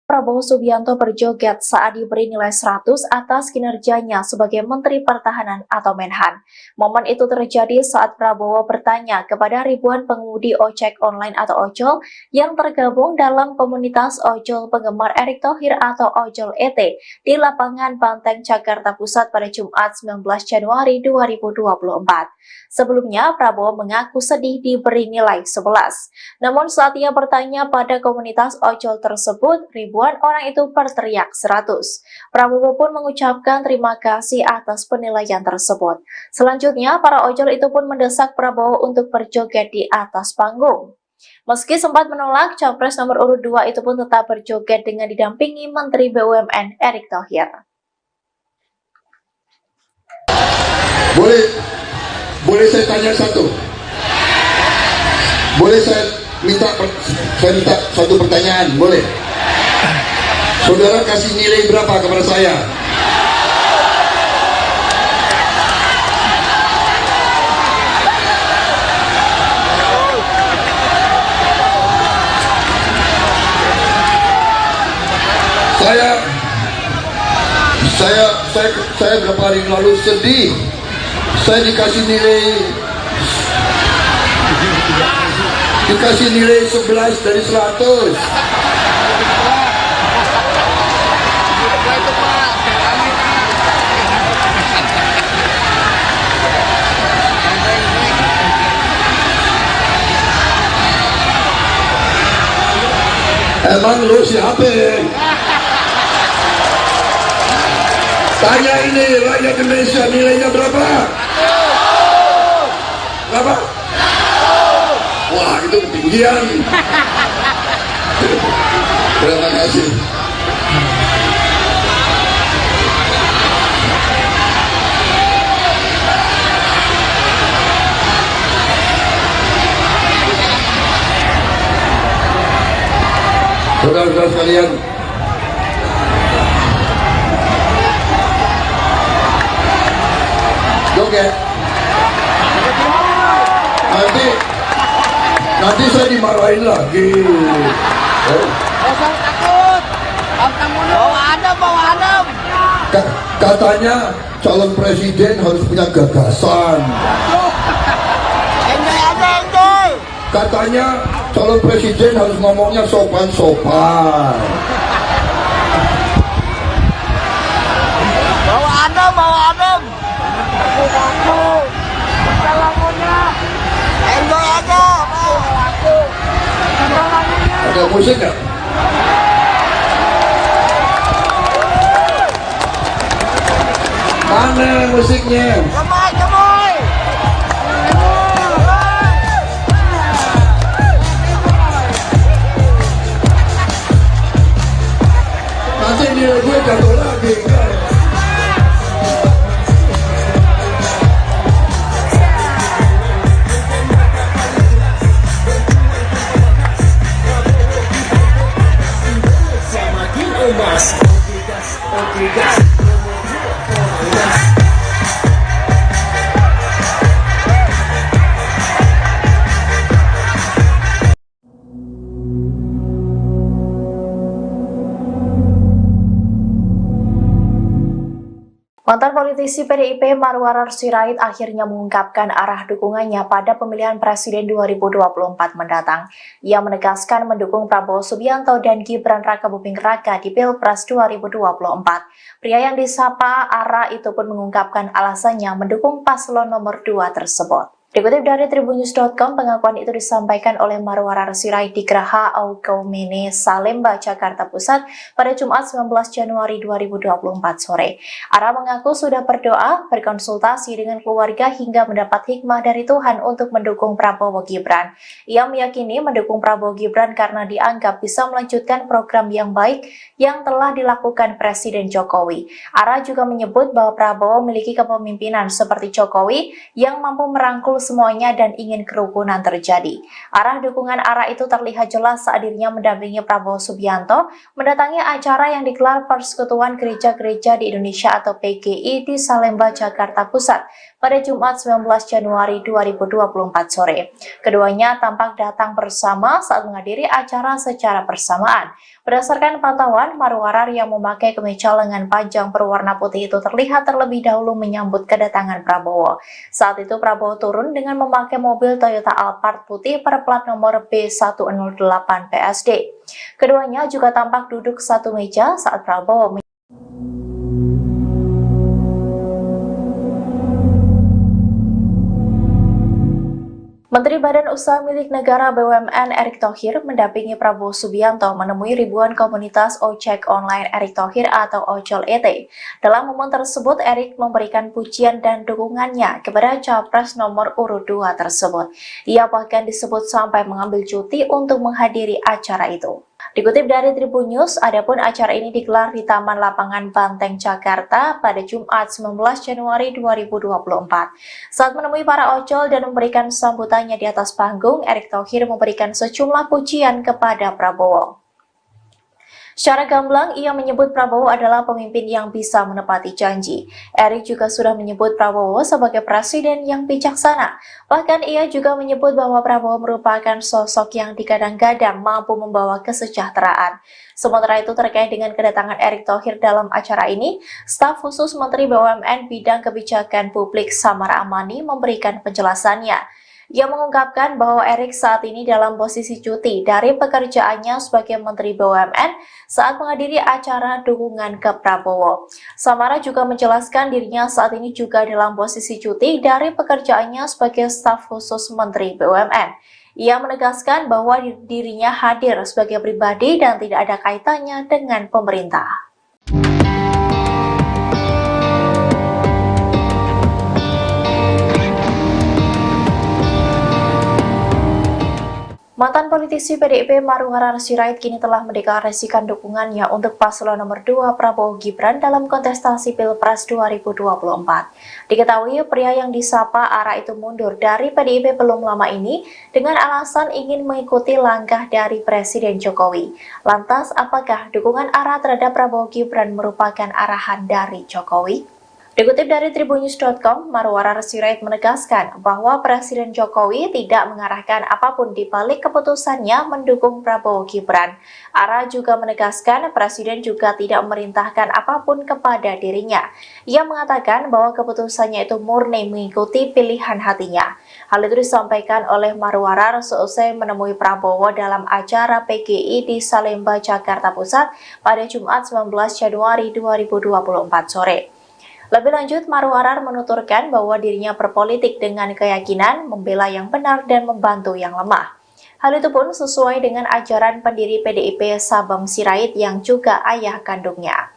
Prabowo Subianto berjoget saat diberi nilai 100 atas kinerjanya sebagai Menteri Pertahanan atau Menhan. Momen itu terjadi saat Prabowo bertanya kepada ribuan pengemudi ojek online atau ojol yang tergabung dalam komunitas ojol penggemar Erick Thohir atau Ojol ET di lapangan Banteng, Jakarta Pusat pada Jumat 19 Januari 2024. Sebelumnya, Prabowo mengaku sedih diberi nilai 11. Namun saat ia bertanya pada komunitas ojol tersebut, ribuan orang itu berteriak 100. Prabowo pun mengucapkan terima kasih atas penilaian tersebut. Selanjutnya, para ojol itu pun mendesak Prabowo untuk berjoget di atas panggung. Meski sempat menolak, Capres nomor urut 2 itu pun tetap berjoget dengan didampingi Menteri BUMN Erick Thohir. Boleh saya tanya satu? Boleh saya minta satu pertanyaan, boleh? Saudara kasih nilai berapa kepada saya? Saya berapa hari lalu sedih. Saya dikasih nilai 11 dari 100. Emang lu siapa? Tanya ini rakyat Indonesia, nilainya berapa? Berapa? Wah, itu ketinggian. Terima kasih. Saudara-saudara sekalian, joget. Nanti saya dimarahin lagi. Jangan takut. Bawa Adam. Katanya calon presiden harus punya gagasan. Enjoy. Katanya calon presiden harus ngomongnya sopan-sopan. Bawa Adam. Aku. Lagunya. Enjoy aja. Ada musik nggak? Mana musiknya? Gemoy. Nanti dia gue jatuh lagi. Mantan politisi PDIP Marwarar Sirait akhirnya mengungkapkan arah dukungannya pada pemilihan presiden 2024 mendatang. Ia menegaskan mendukung Prabowo Subianto dan Gibran Rakabuming Raka di Pilpres 2024. Pria yang disapa Ara itu pun mengungkapkan alasannya mendukung paslon nomor 2 tersebut. Dikutip dari tribunnews.com, pengakuan itu disampaikan oleh Marwarar Sirait di Geraha Aukaumene, Salemba, Jakarta Pusat pada Jumat 19 Januari 2024 sore. Ara mengaku sudah berdoa, berkonsultasi dengan keluarga hingga mendapat hikmah dari Tuhan untuk mendukung Prabowo Gibran. Ia meyakini mendukung Prabowo Gibran karena dianggap bisa melanjutkan program yang baik yang telah dilakukan Presiden Jokowi. Ara juga menyebut bahwa Prabowo memiliki kepemimpinan seperti Jokowi yang mampu merangkul semuanya dan ingin kerukunan terjadi. Arah dukungan Ara itu terlihat jelas saat dirinya mendampingi Prabowo Subianto mendatangi acara yang digelar Persekutuan Gereja-Gereja di Indonesia atau PGI di Salemba, Jakarta Pusat pada Jumat 19 Januari 2024 sore. Keduanya tampak datang bersama saat menghadiri acara secara bersamaan. Berdasarkan pantauan, Marwarar yang memakai kemeja lengan panjang berwarna putih itu terlihat terlebih dahulu menyambut kedatangan Prabowo. Saat itu Prabowo turun dengan memakai mobil Toyota Alphard putih berplat nomor B108 PSD. Keduanya juga tampak duduk satu meja saat Prabowo Menteri Badan Usaha Milik Negara BUMN Erick Thohir mendampingi Prabowo Subianto menemui ribuan komunitas ojek online Erick Thohir atau Ojol ET. Dalam momen tersebut, Erick memberikan pujian dan dukungannya kepada Capres nomor urut 2 tersebut. Ia bahkan disebut sampai mengambil cuti untuk menghadiri acara itu. Dikutip dari Tribun News, adapun acara ini digelar di Taman Lapangan Banteng, Jakarta pada Jumat 19 Januari 2024. Saat menemui para ojol dan memberikan sambutannya di atas panggung, Erick Thohir memberikan sejumlah pujian kepada Prabowo. Secara gamblang, ia menyebut Prabowo adalah pemimpin yang bisa menepati janji. Erick juga sudah menyebut Prabowo sebagai presiden yang bijaksana. Bahkan ia juga menyebut bahwa Prabowo merupakan sosok yang digadang-gadang mampu membawa kesejahteraan. Sementara itu terkait dengan kedatangan Erick Thohir dalam acara ini, staf khusus Menteri BUMN Bidang Kebijakan Publik Samar Amani memberikan penjelasannya. Ia mengungkapkan bahwa Erick saat ini dalam posisi cuti dari pekerjaannya sebagai Menteri BUMN saat menghadiri acara dukungan ke Prabowo. Samara juga menjelaskan dirinya saat ini juga dalam posisi cuti dari pekerjaannya sebagai staf khusus Menteri BUMN. Ia menegaskan bahwa dirinya hadir sebagai pribadi dan tidak ada kaitannya dengan pemerintah. Mantan politisi PDIP Marwarar Sirait kini telah mendeklarasikan dukungannya untuk paslon nomor 2 Prabowo Gibran dalam kontestasi Pilpres 2024. Diketahui pria yang disapa Ara itu mundur dari PDIP belum lama ini dengan alasan ingin mengikuti langkah dari Presiden Jokowi. Lantas, apakah dukungan Ara terhadap Prabowo Gibran merupakan arahan dari Jokowi? Dikutip dari tribunnews.com, Marwarar Sirait menegaskan bahwa Presiden Jokowi tidak mengarahkan apapun di balik keputusannya mendukung Prabowo Gibran. Ara juga menegaskan Presiden juga tidak memerintahkan apapun kepada dirinya. Ia mengatakan bahwa keputusannya itu murni mengikuti pilihan hatinya. Hal itu disampaikan oleh Marwarar seusai menemui Prabowo dalam acara PGI di Salemba, Jakarta Pusat pada Jumat 19 Januari 2024 sore. Lebih lanjut, Marwarar menuturkan bahwa dirinya berpolitik dengan keyakinan membela yang benar dan membantu yang lemah. Hal itu pun sesuai dengan ajaran pendiri PDIP Sabam Sirait yang juga ayah kandungnya.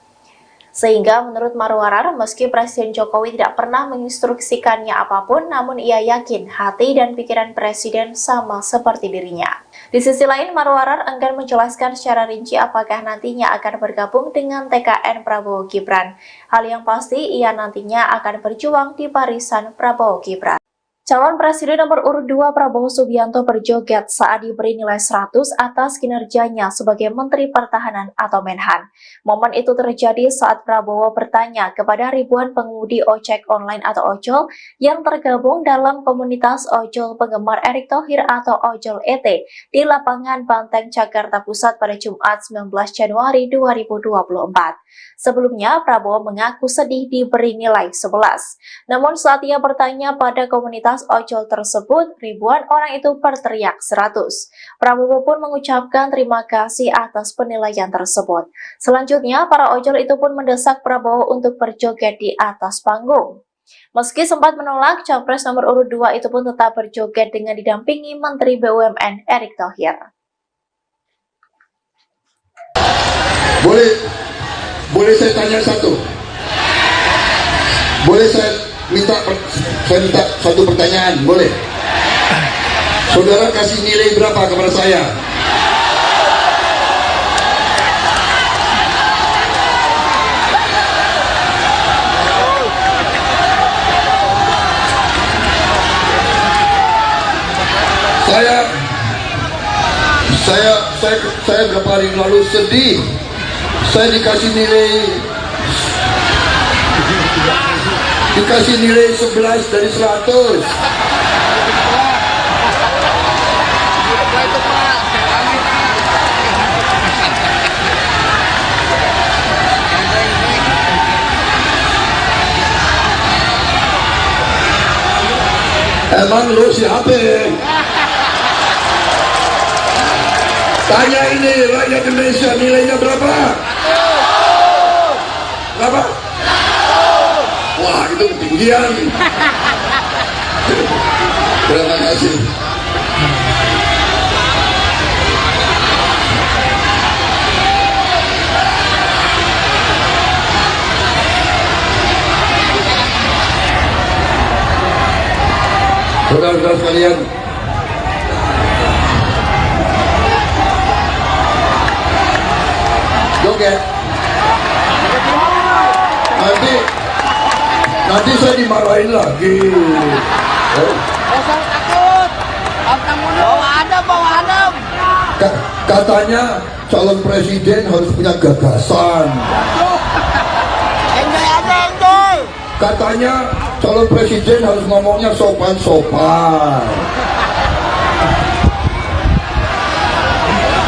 Sehingga menurut Marwarar, meski Presiden Jokowi tidak pernah menginstruksikannya apapun, namun ia yakin hati dan pikiran Presiden sama seperti dirinya. Di sisi lain, Marwarar enggan menjelaskan secara rinci apakah nantinya akan bergabung dengan TKN Prabowo Gibran. Hal yang pasti, ia nantinya akan berjuang di barisan Prabowo Gibran. Calon Presiden nomor urut 2 Prabowo Subianto berjoget saat diberi nilai 100 atas kinerjanya sebagai Menteri Pertahanan atau Menhan. Momen itu terjadi saat Prabowo bertanya kepada ribuan pengemudi ojek online atau ojol yang tergabung dalam komunitas ojol penggemar Erick Thohir atau Ojol ET di Lapangan Banteng, Jakarta Pusat pada Jumat 19 Januari 2024. Sebelumnya, Prabowo mengaku sedih diberi nilai 11. Namun saat ia bertanya pada komunitas ojol tersebut, ribuan orang itu berteriak 100. Prabowo pun mengucapkan terima kasih atas penilaian tersebut. Selanjutnya, para ojol itu pun mendesak Prabowo untuk berjoget di atas panggung. Meski sempat menolak, Capres nomor urut 2 itu pun tetap berjoget dengan didampingi Menteri BUMN Erick Thohir. Boleh saya tanya satu? Boleh saya minta satu pertanyaan? Boleh? Saudara kasih nilai berapa kepada saya? Saya beberapa hari lalu sedih. Saya dikasih nilai Dikasih nilai 11 dari 100. Itu Pak. Emang lu siapa? Tanya ini rakyat Indonesia, nilainya berapa? Berapa? Wah, itu ketinggian. Terima kasih. Saudara-saudara sekalian, joget. Nanti saya dimarahin lagi. Usah takut. Pantang mundur. Bawa adem. Katanya calon presiden harus punya gagasan. Enjoy aja, enjoy. Katanya calon presiden harus ngomongnya sopan-sopan.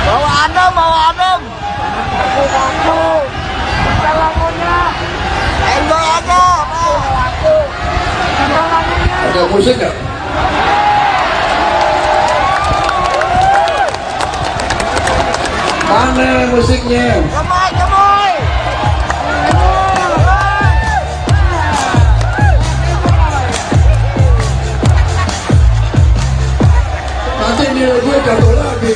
Bawa adem. Aku. Lagunya. Enjoy aja. Ada musik nggak? Mana musiknya? Gemoy. Nanti nilai gue jatuh lagi.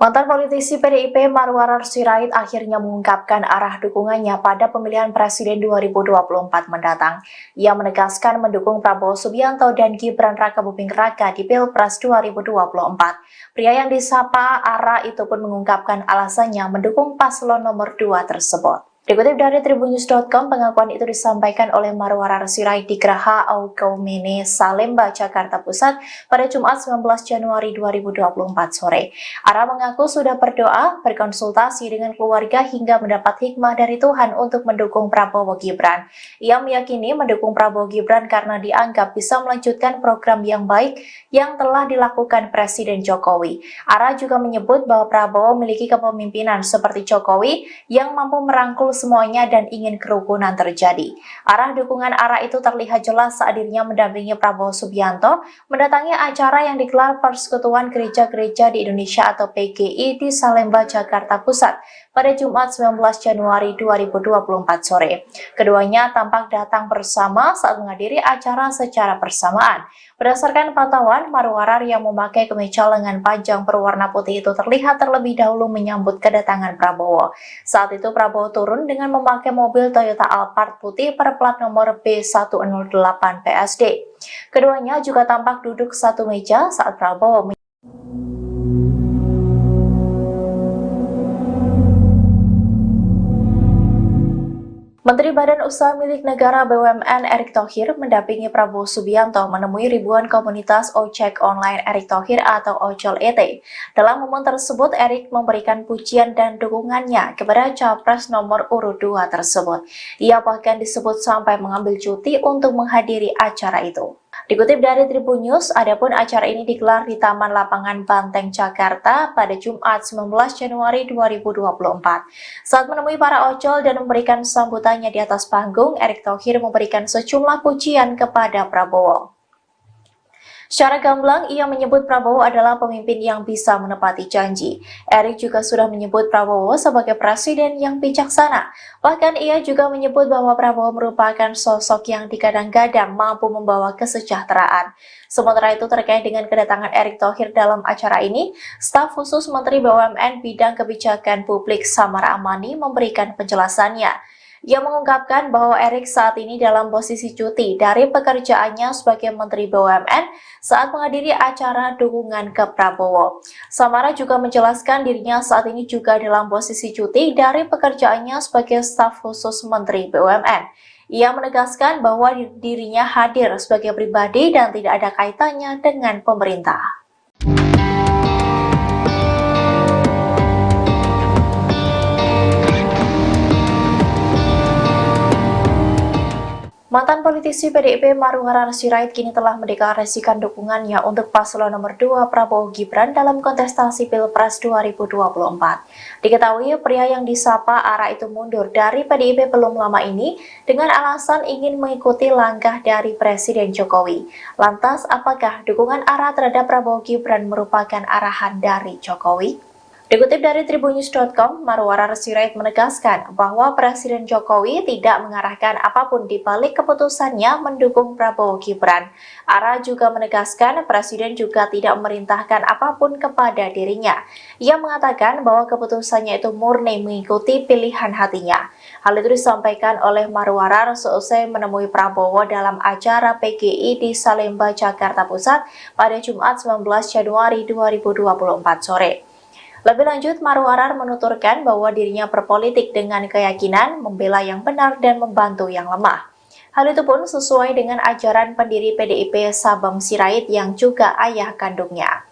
Mantan politisi PDIP Marwarar Sirait akhirnya mengungkapkan arah dukungannya pada pemilihan presiden 2024 mendatang. Ia menegaskan mendukung Prabowo Subianto dan Gibran Rakabuming Raka di Pilpres 2024. Pria yang disapa Ara itu pun mengungkapkan alasannya mendukung paslon nomor 2 tersebut. Dikutip dari tribunnews.com, pengakuan itu disampaikan oleh Marwarar Sirait di Geraha Aukaumene, Salemba, Jakarta Pusat pada Jumat 19 Januari 2024 sore. Ara mengaku sudah berdoa, berkonsultasi dengan keluarga hingga mendapat hikmah dari Tuhan untuk mendukung Prabowo Gibran. Ia meyakini mendukung Prabowo Gibran karena dianggap bisa melanjutkan program yang baik yang telah dilakukan Presiden Jokowi. Ara juga menyebut bahwa Prabowo memiliki kepemimpinan seperti Jokowi yang mampu merangkul semuanya dan ingin kerukunan terjadi. Arah dukungan Ara itu terlihat jelas saat dirinya mendampingi Prabowo Subianto mendatangi acara yang digelar Persekutuan Gereja-Gereja di Indonesia atau PGI di Salemba, Jakarta Pusat pada Jumat 19 Januari 2024 sore. Keduanya tampak datang bersama saat menghadiri acara secara bersamaan. Berdasarkan pantauan, Marwarar yang memakai kemeja lengan panjang berwarna putih itu terlihat terlebih dahulu menyambut kedatangan Prabowo. Saat itu Prabowo turun dengan memakai mobil Toyota Alphard putih berplat nomor B108 PSD. Keduanya juga tampak duduk satu meja saat Prabowo Menteri Badan Usaha Milik Negara BUMN Erick Thohir mendampingi Prabowo Subianto menemui ribuan komunitas ojek online Erick Thohir atau Ojol ET. Dalam momen tersebut, Erick memberikan pujian dan dukungannya kepada Capres nomor urut 2 tersebut. Ia bahkan disebut sampai mengambil cuti untuk menghadiri acara itu. Dikutip dari Tribun News, adapun acara ini digelar di Taman Lapangan Banteng, Jakarta pada Jumat 19 Januari 2024. Saat menemui para ojol dan memberikan sambutannya di atas panggung, Erick Thohir memberikan sejumlah pujian kepada Prabowo. Secara gamblang, ia menyebut Prabowo adalah pemimpin yang bisa menepati janji. Erick juga sudah menyebut Prabowo sebagai presiden yang bijaksana. Bahkan ia juga menyebut bahwa Prabowo merupakan sosok yang digadang-gadang mampu membawa kesejahteraan. Sementara itu terkait dengan kedatangan Erick Thohir dalam acara ini, staf khusus Menteri BUMN Bidang Kebijakan Publik Samara Amani memberikan penjelasannya. Ia mengungkapkan bahwa Erik saat ini dalam posisi cuti dari pekerjaannya sebagai Menteri BUMN saat menghadiri acara dukungan ke Prabowo. Samara juga menjelaskan dirinya saat ini juga dalam posisi cuti dari pekerjaannya sebagai staf khusus Menteri BUMN. Ia menegaskan bahwa dirinya hadir sebagai pribadi dan tidak ada kaitannya dengan pemerintah. Mantan politisi PDIP Maruharahar Sirait kini telah mendeklarasikan dukungannya untuk paslon nomor 2 Prabowo Gibran dalam kontestasi Pilpres 2024. Diketahui pria yang disapa Ara itu mundur dari PDIP belum lama ini dengan alasan ingin mengikuti langkah dari Presiden Jokowi. Lantas, apakah dukungan Ara terhadap Prabowo Gibran merupakan arahan dari Jokowi? Dikutip dari Tribunnews.com, Maruharahar Sirait menegaskan bahwa Presiden Jokowi tidak mengarahkan apapun di balik keputusannya mendukung Prabowo Gibran. Ara juga menegaskan Presiden juga tidak memerintahkan apapun kepada dirinya. Ia mengatakan bahwa keputusannya itu murni mengikuti pilihan hatinya. Hal itu disampaikan oleh Maruharahar seusai menemui Prabowo dalam acara PGI di Salemba, Jakarta Pusat pada Jumat 19 Januari 2024 sore. Lebih lanjut, Maruharahar menuturkan bahwa dirinya berpolitik dengan keyakinan membela yang benar dan membantu yang lemah. Hal itu pun sesuai dengan ajaran pendiri PDIP Sabam Sirait yang juga ayah kandungnya.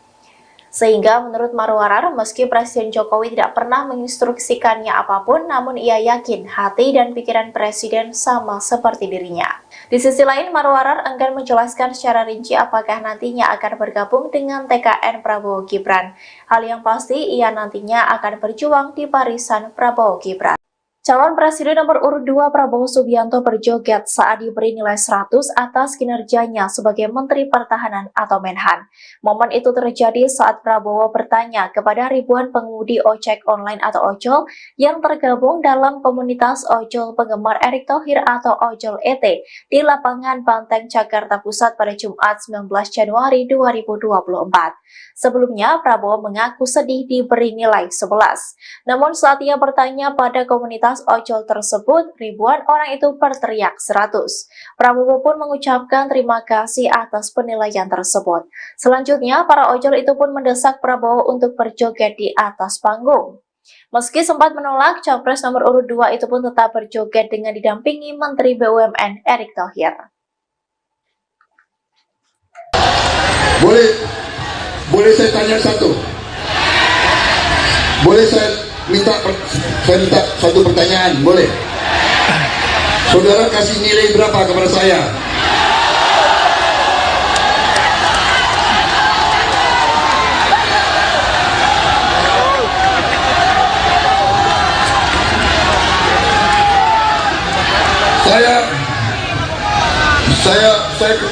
Sehingga menurut Maruharahar, meski Presiden Jokowi tidak pernah menginstruksikannya apapun, namun ia yakin hati dan pikiran Presiden sama seperti dirinya. Di sisi lain, Maruharahar enggan menjelaskan secara rinci apakah nantinya akan bergabung dengan TKN Prabowo Gibran. Hal yang pasti, ia nantinya akan berjuang di barisan Prabowo Gibran. Calon Presiden nomor urut 2 Prabowo Subianto berjoget saat diberi nilai 100 atas kinerjanya sebagai Menteri Pertahanan atau Menhan. Momen itu terjadi saat Prabowo bertanya kepada ribuan pengemudi ojek online atau ojol yang tergabung dalam komunitas ojol penggemar Erick Thohir atau Ojol ET di lapangan Banteng, Jakarta Pusat pada Jumat 19 Januari 2024. Sebelumnya, Prabowo mengaku sedih diberi nilai 11. Namun saat ia bertanya pada komunitas ojol tersebut, ribuan orang itu berteriak 100. Prabowo pun mengucapkan terima kasih atas penilaian tersebut. Selanjutnya, para ojol itu pun mendesak Prabowo untuk berjoget di atas panggung. Meski sempat menolak, Capres nomor urut 2 itu pun tetap berjoget dengan didampingi Menteri BUMN Erick Thohir. Boleh saya tanya satu? Boleh saya minta satu pertanyaan? Boleh? Saudara kasih nilai berapa kepada saya?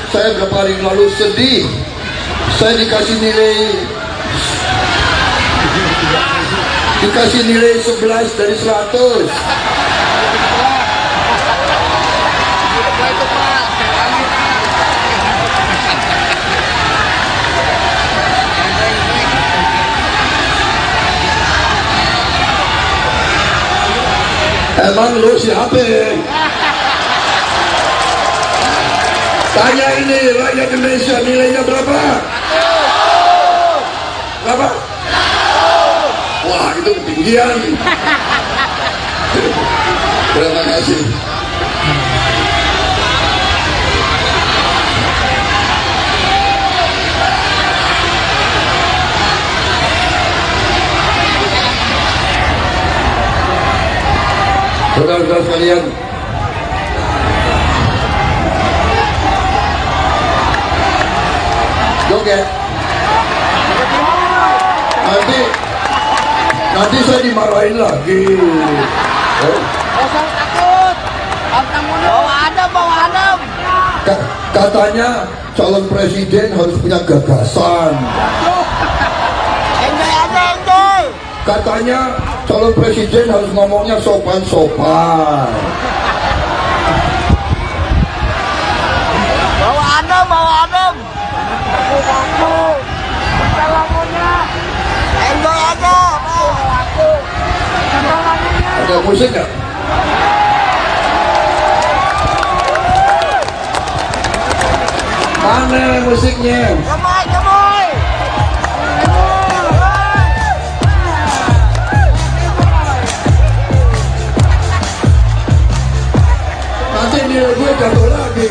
Saya berapa hari lalu sedih. Saya dikasih nilai 11 dari 100. Emang lu siapa? Tanya ini rakyat Indonesia, nilainya berapa? Berapa? Wah, itu ketinggian. Terima kasih. Saudara-saudara sekalian, joget. Nanti saya dimarahin lagi. Kosong takut. Bawa adem. Katanya calon presiden harus punya gagasan. Enjoy aja, enjoy. Katanya calon presiden harus ngomongnya sopan-sopan. Bawa adem. Aku. Lagunya. Enjoy aja. Ada musik nggak? Mana musiknya? Gemoy, gemoy. Nanti nilai gue jatuh lagi.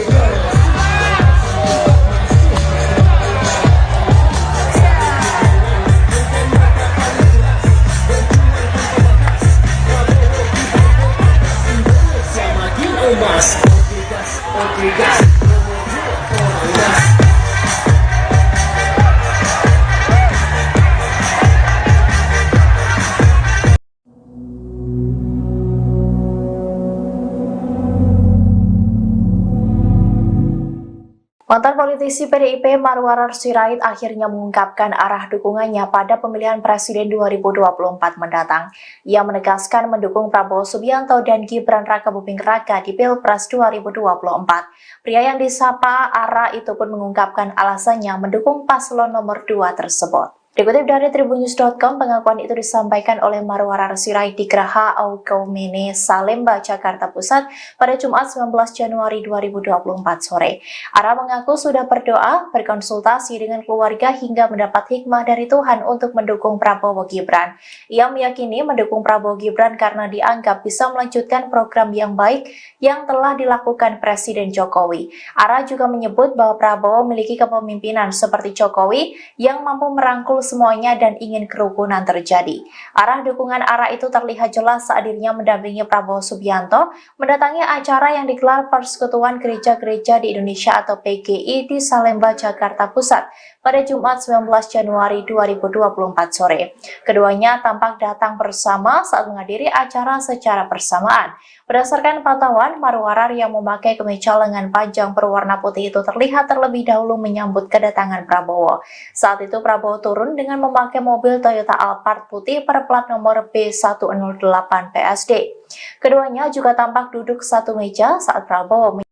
Mantan politisi PDIP Marwarar Sirait akhirnya mengungkapkan arah dukungannya pada pemilihan presiden 2024 mendatang. Ia menegaskan mendukung Prabowo Subianto dan Gibran Rakabuming Raka di Pilpres 2024. Pria yang disapa Ara itu pun mengungkapkan alasannya mendukung paslon nomor 2 tersebut. Dikutip dari tribunnews.com, pengakuan itu disampaikan oleh Marwarar Sirait di Geraha Aukaumene, Salemba, Jakarta Pusat pada Jumat 19 Januari 2024 sore. Ara mengaku sudah berdoa, berkonsultasi dengan keluarga hingga mendapat hikmah dari Tuhan untuk mendukung Prabowo Gibran. Ia meyakini mendukung Prabowo Gibran karena dianggap bisa melanjutkan program yang baik yang telah dilakukan Presiden Jokowi. Ara juga menyebut bahwa Prabowo memiliki kepemimpinan seperti Jokowi yang mampu merangkul semuanya dan ingin kerukunan terjadi. Arah dukungan Ara itu terlihat jelas saat dirinya mendampingi Prabowo Subianto mendatangi acara yang digelar Persekutuan Gereja-Gereja di Indonesia atau PGI di Salemba, Jakarta Pusat pada Jumat 19 Januari 2024 sore. Keduanya tampak datang bersama saat menghadiri acara secara bersamaan. Berdasarkan pantauan, Marwarar yang memakai kemeja lengan panjang berwarna putih itu terlihat terlebih dahulu menyambut kedatangan Prabowo. Saat itu Prabowo turun dengan memakai mobil Toyota Alphard putih berplat nomor B108 PSD. Keduanya juga tampak duduk satu meja saat Prabowo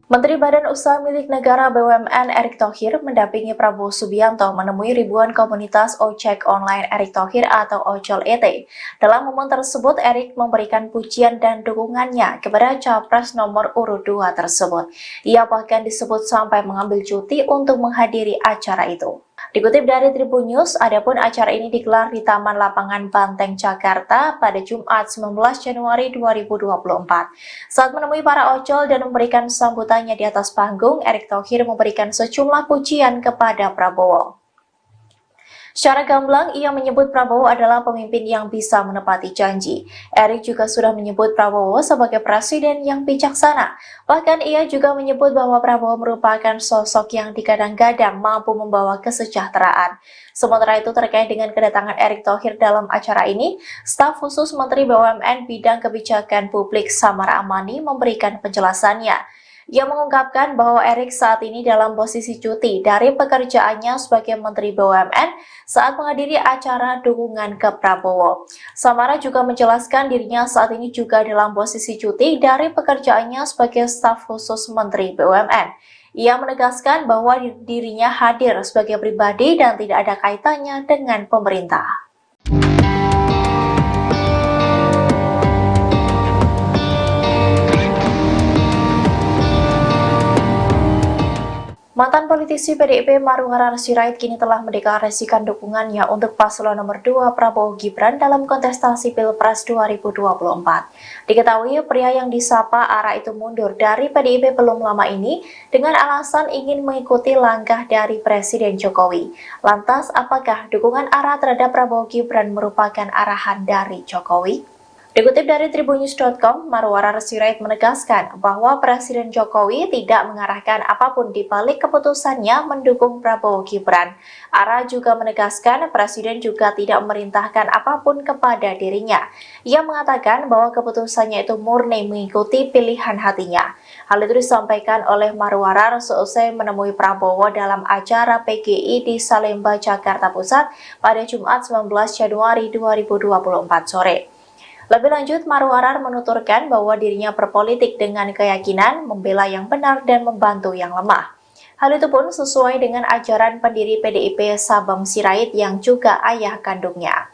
Menteri Badan Usaha Milik Negara BUMN Erick Thohir mendampingi Prabowo Subianto menemui ribuan komunitas ojek online Erick Thohir atau Ojol ET. Dalam momen tersebut, Erick memberikan pujian dan dukungannya kepada Capres nomor urut 2 tersebut. Ia bahkan disebut sampai mengambil cuti untuk menghadiri acara itu. Dikutip dari Tribunnews, adapun acara ini digelar di Taman Lapangan Banteng, Jakarta pada Jumat 19 Januari 2024. Saat menemui para ojol dan memberikan sambutannya di atas panggung, Erick Thohir memberikan sejumlah pujian kepada Prabowo. Secara gamblang, ia menyebut Prabowo adalah pemimpin yang bisa menepati janji. Erick juga sudah menyebut Prabowo sebagai presiden yang bijaksana. Bahkan ia juga menyebut bahwa Prabowo merupakan sosok yang digadang-gadang mampu membawa kesejahteraan. Sementara itu terkait dengan kedatangan Erick Thohir dalam acara ini, staf khusus Menteri BUMN Bidang Kebijakan Publik Samara Amani memberikan penjelasannya. Ia mengungkapkan bahwa Erick saat ini dalam posisi cuti dari pekerjaannya sebagai Menteri BUMN saat menghadiri acara dukungan ke Prabowo. Samara juga menjelaskan dirinya saat ini juga dalam posisi cuti dari pekerjaannya sebagai staf khusus Menteri BUMN. Ia menegaskan bahwa dirinya hadir sebagai pribadi dan tidak ada kaitannya dengan pemerintah. Mantan politisi PDIP Marwarar Sirait kini telah mendeklarasikan dukungannya untuk paslon nomor 2 Prabowo Gibran dalam kontestasi Pilpres 2024. Diketahui pria yang disapa Ara itu mundur dari PDIP belum lama ini dengan alasan ingin mengikuti langkah dari Presiden Jokowi. Lantas, apakah dukungan Ara terhadap Prabowo Gibran merupakan arahan dari Jokowi? Dikutip dari tribunnews.com, Marwarar Sirait menegaskan bahwa Presiden Jokowi tidak mengarahkan apapun di balik keputusannya mendukung Prabowo Gibran. Ara juga menegaskan Presiden juga tidak memerintahkan apapun kepada dirinya. Ia mengatakan bahwa keputusannya itu murni mengikuti pilihan hatinya. Hal itu disampaikan oleh Marwarar seusai menemui Prabowo dalam acara PGI di Salemba, Jakarta Pusat pada Jumat 19 Januari 2024 sore. Lebih lanjut, Marwarar menuturkan bahwa dirinya berpolitik dengan keyakinan membela yang benar dan membantu yang lemah. Hal itu pun sesuai dengan ajaran pendiri PDIP Sabam Sirait yang juga ayah kandungnya.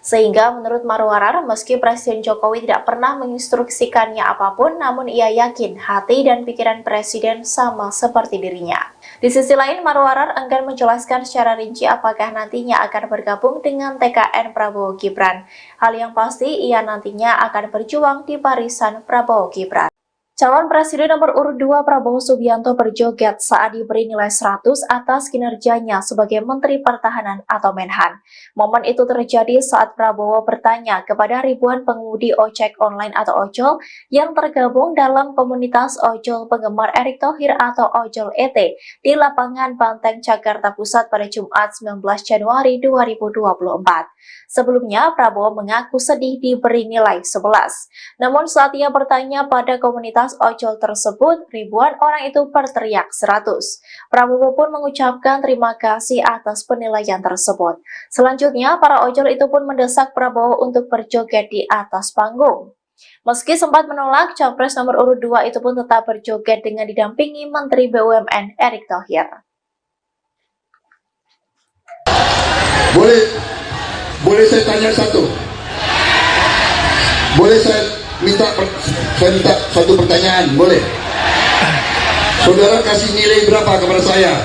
Sehingga menurut Marwarar, meski Presiden Jokowi tidak pernah menginstruksikannya apapun, namun ia yakin hati dan pikiran Presiden sama seperti dirinya. Di sisi lain, Marwarar enggan menjelaskan secara rinci apakah nantinya akan bergabung dengan TKN Prabowo Gibran. Hal yang pasti, ia nantinya akan berjuang di barisan Prabowo Gibran. Calon Presiden nomor urut 2 Prabowo Subianto berjoget saat diberi nilai 100 atas kinerjanya sebagai Menteri Pertahanan atau Menhan. Momen itu terjadi saat Prabowo bertanya kepada ribuan pengemudi ojek online atau ojol yang tergabung dalam komunitas ojol penggemar Erick Thohir atau Ojol ET di lapangan Banteng, Jakarta Pusat pada Jumat 19 Januari 2024. Sebelumnya, Prabowo mengaku sedih diberi nilai 11. Namun saat ia bertanya pada komunitas ojol tersebut, ribuan orang itu berteriak 100. Prabowo pun mengucapkan terima kasih atas penilaian tersebut. Selanjutnya, para ojol itu pun mendesak Prabowo untuk berjoget di atas panggung. Meski sempat menolak, Capres nomor urut 2 itu pun tetap berjoget dengan didampingi Menteri BUMN Erick Thohir. Boleh saya tanya satu? Boleh saya minta satu pertanyaan? Boleh? Saudara kasih nilai berapa kepada saya?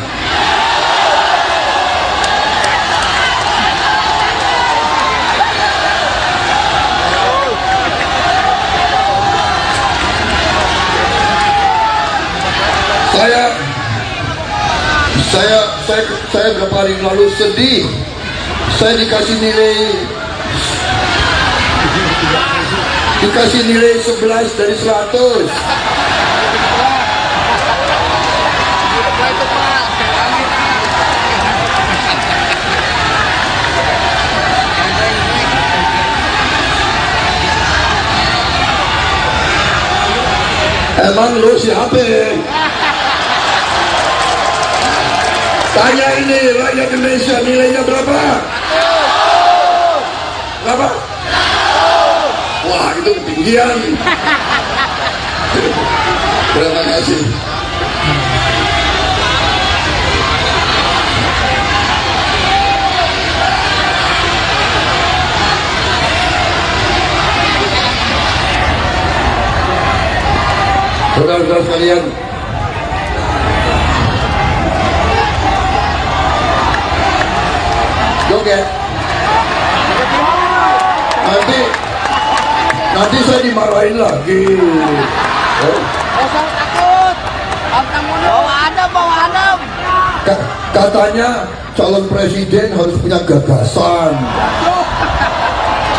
Saya beberapa hari lalu sedih. Saya dikasih nilai 11 dari 100. Emang lu siapa? Tanya ini rakyat Indonesia, nilainya berapa? Berapa? Wah, itu ketinggian. Terima kasih. Saudara-saudara sekalian, joget. Nanti saya dimarahin lagi. Usah takut. Bawa adem. Katanya calon presiden harus punya gagasan.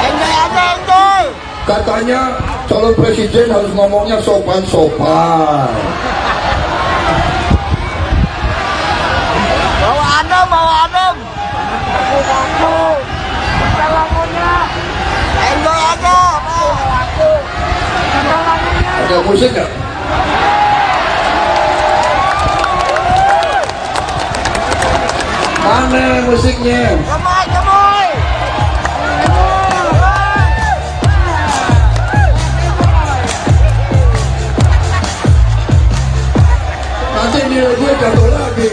Enjoy. Katanya calon presiden harus ngomongnya sopan-sopan. Bawa adem. Enjoy aja. Ada musik nggak? Mana musiknya? Gemoy. Nanti nilai gue jatuh lagi.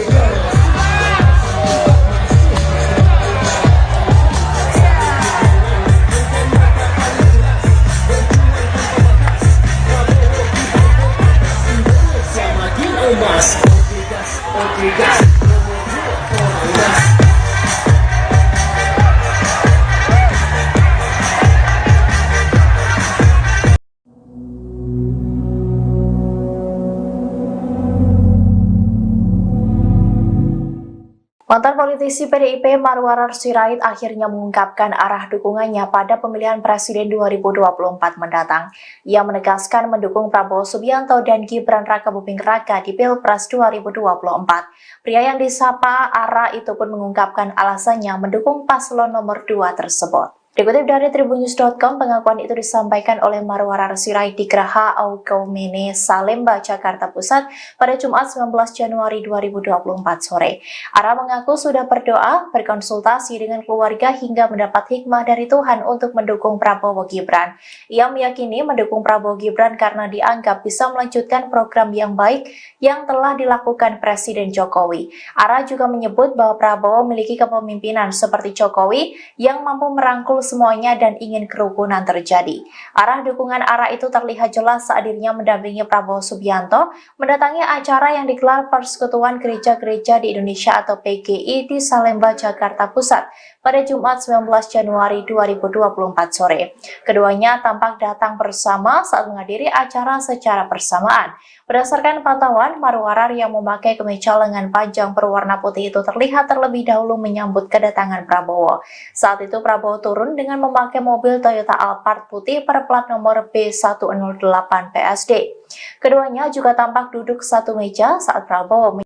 Mantan politisi PDIP Marwarar Sirait akhirnya mengungkapkan arah dukungannya pada pemilihan Presiden 2024 mendatang. Ia menegaskan mendukung Prabowo Subianto dan Gibran Rakabuming Raka di Pilpres 2024. Pria yang disapa Ara itu pun mengungkapkan alasannya mendukung paslon nomor 2 tersebut. Dikutip dari tribunnews.com, pengakuan itu disampaikan oleh Marwarar Sirait di Geraha Aukaumene, Salemba, Jakarta Pusat pada Jumat 19 Januari 2024 sore. Ara mengaku sudah berdoa, berkonsultasi dengan keluarga hingga mendapat hikmah dari Tuhan untuk mendukung Prabowo Gibran. Ia meyakini mendukung Prabowo Gibran karena dianggap bisa melanjutkan program yang baik yang telah dilakukan Presiden Jokowi. Ara juga menyebut bahwa Prabowo memiliki kepemimpinan seperti Jokowi yang mampu merangkul merangkul semuanya dan ingin kerukunan terjadi. Arah dukungan ARA itu terlihat jelas saat dirinya mendampingi Prabowo Subianto mendatangi acara yang digelar Persekutuan Gereja-Gereja di Indonesia atau PGI di Salemba, Jakarta Pusat pada Jumat 19 Januari 2024 sore. Keduanya tampak datang bersama saat menghadiri acara secara bersamaan. Berdasarkan pantauan, Marwarar yang memakai kemeja lengan panjang berwarna putih itu terlihat terlebih dahulu menyambut kedatangan Prabowo. Saat itu Prabowo turun dengan memakai mobil Toyota Alphard putih berplat nomor B108 PSD. Keduanya juga tampak duduk satu meja saat Prabowo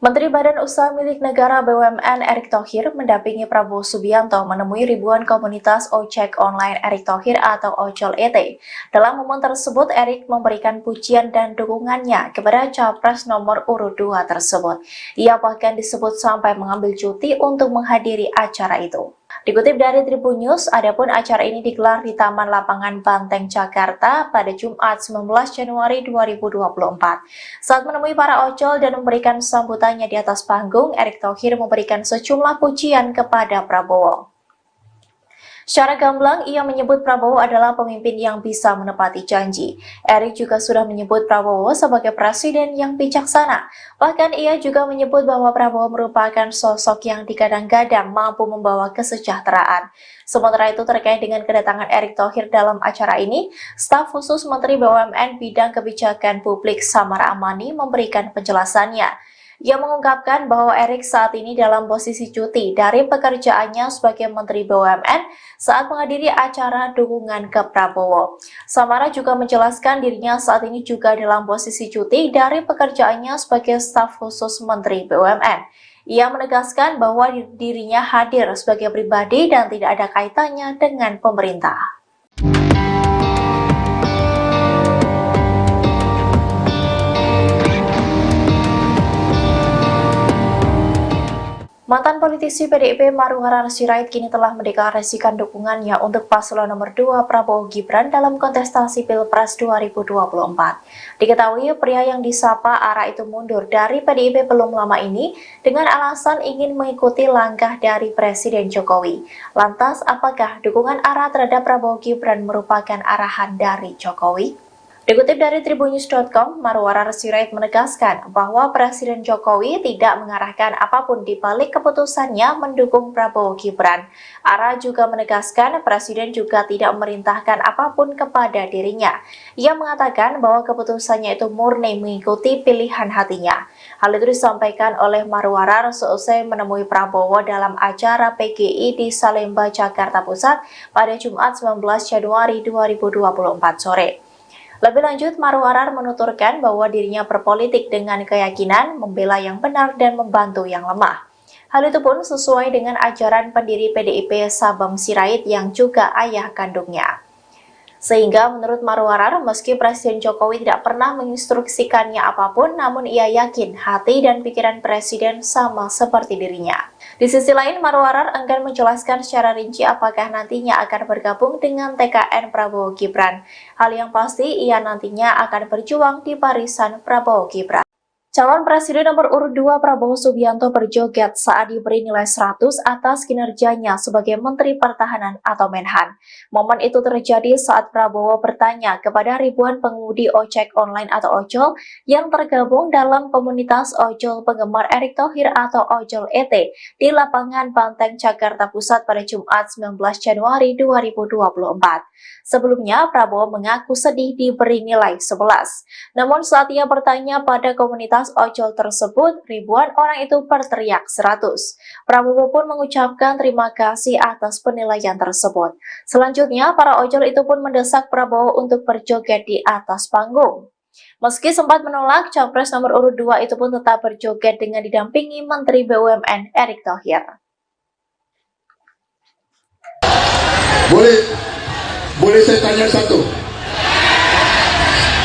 Menteri Badan Usaha Milik Negara BUMN Erick Thohir mendampingi Prabowo Subianto menemui ribuan komunitas ojek online Erick Thohir atau Ojol ET. Dalam momen tersebut, Erick memberikan pujian dan dukungannya kepada Capres nomor urut 2 tersebut. Ia bahkan disebut sampai mengambil cuti untuk menghadiri acara itu. Dikutip dari Tribun News, adapun acara ini digelar di Taman Lapangan Banteng, Jakarta pada Jumat 19 Januari 2024. Saat menemui para ojol dan memberikan sambutannya di atas panggung, Erick Thohir memberikan sejumlah pujian kepada Prabowo. Secara gamblang, ia menyebut Prabowo adalah pemimpin yang bisa menepati janji. Erick juga sudah menyebut Prabowo sebagai presiden yang bijaksana. Bahkan ia juga menyebut bahwa Prabowo merupakan sosok yang digadang-gadang mampu membawa kesejahteraan. Sementara itu terkait dengan kedatangan Erick Thohir dalam acara ini, staf khusus Menteri BUMN Bidang Kebijakan Publik Samara Amani memberikan penjelasannya. Ia mengungkapkan bahwa Erick saat ini dalam posisi cuti dari pekerjaannya sebagai Menteri BUMN saat menghadiri acara dukungan ke Prabowo. Samara juga menjelaskan dirinya saat ini juga dalam posisi cuti dari pekerjaannya sebagai staf khusus Menteri BUMN. Ia menegaskan bahwa dirinya hadir sebagai pribadi dan tidak ada kaitannya dengan pemerintah. Mantan politisi PDIP Marwarar Sirait kini telah mendeklarasikan dukungannya untuk paslon nomor 2 Prabowo Gibran dalam kontestasi Pilpres 2024. Diketahui pria yang disapa ARA itu mundur dari PDIP belum lama ini dengan alasan ingin mengikuti langkah dari Presiden Jokowi. Lantas, apakah dukungan ARA terhadap Prabowo Gibran merupakan arahan dari Jokowi? Dikutip dari tribunnews.com, Marwarar Sirait menegaskan bahwa Presiden Jokowi tidak mengarahkan apapun di balik keputusannya mendukung Prabowo Gibran. ARA juga menegaskan Presiden juga tidak memerintahkan apapun kepada dirinya. Ia mengatakan bahwa keputusannya itu murni mengikuti pilihan hatinya. Hal itu disampaikan oleh Marwarar seusai menemui Prabowo dalam acara PGI di Salemba, Jakarta Pusat pada Jumat 19 Januari 2024 sore. Lebih lanjut, Marwarar menuturkan bahwa dirinya berpolitik dengan keyakinan membela yang benar dan membantu yang lemah. Hal itu pun sesuai dengan ajaran pendiri PDIP Sabam Sirait yang juga ayah kandungnya. Sehingga menurut Marwarar, meski Presiden Jokowi tidak pernah menginstruksikannya apapun, namun ia yakin hati dan pikiran Presiden sama seperti dirinya. Di sisi lain, Marwarar enggan menjelaskan secara rinci apakah nantinya akan bergabung dengan TKN Prabowo Gibran. Hal yang pasti, ia nantinya akan berjuang di barisan Prabowo Gibran. Calon Presiden nomor urut 2 Prabowo Subianto berjoget saat diberi nilai 100 atas kinerjanya sebagai Menteri Pertahanan atau Menhan. Momen itu terjadi saat Prabowo bertanya kepada ribuan pengemudi ojek online atau ojol yang tergabung dalam komunitas ojol penggemar Erick Thohir atau Ojol ET di Lapangan Banteng, Jakarta Pusat pada Jumat 19 Januari 2024. Sebelumnya, Prabowo mengaku sedih diberi nilai 11. Namun saat ia bertanya pada komunitas ojol tersebut, ribuan orang itu berteriak 100. Prabowo pun mengucapkan terima kasih atas penilaian tersebut. Selanjutnya, para ojol itu pun mendesak Prabowo untuk berjoget di atas panggung. Meski sempat menolak, Capres nomor urut 2 itu pun tetap berjoget dengan didampingi Menteri BUMN Erick Thohir. Boleh saya tanya satu?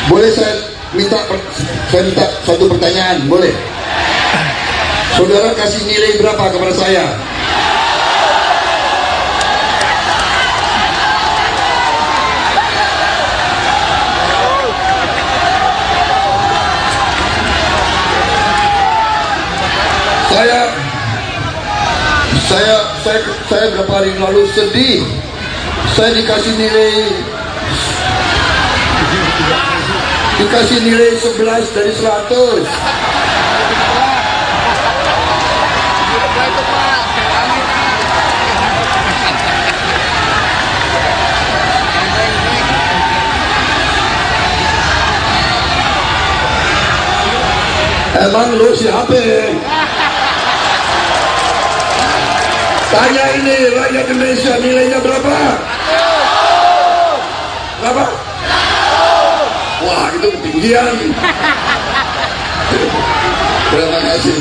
Boleh saya minta satu pertanyaan? Boleh? Saudara kasih nilai berapa kepada saya? Saya berapa hari lalu sedih. Saya dikasih nilai 11 dari 100. Emang lu siapa? Tanya ini rakyat Indonesia, nilainya berapa? Berapa? Wah, itu ketinggian. Terima kasih.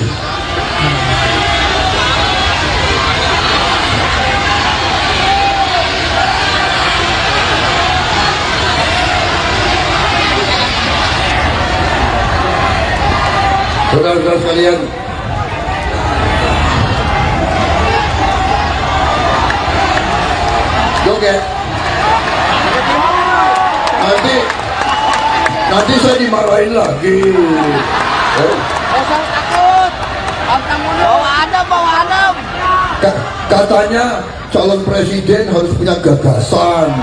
Saudara-saudara sekalian, joget. Nanti saya dimarahin lagi. Jangan takut. Bawa Adam. Katanya calon presiden harus punya gagasan.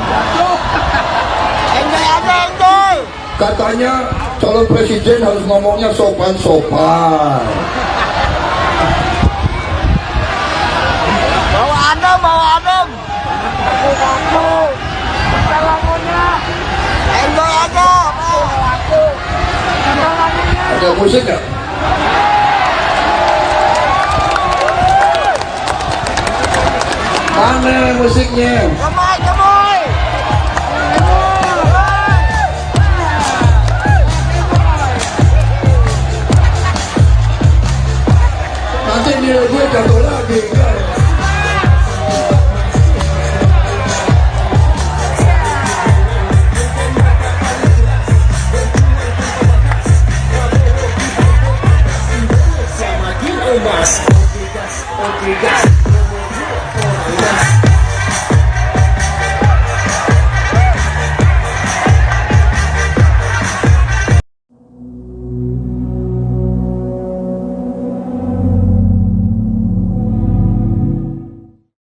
Enjoy aja, enjoy. Katanya calon presiden harus ngomongnya sopan-sopan. Bawa Adam. Aku. Lagunya. Enjoy aja. Ada musik nggak? Mana musiknya? Gemoy. Nanti nilai gue jatuh lagi.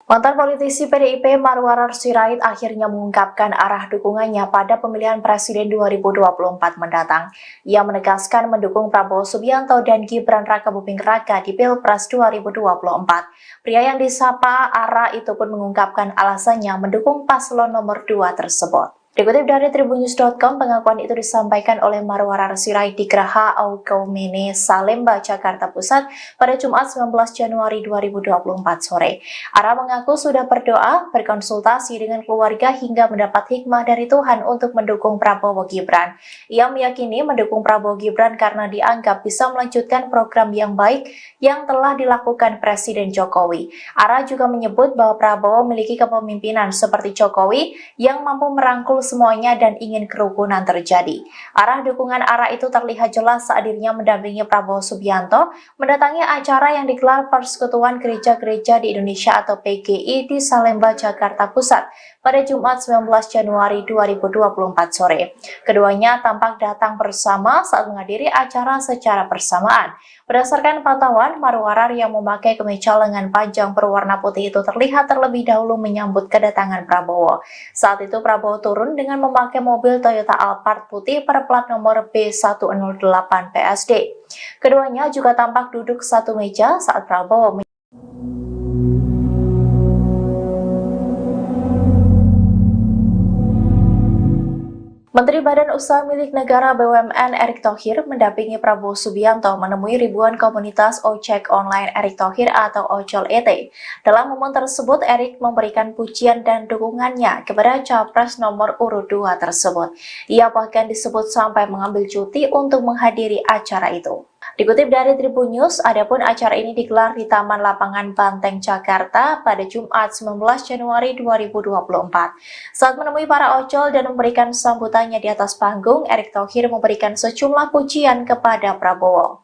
Mantan politisi PDIP Marwarar Sirait akhirnya mengungkapkan arah dukungannya pada pemilihan presiden 2024 mendatang. Ia menegaskan mendukung Prabowo Subianto dan Gibran Rakabuming Raka di Pilpres 2024. Pria yang disapa Ara itu pun mengungkapkan alasannya mendukung paslon nomor 2 tersebut. Dikutip dari tribunnews.com, pengakuan itu disampaikan oleh Marwarar Sirait di Geraha Aukaumene, Salemba, Jakarta Pusat pada Jumat 19 Januari 2024 sore. Ara mengaku sudah berdoa, berkonsultasi dengan keluarga hingga mendapat hikmah dari Tuhan untuk mendukung Prabowo Gibran. Ia meyakini mendukung Prabowo Gibran karena dianggap bisa melanjutkan program yang baik yang telah dilakukan Presiden Jokowi. Ara juga menyebut bahwa Prabowo memiliki kepemimpinan seperti Jokowi yang mampu merangkul semuanya dan ingin kerukunan terjadi. Arah dukungan Ara itu terlihat jelas saat dirinya mendampingi Prabowo Subianto mendatangi acara yang digelar Persekutuan Gereja-Gereja di Indonesia atau PGI di Salemba, Jakarta Pusat pada Jumat 19 Januari 2024 sore. Keduanya tampak datang bersama saat menghadiri acara secara bersamaan. Berdasarkan pantauan, Marwarar yang memakai kemeja lengan panjang berwarna putih itu terlihat terlebih dahulu menyambut kedatangan Prabowo. Saat itu Prabowo turun dengan memakai mobil Toyota Alphard putih berplat nomor B108 PSD. Keduanya juga tampak duduk satu meja saat Prabowo Menteri Badan Usaha Milik Negara BUMN Erick Thohir mendampingi Prabowo Subianto menemui ribuan komunitas ojek online Erick Thohir atau Ojol ET. Dalam momen tersebut, Erick memberikan pujian dan dukungannya kepada Capres nomor urut 2 tersebut. Ia bahkan disebut sampai mengambil cuti untuk menghadiri acara itu. Dikutip dari Tribunnews, adapun acara ini digelar di Taman Lapangan Banteng, Jakarta pada Jumat 19 Januari 2024. Saat menemui para ojol dan memberikan sambutannya di atas panggung, Erick Thohir memberikan sejumlah pujian kepada Prabowo.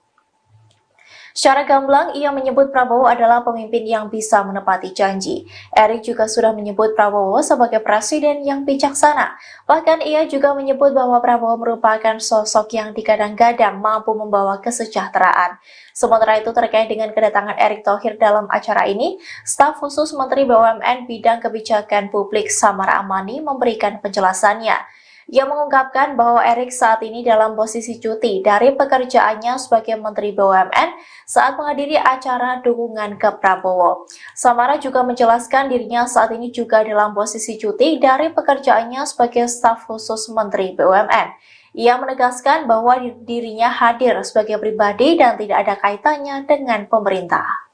Secara gamblang, ia menyebut Prabowo adalah pemimpin yang bisa menepati janji. Erik juga sudah menyebut Prabowo sebagai presiden yang bijaksana. Bahkan ia juga menyebut bahwa Prabowo merupakan sosok yang digadang-gadang mampu membawa kesejahteraan. Sementara itu terkait dengan kedatangan Erick Thohir dalam acara ini, staf khusus Menteri BUMN Bidang Kebijakan Publik Samara Amani memberikan penjelasannya. Ia mengungkapkan bahwa Erick saat ini dalam posisi cuti dari pekerjaannya sebagai Menteri BUMN saat menghadiri acara dukungan ke Prabowo. Samara juga menjelaskan dirinya saat ini juga dalam posisi cuti dari pekerjaannya sebagai staf khusus Menteri BUMN. Ia menegaskan bahwa dirinya hadir sebagai pribadi dan tidak ada kaitannya dengan pemerintah.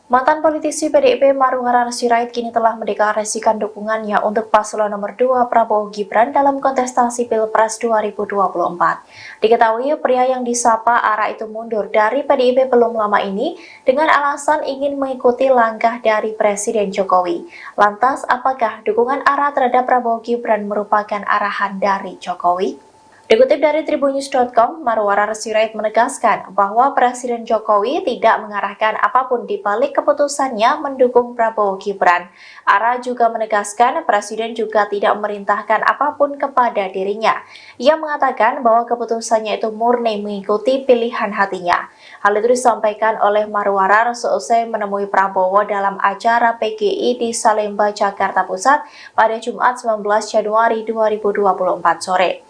Mantan politisi PDIP Marwarar Sirait kini telah mendeklarasikan dukungannya untuk paslon nomor 2 Prabowo Gibran dalam kontestasi Pilpres 2024. Diketahui pria yang disapa Ara itu mundur dari PDIP belum lama ini dengan alasan ingin mengikuti langkah dari Presiden Jokowi. Lantas, apakah dukungan Ara terhadap Prabowo Gibran merupakan arahan dari Jokowi? Dikutip dari tribunnews.com, Marwarar Sirait menegaskan bahwa Presiden Jokowi tidak mengarahkan apapun di balik keputusannya mendukung Prabowo Gibran. Ara juga menegaskan Presiden juga tidak memerintahkan apapun kepada dirinya. Ia mengatakan bahwa keputusannya itu murni mengikuti pilihan hatinya. Hal itu disampaikan oleh Marwarar seusai menemui Prabowo dalam acara PGI di Salemba, Jakarta Pusat pada Jumat 19 Januari 2024 sore.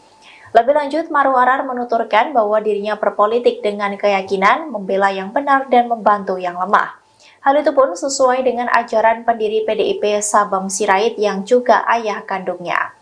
Lebih lanjut, Marwarar menuturkan bahwa dirinya berpolitik dengan keyakinan membela yang benar dan membantu yang lemah. Hal itu pun sesuai dengan ajaran pendiri PDIP Sabam Sirait yang juga ayah kandungnya.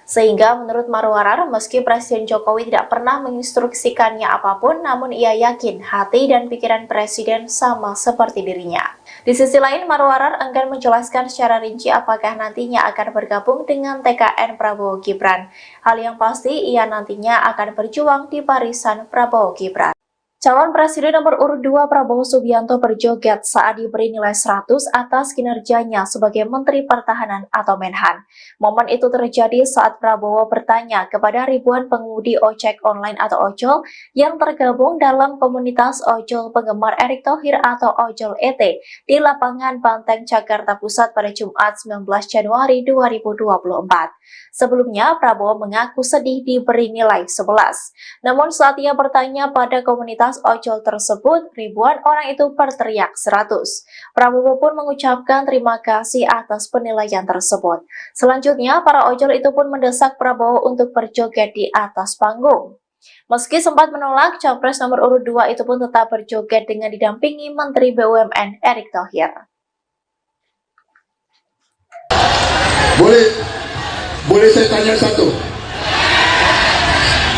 Sehingga menurut Marwarar, meski Presiden Jokowi tidak pernah menginstruksikannya apapun, namun ia yakin hati dan pikiran Presiden sama seperti dirinya. Di sisi lain, Marwarar enggan menjelaskan secara rinci apakah nantinya akan bergabung dengan TKN Prabowo Gibran. Hal yang pasti, ia nantinya akan berjuang di barisan Prabowo Gibran. Calon Presiden nomor urut 2 Prabowo Subianto berjoget saat diberi nilai 100 atas kinerjanya sebagai Menteri Pertahanan atau Menhan. Momen itu terjadi saat Prabowo bertanya kepada ribuan pengemudi ojek online atau ojol yang tergabung dalam komunitas ojol penggemar Erick Thohir atau Ojol ET di lapangan Banteng, Jakarta Pusat pada Jumat 19 Januari 2024. Sebelumnya, Prabowo mengaku sedih diberi nilai 11. Namun saat ia bertanya pada komunitas ojol tersebut, ribuan orang itu berteriak 100. Prabowo pun mengucapkan terima kasih atas penilaian tersebut. Selanjutnya, para ojol itu pun mendesak Prabowo untuk berjoget di atas panggung. Meski sempat menolak, Capres nomor urut 2 itu pun tetap berjoget dengan didampingi Menteri BUMN Erick Thohir. Boleh saya tanya satu?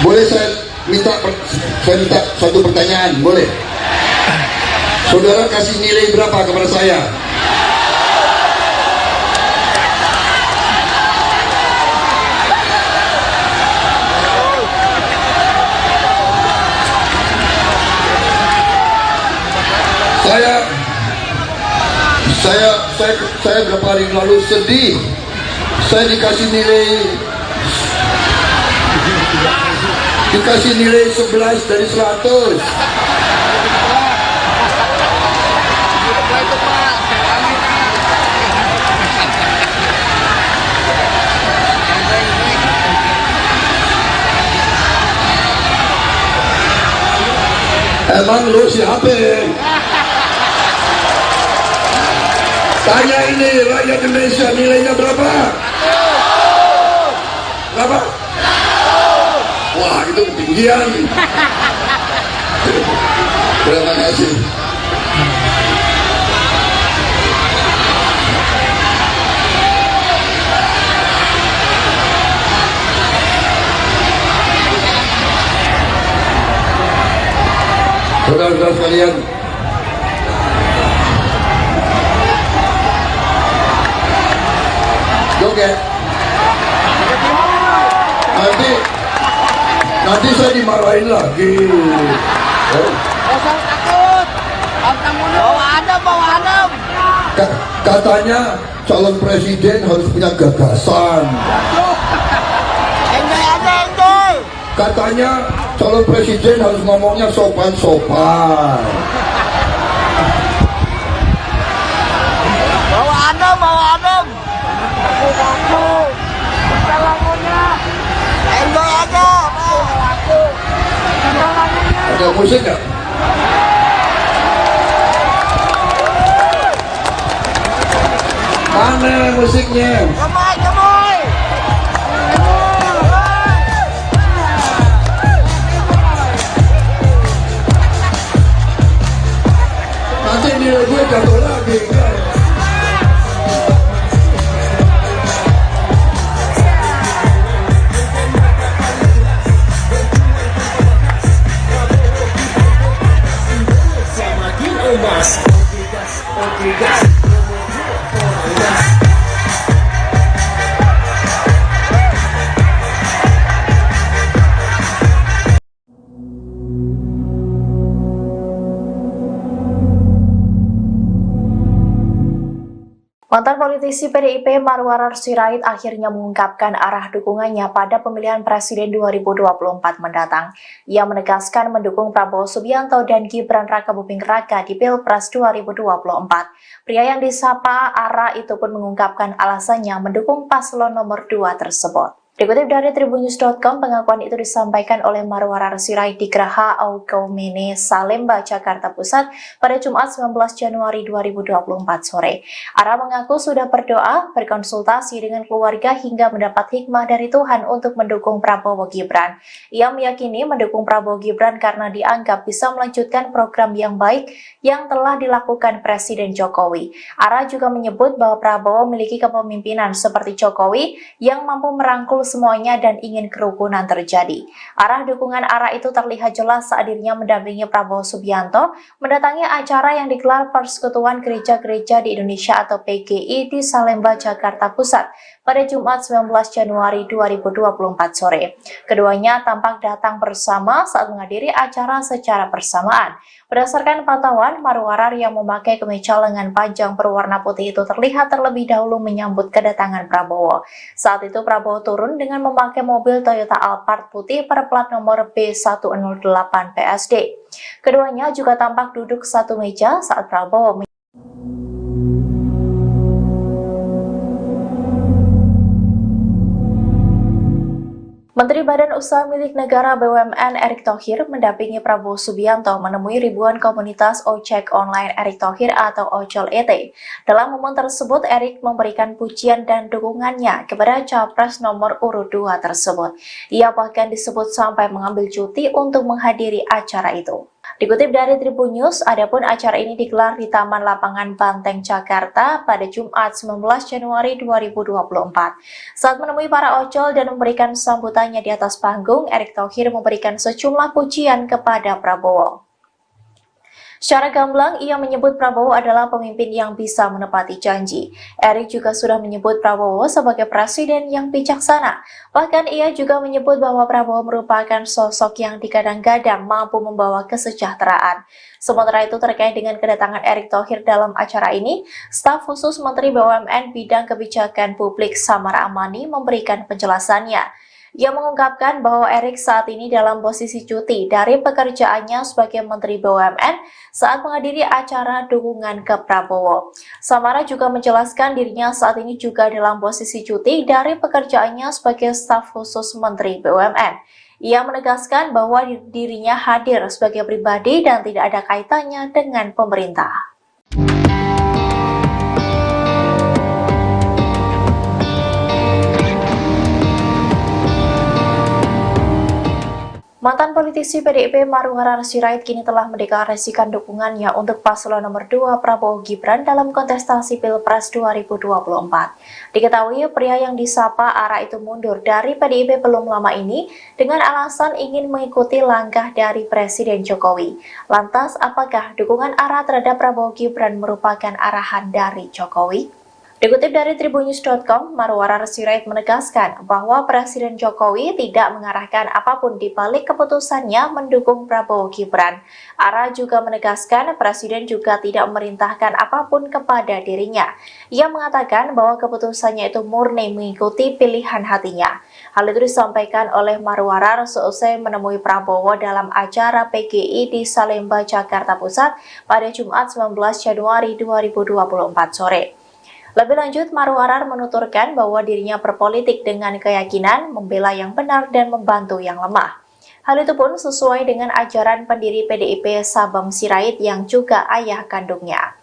Boleh saya minta satu pertanyaan? Boleh? Saudara kasih nilai berapa kepada saya? Saya beberapa hari lalu sedih. Saya dikasih nilai 11 dari 100. Emang lu siapa? Tanya ini rakyat Indonesia, nilainya berapa? Berapa? Wah, itu ketinggian. Terima kasih. Saudara-saudara sekalian, joget. Nanti saya dimarahin lagi. Usah takut. Bawa Adam. Katanya calon presiden harus punya gagasan. Enjoy aja, enjoy. Katanya calon presiden harus ngomongnya sopan-sopan. Bawa adem, bawa adem. Aku. Kita lagunya. Enjoy aja. Aku. Kita lagunya. Ada musik nggak? Mana musiknya? Gemoy, gemoy. Nanti nilai gue jatuh lagi. Mantan politisi PDIP Marwarar Sirait akhirnya mengungkapkan arah dukungannya pada pemilihan presiden 2024 mendatang. Ia menegaskan mendukung Prabowo Subianto dan Gibran Rakabuming Raka di Pilpres 2024. Pria yang disapa Ara itu pun mengungkapkan alasannya mendukung paslon nomor 2 tersebut. Dikutip dari tribunnews.com, pengakuan itu disampaikan oleh Marwarar Sirait di Geraha Aukaumene, Salemba, Jakarta Pusat pada Jumat 19 Januari 2024 sore. Ara mengaku sudah berdoa, berkonsultasi dengan keluarga hingga mendapat hikmah dari Tuhan untuk mendukung Prabowo Gibran. Ia meyakini mendukung Prabowo Gibran karena dianggap bisa melanjutkan program yang baik yang telah dilakukan Presiden Jokowi. Ara juga menyebut bahwa Prabowo memiliki kepemimpinan seperti Jokowi yang mampu merangkul semuanya dan ingin kerukunan terjadi. Arah dukungan Ara itu terlihat jelas saat dirinya mendampingi Prabowo Subianto mendatangi acara yang digelar Persekutuan Gereja-Gereja di Indonesia atau PGI di Salemba, Jakarta Pusat pada Jumat 19 Januari 2024 sore. Keduanya tampak datang bersama saat menghadiri acara secara bersamaan. Berdasarkan pantauan, Marwarar yang memakai kemeja lengan panjang berwarna putih itu terlihat terlebih dahulu menyambut kedatangan Prabowo. Saat itu Prabowo turun dengan memakai mobil Toyota Alphard putih berplat nomor B108 PSD. Keduanya juga tampak duduk satu meja saat Prabowo Menteri Badan Usaha Milik Negara BUMN Erick Thohir mendampingi Prabowo Subianto menemui ribuan komunitas ojek online Erick Thohir atau Ojol ET. Dalam momen tersebut, Erick memberikan pujian dan dukungannya kepada Capres nomor urut 2 tersebut. Ia bahkan disebut sampai mengambil cuti untuk menghadiri acara itu. Dikutip dari Tribun News, adapun acara ini digelar di Taman Lapangan Banteng, Jakarta pada Jumat 19 Januari 2024. Saat menemui para ojol dan memberikan sambutannya di atas panggung, Erick Thohir memberikan sejumlah pujian kepada Prabowo. Secara gamblang, ia menyebut Prabowo adalah pemimpin yang bisa menepati janji. Erick juga sudah menyebut Prabowo sebagai presiden yang bijaksana. Bahkan ia juga menyebut bahwa Prabowo merupakan sosok yang digadang-gadang mampu membawa kesejahteraan. Sementara itu terkait dengan kedatangan Erick Thohir dalam acara ini, staf khusus Menteri BUMN Bidang Kebijakan Publik Samara Amani memberikan penjelasannya. Ia mengungkapkan bahwa Erick saat ini dalam posisi cuti dari pekerjaannya sebagai Menteri BUMN saat menghadiri acara dukungan ke Prabowo. Samara juga menjelaskan dirinya saat ini juga dalam posisi cuti dari pekerjaannya sebagai staf khusus Menteri BUMN. Ia menegaskan bahwa dirinya hadir sebagai pribadi dan tidak ada kaitannya dengan pemerintah. Mantan politisi PDIP Marwarar Sirait kini telah mendeklarasikan dukungannya untuk paslon nomor 2 Prabowo Gibran dalam kontestasi Pilpres 2024. Diketahui pria yang disapa Ara itu mundur dari PDIP belum lama ini dengan alasan ingin mengikuti langkah dari Presiden Jokowi. Lantas, apakah dukungan Ara terhadap Prabowo Gibran merupakan arahan dari Jokowi? Dikutip dari tribunnews.com, Marwarar Sirait menegaskan bahwa Presiden Jokowi tidak mengarahkan apapun di balik keputusannya mendukung Prabowo Gibran. Ara juga menegaskan Presiden juga tidak memerintahkan apapun kepada dirinya. Ia mengatakan bahwa keputusannya itu murni mengikuti pilihan hatinya. Hal itu disampaikan oleh Marwarar seusai menemui Prabowo dalam acara PGI di Salemba, Jakarta Pusat pada Jumat 19 Januari 2024 sore. Lebih lanjut, Marwarar menuturkan bahwa dirinya berpolitik dengan keyakinan membela yang benar dan membantu yang lemah. Hal itu pun sesuai dengan ajaran pendiri PDIP Sabam Sirait yang juga ayah kandungnya.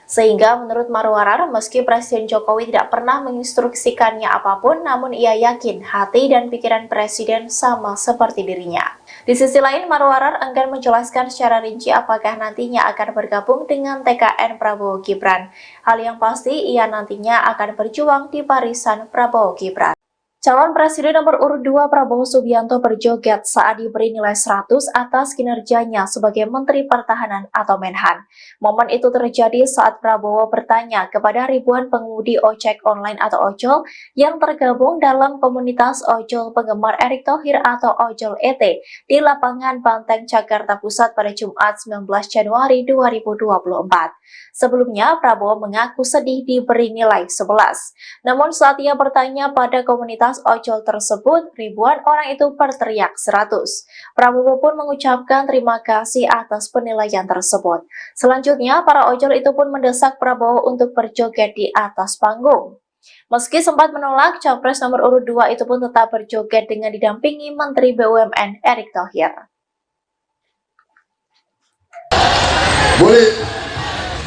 Sehingga menurut Marwarar, meski Presiden Jokowi tidak pernah menginstruksikannya apapun, namun ia yakin hati dan pikiran Presiden sama seperti dirinya. Di sisi lain, Marwarar enggan menjelaskan secara rinci apakah nantinya akan bergabung dengan TKN Prabowo Gibran. Hal yang pasti, ia nantinya akan berjuang di barisan Prabowo Gibran. Calon Presiden nomor urut 2 Prabowo Subianto berjoget saat diberi nilai 100 atas kinerjanya sebagai Menteri Pertahanan atau Menhan. Momen itu terjadi saat Prabowo bertanya kepada ribuan pengemudi ojek online atau ojol yang tergabung dalam komunitas ojol penggemar Erick Thohir atau Ojol ET di lapangan Banteng, Jakarta Pusat pada Jumat 19 Januari 2024. Sebelumnya, Prabowo mengaku sedih diberi nilai 11. Namun saat ia bertanya pada komunitas ojol tersebut, ribuan orang itu berteriak 100. Prabowo pun mengucapkan terima kasih atas penilaian tersebut. Selanjutnya, para ojol itu pun mendesak Prabowo untuk berjoget di atas panggung. Meski sempat menolak, Capres nomor urut 2 itu pun tetap berjoget dengan didampingi Menteri BUMN Erick Thohir.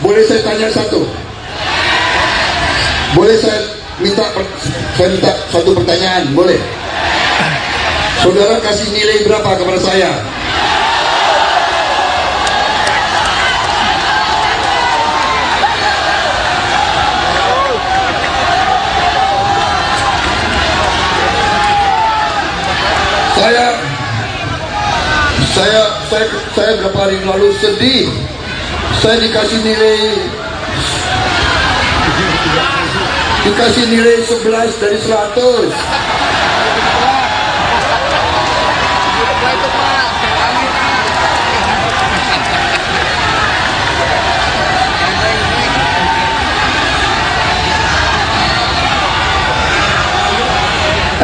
Boleh saya tanya satu? Boleh saya minta satu pertanyaan? Boleh? Saudara kasih nilai berapa kepada saya? Saya berapa hari lalu sedih. Saya dikasih nilai 11 dari 100.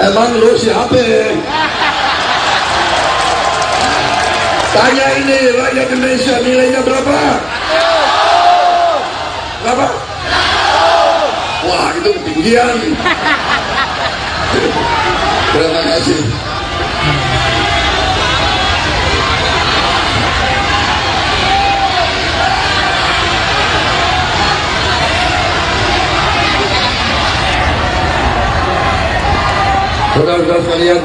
Emang lu siapa? Tanya ini rakyat Indonesia, nilainya berapa? Berapa? Wah, itu ketinggian. Terima kasih. Saudara-saudara sekalian,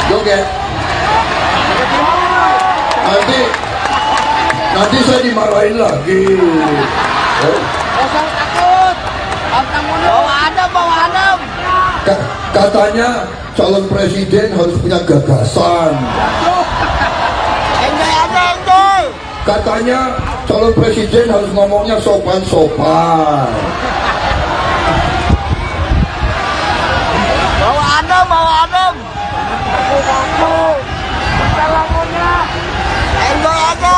joget. Nanti saya dimarahin lagi. Jangan takut. Bawa adem. Katanya calon presiden harus punya gagasan. Enjoy aja, enjoy. Katanya calon presiden harus ngomongnya sopan-sopan. Bawa adem. Enjoy aja.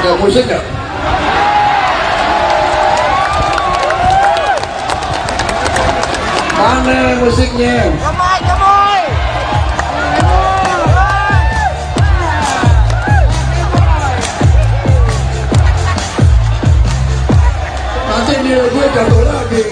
Ada musik nggak? Mana musiknya? Gemoy. Nanti nilai gue jatuh lagi.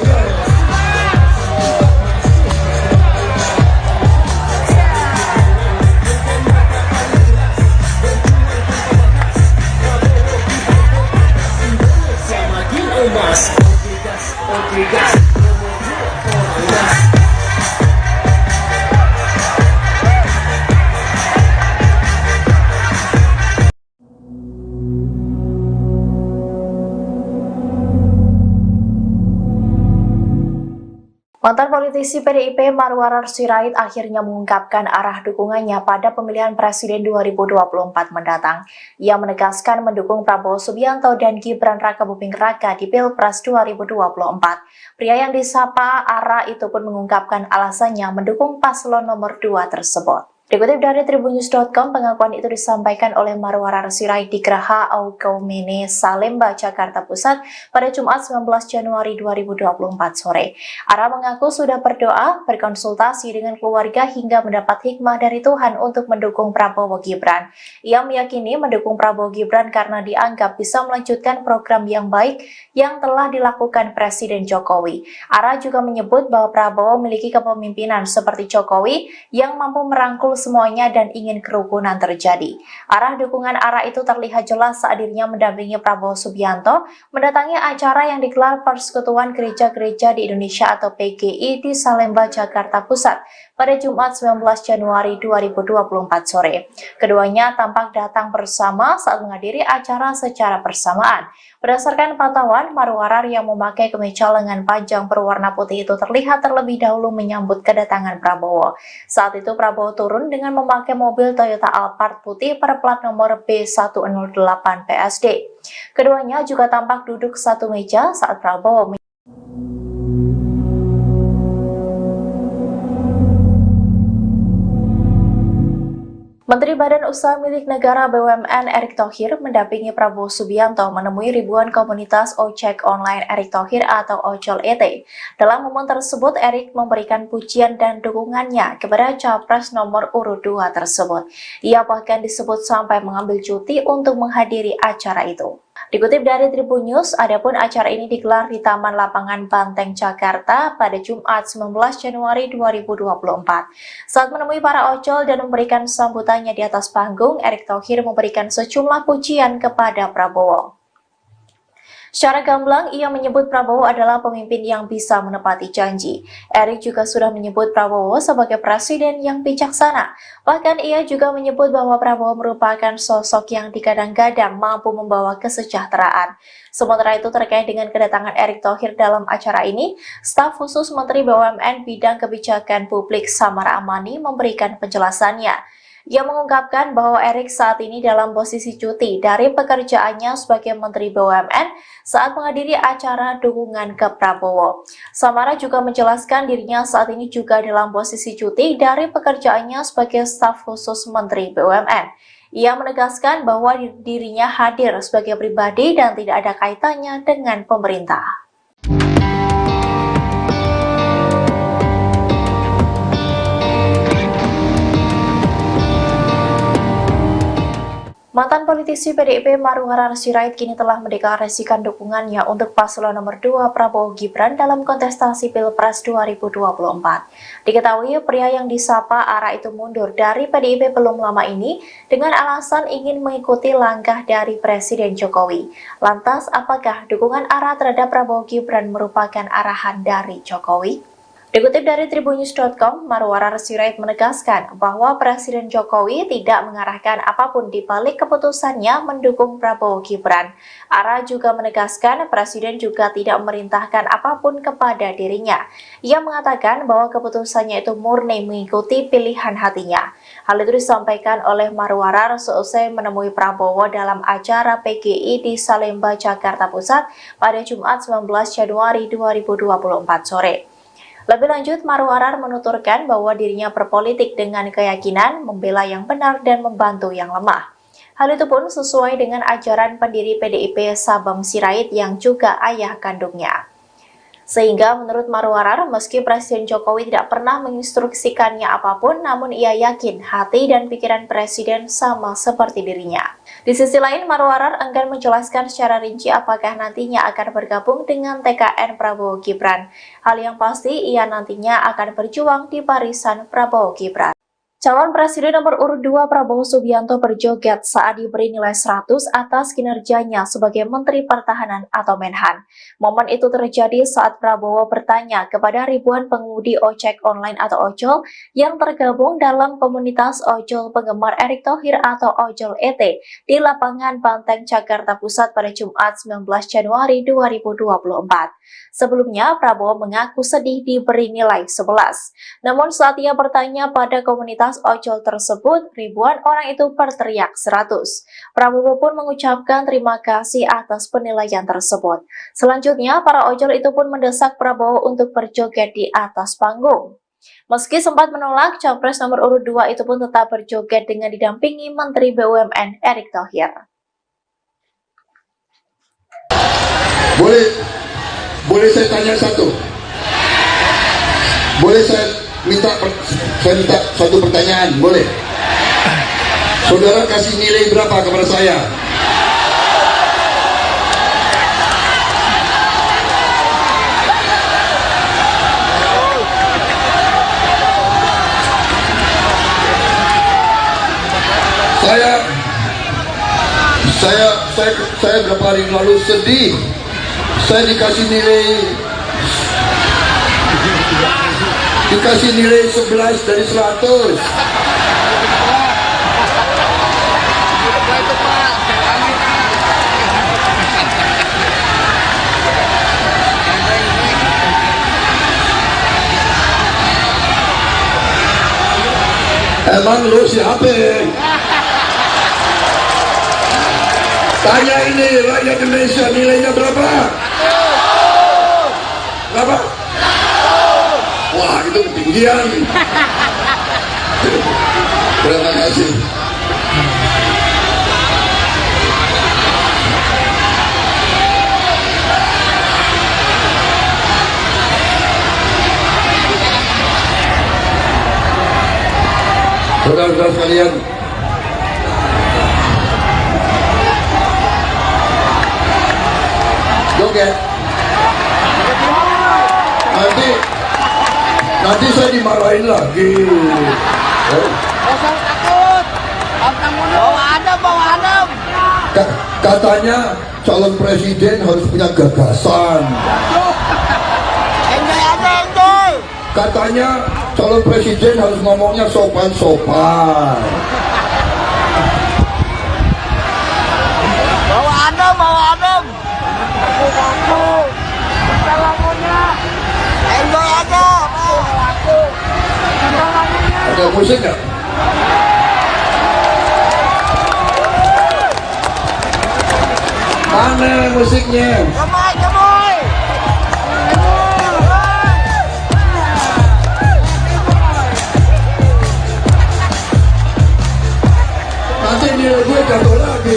Mantan politisi PDIP Marwarar Sirait akhirnya mengungkapkan arah dukungannya pada pemilihan presiden 2024 mendatang. Ia menegaskan mendukung Prabowo Subianto dan Gibran Rakabuming Raka di Pilpres 2024. Pria yang disapa Ara itu pun mengungkapkan alasannya mendukung paslon nomor 2 tersebut. Dikutip dari tribunnews.com, pengakuan itu disampaikan oleh Marwarar Sirait di Geraha Aukaumene, Salemba, Jakarta Pusat pada Jumat 19 Januari 2024 sore. Ara mengaku sudah berdoa, berkonsultasi dengan keluarga hingga mendapat hikmah dari Tuhan untuk mendukung Prabowo Gibran. Ia meyakini mendukung Prabowo Gibran karena dianggap bisa melanjutkan program yang baik yang telah dilakukan Presiden Jokowi. Ara juga menyebut bahwa Prabowo memiliki kepemimpinan seperti Jokowi yang mampu merangkul semuanya dan ingin kerukunan terjadi. Arah dukungan Ara itu terlihat jelas saat dirinya mendampingi Prabowo Subianto mendatangi acara yang digelar Persekutuan Gereja-Gereja di Indonesia atau PGI di Salemba, Jakarta Pusat pada Jumat 19 Januari 2024 sore. Keduanya tampak datang bersama saat menghadiri acara secara bersamaan. Berdasarkan pantauan, Marwarar yang memakai kemeja lengan panjang berwarna putih itu terlihat terlebih dahulu menyambut kedatangan Prabowo. Saat itu Prabowo turun dengan memakai mobil Toyota Alphard putih berplat nomor B108 PSD. Keduanya juga tampak duduk satu meja saat Prabowo Menteri Badan Usaha Milik Negara BUMN Erick Thohir mendampingi Prabowo Subianto menemui ribuan komunitas ojek online Erick Thohir atau Ojol ET. Dalam momen tersebut, Erick memberikan pujian dan dukungannya kepada Capres nomor urut 2 tersebut. Ia bahkan disebut sampai mengambil cuti untuk menghadiri acara itu. Dikutip dari Tribun News, adapun acara ini digelar di Taman Lapangan Banteng, Jakarta pada Jumat 19 Januari 2024. Saat menemui para ojol dan memberikan sambutannya di atas panggung, Erick Thohir memberikan sejumlah pujian kepada Prabowo. Secara gamblang, ia menyebut Prabowo adalah pemimpin yang bisa menepati janji. Erick juga sudah menyebut Prabowo sebagai presiden yang bijaksana. Bahkan ia juga menyebut bahwa Prabowo merupakan sosok yang digadang-gadang mampu membawa kesejahteraan. Sementara itu terkait dengan kedatangan Erick Thohir dalam acara ini, staf khusus Menteri BUMN Bidang Kebijakan Publik Samara Amani memberikan penjelasannya. Ia mengungkapkan bahwa Erick saat ini dalam posisi cuti dari pekerjaannya sebagai Menteri BUMN saat menghadiri acara dukungan ke Prabowo. Samara juga menjelaskan dirinya saat ini juga dalam posisi cuti dari pekerjaannya sebagai staf khusus Menteri BUMN. Ia menegaskan bahwa dirinya hadir sebagai pribadi dan tidak ada kaitannya dengan pemerintah. Mantan politisi PDIP Marwarar Sirait kini telah mendeklarasikan dukungannya untuk paslon nomor 2 Prabowo Gibran dalam kontestasi Pilpres 2024. Diketahui pria yang disapa Ara itu mundur dari PDIP belum lama ini dengan alasan ingin mengikuti langkah dari Presiden Jokowi. Lantas, apakah dukungan Ara terhadap Prabowo Gibran merupakan arahan dari Jokowi? Dikutip dari tribunnews.com, Marwarar Sirait menegaskan bahwa Presiden Jokowi tidak mengarahkan apapun di balik keputusannya mendukung Prabowo Gibran. Ara juga menegaskan Presiden juga tidak memerintahkan apapun kepada dirinya. Ia mengatakan bahwa keputusannya itu murni mengikuti pilihan hatinya. Hal itu disampaikan oleh Marwarar seusai menemui Prabowo dalam acara PGI di Salemba, Jakarta Pusat pada Jumat 19 Januari 2024 sore. Lebih lanjut, Marwarar menuturkan bahwa dirinya berpolitik dengan keyakinan membela yang benar dan membantu yang lemah. Hal itu pun sesuai dengan ajaran pendiri PDIP Sabam Sirait yang juga ayah kandungnya. Sehingga menurut Marwarar, meski Presiden Jokowi tidak pernah menginstruksikannya apapun, namun ia yakin hati dan pikiran Presiden sama seperti dirinya. Di sisi lain, Marwarar enggan menjelaskan secara rinci apakah nantinya akan bergabung dengan TKN Prabowo Gibran. Hal yang pasti, ia nantinya akan berjuang di barisan Prabowo Gibran. Calon Presiden nomor urut 2 Prabowo Subianto berjoget saat diberi nilai 100 atas kinerjanya sebagai Menteri Pertahanan atau Menhan. Momen itu terjadi saat Prabowo bertanya kepada ribuan pengemudi ojek online atau ojol yang tergabung dalam komunitas ojol penggemar Erick Thohir atau Ojol ET di lapangan Banteng, Jakarta Pusat pada Jumat 19 Januari 2024. Sebelumnya, Prabowo mengaku sedih diberi nilai 11. Namun saat ia bertanya pada komunitas ojol tersebut, ribuan orang itu berteriak 100. Prabowo pun mengucapkan terima kasih atas penilaian tersebut. Selanjutnya, para ojol itu pun mendesak Prabowo untuk berjoget di atas panggung. Meski sempat menolak, Capres nomor urut 2 itu pun tetap berjoget dengan didampingi Menteri BUMN Erick Thohir. Boleh saya tanya satu? Boleh saya minta satu pertanyaan? Boleh? Saudara kasih nilai berapa kepada saya? Saya berapa hari lalu sedih. Saya dikasih nilai 11 dari 100. Emang lu siapa? Tanya ini rakyat Indonesia, nilainya berapa? Berapa? Wah, itu ketinggian. Terima kasih. Saudara-saudara sekalian, joget. Nanti saya dimarahin lagi. Kosong takut. Bawa adem. Katanya calon presiden harus punya gagasan. Enjoy. Katanya calon presiden harus ngomongnya sopan-sopan. Bawa adem. Aku. Lagunya. Enjoy aja. Ada musik nggak? Mana musiknya? Gemoy. Nanti nilai gue jatuh lagi.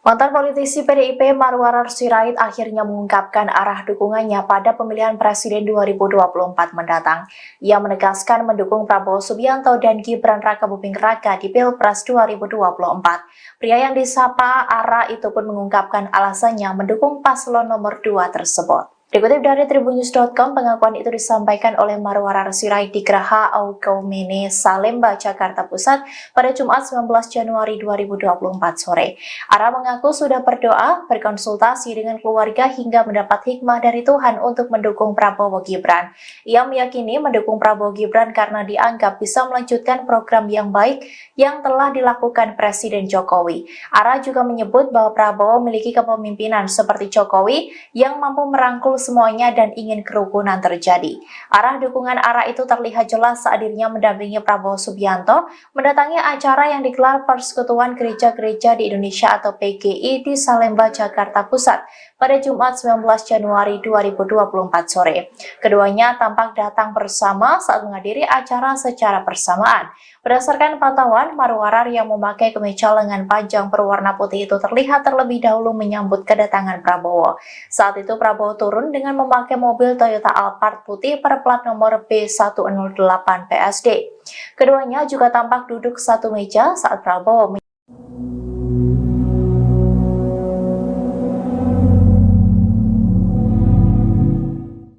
Mantan politisi PDIP Marwarar Sirait akhirnya mengungkapkan arah dukungannya pada pemilihan Presiden 2024 mendatang. Ia menegaskan mendukung Prabowo Subianto dan Gibran Rakabuming Raka di Pilpres 2024. Pria yang disapa Ara itu pun mengungkapkan alasannya mendukung paslon nomor 2 tersebut. Dikutip dari tribunnews.com, pengakuan itu disampaikan oleh Marwarar Sirait di Geraha Aukaumene, Salemba, Jakarta Pusat pada Jumat 19 Januari 2024 sore. Ara mengaku sudah berdoa, berkonsultasi dengan keluarga hingga mendapat hikmah dari Tuhan untuk mendukung Prabowo Gibran. Ia meyakini mendukung Prabowo Gibran karena dianggap bisa melanjutkan program yang baik yang telah dilakukan Presiden Jokowi. Ara juga menyebut bahwa Prabowo memiliki kepemimpinan seperti Jokowi yang mampu merangkul merangkul semuanya dan ingin kerukunan terjadi. Arah dukungan ARA itu terlihat jelas saat dirinya mendampingi Prabowo Subianto mendatangi acara yang digelar Persekutuan Gereja-Gereja di Indonesia atau PGI di Salemba, Jakarta Pusat pada Jumat 19 Januari 2024 sore. Keduanya tampak datang bersama saat menghadiri acara secara bersamaan. Berdasarkan pantauan, Marwarar yang memakai kemeja lengan panjang berwarna putih itu terlihat terlebih dahulu menyambut kedatangan Prabowo. Saat itu Prabowo turun dengan memakai mobil Toyota Alphard putih berplat nomor B108 PSD. Keduanya juga tampak duduk satu meja saat Prabowo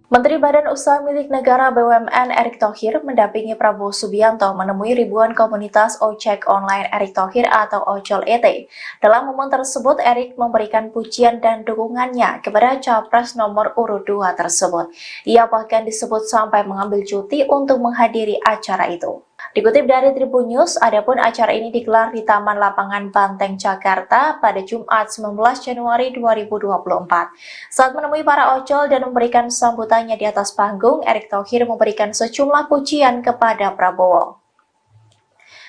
Menteri Badan Usaha Milik Negara BUMN Erick Thohir mendampingi Prabowo Subianto menemui ribuan komunitas ojek online Erick Thohir atau Ojol ET. Dalam momen tersebut, Erick memberikan pujian dan dukungannya kepada Capres nomor urut 2 tersebut. Ia bahkan disebut sampai mengambil cuti untuk menghadiri acara itu. Dikutip dari Tribun News, adapun acara ini digelar di Taman Lapangan Banteng, Jakarta pada Jumat 19 Januari 2024. Saat menemui para ojol dan memberikan sambutannya di atas panggung, Erick Thohir memberikan sejumlah pujian kepada Prabowo.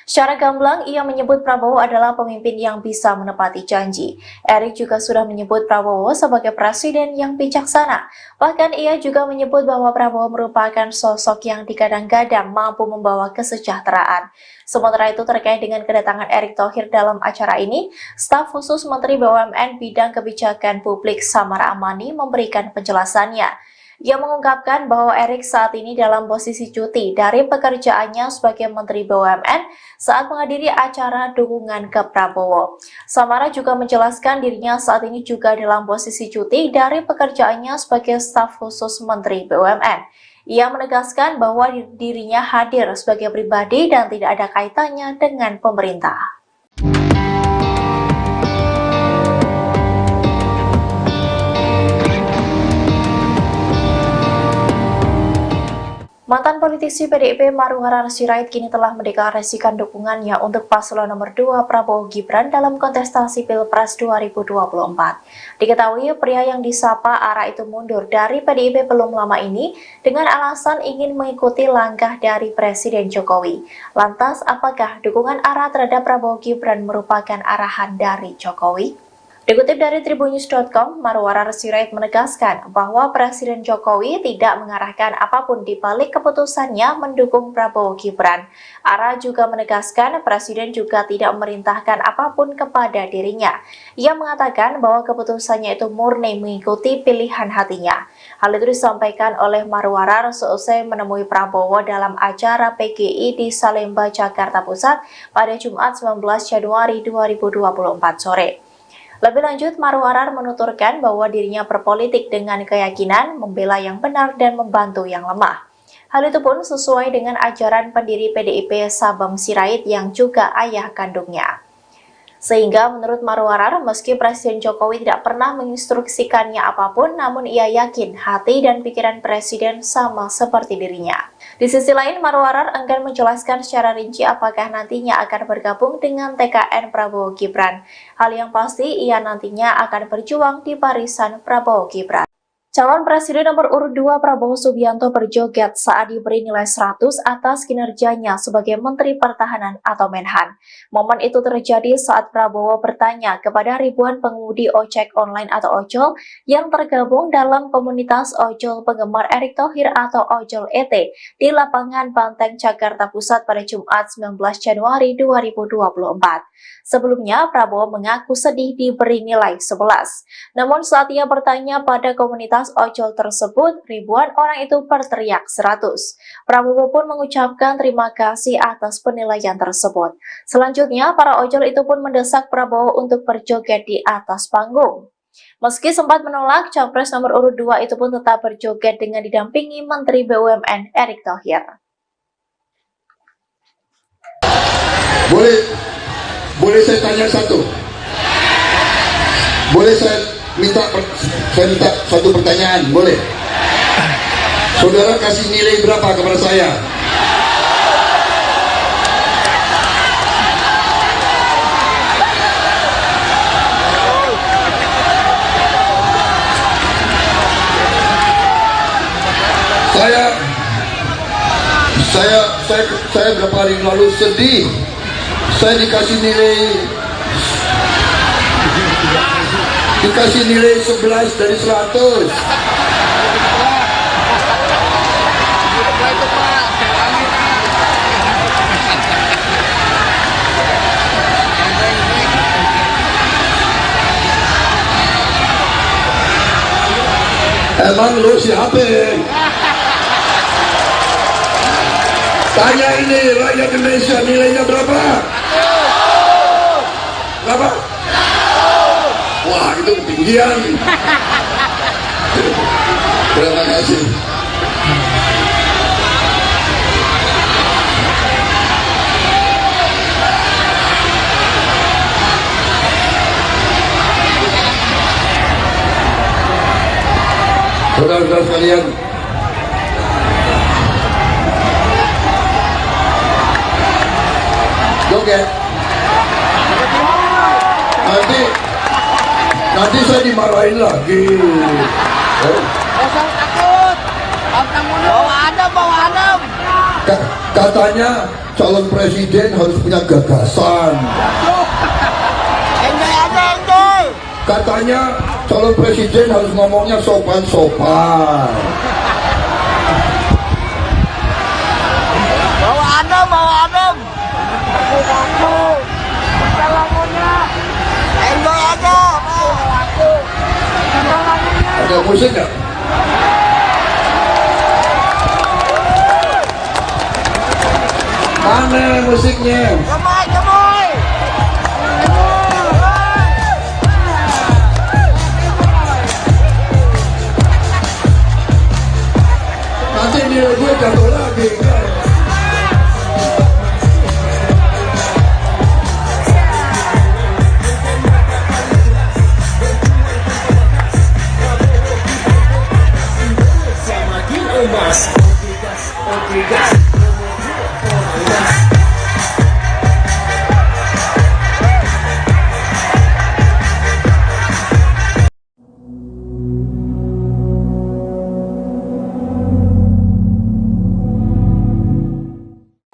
Secara gamblang, ia menyebut Prabowo adalah pemimpin yang bisa menepati janji. Erick juga sudah menyebut Prabowo sebagai presiden yang bijaksana. Bahkan ia juga menyebut bahwa Prabowo merupakan sosok yang digadang-gadang mampu membawa kesejahteraan. Sementara itu terkait dengan kedatangan Erick Thohir dalam acara ini, staf khusus Menteri BUMN Bidang Kebijakan Publik Samara Amani memberikan penjelasannya. Ia mengungkapkan bahwa Erick saat ini dalam posisi cuti dari pekerjaannya sebagai Menteri BUMN saat menghadiri acara dukungan ke Prabowo. Samara juga menjelaskan dirinya saat ini juga dalam posisi cuti dari pekerjaannya sebagai staf khusus Menteri BUMN. Ia menegaskan bahwa dirinya hadir sebagai pribadi dan tidak ada kaitannya dengan pemerintah. Mantan politisi PDIP Marwarar Sirait kini telah mendeklarasikan dukungannya untuk paslon nomor 2 Prabowo Gibran dalam kontestasi Pilpres 2024. Diketahui pria yang disapa ARA itu mundur dari PDIP belum lama ini dengan alasan ingin mengikuti langkah dari Presiden Jokowi. Lantas, apakah dukungan ARA terhadap Prabowo Gibran merupakan arahan dari Jokowi? Dikutip dari tribunnews.com, Marwarar Sirait menegaskan bahwa Presiden Jokowi tidak mengarahkan apapun di balik keputusannya mendukung Prabowo Gibran. ARA juga menegaskan Presiden juga tidak memerintahkan apapun kepada dirinya. Ia mengatakan bahwa keputusannya itu murni mengikuti pilihan hatinya. Hal itu disampaikan oleh Marwarar seusai menemui Prabowo dalam acara PGI di Salemba, Jakarta Pusat pada Jumat 19 Januari 2024 sore. Lebih lanjut, Marwarar menuturkan bahwa dirinya berpolitik dengan keyakinan membela yang benar dan membantu yang lemah. Hal itu pun sesuai dengan ajaran pendiri PDIP Sabam Sirait yang juga ayah kandungnya. Sehingga menurut Marwarar, meski Presiden Jokowi tidak pernah menginstruksikannya apapun, namun ia yakin hati dan pikiran Presiden sama seperti dirinya. Di sisi lain, Marwarar enggan menjelaskan secara rinci apakah nantinya akan bergabung dengan TKN Prabowo Gibran. Hal yang pasti, ia nantinya akan berjuang di barisan Prabowo Gibran. Calon Presiden nomor urut 2 Prabowo Subianto berjoget saat diberi nilai 100 atas kinerjanya sebagai Menteri Pertahanan atau Menhan. Momen itu terjadi saat Prabowo bertanya kepada ribuan pengemudi ojek online atau ojol yang tergabung dalam komunitas ojol penggemar Erick Thohir atau Ojol ET di Lapangan Banteng, Jakarta Pusat pada Jumat 19 Januari 2024. Sebelumnya, Prabowo mengaku sedih diberi nilai 11. Namun saat ia bertanya pada komunitas ojol tersebut, ribuan orang itu berteriak 100. Prabowo pun mengucapkan terima kasih atas penilaian tersebut. Selanjutnya, para ojol itu pun mendesak Prabowo untuk berjoget di atas panggung. Meski sempat menolak, Capres nomor urut 2 itu pun tetap berjoget dengan didampingi Menteri BUMN Erick Thohir. Boleh saya tanya satu? Boleh saya minta satu pertanyaan? Boleh? Saudara kasih nilai berapa kepada saya? Saya beberapa hari yang lalu sedih. Saya dikasih nilai 11 dari 100. Emang lu siapa? Tanya ini rakyat Indonesia, nilainya berapa? Berapa? Wah, itu ketinggian. Terima kasih. Saudara-saudara sekalian, joget. Nanti saya dimarahin lagi. Kosong takut. Bawa Adam. Katanya calon presiden harus punya gagasan. Enjoy aja, enjoy. Katanya calon presiden harus ngomongnya sopan-sopan. Bawa Adam. Aku. Lagunya. Enjoy aja. Ada musik nggak? Mana musiknya? Gemoy. Nanti nilai gue jatuh lagi.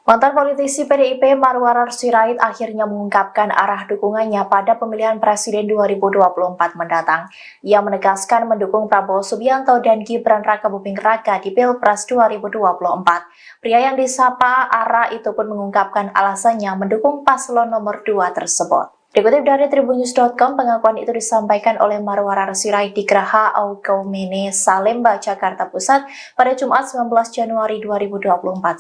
Mantan politisi PDIP Marwarar Sirait akhirnya mengungkapkan arah dukungannya pada pemilihan presiden 2024 mendatang. Ia menegaskan mendukung Prabowo Subianto dan Gibran Rakabuming Raka di Pilpres 2024. Pria yang disapa Ara itu pun mengungkapkan alasannya mendukung paslon nomor 2 tersebut. Dikutip dari tribunnews.com, pengakuan itu disampaikan oleh Marwarar Sirait di Geraha Aukaumene, Salemba, Jakarta Pusat pada Jumat 19 Januari 2024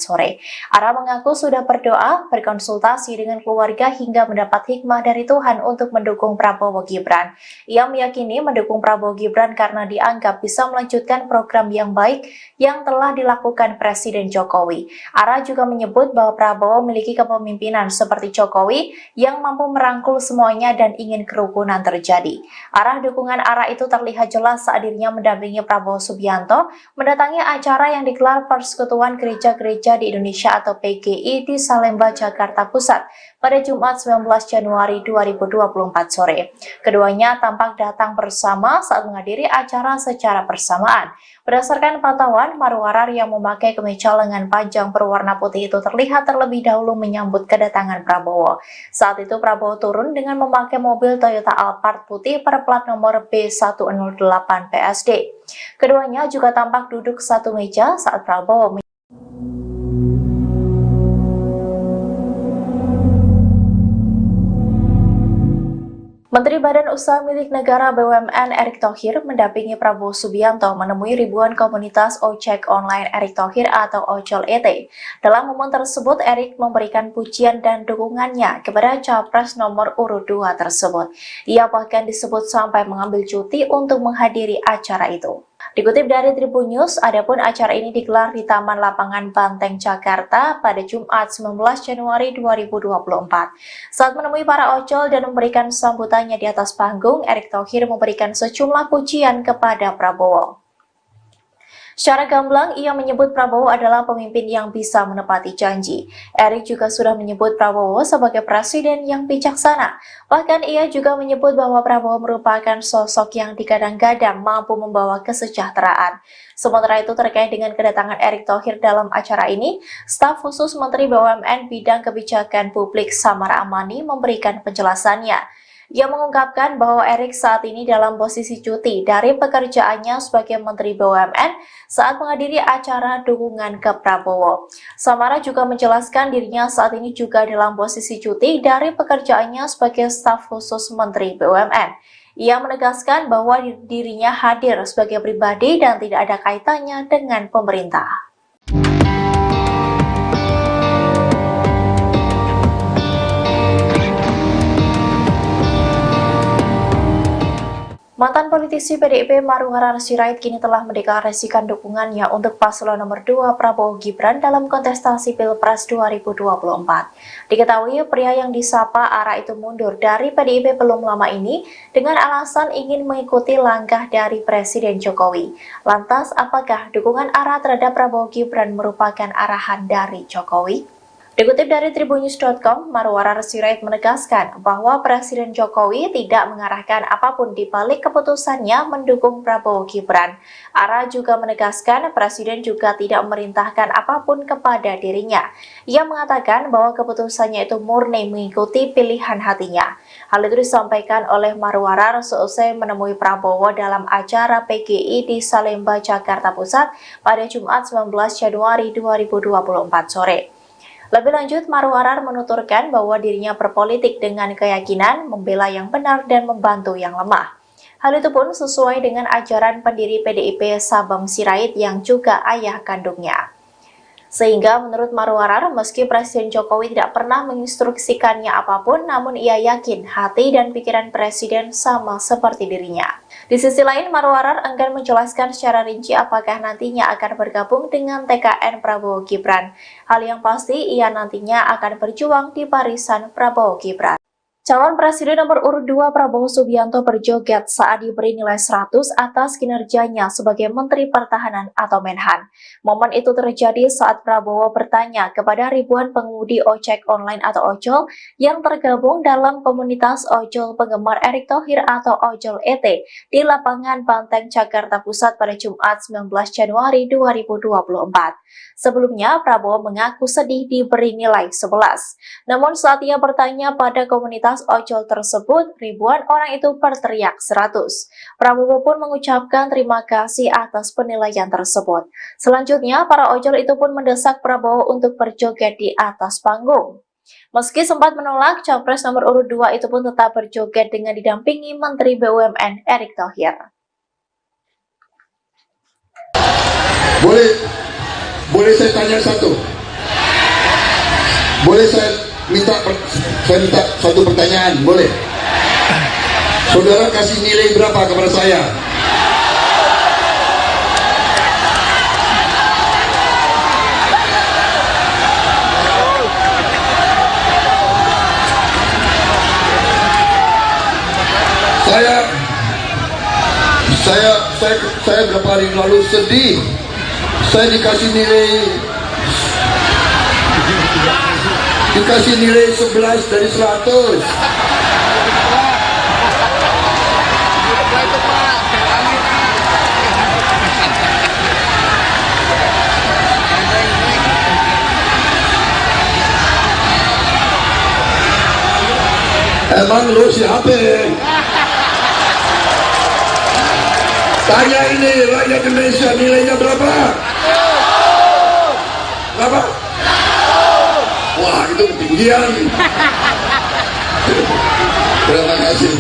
sore. Ara mengaku sudah berdoa, berkonsultasi dengan keluarga hingga mendapat hikmah dari Tuhan untuk mendukung Prabowo Gibran. Ia meyakini mendukung Prabowo Gibran karena dianggap bisa melanjutkan program yang baik yang telah dilakukan Presiden Jokowi. Ara juga menyebut bahwa Prabowo memiliki kepemimpinan seperti Jokowi yang mampu merangkul semuanya dan ingin kerukunan terjadi. Arah dukungan Ara itu terlihat jelas saat dirinya mendampingi Prabowo Subianto mendatangi acara yang digelar Persekutuan Gereja-Gereja di Indonesia atau PGI di Salemba, Jakarta Pusat pada Jumat 19 Januari 2024 sore. Keduanya tampak datang bersama saat menghadiri acara secara bersamaan. Berdasarkan pantauan, Marwarar yang memakai kemeja lengan panjang berwarna putih itu terlihat terlebih dahulu menyambut kedatangan Prabowo. Saat itu Prabowo turun dengan memakai mobil Toyota Alphard putih berplat nomor B108 PSD. Keduanya juga tampak duduk satu meja saat Prabowo Menteri Badan Usaha Milik Negara BUMN Erick Thohir mendampingi Prabowo Subianto menemui ribuan komunitas ojek online Erick Thohir atau Ojol ET. Dalam momen tersebut, Erick memberikan pujian dan dukungannya kepada Capres nomor urut 2 tersebut. Ia bahkan disebut sampai mengambil cuti untuk menghadiri acara itu. Dikutip dari Tribun News, adapun acara ini digelar di Taman Lapangan Banteng, Jakarta pada Jumat 19 Januari 2024. Saat menemui para ojol dan memberikan sambutannya di atas panggung, Erick Thohir memberikan sejumlah pujian kepada Prabowo. Secara gamblang, ia menyebut Prabowo adalah pemimpin yang bisa menepati janji. Erik juga sudah menyebut Prabowo sebagai presiden yang bijaksana. Bahkan ia juga menyebut bahwa Prabowo merupakan sosok yang digadang-gadang mampu membawa kesejahteraan. Sementara itu terkait dengan kedatangan Erick Thohir dalam acara ini, staf khusus Menteri BUMN Bidang Kebijakan Publik Samara Amani memberikan penjelasannya. Ia mengungkapkan bahwa Erick saat ini dalam posisi cuti dari pekerjaannya sebagai Menteri BUMN saat menghadiri acara dukungan ke Prabowo. Samara juga menjelaskan dirinya saat ini juga dalam posisi cuti dari pekerjaannya sebagai staf khusus Menteri BUMN. Ia menegaskan bahwa dirinya hadir sebagai pribadi dan tidak ada kaitannya dengan pemerintah. Mantan politisi PDIP Marwarar Sirait kini telah mendeklarasikan dukungannya untuk paslon nomor 2 Prabowo Gibran dalam kontestasi Pilpres 2024. Diketahui pria yang disapa Ara itu mundur dari PDIP belum lama ini dengan alasan ingin mengikuti langkah dari Presiden Jokowi. Lantas, apakah dukungan Ara terhadap Prabowo Gibran merupakan arahan dari Jokowi? Dikutip dari tribunnews.com, Marwarar Sirait menegaskan bahwa Presiden Jokowi tidak mengarahkan apapun di balik keputusannya mendukung Prabowo Gibran. Ara juga menegaskan Presiden juga tidak memerintahkan apapun kepada dirinya. Ia mengatakan bahwa keputusannya itu murni mengikuti pilihan hatinya. Hal itu disampaikan oleh Marwarar seusai menemui Prabowo dalam acara PGI di Salemba, Jakarta Pusat pada Jumat 19 Januari 2024 sore. Lebih lanjut, Marwarar menuturkan bahwa dirinya berpolitik dengan keyakinan membela yang benar dan membantu yang lemah. Hal itu pun sesuai dengan ajaran pendiri PDIP Sabam Sirait yang juga ayah kandungnya. Sehingga menurut Marwarar, meski Presiden Jokowi tidak pernah menginstruksikannya apapun, namun ia yakin hati dan pikiran Presiden sama seperti dirinya. Di sisi lain, Marwarar enggan menjelaskan secara rinci apakah nantinya akan bergabung dengan TKN Prabowo Gibran. Hal yang pasti, ia nantinya akan berjuang di barisan Prabowo Gibran. Calon Presiden nomor urut 2 Prabowo Subianto berjoget saat diberi nilai 100 atas kinerjanya sebagai Menteri Pertahanan atau Menhan. Momen itu terjadi saat Prabowo bertanya kepada ribuan pengemudi ojek online atau ojol yang tergabung dalam komunitas ojol penggemar Erick Thohir atau Ojol ET di lapangan Banteng, Jakarta Pusat pada Jumat 19 Januari 2024. Sebelumnya, Prabowo mengaku sedih diberi nilai 11. Namun saat ia bertanya pada komunitas ojol tersebut, ribuan orang itu berteriak 100. Prabowo pun mengucapkan terima kasih atas penilaian tersebut. Selanjutnya, para ojol itu pun mendesak Prabowo untuk berjoget di atas panggung. Meski sempat menolak, Capres nomor urut 2 itu pun tetap berjoget dengan didampingi Menteri BUMN Erick Thohir. Boleh saya tanya satu? Boleh saya minta satu pertanyaan? Boleh? Saudara kasih nilai berapa kepada saya? Saya berapa hari lalu sedih. Saya dikasih nilai 11 dari 100. Emang lu siapa? Tanya ini rakyat Indonesia, nilainya berapa? Berapa? Wah, itu ketinggian. Terima kasih.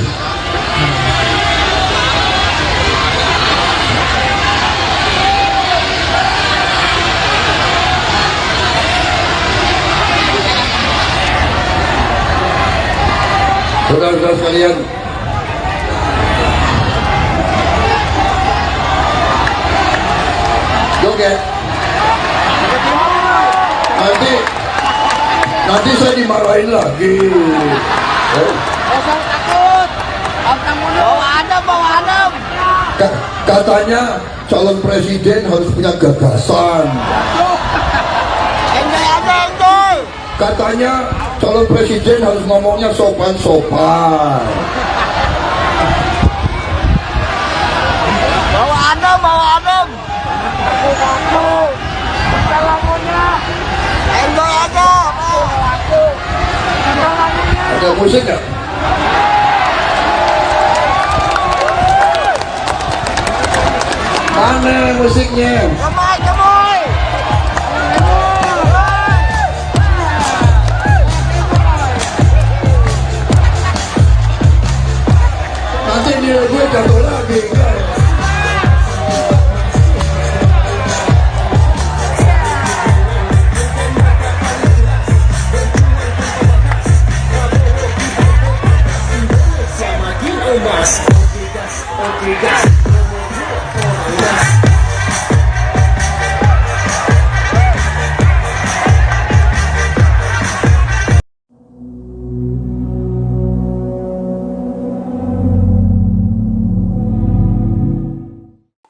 Saudara-saudara sekalian, joget. Nanti saya dimarahin lagi. Jangan takut. Bawa Adam. Katanya calon presiden harus punya gagasan. Enjoy aja, enjoy. Katanya calon presiden harus ngomongnya sopan-sopan. Bawa adem, bawa adem. Aku. Lagunya. Enjoy aja. Aku. Ada musik nggak? Mana musiknya? Gemoy, gemoy. Nanti nilai gue jatuh lagi.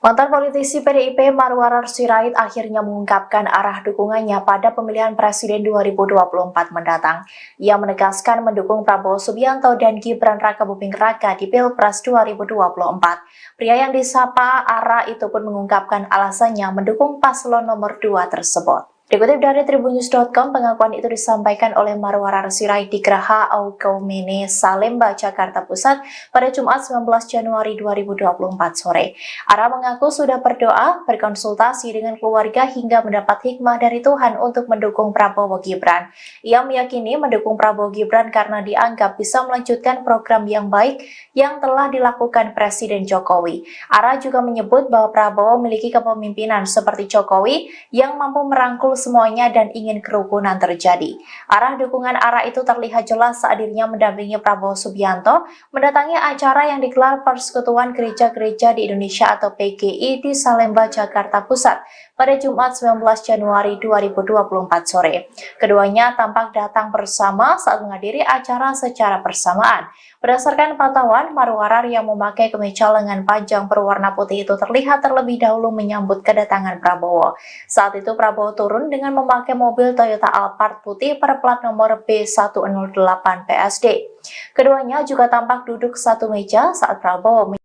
Mantan politisi PDIP Marwarar Sirait akhirnya mengungkapkan arah dukungannya pada pemilihan presiden 2024 mendatang. Ia menegaskan mendukung Prabowo Subianto dan Gibran Rakabuming Raka di Pilpres 2024. Pria yang disapa Ara itu pun mengungkapkan alasannya mendukung paslon nomor 2 tersebut. Dikutip dari tribunnews.com, pengakuan itu disampaikan oleh Marwarar Sirait di Geraha Aukaumene, Salemba, Jakarta Pusat pada Jumat 19 Januari 2024 sore. Ara mengaku sudah berdoa, berkonsultasi dengan keluarga hingga mendapat hikmah dari Tuhan untuk mendukung Prabowo Gibran. Ia meyakini mendukung Prabowo Gibran karena dianggap bisa melanjutkan program yang baik yang telah dilakukan Presiden Jokowi. Ara juga menyebut bahwa Prabowo memiliki kepemimpinan seperti Jokowi yang mampu merangkul semuanya dan ingin kerukunan terjadi. Arah dukungan Ara itu terlihat jelas saat dirinya mendampingi Prabowo Subianto mendatangi acara yang digelar Persekutuan Gereja-Gereja di Indonesia atau PGI di Salemba, Jakarta Pusat pada Jumat 19 Januari 2024 sore. Keduanya tampak datang bersama saat menghadiri acara secara bersamaan. Berdasarkan pantauan, Marwarar yang memakai kemeja lengan panjang berwarna putih itu terlihat terlebih dahulu menyambut kedatangan Prabowo. Saat itu Prabowo turun dengan memakai mobil Toyota Alphard putih berplat nomor B108 PSD. Keduanya juga tampak duduk satu meja saat Prabowo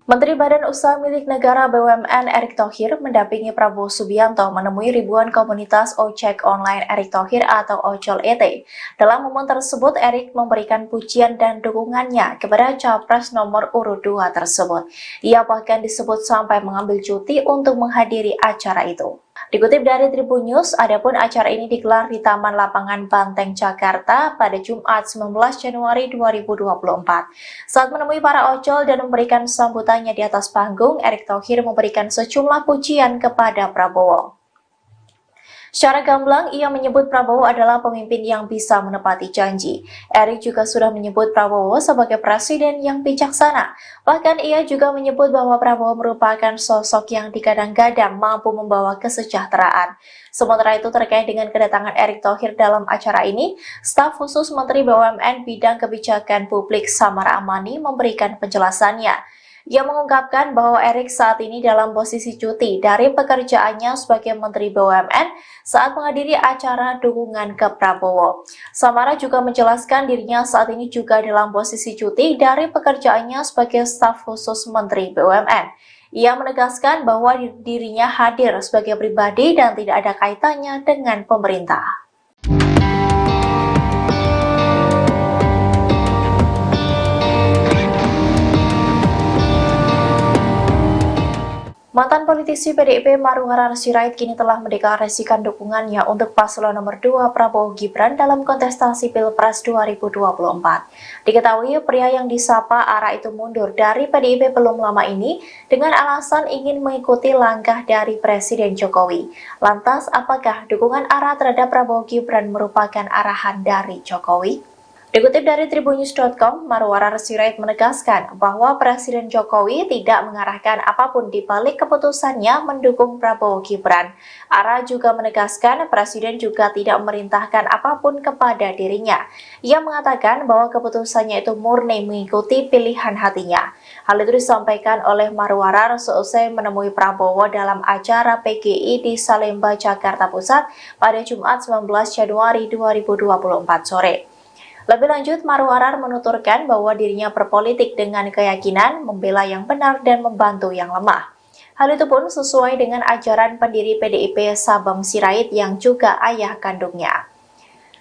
Menteri Badan Usaha Milik Negara BUMN Erick Thohir mendampingi Prabowo Subianto menemui ribuan komunitas ojek online Erick Thohir atau Ojol ET. Dalam momen tersebut, Erick memberikan pujian dan dukungannya kepada Capres nomor urut 2 tersebut. Ia bahkan disebut sampai mengambil cuti untuk menghadiri acara itu. Dikutip dari Tribun News, adapun acara ini digelar di Taman Lapangan Banteng, Jakarta pada Jumat 19 Januari 2024. Saat menemui para ojol dan memberikan sambutannya di atas panggung, Erick Thohir memberikan sejumlah pujian kepada Prabowo. Secara gamblang, ia menyebut Prabowo adalah pemimpin yang bisa menepati janji. Erick juga sudah menyebut Prabowo sebagai presiden yang bijaksana. Bahkan ia juga menyebut bahwa Prabowo merupakan sosok yang digadang-gadang mampu membawa kesejahteraan. Sementara itu terkait dengan kedatangan Erick Thohir dalam acara ini, staf khusus Menteri BUMN Bidang Kebijakan Publik Samar Amani memberikan penjelasannya. Ia mengungkapkan bahwa Erick saat ini dalam posisi cuti dari pekerjaannya sebagai Menteri BUMN saat menghadiri acara dukungan ke Prabowo. Samara juga menjelaskan dirinya saat ini juga dalam posisi cuti dari pekerjaannya sebagai staf khusus Menteri BUMN. Ia menegaskan bahwa dirinya hadir sebagai pribadi dan tidak ada kaitannya dengan pemerintah. Mantan politisi PDIP Marwarar Sirait kini telah mendeklarasikan dukungannya untuk paslon nomor 2 Prabowo Gibran dalam kontestasi Pilpres 2024. Diketahui pria yang disapa Ara itu mundur dari PDIP belum lama ini dengan alasan ingin mengikuti langkah dari Presiden Jokowi. Lantas, apakah dukungan Ara terhadap Prabowo Gibran merupakan arahan dari Jokowi? Dikutip dari tribunnews.com, Marwarar Sirait menegaskan bahwa Presiden Jokowi tidak mengarahkan apapun di balik keputusannya mendukung Prabowo Gibran. Ara juga menegaskan Presiden juga tidak memerintahkan apapun kepada dirinya. Ia mengatakan bahwa keputusannya itu murni mengikuti pilihan hatinya. Hal itu disampaikan oleh Marwarar seusai menemui Prabowo dalam acara PGI di Salemba, Jakarta Pusat pada Jumat 19 Januari 2024 sore. Lebih lanjut, Marwarar menuturkan bahwa dirinya berpolitik dengan keyakinan membela yang benar dan membantu yang lemah. Hal itu pun sesuai dengan ajaran pendiri PDIP Sabam Sirait yang juga ayah kandungnya.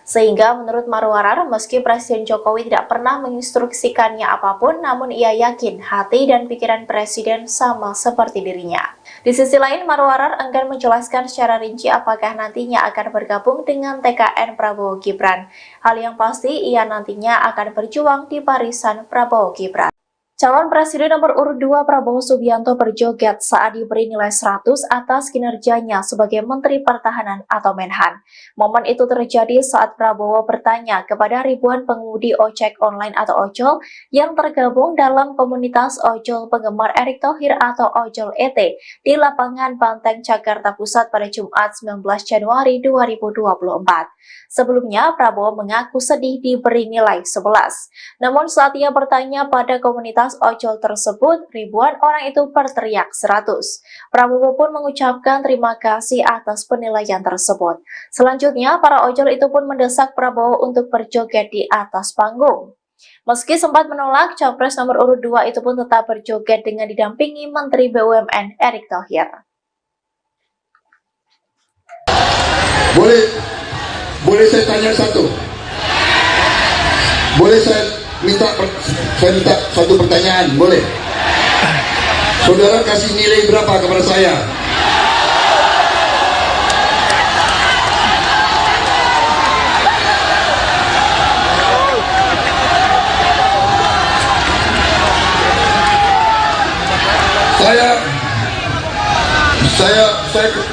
Sehingga menurut Marwarar, meski Presiden Jokowi tidak pernah menginstruksikannya apapun, namun ia yakin hati dan pikiran Presiden sama seperti dirinya. Di sisi lain, Marwarar enggan menjelaskan secara rinci apakah nantinya akan bergabung dengan TKN Prabowo Gibran. Hal yang pasti, ia nantinya akan berjuang di barisan Prabowo Gibran. Calon Presiden nomor urut 2 Prabowo Subianto berjoget saat diberi nilai 100 atas kinerjanya sebagai Menteri Pertahanan atau Menhan. Momen itu terjadi saat Prabowo bertanya kepada ribuan pengemudi ojek online atau ojol yang tergabung dalam komunitas ojol penggemar Erick Thohir atau Ojol ET di lapangan Banteng, Jakarta Pusat pada Jumat 19 Januari 2024. Sebelumnya, Prabowo mengaku sedih diberi nilai 11. Namun saat ia bertanya pada komunitas ojol tersebut, ribuan orang itu berteriak 100. Prabowo pun mengucapkan terima kasih atas penilaian tersebut. Selanjutnya, para ojol itu pun mendesak Prabowo untuk berjoget di atas panggung. Meski sempat menolak, Capres nomor urut 2 itu pun tetap berjoget dengan didampingi Menteri BUMN Erick Thohir. Boleh saya tanya satu? Boleh saya minta satu pertanyaan? Boleh? Saudara kasih nilai berapa kepada saya?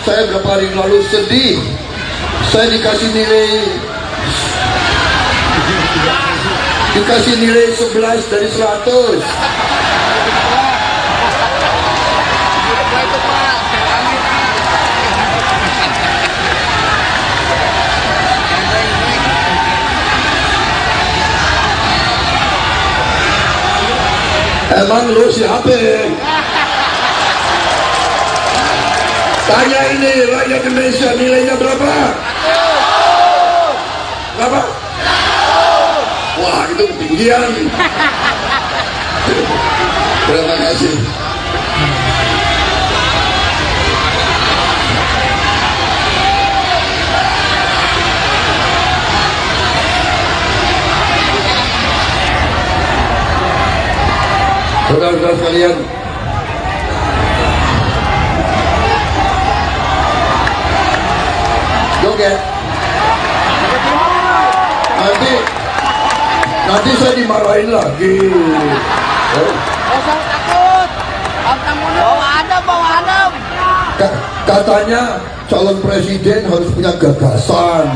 Saya beberapa hari lalu sedih. Saya dikasih nilai 11 dari 100. Emang lu siapa? Tanya ini rakyat Indonesia, nilainya berapa? Berapa? Wah, itu ketinggian. Terima kasih. Saudara-saudara sekalian, joget. Nanti saya dimarahin lagi. Usah takut. Bawa adem. Katanya calon presiden harus punya gagasan.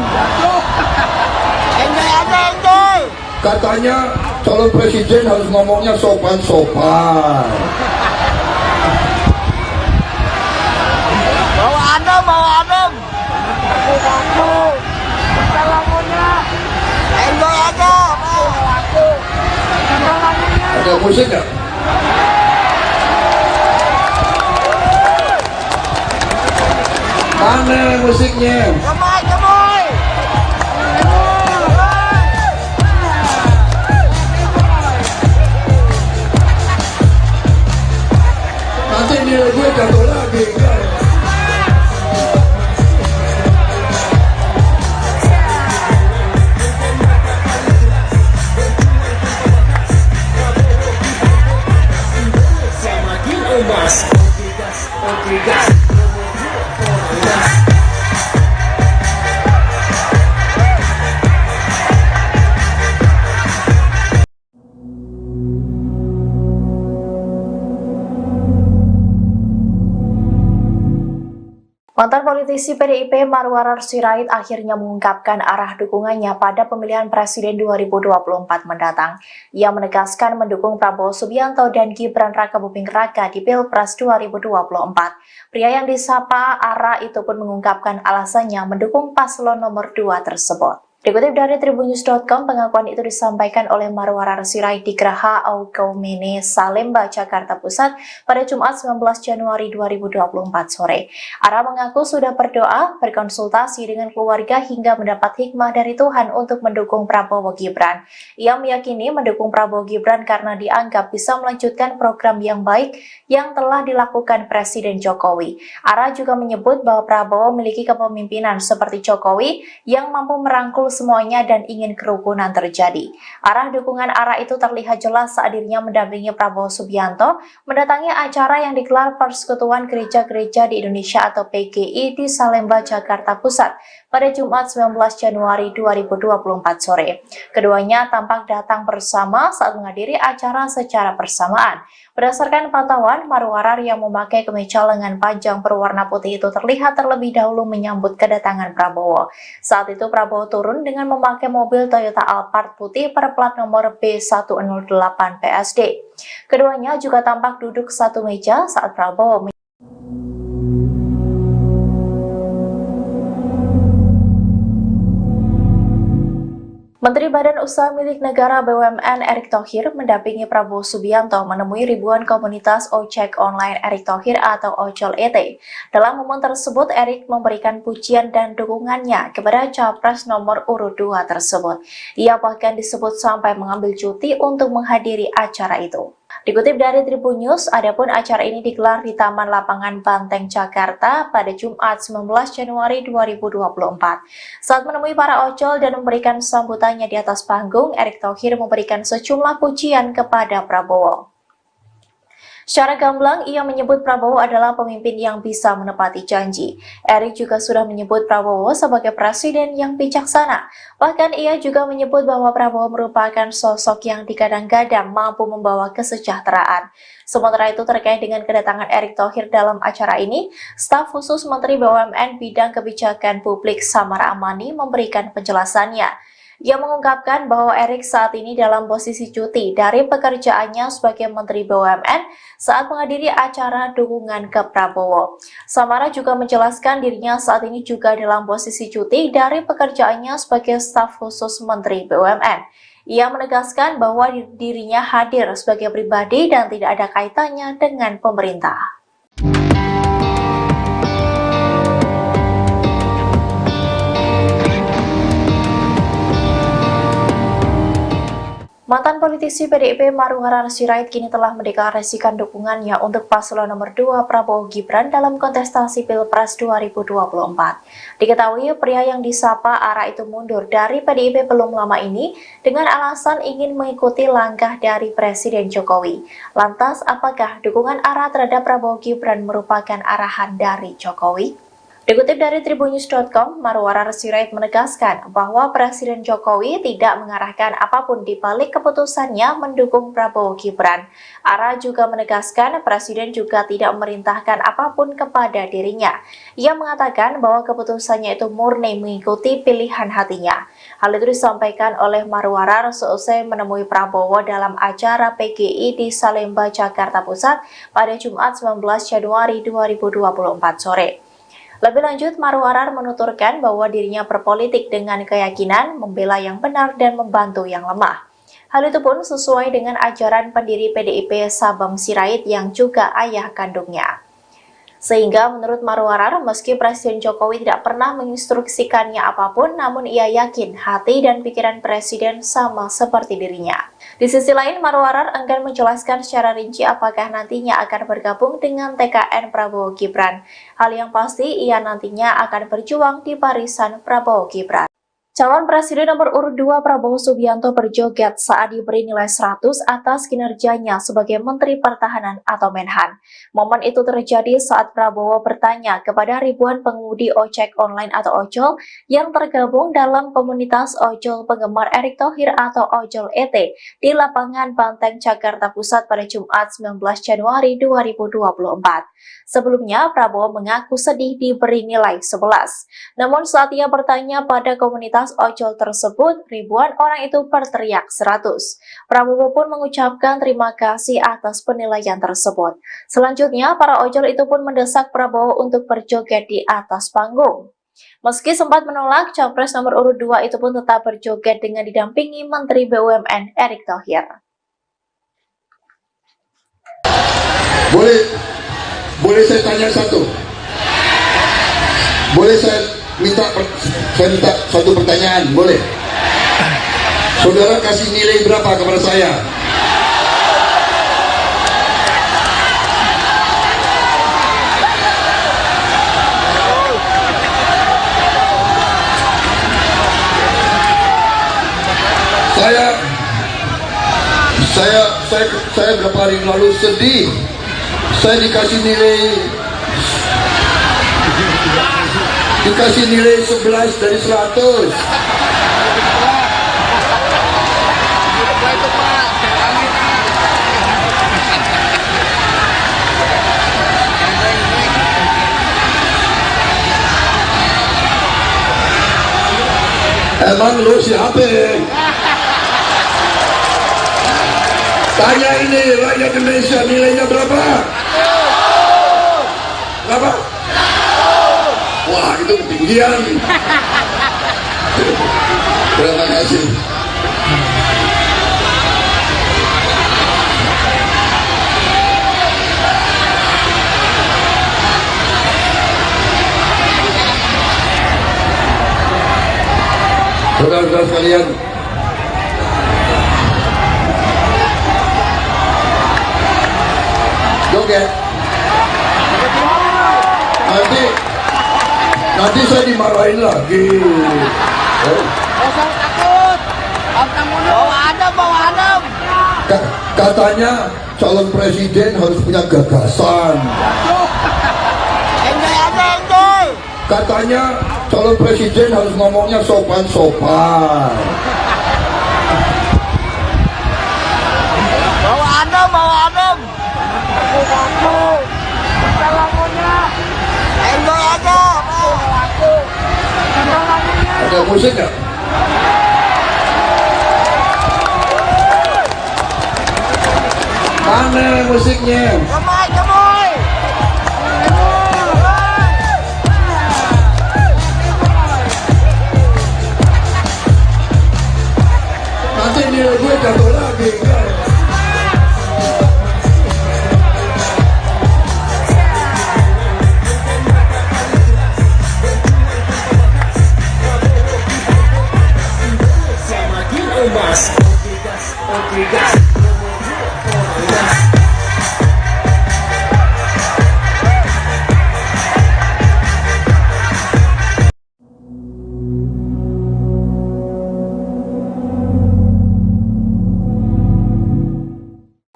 Enjoy aja, enjoy. Katanya calon presiden harus ngomongnya sopan-sopan. Bawa adem. Aku. Lagunya. Enjoy aja. Ada musik nggak? Mana musiknya? Gemoy. Nanti nilai gue jatuh lagi. Mantan politisi PDIP Marwarar Sirait akhirnya mengungkapkan arah dukungannya pada pemilihan presiden 2024 mendatang. Ia menegaskan mendukung Prabowo Subianto dan Gibran Rakabuming Raka di Pilpres 2024. Pria yang disapa Ara itu pun mengungkapkan alasannya mendukung paslon nomor 2 tersebut. Dikutip dari tribunnews.com, pengakuan itu disampaikan oleh Marwarar Sirait di Geraha Aukaumene, Salemba, Jakarta Pusat pada Jumat 19 Januari 2024 sore. Ara mengaku sudah berdoa, berkonsultasi dengan keluarga hingga mendapat hikmah dari Tuhan untuk mendukung Prabowo Gibran. Ia meyakini mendukung Prabowo Gibran karena dianggap bisa melanjutkan program yang baik yang telah dilakukan Presiden Jokowi. Ara juga menyebut bahwa Prabowo memiliki kepemimpinan seperti Jokowi yang mampu merangkul semuanya dan ingin kerukunan terjadi. Arah dukungan Ara itu terlihat jelas saat dirinya mendampingi Prabowo Subianto mendatangi acara yang digelar Persekutuan Gereja-Gereja di Indonesia atau PGI di Salemba, Jakarta Pusat pada Jumat 19 Januari 2024 sore. Keduanya tampak datang bersama saat menghadiri acara secara bersamaan. Berdasarkan pantauan, Marwarar yang memakai kemeja lengan panjang berwarna putih itu terlihat terlebih dahulu menyambut kedatangan Prabowo. Saat itu Prabowo turun dengan memakai mobil Toyota Alphard putih berplat nomor B108 PSD. Keduanya juga tampak duduk satu meja saat Prabowo Menteri Badan Usaha Milik Negara BUMN Erick Thohir mendampingi Prabowo Subianto menemui ribuan komunitas ojek online Erick Thohir atau Ojol ET. Dalam momen tersebut, Erick memberikan pujian dan dukungannya kepada Capres nomor urut 2 tersebut. Ia bahkan disebut sampai mengambil cuti untuk menghadiri acara itu. Dikutip dari Tribun News, adapun acara ini digelar di Taman Lapangan Banteng, Jakarta pada Jumat 19 Januari 2024. Saat menemui para ojol dan memberikan sambutannya di atas panggung, Erick Thohir memberikan sejumlah pujian kepada Prabowo. Secara gamblang, ia menyebut Prabowo adalah pemimpin yang bisa menepati janji. Erick juga sudah menyebut Prabowo sebagai presiden yang bijaksana. Bahkan ia juga menyebut bahwa Prabowo merupakan sosok yang digadang-gadang mampu membawa kesejahteraan. Sementara itu terkait dengan kedatangan Erick Thohir dalam acara ini, staf khusus Menteri BUMN Bidang Kebijakan Publik Samara Amani memberikan penjelasannya. Ia mengungkapkan bahwa Erick saat ini dalam posisi cuti dari pekerjaannya sebagai Menteri BUMN saat menghadiri acara dukungan ke Prabowo. Samara juga menjelaskan dirinya saat ini juga dalam posisi cuti dari pekerjaannya sebagai staf khusus Menteri BUMN. Ia menegaskan bahwa dirinya hadir sebagai pribadi dan tidak ada kaitannya dengan pemerintah. Mantan politisi PDIP Marwarar Sirait kini telah mendeklarasikan dukungannya untuk paslon nomor 2 Prabowo Gibran dalam kontestasi Pilpres 2024. Diketahui pria yang disapa Ara itu mundur dari PDIP belum lama ini dengan alasan ingin mengikuti langkah dari Presiden Jokowi. Lantas, apakah dukungan Ara terhadap Prabowo Gibran merupakan arahan dari Jokowi? Dikutip dari tribunnews.com, Marwarar Sirait menegaskan bahwa Presiden Jokowi tidak mengarahkan apapun di balik keputusannya mendukung Prabowo Gibran. Ara juga menegaskan Presiden juga tidak memerintahkan apapun kepada dirinya. Ia mengatakan bahwa keputusannya itu murni mengikuti pilihan hatinya. Hal itu disampaikan oleh Marwarar seusai menemui Prabowo dalam acara PGI di Salemba, Jakarta Pusat pada Jumat 19 Januari 2024 sore. Lebih lanjut, Marwarar menuturkan bahwa dirinya berpolitik dengan keyakinan membela yang benar dan membantu yang lemah. Hal itu pun sesuai dengan ajaran pendiri PDIP Sabam Sirait yang juga ayah kandungnya. Sehingga menurut Marwarar, meski Presiden Jokowi tidak pernah menginstruksikannya apapun, namun ia yakin hati dan pikiran Presiden sama seperti dirinya. Di sisi lain, Marwarar enggan menjelaskan secara rinci apakah nantinya akan bergabung dengan TKN Prabowo Gibran. Hal yang pasti, ia nantinya akan berjuang di barisan Prabowo Gibran. Calon Presiden nomor urut 2 Prabowo Subianto berjoget saat diberi nilai 100 atas kinerjanya sebagai Menteri Pertahanan atau Menhan. Momen itu terjadi saat Prabowo bertanya kepada ribuan pengemudi ojek online atau ojol yang tergabung dalam komunitas ojol penggemar Erick Thohir atau Ojol ET di lapangan Banteng, Jakarta Pusat pada Jumat 19 Januari 2024. Sebelumnya, Prabowo mengaku sedih diberi nilai 11. Namun saat ia bertanya pada komunitas ojol tersebut, ribuan orang itu berteriak 100. Prabowo pun mengucapkan terima kasih atas penilaian tersebut. Selanjutnya, para ojol itu pun mendesak Prabowo untuk berjoget di atas panggung. Meski sempat menolak, Capres nomor urut 2 itu pun tetap berjoget dengan didampingi Menteri BUMN Erick Thohir. Boleh saya tanya satu? Boleh saya minta satu pertanyaan? Boleh? Saudara kasih nilai berapa kepada saya? Saya beberapa hari lalu sedih. Saya dikasih nilai 11 dari 100. Emang lu siapa? Tanya ini rakyat Indonesia, nilainya berapa? Berapa? Wah, itu ketinggian. Terima kasih. Saudara-saudara sekalian, joget. Nanti saya dimarahin lagi. Usah takut. Bawa adem. Katanya calon presiden harus punya gagasan. Enjoy. Katanya calon presiden harus ngomongnya sopan-sopan. Bawa adem. Enjoy aja. Ada musik nggak? Mana musiknya? Gemoy. Nanti nilai gue jatuh lagi.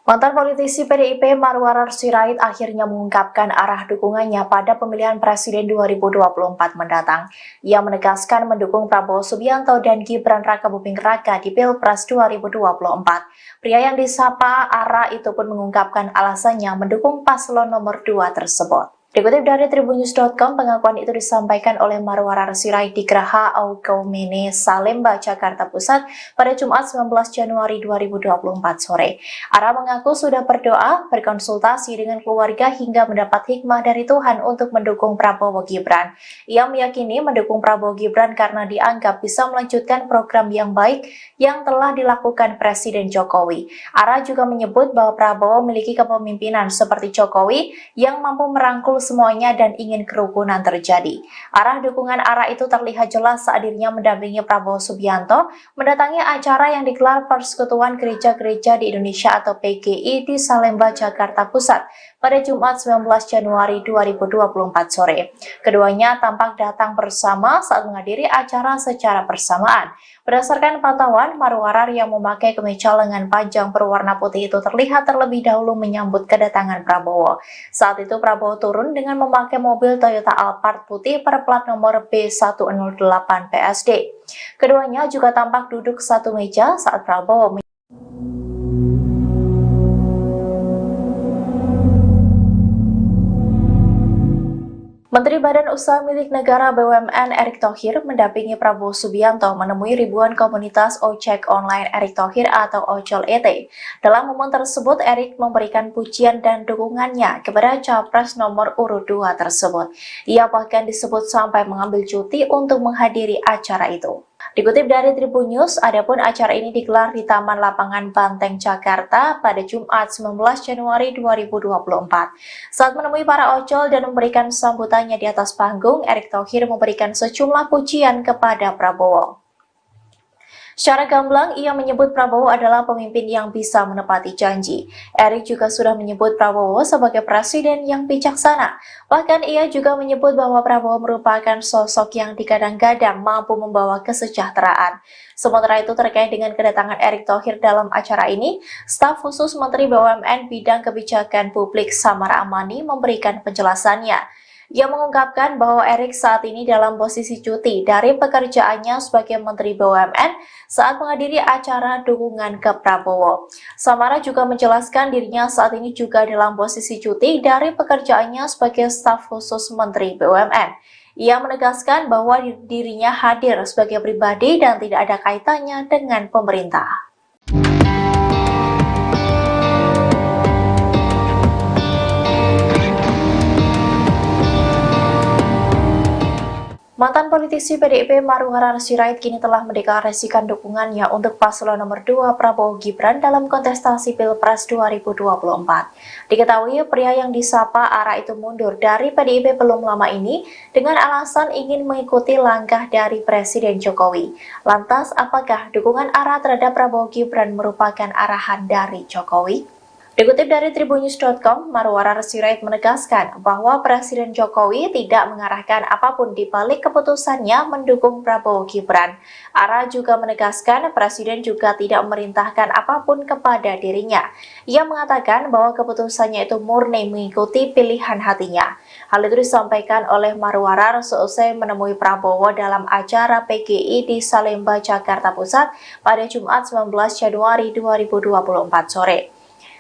Mantan politisi PDIP Marwarar Sirait akhirnya mengungkapkan arah dukungannya pada pemilihan Presiden 2024 mendatang. Ia menegaskan mendukung Prabowo Subianto dan Gibran Rakabuming Raka di Pilpres 2024. Pria yang disapa Ara itu pun mengungkapkan alasannya mendukung paslon nomor 2 tersebut. Dikutip dari tribunnews.com, pengakuan itu disampaikan oleh Marwarar Sirait di Geraha Augaumene, Salemba, Jakarta Pusat pada Jumat 19 Januari 2024 sore. Ara mengaku sudah berdoa, berkonsultasi dengan keluarga hingga mendapat hikmah dari Tuhan untuk mendukung Prabowo Gibran. Ia meyakini mendukung Prabowo Gibran karena dianggap bisa melanjutkan program yang baik yang telah dilakukan Presiden Jokowi. Ara juga menyebut bahwa Prabowo memiliki kepemimpinan seperti Jokowi yang mampu merangkul semuanya dan ingin kerukunan terjadi. Arah dukungan Ara itu terlihat jelas saat dirinya mendampingi Prabowo Subianto mendatangi acara yang digelar Persekutuan Gereja-Gereja di Indonesia atau PGI di Salemba, Jakarta Pusat pada Jumat 19 Januari 2024 sore. Keduanya tampak datang bersama saat menghadiri acara secara bersamaan. Berdasarkan pantauan, Marwarar yang memakai kemeja lengan panjang berwarna putih itu terlihat terlebih dahulu menyambut kedatangan Prabowo. Saat itu Prabowo turun dengan memakai mobil Toyota Alphard putih berplat nomor B108 PSD. Keduanya juga tampak duduk satu meja saat Prabowo Menteri Badan Usaha Milik Negara BUMN Erick Thohir mendampingi Prabowo Subianto menemui ribuan komunitas ojek online Erick Thohir atau Ojol ET. Dalam momen tersebut, Erick memberikan pujian dan dukungannya kepada Capres nomor urut 2 tersebut. Ia bahkan disebut sampai mengambil cuti untuk menghadiri acara itu. Dikutip dari Tribun News, adapun acara ini digelar di Taman Lapangan Banteng, Jakarta pada Jumat 19 Januari 2024. Saat menemui para ojol dan memberikan sambutannya di atas panggung, Erick Thohir memberikan sejumlah pujian kepada Prabowo. Secara gamblang, ia menyebut Prabowo adalah pemimpin yang bisa menepati janji. Erick juga sudah menyebut Prabowo sebagai presiden yang bijaksana. Bahkan ia juga menyebut bahwa Prabowo merupakan sosok yang digadang-gadang mampu membawa kesejahteraan. Sementara itu terkait dengan kedatangan Erick Thohir dalam acara ini, staf khusus Menteri BUMN Bidang Kebijakan Publik Samara Amani memberikan penjelasannya. Ia mengungkapkan bahwa Erick saat ini dalam posisi cuti dari pekerjaannya sebagai Menteri BUMN saat menghadiri acara dukungan ke Prabowo. Samara juga menjelaskan dirinya saat ini juga dalam posisi cuti dari pekerjaannya sebagai staf khusus Menteri BUMN. Ia menegaskan bahwa dirinya hadir sebagai pribadi dan tidak ada kaitannya dengan pemerintah. Mantan politisi PDIP Marwarar Sirait kini telah mendeklarasikan dukungannya untuk paslon nomor 2 Prabowo Gibran dalam kontestasi Pilpres 2024. Diketahui pria yang disapa Ara itu mundur dari PDIP belum lama ini dengan alasan ingin mengikuti langkah dari Presiden Jokowi. Lantas, apakah dukungan Ara terhadap Prabowo Gibran merupakan arahan dari Jokowi? Dikutip dari tribunnews.com, Marwarar Sirait menegaskan bahwa Presiden Jokowi tidak mengarahkan apapun di balik keputusannya mendukung Prabowo Gibran. Ara juga menegaskan Presiden juga tidak memerintahkan apapun kepada dirinya. Ia mengatakan bahwa keputusannya itu murni mengikuti pilihan hatinya. Hal itu disampaikan oleh Marwarar seusai menemui Prabowo dalam acara PGI di Salemba, Jakarta Pusat pada Jumat 19 Januari 2024 sore.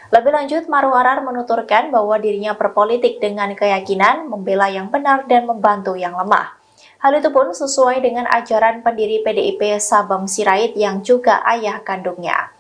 Lebih lanjut, Marwarar menuturkan bahwa dirinya berpolitik dengan keyakinan membela yang benar dan membantu yang lemah. Hal itu pun sesuai dengan ajaran pendiri PDIP Sabam Sirait yang juga ayah kandungnya.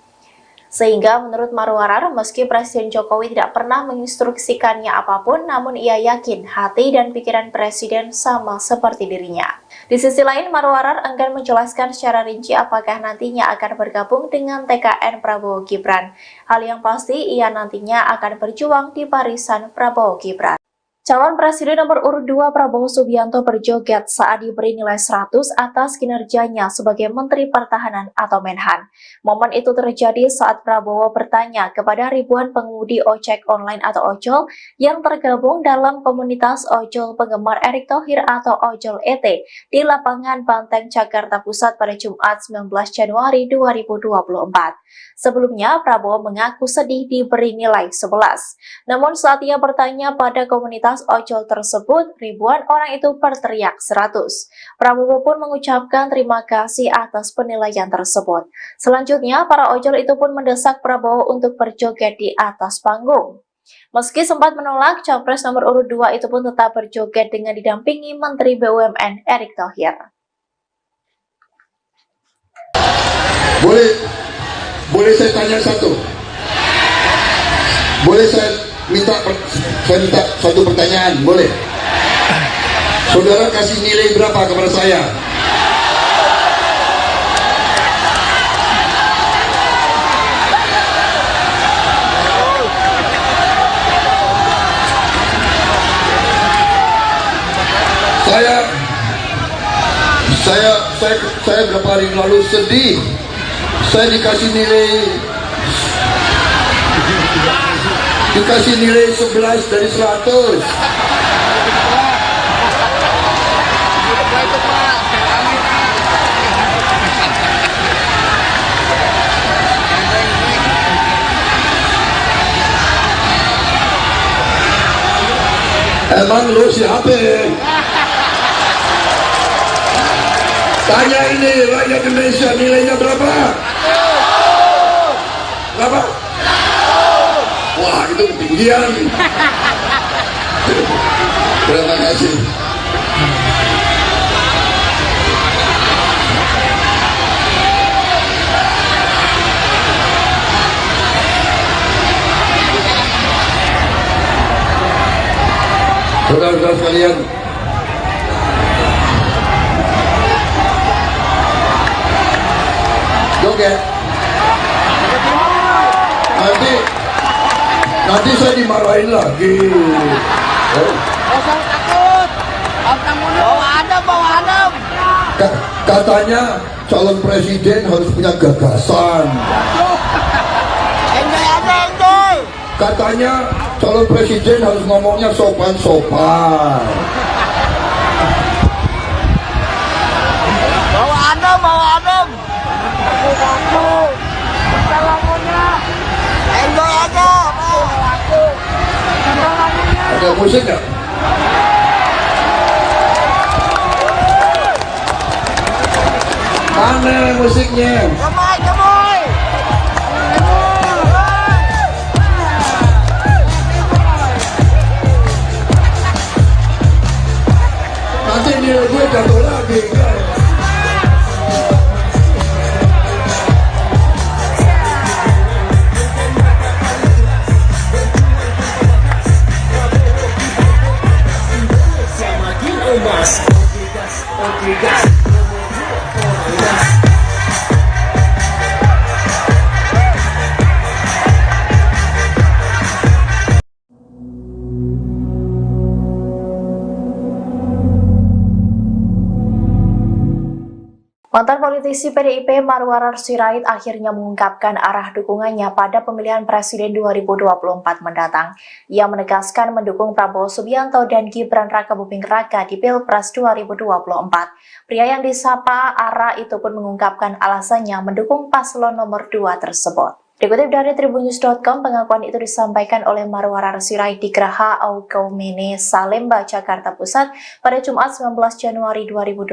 Sehingga menurut Marwarar, meski Presiden Jokowi tidak pernah menginstruksikannya apapun, namun ia yakin hati dan pikiran Presiden sama seperti dirinya. Di sisi lain, Marwarar enggan menjelaskan secara rinci apakah nantinya akan bergabung dengan TKN Prabowo Gibran. Hal yang pasti, ia nantinya akan berjuang di barisan Prabowo Gibran. Calon Presiden nomor urut 2 Prabowo Subianto berjoget saat diberi nilai 100 atas kinerjanya sebagai Menteri Pertahanan atau Menhan. Momen itu terjadi saat Prabowo bertanya kepada ribuan pengemudi ojek online atau ojol yang tergabung dalam komunitas ojol penggemar Erick Thohir atau Ojol ET di Lapangan Banteng, Jakarta Pusat pada Jumat 19 Januari 2024. Sebelumnya, Prabowo mengaku sedih diberi nilai 11. Namun saat ia bertanya pada komunitas ojol tersebut, ribuan orang itu berteriak 100. Prabowo pun mengucapkan terima kasih atas penilaian tersebut. Selanjutnya, para ojol itu pun mendesak Prabowo untuk berjoget di atas panggung. Meski sempat menolak, Capres nomor urut 2 itu pun tetap berjoget dengan didampingi Menteri BUMN Erick Thohir. Boleh saya tanya satu? Boleh saya minta satu pertanyaan? Boleh? Saudara kasih nilai berapa kepada saya? Saya beberapa hari lalu sedih. Saya dikasih nilai Dikasih nilai 11 dari 100. Itu Pak. Emang lu siapa? Tanya ini rakyat Indonesia, nilainya berapa? Berapa? Wah, itu ketinggian. Terima kasih. Saudara-saudara sekalian, joget. Nanti saya dimarahin lagi. Usah takut. Abang Muno bawa adem. Katanya calon presiden harus punya gagasan. Enjoy aja, enjoy. Katanya calon presiden harus ngomongnya sopan-sopan. Bawa adem. Aku. Lagunya. Enjoy aja. Ada musik nggak? Mana musiknya? Gemoy. Nanti nilai gue jatuh lagi. Mantan politisi PDIP Marwarar Sirait akhirnya mengungkapkan arah dukungannya pada pemilihan presiden 2024 mendatang. Ia menegaskan mendukung Prabowo Subianto dan Gibran Rakabuming Raka di Pilpres 2024. Pria yang disapa Ara itu pun mengungkapkan alasannya mendukung paslon nomor 2 tersebut. Dikutip dari tribunnews.com, pengakuan itu disampaikan oleh Marwarar Sirait di Geraha Aukaumene, Salemba, Jakarta Pusat pada Jumat 19 Januari 2024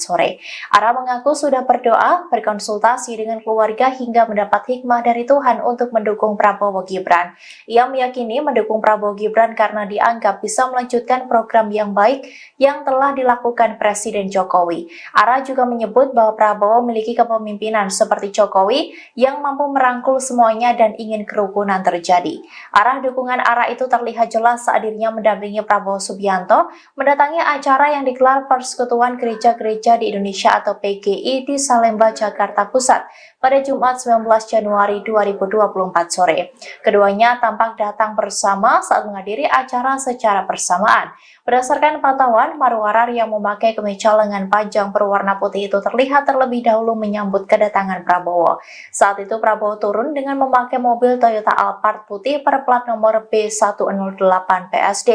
sore. Ara mengaku sudah berdoa, berkonsultasi dengan keluarga hingga mendapat hikmah dari Tuhan untuk mendukung Prabowo Gibran. Ia meyakini mendukung Prabowo Gibran karena dianggap bisa melanjutkan program yang baik yang telah dilakukan Presiden Jokowi. Ara juga menyebut bahwa Prabowo memiliki kepemimpinan seperti Jokowi yang mampu merangkul semuanya dan ingin kerukunan terjadi. Arah dukungan Ara itu terlihat jelas saat dirinya mendampingi Prabowo Subianto mendatangi acara yang digelar Persekutuan Gereja-Gereja di Indonesia atau PGI di Salemba, Jakarta Pusat pada Jumat 19 Januari 2024 sore. Keduanya tampak datang bersama saat menghadiri acara secara bersamaan. Berdasarkan pantauan, Marwarar yang memakai kemeja lengan panjang berwarna putih itu terlihat terlebih dahulu menyambut kedatangan Prabowo. Saat itu Prabowo turun dengan memakai mobil Toyota Alphard putih berplat nomor B108 PSD.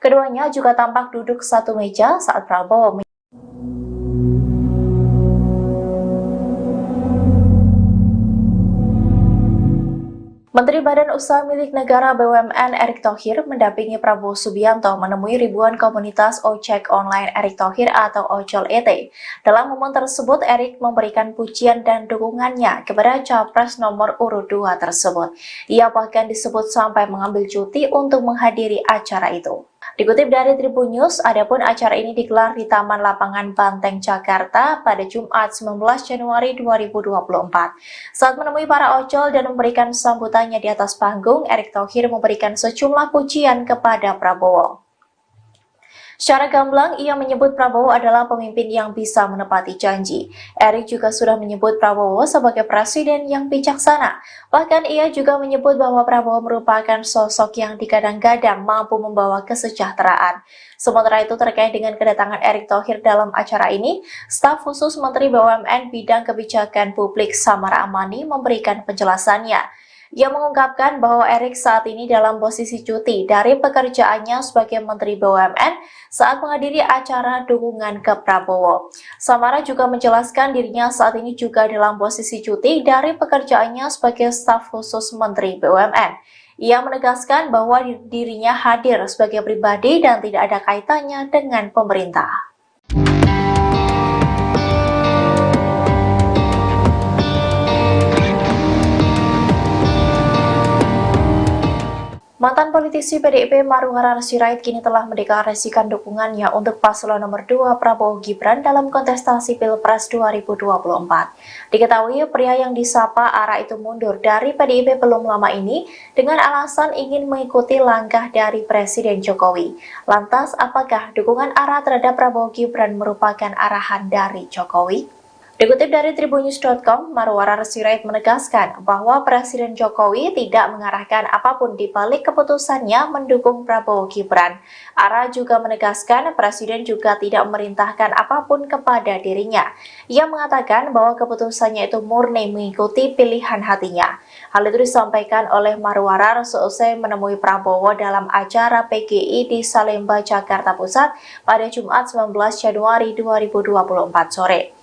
Keduanya juga tampak duduk satu meja saat Prabowo Menteri Badan Usaha Milik Negara BUMN Erick Thohir mendampingi Prabowo Subianto menemui ribuan komunitas ojek online Erick Thohir atau Ojol ET. Dalam momen tersebut, Erick memberikan pujian dan dukungannya kepada Capres nomor urut 2 tersebut. Ia bahkan disebut sampai mengambil cuti untuk menghadiri acara itu. Dikutip dari Tribun News, adapun acara ini digelar di Taman Lapangan Banteng, Jakarta pada Jumat 19 Januari 2024. Saat menemui para ojol dan memberikan sambutannya di atas panggung, Erick Thohir memberikan sejumlah pujian kepada Prabowo. Secara gamblang, ia menyebut Prabowo adalah pemimpin yang bisa menepati janji. Erick juga sudah menyebut Prabowo sebagai presiden yang bijaksana. Bahkan ia juga menyebut bahwa Prabowo merupakan sosok yang digadang-gadang mampu membawa kesejahteraan. Sementara itu terkait dengan kedatangan Erick Thohir dalam acara ini, staf khusus Menteri BUMN Bidang Kebijakan Publik Samara Amani memberikan penjelasannya. Ia mengungkapkan bahwa Erik saat ini dalam posisi cuti dari pekerjaannya sebagai Menteri BUMN saat menghadiri acara dukungan ke Prabowo. Samara juga menjelaskan dirinya saat ini juga dalam posisi cuti dari pekerjaannya sebagai staf khusus Menteri BUMN. Ia menegaskan bahwa dirinya hadir sebagai pribadi dan tidak ada kaitannya dengan pemerintah. Mantan politisi PDIP Maruharahar Sirait kini telah mendeklarasikan dukungannya untuk paslon nomor 2 Prabowo Gibran dalam kontestasi Pilpres 2024. Diketahui pria yang disapa Ara itu mundur dari PDIP belum lama ini dengan alasan ingin mengikuti langkah dari Presiden Jokowi. Lantas, apakah dukungan Ara terhadap Prabowo Gibran merupakan arahan dari Jokowi? Dikutip dari Tribunnews.com, Maruharahar Sirait menegaskan bahwa Presiden Jokowi tidak mengarahkan apapun di balik keputusannya mendukung Prabowo Gibran. Ara juga menegaskan Presiden juga tidak memerintahkan apapun kepada dirinya. Ia mengatakan bahwa keputusannya itu murni mengikuti pilihan hatinya. Hal itu disampaikan oleh Maruharahar seusai menemui Prabowo dalam acara PGI di Salemba, Jakarta Pusat pada Jumat 19 Januari 2024 sore.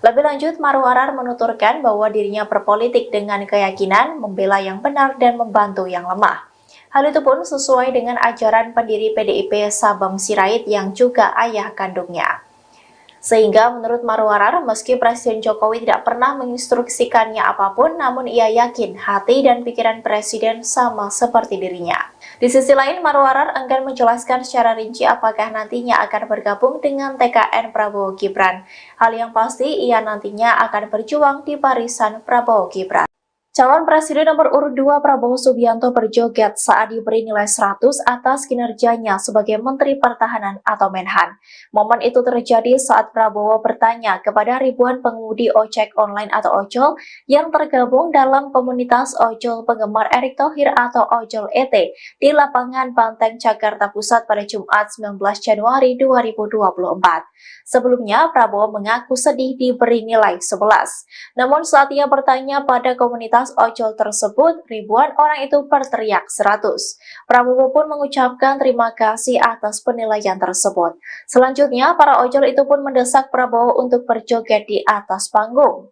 Lebih lanjut, Maruharahar menuturkan bahwa dirinya berpolitik dengan keyakinan membela yang benar dan membantu yang lemah. Hal itu pun sesuai dengan ajaran pendiri PDIP Sabam Sirait yang juga ayah kandungnya. Sehingga menurut Maruharahar, meski Presiden Jokowi tidak pernah menginstruksikannya apapun, namun ia yakin hati dan pikiran Presiden sama seperti dirinya. Di sisi lain, Maruharahar enggan menjelaskan secara rinci apakah nantinya akan bergabung dengan TKN Prabowo Gibran. Hal yang pasti, ia nantinya akan berjuang di barisan Prabowo Gibran. Calon Presiden nomor urut 2 Prabowo Subianto berjoget saat diberi nilai 100 atas kinerjanya sebagai Menteri Pertahanan atau Menhan. Momen itu terjadi saat Prabowo bertanya kepada ribuan pengemudi ojek online atau ojol yang tergabung dalam komunitas ojol penggemar Erick Thohir atau Ojol ET di lapangan Banteng, Jakarta Pusat pada Jumat 19 Januari 2024. Sebelumnya, Prabowo mengaku sedih diberi nilai 11. Namun saat ia bertanya pada komunitas ojol tersebut, ribuan orang itu berteriak 100. Prabowo pun mengucapkan terima kasih atas penilaian tersebut. Selanjutnya, para ojol itu pun mendesak Prabowo untuk berjoget di atas panggung.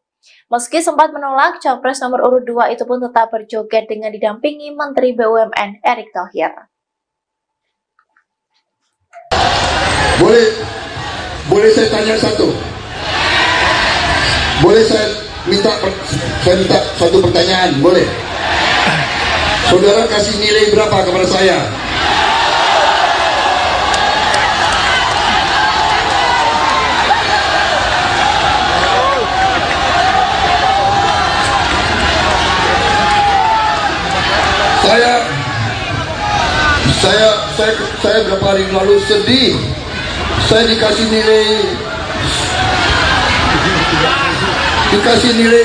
Meski sempat menolak, Capres nomor urut 2 itu pun tetap berjoget dengan didampingi Menteri BUMN Erick Thohir. Boleh saya tanya satu? Boleh saya minta satu pertanyaan? Boleh? Saudara kasih nilai berapa kepada saya? Saya berapa hari lalu sedih. Saya dikasih nilai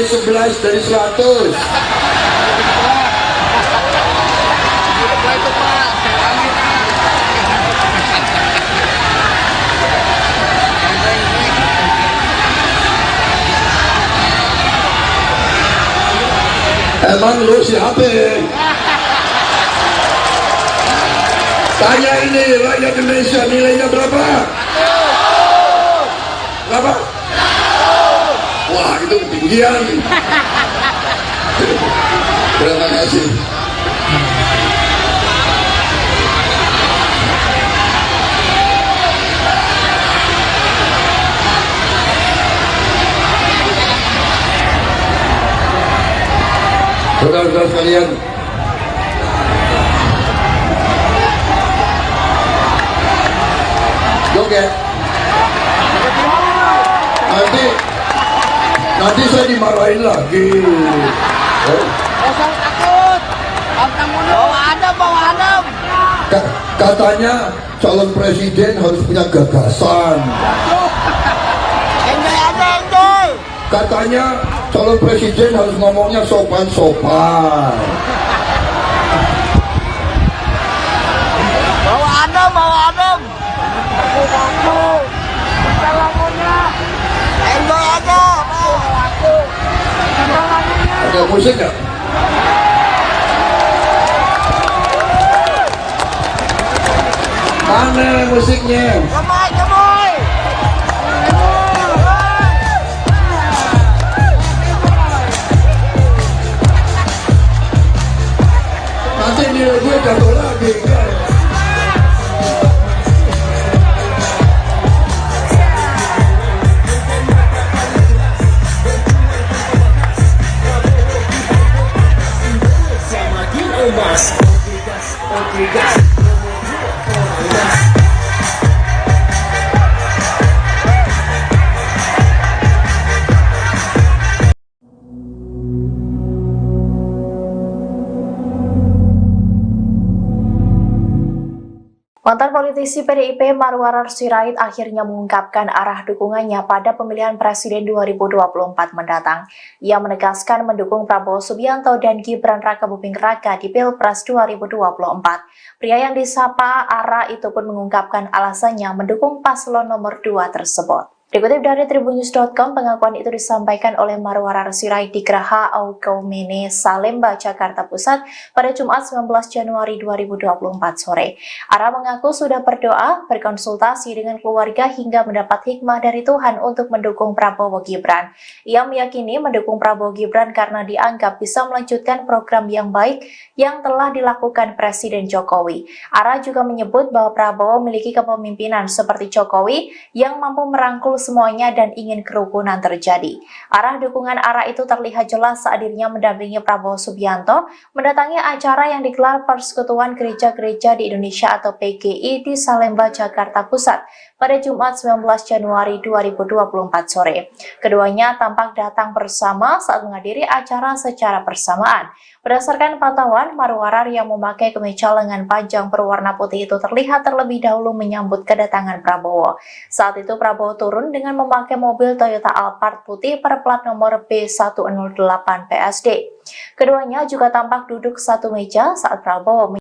11 dari 100. Emang lu siapa? Tanya ini rakyat Indonesia, nilainya berapa? Berapa? Wah, itu ketinggian. Terima kasih. Saudara-saudara sekalian, joget. Nanti saya dimarahin lagi. Jangan takut. Bawa adem. Katanya calon presiden harus punya gagasan. Enjoy. Katanya calon presiden harus ngomongnya sopan-sopan. Bawa adem. Enjoy aja. Ada musik nggak? Mana musiknya? Gemoy, gemoy. Nanti nilai gue jatuh lagi. Mantan politisi PDIP Marwarar Sirait akhirnya mengungkapkan arah dukungannya pada pemilihan Presiden 2024 mendatang. Ia menegaskan mendukung Prabowo Subianto dan Gibran Rakabuming Raka di Pilpres 2024. Pria yang disapa Ara itu pun mengungkapkan alasannya mendukung paslon nomor 2 tersebut. Dikutip dari Tribunnews.com, pengakuan itu disampaikan oleh Marwarar Sirait di Geraha Aukaumene, Salemba, Jakarta Pusat pada Jumat 19 Januari 2024 sore. Ara mengaku sudah berdoa, berkonsultasi dengan keluarga hingga mendapat hikmah dari Tuhan untuk mendukung Prabowo Gibran. Ia meyakini mendukung Prabowo Gibran karena dianggap bisa melanjutkan program yang baik yang telah dilakukan Presiden Jokowi. Ara juga menyebut bahwa Prabowo memiliki kepemimpinan seperti Jokowi yang mampu merangkul semuanya dan ingin kerukunan terjadi. Arah dukungan Ara itu terlihat jelas saat dirinya mendampingi Prabowo Subianto mendatangi acara yang digelar Persekutuan Gereja-Gereja di Indonesia atau PGI di Salemba, Jakarta Pusat pada Jumat 19 Januari 2024 sore. Keduanya tampak datang bersama saat menghadiri acara secara bersamaan. Berdasarkan pantauan, Marwarar yang memakai kemeja lengan panjang berwarna putih itu terlihat terlebih dahulu menyambut kedatangan Prabowo. Saat itu Prabowo turun dengan memakai mobil Toyota Alphard putih berplat nomor B108 PSD. Keduanya juga tampak duduk satu meja saat Prabowo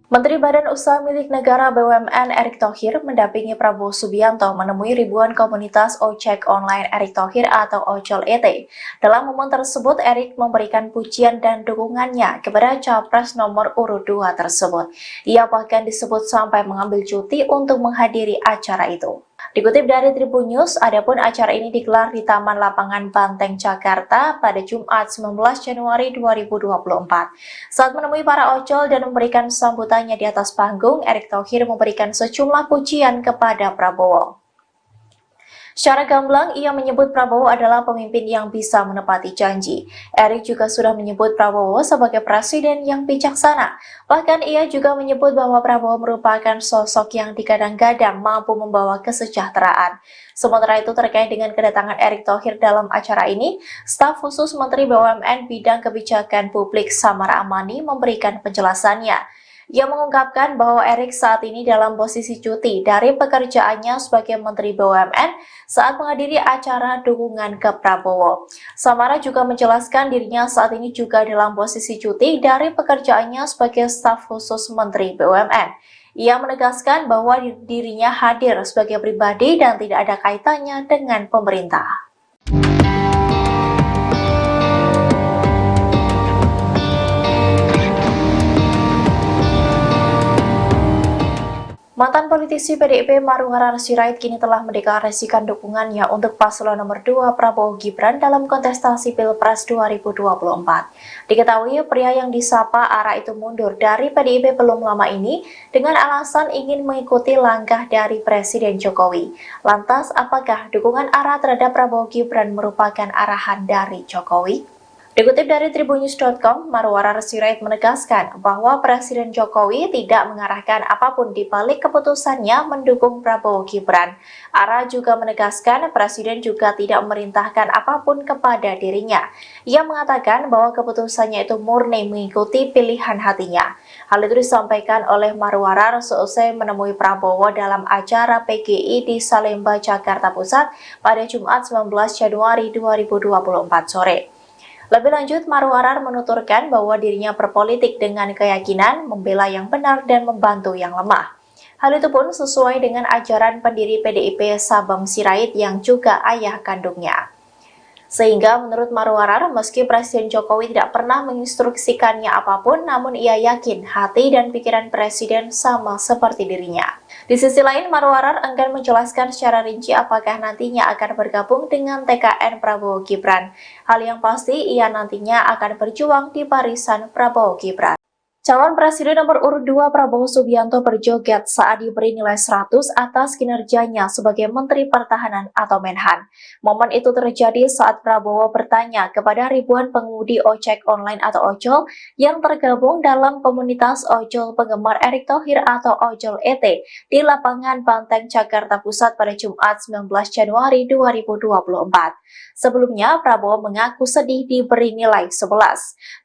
Menteri Badan Usaha Milik Negara BUMN Erick Thohir mendampingi Prabowo Subianto menemui ribuan komunitas ojek online Erick Thohir atau Ojol ET. Dalam momen tersebut, Erick memberikan pujian dan dukungannya kepada Capres nomor urut 2 tersebut. Ia bahkan disebut sampai mengambil cuti untuk menghadiri acara itu. Dikutip dari Tribun News, adapun acara ini digelar di Taman Lapangan Banteng, Jakarta pada Jumat 19 Januari 2024. Saat menemui para ojol dan memberikan sambutannya di atas panggung, Erick Thohir memberikan sejumlah pujian kepada Prabowo. Secara gamblang, ia menyebut Prabowo adalah pemimpin yang bisa menepati janji. Erick juga sudah menyebut Prabowo sebagai presiden yang bijaksana. Bahkan ia juga menyebut bahwa Prabowo merupakan sosok yang digadang-gadang mampu membawa kesejahteraan. Sementara itu terkait dengan kedatangan Erick Thohir dalam acara ini, staf khusus Menteri BUMN Bidang Kebijakan Publik Samara Amani memberikan penjelasannya. Ia mengungkapkan bahwa Erick saat ini dalam posisi cuti dari pekerjaannya sebagai Menteri BUMN saat menghadiri acara dukungan ke Prabowo. Samara juga menjelaskan dirinya saat ini juga dalam posisi cuti dari pekerjaannya sebagai staf khusus Menteri BUMN. Ia menegaskan bahwa dirinya hadir sebagai pribadi dan tidak ada kaitannya dengan pemerintah. Mantan politisi PDIP Marwarar Sirait kini telah mendeklarasikan dukungannya untuk paslon nomor 2 Prabowo Gibran dalam kontestasi Pilpres 2024. Diketahui pria yang disapa Ara itu mundur dari PDIP belum lama ini dengan alasan ingin mengikuti langkah dari Presiden Jokowi. Lantas, apakah dukungan Ara terhadap Prabowo Gibran merupakan arahan dari Jokowi? Dikutip dari Tribunnews.com, Marwarar Sirait menegaskan bahwa Presiden Jokowi tidak mengarahkan apapun di balik keputusannya mendukung Prabowo Gibran. Ara juga menegaskan Presiden juga tidak memerintahkan apapun kepada dirinya. Ia mengatakan bahwa keputusannya itu murni mengikuti pilihan hatinya. Hal itu disampaikan oleh Marwarar seusai menemui Prabowo dalam acara PGI di Salemba, Jakarta Pusat pada Jumat 19 Januari 2024 sore. Lebih lanjut, Marwarar menuturkan bahwa dirinya berpolitik dengan keyakinan membela yang benar dan membantu yang lemah. Hal itu pun sesuai dengan ajaran pendiri PDIP Sabam Sirait yang juga ayah kandungnya. Sehingga menurut Marwarar, meski Presiden Jokowi tidak pernah menginstruksikannya apapun, namun ia yakin hati dan pikiran Presiden sama seperti dirinya. Di sisi lain, Marwarar enggan menjelaskan secara rinci apakah nantinya akan bergabung dengan TKN Prabowo Gibran. Hal yang pasti, ia nantinya akan berjuang di barisan Prabowo Gibran. Calon Presiden nomor urut 2 Prabowo Subianto berjoget saat diberi nilai 100 atas kinerjanya sebagai Menteri Pertahanan atau Menhan. Momen itu terjadi saat Prabowo bertanya kepada ribuan pengemudi ojek online atau ojol yang tergabung dalam komunitas ojol penggemar Erick Thohir atau Ojol ET di lapangan Banteng, Jakarta Pusat pada Jumat 19 Januari 2024. Sebelumnya, Prabowo mengaku sedih diberi nilai 11.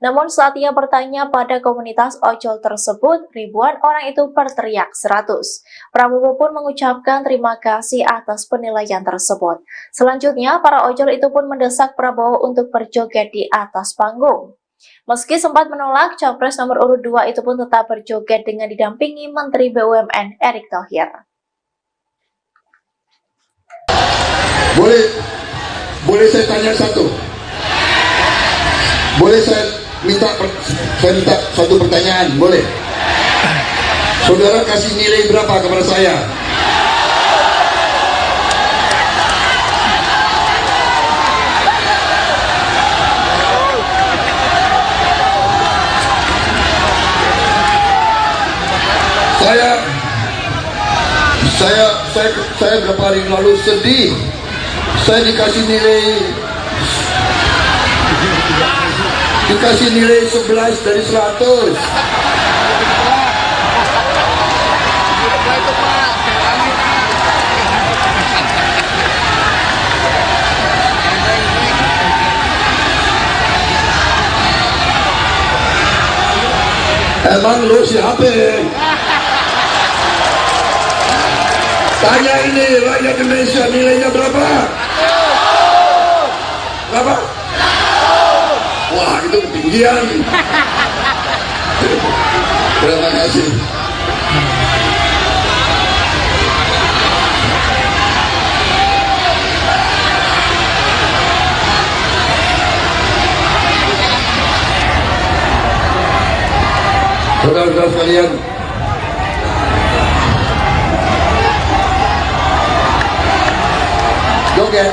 Namun saat ia bertanya pada komunitas ojol tersebut, ribuan orang itu berteriak 100. Prabowo pun mengucapkan terima kasih atas penilaian tersebut. Selanjutnya, para ojol itu pun mendesak Prabowo untuk berjoget di atas panggung. Meski sempat menolak, Capres nomor urut 2 itu pun tetap berjoget dengan didampingi Menteri BUMN Erick Thohir. Boleh saya tanya satu? Boleh saya minta satu pertanyaan? Boleh? Saudara kasih nilai berapa kepada saya? Saya beberapa hari lalu sedih. Saya dikasih nilai 11 dari 100. Emang lu siapa? Tanya ini rakyat Indonesia, nilainya berapa? Berapa? Wah, itu ketinggian. Terima kasih. Saudara-saudara sekalian, joget.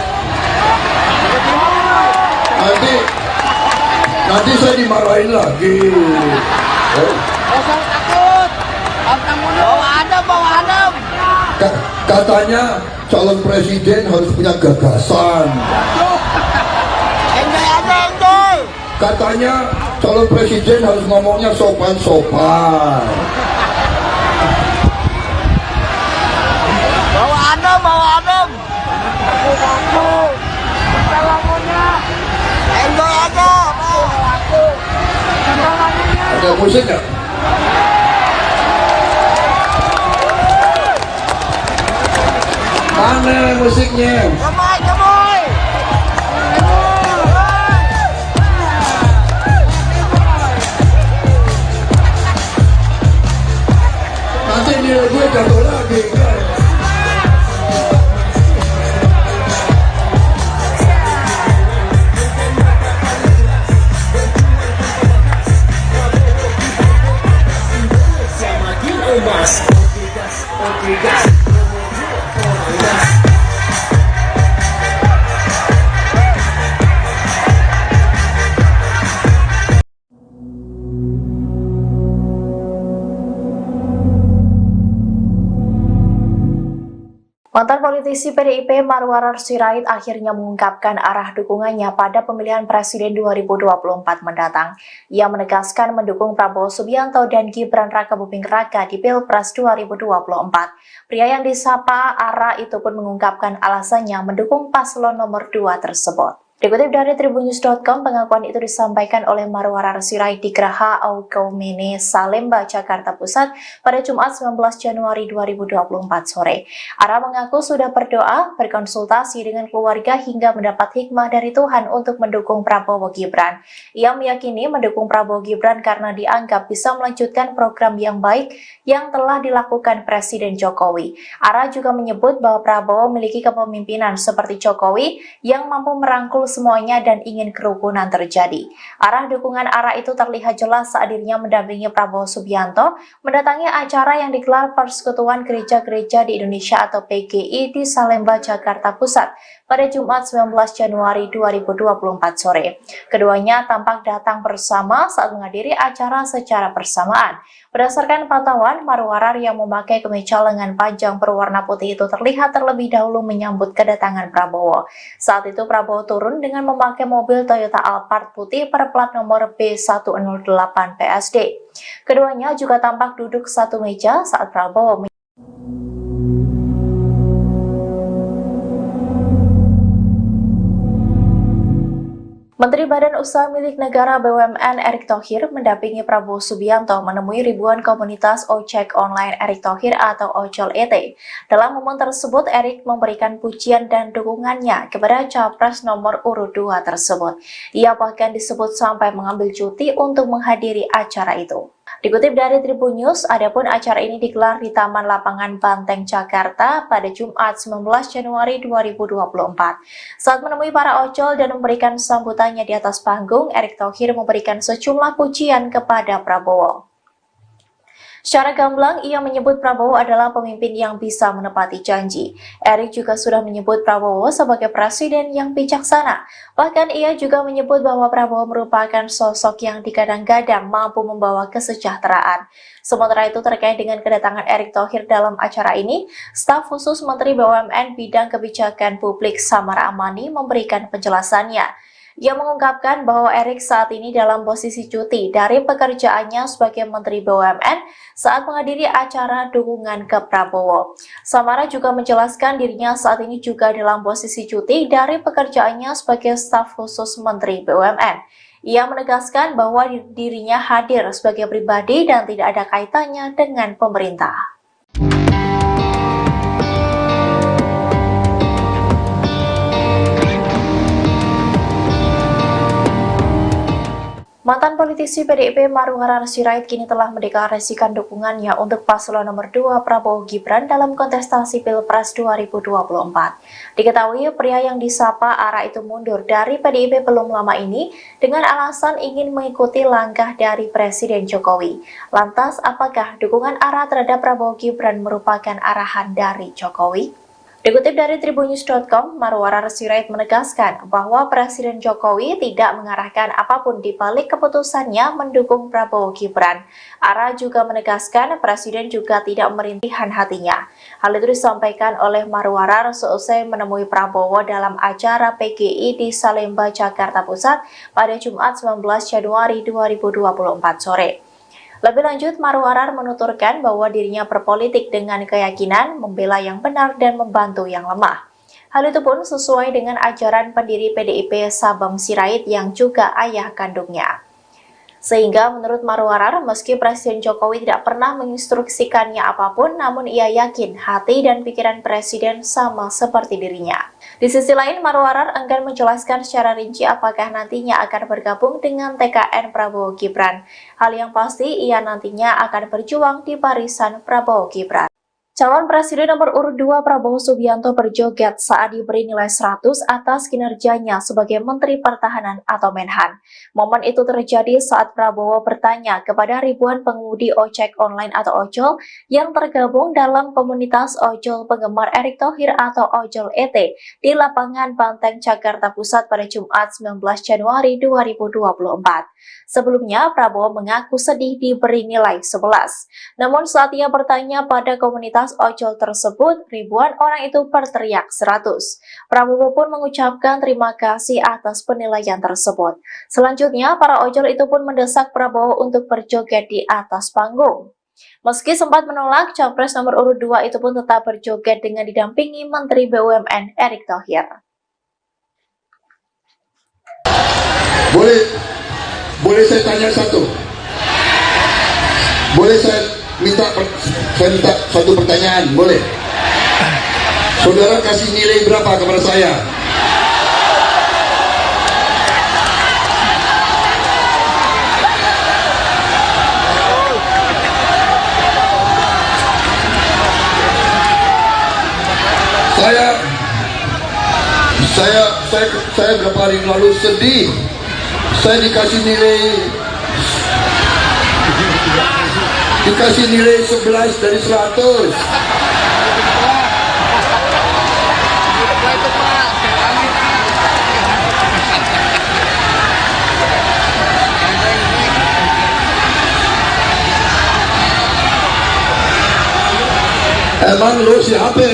Nanti saya dimarahin lagi. Jangan takut. Bawa adem. Katanya calon presiden harus punya gagasan. Enjoy. Katanya calon presiden harus ngomongnya sopan-sopan. Bawa adem. Aku. Enjoy aja. Ada musik nggak? Mana musiknya? Gemoy. Nanti nilai gue jatuh lagi. Mantan politisi PDIP Marwarar Sirait akhirnya mengungkapkan arah dukungannya pada pemilihan Presiden 2024 mendatang. Ia menegaskan mendukung Prabowo Subianto dan Gibran Rakabuming Raka di Pilpres 2024. Pria yang disapa Ara itu pun mengungkapkan alasannya mendukung paslon nomor 2 tersebut. Dikutip dari tribunnews.com, pengakuan itu disampaikan oleh Marwarar Sirait di Geraha Aukaumene, Salemba, Jakarta Pusat pada Jumat 19 Januari 2024 sore. Ara mengaku sudah berdoa, berkonsultasi dengan keluarga hingga mendapat hikmah dari Tuhan untuk mendukung Prabowo Gibran. Ia meyakini mendukung Prabowo Gibran karena dianggap bisa melanjutkan program yang baik yang telah dilakukan Presiden Jokowi. Ara juga menyebut bahwa Prabowo memiliki kepemimpinan seperti Jokowi yang mampu merangkul semuanya dan ingin kerukunan terjadi. Arah dukungan ARA itu terlihat jelas saat dirinya mendampingi Prabowo Subianto mendatangi acara yang digelar Persekutuan Gereja-Gereja di Indonesia atau PGI di Salemba, Jakarta Pusat pada Jumat 19 Januari 2024 sore. Keduanya tampak datang bersama saat menghadiri acara secara bersamaan. Berdasarkan pantauan, Marwarar yang memakai kemeja lengan panjang berwarna putih itu terlihat terlebih dahulu menyambut kedatangan Prabowo. Saat itu Prabowo turun dengan memakai mobil Toyota Alphard putih berplat nomor B108 PSD. Keduanya juga tampak duduk satu meja saat Prabowo Menteri Badan Usaha Milik Negara BUMN Erick Thohir mendampingi Prabowo Subianto menemui ribuan komunitas ojek online Erick Thohir atau Ojol ET. Dalam momen tersebut, Erick memberikan pujian dan dukungannya kepada Capres nomor urut 2 tersebut. Ia bahkan disebut sampai mengambil cuti untuk menghadiri acara itu. Dikutip dari Tribun News, adapun acara ini digelar di Taman Lapangan Banteng, Jakarta pada Jumat 19 Januari 2024. Saat menemui para ojol dan memberikan sambutannya di atas panggung, Erick Thohir memberikan sejumlah pujian kepada Prabowo. Secara gamblang, ia menyebut Prabowo adalah pemimpin yang bisa menepati janji. Erick juga sudah menyebut Prabowo sebagai presiden yang bijaksana. Bahkan ia juga menyebut bahwa Prabowo merupakan sosok yang digadang-gadang mampu membawa kesejahteraan. Sementara itu terkait dengan kedatangan Erick Thohir dalam acara ini, staf khusus Menteri BUMN Bidang Kebijakan Publik Samara Amani memberikan penjelasannya. Ia mengungkapkan bahwa Erick saat ini dalam posisi cuti dari pekerjaannya sebagai Menteri BUMN saat menghadiri acara dukungan ke Prabowo. Samara juga menjelaskan dirinya saat ini juga dalam posisi cuti dari pekerjaannya sebagai staf khusus Menteri BUMN. Ia menegaskan bahwa dirinya hadir sebagai pribadi dan tidak ada kaitannya dengan pemerintah. Mantan politisi PDIP Marwarar Sirait kini telah mendeklarasikan dukungannya untuk paslon nomor 2 Prabowo Gibran dalam kontestasi Pilpres 2024. Diketahui pria yang disapa ARA itu mundur dari PDIP belum lama ini dengan alasan ingin mengikuti langkah dari Presiden Jokowi. Lantas, apakah dukungan ARA terhadap Prabowo Gibran merupakan arahan dari Jokowi? Dikutip dari tribunnews.com, Marwarar Sirait menegaskan bahwa Presiden Jokowi tidak mengarahkan apapun di balik keputusannya mendukung Prabowo Gibran. ARA juga menegaskan Presiden juga tidak merintihan hatinya. Hal itu disampaikan oleh Marwarar seusai menemui Prabowo dalam acara PGI di Salemba, Jakarta Pusat pada Jumat 19 Januari 2024 sore. Lebih lanjut, Marwarar menuturkan bahwa dirinya berpolitik dengan keyakinan membela yang benar dan membantu yang lemah. Hal itu pun sesuai dengan ajaran pendiri PDIP Sabam Sirait yang juga ayah kandungnya. Sehingga menurut Marwarar, meski Presiden Jokowi tidak pernah menginstruksikannya apapun, namun ia yakin hati dan pikiran Presiden sama seperti dirinya. Di sisi lain, Marwarar enggan menjelaskan secara rinci apakah nantinya akan bergabung dengan TKN Prabowo Gibran. Hal yang pasti, ia nantinya akan berjuang di barisan Prabowo Gibran. Calon Presiden nomor urut 2 Prabowo Subianto berjoget saat diberi nilai 100 atas kinerjanya sebagai Menteri Pertahanan atau Menhan. Momen itu terjadi saat Prabowo bertanya kepada ribuan pengemudi ojek online atau ojol yang tergabung dalam komunitas ojol penggemar Erick Thohir atau Ojol ET di Lapangan Banteng, Jakarta Pusat pada Jumat 19 Januari 2024. Sebelumnya, Prabowo mengaku sedih diberi nilai 11. Namun saat ia bertanya pada komunitas ojol tersebut, ribuan orang itu berteriak 100. Prabowo pun mengucapkan terima kasih atas penilaian tersebut. Selanjutnya, para ojol itu pun mendesak Prabowo untuk berjoget di atas panggung. Meski sempat menolak, Capres nomor urut 2 itu pun tetap berjoget dengan didampingi Menteri BUMN Erick Thohir. Boleh saya tanya satu? Boleh saya minta satu pertanyaan? Boleh? Saudara kasih nilai berapa kepada saya? saya beberapa hari lalu sedih. Saya dikasih nilai 11 dari 100. Emang lu siapa?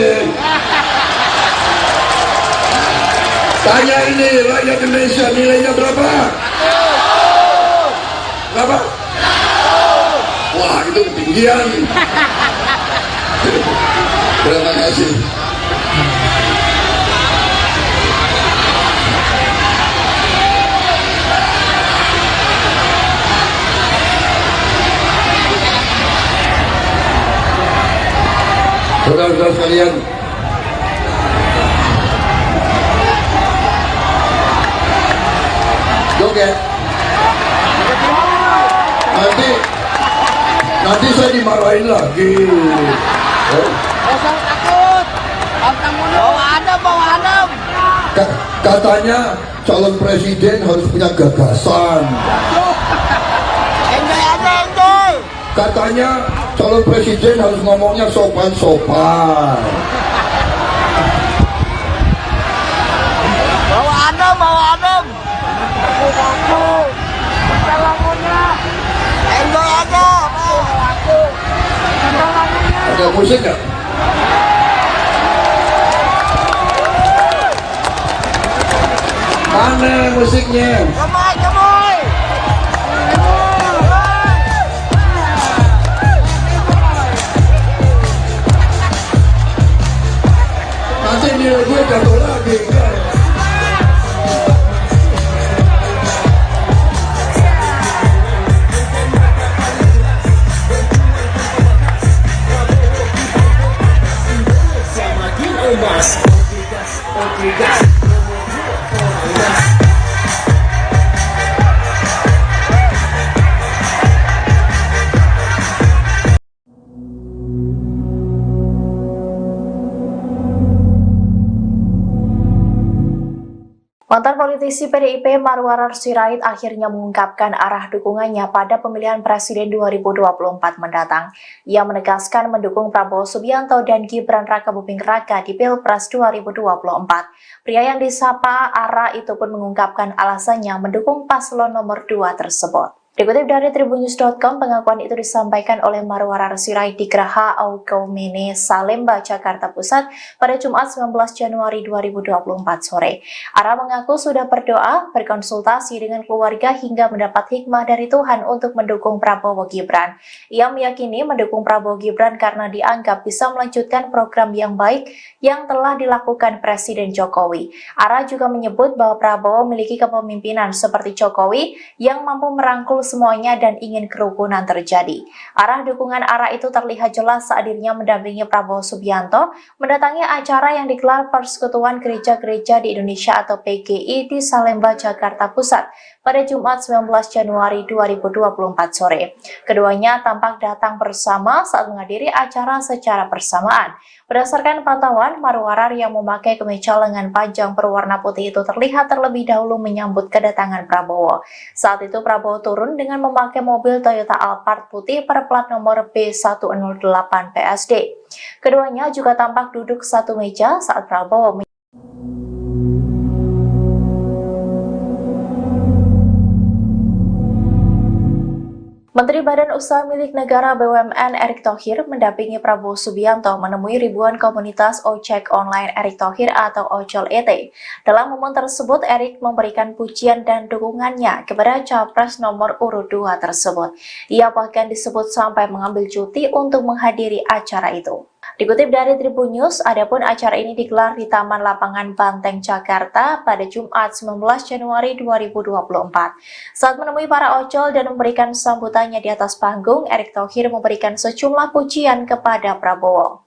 Tanya ini rakyat Indonesia, nilainya berapa? Berapa? Wah, itu ketinggian. Terima kasih. Saudara-saudara sekalian, joget. Nanti saya dimarahin lagi. Jangan takut. Bawa adem. Katanya calon presiden harus punya gagasan. Enjoy aja, enjoy. Katanya calon presiden harus ngomongnya sopan-sopan. Bawa adem. Enjoy aja. Ada musik nggak? Mana musiknya? Gemoy. Nanti nilai gue jatuh lagi. Mantan politisi PDIP Marwarar Sirait akhirnya mengungkapkan arah dukungannya pada pemilihan presiden 2024 mendatang. Ia menegaskan mendukung Prabowo Subianto dan Gibran Rakabuming Raka di Pilpres 2024. Pria yang disapa Ara itu pun mengungkapkan alasannya mendukung paslon nomor 2 tersebut. Dikutip dari tribunnews.com, pengakuan itu disampaikan oleh Marwarar Sirait di Geraha Aukaumene, Salemba, Jakarta Pusat pada Jumat 19 Januari 2024 sore. Ara mengaku sudah berdoa, berkonsultasi dengan keluarga hingga mendapat hikmah dari Tuhan untuk mendukung Prabowo Gibran. Ia meyakini mendukung Prabowo Gibran karena dianggap bisa melanjutkan program yang baik yang telah dilakukan Presiden Jokowi. Ara juga menyebut bahwa Prabowo memiliki kepemimpinan seperti Jokowi yang mampu merangkul semuanya dan ingin kerukunan terjadi. Arah dukungan Ara itu terlihat jelas saat dirinya mendampingi Prabowo Subianto mendatangi acara yang digelar Persekutuan Gereja-Gereja di Indonesia atau PGI di Salemba, Jakarta Pusat pada Jumat 19 Januari 2024 sore. Keduanya tampak datang bersama saat menghadiri acara secara bersamaan. Berdasarkan pantauan, Marwarar yang memakai kemeja lengan panjang berwarna putih itu terlihat terlebih dahulu menyambut kedatangan Prabowo. Saat itu Prabowo turun dengan memakai mobil Toyota Alphard putih berplat nomor B108 PSD. Keduanya juga tampak duduk satu meja saat Prabowo Menteri Badan Usaha Milik Negara BUMN Erick Thohir mendampingi Prabowo Subianto menemui ribuan komunitas ojek online Erick Thohir atau Ojol ET. Dalam momen tersebut, Erick memberikan pujian dan dukungannya kepada Capres nomor urut 2 tersebut. Ia bahkan disebut sampai mengambil cuti untuk menghadiri acara itu. Dikutip dari Tribun News, adapun acara ini digelar di Taman Lapangan Banteng, Jakarta pada Jumat 19 Januari 2024. Saat menemui para ojol dan memberikan sambutannya di atas panggung, Erick Thohir memberikan sejumlah pujian kepada Prabowo.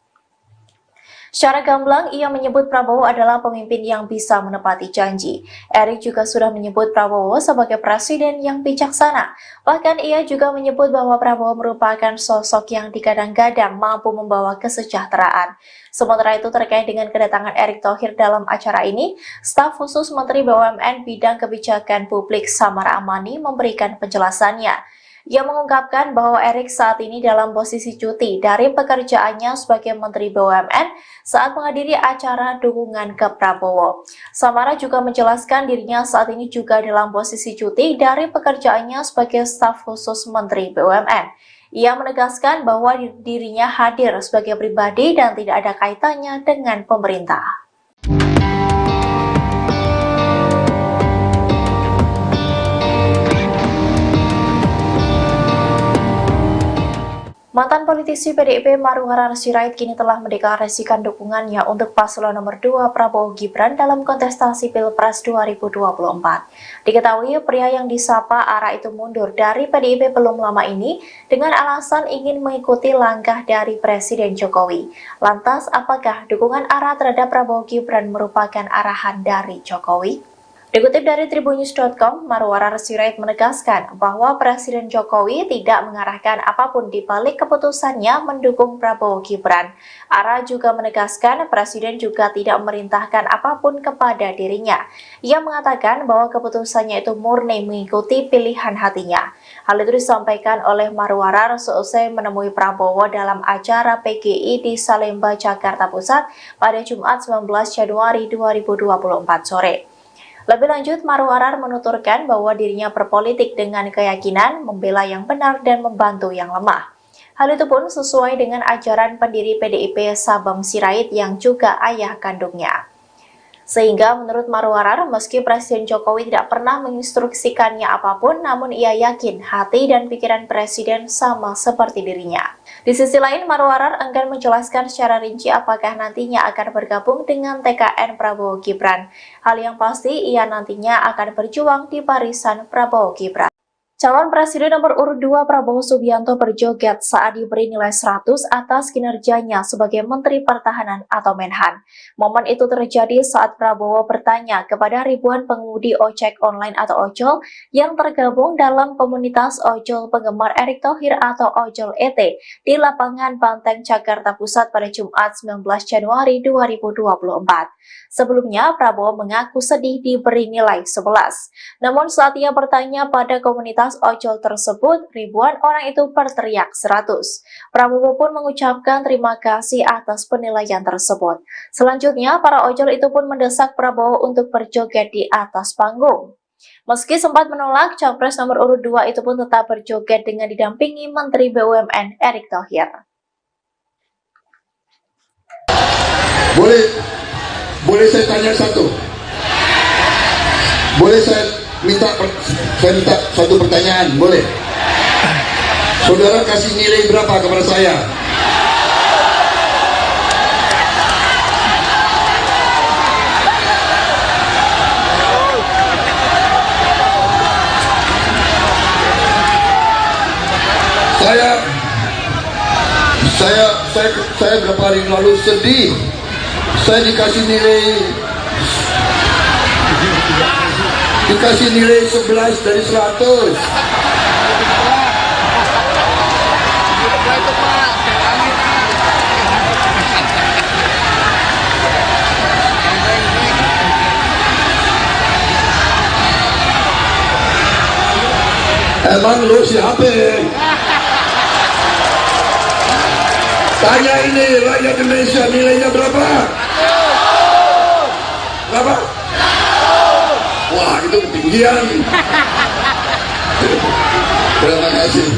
Secara gamblang, ia menyebut Prabowo adalah pemimpin yang bisa menepati janji. Erik juga sudah menyebut Prabowo sebagai presiden yang bijaksana. Bahkan ia juga menyebut bahwa Prabowo merupakan sosok yang digadang-gadang mampu membawa kesejahteraan. Sementara itu terkait dengan kedatangan Erick Thohir dalam acara ini, staf khusus Menteri BUMN Bidang Kebijakan Publik Samara Amani memberikan penjelasannya. Ia mengungkapkan bahwa Erick saat ini dalam posisi cuti dari pekerjaannya sebagai Menteri BUMN saat menghadiri acara dukungan ke Prabowo. Samara juga menjelaskan dirinya saat ini juga dalam posisi cuti dari pekerjaannya sebagai staf khusus Menteri BUMN. Ia menegaskan bahwa dirinya hadir sebagai pribadi dan tidak ada kaitannya dengan pemerintah. Mantan politisi PDIP Maruharahar Sirait kini telah mendeklarasikan dukungannya untuk paslon nomor 2 Prabowo Gibran dalam kontestasi Pilpres 2024. Diketahui pria yang disapa Ara itu mundur dari PDIP belum lama ini dengan alasan ingin mengikuti langkah dari Presiden Jokowi. Lantas, apakah dukungan Ara terhadap Prabowo Gibran merupakan arahan dari Jokowi? Dikutip dari Tribunnews.com, Maruharahar Sirait menegaskan bahwa Presiden Jokowi tidak mengarahkan apapun di balik keputusannya mendukung Prabowo Gibran. Ara juga menegaskan Presiden juga tidak memerintahkan apapun kepada dirinya. Ia mengatakan bahwa keputusannya itu murni mengikuti pilihan hatinya. Hal itu disampaikan oleh Maruharahar seusai menemui Prabowo dalam acara PGI di Salemba, Jakarta Pusat pada Jumat 19 Januari 2024 sore. Lebih lanjut, Maruharahar menuturkan bahwa dirinya berpolitik dengan keyakinan membela yang benar dan membantu yang lemah. Hal itu pun sesuai dengan ajaran pendiri PDIP Sabam Sirait yang juga ayah kandungnya. Sehingga menurut Maruharahar, meski Presiden Jokowi tidak pernah menginstruksikannya apapun, namun ia yakin hati dan pikiran Presiden sama seperti dirinya. Di sisi lain, Maruharahar enggan menjelaskan secara rinci apakah nantinya akan bergabung dengan TKN Prabowo Gibran. Hal yang pasti, ia nantinya akan berjuang di barisan Prabowo Gibran. Calon Presiden nomor urut 2 Prabowo Subianto berjoget saat diberi nilai 100 atas kinerjanya sebagai Menteri Pertahanan atau Menhan. Momen itu terjadi saat Prabowo bertanya kepada ribuan pengemudi ojek online atau ojol yang tergabung dalam komunitas ojol penggemar Erick Thohir atau Ojol ET di lapangan Banteng, Jakarta Pusat pada Jumat 19 Januari 2024. Sebelumnya, Prabowo mengaku sedih diberi nilai 11. Namun saat ia bertanya pada komunitas ojol tersebut, ribuan orang itu berteriak 100. Prabowo pun mengucapkan terima kasih atas penilaian tersebut. Selanjutnya, para ojol itu pun mendesak Prabowo untuk berjoget di atas panggung. Meski sempat menolak, Capres nomor urut 2 itu pun tetap berjoget dengan didampingi Menteri BUMN Erick Thohir. Boleh saya tanya satu? Boleh saya minta satu pertanyaan? Boleh? Saudara kasih nilai berapa kepada saya? Saya berapa hari lalu sedih. Saya dikasih nilai 11 dari 100. Emang lu siapa? Tanya ini rakyat Indonesia, nilainya berapa? Berapa? Wah, itu ketinggian. Terima kasih.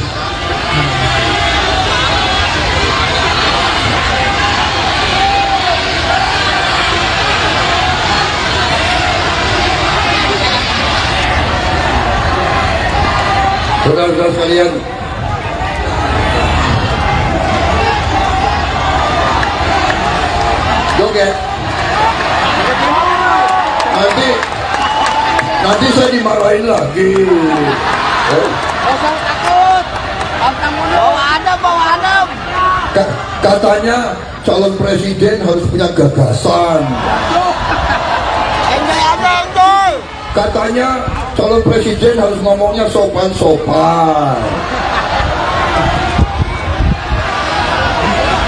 Saudara-saudara sekalian, joget. Nanti saya dimarahin lagi. Jangan takut. Bawa Adam. Katanya calon presiden harus punya gagasan. Enjoy aja, enjoy. Katanya calon presiden harus ngomongnya sopan-sopan.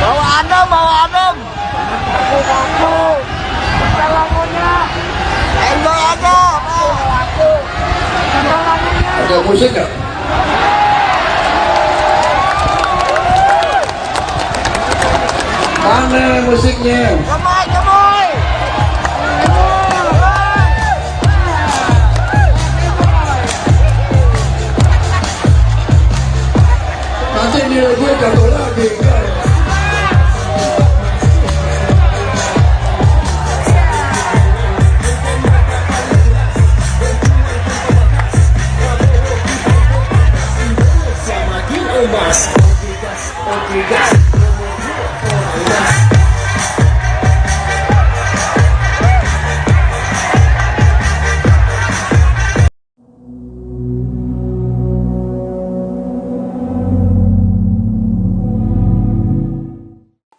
Bawa adem, bawa adem. Aku. Lagunya. Enjoy aja. Aku. Ada musik nggak? Mana musiknya? Gemoy, gemoy. Nanti nilai gue jatuh lagi.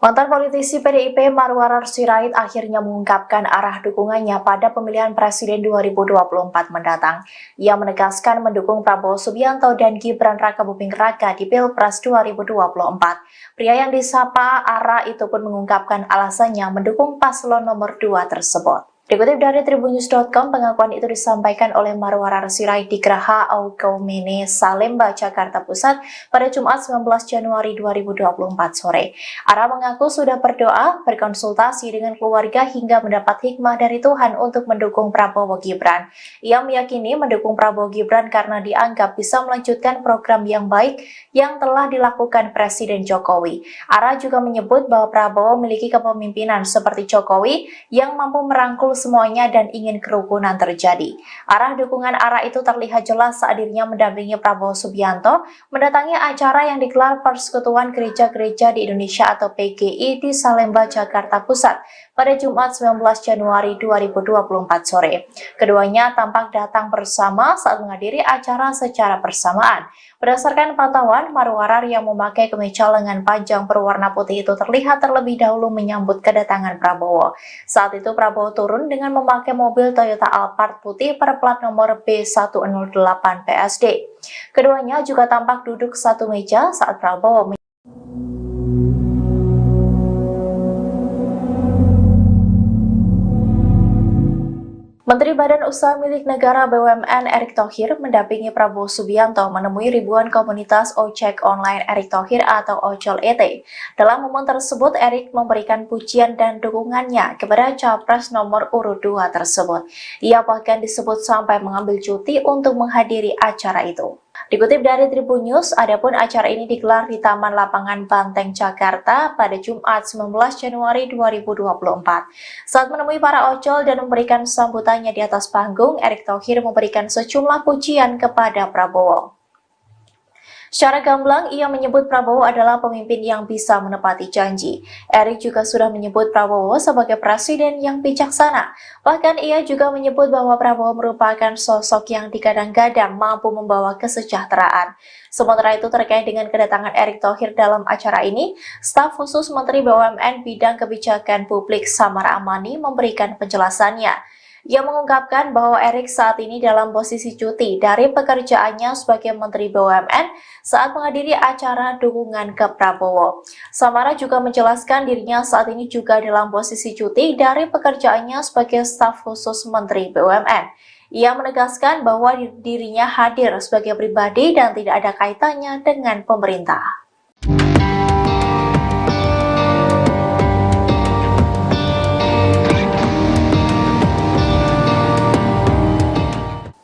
Mantan politisi PDIP Marwarar Sirait akhirnya mengungkapkan arah dukungannya pada pemilihan presiden 2024 mendatang. Ia menegaskan mendukung Prabowo Subianto dan Gibran Rakabuming Raka di Pilpres 2024. Pria yang disapa Ara itu pun mengungkapkan alasannya mendukung paslon nomor 2 tersebut. Dikutip dari tribunnews.com, pengakuan itu disampaikan oleh Marwarar Sirait di Geraha Aukaumene, Salemba, Jakarta Pusat pada Jumat 19 Januari 2024 sore. Ara mengaku sudah berdoa, berkonsultasi dengan keluarga hingga mendapat hikmah dari Tuhan untuk mendukung Prabowo Gibran. Ia meyakini mendukung Prabowo Gibran karena dianggap bisa melanjutkan program yang baik yang telah dilakukan Presiden Jokowi. Ara juga menyebut bahwa Prabowo memiliki kepemimpinan seperti Jokowi yang mampu merangkul semuanya dan ingin kerukunan terjadi. Arah dukungan Ara itu terlihat jelas saat dirinya mendampingi Prabowo Subianto mendatangi acara yang digelar Persekutuan Gereja-Gereja di Indonesia atau PGI di Salemba, Jakarta Pusat pada Jumat 19 Januari 2024 sore. Keduanya tampak datang bersama saat menghadiri acara secara bersamaan. Berdasarkan pantauan, Marwarar yang memakai kemeja lengan panjang berwarna putih itu terlihat terlebih dahulu menyambut kedatangan Prabowo. Saat itu Prabowo turun dengan memakai mobil Toyota Alphard putih berplat nomor B108 PSD. Keduanya juga tampak duduk satu meja saat Prabowo Menteri Badan Usaha Milik Negara BUMN Erick Thohir mendampingi Prabowo Subianto menemui ribuan komunitas ojek online Erick Thohir atau Ojol ET. Dalam momen tersebut, Erick memberikan pujian dan dukungannya kepada Capres nomor urut 2 tersebut. Ia bahkan disebut sampai mengambil cuti untuk menghadiri acara itu. Dikutip dari Tribun News, adapun acara ini digelar di Taman Lapangan Banteng, Jakarta pada Jumat 19 Januari 2024. Saat menemui para ojol dan memberikan sambutannya di atas panggung, Erick Thohir memberikan sejumlah pujian kepada Prabowo. Secara gamblang, ia menyebut Prabowo adalah pemimpin yang bisa menepati janji. Erick juga sudah menyebut Prabowo sebagai presiden yang bijaksana. Bahkan ia juga menyebut bahwa Prabowo merupakan sosok yang digadang-gadang mampu membawa kesejahteraan. Sementara itu terkait dengan kedatangan Erick Thohir dalam acara ini, staf khusus Menteri BUMN Bidang Kebijakan Publik Samar Amani memberikan penjelasannya. Ia mengungkapkan bahwa Erick saat ini dalam posisi cuti dari pekerjaannya sebagai Menteri BUMN saat menghadiri acara dukungan ke Prabowo. Samara juga menjelaskan dirinya saat ini juga dalam posisi cuti dari pekerjaannya sebagai staf khusus Menteri BUMN. Ia menegaskan bahwa dirinya hadir sebagai pribadi dan tidak ada kaitannya dengan pemerintah.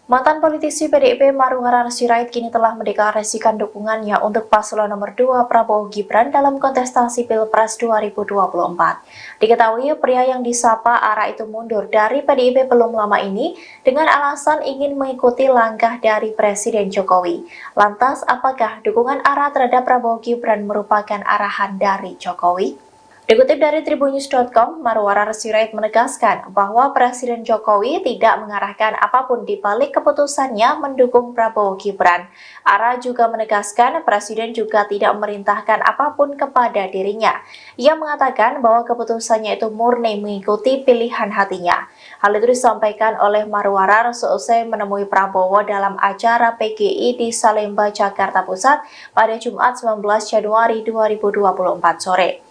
Mantan politisi PDIP Marwarar Sirait kini telah mendeklarasikan dukungannya untuk paslon nomor 2 Prabowo Gibran dalam kontestasi Pilpres 2024. Diketahui pria yang disapa Ara itu mundur dari PDIP belum lama ini dengan alasan ingin mengikuti langkah dari Presiden Jokowi. Lantas, apakah dukungan Ara terhadap Prabowo Gibran merupakan arahan dari Jokowi? Dikutip dari tribunnews.com, Marwarar Sirait menegaskan bahwa Presiden Jokowi tidak mengarahkan apapun di balik keputusannya mendukung Prabowo Gibran. Ara juga menegaskan Presiden juga tidak memerintahkan apapun kepada dirinya. Ia mengatakan bahwa keputusannya itu murni mengikuti pilihan hatinya. Hal itu disampaikan oleh Marwarar seusai menemui Prabowo dalam acara PGI di Salemba, Jakarta Pusat pada Jumat 19 Januari 2024 sore.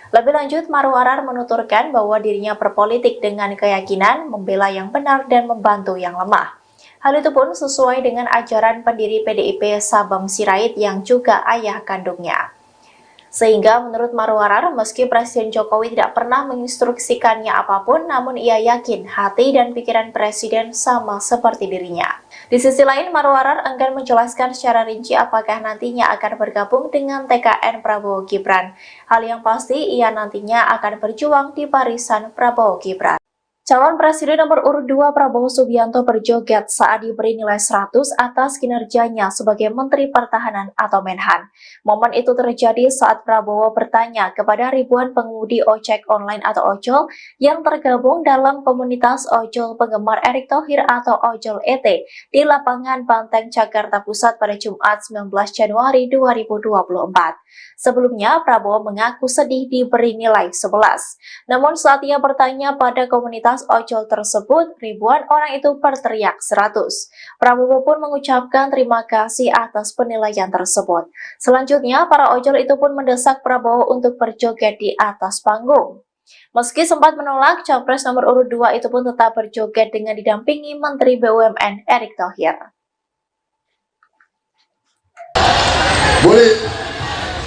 Lebih lanjut, Marwarar menuturkan bahwa dirinya berpolitik dengan keyakinan membela yang benar dan membantu yang lemah. Hal itu pun sesuai dengan ajaran pendiri PDIP Sabam Sirait yang juga ayah kandungnya. Sehingga menurut Marwarar, meski Presiden Jokowi tidak pernah menginstruksikannya apapun, namun ia yakin hati dan pikiran Presiden sama seperti dirinya. Di sisi lain, Marwarar enggan menjelaskan secara rinci apakah nantinya akan bergabung dengan TKN Prabowo Gibran. Hal yang pasti, ia nantinya akan berjuang di barisan Prabowo Gibran. Calon Presiden nomor urut 2 Prabowo Subianto berjoget saat diberi nilai 100 atas kinerjanya sebagai Menteri Pertahanan atau Menhan. Momen itu terjadi saat Prabowo bertanya kepada ribuan pengemudi ojek online atau ojol yang tergabung dalam komunitas ojol penggemar Erick Thohir atau Ojol ET di lapangan Banteng, Jakarta Pusat pada Jumat 19 Januari 2024. Sebelumnya, Prabowo mengaku sedih diberi nilai 11. Namun saat ia bertanya pada komunitas ojol tersebut, ribuan orang itu berteriak 100. Prabowo pun mengucapkan terima kasih atas penilaian tersebut. Selanjutnya, para ojol itu pun mendesak Prabowo untuk berjoget di atas panggung. Meski sempat menolak, Capres nomor urut 2 itu pun tetap berjoget dengan didampingi Menteri BUMN Erick Thohir.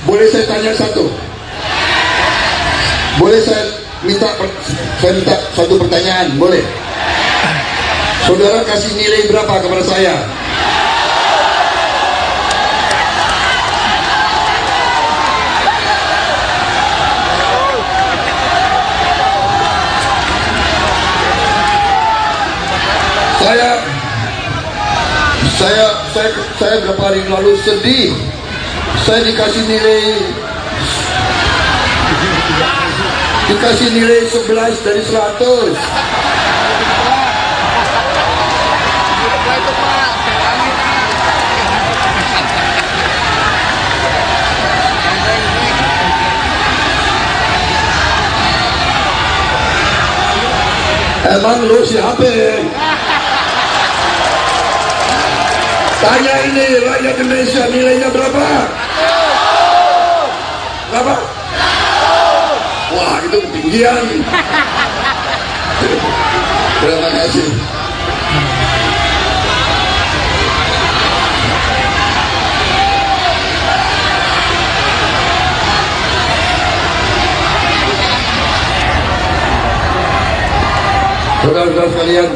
Boleh saya tanya satu? Boleh saya minta satu pertanyaan? Boleh? Saudara kasih nilai berapa kepada saya? Saya beberapa hari lalu sedih. Saya dikasih nilai 11 dari 100. Emang lu siapa? Tanya ini rakyat Indonesia, nilainya berapa? Berapa? Wah, itu ketinggian. Terima kasih. Saudara-saudara sekalian,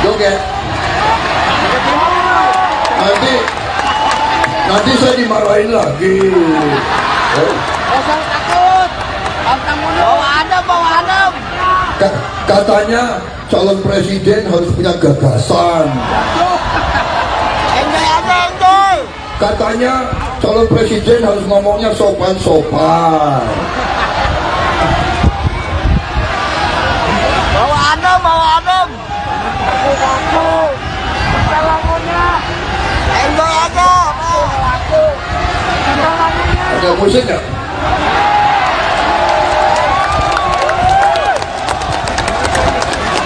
joget. Nanti saya dimarahin lagi. Jangan takut. Bawa adem. Katanya calon presiden harus punya gagasan. Enjoy. Katanya calon presiden harus ngomongnya sopan-sopan. Bawa adem. Aku. Enjoy aja. Ada musik nggak?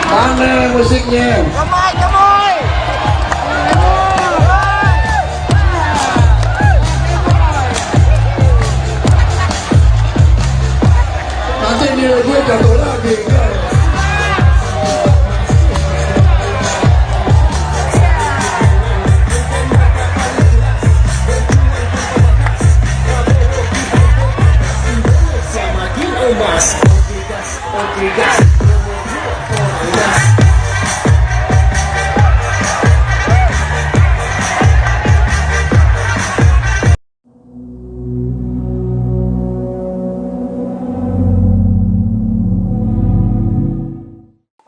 Mana musiknya? Gemoy. Nanti nilai gue jatuh lagi.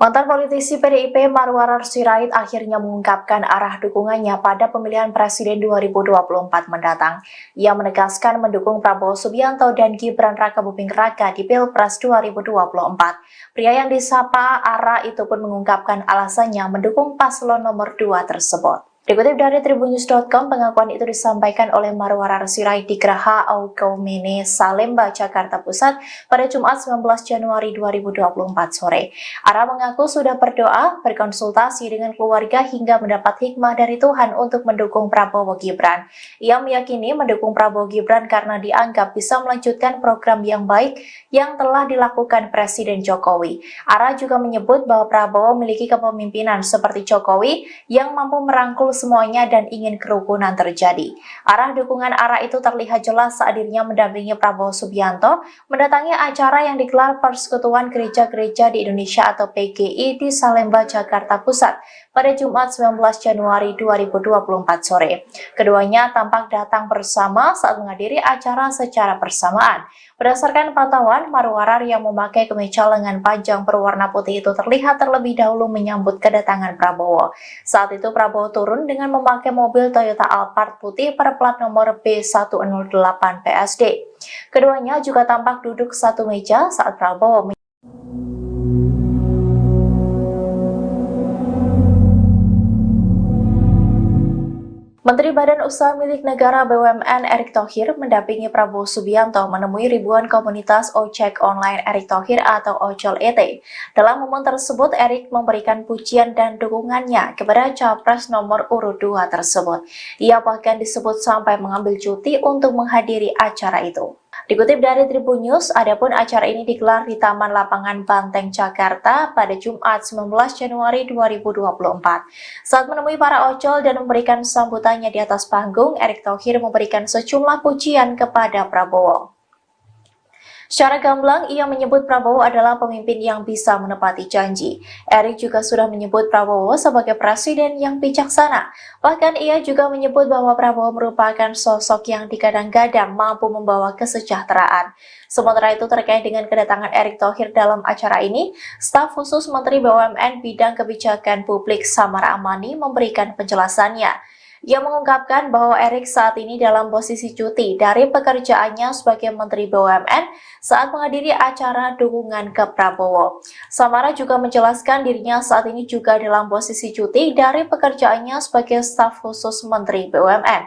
Mantan politisi PDIP Marwarar Sirait akhirnya mengungkapkan arah dukungannya pada pemilihan presiden 2024 mendatang. Ia menegaskan mendukung Prabowo Subianto dan Gibran Rakabuming Raka di Pilpres 2024. Pria yang disapa Ara itu pun mengungkapkan alasannya mendukung paslon nomor 2 tersebut. Dikutip dari tribunnews.com, pengakuan itu disampaikan oleh Marwarar Sirait di Geraha Aukaumene, Salemba, Jakarta Pusat pada Jumat 19 Januari 2024 sore. Ara mengaku sudah berdoa, berkonsultasi dengan keluarga hingga mendapat hikmah dari Tuhan untuk mendukung Prabowo Gibran. Ia meyakini mendukung Prabowo Gibran karena dianggap bisa melanjutkan program yang baik yang telah dilakukan Presiden Jokowi. Ara juga menyebut bahwa Prabowo memiliki kepemimpinan seperti Jokowi yang mampu merangkul semuanya dan ingin kerukunan terjadi. Arah dukungan Ara itu terlihat jelas saat dirinya mendampingi Prabowo Subianto mendatangi acara yang digelar Persekutuan Gereja-Gereja di Indonesia atau PGI di Salemba, Jakarta Pusat pada Jumat 19 Januari 2024 sore. Keduanya tampak datang bersama saat menghadiri acara secara bersamaan. Berdasarkan pantauan, Marwarar yang memakai kemeja lengan panjang berwarna putih itu terlihat terlebih dahulu menyambut kedatangan Prabowo. Saat itu Prabowo turun dengan memakai mobil Toyota Alphard putih berplat nomor B108 PSD. Keduanya juga tampak duduk satu meja saat Prabowo Menteri Badan Usaha Milik Negara BUMN Erick Thohir mendampingi Prabowo Subianto menemui ribuan komunitas ojek online Erick Thohir atau Ojol ET. Dalam momen tersebut, Erick memberikan pujian dan dukungannya kepada Capres nomor urut 2 tersebut. Ia bahkan disebut sampai mengambil cuti untuk menghadiri acara itu. Dikutip dari Tribun News, adapun acara ini digelar di Taman Lapangan Banteng, Jakarta pada Jumat 19 Januari 2024. Saat menemui para ojol dan memberikan sambutannya di atas panggung, Erick Thohir memberikan sejumlah pujian kepada Prabowo. Secara gamblang, ia menyebut Prabowo adalah pemimpin yang bisa menepati janji. Erick juga sudah menyebut Prabowo sebagai presiden yang bijaksana. Bahkan ia juga menyebut bahwa Prabowo merupakan sosok yang digadang-gadang mampu membawa kesejahteraan. Sementara itu terkait dengan kedatangan Erick Thohir dalam acara ini, staf khusus Menteri BUMN Bidang Kebijakan Publik Samara Amani memberikan penjelasannya. Ia mengungkapkan bahwa Erick saat ini dalam posisi cuti dari pekerjaannya sebagai Menteri BUMN saat menghadiri acara dukungan ke Prabowo. Samara juga menjelaskan dirinya saat ini juga dalam posisi cuti dari pekerjaannya sebagai staf khusus Menteri BUMN.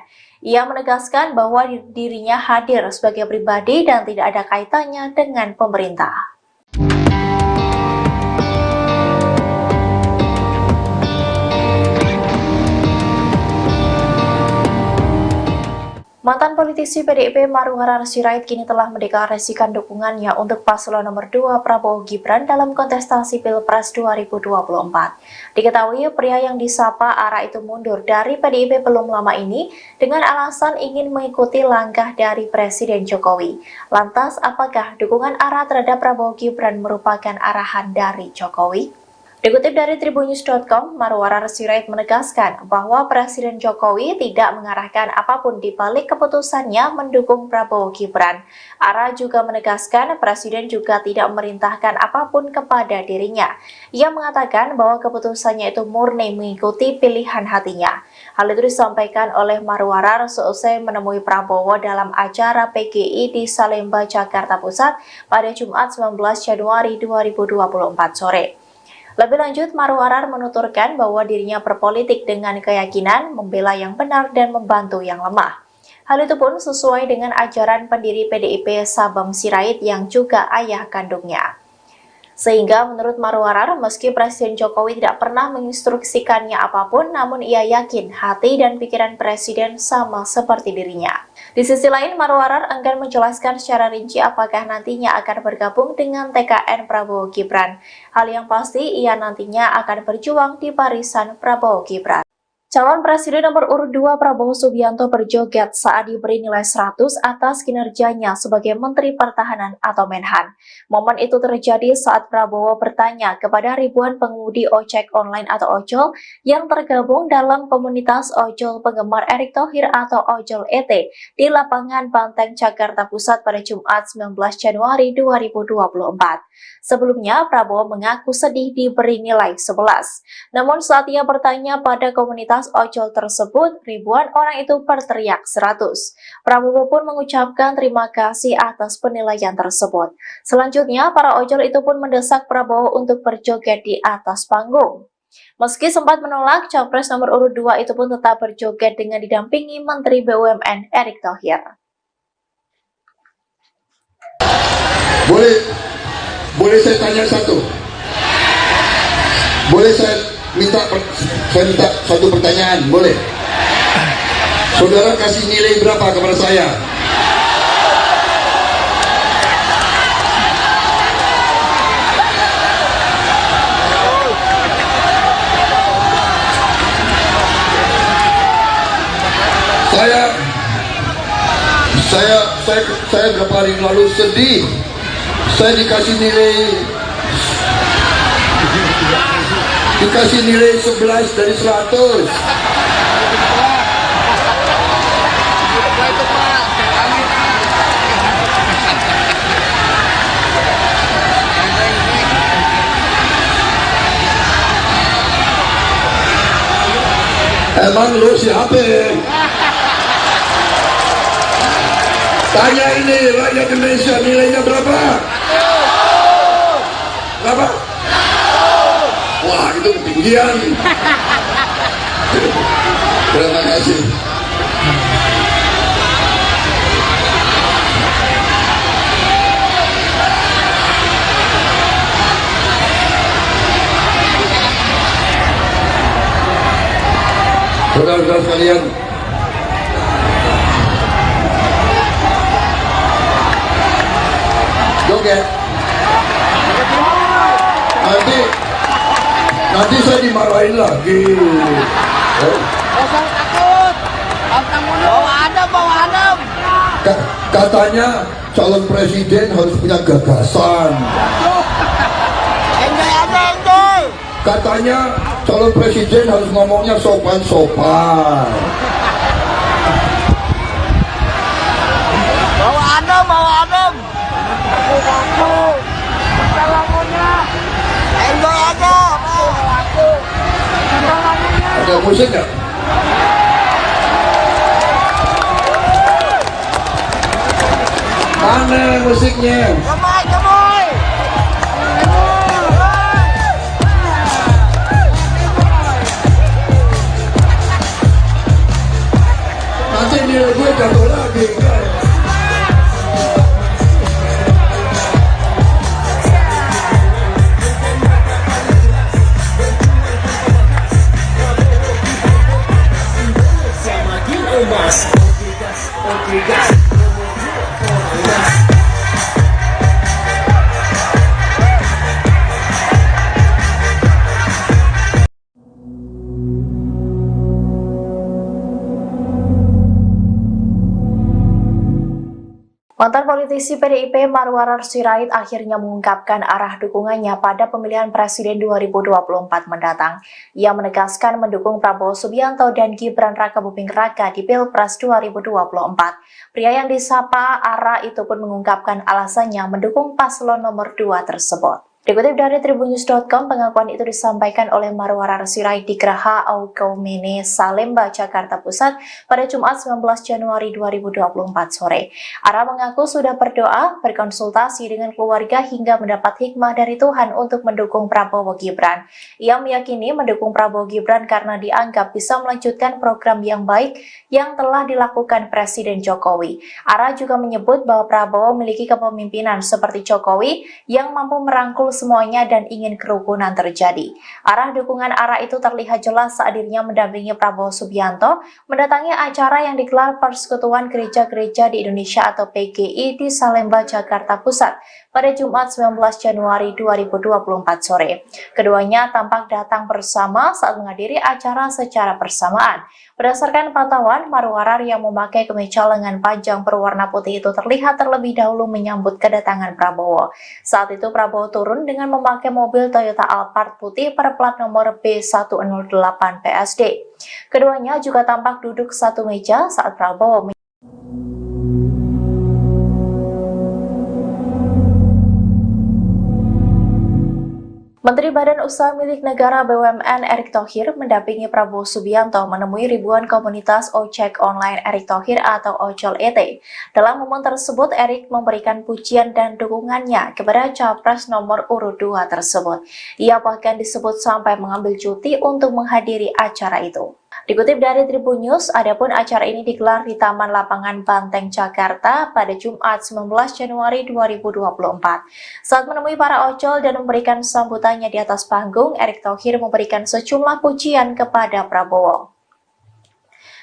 Ia menegaskan bahwa dirinya hadir sebagai pribadi dan tidak ada kaitannya dengan pemerintah. Mantan politisi PDIP Marwarar Sirait kini telah mendeklarasikan dukungannya untuk paslon nomor 2 Prabowo Gibran dalam kontestasi Pilpres 2024. Diketahui pria yang disapa Ara itu mundur dari PDIP belum lama ini dengan alasan ingin mengikuti langkah dari Presiden Jokowi. Lantas, apakah dukungan Ara terhadap Prabowo Gibran merupakan arahan dari Jokowi? Dikutip dari tribunnews.com, Marwarar Sirait menegaskan bahwa Presiden Jokowi tidak mengarahkan apapun di balik keputusannya mendukung Prabowo Gibran. Ara juga menegaskan Presiden juga tidak memerintahkan apapun kepada dirinya. Ia mengatakan bahwa keputusannya itu murni mengikuti pilihan hatinya. Hal itu disampaikan oleh Marwarar seusai menemui Prabowo dalam acara PGI di Salemba, Jakarta Pusat pada Jumat 19 Januari 2024 sore. Lebih lanjut, Marwarar menuturkan bahwa dirinya berpolitik dengan keyakinan membela yang benar dan membantu yang lemah. Hal itu pun sesuai dengan ajaran pendiri PDIP Sabam Sirait yang juga ayah kandungnya. Sehingga menurut Marwarar, meski Presiden Jokowi tidak pernah menginstruksikannya apapun, namun ia yakin hati dan pikiran Presiden sama seperti dirinya. Di sisi lain, Marwarar enggan menjelaskan secara rinci apakah nantinya akan bergabung dengan TKN Prabowo Gibran. Hal yang pasti, ia nantinya akan berjuang di barisan Prabowo Gibran. Calon Presiden nomor urut 2 Prabowo Subianto berjoget saat diberi nilai 100 atas kinerjanya sebagai Menteri Pertahanan atau Menhan. Momen itu terjadi saat Prabowo bertanya kepada ribuan pengemudi ojek online atau ojol yang tergabung dalam komunitas ojol penggemar Erick Thohir atau Ojol ET di lapangan Banteng, Jakarta Pusat pada Jumat 19 Januari 2024. Sebelumnya, Prabowo mengaku sedih diberi nilai 11. Namun saat ia bertanya pada komunitas ojol tersebut, ribuan orang itu berteriak 100. Prabowo pun mengucapkan terima kasih atas penilaian tersebut. Selanjutnya, para ojol itu pun mendesak Prabowo untuk berjoget di atas panggung. Meski sempat menolak, Capres nomor urut 2 itu pun tetap berjoget dengan didampingi Menteri BUMN Erick Thohir. Boleh saya tanya satu? Boleh saya minta satu pertanyaan, boleh? Saudara kasih nilai berapa kepada saya? Saya berapa hari lalu sedih. Saya dikasih nilai 11 dari 100. Emang lu siapa? Tanya ini rakyat Indonesia, nilainya berapa? Berapa? Wah, itu ketinggian. Terima kasih. Saudara-saudara sekalian, joget. Nanti saya dimarahin lagi. Jangan takut. Bawa adem. Katanya calon presiden harus punya gagasan. Enjoy aja, enjoy. Katanya calon presiden harus ngomongnya sopan-sopan. Bawa adem. Enjoy aja. Ada musik nggak? Mana musiknya? Gemoy. Nanti nilai gue jatuh lagi. Mantan politisi PDIP Marwarar Sirait akhirnya mengungkapkan arah dukungannya pada pemilihan Presiden 2024 mendatang. Ia menegaskan mendukung Prabowo Subianto dan Gibran Rakabuming Raka di Pilpres 2024. Pria yang disapa Ara itu pun mengungkapkan alasannya mendukung paslon nomor 2 tersebut. Dikutip dari tribunnews.com, pengakuan itu disampaikan oleh Marwarar Sirait di Geraha Aukaumene, Salemba, Jakarta Pusat pada Jumat 19 Januari 2024 sore. Ara mengaku sudah berdoa, berkonsultasi dengan keluarga hingga mendapat hikmah dari Tuhan untuk mendukung Prabowo Gibran. Ia meyakini mendukung Prabowo Gibran karena dianggap bisa melanjutkan program yang baik yang telah dilakukan Presiden Jokowi. Ara juga menyebut bahwa Prabowo memiliki kepemimpinan seperti Jokowi yang mampu merangkul semuanya dan ingin kerukunan terjadi. Arah dukungan ARA itu terlihat jelas saat dirinya mendampingi Prabowo Subianto mendatangi acara yang digelar Persekutuan Gereja-Gereja di Indonesia atau PGI di Salemba, Jakarta Pusat pada Jumat 19 Januari 2024 sore. Keduanya tampak datang bersama saat menghadiri acara secara bersamaan. Berdasarkan pantauan, Marwarar yang memakai kemeja lengan panjang berwarna putih itu terlihat terlebih dahulu menyambut kedatangan Prabowo. Saat itu Prabowo turun dengan memakai mobil Toyota Alphard putih berplat nomor B108 PSD. Keduanya juga tampak duduk satu meja saat Prabowo Menteri Badan Usaha Milik Negara BUMN Erick Thohir mendampingi Prabowo Subianto menemui ribuan komunitas ojek online Erick Thohir atau Ojol ET. Dalam momen tersebut, Erick memberikan pujian dan dukungannya kepada Capres nomor urut 2 tersebut. Ia bahkan disebut sampai mengambil cuti untuk menghadiri acara itu. Dikutip dari Tribun News, adapun acara ini digelar di Taman Lapangan Banteng, Jakarta pada Jumat 19 Januari 2024. Saat menemui para ojol dan memberikan sambutannya di atas panggung, Erick Thohir memberikan sejumlah pujian kepada Prabowo.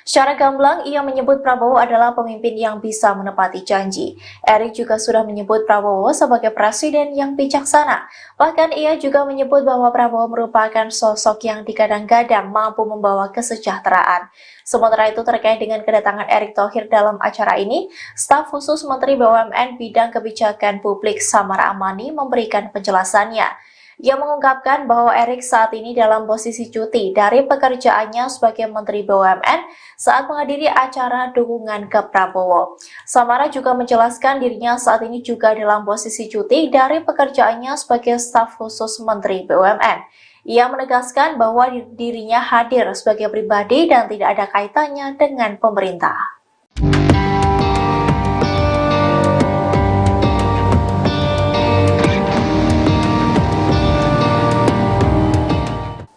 Secara gamblang, ia menyebut Prabowo adalah pemimpin yang bisa menepati janji. Erick juga sudah menyebut Prabowo sebagai presiden yang bijaksana. Bahkan ia juga menyebut bahwa Prabowo merupakan sosok yang digadang-gadang mampu membawa kesejahteraan. Sementara itu terkait dengan kedatangan Erick Thohir dalam acara ini, staf khusus Menteri BUMN Bidang Kebijakan Publik Samara Amani memberikan penjelasannya. Ia mengungkapkan bahwa Erick saat ini dalam posisi cuti dari pekerjaannya sebagai Menteri BUMN saat menghadiri acara dukungan ke Prabowo. Samara juga menjelaskan dirinya saat ini juga dalam posisi cuti dari pekerjaannya sebagai staf khusus Menteri BUMN. Ia menegaskan bahwa dirinya hadir sebagai pribadi dan tidak ada kaitannya dengan pemerintah.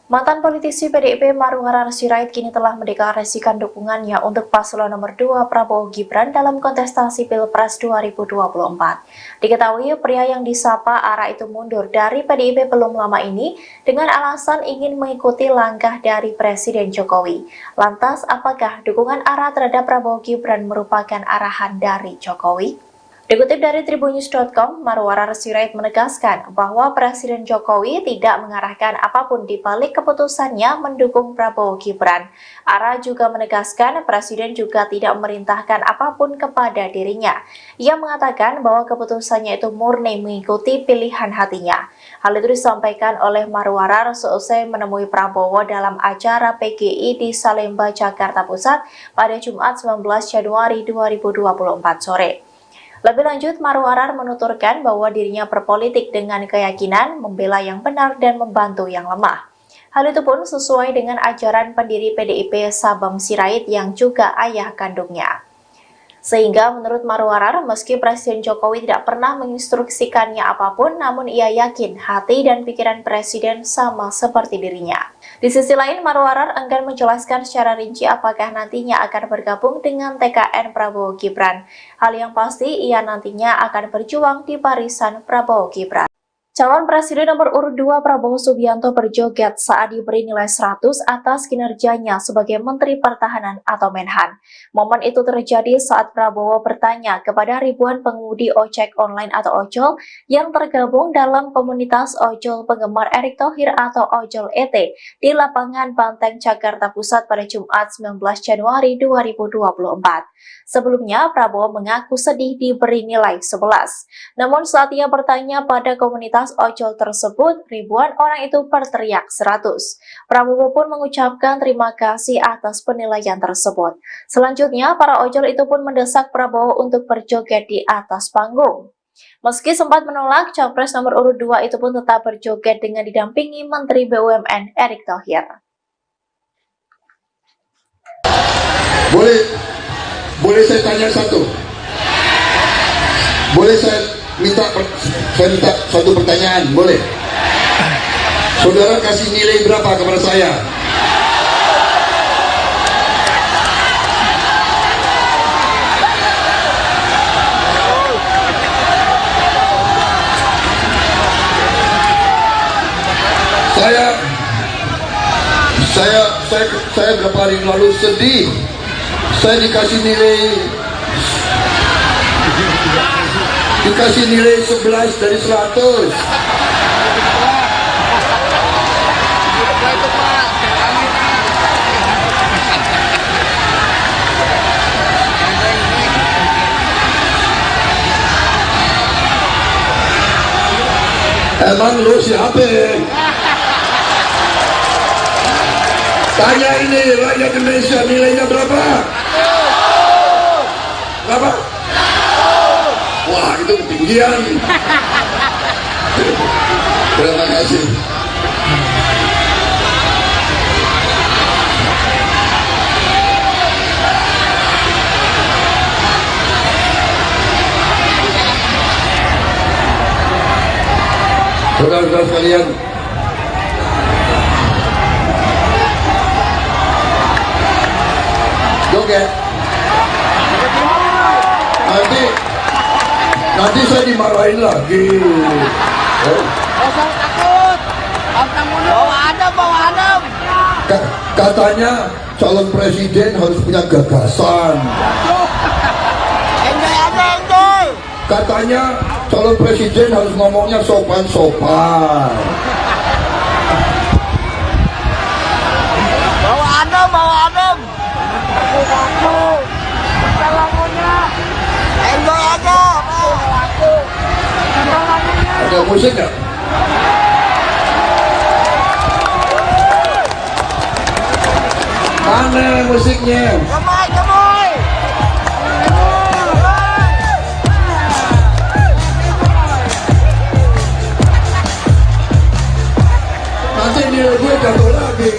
Mantan politisi PDIP Marwarar Sirait kini telah mendeklarasikan dukungannya untuk paslon nomor 2 Prabowo Gibran dalam kontestasi Pilpres 2024. Diketahui pria yang disapa ARA itu mundur dari PDIP belum lama ini dengan alasan ingin mengikuti langkah dari Presiden Jokowi. Lantas, apakah dukungan ARA terhadap Prabowo Gibran merupakan arahan dari Jokowi? Dikutip dari tribunnews.com, Marwarar Sirait menegaskan bahwa Presiden Jokowi tidak mengarahkan apapun di balik keputusannya mendukung Prabowo Gibran. ARA juga menegaskan Presiden juga tidak memerintahkan apapun kepada dirinya. Ia mengatakan bahwa keputusannya itu murni mengikuti pilihan hatinya. Hal itu disampaikan oleh Marwarar seusai menemui Prabowo dalam acara PGI di Salemba, Jakarta Pusat pada Jumat 19 Januari 2024 sore. Lebih lanjut, Marwarar menuturkan bahwa dirinya berpolitik dengan keyakinan membela yang benar dan membantu yang lemah. Hal itu pun sesuai dengan ajaran pendiri PDIP Sabam Sirait yang juga ayah kandungnya. Sehingga menurut Marwarar, meski Presiden Jokowi tidak pernah menginstruksikannya apapun, namun ia yakin hati dan pikiran Presiden sama seperti dirinya. Di sisi lain, Marwarar enggan menjelaskan secara rinci apakah nantinya akan bergabung dengan TKN Prabowo Gibran. Hal yang pasti, ia nantinya akan berjuang di barisan Prabowo Gibran. Calon Presiden nomor urut 2 Prabowo Subianto berjoget saat diberi nilai 100 atas kinerjanya sebagai Menteri Pertahanan atau Menhan. Momen itu terjadi saat Prabowo bertanya kepada ribuan pengemudi ojek online atau ojol yang tergabung dalam komunitas ojol penggemar Erick Thohir atau Ojol ET di Lapangan Banteng, Jakarta Pusat pada Jumat 19 Januari 2024. Sebelumnya, Prabowo mengaku sedih diberi nilai 11. Namun saat ia bertanya pada komunitas ojol tersebut, ribuan orang itu berteriak 100. Prabowo pun mengucapkan terima kasih atas penilaian tersebut. Selanjutnya, para ojol itu pun mendesak Prabowo untuk berjoget di atas panggung. Meski sempat menolak, Capres nomor urut 2 itu pun tetap berjoget dengan didampingi Menteri BUMN Erick Thohir. Boleh saya tanya satu? Boleh saya minta satu pertanyaan? Boleh? Saudara kasih nilai berapa kepada saya? Saya beberapa hari lalu sedih. Saya dikasih nilai 11 dari 100. Emang lu siapa? Tanya ini rakyat Indonesia, nilainya berapa? Berapa? Wah, itu ketinggian. Terima kasih. Saudara-saudara sekalian, joget. Nanti saya dimarahin lagi. Jangan takut. Bawa adem. Katanya calon presiden harus punya gagasan. Enjoy aja, enjoy. Katanya calon presiden harus ngomongnya sopan-sopan. Bawa adem. Aku. Lagunya. Enjoy aja. Ada musik nggak? Mana musiknya? Gemoy. Nanti nilai gue jatuh lagi.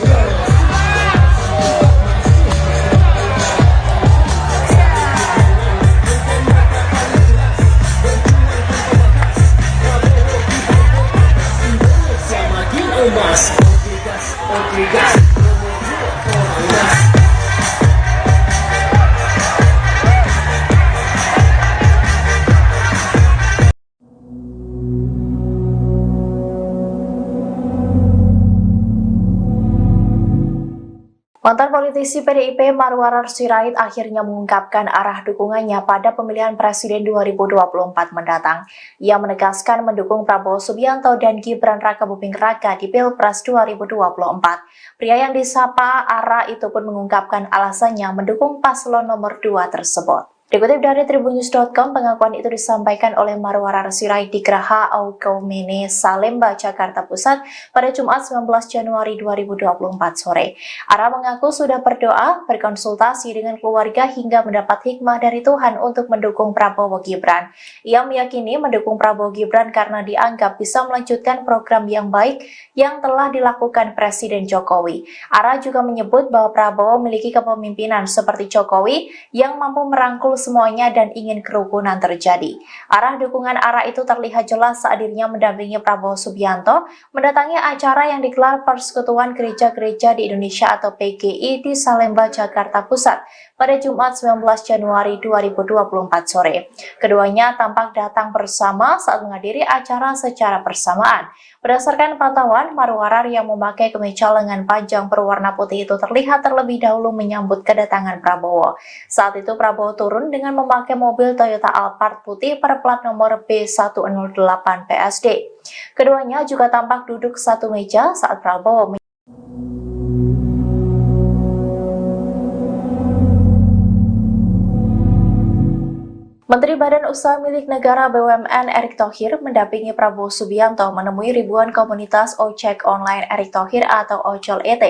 Mantan politisi PDIP Marwarar Sirait akhirnya mengungkapkan arah dukungannya pada pemilihan presiden 2024 mendatang. Ia menegaskan mendukung Prabowo Subianto dan Gibran Rakabuming Raka di Pilpres 2024. Pria yang disapa Ara itu pun mengungkapkan alasannya mendukung paslon nomor 2 tersebut. Dikutip dari tribunnews.com, pengakuan itu disampaikan oleh Marwarar Sirait di Geraha Aukaumene, Salemba, Jakarta Pusat pada Jumat 19 Januari 2024 sore. Ara mengaku sudah berdoa, berkonsultasi dengan keluarga hingga mendapat hikmah dari Tuhan untuk mendukung Prabowo Gibran. Ia meyakini mendukung Prabowo Gibran karena dianggap bisa melanjutkan program yang baik yang telah dilakukan Presiden Jokowi. Ara juga menyebut bahwa Prabowo memiliki kepemimpinan seperti Jokowi yang mampu merangkul semuanya dan ingin kerukunan terjadi. Arah dukungan Ara itu terlihat jelas saat dirinya mendampingi Prabowo Subianto mendatangi acara yang digelar Persekutuan Gereja-Gereja di Indonesia atau PGI di Salemba, Jakarta Pusat pada Jumat 19 Januari 2024 sore. Keduanya tampak datang bersama saat menghadiri acara secara bersamaan. Berdasarkan pantauan, Marwarar yang memakai kemeja lengan panjang berwarna putih itu terlihat terlebih dahulu menyambut kedatangan Prabowo. Saat itu Prabowo turun dengan memakai mobil Toyota Alphard putih berplat nomor B108 PSD. Keduanya juga tampak duduk satu meja saat Prabowo Menteri Badan Usaha Milik Negara BUMN Erick Thohir mendampingi Prabowo Subianto menemui ribuan komunitas ojek online Erick Thohir atau Ojol ET.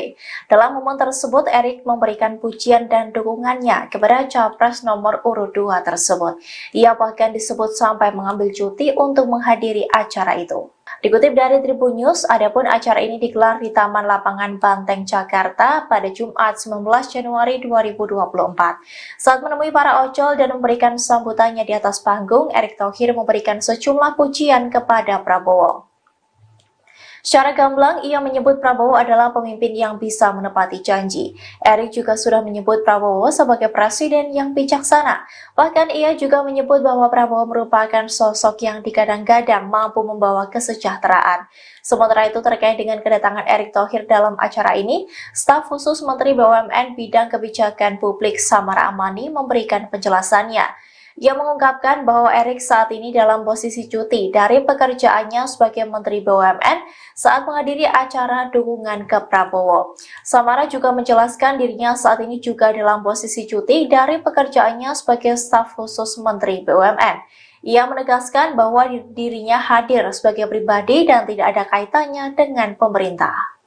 Dalam momen tersebut, Erick memberikan pujian dan dukungannya kepada Capres nomor urut 2 tersebut. Ia bahkan disebut sampai mengambil cuti untuk menghadiri acara itu. Dikutip dari Tribun News, adapun acara ini digelar di Taman Lapangan Banteng, Jakarta pada Jumat 19 Januari 2024. Saat menemui para ojol dan memberikan sambutannya di atas panggung, Erick Thohir memberikan sejumlah pujian kepada Prabowo. Secara gamblang, ia menyebut Prabowo adalah pemimpin yang bisa menepati janji. Erik juga sudah menyebut Prabowo sebagai presiden yang bijaksana. Bahkan ia juga menyebut bahwa Prabowo merupakan sosok yang digadang-gadang mampu membawa kesejahteraan. Sementara itu terkait dengan kedatangan Erick Thohir dalam acara ini, staf khusus Menteri BUMN Bidang Kebijakan Publik Samara Amani memberikan penjelasannya. Ia mengungkapkan bahwa Erick saat ini dalam posisi cuti dari pekerjaannya sebagai Menteri BUMN saat menghadiri acara dukungan ke Prabowo. Samara juga menjelaskan dirinya saat ini juga dalam posisi cuti dari pekerjaannya sebagai staf khusus Menteri BUMN. Ia menegaskan bahwa dirinya hadir sebagai pribadi dan tidak ada kaitannya dengan pemerintah.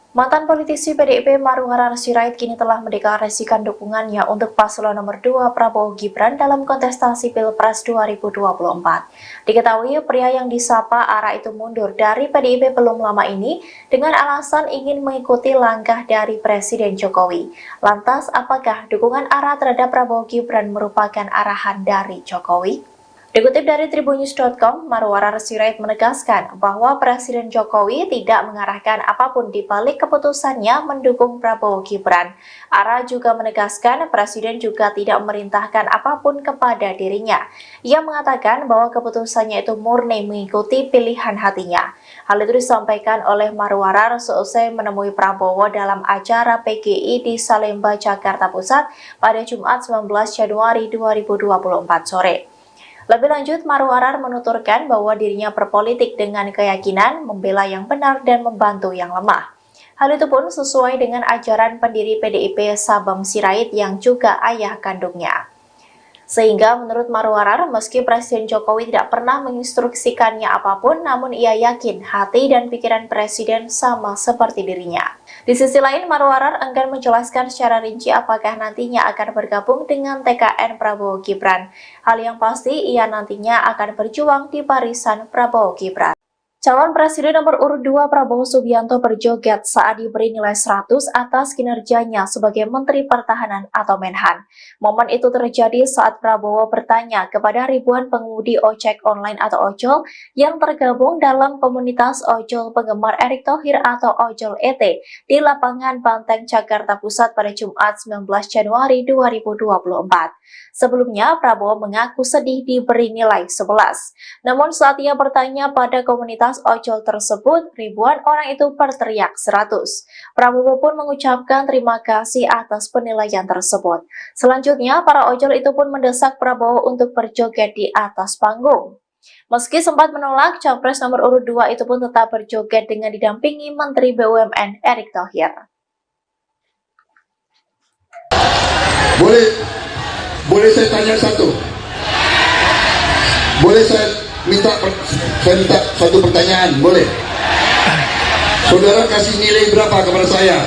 Mantan politisi PDIP Marwarar Sirait kini telah mendeklarasikan dukungannya untuk paslon nomor 2 Prabowo Gibran dalam kontestasi Pilpres 2024. Diketahui pria yang disapa Ara itu mundur dari PDIP belum lama ini dengan alasan ingin mengikuti langkah dari Presiden Jokowi. Lantas, apakah dukungan Ara terhadap Prabowo Gibran merupakan arahan dari Jokowi? Dikutip dari tribunnews.com, Marwarar Sirait menegaskan bahwa Presiden Jokowi tidak mengarahkan apapun di balik keputusannya mendukung Prabowo Gibran. Ara juga menegaskan Presiden juga tidak memerintahkan apapun kepada dirinya. Ia mengatakan bahwa keputusannya itu murni mengikuti pilihan hatinya. Hal itu disampaikan oleh Marwarar seusai menemui Prabowo dalam acara PGI di Salemba, Jakarta Pusat pada Jumat 19 Januari 2024 sore. Lebih lanjut, Marwarar menuturkan bahwa dirinya berpolitik dengan keyakinan membela yang benar dan membantu yang lemah. Hal itu pun sesuai dengan ajaran pendiri PDIP Sabam Sirait yang juga ayah kandungnya. Sehingga menurut Marwarar, meski Presiden Jokowi tidak pernah menginstruksikannya apapun, namun ia yakin hati dan pikiran Presiden sama seperti dirinya. Di sisi lain, Marwarar enggan menjelaskan secara rinci apakah nantinya akan bergabung dengan TKN Prabowo Gibran. Hal yang pasti, ia nantinya akan berjuang di barisan Prabowo Gibran. Calon Presiden nomor urut 2 Prabowo Subianto berjoget saat diberi nilai 100 atas kinerjanya sebagai Menteri Pertahanan atau Menhan. Momen itu terjadi saat Prabowo bertanya kepada ribuan pengemudi ojek online atau ojol yang tergabung dalam komunitas ojol penggemar Erick Thohir atau Ojol ET di lapangan Banteng, Jakarta Pusat pada Jumat 19 Januari 2024. Sebelumnya, Prabowo mengaku sedih diberi nilai 11. Namun saat ia bertanya pada komunitas ojol tersebut, ribuan orang itu berteriak 100. Prabowo pun mengucapkan terima kasih atas penilaian tersebut. Selanjutnya, para ojol itu pun mendesak Prabowo untuk berjoget di atas panggung. Meski sempat menolak, Capres nomor urut 2 itu pun tetap berjoget dengan didampingi Menteri BUMN Erick Thohir. Boleh saya tanya satu? Boleh saya minta satu pertanyaan? Boleh? Saudara kasih nilai berapa kepada saya?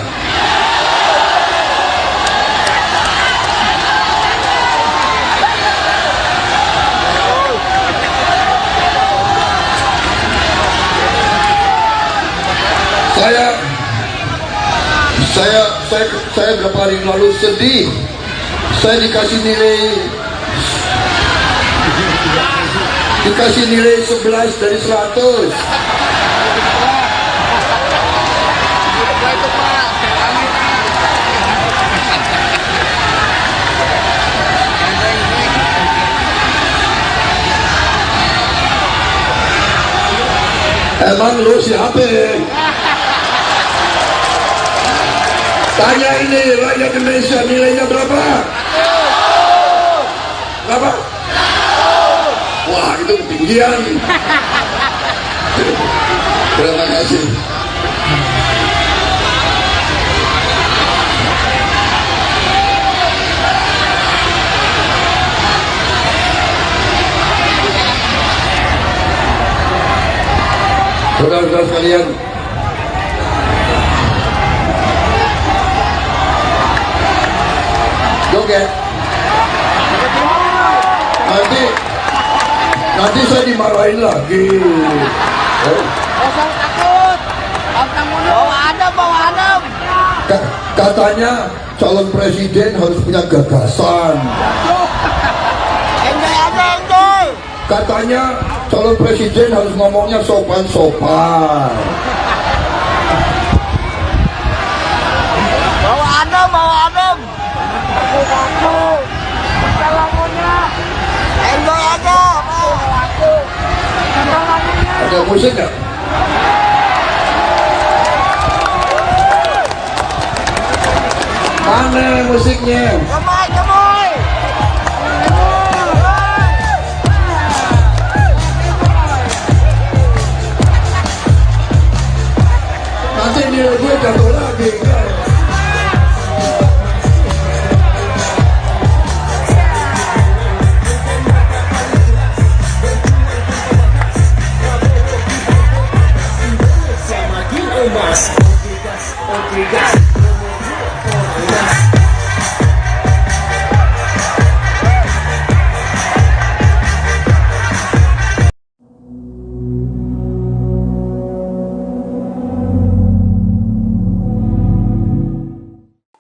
Saya berapa hari lalu sedih. Saya dikasih nilai 11 dari 100. Emang lu siapa? Tanya ini rakyat Indonesia, nilainya berapa? Berapa? Wah, itu ketinggian. Terima kasih. Saudara-saudara sekalian, joget. Nanti saya dimarahin lagi. Jangan takut. Bawa Adam. Katanya calon presiden harus punya gagasan. Enjoy aja, enjoy. Katanya calon presiden harus ngomongnya sopan-sopan. Bawa adem, bawa adem. Aku. Lagunya. Enjoy aja. Aku. Ada musik nggak? Mana musiknya? Gemoy, gemoy. Nanti nilai gue jatuh lagi.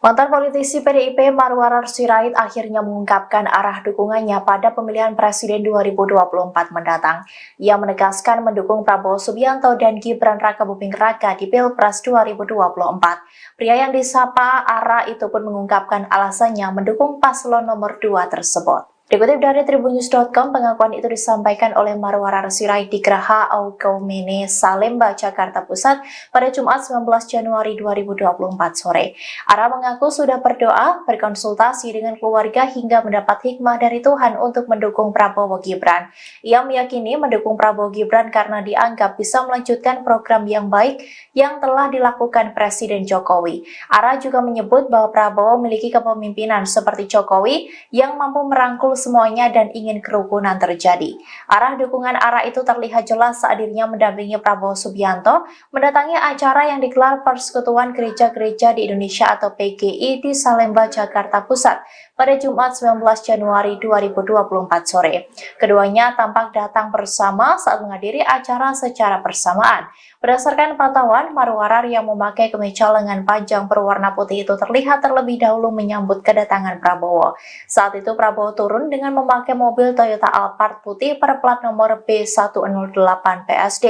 Mantan politisi PDIP Marwarar Sirait akhirnya mengungkapkan arah dukungannya pada pemilihan presiden 2024 mendatang. Ia menegaskan mendukung Prabowo Subianto dan Gibran Rakabuming Raka di Pilpres 2024. Pria yang disapa Ara itu pun mengungkapkan alasannya mendukung paslon nomor 2 tersebut. Dikutip dari tribunnews.com, pengakuan itu disampaikan oleh Marwarar Sirait di Geraha Aukaumene, Salemba, Jakarta Pusat pada Jumat 19 Januari 2024 sore. Ara mengaku sudah berdoa, berkonsultasi dengan keluarga hingga mendapat hikmah dari Tuhan untuk mendukung Prabowo Gibran. Ia meyakini mendukung Prabowo Gibran karena dianggap bisa melanjutkan program yang baik yang telah dilakukan Presiden Jokowi. Ara juga menyebut bahwa Prabowo memiliki kepemimpinan seperti Jokowi yang mampu merangkul semuanya dan ingin kerukunan terjadi. Arah dukungan Ara itu terlihat jelas saat dirinya mendampingi Prabowo Subianto mendatangi acara yang digelar Persekutuan Gereja-Gereja di Indonesia atau PGI di Salemba, Jakarta Pusat pada Jumat 19 Januari 2024 sore. Keduanya tampak datang bersama saat menghadiri acara secara bersamaan. Berdasarkan pantauan, Marwarar yang memakai kemeja lengan panjang berwarna putih itu terlihat terlebih dahulu menyambut kedatangan Prabowo. Saat itu Prabowo turun dengan memakai mobil Toyota Alphard putih berplat nomor B108 PSD.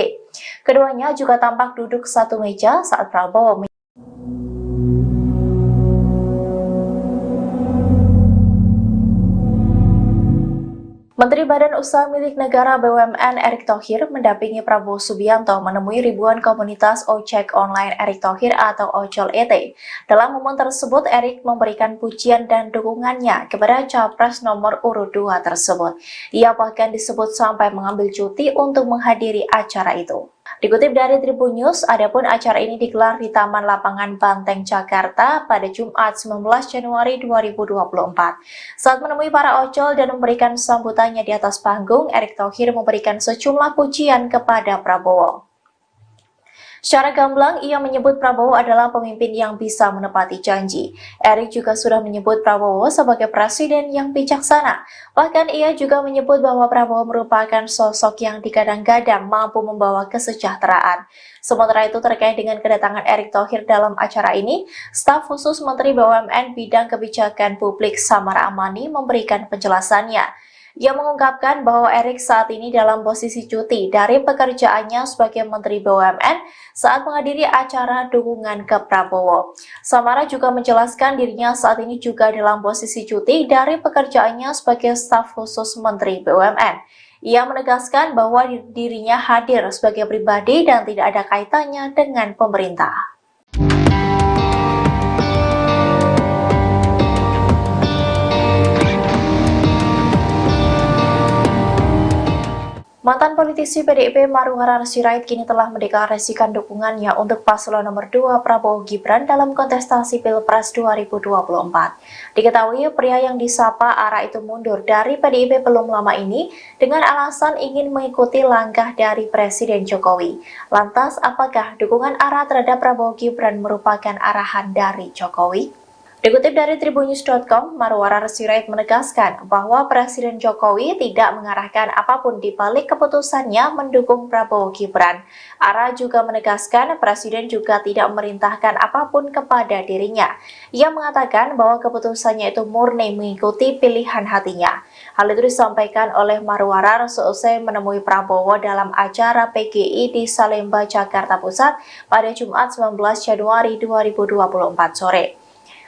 Keduanya juga tampak duduk satu meja saat Prabowo Menteri Badan Usaha Milik Negara BUMN Erick Thohir mendampingi Prabowo Subianto menemui ribuan komunitas ojek online Erick Thohir atau Ojol ET. Dalam momen tersebut, Erick memberikan pujian dan dukungannya kepada Capres nomor urut 2 tersebut. Ia bahkan disebut sampai mengambil cuti untuk menghadiri acara itu. Dikutip dari Tribunnews, adapun acara ini digelar di Taman Lapangan Banteng, Jakarta pada Jumat 19 Januari 2024. Saat menemui para ojol dan memberikan sambutannya di atas panggung, Erick Thohir memberikan sejumlah pujian kepada Prabowo. Secara gamblang, ia menyebut Prabowo adalah pemimpin yang bisa menepati janji. Erick juga sudah menyebut Prabowo sebagai presiden yang bijaksana. Bahkan ia juga menyebut bahwa Prabowo merupakan sosok yang digadang-gadang mampu membawa kesejahteraan. Sementara itu terkait dengan kedatangan Erick Thohir dalam acara ini, staf khusus Menteri BUMN Bidang Kebijakan Publik Samara Amani memberikan penjelasannya. Ia mengungkapkan bahwa Erick saat ini dalam posisi cuti dari pekerjaannya sebagai Menteri BUMN saat menghadiri acara dukungan ke Prabowo. Samara juga menjelaskan dirinya saat ini juga dalam posisi cuti dari pekerjaannya sebagai staf khusus Menteri BUMN. Ia menegaskan bahwa dirinya hadir sebagai pribadi dan tidak ada kaitannya dengan pemerintah. Mantan politisi PDIP Marwarar Sirait kini telah mendeklarasikan dukungannya untuk paslon nomor 2 Prabowo Gibran dalam kontestasi Pilpres 2024. Diketahui pria yang disapa Ara itu mundur dari PDIP belum lama ini dengan alasan ingin mengikuti langkah dari Presiden Jokowi. Lantas, apakah dukungan Ara terhadap Prabowo Gibran merupakan arahan dari Jokowi? Dikutip dari tribunnews.com, Marwarar Sirait menegaskan bahwa Presiden Jokowi tidak mengarahkan apapun di balik keputusannya mendukung Prabowo Gibran. Ara juga menegaskan Presiden juga tidak memerintahkan apapun kepada dirinya. Ia mengatakan bahwa keputusannya itu murni mengikuti pilihan hatinya. Hal itu disampaikan oleh Marwarar seusai menemui Prabowo dalam acara PGI di Salemba, Jakarta Pusat pada Jumat 19 Januari 2024 sore.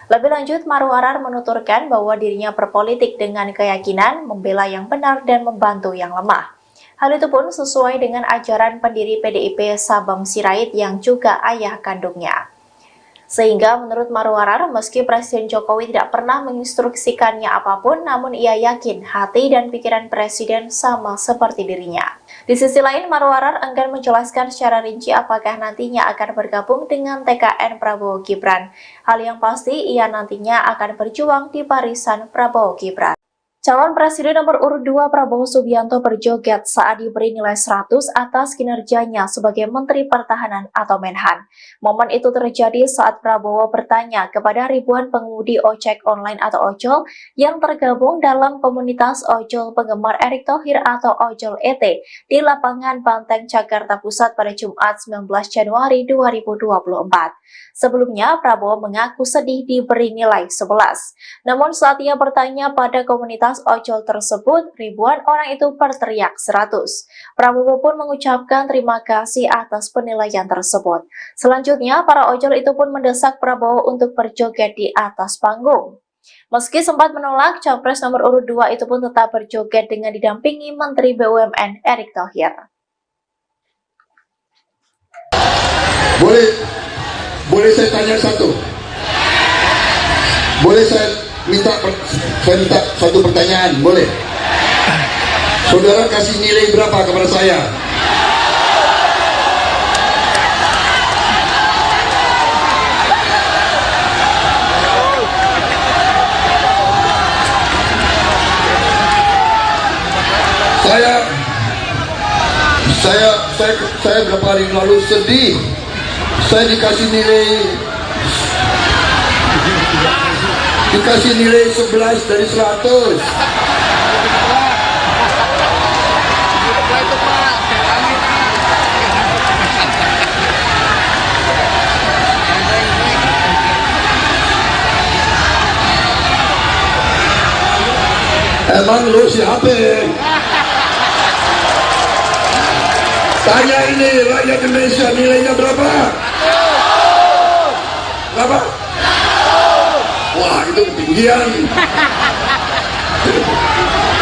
Lebih lanjut, Marwarar menuturkan bahwa dirinya berpolitik dengan keyakinan membela yang benar dan membantu yang lemah. Hal itu pun sesuai dengan ajaran pendiri PDIP Sabam Sirait yang juga ayah kandungnya. Sehingga menurut Marwarar, meski Presiden Jokowi tidak pernah menginstruksikannya apapun, namun ia yakin hati dan pikiran Presiden sama seperti dirinya. Di sisi lain, Marwarar enggan menjelaskan secara rinci apakah nantinya akan bergabung dengan TKN Prabowo Gibran. Hal yang pasti, ia nantinya akan berjuang di barisan Prabowo Gibran. Calon Presiden nomor urut 2 Prabowo Subianto berjoget saat diberi nilai 100 atas kinerjanya sebagai Menteri Pertahanan atau Menhan. Momen itu terjadi saat Prabowo bertanya kepada ribuan pengemudi ojek online atau ojol yang tergabung dalam komunitas ojol penggemar Erick Thohir atau Ojol ET di lapangan Banteng, Jakarta Pusat pada Jumat 19 Januari 2024. Sebelumnya, Prabowo mengaku sedih diberi nilai 11. Namun saat ia bertanya pada komunitas ojol tersebut, ribuan orang itu berteriak 100. Prabowo pun mengucapkan terima kasih atas penilaian tersebut. Selanjutnya, para ojol itu pun mendesak Prabowo untuk berjoget di atas panggung. Meski sempat menolak, Capres nomor urut 2 itu pun tetap berjoget dengan didampingi Menteri BUMN Erick Thohir. Boleh saya tanya satu? Boleh saya minta satu pertanyaan? Boleh? Saudara kasih nilai berapa kepada saya? Saya beberapa hari lalu sedih. Saya dikasih nilai 11 dari 100. Emang lu siapa? Tanya ini rakyat Indonesia, nilainya berapa? Berapa? Wah, itu ketinggian.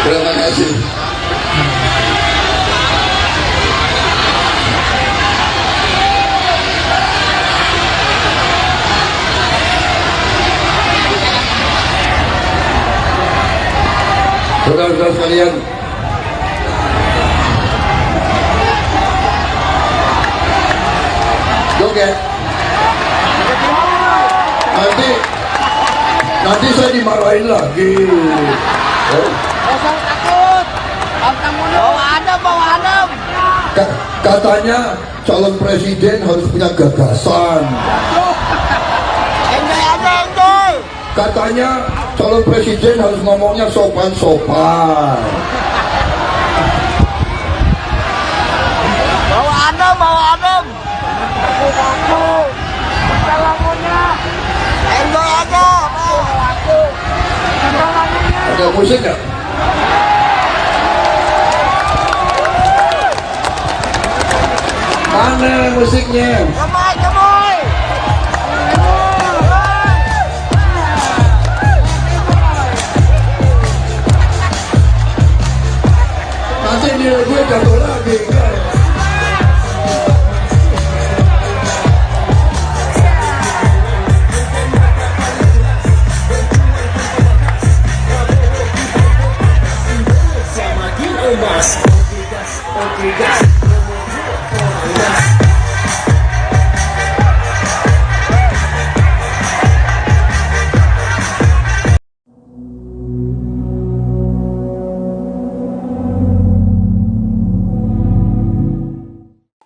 Terima kasih. Saudara-saudara sekalian, joget. Nanti saya dimarahin lagi. Jangan takut. Bawa adem. Katanya calon presiden harus punya gagasan. Enjoy. Katanya calon presiden harus ngomongnya sopan-sopan. Bawa adem. Aku. Enjoy aja. Ada musik nggak? Mana musiknya? Gemoy. Nanti nilai gue jatuh lagi.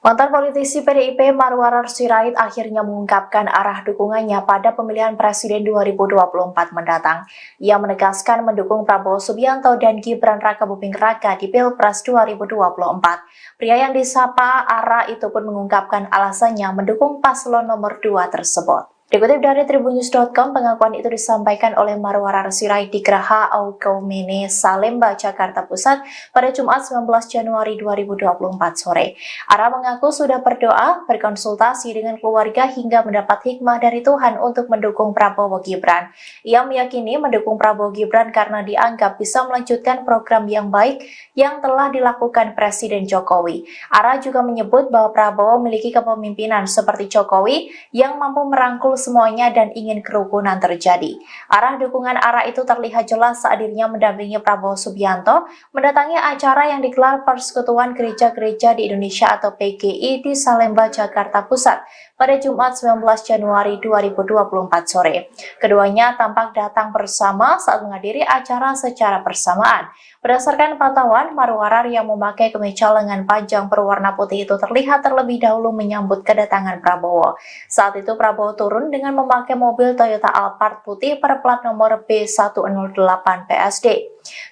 Mantan politisi PDIP Marwarar Sirait akhirnya mengungkapkan arah dukungannya pada pemilihan presiden 2024 mendatang. Ia menegaskan mendukung Prabowo Subianto dan Gibran Rakabuming Raka di Pilpres 2024. Pria yang disapa Ara itu pun mengungkapkan alasannya mendukung paslon nomor 2 tersebut. Dikutip dari Tribunnews.com, pengakuan itu disampaikan oleh Marwarar Sirait di Geraha Aukaumene, Salemba, Jakarta Pusat pada Jumat 19 Januari 2024 sore. Ara mengaku sudah berdoa, berkonsultasi dengan keluarga hingga mendapat hikmah dari Tuhan untuk mendukung Prabowo Gibran. Ia meyakini mendukung Prabowo Gibran karena dianggap bisa melanjutkan program yang baik yang telah dilakukan Presiden Jokowi. Ara juga menyebut bahwa Prabowo memiliki kepemimpinan seperti Jokowi yang mampu merangkul semuanya dan ingin kerukunan terjadi. Arah dukungan Ara itu terlihat jelas saat dirinya mendampingi Prabowo Subianto mendatangi acara yang digelar Persekutuan Gereja-Gereja di Indonesia atau PGI di Salemba, Jakarta Pusat pada Jumat 19 Januari 2024 sore. Keduanya tampak datang bersama saat menghadiri acara secara bersamaan. Berdasarkan pantauan, Marwarar yang memakai kemeja lengan panjang berwarna putih itu terlihat terlebih dahulu menyambut kedatangan Prabowo. Saat itu Prabowo turun dengan memakai mobil Toyota Alphard putih berplat nomor B108 PSD.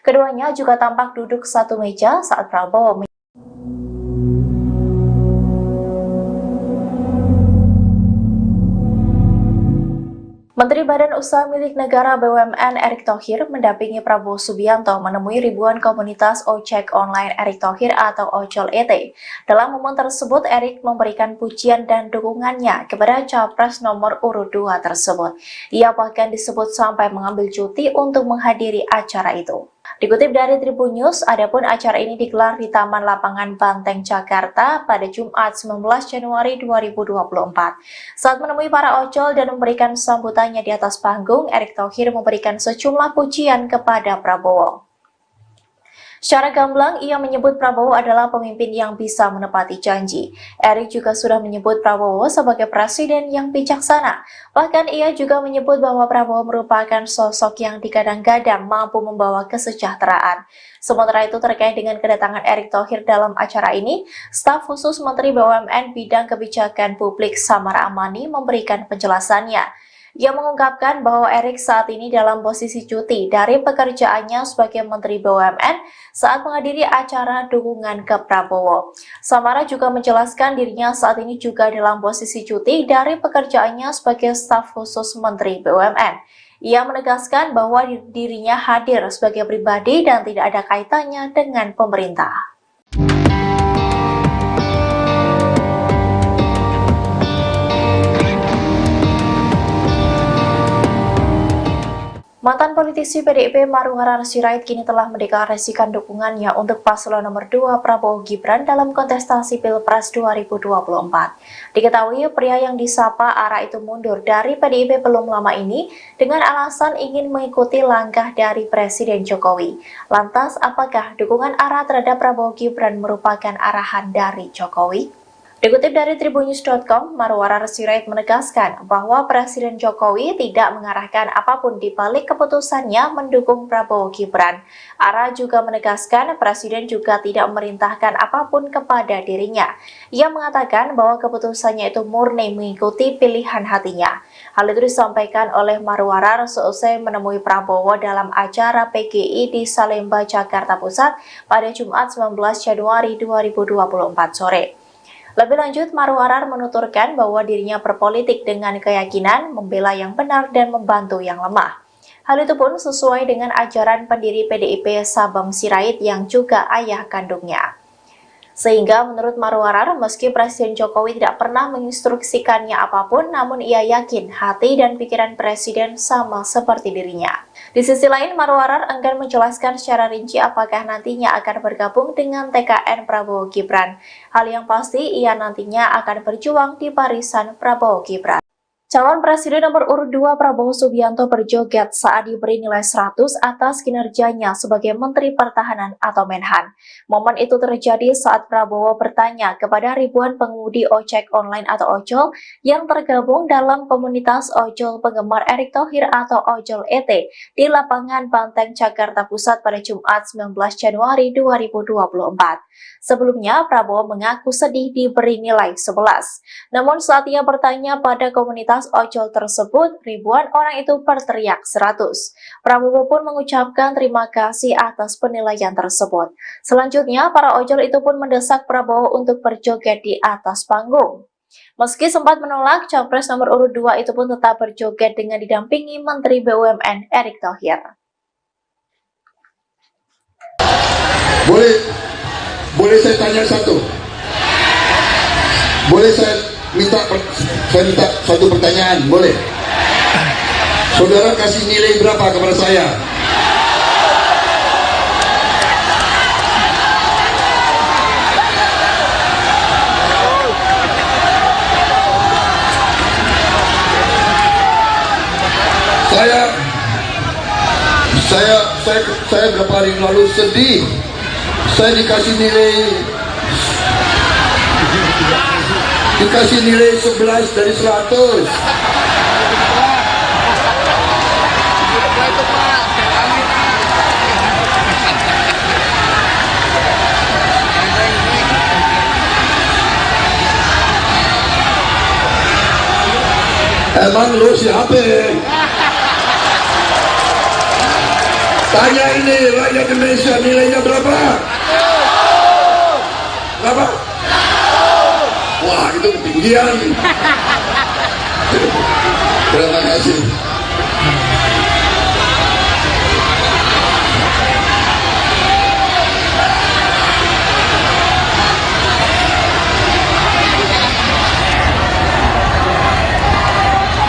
Keduanya juga tampak duduk satu meja saat Prabowo Menteri Badan Usaha Milik Negara BUMN Erick Thohir mendampingi Prabowo Subianto menemui ribuan komunitas ojek online Erick Thohir atau Ojol ET. Dalam momen tersebut, Erick memberikan pujian dan dukungannya kepada Capres nomor urut 2 tersebut. Ia bahkan disebut sampai mengambil cuti untuk menghadiri acara itu. Dikutip dari Tribunnews, adapun acara ini digelar di Taman Lapangan Banteng, Jakarta pada Jumat 19 Januari 2024. Saat menemui para ojol dan memberikan sambutannya di atas panggung, Erick Thohir memberikan sejumlah pujian kepada Prabowo. Secara gamblang, ia menyebut Prabowo adalah pemimpin yang bisa menepati janji. Erick juga sudah menyebut Prabowo sebagai presiden yang bijaksana. Bahkan ia juga menyebut bahwa Prabowo merupakan sosok yang digadang-gadang mampu membawa kesejahteraan. Sementara itu terkait dengan kedatangan Erick Thohir dalam acara ini, staf khusus Menteri BUMN Bidang Kebijakan Publik Samara Amani memberikan penjelasannya. Ia mengungkapkan bahwa Erick saat ini dalam posisi cuti dari pekerjaannya sebagai Menteri BUMN saat menghadiri acara dukungan ke Prabowo. Samara juga menjelaskan dirinya saat ini juga dalam posisi cuti dari pekerjaannya sebagai staf khusus Menteri BUMN. Ia menegaskan bahwa dirinya hadir sebagai pribadi dan tidak ada kaitannya dengan pemerintah. Mantan politisi PDIP Marwarar Sirait kini telah mendeklarasikan dukungannya untuk paslon nomor 2 Prabowo Gibran dalam kontestasi Pilpres 2024. Diketahui pria yang disapa Ara itu mundur dari PDIP belum lama ini dengan alasan ingin mengikuti langkah dari Presiden Jokowi. Lantas, apakah dukungan Ara terhadap Prabowo Gibran merupakan arahan dari Jokowi? Dikutip dari Tribunnews.com, Marwarar Sirait menegaskan bahwa Presiden Jokowi tidak mengarahkan apapun di balik keputusannya mendukung Prabowo Gibran. Ara juga menegaskan Presiden juga tidak memerintahkan apapun kepada dirinya. Ia mengatakan bahwa keputusannya itu murni mengikuti pilihan hatinya. Hal itu disampaikan oleh Marwarar seusai menemui Prabowo dalam acara PGI di Salemba, Jakarta Pusat pada Jumat 19 Januari 2024 sore. Lebih lanjut, Marwarar menuturkan bahwa dirinya berpolitik dengan keyakinan membela yang benar dan membantu yang lemah. Hal itu pun sesuai dengan ajaran pendiri PDIP Sabam Sirait yang juga ayah kandungnya. Sehingga menurut Marwarar, meski Presiden Jokowi tidak pernah menginstruksikannya apapun, namun ia yakin hati dan pikiran Presiden sama seperti dirinya. Di sisi lain, Marwarar enggan menjelaskan secara rinci apakah nantinya akan bergabung dengan TKN Prabowo Gibran. Hal yang pasti, ia nantinya akan berjuang di barisan Prabowo Gibran. Calon Presiden nomor urut 2 Prabowo Subianto berjoget saat diberi nilai 100 atas kinerjanya sebagai Menteri Pertahanan atau Menhan. Momen itu terjadi saat Prabowo bertanya kepada ribuan pengemudi ojek online atau ojol yang tergabung dalam komunitas ojol penggemar Erick Thohir atau Ojol ET di lapangan Banteng, Jakarta Pusat pada Jumat 19 Januari 2024. Sebelumnya, Prabowo mengaku sedih diberi nilai 11. Namun saat ia bertanya pada komunitas ojol tersebut, ribuan orang itu berteriak 100. Prabowo pun mengucapkan terima kasih atas penilaian tersebut. Selanjutnya, para ojol itu pun mendesak Prabowo untuk berjoget di atas panggung. Meski sempat menolak, Capres nomor urut 2 itu pun tetap berjoget dengan didampingi Menteri BUMN Erick Thohir. Boleh saya tanya satu? Boleh saya minta satu pertanyaan, boleh? Saudara kasih nilai berapa kepada saya? Saya beberapa hari lalu sedih. Saya dikasih nilai 11 dari 100. Emang lu siapa? Tanya ini rakyat Indonesia, nilainya berapa? Berapa? Wah, itu ketinggian. Terima kasih.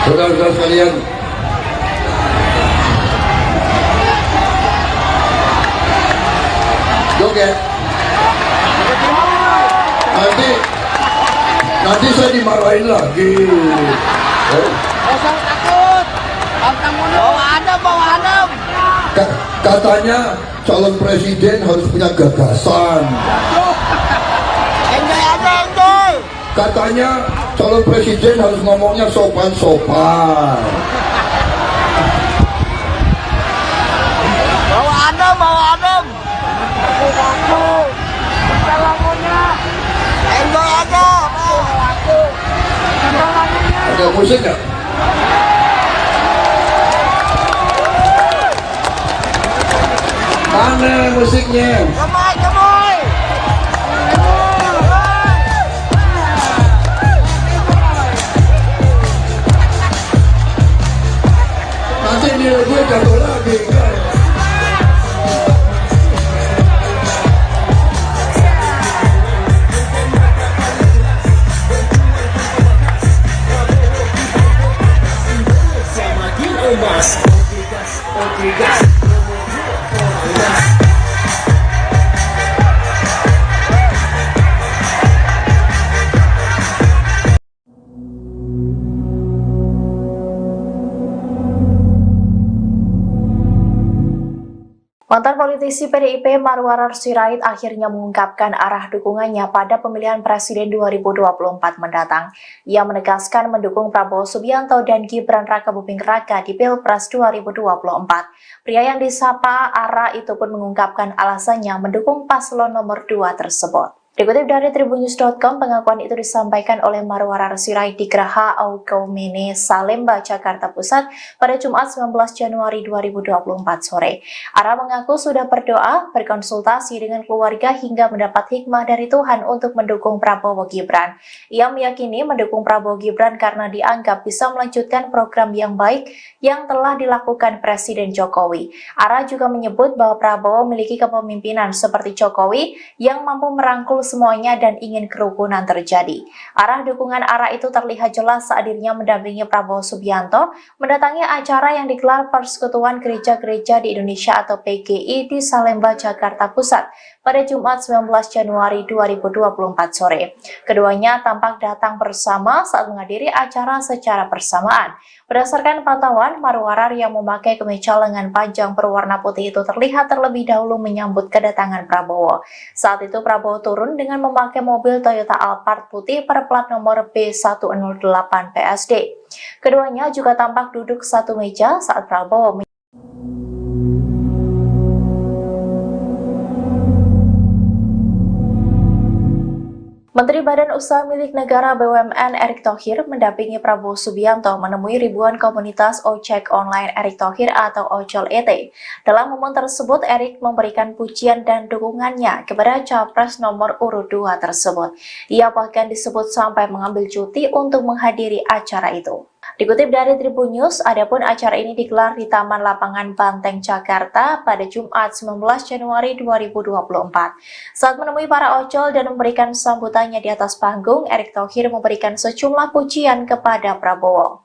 Saudara-saudara sekalian, joget. Nanti saya dimarahin lagi. Jangan takut. Bawa adem. Katanya calon presiden harus punya gagasan. Enjoy aja, enjoy. Katanya calon presiden harus ngomongnya sopan-sopan. Bawa adem. Enjoy aja. Ada musik nggak? Mana musiknya? Gemoy. Nanti nilai gue jatuh lagi. Mantan politisi PDIP Marwarar Sirait akhirnya mengungkapkan arah dukungannya pada pemilihan Presiden 2024 mendatang. Ia menegaskan mendukung Prabowo Subianto dan Gibran Rakabuming Raka di Pilpres 2024. Pria yang disapa Ara itu pun mengungkapkan alasannya mendukung paslon nomor 2 tersebut. Dikutip dari tribunnews.com, pengakuan itu disampaikan oleh Marwarar Sirait di Geraha Aukaumene, Salemba, Jakarta Pusat pada Jumat 19 Januari 2024 sore. Ara mengaku sudah berdoa, berkonsultasi dengan keluarga hingga mendapat hikmah dari Tuhan untuk mendukung Prabowo Gibran. Ia meyakini mendukung Prabowo Gibran karena dianggap bisa melanjutkan program yang baik yang telah dilakukan Presiden Jokowi. Ara juga menyebut bahwa Prabowo memiliki kepemimpinan seperti Jokowi yang mampu merangkul semuanya dan ingin kerukunan terjadi. Arah dukungan ARA itu terlihat jelas saat dirinya mendampingi Prabowo Subianto mendatangi acara yang digelar Persekutuan Gereja-Gereja di Indonesia atau PGI di Salemba, Jakarta Pusat pada Jumat 19 Januari 2024 sore. Keduanya tampak datang bersama saat menghadiri acara secara bersamaan. Berdasarkan pantauan, Marwarar yang memakai kemeja lengan panjang berwarna putih itu terlihat terlebih dahulu menyambut kedatangan Prabowo. Saat itu Prabowo turun dengan memakai mobil Toyota Alphard putih berplat nomor B108 PSD. Keduanya juga tampak duduk satu meja saat Prabowo Menteri Badan Usaha Milik Negara BUMN Erick Thohir mendampingi Prabowo Subianto menemui ribuan komunitas ojek online Erick Thohir atau Ojol ET. Dalam momen tersebut, Erick memberikan pujian dan dukungannya kepada Capres nomor urut 2 tersebut. Ia bahkan disebut sampai mengambil cuti untuk menghadiri acara itu. Dikutip dari Tribun News, adapun acara ini digelar di Taman Lapangan Banteng, Jakarta pada Jumat 19 Januari 2024. Saat menemui para ojol dan memberikan sambutannya di atas panggung, Erick Thohir memberikan sejumlah pujian kepada Prabowo.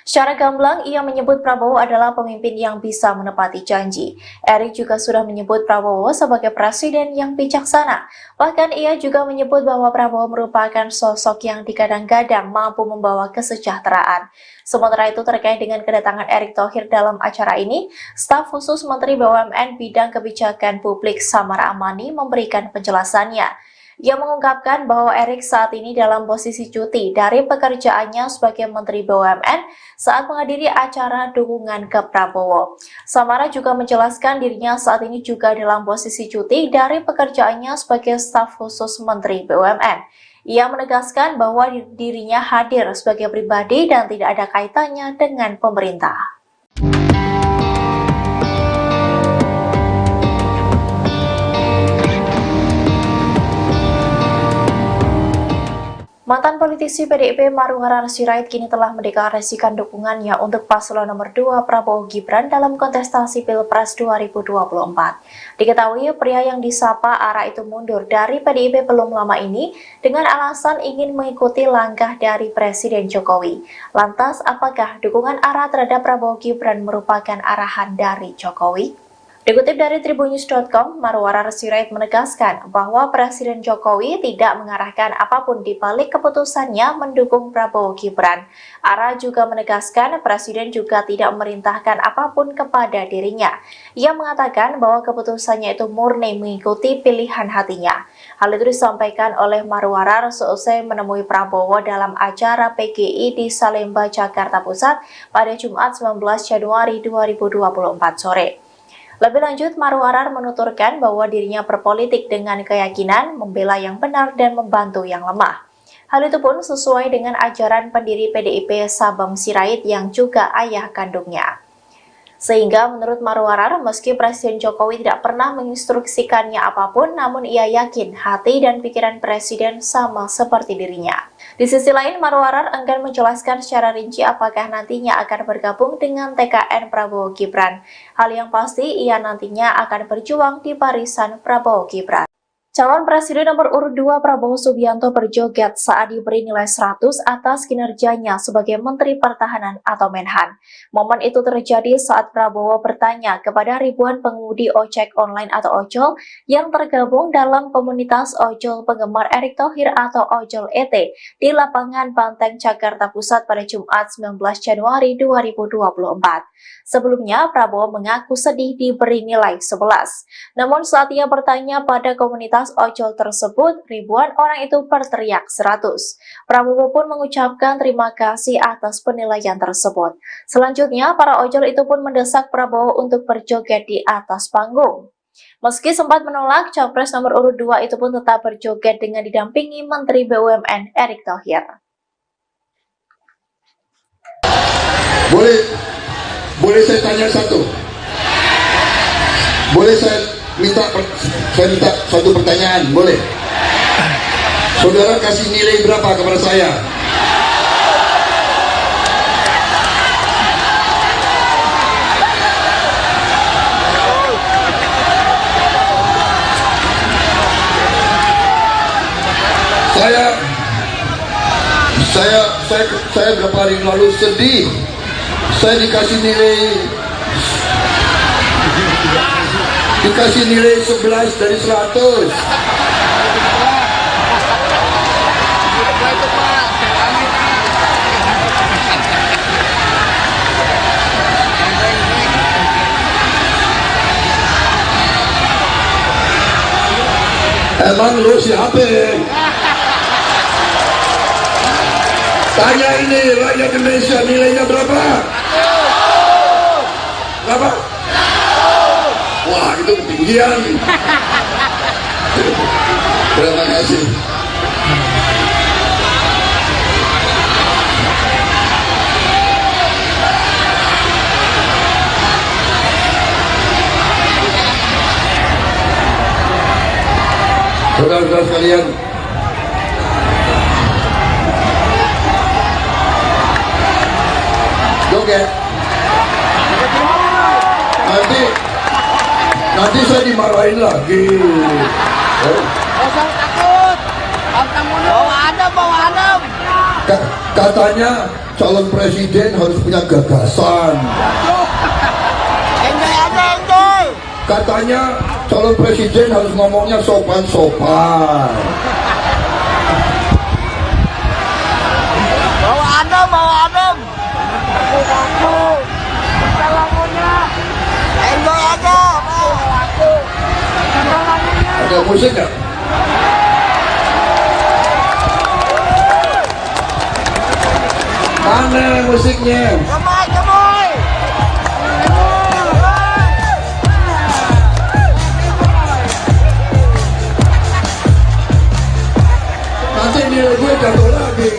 Secara gamblang, ia menyebut Prabowo adalah pemimpin yang bisa menepati janji. Erick juga sudah menyebut Prabowo sebagai presiden yang bijaksana. Bahkan ia juga menyebut bahwa Prabowo merupakan sosok yang digadang-gadang mampu membawa kesejahteraan. Sementara itu terkait dengan kedatangan Erick Thohir dalam acara ini, staf khusus Menteri BUMN Bidang Kebijakan Publik Samara Amani memberikan penjelasannya. Ia mengungkapkan bahwa Erick saat ini dalam posisi cuti dari pekerjaannya sebagai Menteri BUMN saat menghadiri acara dukungan ke Prabowo. Samara juga menjelaskan dirinya saat ini juga dalam posisi cuti dari pekerjaannya sebagai staf khusus Menteri BUMN. Ia menegaskan bahwa dirinya hadir sebagai pribadi dan tidak ada kaitannya dengan pemerintah. Mantan politisi PDIP Marwarar Sirait kini telah mendeklarasikan dukungannya untuk paslon nomor 2 Prabowo Gibran dalam kontestasi Pilpres 2024. Diketahui pria yang disapa ARA itu mundur dari PDIP belum lama ini dengan alasan ingin mengikuti langkah dari Presiden Jokowi. Lantas, apakah dukungan ARA terhadap Prabowo Gibran merupakan arahan dari Jokowi? Dikutip dari tribunnews.com, Marwarar Sirait menegaskan bahwa Presiden Jokowi tidak mengarahkan apapun di balik keputusannya mendukung Prabowo Gibran. ARA juga menegaskan Presiden juga tidak memerintahkan apapun kepada dirinya. Ia mengatakan bahwa keputusannya itu murni mengikuti pilihan hatinya. Hal itu disampaikan oleh Marwarar seusai menemui Prabowo dalam acara PGI di Salemba, Jakarta Pusat pada Jumat 19 Januari 2024 sore. Lebih lanjut, Marwarar menuturkan bahwa dirinya berpolitik dengan keyakinan membela yang benar dan membantu yang lemah. Hal itu pun sesuai dengan ajaran pendiri PDIP Sabam Sirait yang juga ayah kandungnya. Sehingga menurut Marwarar, meski Presiden Jokowi tidak pernah menginstruksikannya apapun, namun ia yakin hati dan pikiran Presiden sama seperti dirinya. Di sisi lain, Marwarar enggan menjelaskan secara rinci apakah nantinya akan bergabung dengan TKN Prabowo Gibran. Hal yang pasti, ia nantinya akan berjuang di barisan Prabowo Gibran. Calon Presiden nomor urut 2 Prabowo Subianto berjoget saat diberi nilai 100 atas kinerjanya sebagai Menteri Pertahanan atau Menhan. Momen itu terjadi saat Prabowo bertanya kepada ribuan pengemudi ojek online atau ojol yang tergabung dalam komunitas ojol penggemar Erick Thohir atau Ojol ET di Lapangan Banteng, Jakarta Pusat pada Jumat 19 Januari 2024. Sebelumnya, Prabowo mengaku sedih diberi nilai 11. Namun saat ia bertanya pada komunitas ojol tersebut, ribuan orang itu berteriak 100. Prabowo pun mengucapkan terima kasih atas penilaian tersebut. Selanjutnya, para ojol itu pun mendesak Prabowo untuk berjoget di atas panggung. Meski sempat menolak, Capres nomor urut 2 itu pun tetap berjoget dengan didampingi Menteri BUMN Erick Thohir. Boleh saya tanya satu? Boleh saya minta satu pertanyaan? Boleh? Saudara kasih nilai berapa kepada saya? Saya beberapa hari lalu sedih. Saya dikasih nilai 11 dari 100. Emang lu siapa? Tanya ini rakyat Indonesia, nilainya berapa? Berapa? Wah, itu ketinggian. Terima kasih. Saudara-saudara sekalian, joget. Nanti saya dimarahin lagi. Kosong takut. Pantang mundur. Bawa adem. Katanya calon presiden harus punya gagasan. Enjoy aja, enjoy. Katanya calon presiden harus ngomongnya sopan-sopan. Bawa adem. Aku. Lagunya. Enjoy aja. Ada musik nggak? Mana musiknya? Gemoy. Nanti nilai gue jatuh lagi.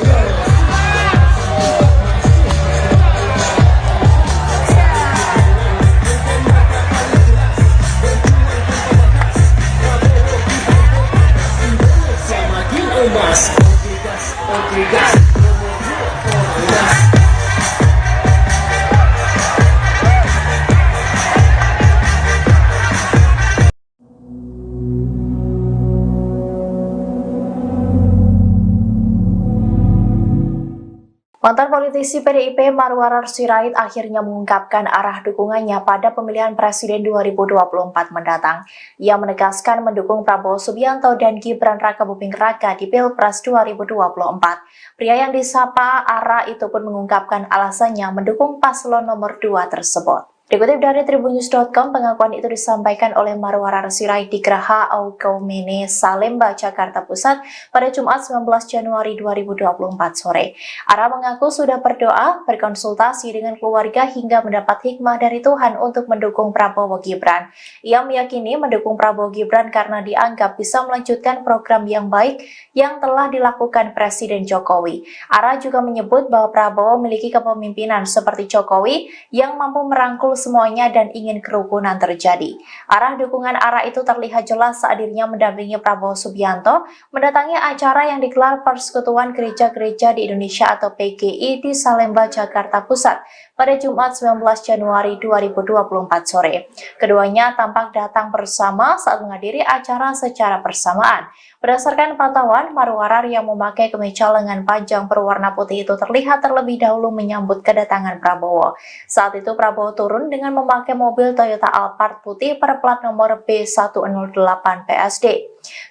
Mantan politisi PDIP Marwarar Sirait akhirnya mengungkapkan arah dukungannya pada pemilihan presiden 2024 mendatang. Ia menegaskan mendukung Prabowo Subianto dan Gibran Rakabuming Raka di Pilpres 2024. Pria yang disapa Ara itu pun mengungkapkan alasannya mendukung paslon nomor 2 tersebut. Dikutip dari tribunnews.com, pengakuan itu disampaikan oleh Marwarar Sirait di Geraha Aukaumene, Salemba, Jakarta Pusat pada Jumat 19 Januari 2024 sore. Ara mengaku sudah berdoa, berkonsultasi dengan keluarga hingga mendapat hikmah dari Tuhan untuk mendukung Prabowo Gibran. Ia meyakini mendukung Prabowo Gibran karena dianggap bisa melanjutkan program yang baik yang telah dilakukan Presiden Jokowi. Ara juga menyebut bahwa Prabowo memiliki kepemimpinan seperti Jokowi yang mampu merangkul semuanya dan ingin kerukunan terjadi. Arah dukungan Ara itu terlihat jelas saat dirinya mendampingi Prabowo Subianto mendatangi acara yang digelar Persekutuan Gereja-Gereja di Indonesia atau PGI di Salemba, Jakarta Pusat pada Jumat 19 Januari 2024 sore. Keduanya tampak datang bersama saat menghadiri acara secara bersamaan. Berdasarkan pantauan, Marwarar yang memakai kemeja lengan panjang berwarna putih itu terlihat terlebih dahulu menyambut kedatangan Prabowo. Saat itu Prabowo turun dengan memakai mobil Toyota Alphard putih berplat nomor B108 PSD.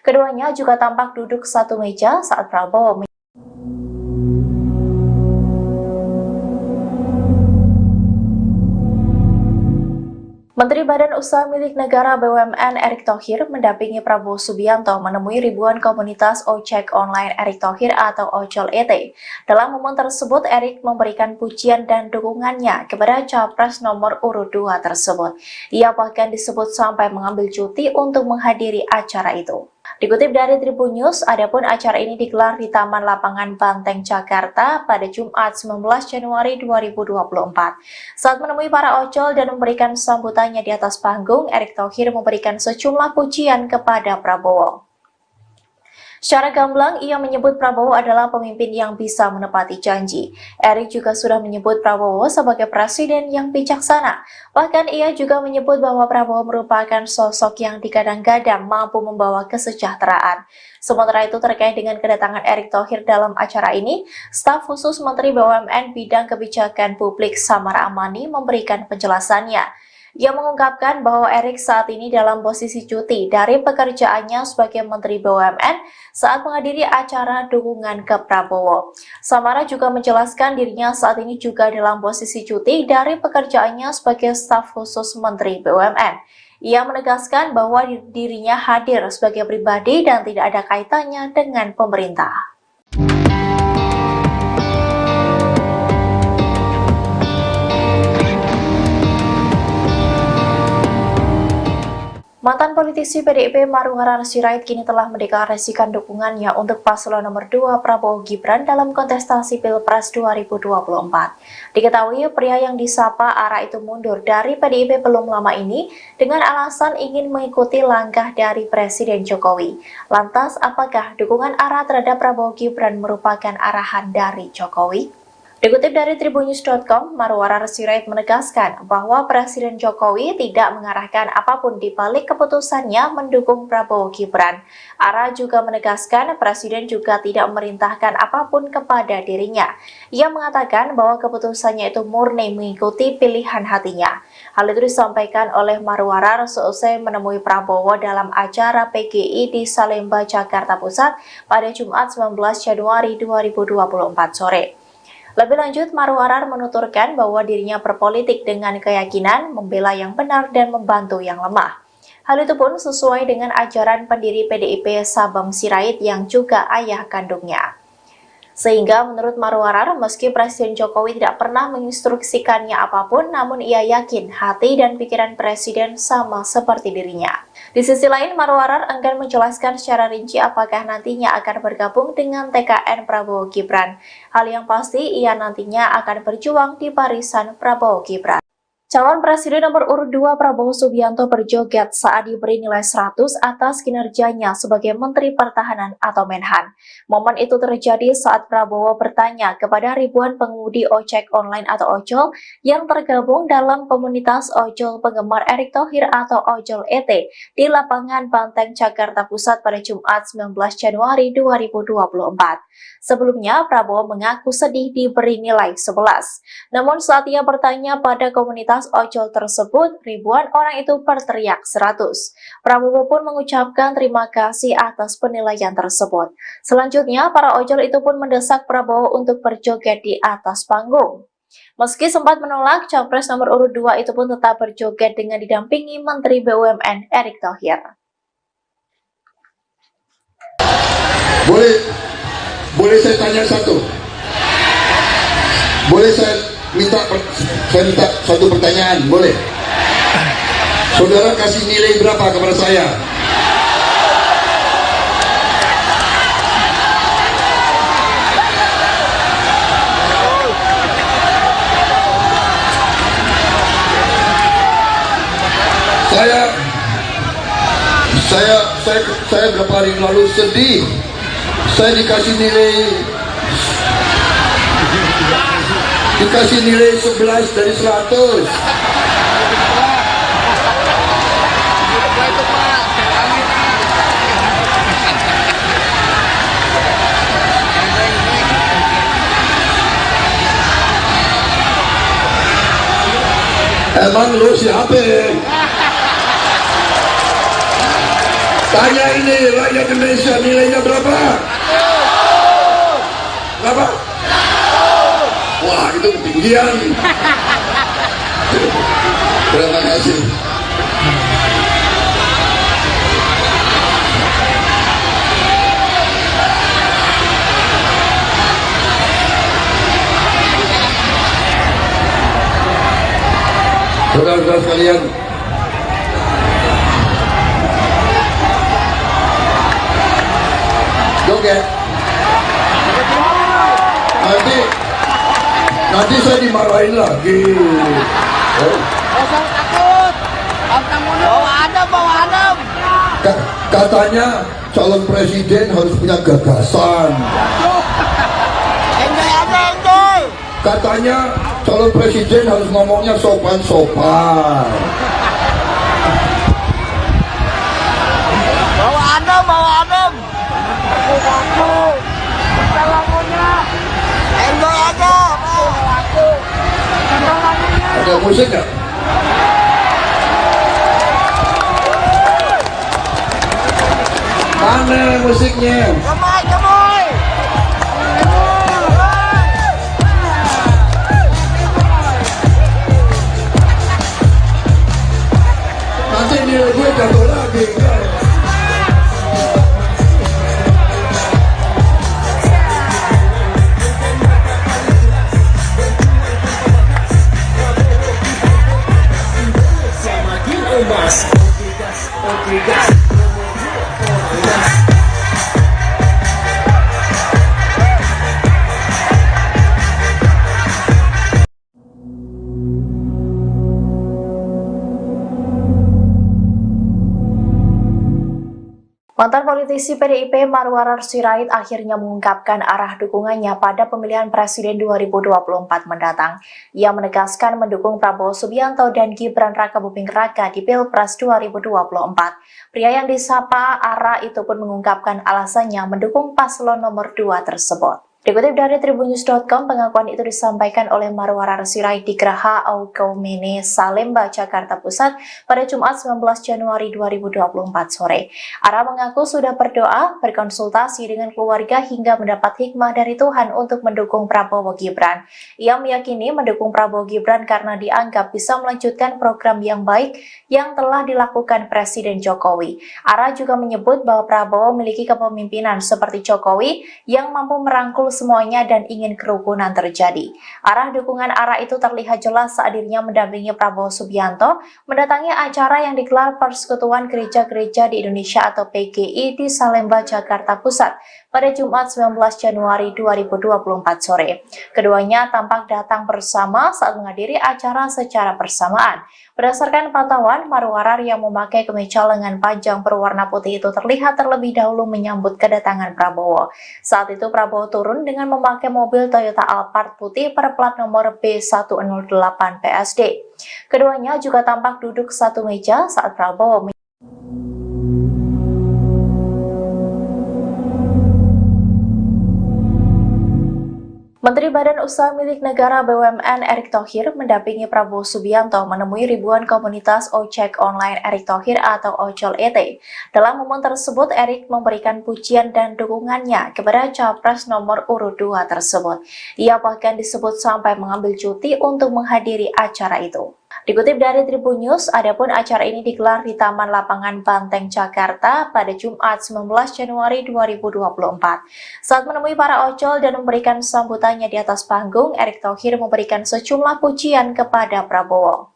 Keduanya juga tampak duduk satu meja saat Prabowo Menteri Badan Usaha Milik Negara BUMN Erick Thohir mendampingi Prabowo Subianto menemui ribuan komunitas ojek online Erick Thohir atau Ojol ET. Dalam momen tersebut, Erick memberikan pujian dan dukungannya kepada Capres nomor urut 2 tersebut. Ia bahkan disebut sampai mengambil cuti untuk menghadiri acara itu. Dikutip dari Tribun News, adapun acara ini digelar di Taman Lapangan Banteng, Jakarta pada Jumat 19 Januari 2024. Saat menemui para ojol dan memberikan sambutannya di atas panggung, Erick Thohir memberikan sejumlah pujian kepada Prabowo. Secara gamblang, ia menyebut Prabowo adalah pemimpin yang bisa menepati janji. Erik juga sudah menyebut Prabowo sebagai presiden yang bijaksana. Bahkan ia juga menyebut bahwa Prabowo merupakan sosok yang digadang-gadang mampu membawa kesejahteraan. Sementara itu terkait dengan kedatangan Erick Thohir dalam acara ini, staf khusus Menteri BUMN Bidang Kebijakan Publik Samara Amani memberikan penjelasannya. Ia mengungkapkan bahwa Erick saat ini dalam posisi cuti dari pekerjaannya sebagai Menteri BUMN saat menghadiri acara dukungan ke Prabowo. Samara juga menjelaskan dirinya saat ini juga dalam posisi cuti dari pekerjaannya sebagai staf khusus Menteri BUMN. Ia menegaskan bahwa dirinya hadir sebagai pribadi dan tidak ada kaitannya dengan pemerintah. Mantan politisi PDIP Maruharara Sirait kini telah mendeklarasikan dukungannya untuk paslon nomor 2 Prabowo Gibran dalam kontestasi Pilpres 2024. Diketahui pria yang disapa Ara itu mundur dari PDIP belum lama ini dengan alasan ingin mengikuti langkah dari Presiden Jokowi. Lantas, apakah dukungan Ara terhadap Prabowo Gibran merupakan arahan dari Jokowi? Dikutip dari Tribunnews.com, Maruharara Sirait menegaskan bahwa Presiden Jokowi tidak mengarahkan apapun di balik keputusannya mendukung Prabowo Gibran. Ara juga menegaskan Presiden juga tidak memerintahkan apapun kepada dirinya. Ia mengatakan bahwa keputusannya itu murni mengikuti pilihan hatinya. Hal itu disampaikan oleh Maruharara seusai menemui Prabowo dalam acara PGI di Salemba, Jakarta Pusat pada Jumat 19 Januari 2024 sore. Lebih lanjut, Maruharara menuturkan bahwa dirinya berpolitik dengan keyakinan membela yang benar dan membantu yang lemah. Hal itu pun sesuai dengan ajaran pendiri PDIP Sabam Sirait yang juga ayah kandungnya. Sehingga menurut Maruharara, meski Presiden Jokowi tidak pernah menginstruksikannya apapun, namun ia yakin hati dan pikiran Presiden sama seperti dirinya. Di sisi lain, Maruharara enggan menjelaskan secara rinci apakah nantinya akan bergabung dengan TKN Prabowo Gibran. Hal yang pasti, ia nantinya akan berjuang di barisan Prabowo Gibran. Calon Presiden nomor urut 2 Prabowo Subianto berjoget saat diberi nilai 100 atas kinerjanya sebagai Menteri Pertahanan atau Menhan. Momen itu terjadi saat Prabowo bertanya kepada ribuan pengemudi ojek online atau ojol yang tergabung dalam komunitas ojol penggemar Erick Thohir atau Ojol ET di lapangan Banteng, Jakarta Pusat pada Jumat 19 Januari 2024. Sebelumnya, Prabowo mengaku sedih diberi nilai 11. Namun saat ia bertanya pada komunitas ojol tersebut, ribuan orang itu berteriak 100. Prabowo pun mengucapkan terima kasih atas penilaian tersebut. Selanjutnya, para ojol itu pun mendesak Prabowo untuk berjoget di atas panggung. Meski sempat menolak, Capres nomor urut 2 itu pun tetap berjoget dengan didampingi Menteri BUMN Erick Thohir. Boleh saya tanya satu? Boleh saya minta satu pertanyaan? Boleh? Saudara kasih nilai berapa kepada saya? Saya beberapa hari lalu sedih. Saya dikasih nilai 11 dari 100. Emang lu siapa? Tanya ini rakyat Indonesia, nilainya berapa? Berapa? Wah, itu ketinggian. Terima kasih. Saudara-saudara sekalian, joget. Nanti saya dimarahin lagi. Jangan takut. Bawa Adam. Katanya calon presiden harus punya gagasan. Enjoy aja, enjoy. Katanya calon presiden harus ngomongnya sopan-sopan. Bawa adem, bawa adem. Aku. Kita lagunya. Enjoy aja. Aku. Kita lagunya. Ada musik nggak? Mana musiknya? Gemoy, gemoy. Nanti nilai gue jatuh lagi. Mantan politisi PDIP Marwarar Sirait akhirnya mengungkapkan arah dukungannya pada pemilihan presiden 2024 mendatang. Ia menegaskan mendukung Prabowo Subianto dan Gibran Rakabuming Raka di Pilpres 2024. Pria yang disapa Ara itu pun mengungkapkan alasannya mendukung paslon nomor 2 tersebut. Dikutip dari tribunnews.com, pengakuan itu disampaikan oleh Marwarar Sirait di Geraha Aukaumene, Salemba, Jakarta Pusat pada Jumat 19 Januari 2024 sore. Ara mengaku sudah berdoa, berkonsultasi dengan keluarga hingga mendapat hikmah dari Tuhan untuk mendukung Prabowo Gibran. Ia meyakini mendukung Prabowo Gibran karena dianggap bisa melanjutkan program yang baik yang telah dilakukan Presiden Jokowi. Ara juga menyebut bahwa Prabowo memiliki kepemimpinan seperti Jokowi yang mampu merangkul semuanya dan ingin kerukunan terjadi. Arah dukungan Ara itu terlihat jelas saat dirinya mendampingi Prabowo Subianto mendatangi acara yang digelar Persekutuan Gereja-Gereja di Indonesia atau PGI di Salemba, Jakarta Pusat pada Jumat 19 Januari 2024 sore. Keduanya tampak datang bersama saat menghadiri acara secara bersamaan. Berdasarkan pantauan, Marwarar yang memakai kemeja lengan panjang berwarna putih itu terlihat terlebih dahulu menyambut kedatangan Prabowo. Saat itu Prabowo turun dengan memakai mobil Toyota Alphard putih berplat nomor B108 PSD. Keduanya juga tampak duduk satu meja saat Prabowo Menteri Badan Usaha Milik Negara BUMN Erick Thohir mendampingi Prabowo Subianto menemui ribuan komunitas ojek online Erick Thohir atau Ojol ET. Dalam momen tersebut, Erick memberikan pujian dan dukungannya kepada Capres nomor urut 2 tersebut. Ia bahkan disebut sampai mengambil cuti untuk menghadiri acara itu. Dikutip dari Tribun News, adapun acara ini digelar di Taman Lapangan Banteng, Jakarta pada Jumat 19 Januari 2024. Saat menemui para ojol dan memberikan sambutannya di atas panggung, Erick Thohir memberikan sejumlah pujian kepada Prabowo.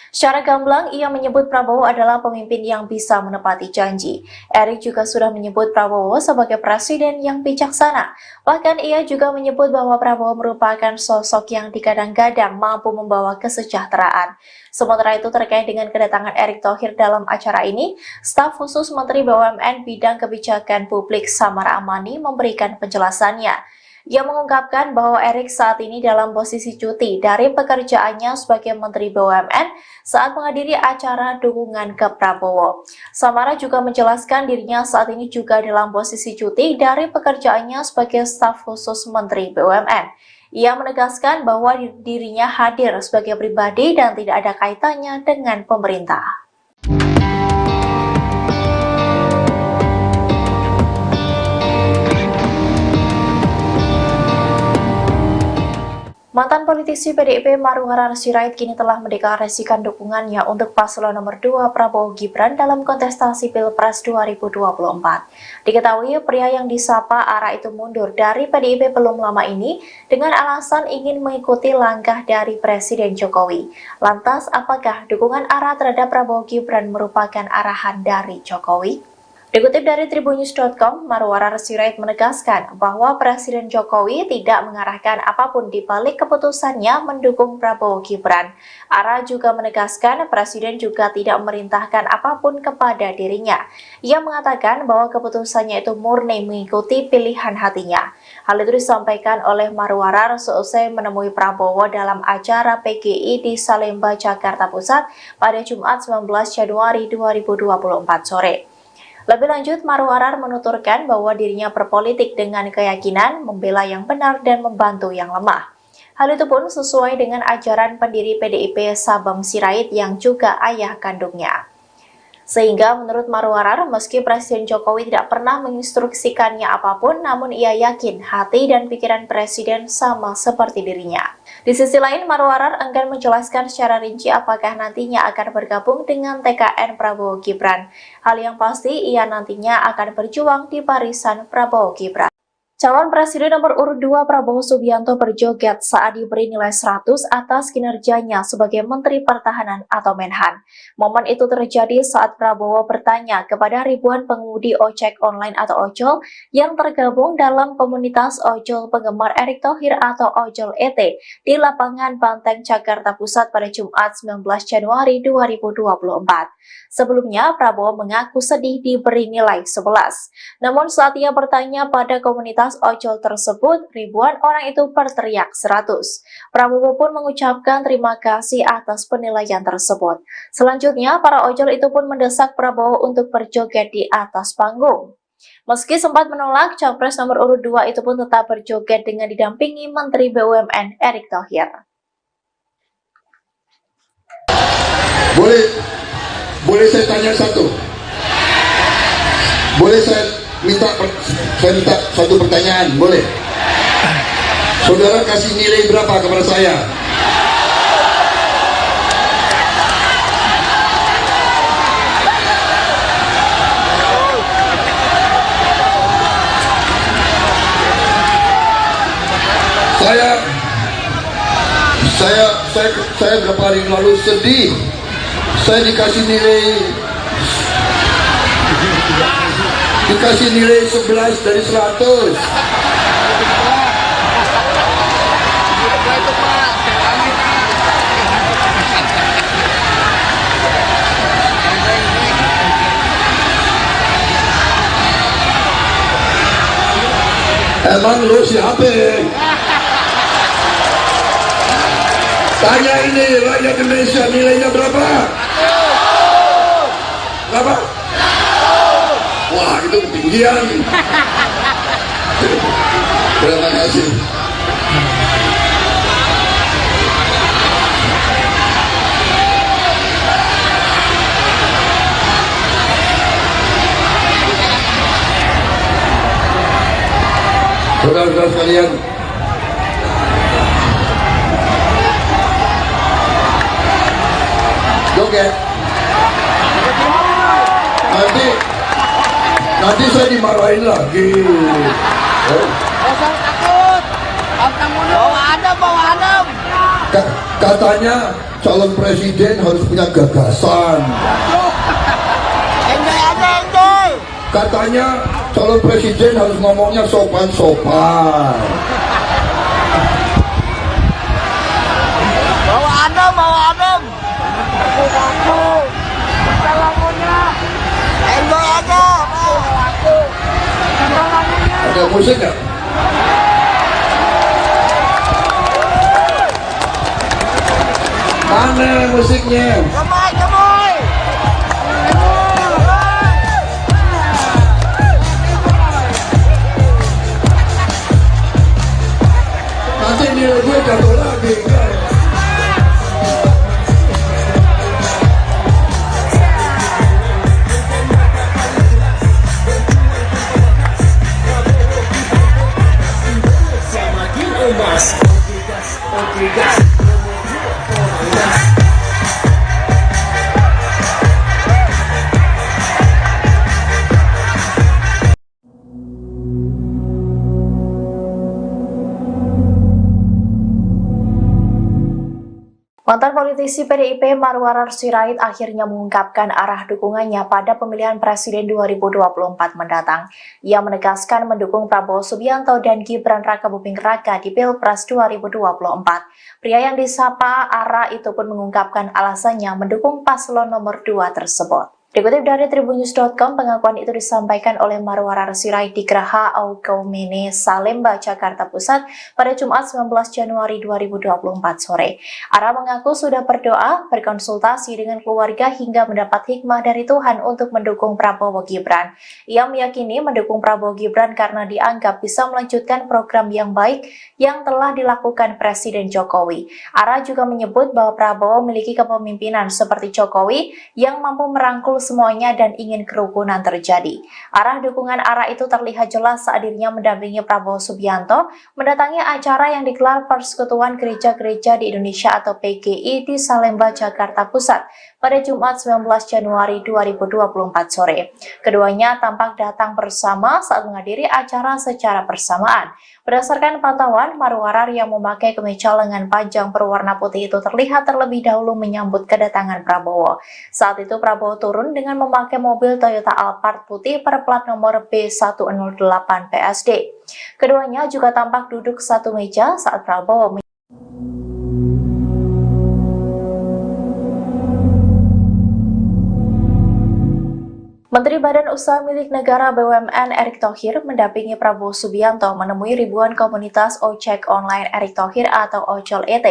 Secara gamblang, ia menyebut Prabowo adalah pemimpin yang bisa menepati janji. Erick juga sudah menyebut Prabowo sebagai presiden yang bijaksana. Bahkan ia juga menyebut bahwa Prabowo merupakan sosok yang digadang-gadang mampu membawa kesejahteraan. Sementara itu terkait dengan kedatangan Erick Thohir dalam acara ini, staf khusus Menteri BUMN Bidang Kebijakan Publik Samara Amani memberikan penjelasannya. Ia mengungkapkan bahwa Erick saat ini dalam posisi cuti dari pekerjaannya sebagai Menteri BUMN saat menghadiri acara dukungan ke Prabowo. Samara juga menjelaskan dirinya saat ini juga dalam posisi cuti dari pekerjaannya sebagai staf khusus Menteri BUMN. Ia menegaskan bahwa dirinya hadir sebagai pribadi dan tidak ada kaitannya dengan pemerintah. Mantan politisi PDIP Marwarar Sirait kini telah mendeklarasikan dukungannya untuk paslon nomor 2 Prabowo Gibran dalam kontestasi Pilpres 2024. Diketahui pria yang disapa Ara itu mundur dari PDIP belum lama ini dengan alasan ingin mengikuti langkah dari Presiden Jokowi. Lantas, apakah dukungan Ara terhadap Prabowo Gibran merupakan arahan dari Jokowi? Dikutip dari tribunnews.com, Marwarar Sirait menegaskan bahwa Presiden Jokowi tidak mengarahkan apapun di balik keputusannya mendukung Prabowo Gibran. Ara juga menegaskan Presiden juga tidak memerintahkan apapun kepada dirinya. Ia mengatakan bahwa keputusannya itu murni mengikuti pilihan hatinya. Hal itu disampaikan oleh Marwarar seusai menemui Prabowo dalam acara PGI di Salemba, Jakarta Pusat pada Jumat 19 Januari 2024 sore. Lebih lanjut, Marwarar menuturkan bahwa dirinya berpolitik dengan keyakinan membela yang benar dan membantu yang lemah. Hal itu pun sesuai dengan ajaran pendiri PDIP Sabam Sirait yang juga ayah kandungnya. Sehingga menurut Marwarar, meski Presiden Jokowi tidak pernah menginstruksikannya apapun, namun ia yakin hati dan pikiran Presiden sama seperti dirinya. Di sisi lain, Marwarar enggan menjelaskan secara rinci apakah nantinya akan bergabung dengan TKN Prabowo Gibran. Hal yang pasti, ia nantinya akan berjuang di barisan Prabowo Gibran. Calon Presiden nomor urut 2 Prabowo Subianto berjoget saat diberi nilai 100 atas kinerjanya sebagai Menteri Pertahanan atau Menhan. Momen itu terjadi saat Prabowo bertanya kepada ribuan pengemudi ojek online atau ojol yang tergabung dalam komunitas ojol penggemar Erick Thohir atau Ojol ET di lapangan Banteng, Jakarta Pusat pada Jumat 19 Januari 2024. Sebelumnya, Prabowo mengaku sedih diberi nilai 11. Namun saat ia bertanya pada komunitas ojol tersebut, ribuan orang itu berteriak 100. Prabowo pun mengucapkan terima kasih atas penilaian tersebut. Selanjutnya, para ojol itu pun mendesak Prabowo untuk berjoget di atas panggung. Meski sempat menolak, Capres nomor urut 2 itu pun tetap berjoget dengan didampingi Menteri BUMN Erick Thohir. Boleh saya tanya satu? Boleh saya minta satu pertanyaan? Boleh? Saudara kasih nilai berapa kepada saya? Saya beberapa hari lalu sedih. Saya dikasih nilai 11 dari 100. Emang lu siapa? Tanya ini rakyat Indonesia, nilainya berapa? Berapa? Wah, itu ketinggian. Terima kasih. Saudara-saudara sekalian, joget. Nanti saya dimarahin lagi. Jangan takut. Bawa adem. Katanya calon presiden harus punya gagasan. Enjoy. Katanya calon presiden harus ngomongnya sopan-sopan. Bawa adem. Enjoy aja. Ada musik nggak? Mana musiknya? Gemoy. Nanti nilai gue jatuh lagi. Mantan politisi PDIP Marwarar Sirait akhirnya mengungkapkan arah dukungannya pada pemilihan Presiden 2024 mendatang. Ia menegaskan mendukung Prabowo Subianto dan Gibran Rakabuming Raka di Pilpres 2024. Pria yang disapa Ara itu pun mengungkapkan alasannya mendukung paslon nomor 2 tersebut. Dikutip dari tribunnews.com, pengakuan itu disampaikan oleh Marwarar Sirait di Geraha Aukaumene, Salemba, Jakarta Pusat pada Jumat 19 Januari 2024 sore. Ara mengaku sudah berdoa, berkonsultasi dengan keluarga hingga mendapat hikmah dari Tuhan untuk mendukung Prabowo Gibran. Ia meyakini mendukung Prabowo Gibran karena dianggap bisa melanjutkan program yang baik yang telah dilakukan Presiden Jokowi. Ara juga menyebut bahwa Prabowo memiliki kepemimpinan seperti Jokowi yang mampu merangkul semuanya dan ingin kerukunan terjadi. Arah dukungan Ara itu terlihat jelas saat dirinya mendampingi Prabowo Subianto mendatangi acara yang digelar Persekutuan Gereja-Gereja di Indonesia atau PGI di Salemba, Jakarta Pusat pada Jumat 19 Januari 2024 sore. Keduanya tampak datang bersama saat menghadiri acara secara bersamaan. Berdasarkan pantauan, Marwarar yang memakai kemeja lengan panjang berwarna putih itu terlihat terlebih dahulu menyambut kedatangan Prabowo. Saat itu Prabowo turun dengan memakai mobil Toyota Alphard putih berplat nomor B108 PSD. Keduanya juga tampak duduk satu meja saat Prabowo Menteri Badan Usaha Milik Negara BUMN Erick Thohir mendampingi Prabowo Subianto menemui ribuan komunitas ojek online Erick Thohir atau Ojol ET.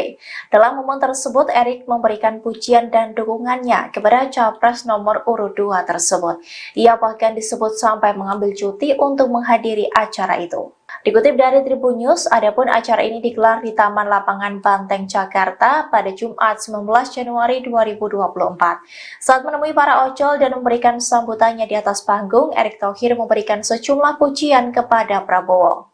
Dalam momen tersebut, Erick memberikan pujian dan dukungannya kepada Capres nomor urut 2 tersebut. Ia bahkan disebut sampai mengambil cuti untuk menghadiri acara itu. Dikutip dari Tribunnews, adapun acara ini digelar di Taman Lapangan Banteng, Jakarta pada Jumat 19 Januari 2024. Saat menemui para ojol dan memberikan sambutannya di atas panggung, Erick Thohir memberikan sejumlah pujian kepada Prabowo.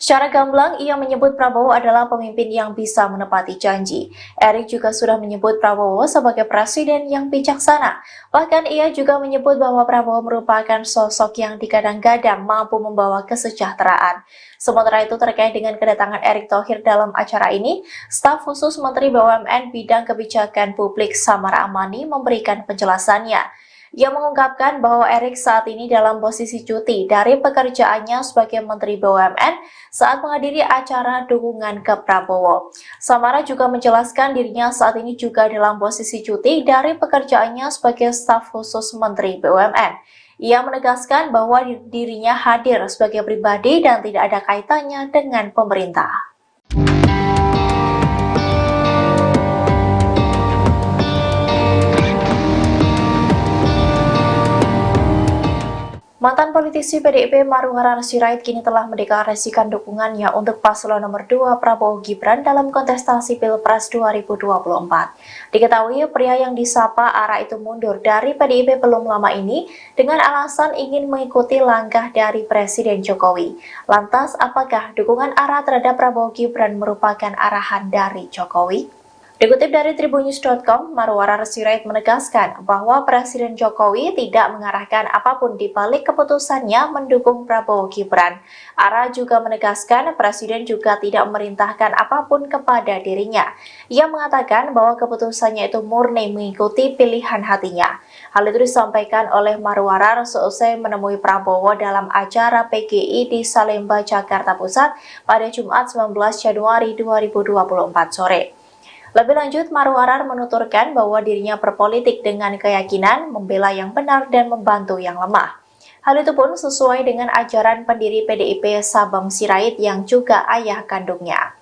Secara gamblang, ia menyebut Prabowo adalah pemimpin yang bisa menepati janji. Erick juga sudah menyebut Prabowo sebagai presiden yang bijaksana. Bahkan ia juga menyebut bahwa Prabowo merupakan sosok yang digadang-gadang mampu membawa kesejahteraan. Sementara itu terkait dengan kedatangan Erick Thohir dalam acara ini, staf khusus Menteri BUMN Bidang Kebijakan Publik Samara Amani memberikan penjelasannya. Ia mengungkapkan bahwa Erick saat ini dalam posisi cuti dari pekerjaannya sebagai Menteri BUMN saat menghadiri acara dukungan ke Prabowo. Samara juga menjelaskan dirinya saat ini juga dalam posisi cuti dari pekerjaannya sebagai staf khusus Menteri BUMN. Ia menegaskan bahwa dirinya hadir sebagai pribadi dan tidak ada kaitannya dengan pemerintah. Mantan politisi PDIP Marwarar Sirait kini telah mendeklarasikan dukungannya untuk paslon nomor 2 Prabowo Gibran dalam kontestasi Pilpres 2024. Diketahui pria yang disapa Ara itu mundur dari PDIP belum lama ini dengan alasan ingin mengikuti langkah dari Presiden Jokowi. Lantas, apakah dukungan Ara terhadap Prabowo Gibran merupakan arahan dari Jokowi? Dikutip dari tribunnews.com, Marwarar Sirait menegaskan bahwa Presiden Jokowi tidak mengarahkan apapun di balik keputusannya mendukung Prabowo Gibran. Ara juga menegaskan Presiden juga tidak memerintahkan apapun kepada dirinya. Ia mengatakan bahwa keputusannya itu murni mengikuti pilihan hatinya. Hal itu disampaikan oleh Marwarar seusai menemui Prabowo dalam acara PGI di Salemba, Jakarta Pusat pada Jumat 19 Januari 2024 sore. Lebih lanjut, Marwarar menuturkan bahwa dirinya berpolitik dengan keyakinan membela yang benar dan membantu yang lemah. Hal itu pun sesuai dengan ajaran pendiri PDIP Sabam Sirait yang juga ayah kandungnya.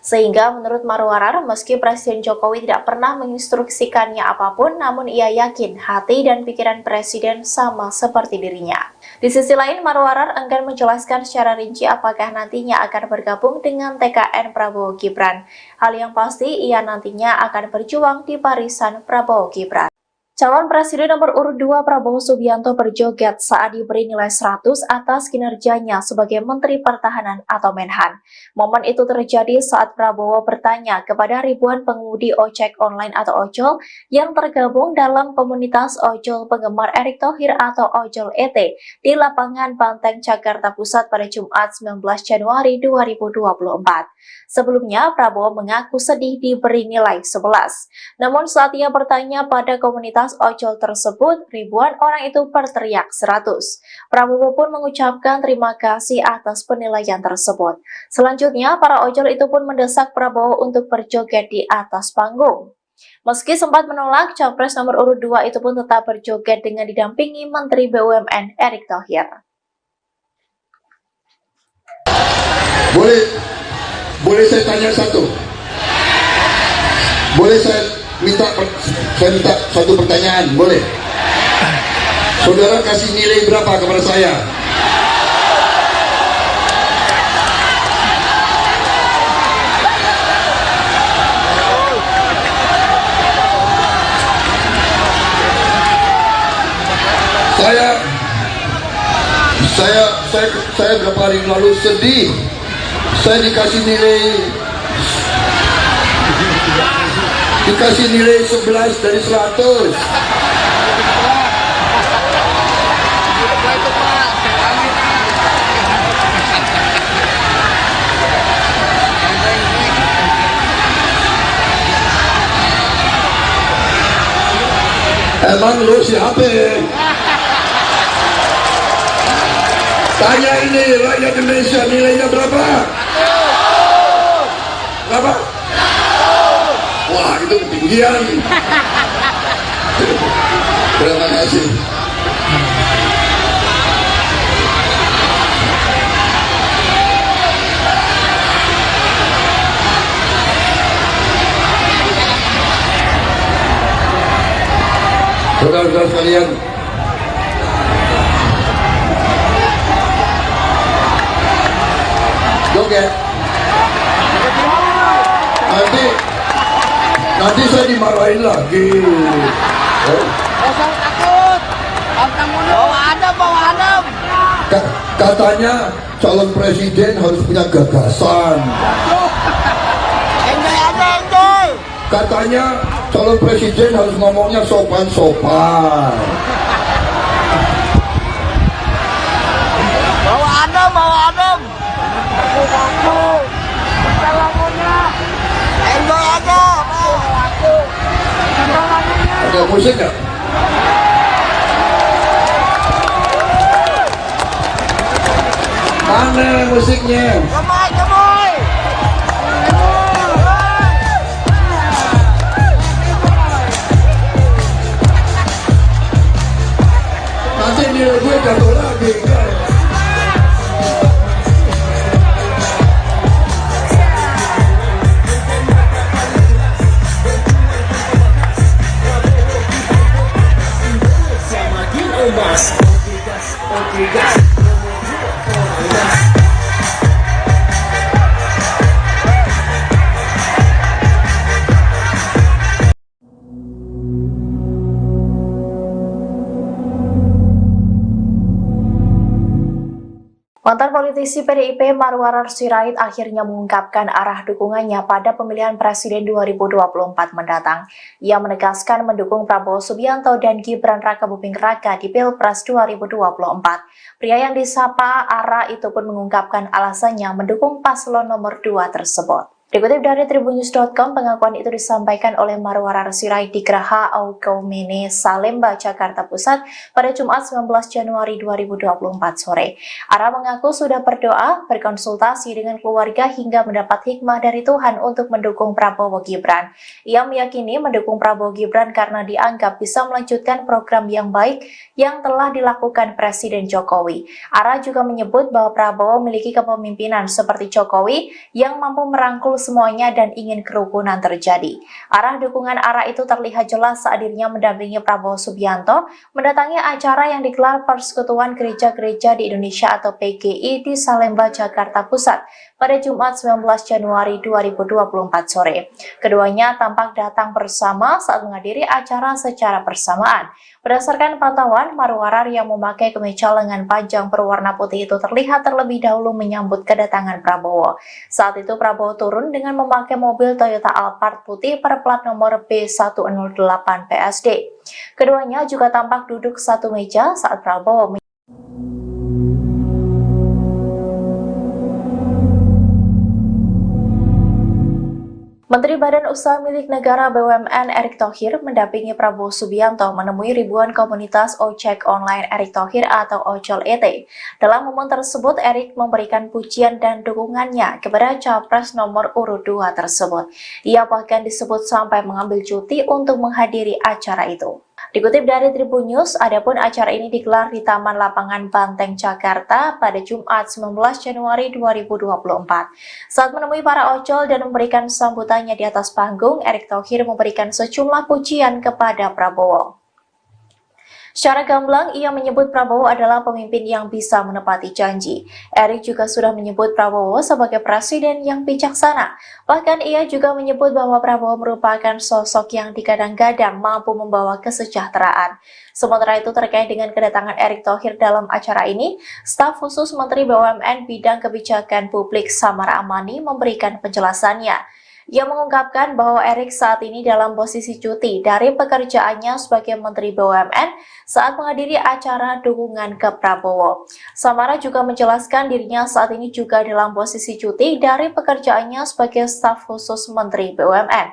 Sehingga menurut Marwarar, meski Presiden Jokowi tidak pernah menginstruksikannya apapun, namun ia yakin hati dan pikiran Presiden sama seperti dirinya. Di sisi lain, Marwarar enggan menjelaskan secara rinci apakah nantinya akan bergabung dengan TKN Prabowo Gibran. Hal yang pasti, ia nantinya akan berjuang di barisan Prabowo Gibran. Calon Presiden nomor urut 2 Prabowo Subianto berjoget saat diberi nilai 100 atas kinerjanya sebagai Menteri Pertahanan atau Menhan. Momen itu terjadi saat Prabowo bertanya kepada ribuan pengemudi ojek online atau ojol yang tergabung dalam komunitas ojol penggemar Erick Thohir atau Ojol ET di lapangan Banteng, Jakarta Pusat pada Jumat 19 Januari 2024. Sebelumnya, Prabowo mengaku sedih diberi nilai 11. Namun saat ia bertanya pada komunitas ojol tersebut, ribuan orang itu berteriak 100. Prabowo pun mengucapkan terima kasih atas penilaian tersebut. Selanjutnya, para ojol itu pun mendesak Prabowo untuk berjoget di atas panggung. Meski sempat menolak, Capres nomor urut 2 itu pun tetap berjoget dengan didampingi Menteri BUMN Erick Thohir. Boleh saya tanya satu? Boleh saya minta satu pertanyaan? Boleh? Saudara kasih nilai berapa kepada saya? Saya beberapa hari lalu sedih. Saya dikasih nilai 11 dari 100. Emang lu siapa? Tanya ini rakyat Indonesia, nilainya berapa? Berapa? Wah, itu ketinggian. Terima kasih. Saudara-saudara sekalian, joget. Nanti saya dimarahin lagi. Jangan takut. Bawa adem. Katanya calon presiden harus punya gagasan. Enjoy. Katanya calon presiden harus ngomongnya sopan-sopan. Bawa adem. Aku. Enjoy aja. Ada musik nggak? Mana musiknya? Gemoy. Nanti nilai gue jatuh lagi. Mantan politisi PDIP Marwarar Sirait akhirnya mengungkapkan arah dukungannya pada pemilihan presiden 2024 mendatang. Ia menegaskan mendukung Prabowo Subianto dan Gibran Rakabuming Raka di Pilpres 2024. Pria yang disapa Ara itu pun mengungkapkan alasannya mendukung paslon nomor 2 tersebut. Dikutip dari tribunnews.com, pengakuan itu disampaikan oleh Marwarar Sirait di Geraha Aukaumene, Salemba, Jakarta Pusat pada Jumat 19 Januari 2024 sore. Ara mengaku sudah berdoa, berkonsultasi dengan keluarga hingga mendapat hikmah dari Tuhan untuk mendukung Prabowo Gibran. Ia meyakini mendukung Prabowo Gibran karena dianggap bisa melanjutkan program yang baik yang telah dilakukan Presiden Jokowi. Ara juga menyebut bahwa Prabowo memiliki kepemimpinan seperti Jokowi yang mampu merangkul semuanya dan ingin kerukunan terjadi. Arah dukungan ARA itu terlihat jelas saat dirinya mendampingi Prabowo Subianto mendatangi acara yang digelar Persekutuan Gereja-Gereja di Indonesia atau PGI di Salemba, Jakarta Pusat pada Jumat 19 Januari 2024 sore. Keduanya tampak datang bersama saat menghadiri acara secara bersamaan. Berdasarkan pantauan, Marwarar yang memakai kemeja lengan panjang berwarna putih itu terlihat terlebih dahulu menyambut kedatangan Prabowo. Saat itu Prabowo turun dengan memakai mobil Toyota Alphard putih berplat nomor B108 PSD. Keduanya juga tampak duduk satu meja saat Prabowo Menteri Badan Usaha Milik Negara BUMN Erick Thohir mendampingi Prabowo Subianto menemui ribuan komunitas ojek online Erick Thohir atau Ojol ET. Dalam momen tersebut, Erick memberikan pujian dan dukungannya kepada Capres nomor urut 2 tersebut. Ia bahkan disebut sampai mengambil cuti untuk menghadiri acara itu. Dikutip dari Tribun News, adapun acara ini digelar di Taman Lapangan Banteng, Jakarta pada Jumat 19 Januari 2024. Saat menemui para ojol dan memberikan sambutannya di atas panggung, Erick Thohir memberikan sejumlah pujian kepada Prabowo. Secara gamblang, ia menyebut Prabowo adalah pemimpin yang bisa menepati janji. Erick juga sudah menyebut Prabowo sebagai presiden yang bijaksana. Bahkan ia juga menyebut bahwa Prabowo merupakan sosok yang digadang-gadang mampu membawa kesejahteraan. Sementara itu terkait dengan kedatangan Erick Thohir dalam acara ini, staf khusus Menteri BUMN Bidang Kebijakan Publik Samara Amani memberikan penjelasannya. Ia mengungkapkan bahwa Erick saat ini dalam posisi cuti dari pekerjaannya sebagai Menteri BUMN saat menghadiri acara dukungan ke Prabowo. Samara juga menjelaskan dirinya saat ini juga dalam posisi cuti dari pekerjaannya sebagai staf khusus Menteri BUMN.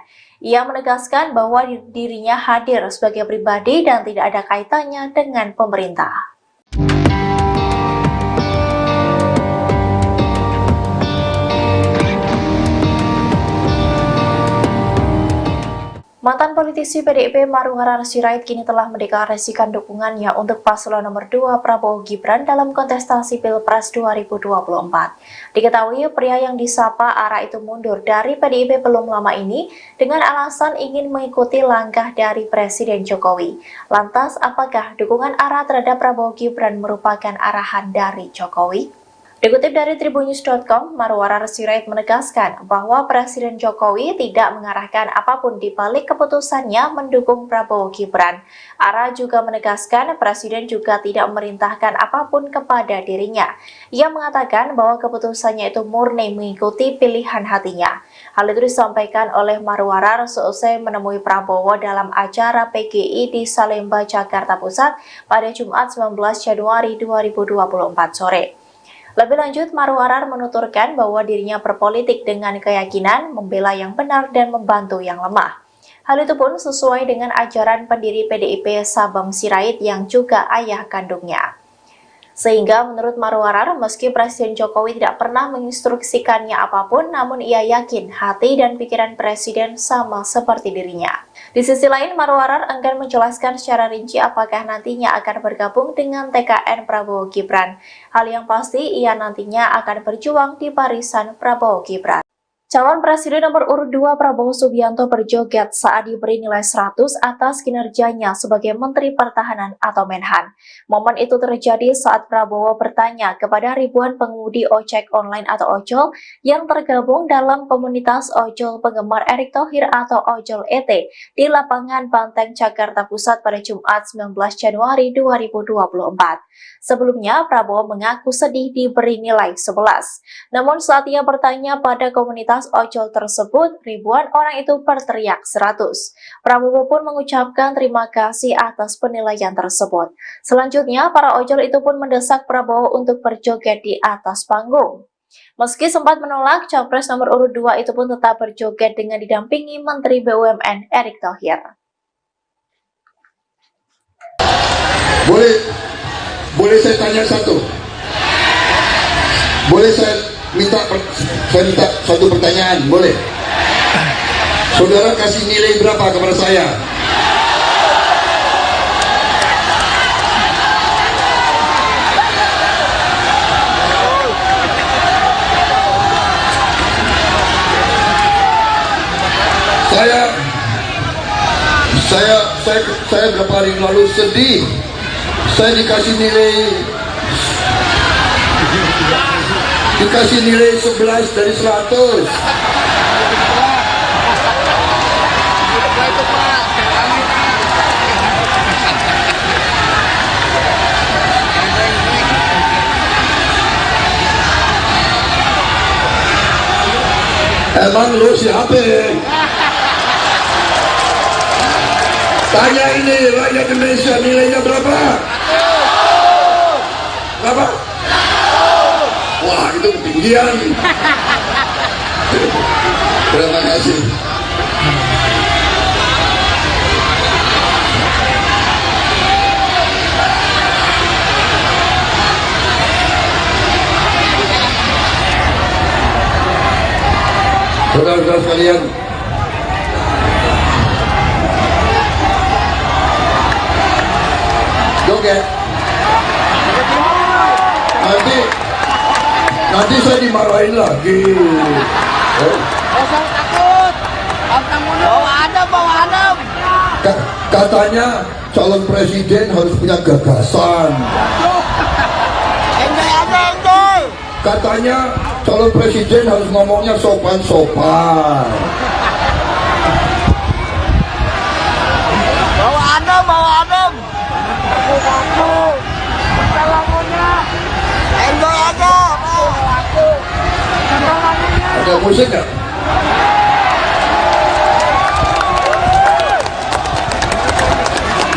Ia menegaskan bahwa dirinya hadir sebagai pribadi dan tidak ada kaitannya dengan pemerintah. Mantan politisi PDIP Marwarar Sirait kini telah mendeklarasikan dukungannya untuk paslon nomor 2 Prabowo Gibran dalam kontestasi Pilpres 2024. Diketahui pria yang disapa ARA itu mundur dari PDIP belum lama ini dengan alasan ingin mengikuti langkah dari Presiden Jokowi. Lantas, apakah dukungan ARA terhadap Prabowo Gibran merupakan arahan dari Jokowi? Dikutip dari tribunnews.com, Marwarar Sirait menegaskan bahwa Presiden Jokowi tidak mengarahkan apapun di balik keputusannya mendukung Prabowo Gibran. ARA juga menegaskan Presiden juga tidak memerintahkan apapun kepada dirinya. Ia mengatakan bahwa keputusannya itu murni mengikuti pilihan hatinya. Hal itu disampaikan oleh Marwarar seusai menemui Prabowo dalam acara PGI di Salemba, Jakarta Pusat pada Jumat 19 Januari 2024 sore. Lebih lanjut, Marwarar menuturkan bahwa dirinya berpolitik dengan keyakinan membela yang benar dan membantu yang lemah. Hal itu pun sesuai dengan ajaran pendiri PDIP Sabam Sirait yang juga ayah kandungnya. Sehingga menurut Marwarar, meski Presiden Jokowi tidak pernah menginstruksikannya apapun, namun ia yakin hati dan pikiran Presiden sama seperti dirinya. Di sisi lain, Marwarar enggan menjelaskan secara rinci apakah nantinya akan bergabung dengan TKN Prabowo Gibran. Hal yang pasti, ia nantinya akan berjuang di barisan Prabowo Gibran. Calon Presiden nomor urut 2 Prabowo Subianto berjoget saat diberi nilai 100 atas kinerjanya sebagai Menteri Pertahanan atau Menhan. Momen itu terjadi saat Prabowo bertanya kepada ribuan pengemudi ojek online atau ojol yang tergabung dalam komunitas ojol penggemar Erick Thohir atau Ojol ET di Lapangan Banteng, Jakarta Pusat pada Jumat 19 Januari 2024. Sebelumnya, Prabowo mengaku sedih diberi nilai 11. Namun saat ia bertanya pada komunitas ojol tersebut, ribuan orang itu berteriak 100. Prabowo pun mengucapkan terima kasih atas penilaian tersebut. Selanjutnya, para ojol itu pun mendesak Prabowo untuk berjoget di atas panggung. Meski sempat menolak, Capres nomor urut 2 itu pun tetap berjoget dengan didampingi Menteri BUMN Erick Thohir. Boleh saya tanya satu? Boleh saya minta satu pertanyaan? Boleh? Saudara kasih nilai berapa kepada saya? Saya beberapa hari lalu sedih. Saya dikasih nilai 11 dari 100. Emang lu siapa? Tanya ini rakyat Indonesia, nilainya berapa? Berapa? Wah, itu ketinggian. Terima kasih. Saudara-saudara sekalian, joget. Nanti saya dimarahin lagi. Jangan takut. Bawa adem. Katanya calon presiden harus punya gagasan. Enjoy aja, enjoy. Katanya calon presiden harus ngomongnya sopan-sopan. Bawa adem. Enjoy aja. Ada musik nggak?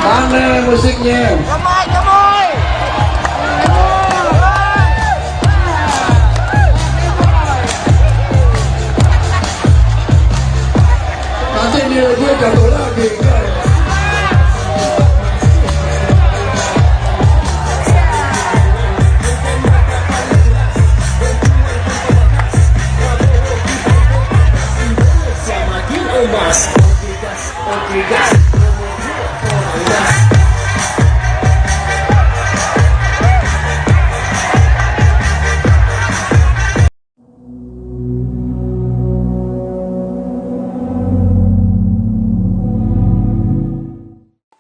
Mana musiknya? Gemoy. Nanti nilai gue jatuh lagi.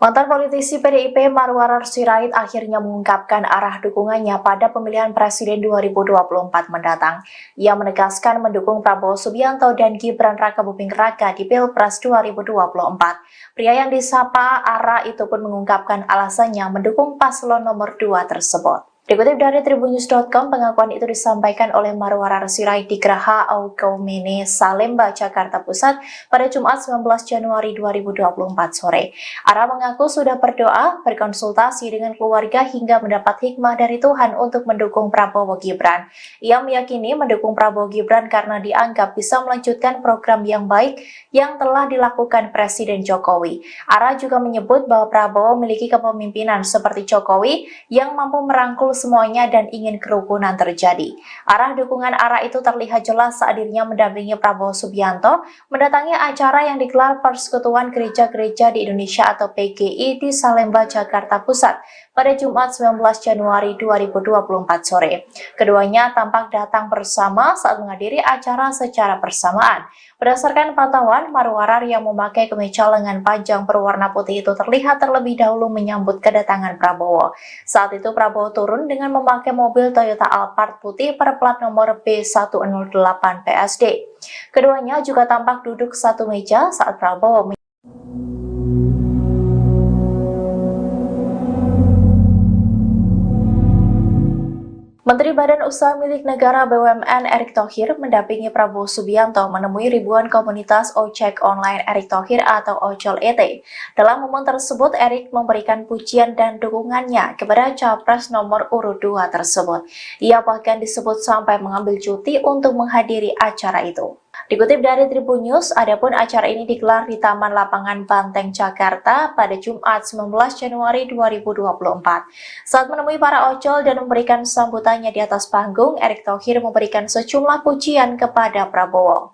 Mantan politisi PDIP Marwarar Sirait akhirnya mengungkapkan arah dukungannya pada pemilihan presiden 2024 mendatang. Ia menegaskan mendukung Prabowo Subianto dan Gibran Rakabuming Raka di Pilpres 2024. Pria yang disapa Ara itu pun mengungkapkan alasannya mendukung paslon nomor 2 tersebut. Dikutip dari tribunnews.com, pengakuan itu disampaikan oleh Marwarar Sirait di Geraha Aukaumene, Salemba, Jakarta Pusat pada Jumat 19 Januari 2024 sore. Ara mengaku sudah berdoa, berkonsultasi dengan keluarga hingga mendapat hikmah dari Tuhan untuk mendukung Prabowo Gibran. Ia meyakini mendukung Prabowo Gibran karena dianggap bisa melanjutkan program yang baik yang telah dilakukan Presiden Jokowi. Ara juga menyebut bahwa Prabowo memiliki kepemimpinan seperti Jokowi yang mampu merangkul semuanya dan ingin kerukunan terjadi. Arah dukungan Ara itu terlihat jelas saat dirinya mendampingi Prabowo Subianto mendatangi acara yang digelar Persekutuan Gereja-Gereja di Indonesia atau PGI di Salemba, Jakarta Pusat pada Jumat 19 Januari 2024 sore. Keduanya tampak datang bersama saat menghadiri acara secara bersamaan. Berdasarkan pantauan, Marwarar yang memakai kemeja lengan panjang berwarna putih itu terlihat terlebih dahulu menyambut kedatangan Prabowo. Saat itu Prabowo turun dengan memakai mobil Toyota Alphard putih berplat nomor B108 PSD. Keduanya juga tampak duduk satu meja saat Prabowo Menteri Badan Usaha Milik Negara BUMN Erick Thohir mendampingi Prabowo Subianto menemui ribuan komunitas ojek online Erick Thohir atau Ojol ET. Dalam momen tersebut, Erick memberikan pujian dan dukungannya kepada Capres nomor urut 2 tersebut. Ia bahkan disebut sampai mengambil cuti untuk menghadiri acara itu. Dikutip dari Tribunnews, adapun acara ini digelar di Taman Lapangan Banteng, Jakarta pada Jumat 19 Januari 2024. Saat menemui para ojol dan memberikan sambutannya di atas panggung, Erick Thohir memberikan sejumlah pujian kepada Prabowo.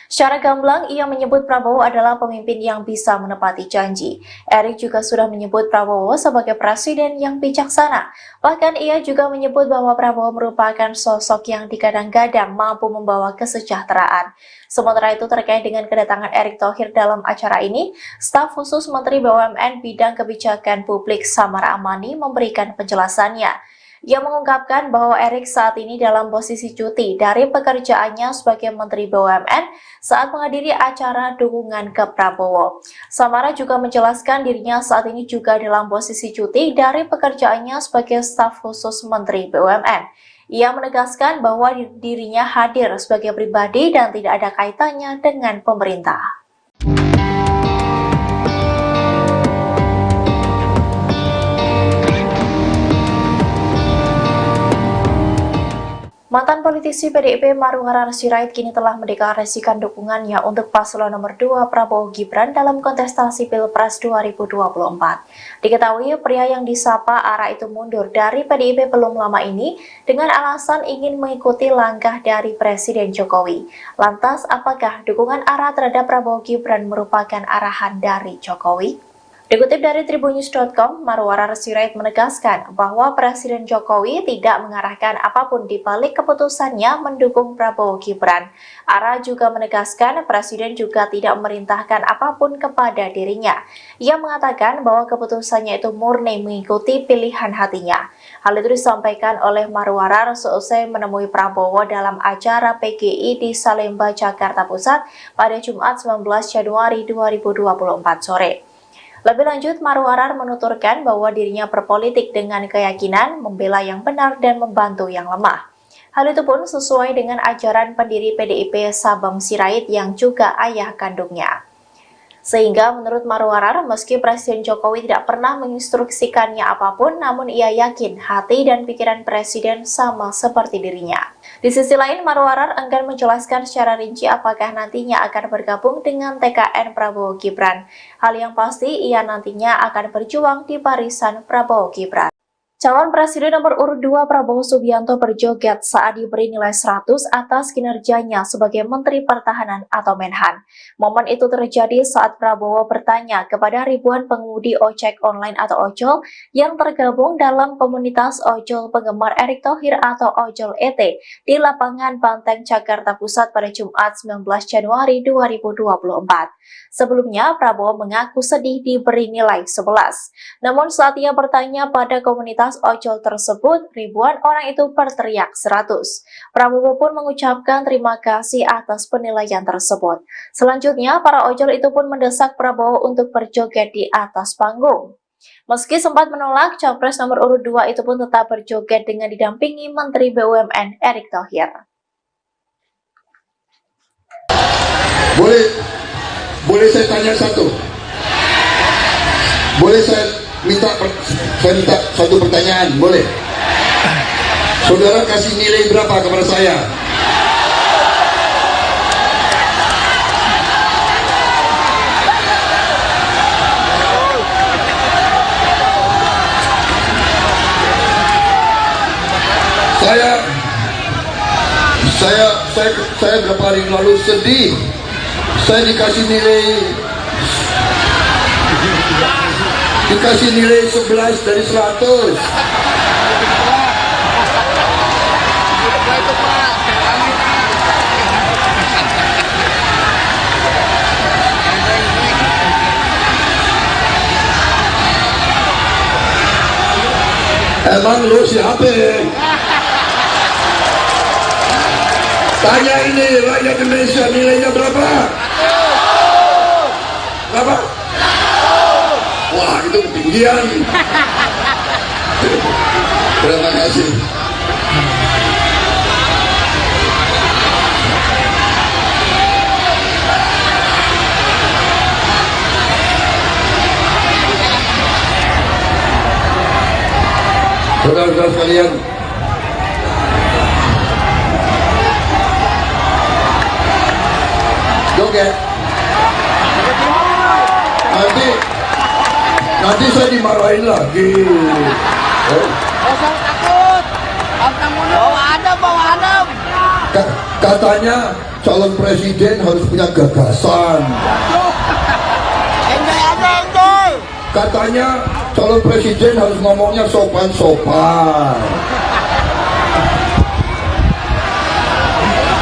Secara gamblang, ia menyebut Prabowo adalah pemimpin yang bisa menepati janji. Erik juga sudah menyebut Prabowo sebagai presiden yang bijaksana. Bahkan ia juga menyebut bahwa Prabowo merupakan sosok yang digadang-gadang mampu membawa kesejahteraan. Sementara itu terkait dengan kedatangan Erick Thohir dalam acara ini, staf khusus Menteri BUMN Bidang Kebijakan Publik Samara Amani memberikan penjelasannya. Ia mengungkapkan bahwa Erick saat ini dalam posisi cuti dari pekerjaannya sebagai Menteri BUMN saat menghadiri acara dukungan ke Prabowo. Samara juga menjelaskan dirinya saat ini juga dalam posisi cuti dari pekerjaannya sebagai staf khusus Menteri BUMN. Ia menegaskan bahwa dirinya hadir sebagai pribadi dan tidak ada kaitannya dengan pemerintah. Mantan politisi PDIP Marwarar Sirait kini telah mendeklarasikan dukungannya untuk paslon nomor 2 Prabowo Gibran dalam kontestasi Pilpres 2024. Diketahui pria yang disapa Ara itu mundur dari PDIP belum lama ini dengan alasan ingin mengikuti langkah dari Presiden Jokowi. Lantas, apakah dukungan Ara terhadap Prabowo Gibran merupakan arahan dari Jokowi? Dikutip dari tribunnews.com, Marwarar Sirait menegaskan bahwa Presiden Jokowi tidak mengarahkan apapun di balik keputusannya mendukung Prabowo Gibran. Ara juga menegaskan Presiden juga tidak memerintahkan apapun kepada dirinya. Ia mengatakan bahwa keputusannya itu murni mengikuti pilihan hatinya. Hal itu disampaikan oleh Marwarar seusai menemui Prabowo dalam acara PGI di Salemba, Jakarta Pusat pada Jumat 19 Januari 2024 sore. Lebih lanjut, Marwarar menuturkan bahwa dirinya berpolitik dengan keyakinan membela yang benar dan membantu yang lemah. Hal itu pun sesuai dengan ajaran pendiri PDIP Sabam Sirait yang juga ayah kandungnya. Sehingga menurut Marwarar, meski Presiden Jokowi tidak pernah menginstruksikannya apapun, namun ia yakin hati dan pikiran Presiden sama seperti dirinya. Di sisi lain, Marwarar enggan menjelaskan secara rinci apakah nantinya akan bergabung dengan TKN Prabowo Gibran. Hal yang pasti, ia nantinya akan berjuang di barisan Prabowo Gibran. Calon Presiden nomor urut 2 Prabowo Subianto berjoget saat diberi nilai 100 atas kinerjanya sebagai Menteri Pertahanan atau Menhan. Momen itu terjadi saat Prabowo bertanya kepada ribuan pengemudi ojek online atau ojol yang tergabung dalam komunitas ojol penggemar Erick Thohir atau Ojol ET di lapangan Banteng, Jakarta Pusat pada Jumat 19 Januari 2024. Sebelumnya, Prabowo mengaku sedih diberi nilai 11. Namun saat ia bertanya pada komunitas ojol tersebut, ribuan orang itu berteriak 100. Prabowo pun mengucapkan terima kasih atas penilaian tersebut. Selanjutnya, para ojol itu pun mendesak Prabowo untuk berjoget di atas panggung. Meski sempat menolak, Capres nomor urut 2 itu pun tetap berjoget dengan didampingi Menteri BUMN Erick Thohir. Boleh saya tanya satu? Boleh saya minta satu pertanyaan? Boleh? Saudara kasih nilai berapa kepada saya? Saya beberapa hari lalu sedih. Saya dikasih nilai 11 dari 100. Emang lu siapa? Tanya ini rakyat Indonesia, nilainya berapa? Berapa? Wah, itu ketinggian. Terima kasih. Saudara-saudara sekalian, joget. Nanti saya dimarahin lagi. Kosong takut. Bawa Adam. Katanya calon presiden harus punya gagasan. Enjoy aja, enjoy. Katanya calon presiden harus ngomongnya sopan-sopan.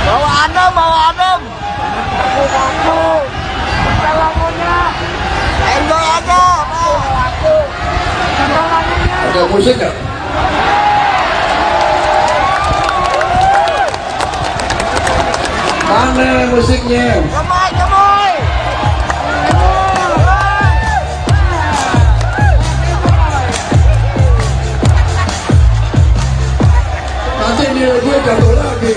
Bawa adem, bawa adem. Aku. Lagunya. Enjoy aja. Aku. Ada musik nggak? Mana musiknya? Gemoy, gemoy. Nanti nilai gue jatuh lagi.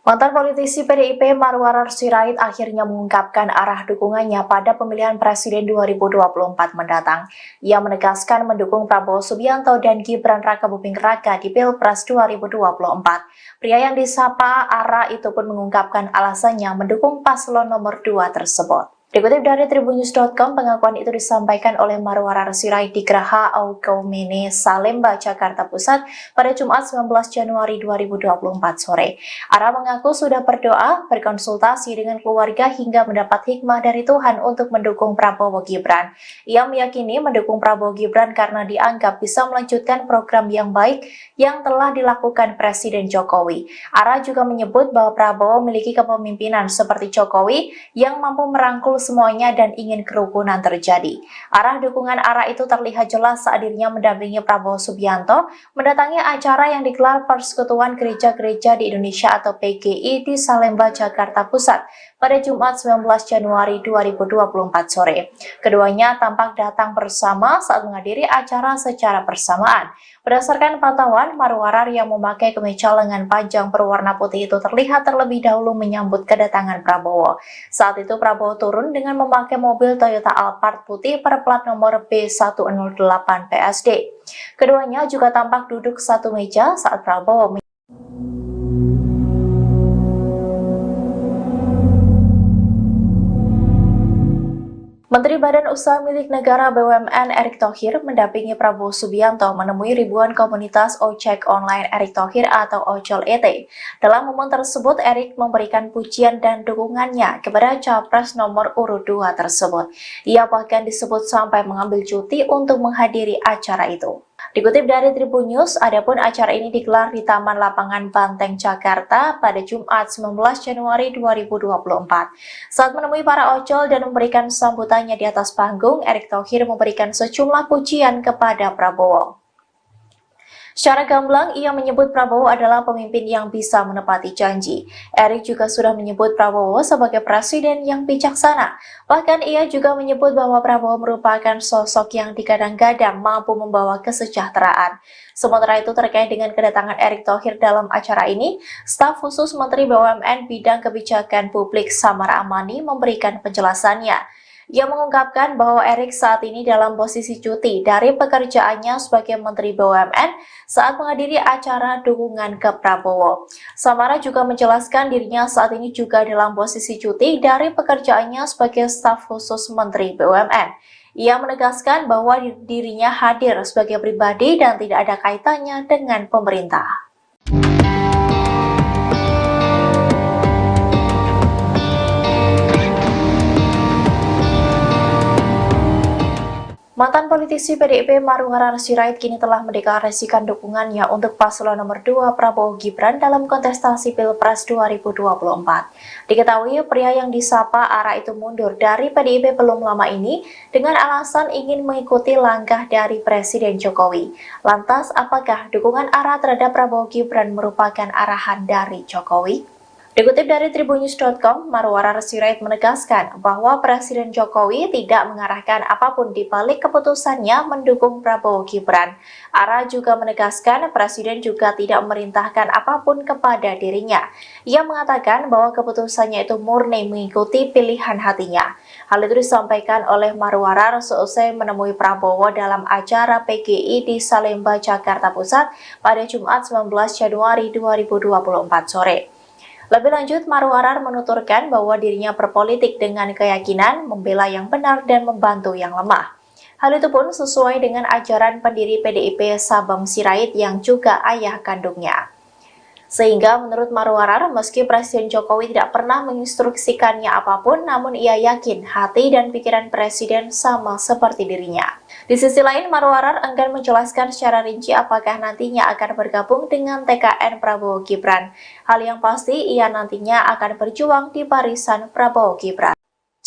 Mantan politisi PDIP Marwarar Sirait akhirnya mengungkapkan arah dukungannya pada pemilihan Presiden 2024 mendatang. Ia menegaskan mendukung Prabowo Subianto dan Gibran Rakabuming Raka di Pilpres 2024. Pria yang disapa Ara itu pun mengungkapkan alasannya mendukung paslon nomor 2 tersebut. Dikutip dari tribunnews.com, pengakuan itu disampaikan oleh Marwarar Sirait di Geraha Aukaumene, Salemba, Jakarta Pusat pada Jumat 19 Januari 2024 sore. Ara mengaku sudah berdoa, berkonsultasi dengan keluarga hingga mendapat hikmah dari Tuhan untuk mendukung Prabowo Gibran. Ia meyakini mendukung Prabowo Gibran karena dianggap bisa melanjutkan program yang baik yang telah dilakukan Presiden Jokowi. Ara juga menyebut bahwa Prabowo memiliki kepemimpinan seperti Jokowi yang mampu merangkul semuanya dan ingin kerukunan terjadi. Arah dukungan Ara itu terlihat jelas saat dirinya mendampingi Prabowo Subianto mendatangi acara yang digelar Persekutuan Gereja-Gereja di Indonesia atau PGI di Salemba, Jakarta Pusat pada Jumat 19 Januari 2024 sore. Keduanya tampak datang bersama saat menghadiri acara secara bersamaan. Berdasarkan pantauan, Marwarar yang memakai kemeja lengan panjang berwarna putih itu terlihat terlebih dahulu menyambut kedatangan Prabowo. Saat itu Prabowo turun dengan memakai mobil Toyota Alphard putih berplat nomor B108 PSD. Keduanya juga tampak duduk satu meja saat Prabowo Menteri Badan Usaha Milik Negara BUMN Erick Thohir mendampingi Prabowo Subianto menemui ribuan komunitas ojek online Erick Thohir atau Ojol ET. Dalam momen tersebut, Erick memberikan pujian dan dukungannya kepada Capres nomor urut 2 tersebut. Ia bahkan disebut sampai mengambil cuti untuk menghadiri acara itu. Dikutip dari Tribun News, adapun acara ini digelar di Taman Lapangan Banteng, Jakarta pada Jumat 19 Januari 2024. Saat menemui para ojol dan memberikan sambutannya di atas panggung, Erick Thohir memberikan sejumlah pujian kepada Prabowo. Secara gamblang, ia menyebut Prabowo adalah pemimpin yang bisa menepati janji. Erick juga sudah menyebut Prabowo sebagai presiden yang bijaksana. Bahkan ia juga menyebut bahwa Prabowo merupakan sosok yang digadang-gadang mampu membawa kesejahteraan. Sementara itu terkait dengan kedatangan Erick Thohir dalam acara ini, staf khusus Menteri BUMN Bidang Kebijakan Publik Samara Amani memberikan penjelasannya. Ia mengungkapkan bahwa Erick saat ini dalam posisi cuti dari pekerjaannya sebagai Menteri BUMN saat menghadiri acara dukungan ke Prabowo. Samara juga menjelaskan dirinya saat ini juga dalam posisi cuti dari pekerjaannya sebagai staf khusus Menteri BUMN. Ia menegaskan bahwa dirinya hadir sebagai pribadi dan tidak ada kaitannya dengan pemerintah. Mantan politisi PDIP Marwarar Sirait kini telah mendeklarasikan dukungannya untuk paslon nomor 2 Prabowo Gibran dalam kontestasi Pilpres 2024. Diketahui pria yang disapa Ara itu mundur dari PDIP belum lama ini dengan alasan ingin mengikuti langkah dari Presiden Jokowi. Lantas, apakah dukungan Ara terhadap Prabowo Gibran merupakan arahan dari Jokowi? Dikutip dari tribunnews.com, Marwarar Sirait menegaskan bahwa Presiden Jokowi tidak mengarahkan apapun di balik keputusannya mendukung Prabowo Gibran. Ara juga menegaskan Presiden juga tidak memerintahkan apapun kepada dirinya. Ia mengatakan bahwa keputusannya itu murni mengikuti pilihan hatinya. Hal itu disampaikan oleh Marwarar seusai menemui Prabowo dalam acara PGI di Salemba, Jakarta Pusat pada Jumat 19 Januari 2024 sore. Lebih lanjut, Marwarar menuturkan bahwa dirinya berpolitik dengan keyakinan membela yang benar dan membantu yang lemah. Hal itu pun sesuai dengan ajaran pendiri PDIP Sabam Sirait yang juga ayah kandungnya. Sehingga menurut Marwarar, meski Presiden Jokowi tidak pernah menginstruksikannya apapun, namun ia yakin hati dan pikiran Presiden sama seperti dirinya. Di sisi lain, Marwarar enggan menjelaskan secara rinci apakah nantinya akan bergabung dengan TKN Prabowo Gibran. Hal yang pasti, ia nantinya akan berjuang di barisan Prabowo Gibran.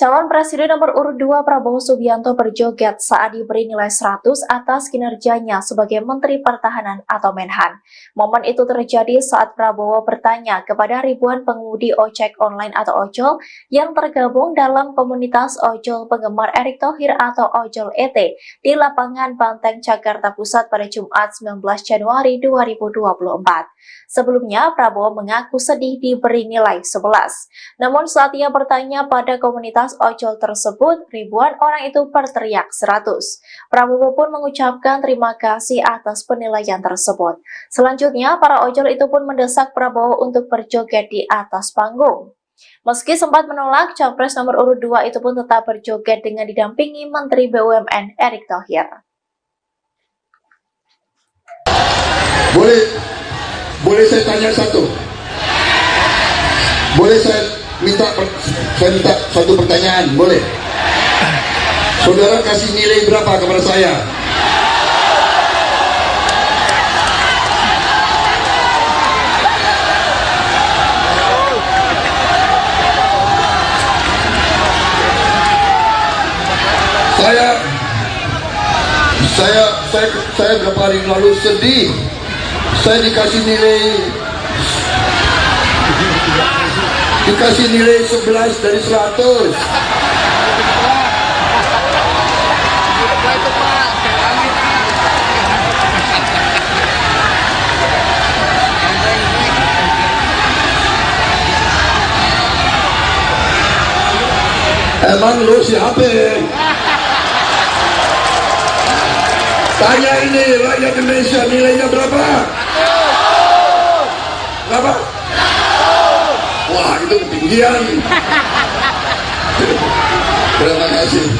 Calon Presiden nomor urut 2 Prabowo Subianto berjoget saat diberi nilai 100 atas kinerjanya sebagai Menteri Pertahanan atau Menhan. Momen itu terjadi saat Prabowo bertanya kepada ribuan pengemudi ojek online atau ojol yang tergabung dalam komunitas ojol penggemar Erick Thohir atau Ojol ET di lapangan Banteng, Jakarta Pusat pada Jumat 19 Januari 2024. Sebelumnya, Prabowo mengaku sedih diberi nilai 11. Namun saat ia bertanya pada komunitas ojol tersebut, ribuan orang itu berteriak 100. Prabowo pun mengucapkan terima kasih atas penilaian tersebut. Selanjutnya, para ojol itu pun mendesak Prabowo untuk berjoget di atas panggung. Meski sempat menolak, Capres nomor urut 2 itu pun tetap berjoget dengan didampingi Menteri BUMN Erick Thohir. Boleh saya tanya satu? Boleh saya minta satu pertanyaan? Boleh? Saudara kasih nilai berapa kepada saya? Saya beberapa hari lalu sedih. Saya dikasih nilai 11 dari 100. Emang lu siapa? Tanya ini rakyat Indonesia, nilainya berapa? Berapa? Wah, itu ketinggian. Terima kasih.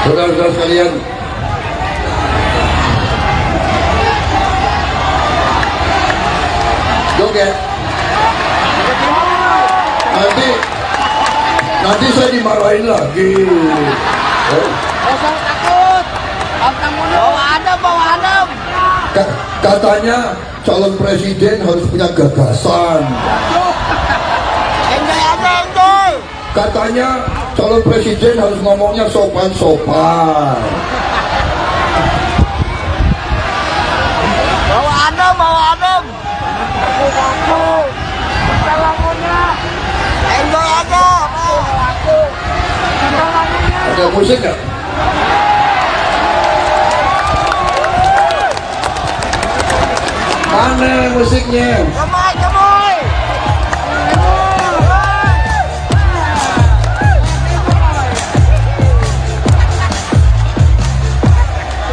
Saudara-saudara sekalian, joget. Nanti saya dimarahin lagi. Usah takut. Bawa adem. Katanya calon presiden harus punya gagasan. Enjoy. Katanya calon presiden harus ngomongnya sopan-sopan. Bawa adem. Aku. Enjoy aja. Ada musik nggak? Mana musiknya? Gemoy.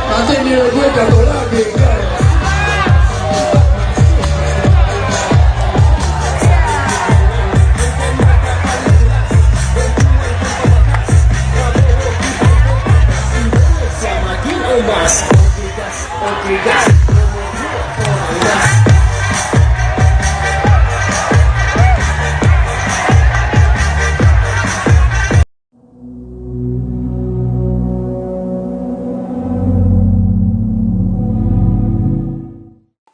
Nanti nilai gue jatuh lagi.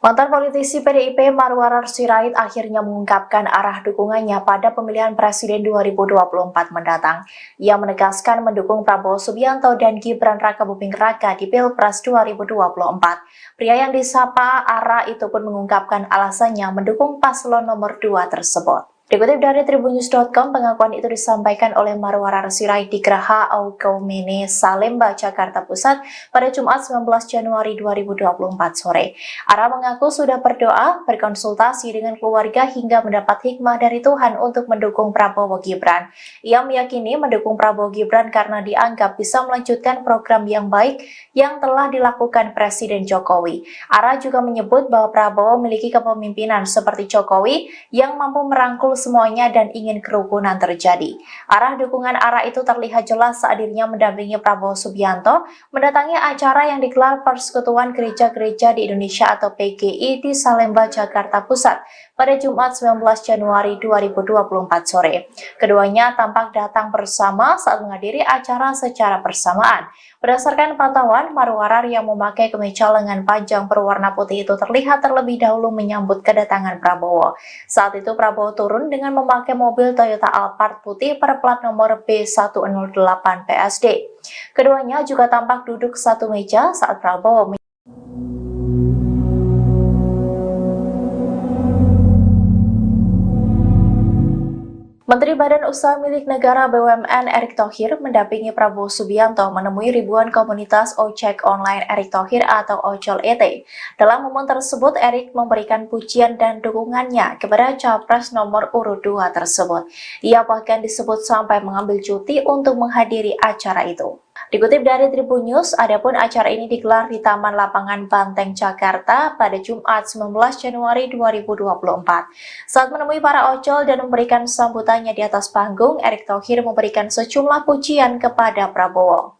Mantan politisi PDIP Marwarar Sirait akhirnya mengungkapkan arah dukungannya pada pemilihan presiden 2024 mendatang. Ia menegaskan mendukung Prabowo Subianto dan Gibran Rakabuming Raka di Pilpres 2024. Pria yang disapa Ara itu pun mengungkapkan alasannya mendukung paslon nomor 2 tersebut. Dikutip dari tribunnews.com, pengakuan itu disampaikan oleh Marwarar Sirait di Geraha Aukaumene, Salemba, Jakarta Pusat pada Jumat 19 Januari 2024 sore. Ara mengaku sudah berdoa, berkonsultasi dengan keluarga hingga mendapat hikmah dari Tuhan untuk mendukung Prabowo Gibran. Ia meyakini mendukung Prabowo Gibran karena dianggap bisa melanjutkan program yang baik yang telah dilakukan Presiden Jokowi. Ara juga menyebut bahwa Prabowo memiliki kepemimpinan seperti Jokowi yang mampu merangkul semuanya dan ingin kerukunan terjadi. Arah dukungan Ara itu terlihat jelas saat dirinya mendampingi Prabowo Subianto mendatangi acara yang digelar Persekutuan Gereja-Gereja di Indonesia atau PGI di Salemba, Jakarta Pusat pada Jumat 19 Januari 2024 sore. Keduanya tampak datang bersama saat menghadiri acara secara bersamaan. Berdasarkan pantauan, Marwarar yang memakai kemeja lengan panjang berwarna putih itu terlihat terlebih dahulu menyambut kedatangan Prabowo. Saat itu Prabowo turun dengan memakai mobil Toyota Alphard putih berplat nomor B108 PSD. Keduanya juga tampak duduk satu meja saat Prabowo Menteri Badan Usaha Milik Negara BUMN Erick Thohir mendampingi Prabowo Subianto menemui ribuan komunitas ojek online Erick Thohir atau Ojol ET. Dalam momen tersebut, Erick memberikan pujian dan dukungannya kepada Capres nomor urut 2 tersebut. Ia bahkan disebut sampai mengambil cuti untuk menghadiri acara itu. Dikutip dari Tribun News, adapun acara ini digelar di Taman Lapangan Banteng, Jakarta pada Jumat 19 Januari 2024. Saat menemui para ojol dan memberikan sambutannya di atas panggung, Erick Thohir memberikan sejumlah pujian kepada Prabowo.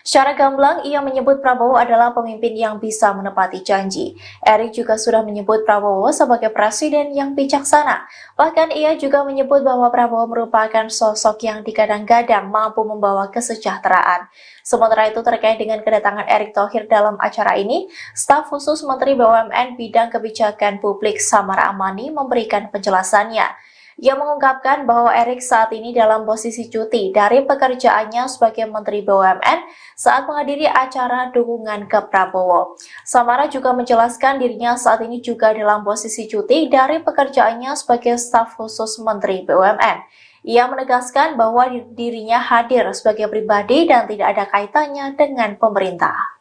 Secara gamblang, ia menyebut Prabowo adalah pemimpin yang bisa menepati janji. Erick juga sudah menyebut Prabowo sebagai presiden yang bijaksana. Bahkan ia juga menyebut bahwa Prabowo merupakan sosok yang digadang-gadang mampu membawa kesejahteraan. Sementara itu terkait dengan kedatangan Erick Thohir dalam acara ini, staf khusus Menteri BUMN Bidang Kebijakan Publik Samara Amani memberikan penjelasannya. Ia mengungkapkan bahwa Erick saat ini dalam posisi cuti dari pekerjaannya sebagai Menteri BUMN saat menghadiri acara dukungan ke Prabowo. Samara juga menjelaskan dirinya saat ini juga dalam posisi cuti dari pekerjaannya sebagai staf khusus Menteri BUMN. Ia menegaskan bahwa dirinya hadir sebagai pribadi dan tidak ada kaitannya dengan pemerintah.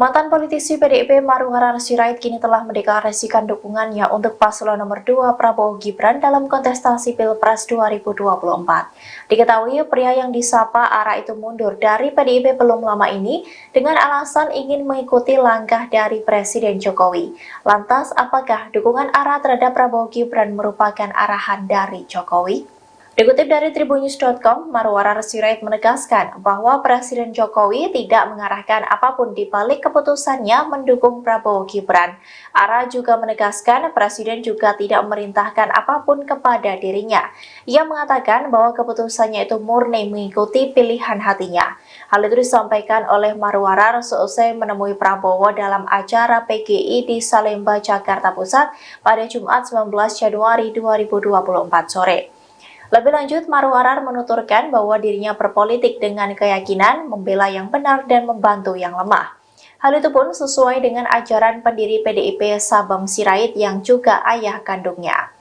Mantan politisi PDIP Marwarar Sirait kini telah mendeklarasikan dukungannya untuk paslon nomor 2 Prabowo Gibran dalam kontestasi Pilpres 2024. Diketahui pria yang disapa Ara itu mundur dari PDIP belum lama ini dengan alasan ingin mengikuti langkah dari Presiden Jokowi. Lantas, apakah dukungan Ara terhadap Prabowo Gibran merupakan arahan dari Jokowi? Dikutip dari tribunnews.com, Marwarar Sirait menegaskan bahwa Presiden Jokowi tidak mengarahkan apapun di balik keputusannya mendukung Prabowo Gibran. Ara juga menegaskan Presiden juga tidak memerintahkan apapun kepada dirinya. Ia mengatakan bahwa keputusannya itu murni mengikuti pilihan hatinya. Hal itu disampaikan oleh Marwarar seusai menemui Prabowo dalam acara PGI di Salemba, Jakarta Pusat pada Jumat 19 Januari 2024 sore. Lebih lanjut, Marwarar menuturkan bahwa dirinya berpolitik dengan keyakinan membela yang benar dan membantu yang lemah. Hal itu pun sesuai dengan ajaran pendiri PDIP Sabam Sirait yang juga ayah kandungnya.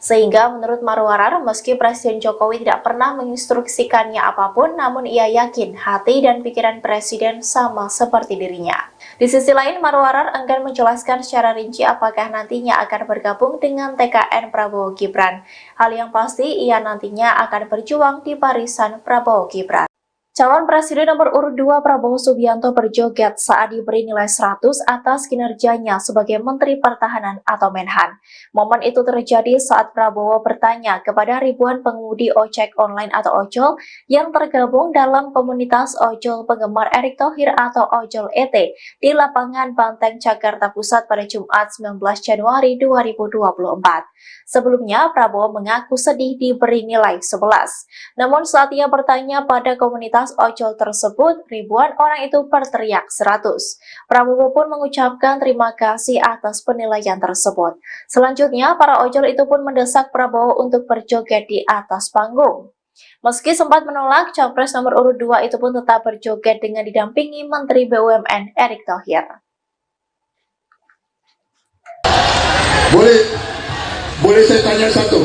Sehingga menurut Marwarar, meski Presiden Jokowi tidak pernah menginstruksikannya apapun, namun ia yakin hati dan pikiran Presiden sama seperti dirinya. Di sisi lain, Marwarar enggan menjelaskan secara rinci apakah nantinya akan bergabung dengan TKN Prabowo Gibran. Hal yang pasti, ia nantinya akan berjuang di barisan Prabowo Gibran. Calon Presiden nomor urut 2 Prabowo Subianto berjoget saat diberi nilai 100 atas kinerjanya sebagai Menteri Pertahanan atau Menhan. Momen itu terjadi saat Prabowo bertanya kepada ribuan pengemudi ojek online atau ojol yang tergabung dalam komunitas ojol penggemar Erick Thohir atau Ojol ET di lapangan Banteng, Jakarta Pusat pada Jumat 19 Januari 2024. Sebelumnya, Prabowo mengaku sedih diberi nilai 11. Namun saat ia bertanya pada komunitas ojol tersebut, ribuan orang itu berteriak 100. Prabowo pun mengucapkan terima kasih atas penilaian tersebut. Selanjutnya, para ojol itu pun mendesak Prabowo untuk berjoget di atas panggung. Meski sempat menolak, Capres nomor urut 2 itu pun tetap berjoget dengan didampingi Menteri BUMN Erick Thohir. Boleh saya tanya satu?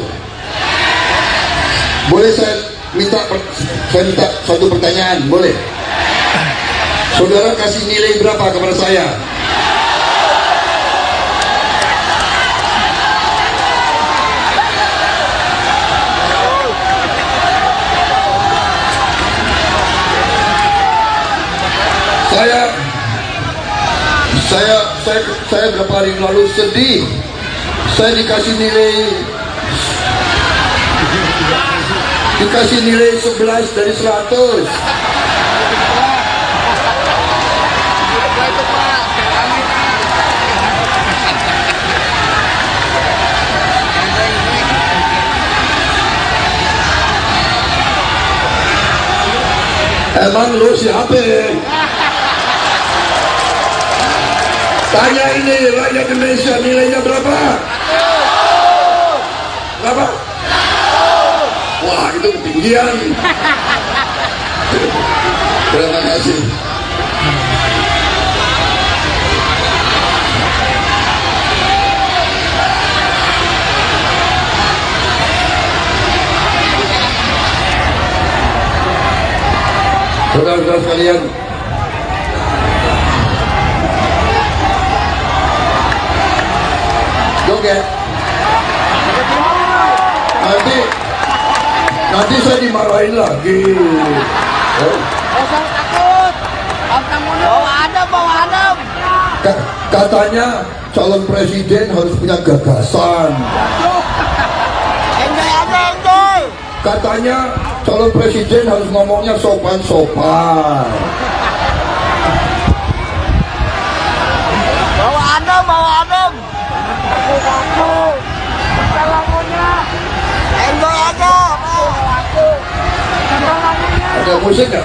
Boleh saya minta satu pertanyaan, boleh? Saudara kasih nilai berapa kepada saya? Saya berapa hari lalu sedih. Saya dikasih nilai 11 dari 100. Emang lu siapa? Tanya ini rakyat Indonesia, nilainya berapa? Berapa? Wah, itu ketinggian. Terima kasih. Saudara-saudara sekalian, joget. Nanti saya dimarahin lagi. Jangan takut. Bawa adem. Katanya calon presiden harus punya gagasan. Enjoy aja, enjoy. Katanya calon presiden harus ngomongnya sopan-sopan. Bawa adem. Aku. Lagunya. Enjoy aja. Ada musik nggak?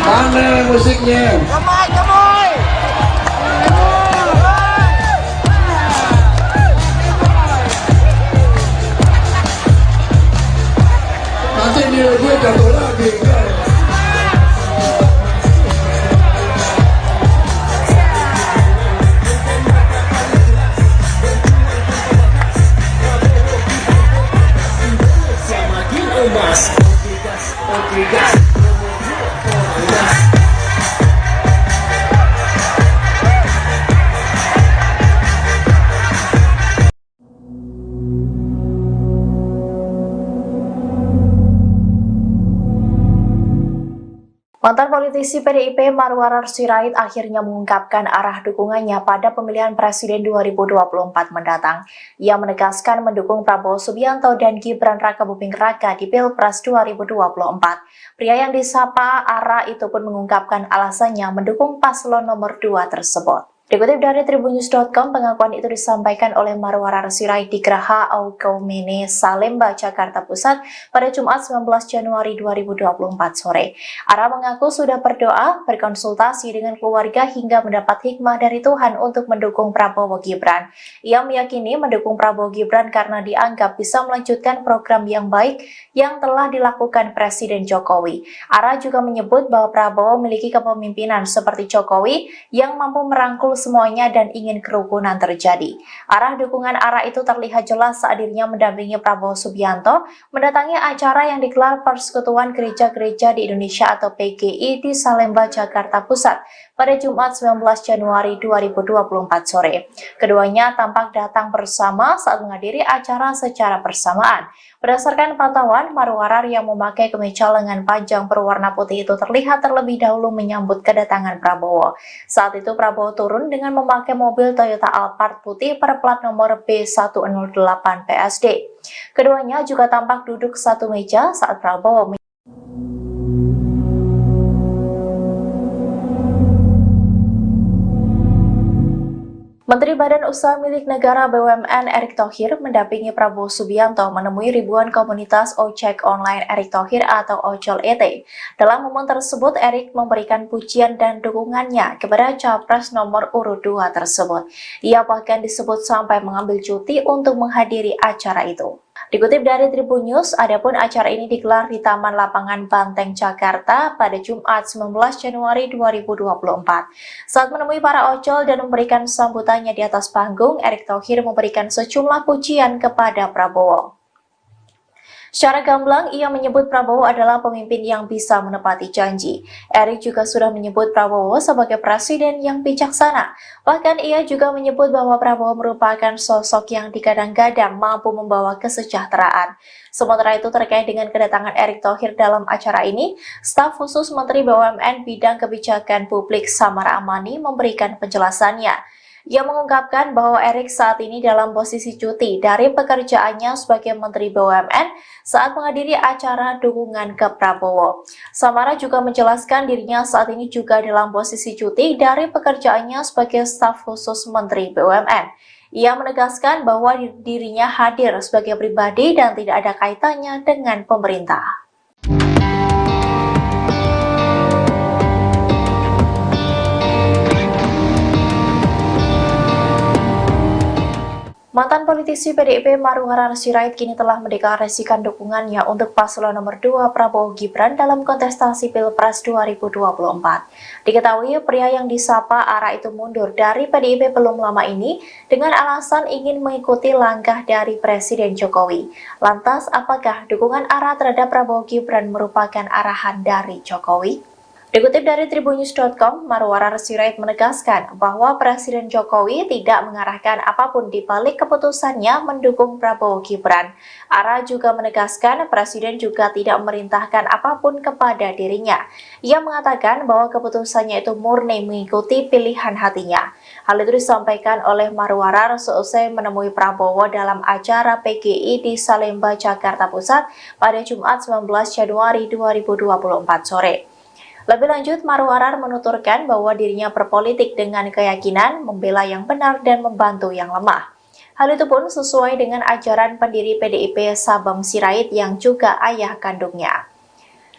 Mana musiknya? Gemoy. Nanti nilai gue jatuh lagi. Mantan politisi PDIP Marwarar Sirait akhirnya mengungkapkan arah dukungannya pada pemilihan Presiden 2024 mendatang. Ia menegaskan mendukung Prabowo Subianto dan Gibran Rakabuming Raka di Pilpres 2024. Pria yang disapa Ara itu pun mengungkapkan alasannya mendukung paslon nomor 2 tersebut. Dikutip dari tribunnews.com, pengakuan itu disampaikan oleh Marwarar Sirait di Geraha Aukaumene, Salemba, Jakarta Pusat pada Jumat 19 Januari 2024 sore. Ara mengaku sudah berdoa, berkonsultasi dengan keluarga hingga mendapat hikmah dari Tuhan untuk mendukung Prabowo Gibran. Ia meyakini mendukung Prabowo Gibran karena dianggap bisa melanjutkan program yang baik yang telah dilakukan Presiden Jokowi. Ara juga menyebut bahwa Prabowo memiliki kepemimpinan seperti Jokowi yang mampu merangkul semuanya dan ingin kerukunan terjadi. Arah dukungan ARA itu terlihat jelas saat dirinya mendampingi Prabowo Subianto mendatangi acara yang digelar Persekutuan Gereja-Gereja di Indonesia atau PGI di Salemba, Jakarta Pusat pada Jumat 19 Januari 2024 sore. Keduanya tampak datang bersama saat menghadiri acara secara bersamaan. Berdasarkan pantauan, Marwarar yang memakai kemeja lengan panjang berwarna putih itu terlihat terlebih dahulu menyambut kedatangan Prabowo. Saat itu Prabowo turun dengan memakai mobil Toyota Alphard putih berplat nomor B108 PSD. Keduanya juga tampak duduk satu meja saat Prabowo Menteri Badan Usaha Milik Negara BUMN Erick Thohir mendampingi Prabowo Subianto menemui ribuan komunitas ojek online Erick Thohir atau Ojol ET. Dalam momen tersebut, Erick memberikan pujian dan dukungannya kepada Capres nomor urut 2 tersebut. Ia bahkan disebut sampai mengambil cuti untuk menghadiri acara itu. Dikutip dari Tribun News, adapun acara ini digelar di Taman Lapangan Banteng, Jakarta pada Jumat 19 Januari 2024. Saat menemui para ojol dan memberikan sambutannya di atas panggung, Erick Thohir memberikan sejumlah pujian kepada Prabowo. Secara gamblang, ia menyebut Prabowo adalah pemimpin yang bisa menepati janji. Erick juga sudah menyebut Prabowo sebagai presiden yang bijaksana. Bahkan ia juga menyebut bahwa Prabowo merupakan sosok yang digadang-gadang mampu membawa kesejahteraan. Sementara itu terkait dengan kedatangan Erick Thohir dalam acara ini, staf khusus Menteri BUMN Bidang Kebijakan Publik Samara Amani memberikan penjelasannya. Ia mengungkapkan bahwa Erick saat ini dalam posisi cuti dari pekerjaannya sebagai Menteri BUMN saat menghadiri acara dukungan ke Prabowo. Samara juga menjelaskan dirinya saat ini juga dalam posisi cuti dari pekerjaannya sebagai staf khusus Menteri BUMN. Ia menegaskan bahwa dirinya hadir sebagai pribadi dan tidak ada kaitannya dengan pemerintah. Mantan politisi PDIP Marwarar Sirait kini telah mendeklarasikan dukungannya untuk paslon nomor 2 Prabowo Gibran dalam kontestasi Pilpres 2024. Diketahui pria yang disapa ARA itu mundur dari PDIP belum lama ini dengan alasan ingin mengikuti langkah dari Presiden Jokowi. Lantas, apakah dukungan ARA terhadap Prabowo Gibran merupakan arahan dari Jokowi? Dikutip dari tribunnews.com, Marwarar Sirait menegaskan bahwa Presiden Jokowi tidak mengarahkan apapun di balik keputusannya mendukung Prabowo Gibran. ARA juga menegaskan Presiden juga tidak memerintahkan apapun kepada dirinya. Ia mengatakan bahwa keputusannya itu murni mengikuti pilihan hatinya. Hal itu disampaikan oleh Marwarar seusai menemui Prabowo dalam acara PGI di Salemba, Jakarta Pusat pada Jumat 19 Januari 2024 sore. Lebih lanjut, Marwarar menuturkan bahwa dirinya berpolitik dengan keyakinan membela yang benar dan membantu yang lemah. Hal itu pun sesuai dengan ajaran pendiri PDIP Sabam Sirait yang juga ayah kandungnya.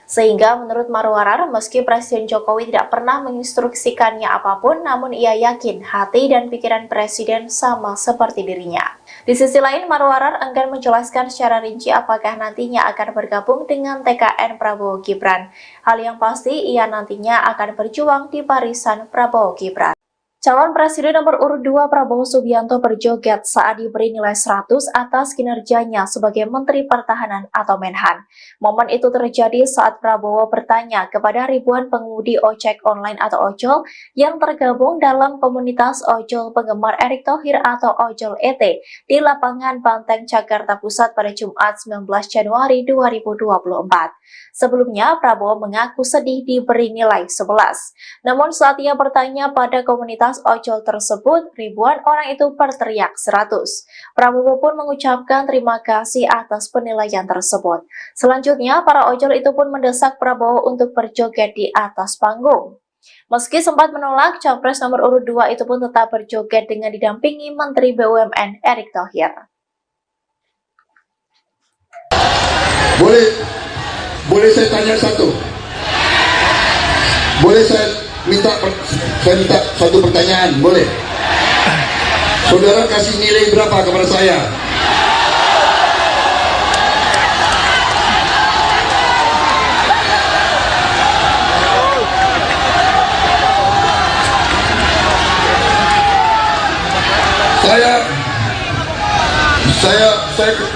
Sehingga menurut Marwarar, meski Presiden Jokowi tidak pernah menginstruksikannya apapun, namun ia yakin hati dan pikiran Presiden sama seperti dirinya. Di sisi lain, Marwarar enggan menjelaskan secara rinci apakah nantinya akan bergabung dengan TKN Prabowo Gibran. Hal yang pasti, ia nantinya akan berjuang di barisan Prabowo Gibran. Calon Presiden nomor urut 2 Prabowo Subianto berjoget saat diberi nilai 100 atas kinerjanya sebagai Menteri Pertahanan atau Menhan. Momen itu terjadi saat Prabowo bertanya kepada ribuan pengemudi ojek online atau ojol yang tergabung dalam komunitas ojol penggemar Erick Thohir atau Ojol ET di Lapangan Banteng, Jakarta Pusat pada Jumat 19 Januari 2024. Sebelumnya, Prabowo mengaku sedih diberi nilai 11. Namun saat ia bertanya pada komunitas ojol tersebut, ribuan orang itu berteriak 100. Prabowo pun mengucapkan terima kasih atas penilaian tersebut. Selanjutnya, para ojol itu pun mendesak Prabowo untuk berjoget di atas panggung. Meski sempat menolak, Capres nomor urut 2 itu pun tetap berjoget dengan didampingi Menteri BUMN Erick Thohir. Boleh saya tanya satu? Boleh saya minta satu pertanyaan? Boleh? Saudara kasih nilai berapa kepada saya? Saya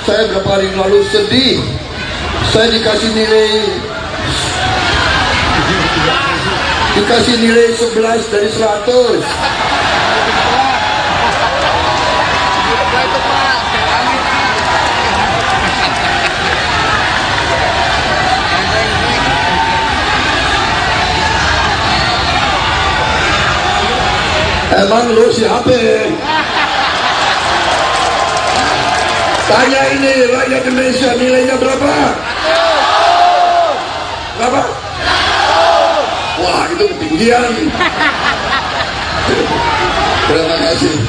beberapa hari lalu sedih. Saya dikasih nilai 11 dari 100. Itu Pak. Emang lu siapa? Tanya ini rakyat Indonesia, nilainya berapa? Berapa? Wah, itu ketinggian. Terima kasih.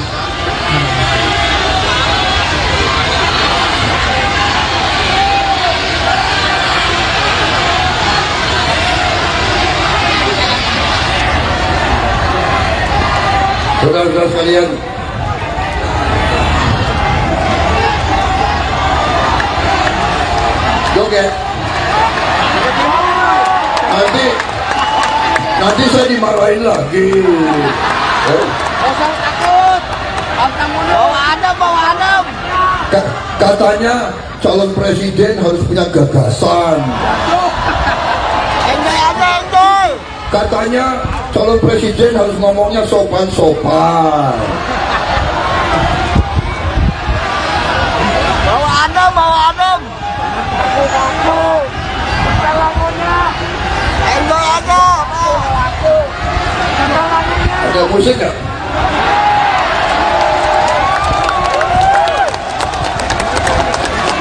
Saudara-saudara sekalian, joget. Nanti saya dimarahin lagi. Kosong takut. Abang mulu. Bawa adem. Katanya calon presiden harus punya gagasan. Enjoy aja, enjoy. Katanya calon presiden harus ngomongnya sopan-sopan. Bawa adem. Aku. Lagunya. Enjoy aja. Ada musik nggak?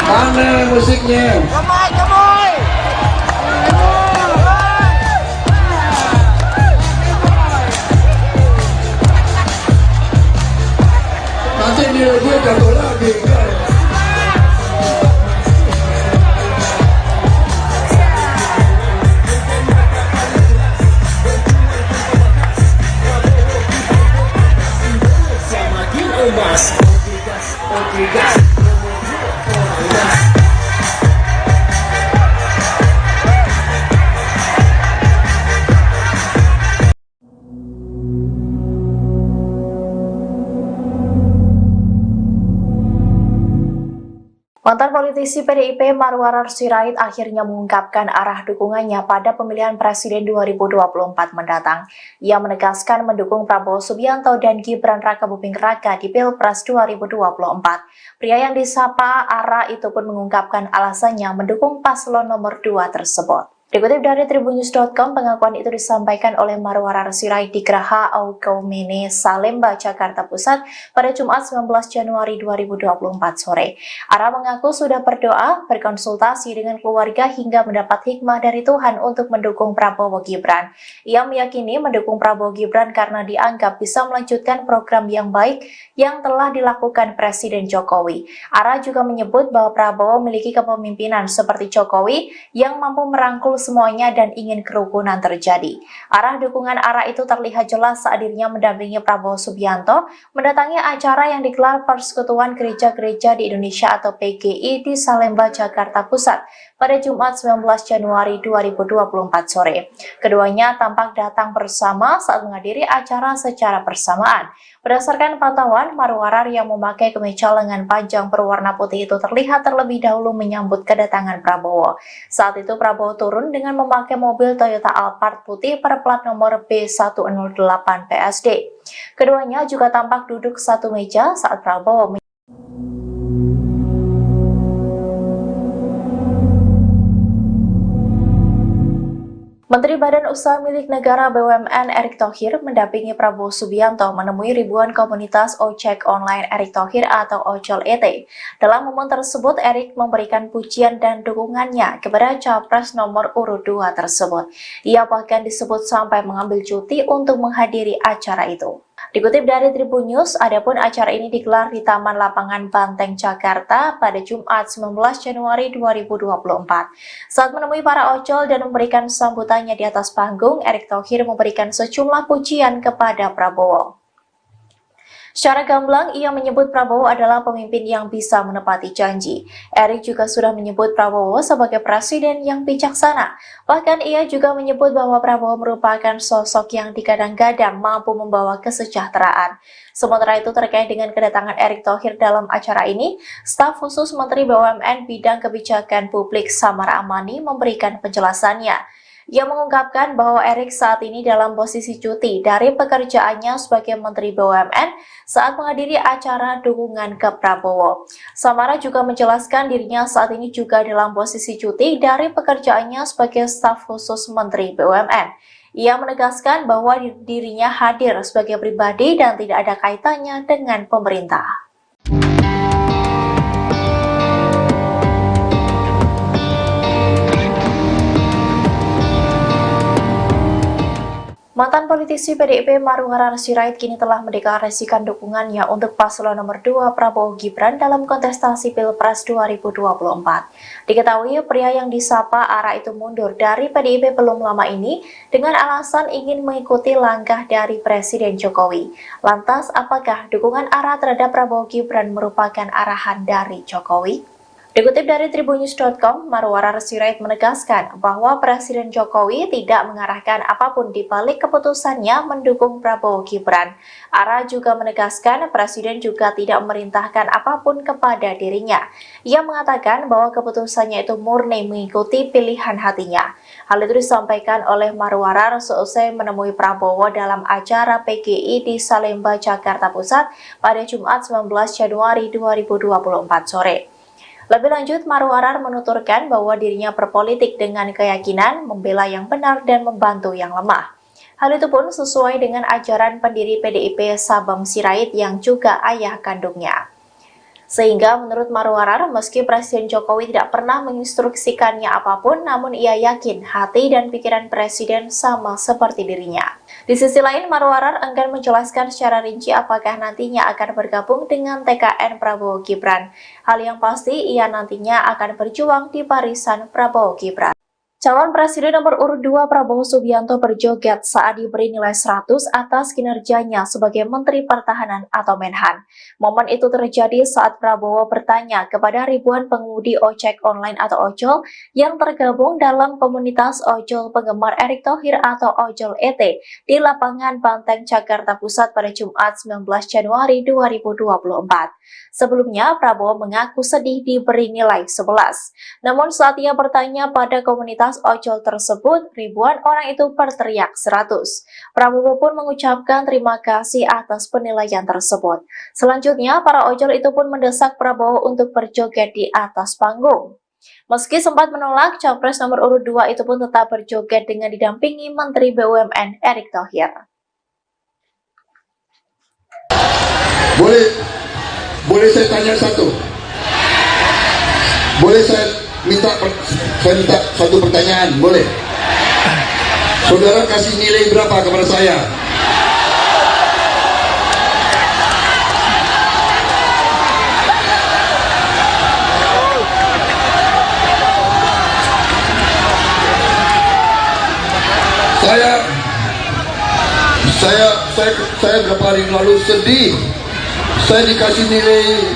Mana musiknya? Gemoy. Nanti nilai gue jatuh lagi. Mantan politisi PDIP Marwarar Sirait akhirnya mengungkapkan arah dukungannya pada pemilihan presiden 2024 mendatang. Ia menegaskan mendukung Prabowo Subianto dan Gibran Rakabuming Raka di Pilpres 2024. Pria yang disapa Ara itu pun mengungkapkan alasannya mendukung paslon nomor 2 tersebut. Dikutip dari tribunnews.com, pengakuan itu disampaikan oleh Marwarar Sirait di Geraha Aukaumene, Salemba, Jakarta Pusat pada Jumat 19 Januari 2024 sore. Ara mengaku sudah berdoa, berkonsultasi dengan keluarga hingga mendapat hikmah dari Tuhan untuk mendukung Prabowo Gibran. Ia meyakini mendukung Prabowo Gibran karena dianggap bisa melanjutkan program yang baik yang telah dilakukan Presiden Jokowi. Ara juga menyebut bahwa Prabowo memiliki kepemimpinan seperti Jokowi yang mampu merangkul semuanya dan ingin kerukunan terjadi. Arah dukungan Ara itu terlihat jelas saat dirinya mendampingi Prabowo Subianto mendatangi acara yang digelar Persekutuan Gereja-Gereja di Indonesia atau PGI di Salemba, Jakarta Pusat pada Jumat 19 Januari 2024 sore. Keduanya tampak datang bersama saat menghadiri acara secara bersamaan. Berdasarkan pantauan, Marwarar yang memakai kemeja lengan panjang berwarna putih itu terlihat terlebih dahulu menyambut kedatangan Prabowo. Saat itu Prabowo turun dengan memakai mobil Toyota Alphard putih berplat nomor B108 PSD. Keduanya juga tampak duduk satu meja saat Prabowo Menteri Badan Usaha Milik Negara BUMN Erick Thohir mendampingi Prabowo Subianto menemui ribuan komunitas ojek online Erick Thohir atau Ojol ET. Dalam momen tersebut, Erick memberikan pujian dan dukungannya kepada Capres nomor urut 2 tersebut. Ia bahkan disebut sampai mengambil cuti untuk menghadiri acara itu. Dikutip dari Tribun News, adapun acara ini digelar di Taman Lapangan Banteng, Jakarta pada Jumat 19 Januari 2024. Saat menemui para ojol dan memberikan sambutannya di atas panggung, Erick Thohir memberikan sejumlah pujian kepada Prabowo. Secara gamblang, ia menyebut Prabowo adalah pemimpin yang bisa menepati janji. Erik juga sudah menyebut Prabowo sebagai presiden yang bijaksana. Bahkan ia juga menyebut bahwa Prabowo merupakan sosok yang digadang-gadang mampu membawa kesejahteraan. Sementara itu terkait dengan kedatangan Erick Thohir dalam acara ini, staf khusus Menteri BUMN Bidang Kebijakan Publik Samara Amani memberikan penjelasannya. Ia mengungkapkan bahwa Erick saat ini dalam posisi cuti dari pekerjaannya sebagai Menteri BUMN saat menghadiri acara dukungan ke Prabowo. Samara juga menjelaskan dirinya saat ini juga dalam posisi cuti dari pekerjaannya sebagai staf khusus Menteri BUMN. Ia menegaskan bahwa dirinya hadir sebagai pribadi dan tidak ada kaitannya dengan pemerintah. Mantan politisi PDIP Marwarar Sirait kini telah mendeklarasikan dukungannya untuk paslon nomor 2 Prabowo Gibran dalam kontestasi Pilpres 2024. Diketahui pria yang disapa Ara itu mundur dari PDIP belum lama ini dengan alasan ingin mengikuti langkah dari Presiden Jokowi. Lantas, apakah dukungan Ara terhadap Prabowo Gibran merupakan arahan dari Jokowi? Dikutip dari Tribunnews.com, Marwarar Sirait menegaskan bahwa Presiden Jokowi tidak mengarahkan apapun di balik keputusannya mendukung Prabowo Gibran. Ara juga menegaskan Presiden juga tidak memerintahkan apapun kepada dirinya. Ia mengatakan bahwa keputusannya itu murni mengikuti pilihan hatinya. Hal itu disampaikan oleh Marwarar seusai menemui Prabowo dalam acara PGI di Salemba, Jakarta Pusat pada Jumat 19 Januari 2024 sore. Lebih lanjut, Marwarar menuturkan bahwa dirinya berpolitik dengan keyakinan membela yang benar dan membantu yang lemah. Hal itu pun sesuai dengan ajaran pendiri PDIP Sabam Sirait yang juga ayah kandungnya. Sehingga menurut Marwarar, meski Presiden Jokowi tidak pernah menginstruksikannya apapun, namun ia yakin hati dan pikiran Presiden sama seperti dirinya. Di sisi lain, Marwarar enggan menjelaskan secara rinci apakah nantinya akan bergabung dengan TKN Prabowo Gibran. Hal yang pasti, ia nantinya akan berjuang di barisan Prabowo Gibran. Calon Presiden nomor urut 2 Prabowo Subianto berjoget saat diberi nilai 100 atas kinerjanya sebagai Menteri Pertahanan atau Menhan. Momen itu terjadi saat Prabowo bertanya kepada ribuan pengemudi ojek online atau ojol yang tergabung dalam komunitas ojol penggemar Erick Thohir atau Ojol ET di lapangan Banteng, Jakarta Pusat pada Jumat 19 Januari 2024. Sebelumnya, Prabowo mengaku sedih diberi nilai 11. Namun saat ia bertanya pada komunitas ojol tersebut, ribuan orang itu berteriak 100. Prabowo pun mengucapkan terima kasih atas penilaian tersebut. Selanjutnya, para ojol itu pun mendesak Prabowo untuk berjoget di atas panggung. Meski sempat menolak, Capres nomor urut 2 itu pun tetap berjoget dengan didampingi Menteri BUMN Erick Thohir. Boleh saya tanya satu? Boleh saya minta satu pertanyaan? Boleh? Saudara kasih nilai berapa kepada saya? Saya berapa hari lalu sedih. Saya dikasih nilai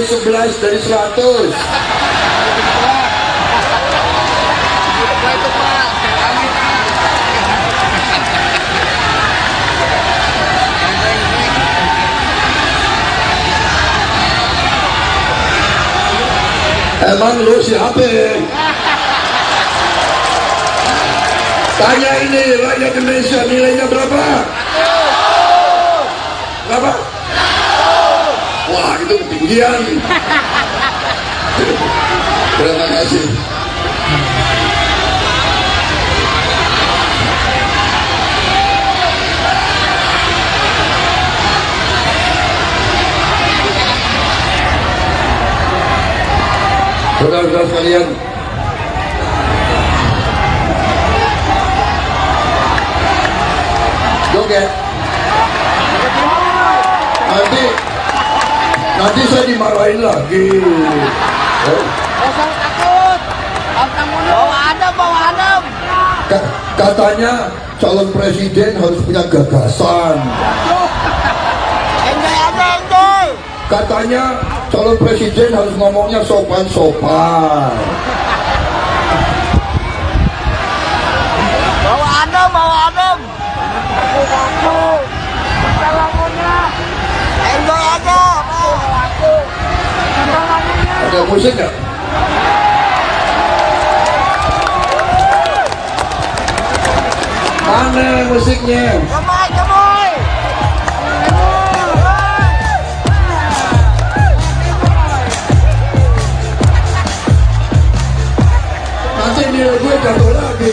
11 dari 100. Emang lu siapa? Tanya ini rakyat Indonesia, nilainya berapa? Berapa? Wah, itu ketinggian. Terima kasih. Saudara-saudara sekalian, joget. Nanti saya dimarahin lagi. Jangan takut. Bawa Adam. Katanya calon presiden harus punya gagasan. Enjoy aja, enjoy. Katanya calon presiden harus ngomongnya sopan-sopan. Bawa adem, bawa adem. Aku. Lagunya. Enjoy aja. Aku. Ada musik nggak? Mana musiknya? Gemoy, gemoy. Nanti nilai gue jatuh lagi.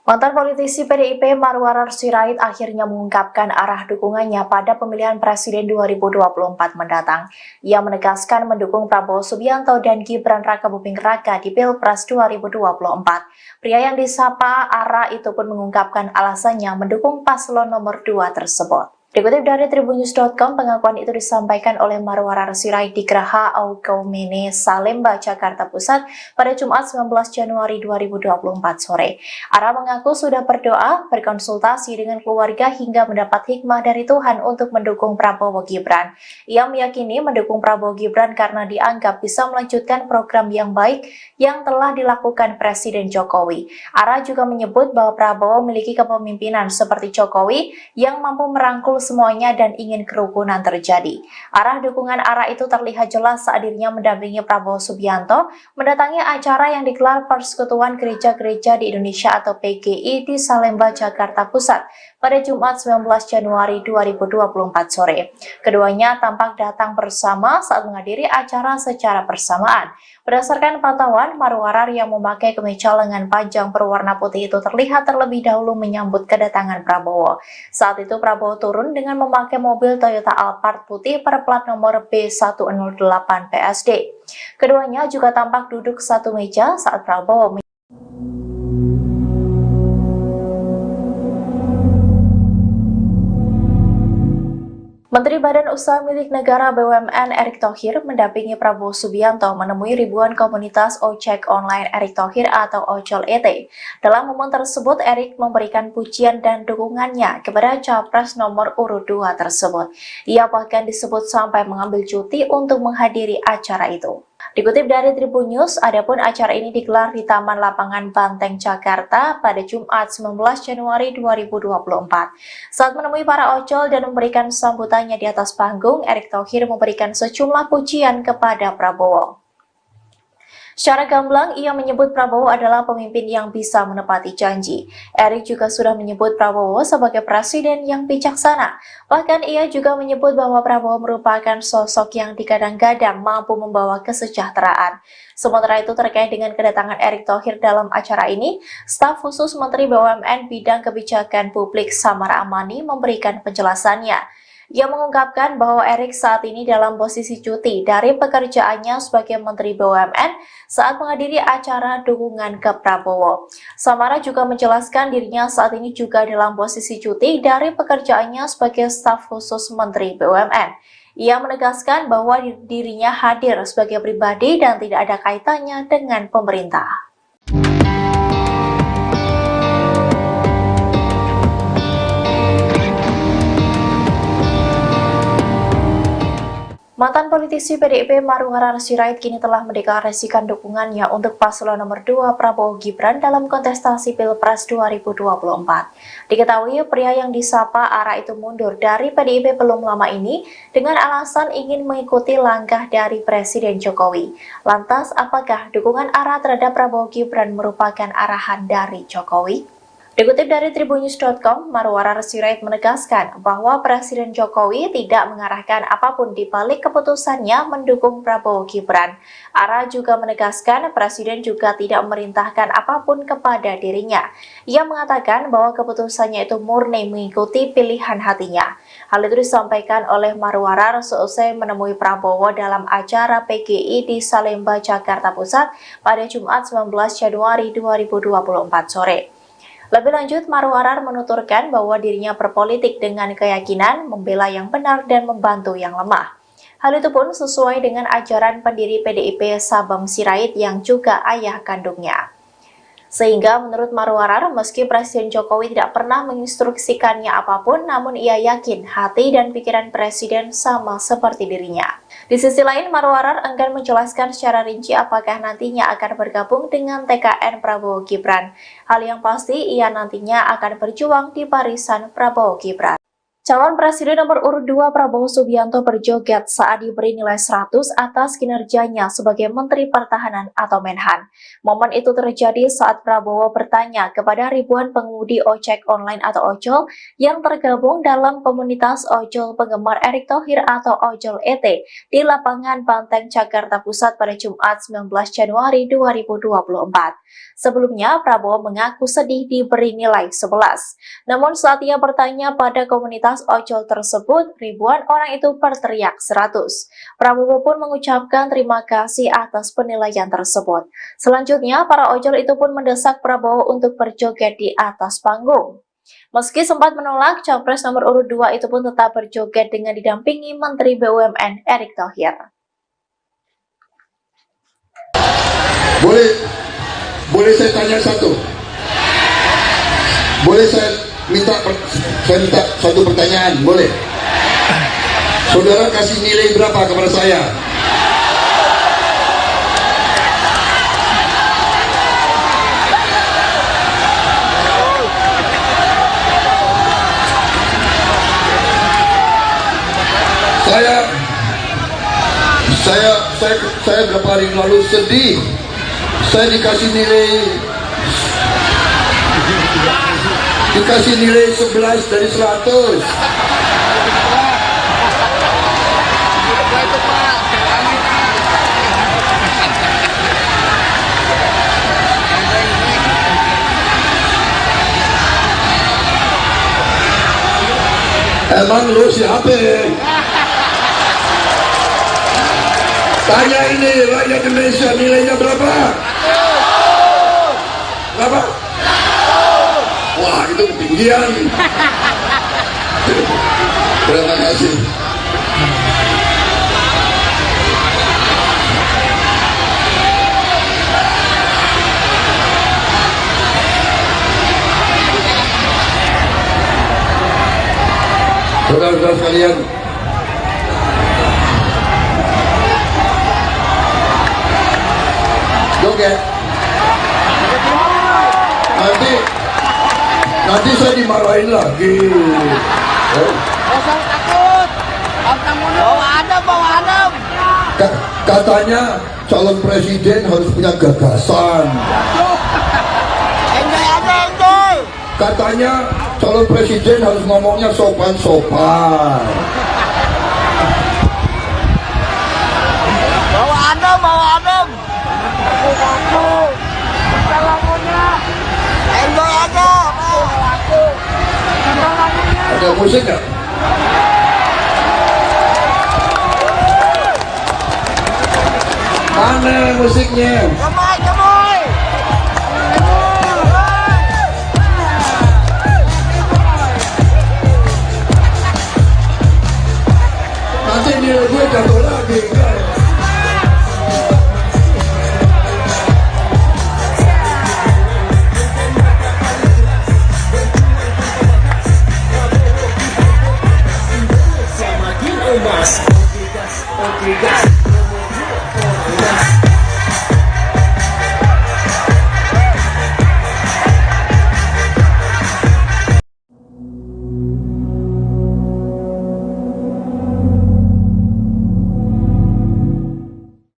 Mantan politisi PDIP Marwarar Sirait akhirnya mengungkapkan arah dukungannya pada pemilihan presiden 2024 mendatang. Ia menegaskan mendukung Prabowo Subianto dan Gibran Rakabuming Raka di Pilpres 2024. Pria yang disapa Ara itu pun mengungkapkan alasannya mendukung paslon nomor 2 tersebut. Dikutip dari tribunnews.com, pengakuan itu disampaikan oleh Marwarar Sirait di Geraha Aukaumene, Salemba, Jakarta Pusat pada Jumat 19 Januari 2024 sore. Ara mengaku sudah berdoa, berkonsultasi dengan keluarga hingga mendapat hikmah dari Tuhan untuk mendukung Prabowo Gibran. Ia meyakini mendukung Prabowo Gibran karena dianggap bisa melanjutkan program yang baik yang telah dilakukan Presiden Jokowi. Ara juga menyebut bahwa Prabowo memiliki kepemimpinan seperti Jokowi yang mampu merangkul semuanya dan ingin kerukunan terjadi. Arah dukungan Ara itu terlihat jelas saat dirinya mendampingi Prabowo Subianto mendatangi acara yang digelar Persekutuan Gereja-Gereja di Indonesia atau PGI di Salemba, Jakarta Pusat pada Jumat 19 Januari 2024 sore. Keduanya tampak datang bersama saat menghadiri acara secara bersamaan. Berdasarkan pantauan, Marwarar yang memakai kemeja lengan panjang berwarna putih itu terlihat terlebih dahulu menyambut kedatangan Prabowo. Saat itu Prabowo turun dengan memakai mobil Toyota Alphard putih berplat nomor B108 PSD. Keduanya juga tampak duduk satu meja saat Prabowo Menteri Badan Usaha Milik Negara BUMN Erick Thohir mendampingi Prabowo Subianto menemui ribuan komunitas ojek online Erick Thohir atau Ojol ET. Dalam momen tersebut, Erick memberikan pujian dan dukungannya kepada Capres nomor urut 2 tersebut. Ia bahkan disebut sampai mengambil cuti untuk menghadiri acara itu. Dikutip dari Tribunnews, adapun acara ini digelar di Taman Lapangan Banteng, Jakarta pada Jumat 19 Januari 2024. Saat menemui para ojol dan memberikan sambutannya di atas panggung, Erick Thohir memberikan sejumlah pujian kepada Prabowo. Secara gamblang, ia menyebut Prabowo adalah pemimpin yang bisa menepati janji. Erick juga sudah menyebut Prabowo sebagai presiden yang bijaksana. Bahkan ia juga menyebut bahwa Prabowo merupakan sosok yang digadang-gadang mampu membawa kesejahteraan. Sementara itu terkait dengan kedatangan Erick Thohir dalam acara ini, staf khusus Menteri BUMN Bidang Kebijakan Publik Samara Amani memberikan penjelasannya. Ia mengungkapkan bahwa Erick saat ini dalam posisi cuti dari pekerjaannya sebagai Menteri BUMN saat menghadiri acara dukungan ke Prabowo. Samara juga menjelaskan dirinya saat ini juga dalam posisi cuti dari pekerjaannya sebagai staf khusus Menteri BUMN. Ia menegaskan bahwa dirinya hadir sebagai pribadi dan tidak ada kaitannya dengan pemerintah. Mantan politisi PDIP Marwarar Sirait kini telah mendeklarasikan dukungannya untuk paslon nomor 2 Prabowo Gibran dalam kontestasi Pilpres 2024. Diketahui pria yang disapa Ara itu mundur dari PDIP belum lama ini dengan alasan ingin mengikuti langkah dari Presiden Jokowi. Lantas, apakah dukungan Ara terhadap Prabowo Gibran merupakan arahan dari Jokowi? Dikutip dari tribunnews.com, Marwarar Sirait menegaskan bahwa Presiden Jokowi tidak mengarahkan apapun di balik keputusannya mendukung Prabowo Gibran. Ara juga menegaskan Presiden juga tidak memerintahkan apapun kepada dirinya. Ia mengatakan bahwa keputusannya itu murni mengikuti pilihan hatinya. Hal itu disampaikan oleh Marwarar seusai menemui Prabowo dalam acara PGI di Salemba, Jakarta Pusat pada Jumat 19 Januari 2024 sore. Lebih lanjut, Marwarar menuturkan bahwa dirinya berpolitik dengan keyakinan membela yang benar dan membantu yang lemah. Hal itu pun sesuai dengan ajaran pendiri PDIP Sabam Sirait yang juga ayah kandungnya. Sehingga menurut Marwarar, meski Presiden Jokowi tidak pernah menginstruksikannya apapun, namun ia yakin hati dan pikiran Presiden sama seperti dirinya. Di sisi lain, Marwarar enggan menjelaskan secara rinci apakah nantinya akan bergabung dengan TKN Prabowo Gibran. Hal yang pasti, ia nantinya akan berjuang di barisan Prabowo Gibran. Calon Presiden nomor urut 2 Prabowo Subianto berjoget saat diberi nilai 100 atas kinerjanya sebagai Menteri Pertahanan atau Menhan. Momen itu terjadi saat Prabowo bertanya kepada ribuan pengemudi ojek online atau ojol yang tergabung dalam komunitas ojol penggemar Erick Thohir atau Ojol ET di lapangan Banteng, Jakarta Pusat pada Jumat 19 Januari 2024. Sebelumnya, Prabowo mengaku sedih diberi nilai 11. Namun saat ia bertanya pada komunitas ojol tersebut, ribuan orang itu berteriak 100. Prabowo pun mengucapkan terima kasih atas penilaian tersebut. Selanjutnya, para ojol itu pun mendesak Prabowo untuk berjoget di atas panggung. Meski sempat menolak, Capres nomor urut 2 itu pun tetap berjoget dengan didampingi Menteri BUMN Erick Thohir. Boleh saya tanya satu? Boleh saya minta satu pertanyaan? Boleh? Saudara kasih nilai berapa kepada saya? Saya beberapa hari lalu sedih. Saya dikasih nilai 11 dari 100. Emang lu siapa? Tanya ini rakyat Indonesia, nilainya berapa? Berapa? Wah, itu ketinggian. Terima kasih. Saudara-saudara sekalian, joget. Nanti saya dimarahin lagi. Kosong takut. Bawa adem. Katanya calon presiden harus punya gagasan. Enjoy. Katanya calon presiden harus ngomongnya sopan-sopan. Bawa adem. Aku. Enjoy aja. Ada musik nggak? Mana musiknya? Gemoy. Nanti nilai gue jatuh lagi.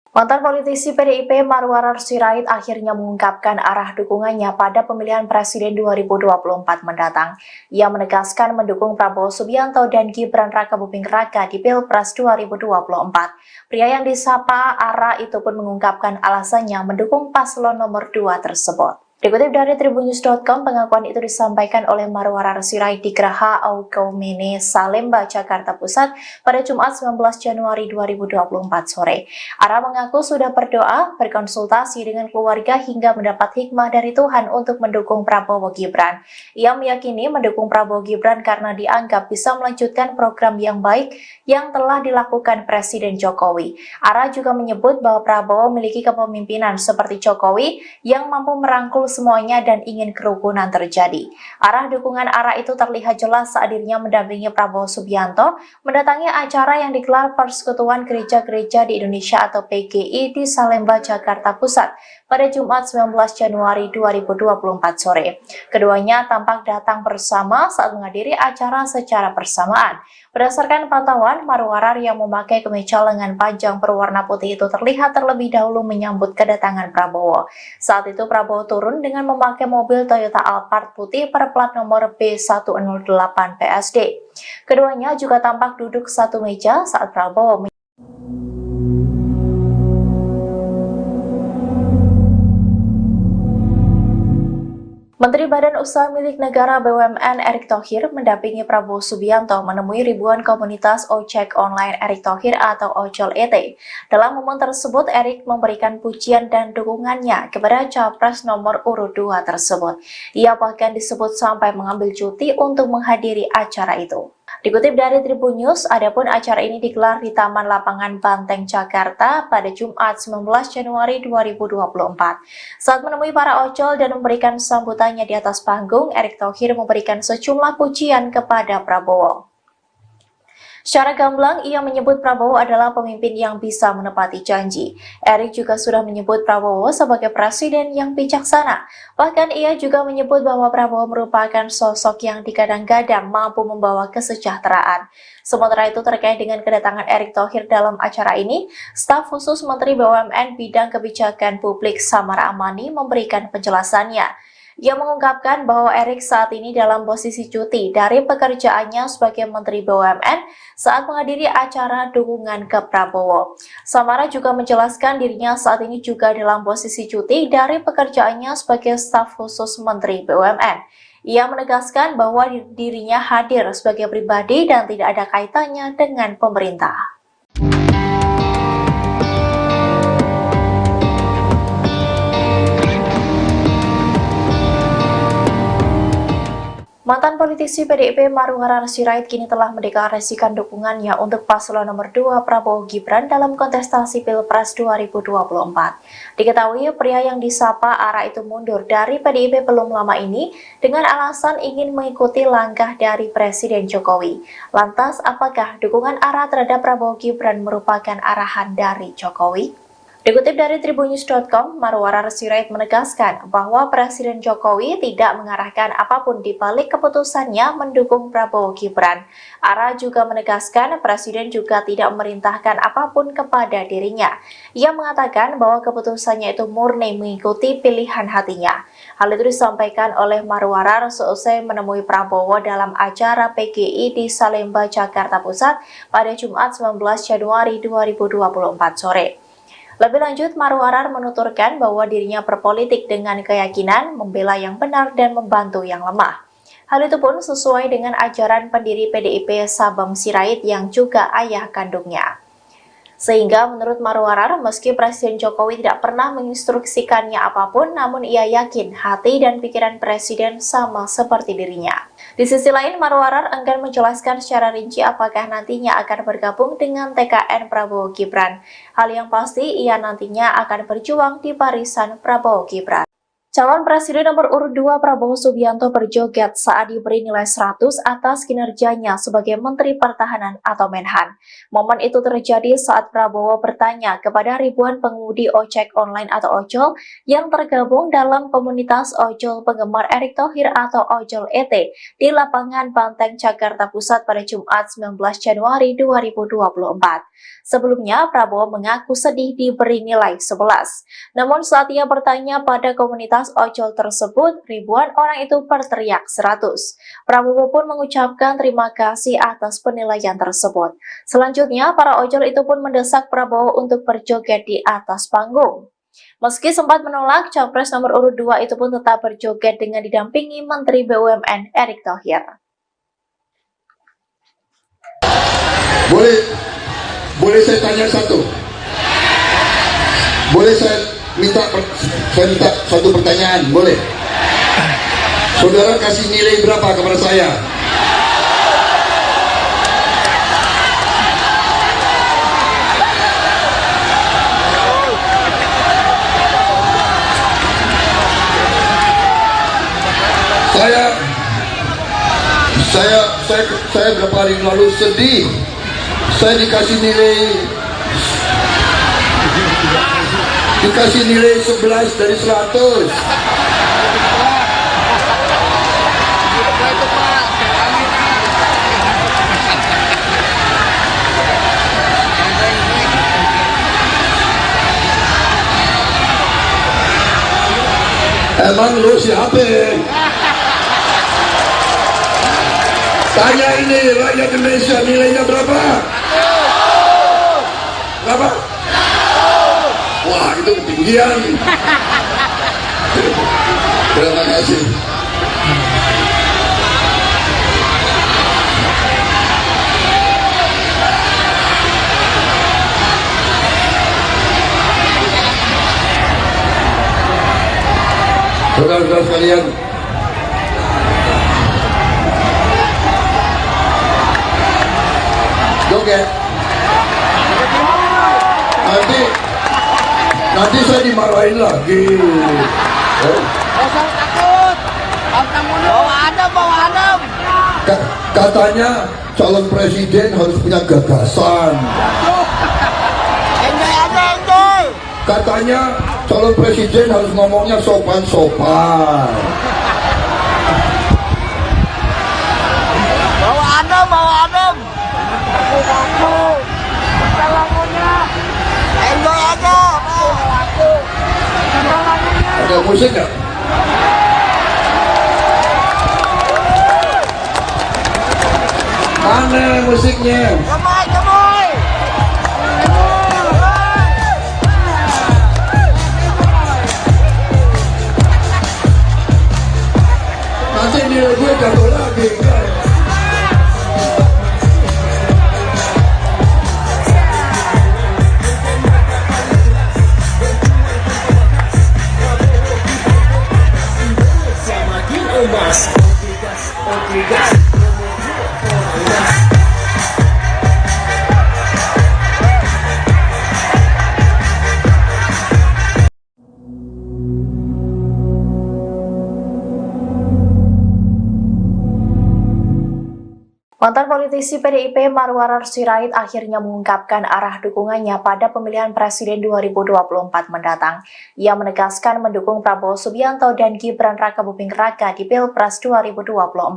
Mantan politisi PDIP Marwarar Sirait akhirnya mengungkapkan arah dukungannya pada pemilihan presiden 2024 mendatang. Ia menegaskan mendukung Prabowo Subianto dan Gibran Rakabuming Raka di Pilpres 2024. Pria yang disapa Ara itu pun mengungkapkan alasannya mendukung paslon nomor 2 tersebut. Dikutip dari Tribunnews.com, pengakuan itu disampaikan oleh Marwarar Sirait di Geraha Aukaumene, Salemba, Jakarta Pusat pada Jumat 19 Januari 2024 sore. Ara mengaku sudah berdoa, berkonsultasi dengan keluarga hingga mendapat hikmah dari Tuhan untuk mendukung Prabowo Gibran. Ia meyakini mendukung Prabowo Gibran karena dianggap bisa melanjutkan program yang baik yang telah dilakukan Presiden Jokowi. Ara juga menyebut bahwa Prabowo memiliki kepemimpinan seperti Jokowi yang mampu merangkul semuanya dan ingin kerukunan terjadi. Arah dukungan Ara itu terlihat jelas saat dirinya mendampingi Prabowo Subianto mendatangi acara yang digelar Persekutuan Gereja-Gereja di Indonesia atau PGI di Salemba, Jakarta Pusat pada Jumat 19 Januari 2024 sore. Keduanya tampak datang bersama saat menghadiri acara secara bersamaan. Berdasarkan pantauan, Marwarar yang memakai kemeja lengan panjang berwarna putih itu terlihat terlebih dahulu menyambut kedatangan Prabowo. Saat itu Prabowo turun dengan memakai mobil Toyota Alphard putih berplat nomor B108 PSD. Keduanya juga tampak duduk satu meja saat Prabowo Menteri Badan Usaha Milik Negara BUMN Erick Thohir mendampingi Prabowo Subianto menemui ribuan komunitas ojek online Erick Thohir atau Ojol ET. Dalam momen tersebut, Erick memberikan pujian dan dukungannya kepada Capres nomor urut 2 tersebut. Ia bahkan disebut sampai mengambil cuti untuk menghadiri acara itu. Dikutip dari Tribunnews, adapun acara ini digelar di Taman Lapangan Banteng, Jakarta pada Jumat 19 Januari 2024. Saat menemui para ojol dan memberikan sambutannya di atas panggung, Erick Thohir memberikan sejumlah pujian kepada Prabowo. Secara gamblang, ia menyebut Prabowo adalah pemimpin yang bisa menepati janji. Erick juga sudah menyebut Prabowo sebagai presiden yang bijaksana. Bahkan ia juga menyebut bahwa Prabowo merupakan sosok yang digadang-gadang mampu membawa kesejahteraan. Sementara itu terkait dengan kedatangan Erick Thohir dalam acara ini, staf khusus Menteri BUMN Bidang Kebijakan Publik Samara Amani memberikan penjelasannya. Ia mengungkapkan bahwa Erick saat ini dalam posisi cuti dari pekerjaannya sebagai Menteri BUMN saat menghadiri acara dukungan ke Prabowo. Samara juga menjelaskan dirinya saat ini juga dalam posisi cuti dari pekerjaannya sebagai staf khusus Menteri BUMN. Ia menegaskan bahwa dirinya hadir sebagai pribadi dan tidak ada kaitannya dengan pemerintah. Mantan politisi PDIP Marwarar Sirait kini telah mendeklarasikan dukungannya untuk paslon nomor 2 Prabowo Gibran dalam kontestasi Pilpres 2024. Diketahui pria yang disapa Ara itu mundur dari PDIP belum lama ini dengan alasan ingin mengikuti langkah dari Presiden Jokowi. Lantas, apakah dukungan Ara terhadap Prabowo Gibran merupakan arahan dari Jokowi? Dikutip dari Tribunnews.com, Marwarar Sirait menegaskan bahwa Presiden Jokowi tidak mengarahkan apapun di balik keputusannya mendukung Prabowo Gibran. Ara juga menegaskan Presiden juga tidak memerintahkan apapun kepada dirinya. Ia mengatakan bahwa keputusannya itu murni mengikuti pilihan hatinya. Hal itu disampaikan oleh Marwarar seusai menemui Prabowo dalam acara PGI di Salemba, Jakarta Pusat pada Jumat 19 Januari 2024 sore. Lebih lanjut, Marwarar menuturkan bahwa dirinya berpolitik dengan keyakinan membela yang benar dan membantu yang lemah. Hal itu pun sesuai dengan ajaran pendiri PDIP Sabam Sirait yang juga ayah kandungnya. Sehingga menurut Marwarar, meski Presiden Jokowi tidak pernah menginstruksikannya apapun, namun ia yakin hati dan pikiran Presiden sama seperti dirinya. Di sisi lain, Marwarar enggan menjelaskan secara rinci apakah nantinya akan bergabung dengan TKN Prabowo Gibran. Hal yang pasti, ia nantinya akan berjuang di barisan Prabowo Gibran. Calon Presiden nomor urut 2 Prabowo Subianto berjoget saat diberi nilai 100 atas kinerjanya sebagai Menteri Pertahanan atau Menhan. Momen itu terjadi saat Prabowo bertanya kepada ribuan pengemudi ojek online atau ojol yang tergabung dalam komunitas ojol penggemar Erick Thohir atau Ojol ET di lapangan Banteng, Jakarta Pusat pada Jumat 19 Januari 2024. Sebelumnya, Prabowo mengaku sedih diberi nilai 11. Namun saat ia bertanya pada komunitas ojol tersebut, ribuan orang itu berteriak 100. Prabowo pun mengucapkan terima kasih atas penilaian tersebut. Selanjutnya, para ojol itu pun mendesak Prabowo untuk berjoget di atas panggung. Meski sempat menolak, Capres nomor urut 2 itu pun tetap berjoget dengan didampingi Menteri BUMN Erick Thohir. Boleh saya tanya satu? Boleh saya minta satu pertanyaan? Boleh? Saudara kasih nilai berapa kepada saya? Saya berapa hari lalu sedih. Saya dikasih nilai 11 dari 100. Emang lu siapa? Tanya ini rakyat Indonesia, nilainya berapa? Berapa? Wah, itu ketinggian. Terima kasih. Saudara-saudara sekalian, joget. Nanti saya dimarahin lagi. Usah takut. Bawa adem. Katanya calon presiden harus punya gagasan. Enjoy aja, enjoy. Katanya calon presiden harus ngomongnya sopan-sopan. Bawa adem. Aku. Lagunya. Enjoy aja. Ada musik nggak? Mana musiknya? Gemoy. Nanti nilai gue jatuh lagi. Mantan politisi PDIP Marwarar Sirait akhirnya mengungkapkan arah dukungannya pada pemilihan Presiden 2024 mendatang. Ia menegaskan mendukung Prabowo Subianto dan Gibran Rakabuming Raka di Pilpres 2024.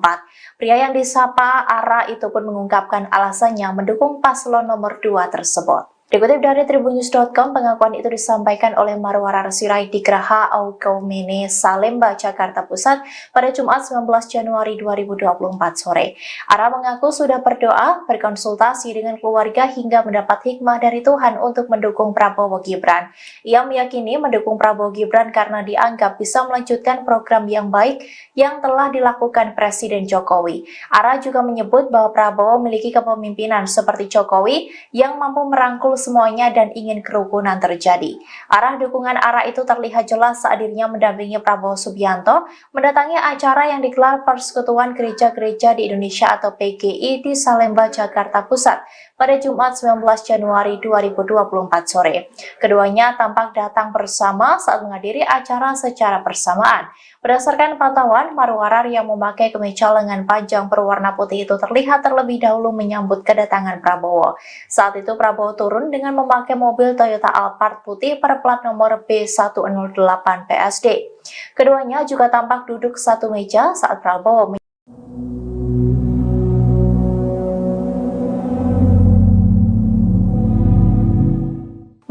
Pria yang disapa Ara itu pun mengungkapkan alasannya mendukung paslon nomor 2 tersebut. Dikutip dari tribunnews.com, pengakuan itu disampaikan oleh Marwarar Sirait di Geraha Aukaumene, Salemba, Jakarta Pusat pada Jumat 19 Januari 2024 sore. Ara mengaku sudah berdoa, berkonsultasi dengan keluarga hingga mendapat hikmah dari Tuhan untuk mendukung Prabowo Gibran. Ia meyakini mendukung Prabowo Gibran karena dianggap bisa melanjutkan program yang baik yang telah dilakukan Presiden Jokowi. Ara juga menyebut bahwa Prabowo memiliki kepemimpinan seperti Jokowi yang mampu merangkul semuanya dan ingin kerukunan terjadi. Arah dukungan Ara itu terlihat jelas saat dirinya mendampingi Prabowo Subianto mendatangi acara yang digelar Persekutuan Gereja-Gereja di Indonesia atau PGI di Salemba, Jakarta Pusat pada Jumat 19 Januari 2024 sore. Keduanya tampak datang bersama saat menghadiri acara secara bersamaan. Berdasarkan pantauan, Marwarar yang memakai kemeja lengan panjang berwarna putih itu terlihat terlebih dahulu menyambut kedatangan Prabowo. Saat itu Prabowo turun dengan memakai mobil Toyota Alphard putih berplat nomor B108 PSD. Keduanya juga tampak duduk satu meja saat Prabowo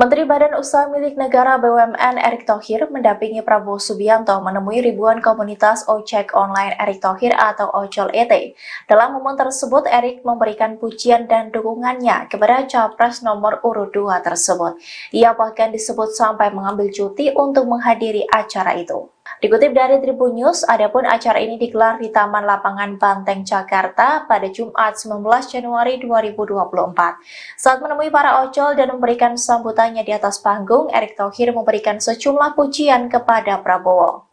Menteri Badan Usaha Milik Negara BUMN Erick Thohir mendampingi Prabowo Subianto menemui ribuan komunitas ojek online Erick Thohir atau Ojol ET. Dalam momen tersebut, Erick memberikan pujian dan dukungannya kepada Capres nomor urut 2 tersebut. Ia bahkan disebut sampai mengambil cuti untuk menghadiri acara itu. Dikutip dari Tribun News, adapun acara ini digelar di Taman Lapangan Banteng, Jakarta pada Jumat 19 Januari 2024. Saat menemui para ojol dan memberikan sambutannya di atas panggung, Erick Thohir memberikan sejumlah pujian kepada Prabowo.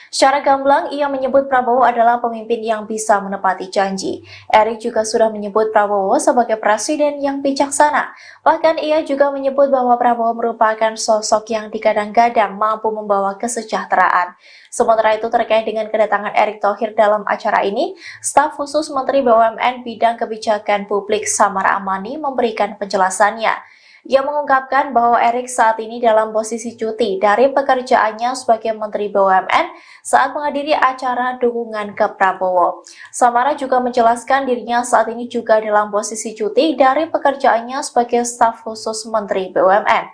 Secara gamblang, ia menyebut Prabowo adalah pemimpin yang bisa menepati janji. Erick juga sudah menyebut Prabowo sebagai presiden yang bijaksana. Bahkan ia juga menyebut bahwa Prabowo merupakan sosok yang digadang-gadang mampu membawa kesejahteraan. Sementara itu terkait dengan kedatangan Erick Thohir dalam acara ini, staf khusus Menteri BUMN Bidang Kebijakan Publik Samara Amani memberikan penjelasannya. Ia mengungkapkan bahwa Erick saat ini dalam posisi cuti dari pekerjaannya sebagai Menteri BUMN saat menghadiri acara dukungan ke Prabowo. Samara juga menjelaskan dirinya saat ini juga dalam posisi cuti dari pekerjaannya sebagai staf khusus Menteri BUMN.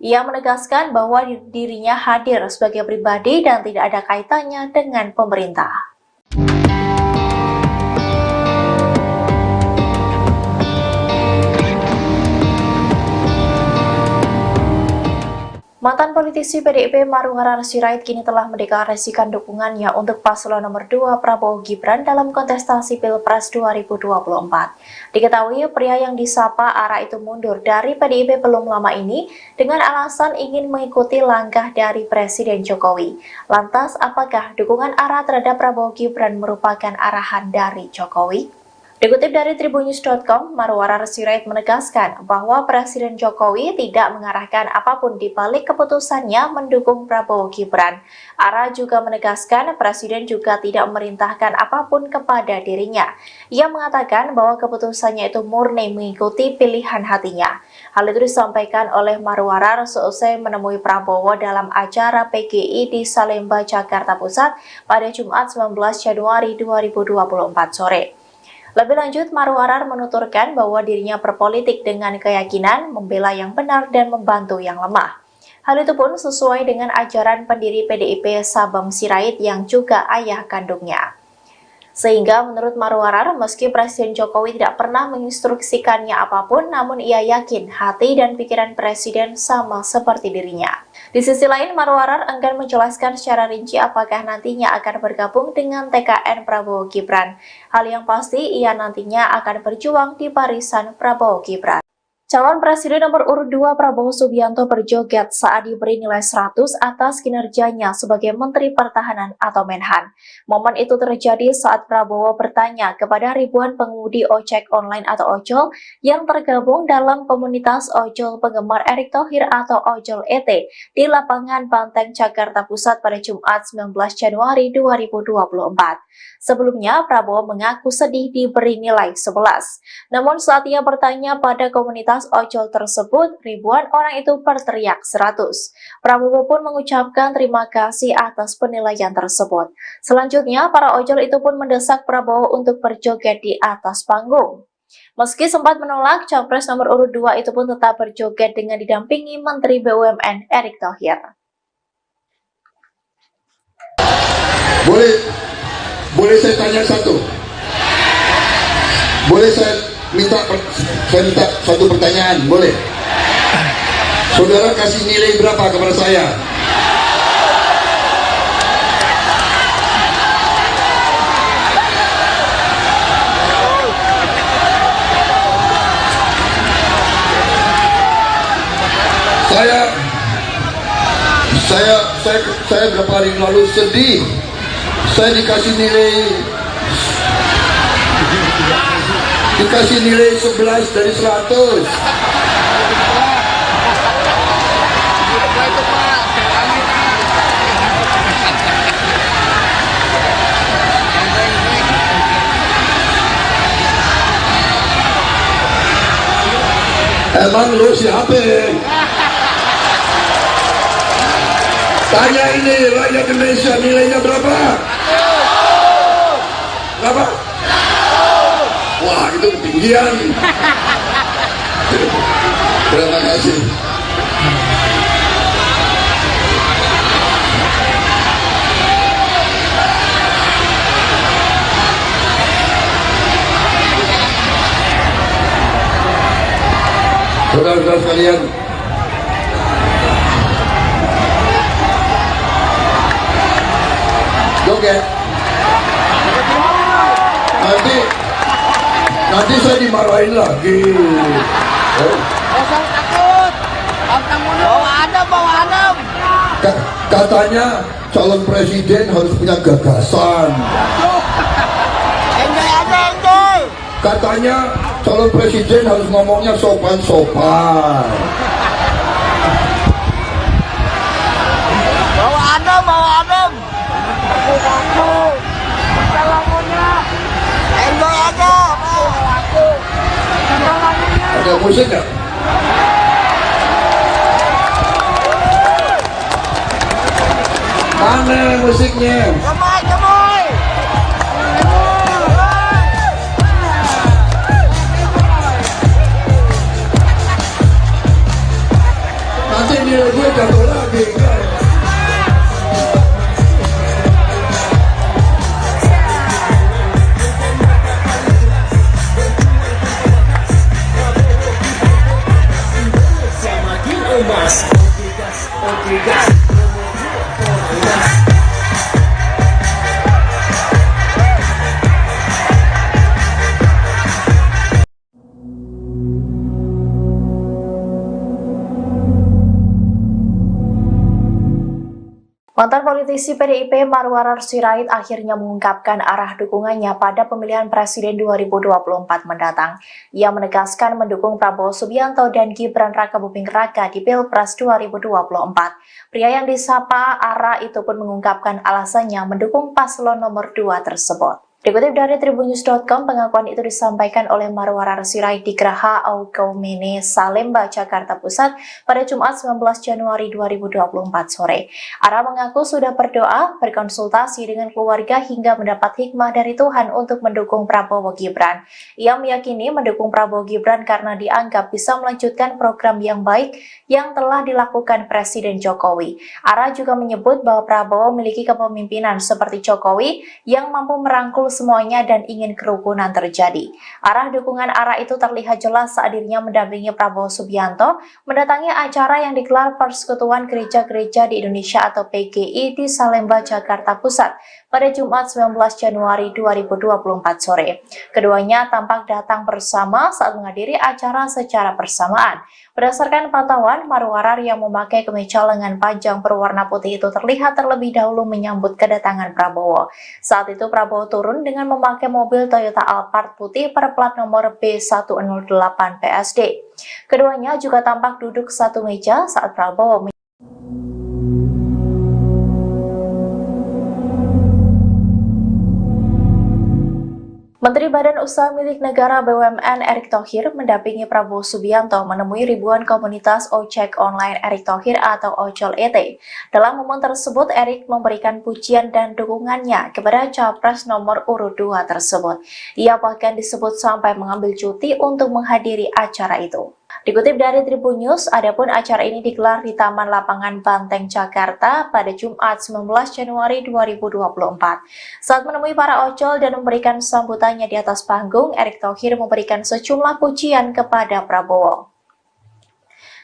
Ia menegaskan bahwa dirinya hadir sebagai pribadi dan tidak ada kaitannya dengan pemerintah. Mantan politisi PDIP Marwarar Sirait kini telah mendeklarasikan dukungannya untuk paslon nomor 2 Prabowo Gibran dalam kontestasi Pilpres 2024. Diketahui pria yang disapa Ara itu mundur dari PDIP belum lama ini dengan alasan ingin mengikuti langkah dari Presiden Jokowi. Lantas, apakah dukungan Ara terhadap Prabowo Gibran merupakan arahan dari Jokowi? Dikutip dari tribunnews.com, Marwarar Sirait menegaskan bahwa Presiden Jokowi tidak mengarahkan apapun di balik keputusannya mendukung Prabowo Gibran. Ara juga menegaskan Presiden juga tidak memerintahkan apapun kepada dirinya. Ia mengatakan bahwa keputusannya itu murni mengikuti pilihan hatinya. Hal itu disampaikan oleh Marwarar seusai menemui Prabowo dalam acara PGI di Salemba, Jakarta Pusat pada Jumat 19 Januari 2024 sore. Lebih lanjut, Marwarar menuturkan bahwa dirinya berpolitik dengan keyakinan membela yang benar dan membantu yang lemah. Hal itu pun sesuai dengan ajaran pendiri PDIP Sabam Sirait yang juga ayah kandungnya. Sehingga menurut Marwarar, meski Presiden Jokowi tidak pernah menginstruksikannya apapun, namun ia yakin hati dan pikiran Presiden sama seperti dirinya. Di sisi lain, Marwarar enggan menjelaskan secara rinci apakah nantinya akan bergabung dengan TKN Prabowo Gibran. Hal yang pasti, ia nantinya akan berjuang di barisan Prabowo Gibran. Calon Presiden nomor urut 2 Prabowo Subianto berjoget saat diberi nilai 100 atas kinerjanya sebagai Menteri Pertahanan atau Menhan. Momen itu terjadi saat Prabowo bertanya kepada ribuan pengemudi ojek online atau ojol yang tergabung dalam komunitas ojol penggemar Erick Thohir atau Ojol ET di Lapangan Banteng, Jakarta Pusat pada Jumat 19 Januari 2024. Sebelumnya, Prabowo mengaku sedih diberi nilai 11. Namun saat ia bertanya pada komunitas ojol tersebut, ribuan orang itu berteriak 100. Prabowo pun mengucapkan terima kasih atas penilaian tersebut. Selanjutnya, para ojol itu pun mendesak Prabowo untuk berjoget di atas panggung. Meski sempat menolak, Capres nomor urut 2 itu pun tetap berjoget dengan didampingi Menteri BUMN Erick Thohir. Boleh saya tanya satu? Boleh saya minta satu pertanyaan? Boleh? Saudara kasih nilai berapa kepada saya? Saya beberapa hari lalu sedih. Saya dikasih nilai dikasih nilai 11 dari 100. Itu Pak, kami Emang lu siapa? Tanya ini rakyat Indonesia, nilainya berapa? Berapa? Wah, itu ketinggian. Terima kasih. Saudara-saudara sekalian, joget. Nanti saya dimarahin lagi. kosong takut. Abang mundur. Bawa Adam. Katanya calon presiden harus punya gagasan. Enjoy aja, enjoy. Katanya calon presiden harus ngomongnya sopan-sopan. Bawa Adam. Aku. Lagunya. Enjoy aja. Aku. Ada musik nggak? Mana musiknya? Gemoy. Nanti nilai gue jatuh lagi. Mantan politisi PDIP Marwarar Sirait akhirnya mengungkapkan arah dukungannya pada pemilihan presiden 2024 mendatang. Ia menegaskan mendukung Prabowo Subianto dan Gibran Rakabuming Raka di Pilpres 2024. Pria yang disapa Ara itu pun mengungkapkan alasannya mendukung paslon nomor 2 tersebut. Dikutip dari tribunnews.com, pengakuan itu disampaikan oleh Marwarar Sirait di Geraha Aukaumene, Salemba, Jakarta Pusat pada Jumat 19 Januari 2024 sore. Ara mengaku sudah berdoa, berkonsultasi dengan keluarga hingga mendapat hikmah dari Tuhan untuk mendukung Prabowo Gibran. Ia meyakini mendukung Prabowo Gibran karena dianggap bisa melanjutkan program yang baik yang telah dilakukan Presiden Jokowi. Ara juga menyebut bahwa Prabowo memiliki kepemimpinan seperti Jokowi yang mampu merangkul semuanya dan ingin kerukunan terjadi. Arah dukungan Ara itu terlihat jelas saat dirinya mendampingi Prabowo Subianto mendatangi acara yang digelar Persekutuan Gereja-Gereja di Indonesia atau PGI di Salemba, Jakarta Pusat pada Jumat 19 Januari 2024 sore. Keduanya tampak datang bersama saat menghadiri acara secara bersamaan. Berdasarkan pantauan, Marwarar yang memakai kemeja lengan panjang berwarna putih itu terlihat terlebih dahulu menyambut kedatangan Prabowo. Saat itu Prabowo turun dengan memakai mobil Toyota Alphard putih berplat nomor B108 PSD. Keduanya juga tampak duduk satu meja saat Prabowo Menteri Badan Usaha Milik Negara BUMN Erick Thohir mendampingi Prabowo Subianto menemui ribuan komunitas ojek online Erick Thohir atau Ojol ET. Dalam momen tersebut, Erick memberikan pujian dan dukungannya kepada Capres nomor urut 2 tersebut. Ia bahkan disebut sampai mengambil cuti untuk menghadiri acara itu. Dikutip dari Tribun News, adapun acara ini digelar di Taman Lapangan Banteng, Jakarta pada Jumat 19 Januari 2024. Saat menemui para ojol dan memberikan sambutannya di atas panggung, Erick Thohir memberikan sejumlah pujian kepada Prabowo.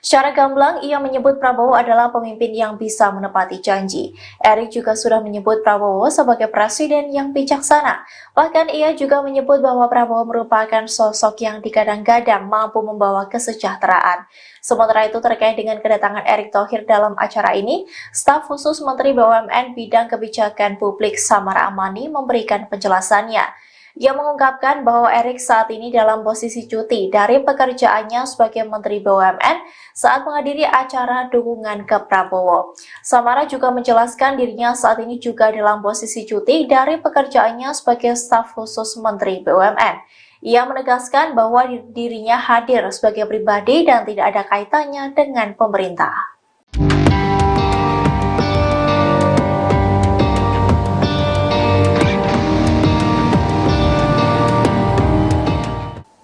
Secara gamblang, ia menyebut Prabowo adalah pemimpin yang bisa menepati janji. Erick juga sudah menyebut Prabowo sebagai presiden yang bijaksana. Bahkan ia juga menyebut bahwa Prabowo merupakan sosok yang digadang-gadang mampu membawa kesejahteraan. Sementara itu terkait dengan kedatangan Erick Thohir dalam acara ini, staf khusus Menteri BUMN Bidang Kebijakan Publik Samara Amani memberikan penjelasannya. Ia mengungkapkan bahwa Erik saat ini dalam posisi cuti dari pekerjaannya sebagai Menteri BUMN saat menghadiri acara dukungan ke Prabowo. Samara juga menjelaskan dirinya saat ini juga dalam posisi cuti dari pekerjaannya sebagai staf khusus Menteri BUMN. Ia menegaskan bahwa dirinya hadir sebagai pribadi dan tidak ada kaitannya dengan pemerintah.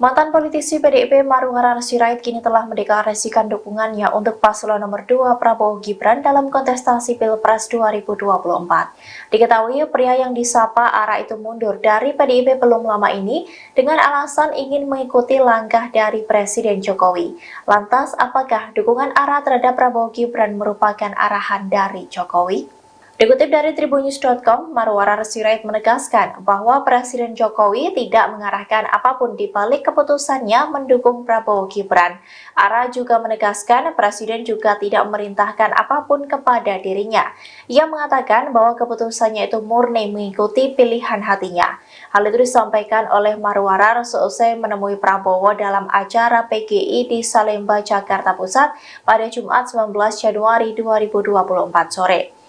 Mantan politisi PDIP Maruharara Sirait kini telah mendeklarasikan dukungannya untuk paslon nomor 2 Prabowo Gibran dalam kontestasi Pilpres 2024. Diketahui pria yang disapa Ara itu mundur dari PDIP belum lama ini dengan alasan ingin mengikuti langkah dari Presiden Jokowi. Lantas, apakah dukungan Ara terhadap Prabowo Gibran merupakan arahan dari Jokowi? Dikutip dari Tribunnews.com, Maruharara Sirait menegaskan bahwa Presiden Jokowi tidak mengarahkan apapun di balik keputusannya mendukung Prabowo Gibran. Ara juga menegaskan Presiden juga tidak memerintahkan apapun kepada dirinya. Ia mengatakan bahwa keputusannya itu murni mengikuti pilihan hatinya. Hal itu disampaikan oleh Maruharara seusai menemui Prabowo dalam acara PGI di Salemba, Jakarta Pusat pada Jumat 19 Januari 2024 sore.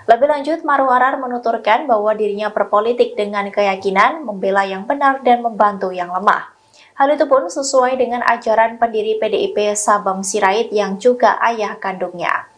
Lebih lanjut, Maruharara menuturkan bahwa dirinya berpolitik dengan keyakinan membela yang benar dan membantu yang lemah. Hal itu pun sesuai dengan ajaran pendiri PDIP Sabam Sirait yang juga ayah kandungnya.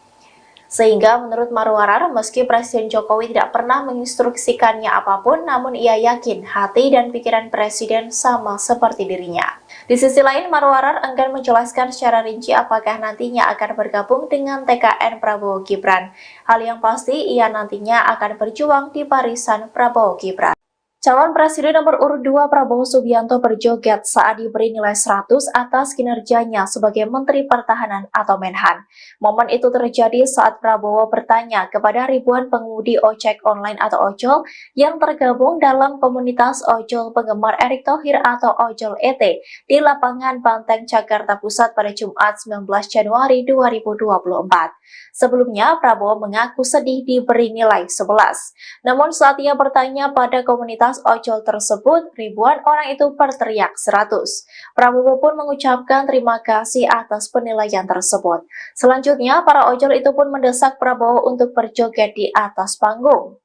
Sehingga menurut Maruharara, meski Presiden Jokowi tidak pernah menginstruksikannya apapun, namun ia yakin hati dan pikiran Presiden sama seperti dirinya. Di sisi lain, Maruharara enggan menjelaskan secara rinci apakah nantinya akan bergabung dengan TKN Prabowo Gibran. Hal yang pasti, ia nantinya akan berjuang di barisan Prabowo Gibran. Calon Presiden nomor urut 2 Prabowo Subianto berjoget saat diberi nilai 100 atas kinerjanya sebagai Menteri Pertahanan atau Menhan. Momen itu terjadi saat Prabowo bertanya kepada ribuan pengemudi ojek online atau ojol yang tergabung dalam komunitas ojol penggemar Erick Thohir atau Ojol ET di lapangan Banteng, Jakarta Pusat pada Jumat 19 Januari 2024. Sebelumnya, Prabowo mengaku sedih diberi nilai 11. Namun saat ia bertanya pada komunitas ojol tersebut, ribuan orang itu berteriak 100. Prabowo pun mengucapkan terima kasih atas penilaian tersebut. Selanjutnya, para ojol itu pun mendesak Prabowo untuk berjoget di atas panggung.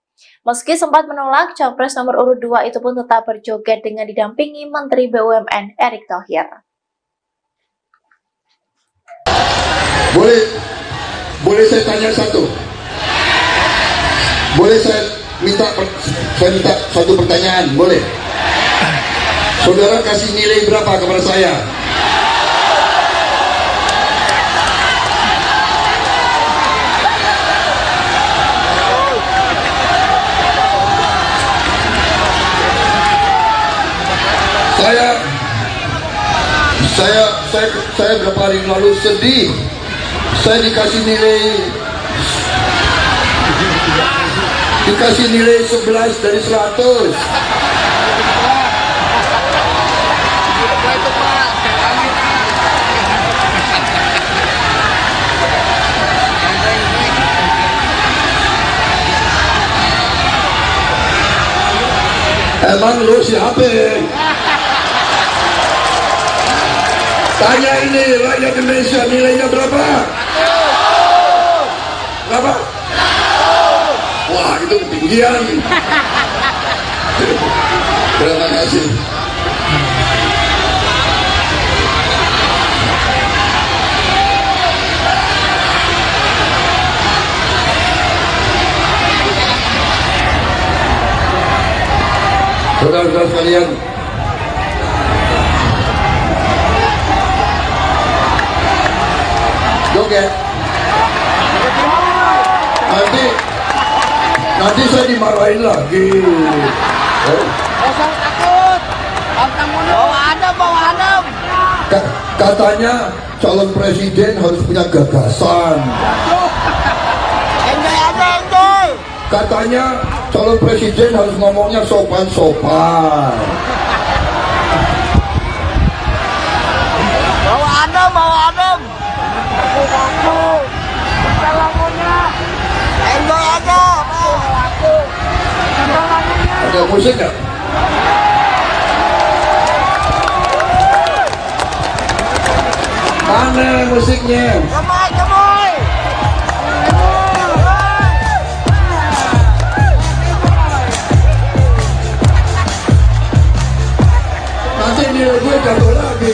Meski sempat menolak, Capres nomor urut 2 itu pun tetap berjoget dengan didampingi Menteri BUMN Erick Thohir. Boleh saya tanya satu? Boleh saya minta satu pertanyaan? Boleh? Saudara kasih nilai berapa kepada saya? Saya berapa hari lalu sedih. Saya dikasih nilai 11 dari 100. Emang lu siapa? Tanya ini rakyat Indonesia, nilainya berapa? Berapa? Wah, itu ketinggian. Terima kasih. Saudara-saudara sekalian, joget. Nanti saya dimarahin lagi. Jangan takut. Bawa adem. Katanya calon presiden harus punya gagasan. Enjoy aja, enjoy. Katanya calon presiden harus ngomongnya sopan-sopan. Bawa adem. Enjoy aja. Ada musik nggak? Mana musiknya? Gemoy, gemoy. Nanti nilai gue jatuh lagi.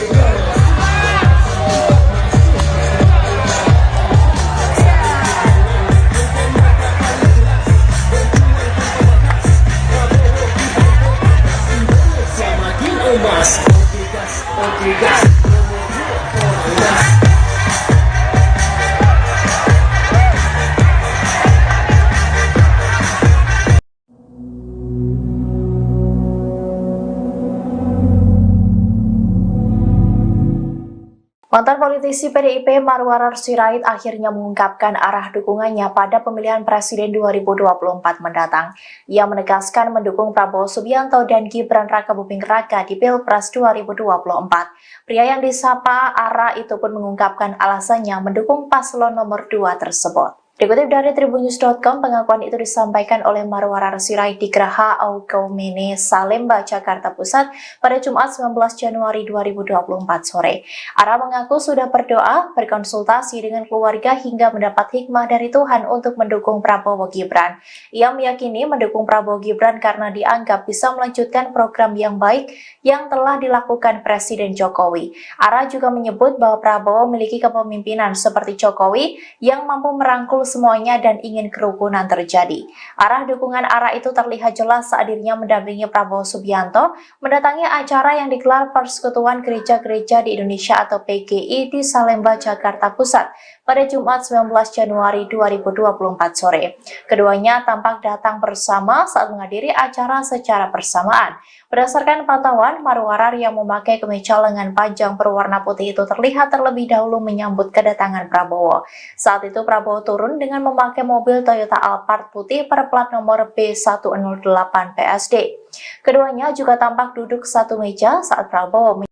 Mantan politisi PDIP Marwarar Sirait akhirnya mengungkapkan arah dukungannya pada pemilihan presiden 2024 mendatang. Ia menegaskan mendukung Prabowo Subianto dan Gibran Rakabuming Raka di Pilpres 2024. Pria yang disapa Ara itu pun mengungkapkan alasannya mendukung paslon nomor 2 tersebut. Dikutip dari tribunnews.com, pengakuan itu disampaikan oleh Marwarar Sirait di Geraha Aukaumene, Salemba, Jakarta Pusat pada Jumat 19 Januari 2024 sore. Ara mengaku sudah berdoa, berkonsultasi dengan keluarga hingga mendapat hikmah dari Tuhan untuk mendukung Prabowo Gibran. Ia meyakini mendukung Prabowo Gibran karena dianggap bisa melanjutkan program yang baik yang telah dilakukan Presiden Jokowi. Ara juga menyebut bahwa Prabowo memiliki kepemimpinan seperti Jokowi yang mampu merangkul semuanya dan ingin kerukunan terjadi. Arah dukungan Ara itu terlihat jelas saat dirinya mendampingi Prabowo Subianto mendatangi acara yang digelar Persekutuan Gereja-Gereja di Indonesia atau PGI di Salemba, Jakarta Pusat pada Jumat 19 Januari 2024 sore. Keduanya tampak datang bersama saat menghadiri acara secara bersamaan. Berdasarkan pantauan, Marwarar yang memakai kemeja lengan panjang berwarna putih itu terlihat terlebih dahulu menyambut kedatangan Prabowo. Saat itu Prabowo turun dengan memakai mobil Toyota Alphard putih berplat nomor B108 PSD. Keduanya juga tampak duduk satu meja saat Prabowo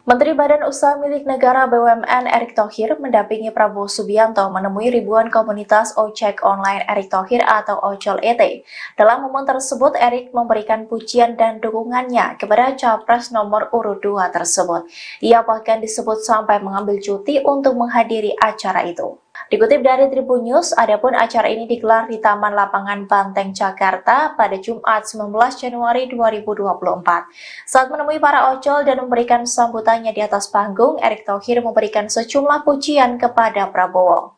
Menteri Badan Usaha Milik Negara BUMN Erick Thohir mendampingi Prabowo Subianto menemui ribuan komunitas ojek online Erick Thohir atau Ojol ET. Dalam momen tersebut, Erick memberikan pujian dan dukungannya kepada Capres nomor urut 2 tersebut. Ia bahkan disebut sampai mengambil cuti untuk menghadiri acara itu. Dikutip dari Tribun News, adapun acara ini digelar di Taman Lapangan Banteng, Jakarta pada Jumat 19 Januari 2024. Saat menemui para ojol dan memberikan sambutannya di atas panggung, Erick Thohir memberikan sejumlah pujian kepada Prabowo.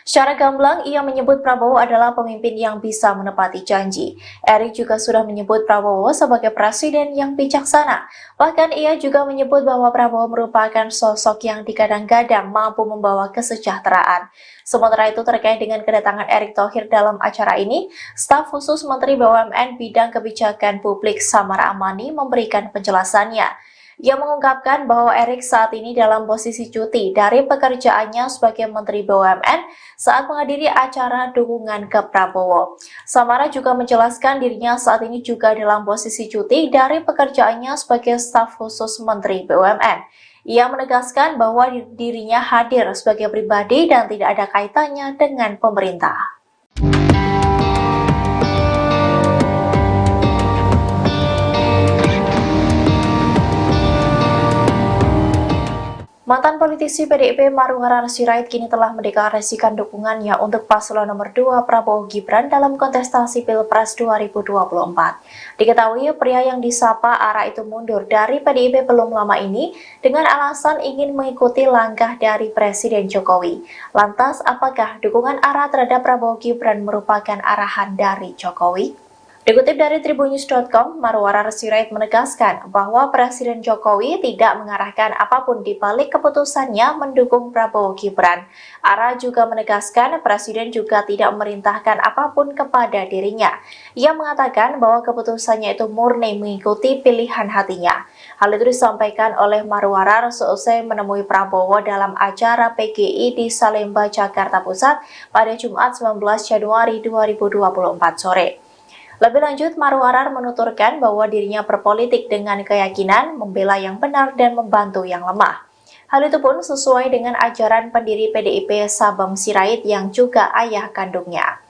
Secara gamblang, ia menyebut Prabowo adalah pemimpin yang bisa menepati janji. Erick juga sudah menyebut Prabowo sebagai presiden yang bijaksana. Bahkan ia juga menyebut bahwa Prabowo merupakan sosok yang digadang-gadang mampu membawa kesejahteraan. Sementara itu terkait dengan kedatangan Erick Thohir dalam acara ini, staf khusus Menteri BUMN Bidang Kebijakan Publik Samara Amani memberikan penjelasannya. Ia mengungkapkan bahwa Erick saat ini dalam posisi cuti dari pekerjaannya sebagai Menteri BUMN saat menghadiri acara dukungan ke Prabowo. Samara juga menjelaskan dirinya saat ini juga dalam posisi cuti dari pekerjaannya sebagai staf khusus Menteri BUMN. Ia menegaskan bahwa dirinya hadir sebagai pribadi dan tidak ada kaitannya dengan pemerintah. Mantan politisi PDIP Marwarar Sirait kini telah mendeklarasikan dukungannya untuk paslon nomor 2 Prabowo Gibran dalam kontestasi Pilpres 2024. Diketahui pria yang disapa Ara itu mundur dari PDIP belum lama ini dengan alasan ingin mengikuti langkah dari Presiden Jokowi. Lantas, apakah dukungan Ara terhadap Prabowo Gibran merupakan arahan dari Jokowi? Dikutip dari tribunnews.com, Marwarar Sirait menegaskan bahwa Presiden Jokowi tidak mengarahkan apapun di balik keputusannya mendukung Prabowo Gibran. Ara juga menegaskan Presiden juga tidak memerintahkan apapun kepada dirinya. Ia mengatakan bahwa keputusannya itu murni mengikuti pilihan hatinya. Hal itu disampaikan oleh Marwarar seusai menemui Prabowo dalam acara PGI di Salemba, Jakarta Pusat pada Jumat 19 Januari 2024 sore. Lebih lanjut, Marwarar menuturkan bahwa dirinya berpolitik dengan keyakinan membela yang benar dan membantu yang lemah. Hal itu pun sesuai dengan ajaran pendiri PDIP Sabam Sirait yang juga ayah kandungnya.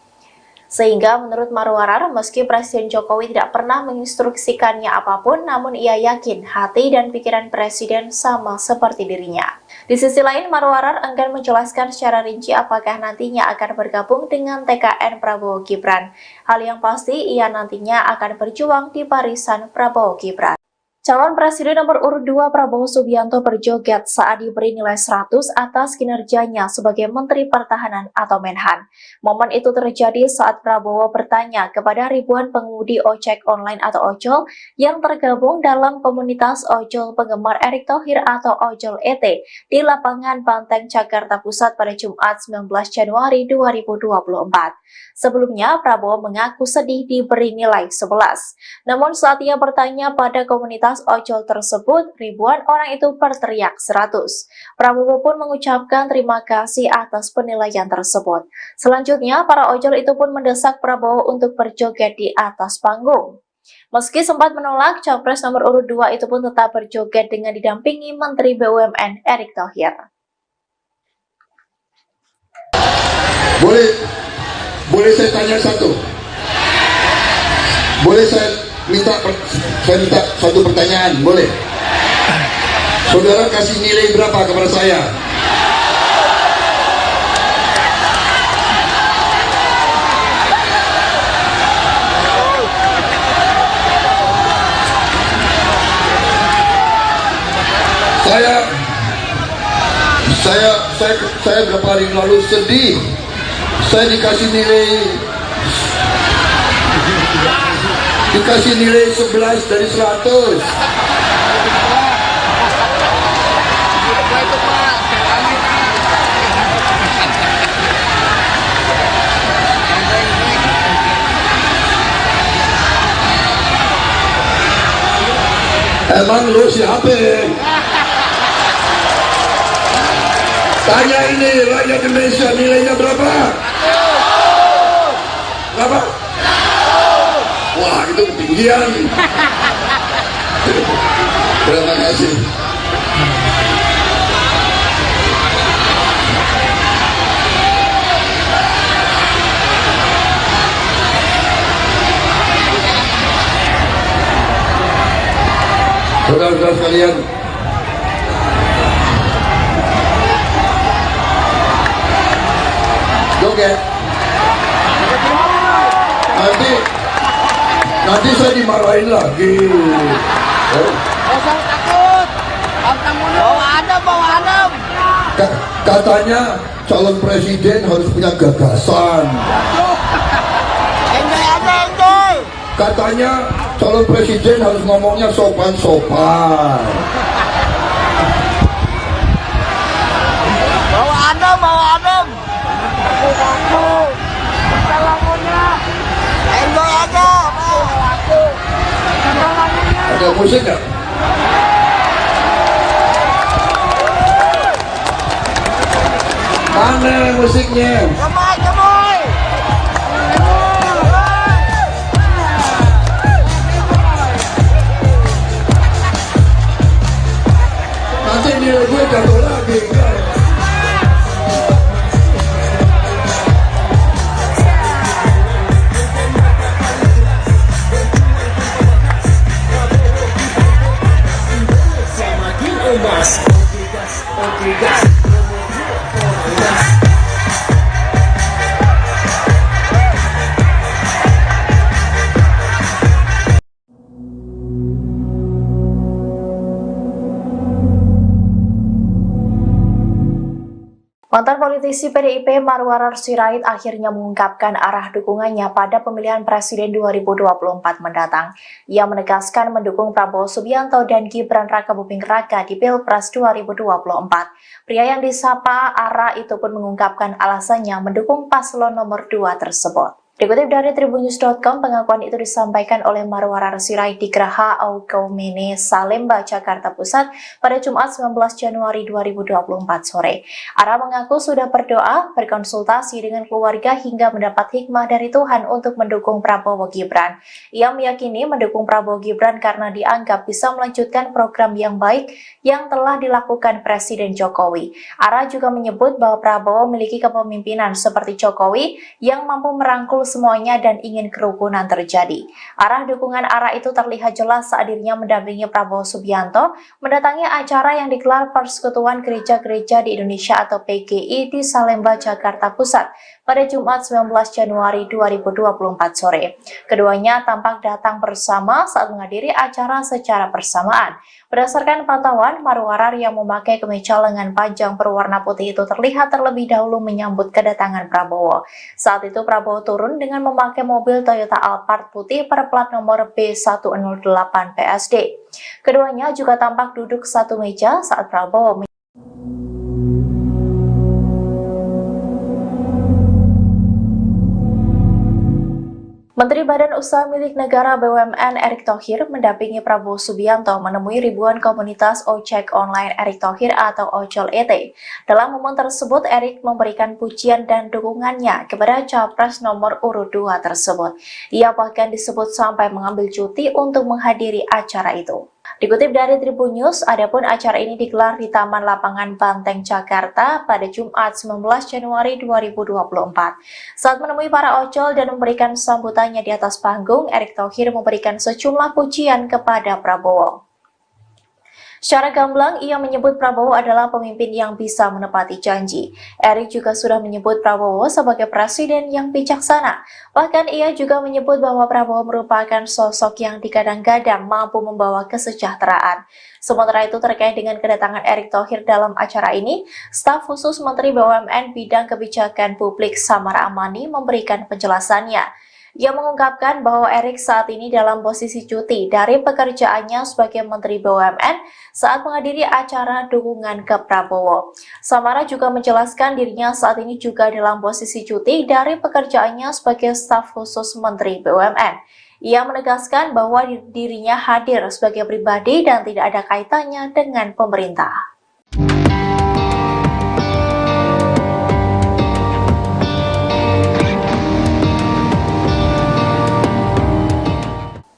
Sehingga menurut Marwarar, meski Presiden Jokowi tidak pernah menginstruksikannya apapun, namun ia yakin hati dan pikiran Presiden sama seperti dirinya. Di sisi lain, Marwarar enggan menjelaskan secara rinci apakah nantinya akan bergabung dengan TKN Prabowo Gibran. Hal yang pasti, ia nantinya akan berjuang di barisan Prabowo Gibran. Calon Presiden nomor urut 2 Prabowo Subianto berjoget saat diberi nilai 100 atas kinerjanya sebagai Menteri Pertahanan atau Menhan. Momen itu terjadi saat Prabowo bertanya kepada ribuan pengemudi ojek online atau ojol yang tergabung dalam komunitas ojol penggemar Erick Thohir atau Ojol ET di lapangan Banteng, Jakarta Pusat pada Jumat 19 Januari 2024. Sebelumnya, Prabowo mengaku sedih diberi nilai 11. Namun saat ia bertanya pada komunitas ojol tersebut, ribuan orang itu berteriak 100. Prabowo pun mengucapkan terima kasih atas penilaian tersebut. Selanjutnya, para ojol itu pun mendesak Prabowo untuk berjoget di atas panggung. Meski sempat menolak, Capres nomor urut 2 itu pun tetap berjoget dengan didampingi Menteri BUMN Erick Thohir. Boleh saya tanya satu? Boleh saya minta satu pertanyaan? Boleh? Saudara kasih nilai berapa kepada saya? Saya beberapa hari lalu sedih. Saya dikasih nilai 11 dari 100. Emang lu siapa? Tanya ini rakyat Indonesia, nilainya berapa? Berapa? Wah, itu ketinggian. Terima kasih. Saudara-saudara sekalian, joget. Nanti saya dimarahin lagi. Jangan takut. Bawa adem. Katanya calon presiden harus punya gagasan. Enjoy. Katanya calon presiden harus ngomongnya sopan-sopan. Bawa adem. Enjoy aja. Ada musik nggak? Mana musiknya? Gemoy. Nanti nilai gue jatuh lagi. Mantan politisi PDIP Marwarar Sirait akhirnya mengungkapkan arah dukungannya pada pemilihan Presiden 2024 mendatang. Ia menegaskan mendukung Prabowo Subianto dan Gibran Rakabuming Raka di Pilpres 2024. Pria yang disapa Ara itu pun mengungkapkan alasannya mendukung paslon nomor 2 tersebut. Dikutip dari tribunnews.com, pengakuan itu disampaikan oleh Marwarar Sirait di Geraha Aukaumene, Salemba, Jakarta Pusat pada Jumat 19 Januari 2024 sore. Ara mengaku sudah berdoa, berkonsultasi dengan keluarga hingga mendapat hikmah dari Tuhan untuk mendukung Prabowo Gibran. Ia meyakini mendukung Prabowo Gibran karena dianggap bisa melanjutkan program yang baik yang telah dilakukan Presiden Jokowi. Ara juga menyebut bahwa Prabowo memiliki kepemimpinan seperti Jokowi yang mampu merangkul merangkul semuanya dan ingin kerukunan terjadi. Arah dukungan ARA itu terlihat jelas saat dirinya mendampingi Prabowo Subianto mendatangi acara yang digelar Persekutuan Gereja-Gereja di Indonesia atau PGI di Salemba, Jakarta Pusat pada Jumat 19 Januari 2024 sore. Keduanya tampak datang bersama saat menghadiri acara secara bersamaan. Berdasarkan pantauan, Marwarar yang memakai kemeja lengan panjang berwarna putih itu terlihat terlebih dahulu menyambut kedatangan Prabowo. Saat itu Prabowo turun dengan memakai mobil Toyota Alphard putih berplat nomor B108 PSD. Keduanya juga tampak duduk satu meja saat Prabowo Menteri Badan Usaha Milik Negara BUMN Erick Thohir mendampingi Prabowo Subianto menemui ribuan komunitas ojek online Erick Thohir atau Ojol ET. Dalam momen tersebut, Erick memberikan pujian dan dukungannya kepada Capres nomor urut 2 tersebut. Ia bahkan disebut sampai mengambil cuti untuk menghadiri acara itu. Dikutip dari Tribun News, adapun acara ini digelar di Taman Lapangan Banteng, Jakarta pada Jumat 19 Januari 2024. Saat menemui para ojol dan memberikan sambutannya di atas panggung, Erick Thohir memberikan sejumlah pujian kepada Prabowo. Secara gamblang, ia menyebut Prabowo adalah pemimpin yang bisa menepati janji. Erick juga sudah menyebut Prabowo sebagai presiden yang bijaksana. Bahkan ia juga menyebut bahwa Prabowo merupakan sosok yang digadang-gadang mampu membawa kesejahteraan. Sementara itu terkait dengan kedatangan Erick Thohir dalam acara ini, staf khusus Menteri BUMN Bidang Kebijakan Publik Samara Amani memberikan penjelasannya. Ia mengungkapkan bahwa Erick saat ini dalam posisi cuti dari pekerjaannya sebagai Menteri BUMN saat menghadiri acara dukungan ke Prabowo. Samara juga menjelaskan dirinya saat ini juga dalam posisi cuti dari pekerjaannya sebagai staf khusus Menteri BUMN. Ia menegaskan bahwa dirinya hadir sebagai pribadi dan tidak ada kaitannya dengan pemerintah.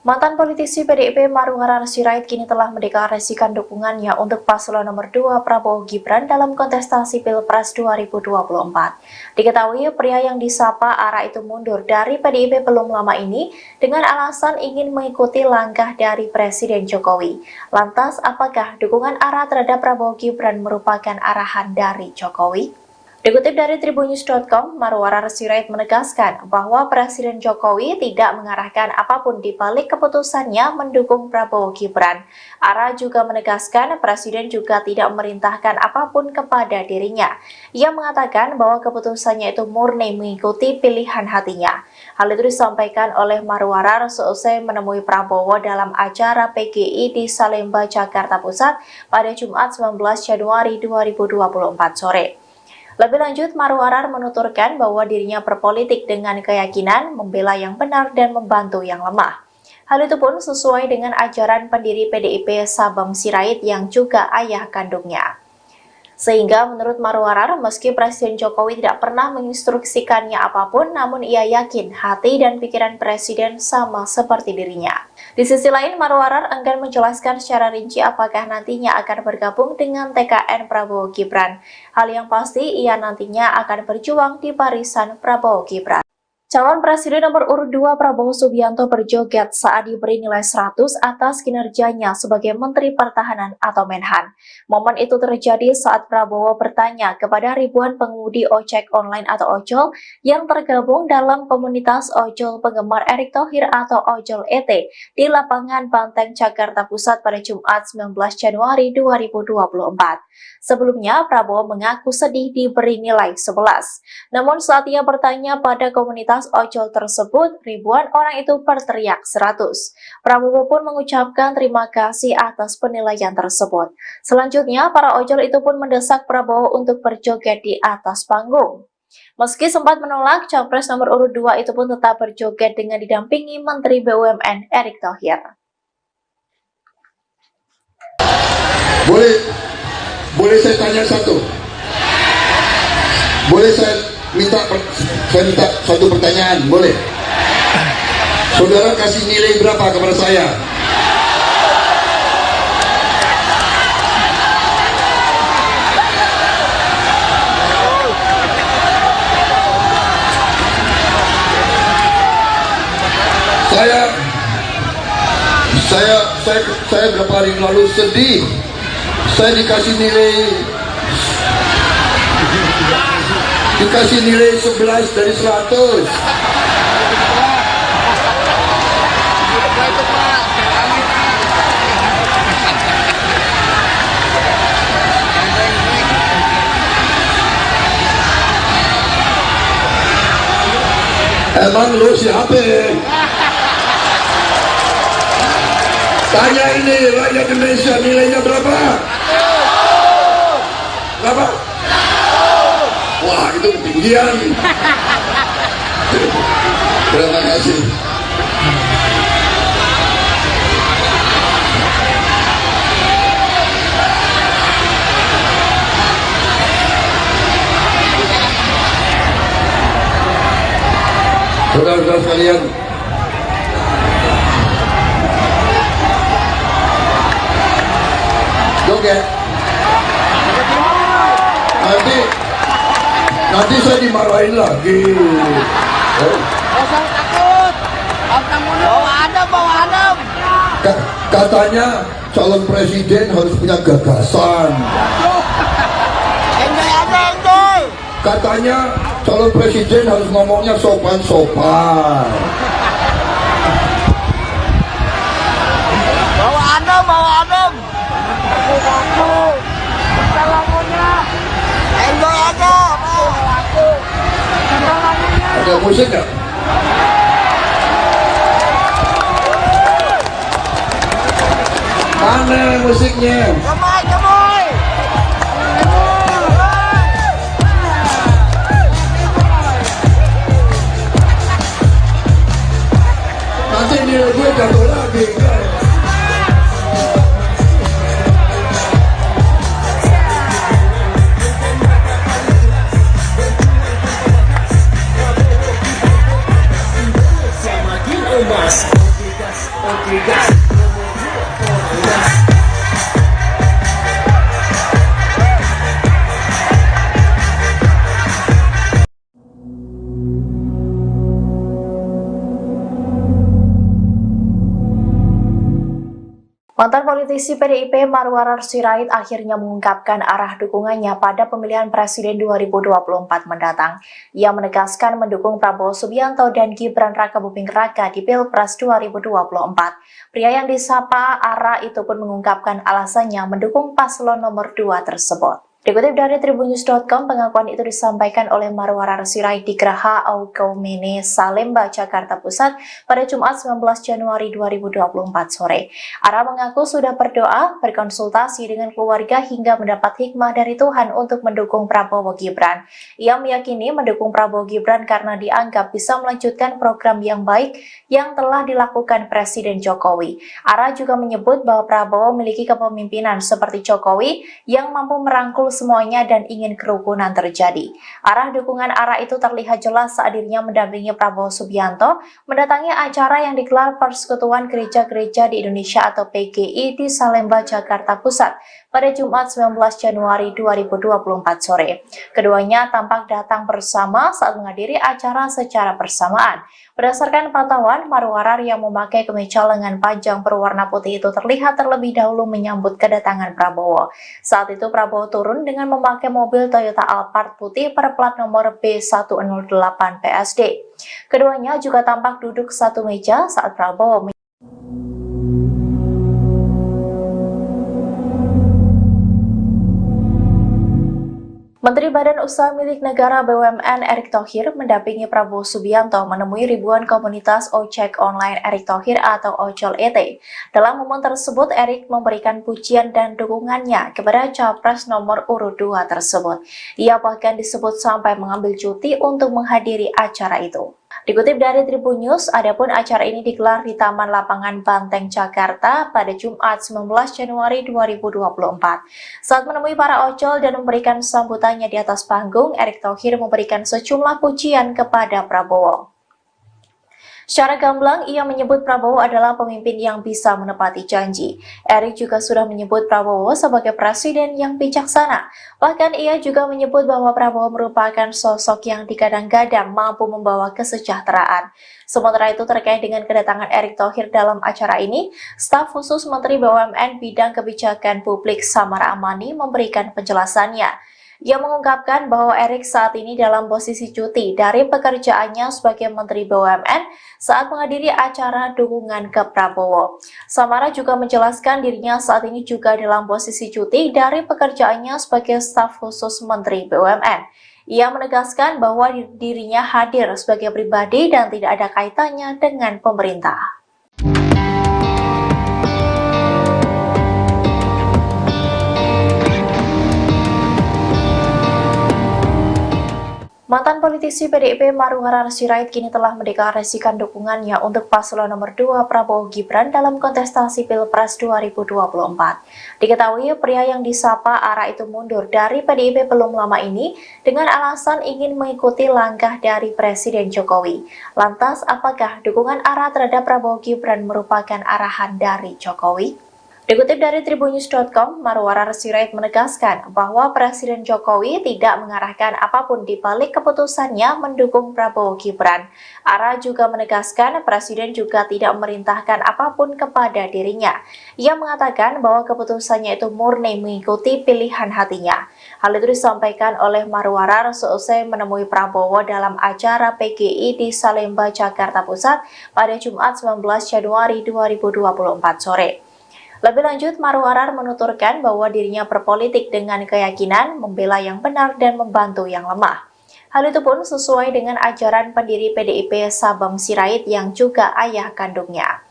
Mantan politisi PDIP Marwarar Sirait kini telah mendeklarasikan dukungannya untuk paslon nomor 2 Prabowo Gibran dalam kontestasi Pilpres 2024. Diketahui pria yang disapa ARA itu mundur dari PDIP belum lama ini dengan alasan ingin mengikuti langkah dari Presiden Jokowi. Lantas, apakah dukungan ARA terhadap Prabowo Gibran merupakan arahan dari Jokowi? Dikutip dari tribunnews.com, Marwarar Sirait menegaskan bahwa Presiden Jokowi tidak mengarahkan apapun di balik keputusannya mendukung Prabowo Gibran. ARA juga menegaskan Presiden juga tidak memerintahkan apapun kepada dirinya. Ia mengatakan bahwa keputusannya itu murni mengikuti pilihan hatinya. Hal itu disampaikan oleh Marwarar seusai menemui Prabowo dalam acara PGI di Salemba, Jakarta Pusat pada Jumat 19 Januari 2024 sore. Lebih lanjut, Marwarar menuturkan bahwa dirinya berpolitik dengan keyakinan membela yang benar dan membantu yang lemah. Hal itu pun sesuai dengan ajaran pendiri PDIP Sabam Sirait yang juga ayah kandungnya. Sehingga menurut Marwarar, meski Presiden Jokowi tidak pernah menginstruksikannya apapun, namun ia yakin hati dan pikiran Presiden sama seperti dirinya. Di sisi lain, Marwarar enggan menjelaskan secara rinci apakah nantinya akan bergabung dengan TKN Prabowo Gibran. Hal yang pasti, ia nantinya akan berjuang di barisan Prabowo Gibran. Calon Presiden nomor urut 2 Prabowo Subianto berjoget saat diberi nilai 100 atas kinerjanya sebagai Menteri Pertahanan atau Menhan. Momen itu terjadi saat Prabowo bertanya kepada ribuan pengemudi ojek online atau ojol yang tergabung dalam komunitas ojol penggemar Erick Thohir atau Ojol ET di Lapangan Banteng, Jakarta Pusat pada Jumat 19 Januari 2024. Sebelumnya, Prabowo mengaku sedih diberi nilai 11. Namun saat ia bertanya pada komunitas ojol tersebut, ribuan orang itu berteriak 100. Prabowo pun mengucapkan terima kasih atas penilaian tersebut. Selanjutnya, para ojol itu pun mendesak Prabowo untuk berjoget di atas panggung. Meski sempat menolak, Capres nomor urut 2 itu pun tetap berjoget dengan didampingi Menteri BUMN Erick Thohir. Boleh saya tanya satu? Boleh saya minta satu pertanyaan? Boleh? Saudara kasih nilai berapa kepada saya? Saya beberapa hari lalu sedih. Saya dikasih nilai 11 dari 100. Emang lu siapa? Tanya ini rakyat Indonesia, nilainya berapa? Berapa? Wah, itu ketinggian. Terima kasih. Saudara-saudara sekalian, joget. Nanti saya dimarahin lagi. Usah takut. Bawa adem. Katanya calon presiden harus punya gagasan. Enjoy aja, enjoy. Katanya calon presiden harus ngomongnya sopan-sopan. Bawa adem. Aku. Lagunya. Enjoy aja. Ada musik nggak? Mana musiknya? Gemoy. Nanti nilai gue jatuh lagi. Mantan politisi PDIP Marwarar Sirait akhirnya mengungkapkan arah dukungannya pada pemilihan presiden 2024 mendatang. Ia menegaskan mendukung Prabowo Subianto dan Gibran Rakabuming Raka di Pilpres 2024. Pria yang disapa Ara itu pun mengungkapkan alasannya mendukung paslon nomor 2 tersebut. Dikutip dari tribunnews.com, pengakuan itu disampaikan oleh Marwarar Sirait di Geraha Aukaumene, Salemba, Jakarta Pusat pada Jumat 19 Januari 2024 sore. Ara mengaku sudah berdoa, berkonsultasi dengan keluarga hingga mendapat hikmah dari Tuhan untuk mendukung Prabowo Gibran. Ia meyakini mendukung Prabowo Gibran karena dianggap bisa melanjutkan program yang baik yang telah dilakukan Presiden Jokowi. Ara juga menyebut bahwa Prabowo memiliki kepemimpinan seperti Jokowi yang mampu merangkul semuanya dan ingin kerukunan terjadi. Arah dukungan Ara itu terlihat jelas saat dirinya mendampingi Prabowo Subianto mendatangi acara yang digelar Persekutuan Gereja-Gereja di Indonesia atau PGI di Salemba, Jakarta Pusat pada Jumat 19 Januari 2024 sore. Keduanya tampak datang bersama saat menghadiri acara secara bersamaan. Berdasarkan pantauan, Marwarar yang memakai kemeja lengan panjang berwarna putih itu terlihat terlebih dahulu menyambut kedatangan Prabowo. Saat itu Prabowo turun dengan memakai mobil Toyota Alphard putih berplat nomor B108 PSD. Keduanya juga tampak duduk satu meja saat Prabowo Menteri Badan Usaha Milik Negara BUMN Erick Thohir mendampingi Prabowo Subianto menemui ribuan komunitas ojek online Erick Thohir atau Ojol ET. Dalam momen tersebut, Erick memberikan pujian dan dukungannya kepada Capres nomor urut 2 tersebut. Ia bahkan disebut sampai mengambil cuti untuk menghadiri acara itu. Dikutip dari Tribun News, adapun acara ini digelar di Taman Lapangan Banteng, Jakarta pada Jumat 19 Januari 2024. Saat menemui para ojol dan memberikan sambutannya di atas panggung, Erick Thohir memberikan sejumlah pujian kepada Prabowo. Secara gamblang, ia menyebut Prabowo adalah pemimpin yang bisa menepati janji. Erik juga sudah menyebut Prabowo sebagai presiden yang bijaksana. Bahkan ia juga menyebut bahwa Prabowo merupakan sosok yang digadang-gadang mampu membawa kesejahteraan. Sementara itu terkait dengan kedatangan Erick Thohir dalam acara ini, staf khusus Menteri BUMN Bidang Kebijakan Publik Samara Amani memberikan penjelasannya. Ia mengungkapkan bahwa Erick saat ini dalam posisi cuti dari pekerjaannya sebagai Menteri BUMN saat menghadiri acara dukungan ke Prabowo. Samara juga menjelaskan dirinya saat ini juga dalam posisi cuti dari pekerjaannya sebagai staf khusus Menteri BUMN. Ia menegaskan bahwa dirinya hadir sebagai pribadi dan tidak ada kaitannya dengan pemerintah. Mantan politisi PDIP Marwarar Sirait kini telah mendeklarasikan dukungannya untuk paslon nomor 2 Prabowo Gibran dalam kontestasi Pilpres 2024. Diketahui pria yang disapa Ara itu mundur dari PDIP belum lama ini dengan alasan ingin mengikuti langkah dari Presiden Jokowi. Lantas, apakah dukungan Ara terhadap Prabowo Gibran merupakan arahan dari Jokowi? Dikutip dari tribunnews.com, Marwarar Sirait menegaskan bahwa Presiden Jokowi tidak mengarahkan apapun di balik keputusannya mendukung Prabowo Gibran. Ara juga menegaskan Presiden juga tidak memerintahkan apapun kepada dirinya. Ia mengatakan bahwa keputusannya itu murni mengikuti pilihan hatinya. Hal itu disampaikan oleh Marwarar seusai menemui Prabowo dalam acara PGI di Salemba, Jakarta Pusat pada Jumat 19 Januari 2024 sore. Lebih lanjut, Marwarar menuturkan bahwa dirinya berpolitik dengan keyakinan membela yang benar dan membantu yang lemah. Hal itu pun sesuai dengan ajaran pendiri PDIP Sabam Sirait yang juga ayah kandungnya.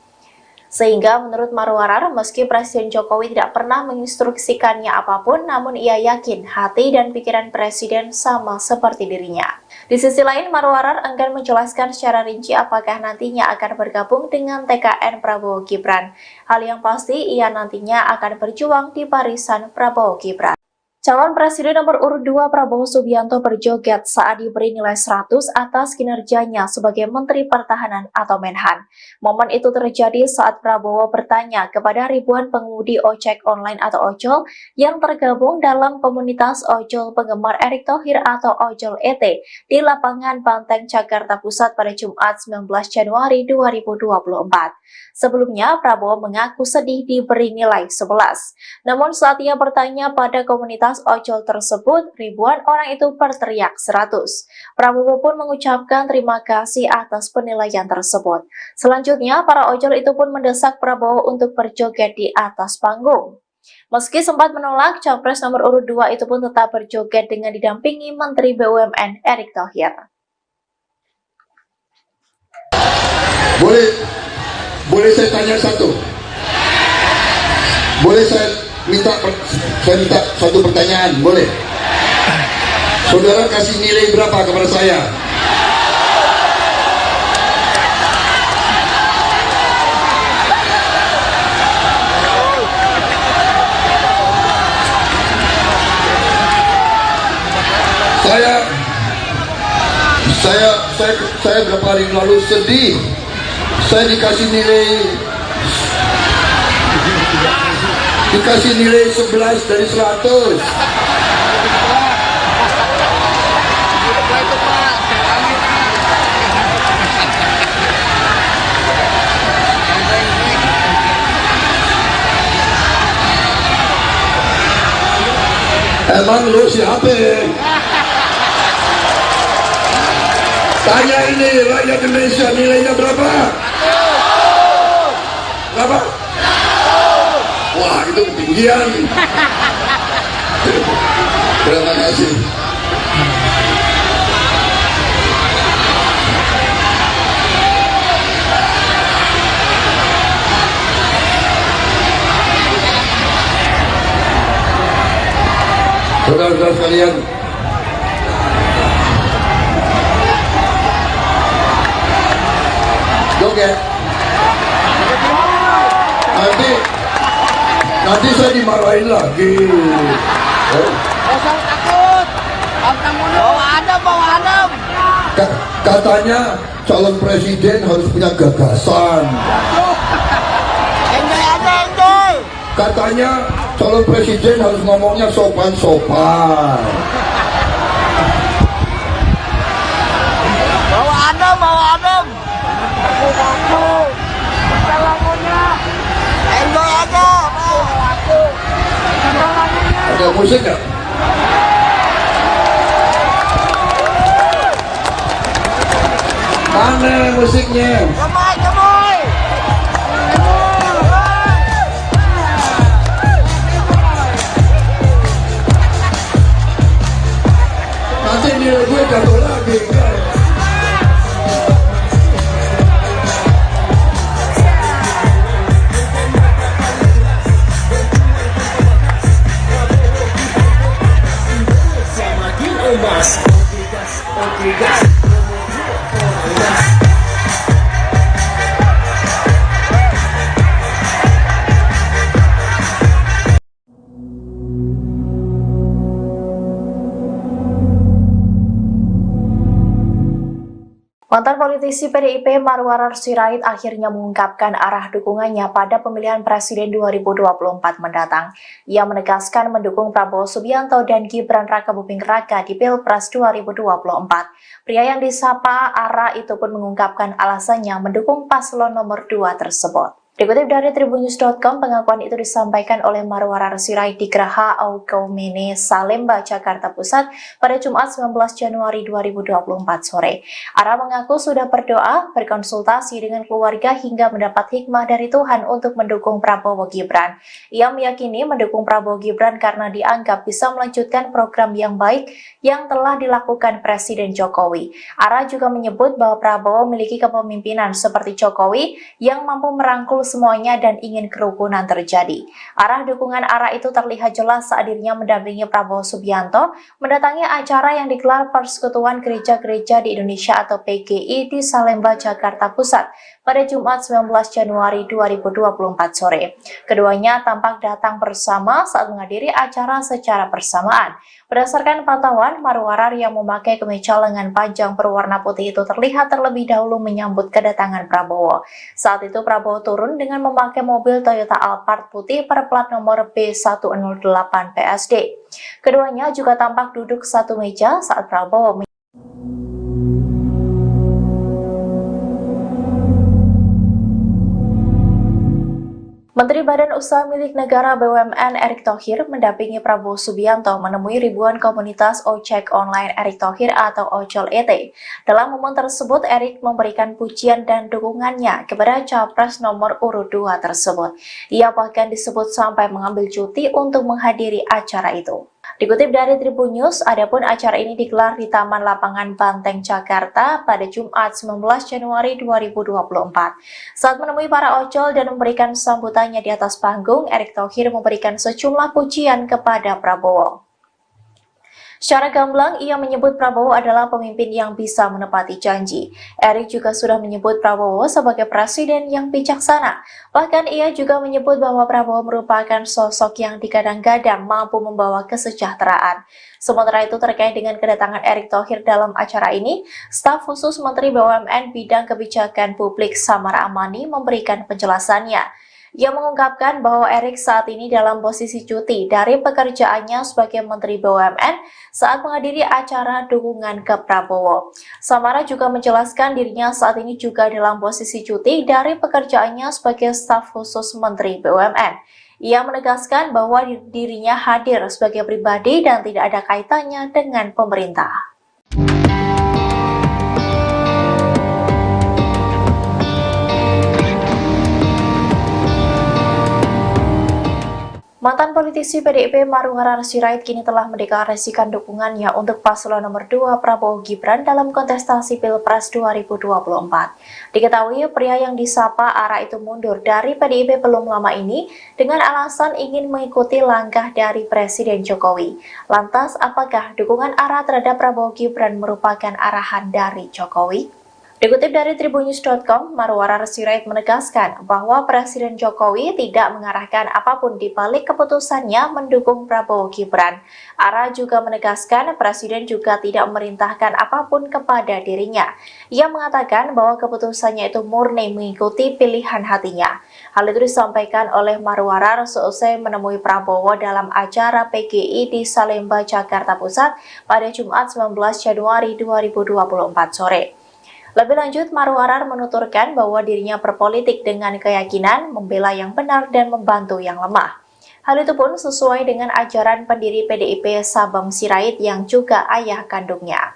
Sehingga menurut Marwarar, meski Presiden Jokowi tidak pernah menginstruksikannya apapun, namun ia yakin hati dan pikiran Presiden sama seperti dirinya. Di sisi lain, Marwarar enggan menjelaskan secara rinci apakah nantinya akan bergabung dengan TKN Prabowo Gibran. Hal yang pasti, ia nantinya akan berjuang di barisan Prabowo Gibran. Calon Presiden nomor urut 2 Prabowo Subianto berjoget saat diberi nilai 100 atas kinerjanya sebagai Menteri Pertahanan atau Menhan. Momen itu terjadi saat Prabowo bertanya kepada ribuan pengemudi ojek online atau ojol yang tergabung dalam komunitas ojol penggemar Erick Thohir atau Ojol ET di lapangan Banteng, Jakarta Pusat pada Jumat 19 Januari 2024. Sebelumnya, Prabowo mengaku sedih diberi nilai 11. Namun saat ia bertanya pada komunitas ojol tersebut, ribuan orang itu berteriak 100. Prabowo pun mengucapkan terima kasih atas penilaian tersebut. Selanjutnya, para ojol itu pun mendesak Prabowo untuk berjoget di atas panggung. Meski sempat menolak, Capres nomor urut 2 itu pun tetap berjoget dengan didampingi Menteri BUMN Erick Thohir. Boleh saya tanya satu? Boleh saya minta satu pertanyaan? Boleh? Saudara kasih nilai berapa kepada saya? Saya beberapa hari lalu sedih. Saya dikasih nilai 11 dari 100. Emang lu siapa? Tanya ini rakyat Indonesia, nilainya berapa? Berapa? Wah, itu ketinggian. Terima kasih. Saudara-saudara sekalian, joget. Nanti saya dimarahin lagi. Usah takut. Bawa Adam. Katanya calon presiden harus punya gagasan. Enjoy aja, enjoy. Katanya calon presiden harus ngomongnya sopan-sopan. Bawa adem, bawa adem. Aku. Lagunya. Enjoy aja. Aku. Ada musik nggak? Mana musiknya? Gemoy, gemoy. Nanti nilai gue jatuh lagi. Mantan politisi PDIP Marwarar Sirait akhirnya mengungkapkan arah dukungannya pada pemilihan presiden 2024 mendatang. Ia menegaskan mendukung Prabowo Subianto dan Gibran Rakabuming Raka di Pilpres 2024. Pria yang disapa Ara itu pun mengungkapkan alasannya mendukung paslon nomor 2 tersebut. Dikutip dari tribunnews.com, pengakuan itu disampaikan oleh Marwarar Sirait di Geraha Aukaumene, Salemba, Jakarta Pusat pada Jumat 19 Januari 2024 sore. Ara mengaku sudah berdoa, berkonsultasi dengan keluarga hingga mendapat hikmah dari Tuhan untuk mendukung Prabowo Gibran. Ia meyakini mendukung Prabowo Gibran karena dianggap bisa melanjutkan program yang baik yang telah dilakukan Presiden Jokowi. Ara juga menyebut bahwa Prabowo memiliki kepemimpinan seperti Jokowi yang mampu merangkul semuanya dan ingin kerukunan terjadi. Arah dukungan Ara itu terlihat jelas saat dirinya mendampingi Prabowo Subianto mendatangi acara yang digelar Persekutuan Gereja-Gereja di Indonesia atau PGI di Salemba, Jakarta Pusat pada Jumat 19 Januari 2024 sore. Keduanya tampak datang bersama saat menghadiri acara secara bersamaan. Berdasarkan pantauan, Marwarar yang memakai kemeja lengan panjang berwarna putih itu terlihat terlebih dahulu menyambut kedatangan Prabowo. Saat itu Prabowo turun dengan memakai mobil Toyota Alphard putih berplat nomor B108 PSD. Keduanya juga tampak duduk satu meja saat Prabowo Menteri Badan Usaha Milik Negara BUMN Erick Thohir mendampingi Prabowo Subianto menemui ribuan komunitas ojek online Erick Thohir atau Ojol ET. Dalam momen tersebut, Erick memberikan pujian dan dukungannya kepada Capres nomor urut 2 tersebut. Ia bahkan disebut sampai mengambil cuti untuk menghadiri acara itu. Dikutip dari Tribun News, adapun acara ini digelar di Taman Lapangan Banteng, Jakarta pada Jumat 19 Januari 2024. Saat menemui para ojol dan memberikan sambutannya di atas panggung, Erick Thohir memberikan sejumlah pujian kepada Prabowo. Secara gamblang, ia menyebut Prabowo adalah pemimpin yang bisa menepati janji. Erick juga sudah menyebut Prabowo sebagai presiden yang bijaksana. Bahkan ia juga menyebut bahwa Prabowo merupakan sosok yang digadang-gadang mampu membawa kesejahteraan. Sementara itu terkait dengan kedatangan Erick Thohir dalam acara ini, staf khusus Menteri BUMN Bidang Kebijakan Publik Samara Amani memberikan penjelasannya. Ia mengungkapkan bahwa Erick saat ini dalam posisi cuti dari pekerjaannya sebagai Menteri BUMN saat menghadiri acara dukungan ke Prabowo. Samara juga menjelaskan dirinya saat ini juga dalam posisi cuti dari pekerjaannya sebagai staf khusus Menteri BUMN. Ia menegaskan bahwa dirinya hadir sebagai pribadi dan tidak ada kaitannya dengan pemerintah. Mantan politisi PDIP Marwarar Sirait kini telah mendeklarasikan dukungannya untuk paslon nomor 2 Prabowo Gibran dalam kontestasi Pilpres 2024. Diketahui pria yang disapa Ara itu mundur dari PDIP belum lama ini dengan alasan ingin mengikuti langkah dari Presiden Jokowi. Lantas, apakah dukungan Ara terhadap Prabowo Gibran merupakan arahan dari Jokowi? Dikutip dari tribunnews.com, Marwarar Sirait menegaskan bahwa Presiden Jokowi tidak mengarahkan apapun di balik keputusannya mendukung Prabowo Gibran. Ara juga menegaskan Presiden juga tidak memerintahkan apapun kepada dirinya. Ia mengatakan bahwa keputusannya itu murni mengikuti pilihan hatinya. Hal itu disampaikan oleh Marwarar seusai menemui Prabowo dalam acara PGI di Salemba, Jakarta Pusat pada Jumat 19 Januari 2024 sore. Lebih lanjut, Marwarar menuturkan bahwa dirinya berpolitik dengan keyakinan membela yang benar dan membantu yang lemah. Hal itu pun sesuai dengan ajaran pendiri PDIP Sabang Sirait yang juga ayah kandungnya.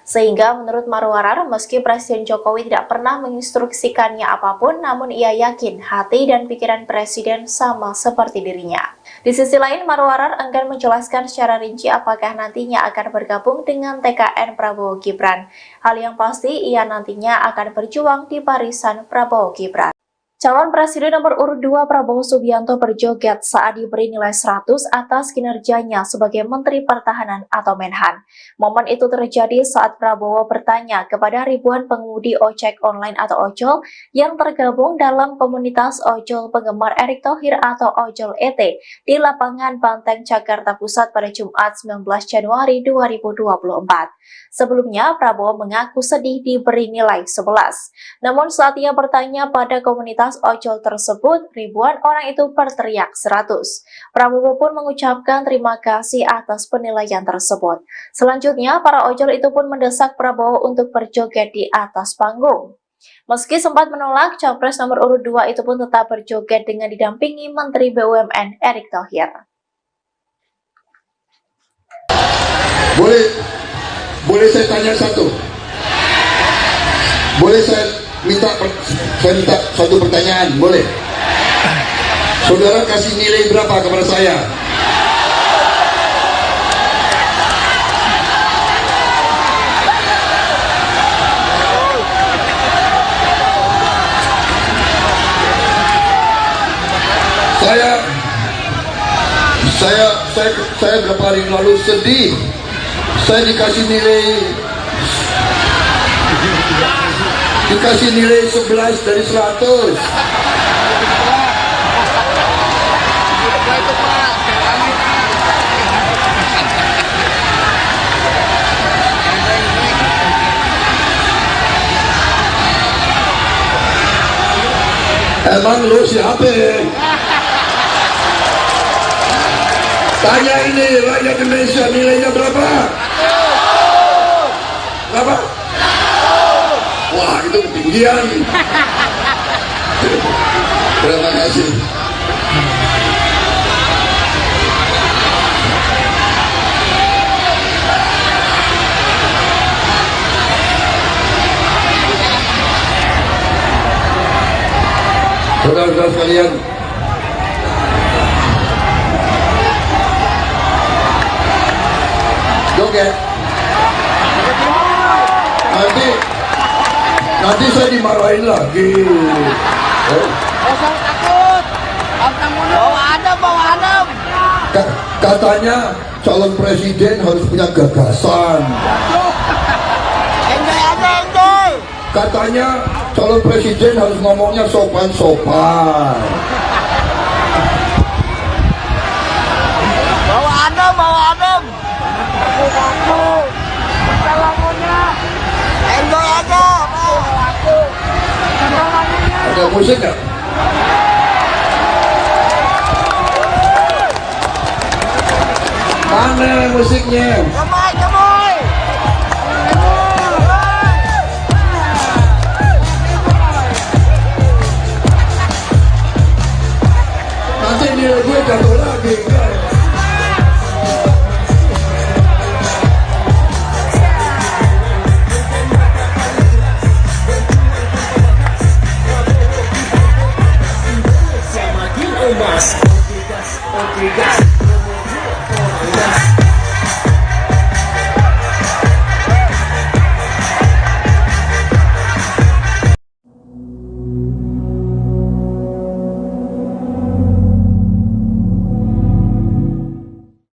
Sehingga menurut Marwarar, meski Presiden Jokowi tidak pernah menginstruksikannya apapun, namun ia yakin hati dan pikiran Presiden sama seperti dirinya. Di sisi lain, Marwarar enggan menjelaskan secara rinci apakah nantinya akan bergabung dengan TKN Prabowo Gibran. Hal yang pasti, ia nantinya akan berjuang di barisan Prabowo Gibran. Calon Presiden nomor urut 2 Prabowo Subianto berjoget saat diberi nilai 100 atas kinerjanya sebagai Menteri Pertahanan atau Menhan. Momen itu terjadi saat Prabowo bertanya kepada ribuan pengemudi ojek online atau ojol yang tergabung dalam komunitas ojol penggemar Erick Thohir atau Ojol ET di lapangan Banteng, Jakarta Pusat pada Jumat 19 Januari 2024. Sebelumnya, Prabowo mengaku sedih diberi nilai 11. Namun saat ia bertanya pada komunitas ojol tersebut, ribuan orang itu berteriak 100. Prabowo pun mengucapkan terima kasih atas penilaian tersebut. Selanjutnya, para ojol itu pun mendesak Prabowo untuk berjoget di atas panggung. Meski sempat menolak, Capres nomor urut 2 itu pun tetap berjoget dengan didampingi Menteri BUMN Erick Thohir. Boleh saya tanya satu? Boleh saya minta satu pertanyaan? Boleh? Saudara kasih nilai berapa kepada saya? Saya beberapa hari lalu sedih. Saya dikasih nilai 11 dari 100. Emang lu siapa? Tanya ini rakyat Indonesia, nilainya berapa? Berapa? Wah, itu ketinggian. Terima kasih. Saudara-saudara sekalian, joget. Nanti saya dimarahin lagi. Jangan takut. Bawa adem. Katanya calon presiden harus punya gagasan. Enjoy aja, enjoy. Katanya calon presiden harus ngomongnya sopan-sopan. Bawa adem. Aku. Enjoy aja. Ada musik nggak? Mana musiknya? Gemoy. Nanti nilai gue jatuh lagi.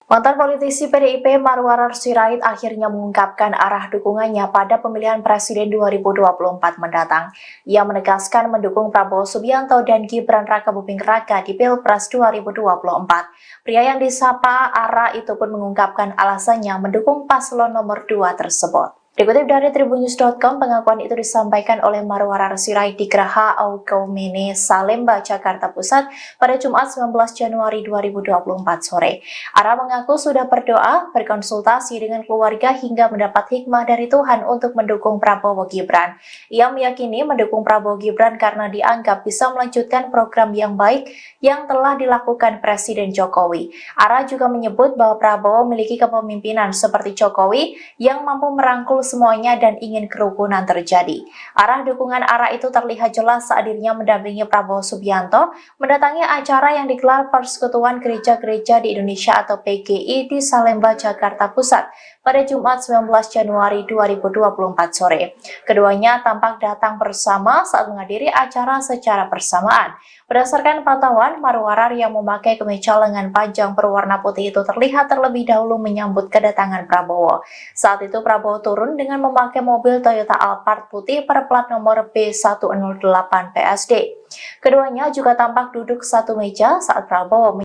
Mantan politisi PDIP Marwarar Sirait akhirnya mengungkapkan arah dukungannya pada pemilihan presiden 2024 mendatang. Ia menegaskan mendukung Prabowo Subianto dan Gibran Rakabuming Raka di Pilpres 2024. Pria yang disapa Ara itu pun mengungkapkan alasannya mendukung paslon nomor 2 tersebut. Dikutip dari tribunnews.com, pengakuan itu disampaikan oleh Marwarar Sirait di Geraha Aukaumene, Salemba, Jakarta Pusat pada Jumat 19 Januari 2024 sore. Ara mengaku sudah berdoa, berkonsultasi dengan keluarga hingga mendapat hikmah dari Tuhan untuk mendukung Prabowo Gibran. Ia meyakini mendukung Prabowo Gibran karena dianggap bisa melanjutkan program yang baik yang telah dilakukan Presiden Jokowi. Ara juga menyebut bahwa Prabowo memiliki kepemimpinan seperti Jokowi yang mampu merangkul semuanya dan ingin kerukunan terjadi. Arah dukungan Ara itu terlihat jelas saat dirinya mendampingi Prabowo Subianto mendatangi acara yang digelar Persekutuan Gereja-Gereja di Indonesia atau PGI di Salemba, Jakarta Pusat pada Jumat 19 Januari 2024 sore. Keduanya tampak datang bersama saat menghadiri acara secara bersamaan. Berdasarkan pantauan, Marwarar yang memakai kemeja lengan panjang berwarna putih itu terlihat terlebih dahulu menyambut kedatangan Prabowo. Saat itu Prabowo turun dengan memakai mobil Toyota Alphard putih berplat nomor B108 PSD. Keduanya juga tampak duduk satu meja saat Prabowo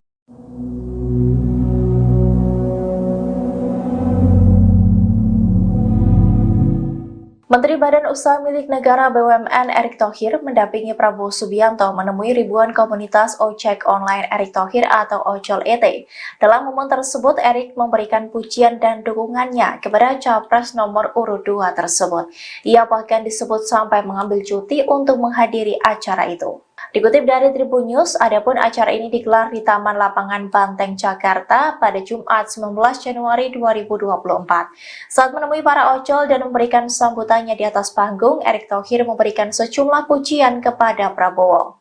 Menteri Badan Usaha Milik Negara BUMN Erick Thohir mendampingi Prabowo Subianto menemui ribuan komunitas ojek online Erick Thohir atau Ojol ET. Dalam momen tersebut, Erick memberikan pujian dan dukungannya kepada Capres nomor urut 2 tersebut. Ia bahkan disebut sampai mengambil cuti untuk menghadiri acara itu. Dikutip dari Tribun News, adapun acara ini digelar di Taman Lapangan Banteng, Jakarta pada Jumat 19 Januari 2024. Saat menemui para ojol dan memberikan sambutannya di atas panggung, Erick Thohir memberikan sejumlah pujian kepada Prabowo.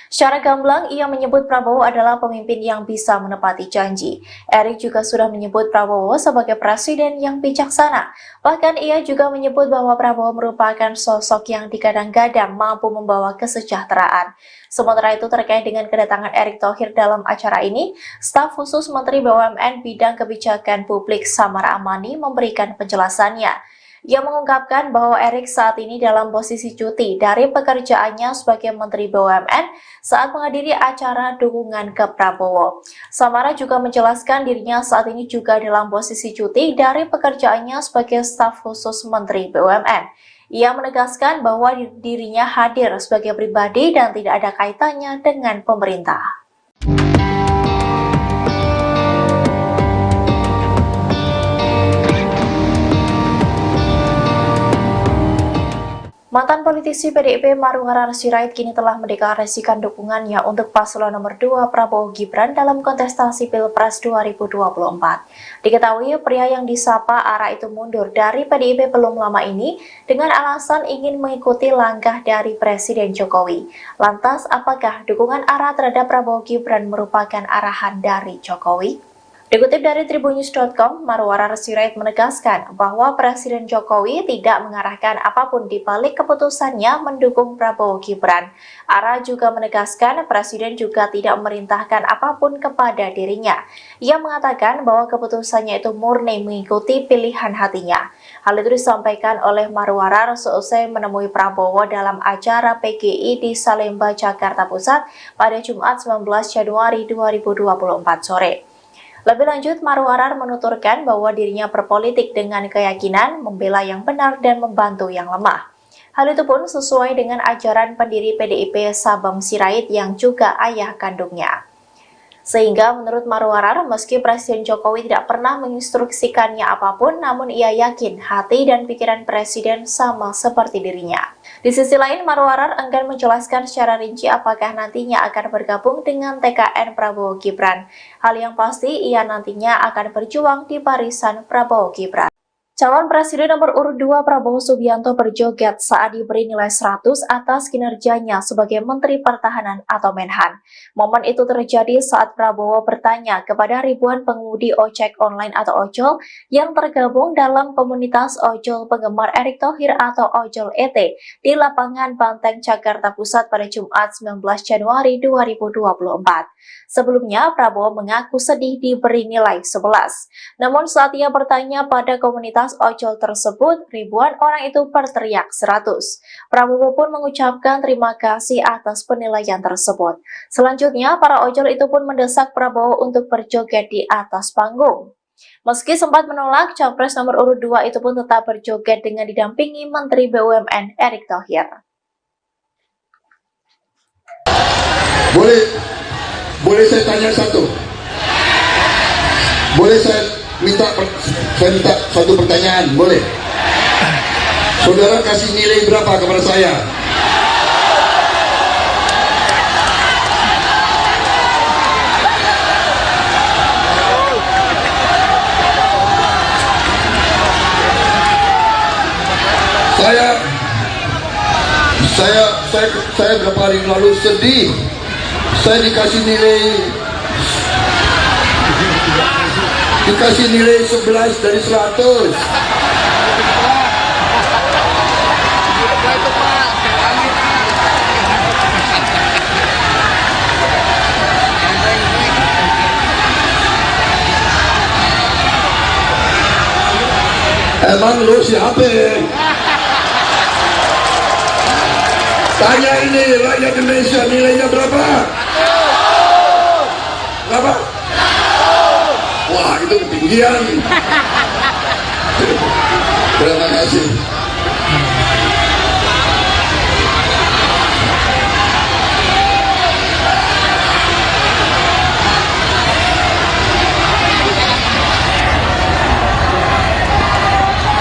Secara gamblang, ia menyebut Prabowo adalah pemimpin yang bisa menepati janji. Erick juga sudah menyebut Prabowo sebagai presiden yang bijaksana. Bahkan ia juga menyebut bahwa Prabowo merupakan sosok yang digadang-gadang mampu membawa kesejahteraan. Sementara itu terkait dengan kedatangan Erick Thohir dalam acara ini, staf khusus Menteri BUMN Bidang Kebijakan Publik Samara Amani memberikan penjelasannya. Ia mengungkapkan bahwa Erick saat ini dalam posisi cuti dari pekerjaannya sebagai Menteri BUMN saat menghadiri acara dukungan ke Prabowo. Samara juga menjelaskan dirinya saat ini juga dalam posisi cuti dari pekerjaannya sebagai staf khusus Menteri BUMN. Ia menegaskan bahwa dirinya hadir sebagai pribadi dan tidak ada kaitannya dengan pemerintah. Mantan politisi PDIP Marwarar Sirait kini telah mendeklarasikan dukungannya untuk paslon nomor 2 Prabowo Gibran dalam kontestasi Pilpres 2024. Diketahui pria yang disapa Ara itu mundur dari PDIP belum lama ini dengan alasan ingin mengikuti langkah dari Presiden Jokowi. Lantas, apakah dukungan Ara terhadap Prabowo Gibran merupakan arahan dari Jokowi? Dikutip dari tribunnews.com, Marwarar Sirait menegaskan bahwa Presiden Jokowi tidak mengarahkan apapun di balik keputusannya mendukung Prabowo Gibran. Ara juga menegaskan Presiden juga tidak memerintahkan apapun kepada dirinya. Ia mengatakan bahwa keputusannya itu murni mengikuti pilihan hatinya. Hal itu disampaikan oleh Marwarar seusai menemui Prabowo dalam acara PGI di Salemba, Jakarta Pusat pada Jumat 19 Januari 2024 sore. Lebih lanjut, Marwarar menuturkan bahwa dirinya berpolitik dengan keyakinan membela yang benar dan membantu yang lemah. Hal itu pun sesuai dengan ajaran pendiri PDIP Sabam Sirait yang juga ayah kandungnya. Sehingga menurut Marwarar, meski Presiden Jokowi tidak pernah menginstruksikannya apapun, namun ia yakin hati dan pikiran Presiden sama seperti dirinya. Di sisi lain, Marwarar enggan menjelaskan secara rinci apakah nantinya akan bergabung dengan TKN Prabowo Gibran. Hal yang pasti, ia nantinya akan berjuang di barisan Prabowo Gibran. Calon Presiden nomor urut 2 Prabowo Subianto berjoget saat diberi nilai 100 atas kinerjanya sebagai Menteri Pertahanan atau Menhan. Momen itu terjadi saat Prabowo bertanya kepada ribuan pengemudi ojek online atau ojol yang tergabung dalam komunitas ojol penggemar Erick Thohir atau Ojol ET di lapangan Banteng, Jakarta Pusat pada Jumat 19 Januari 2024. Sebelumnya, Prabowo mengaku sedih diberi nilai 11. Namun saat ia bertanya pada komunitas ojol tersebut, ribuan orang itu berteriak 100. Prabowo pun mengucapkan terima kasih atas penilaian tersebut. Selanjutnya, para ojol itu pun mendesak Prabowo untuk berjoget di atas panggung. Meski sempat menolak, Capres nomor urut 2 itu pun tetap berjoget dengan didampingi Menteri BUMN Erick Thohir. Boleh saya tanya satu? Boleh saya minta satu pertanyaan? Boleh? Saudara kasih nilai berapa kepada saya? Saya beberapa hari lalu sedih. Saya dikasih nilai 11 dari 100. Emang lu siapa? Tanya ini rakyat Indonesia, nilainya berapa? Berapa? Wah, itu ketinggian. Terima kasih.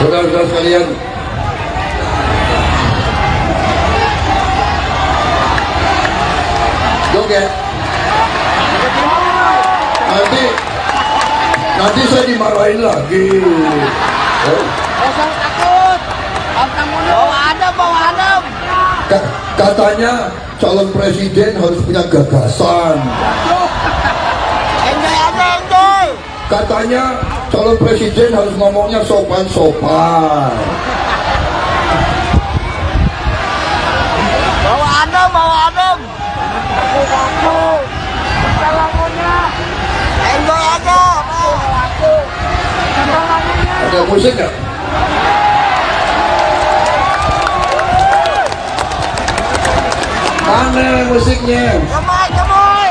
Saudara-saudara sekalian, joget. Nanti saya dimarahin lagi. Jangan takut. Bawa adem. Katanya calon presiden harus punya gagasan. Enjoy. Katanya calon presiden harus ngomongnya sopan-sopan. Bawa adem. Aku. Enjoy aja. Ada musik nggak? Mana musiknya? Gemoy.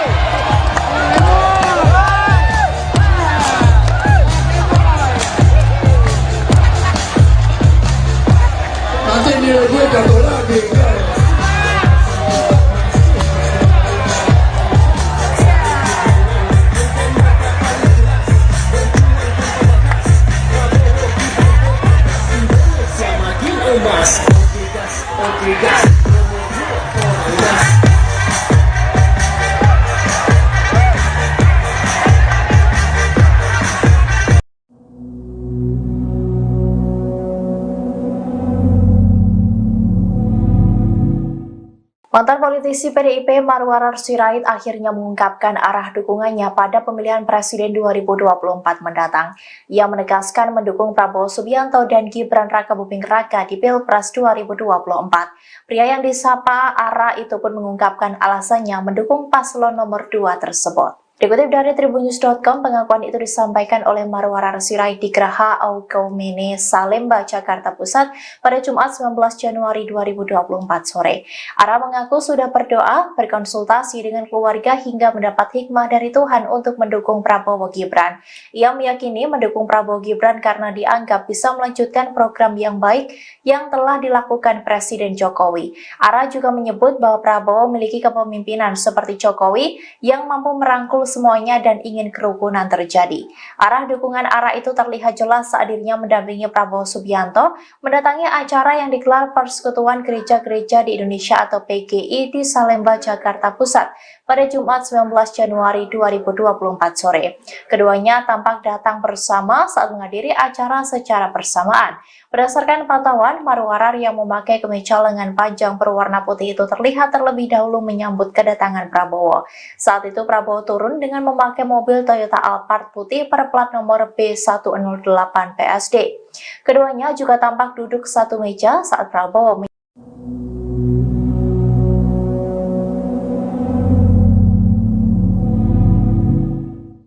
Nanti nilai gue jatuh lagi. Mantan politisi PDIP Marwarar Sirait akhirnya mengungkapkan arah dukungannya pada pemilihan Presiden 2024 mendatang. Ia menegaskan mendukung Prabowo Subianto dan Gibran Rakabuming Raka di Pilpres 2024. Pria yang disapa Ara itu pun mengungkapkan alasannya mendukung paslon nomor 2 tersebut. Dikutip dari tribunnews.com, pengakuan itu disampaikan oleh Marwarar Sirait di Geraha Aukaumene, Salemba, Jakarta Pusat pada Jumat 19 Januari 2024 sore. Ara mengaku sudah berdoa, berkonsultasi dengan keluarga hingga mendapat hikmah dari Tuhan untuk mendukung Prabowo Gibran. Ia meyakini mendukung Prabowo Gibran karena dianggap bisa melanjutkan program yang baik yang telah dilakukan Presiden Jokowi. Ara juga menyebut bahwa Prabowo memiliki kepemimpinan seperti Jokowi yang mampu merangkul semuanya dan ingin kerukunan terjadi. Arah dukungan Ara itu terlihat jelas saat dirinya mendampingi Prabowo Subianto mendatangi acara yang digelar Persekutuan Gereja-Gereja di Indonesia atau PGI di Salemba, Jakarta Pusat pada Jumat 19 Januari 2024 sore. Keduanya tampak datang bersama saat menghadiri acara secara bersamaan. Berdasarkan pantauan, Marwarar yang memakai kemeja lengan panjang berwarna putih itu terlihat terlebih dahulu menyambut kedatangan Prabowo. Saat itu Prabowo turun dengan memakai mobil Toyota Alphard putih berplat nomor B108 PSD. Keduanya juga tampak duduk satu meja saat Prabowo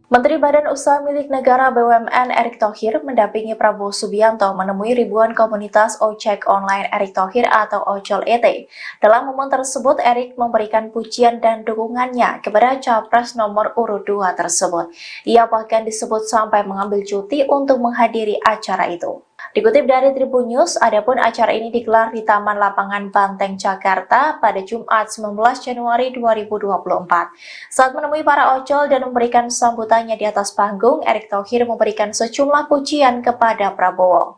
Menteri Badan Usaha Milik Negara BUMN Erick Thohir mendampingi Prabowo Subianto menemui ribuan komunitas ojek online Erick Thohir atau Ojol ET. Dalam momen tersebut, Erick memberikan pujian dan dukungannya kepada Capres nomor urut 2 tersebut. Ia bahkan disebut sampai mengambil cuti untuk menghadiri acara itu. Dikutip dari Tribun News, adapun acara ini digelar di Taman Lapangan Banteng, Jakarta pada Jumat 19 Januari 2024. Saat menemui para ojol dan memberikan sambutannya di atas panggung, Erick Thohir memberikan sejumlah pujian kepada Prabowo.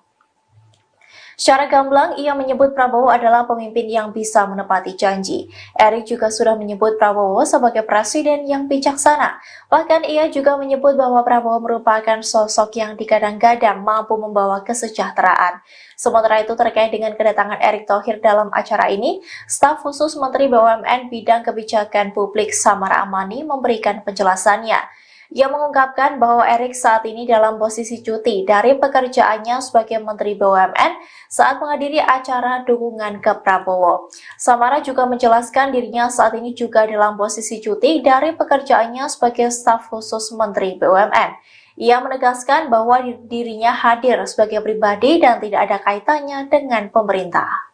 Secara gamblang, ia menyebut Prabowo adalah pemimpin yang bisa menepati janji. Erick juga sudah menyebut Prabowo sebagai presiden yang bijaksana. Bahkan ia juga menyebut bahwa Prabowo merupakan sosok yang digadang-gadang mampu membawa kesejahteraan. Sementara itu terkait dengan kedatangan Erick Thohir dalam acara ini, staf khusus Menteri BUMN Bidang Kebijakan Publik Samara Amani memberikan penjelasannya. Ia mengungkapkan bahwa Erick saat ini dalam posisi cuti dari pekerjaannya sebagai Menteri BUMN saat menghadiri acara dukungan ke Prabowo. Samara juga menjelaskan dirinya saat ini juga dalam posisi cuti dari pekerjaannya sebagai staf khusus Menteri BUMN. Ia menegaskan bahwa dirinya hadir sebagai pribadi dan tidak ada kaitannya dengan pemerintah.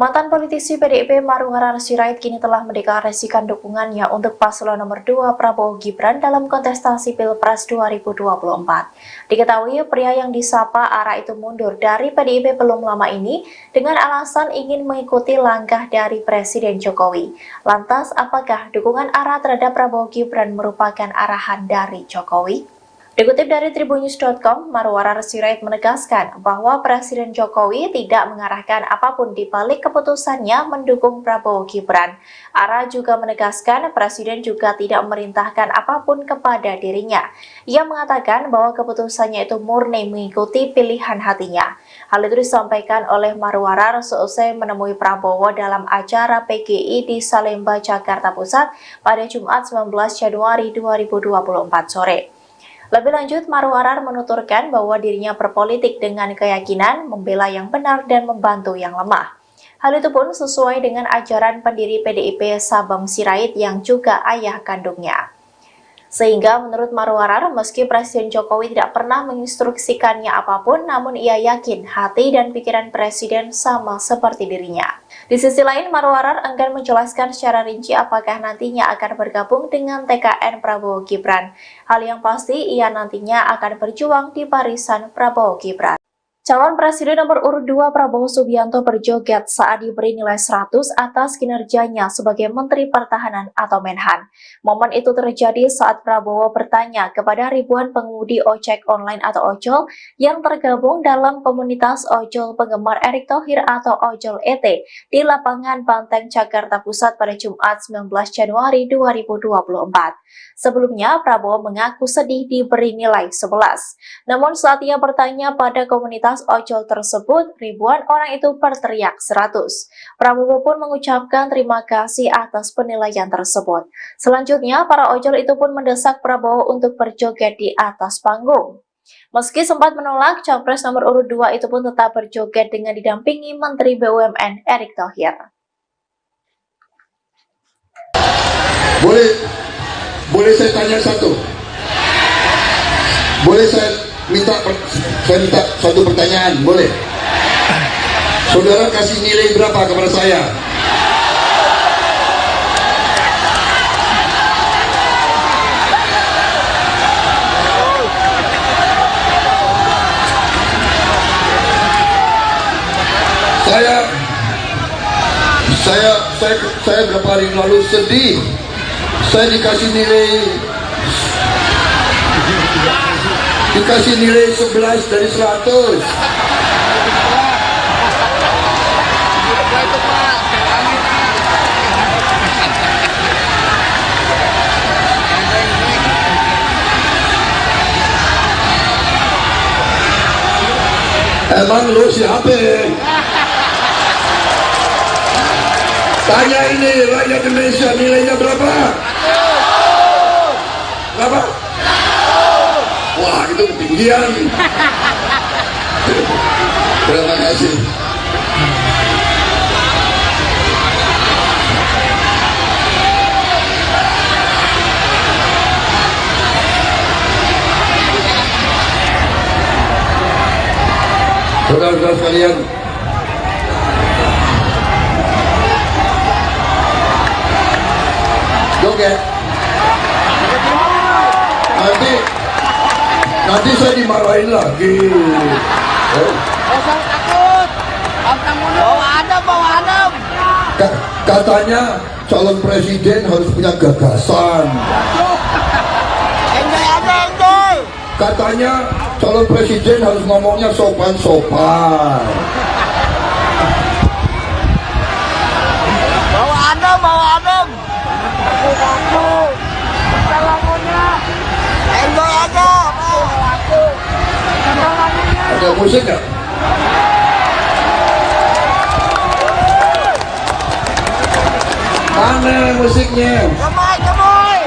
Mantan politisi PDIP Marwarar Sirait kini telah mendeklarasikan dukungannya untuk paslon nomor 2 Prabowo Gibran dalam kontestasi Pilpres 2024. Diketahui pria yang disapa Ara itu mundur dari PDIP belum lama ini dengan alasan ingin mengikuti langkah dari Presiden Jokowi. Lantas, apakah dukungan Ara terhadap Prabowo Gibran merupakan arahan dari Jokowi? Dikutip dari tribunnews.com, Marwarar Sirait menegaskan bahwa Presiden Jokowi tidak mengarahkan apapun di balik keputusannya mendukung Prabowo Gibran. Ara juga menegaskan Presiden juga tidak memerintahkan apapun kepada dirinya. Ia mengatakan bahwa keputusannya itu murni mengikuti pilihan hatinya. Hal itu disampaikan oleh Marwarar seusai menemui Prabowo dalam acara PGI di Salemba, Jakarta Pusat pada Jumat 19 Januari 2024 sore. Lebih lanjut, Marwarar menuturkan bahwa dirinya berpolitik dengan keyakinan membela yang benar dan membantu yang lemah. Hal itu pun sesuai dengan ajaran pendiri PDIP Sabam Sirait yang juga ayah kandungnya. Sehingga menurut Marwarar, meski Presiden Jokowi tidak pernah menginstruksikannya apapun, namun ia yakin hati dan pikiran Presiden sama seperti dirinya. Di sisi lain, Marwarar enggan menjelaskan secara rinci apakah nantinya akan bergabung dengan TKN Prabowo Gibran. Hal yang pasti, ia nantinya akan berjuang di barisan Prabowo Gibran. Calon Presiden nomor urut 2 Prabowo Subianto berjoget saat diberi nilai 100 atas kinerjanya sebagai Menteri Pertahanan atau Menhan. Momen itu terjadi saat Prabowo bertanya kepada ribuan pengemudi ojek online atau ojol yang tergabung dalam komunitas ojol penggemar Erick Thohir atau Ojol ET di Lapangan Banteng, Jakarta Pusat pada Jumat 19 Januari 2024. Sebelumnya, Prabowo mengaku sedih diberi nilai 11. Namun saat ia bertanya pada komunitas ojol tersebut, ribuan orang itu berteriak 100. Prabowo pun mengucapkan terima kasih atas penilaian tersebut. Selanjutnya, para ojol itu pun mendesak Prabowo untuk berjoget di atas panggung. Meski sempat menolak, Capres nomor urut 2 itu pun tetap berjoget dengan didampingi Menteri BUMN Erick Thohir. Boleh saya tanya satu? Boleh saya minta satu pertanyaan? Boleh? Saudara kasih nilai berapa kepada saya? Saya beberapa hari lalu sedih. Saya dikasih nilai Dikasih nilai 11 dari 100. Itu Pak. Kami Emang lu siapa? Tanya ini rakyat Indonesia, nilainya berapa? Berapa? Wah, itu ketinggian. Terima kasih. Saudara-saudara sekalian, joget. Nanti saya dimarahin lagi. Usah takut. Abang mundur. Bawa adem. Katanya calon presiden harus punya gagasan. Enjoy aja, enjoy. Katanya calon presiden harus ngomongnya sopan-sopan. Bawa adem. Aku. Lagunya. Enjoy aja. Ada musik nggak? Mana musiknya? Gemoy.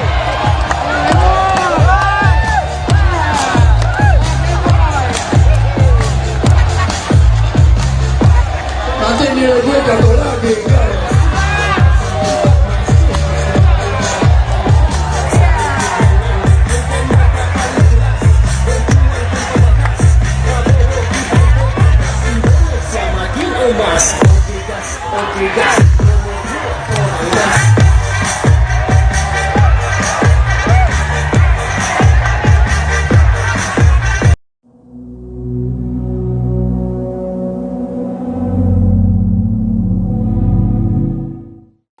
Nanti nilai gue jatuh lagi.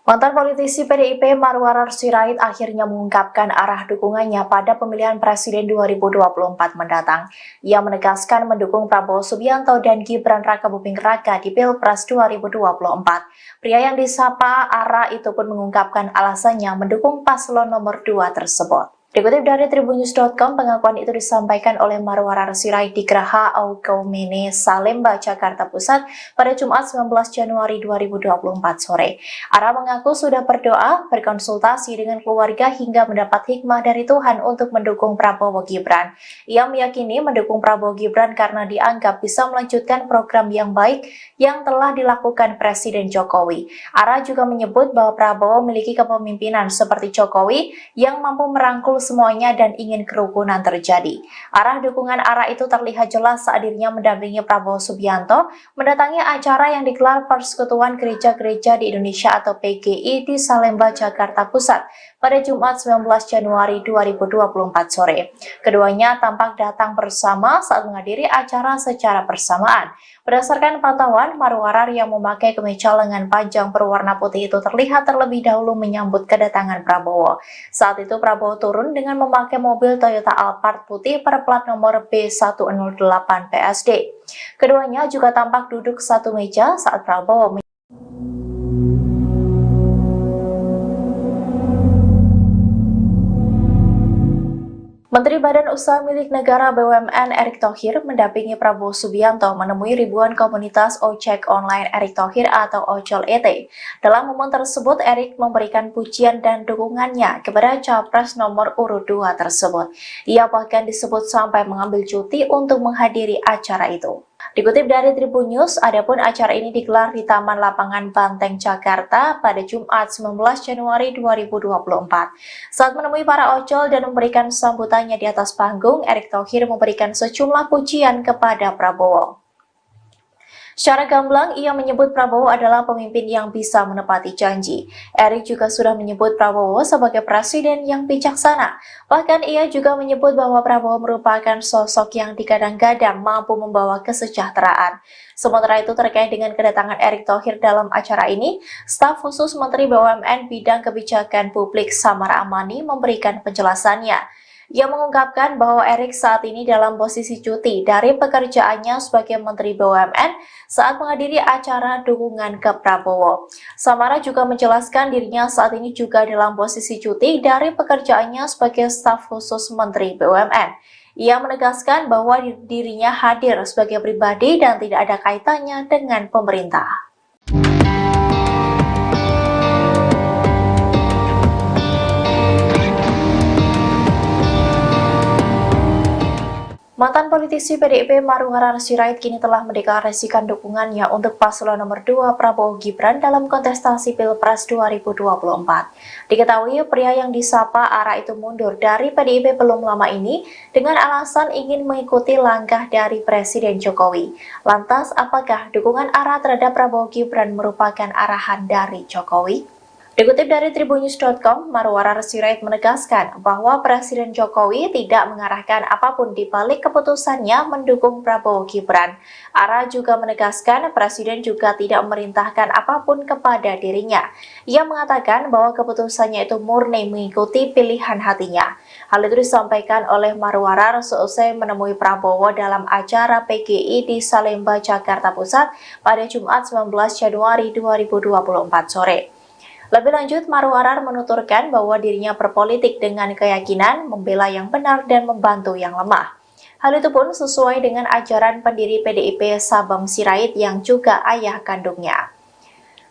Mantan politisi PDIP Marwarar Sirait akhirnya mengungkapkan arah dukungannya pada pemilihan presiden 2024 mendatang. Ia menegaskan mendukung Prabowo Subianto dan Gibran Rakabuming Raka di Pilpres 2024. Pria yang disapa Ara itu pun mengungkapkan alasannya mendukung paslon nomor 2 tersebut. Dikutip dari tribunnews.com, pengakuan itu disampaikan oleh Marwarar Sirait di Geraha Aukaumene, Salemba, Jakarta Pusat pada Jumat 19 Januari 2024 sore. Ara mengaku sudah berdoa, berkonsultasi dengan keluarga hingga mendapat hikmah dari Tuhan untuk mendukung Prabowo Gibran. Ia meyakini mendukung Prabowo Gibran karena dianggap bisa melanjutkan program yang baik yang telah dilakukan Presiden Jokowi. Ara juga menyebut bahwa Prabowo memiliki kepemimpinan seperti Jokowi yang mampu merangkul semuanya dan ingin kerukunan terjadi. Arah dukungan Ara itu terlihat jelas saat dirinya mendampingi Prabowo Subianto mendatangi acara yang digelar Persekutuan Gereja-Gereja di Indonesia atau PGI di Salemba, Jakarta Pusat pada Jumat 19 Januari 2024 sore. Keduanya tampak datang bersama saat menghadiri acara secara bersamaan. Berdasarkan pantauan, Marwarar yang memakai kemeja lengan panjang berwarna putih itu terlihat terlebih dahulu menyambut kedatangan Prabowo. Saat itu Prabowo turun dengan memakai mobil Toyota Alphard putih berplat nomor B108 PSD. Keduanya juga tampak duduk satu meja saat Prabowo Menteri Badan Usaha Milik Negara BUMN Erick Thohir mendampingi Prabowo Subianto menemui ribuan komunitas ojek online Erick Thohir atau Ojol ET. Dalam momen tersebut, Erick memberikan pujian dan dukungannya kepada Capres nomor urut 2 tersebut. Ia bahkan disebut sampai mengambil cuti untuk menghadiri acara itu. Dikutip dari Tribun News, adapun acara ini digelar di Taman Lapangan Banteng, Jakarta pada Jumat 19 Januari 2024. Saat menemui para ojol dan memberikan sambutannya di atas panggung, Erick Thohir memberikan sejumlah pujian kepada Prabowo. Secara gamblang, ia menyebut Prabowo adalah pemimpin yang bisa menepati janji. Erick juga sudah menyebut Prabowo sebagai presiden yang bijaksana. Bahkan ia juga menyebut bahwa Prabowo merupakan sosok yang digadang-gadang mampu membawa kesejahteraan. Sementara itu terkait dengan kedatangan Erick Thohir dalam acara ini, staf khusus Menteri BUMN Bidang Kebijakan Publik Samara Amani memberikan penjelasannya. Ia mengungkapkan bahwa Erik saat ini dalam posisi cuti dari pekerjaannya sebagai Menteri BUMN saat menghadiri acara dukungan ke Prabowo. Samara juga menjelaskan dirinya saat ini juga dalam posisi cuti dari pekerjaannya sebagai staf khusus Menteri BUMN. Ia menegaskan bahwa dirinya hadir sebagai pribadi dan tidak ada kaitannya dengan pemerintah. Mantan politisi PDIP Maruharahar Sirait kini telah mendeklarasikan dukungannya untuk paslon nomor 2 Prabowo Gibran dalam kontestasi Pilpres 2024. Diketahui pria yang disapa Ara itu mundur dari PDIP belum lama ini dengan alasan ingin mengikuti langkah dari Presiden Jokowi. Lantas, apakah dukungan Ara terhadap Prabowo Gibran merupakan arahan dari Jokowi? Dikutip dari tribunnews.com, Maruharahar Sirait menegaskan bahwa Presiden Jokowi tidak mengarahkan apapun di balik keputusannya mendukung Prabowo Gibran. Ara juga menegaskan Presiden juga tidak memerintahkan apapun kepada dirinya. Ia mengatakan bahwa keputusannya itu murni mengikuti pilihan hatinya. Hal itu disampaikan oleh Maruharahar seusai menemui Prabowo dalam acara PGI di Salemba, Jakarta Pusat pada Jumat 19 Januari 2024 sore. Lebih lanjut, Maruharahar menuturkan bahwa dirinya berpolitik dengan keyakinan membela yang benar dan membantu yang lemah. Hal itu pun sesuai dengan ajaran pendiri PDIP Sabam Sirait yang juga ayah kandungnya.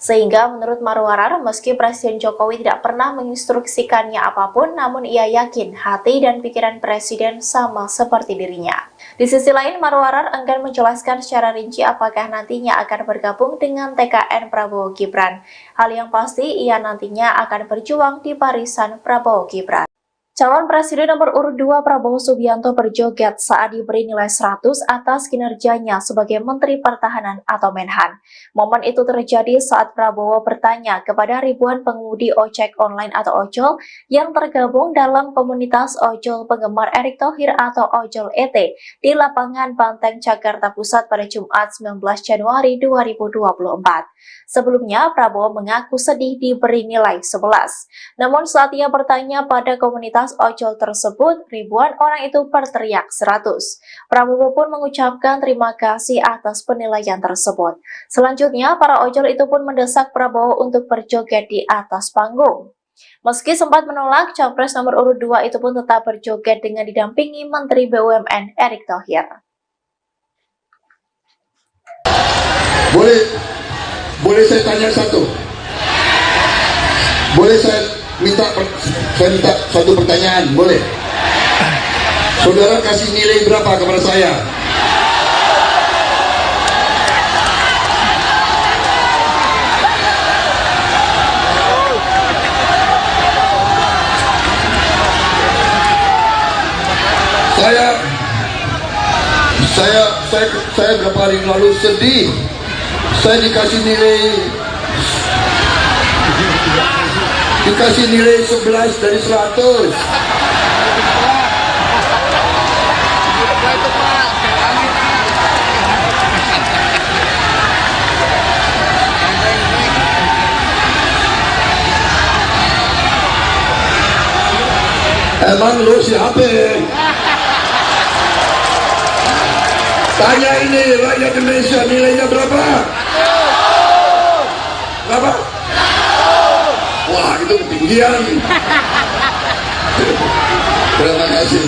Sehingga menurut Maruharahar, meski Presiden Jokowi tidak pernah menginstruksikannya apapun, namun ia yakin hati dan pikiran Presiden sama seperti dirinya. Di sisi lain, Maruharahar enggan menjelaskan secara rinci apakah nantinya akan bergabung dengan TKN Prabowo Gibran. Hal yang pasti, ia nantinya akan berjuang di barisan Prabowo Gibran. Calon Presiden nomor urut 2 Prabowo Subianto berjoget saat diberi nilai 100 atas kinerjanya sebagai Menteri Pertahanan atau Menhan. Momen itu terjadi saat Prabowo bertanya kepada ribuan pengemudi ojek online atau ojol yang tergabung dalam komunitas ojol penggemar Erick Thohir atau Ojol ET di lapangan Banteng, Jakarta Pusat pada Jumat 19 Januari 2024. Sebelumnya, Prabowo mengaku sedih diberi nilai 11. Namun saat ia bertanya pada komunitas ojol tersebut, ribuan orang itu berteriak 100. Prabowo pun mengucapkan terima kasih atas penilaian tersebut. Selanjutnya, para ojol itu pun mendesak Prabowo untuk berjoget di atas panggung. Meski sempat menolak, Capres nomor urut 2 itu pun tetap berjoget dengan didampingi Menteri BUMN Erick Thohir. Boleh saya tanya satu? Boleh saya minta satu pertanyaan? Boleh? Saudara kasih nilai berapa kepada saya? Saya berapa hari lalu sedih. Saya dikasih nilai 11 dari 100. Emang lu siapa? Tanya ini rakyat Indonesia, nilainya berapa? Berapa? Wah, itu ketinggian. Terima kasih.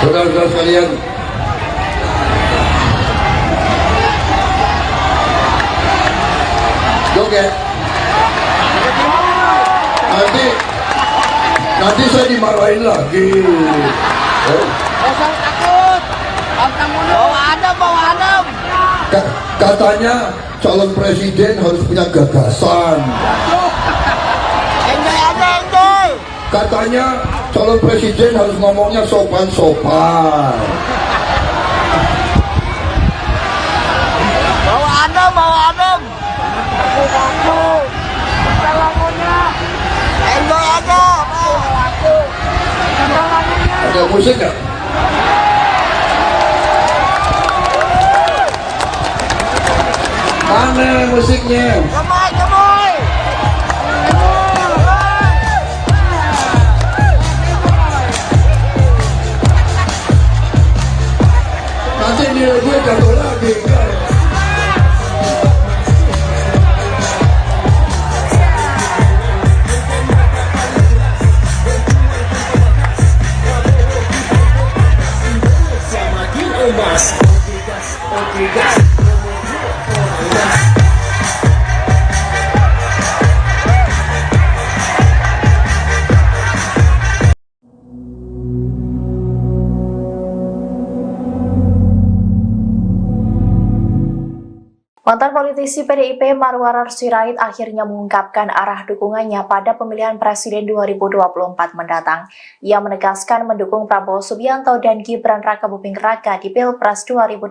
Saudara-saudara sekalian, joget. Nanti saya dimarahin lagi. Jangan takut. Bawa adem. Katanya calon presiden harus punya gagasan. Enjoy aja, enjoy. Katanya calon presiden harus ngomongnya sopan-sopan. Bawa adem. Enjoy aja. Ada musik nggak? musiknya. Gemoy, gemoy. Nanti nilai gue jatuh lagi. Mantan politisi PDIP Marwarar Sirait akhirnya mengungkapkan arah dukungannya pada pemilihan presiden 2024 mendatang. Ia menegaskan mendukung Prabowo Subianto dan Gibran Rakabuming Raka di Pilpres 2024.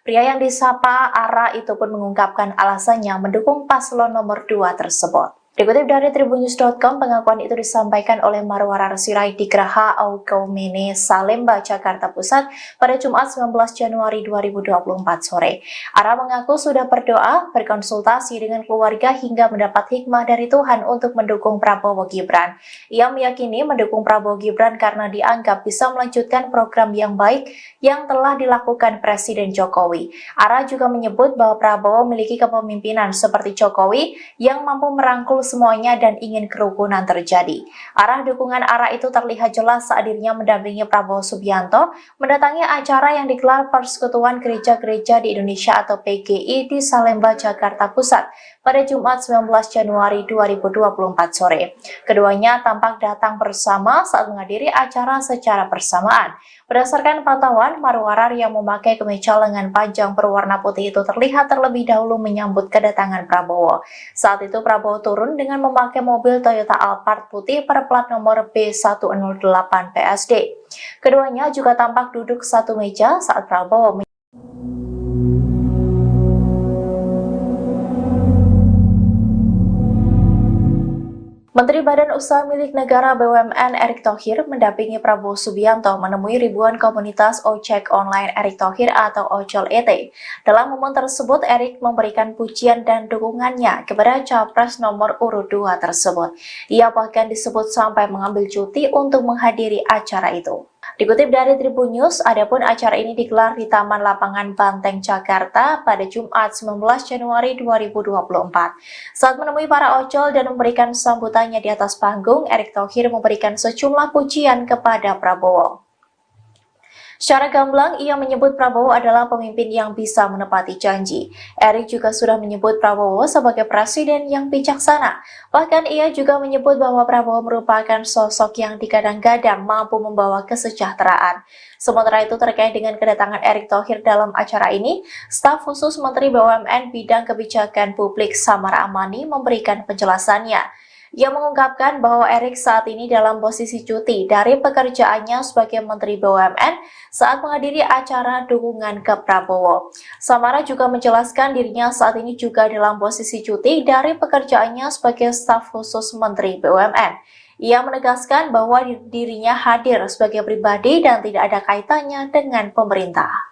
Pria yang disapa Ara itu pun mengungkapkan alasannya mendukung paslon nomor 2 tersebut. Dikutip dari tribunnews.com, pengakuan itu disampaikan oleh Marwarar Sirait di Geraha Aukaumene, Salemba, Jakarta Pusat pada Jumat 19 Januari 2024 sore. Ara mengaku sudah berdoa, berkonsultasi dengan keluarga hingga mendapat hikmah dari Tuhan untuk mendukung Prabowo Gibran. Ia meyakini mendukung Prabowo Gibran karena dianggap bisa melanjutkan program yang baik yang telah dilakukan Presiden Jokowi. Ara juga menyebut bahwa Prabowo memiliki kepemimpinan seperti Jokowi yang mampu merangkul semuanya dan ingin kerukunan terjadi. Arah dukungan Ara itu terlihat jelas saat dirinya mendampingi Prabowo Subianto mendatangi acara yang digelar Persekutuan Gereja-Gereja di Indonesia atau PGI di Salemba, Jakarta Pusat pada Jumat 19 Januari 2024 sore. Keduanya tampak datang bersama saat menghadiri acara secara bersamaan. Berdasarkan pantauan, Marwarar yang memakai kemeja lengan panjang berwarna putih itu terlihat terlebih dahulu menyambut kedatangan Prabowo. Saat itu Prabowo turun dengan memakai mobil Toyota Alphard putih berplat nomor B108 PSD. Keduanya juga tampak duduk satu meja saat Prabowo Menteri Badan Usaha Milik Negara BUMN Erick Thohir mendampingi Prabowo Subianto menemui ribuan komunitas ojek online Erick Thohir atau Ojol ET. Dalam momen tersebut, Erick memberikan pujian dan dukungannya kepada Capres nomor urut 2 tersebut. Ia bahkan disebut sampai mengambil cuti untuk menghadiri acara itu. Dikutip dari Tribunnews, adapun acara ini digelar di Taman Lapangan Banteng, Jakarta pada Jumat 19 Januari 2024. Saat menemui para ojol dan memberikan sambutannya di atas panggung, Erick Thohir memberikan sejumlah pujian kepada Prabowo. Secara gamblang, ia menyebut Prabowo adalah pemimpin yang bisa menepati janji. Erick juga sudah menyebut Prabowo sebagai presiden yang bijaksana. Bahkan ia juga menyebut bahwa Prabowo merupakan sosok yang digadang-gadang mampu membawa kesejahteraan. Sementara itu terkait dengan kedatangan Erick Thohir dalam acara ini, staf khusus Menteri BUMN Bidang Kebijakan Publik Samara Amani memberikan penjelasannya. Ia mengungkapkan bahwa Erick saat ini dalam posisi cuti dari pekerjaannya sebagai Menteri BUMN saat menghadiri acara dukungan ke Prabowo. Samara juga menjelaskan dirinya saat ini juga dalam posisi cuti dari pekerjaannya sebagai staf khusus Menteri BUMN. Ia menegaskan bahwa dirinya hadir sebagai pribadi dan tidak ada kaitannya dengan pemerintah.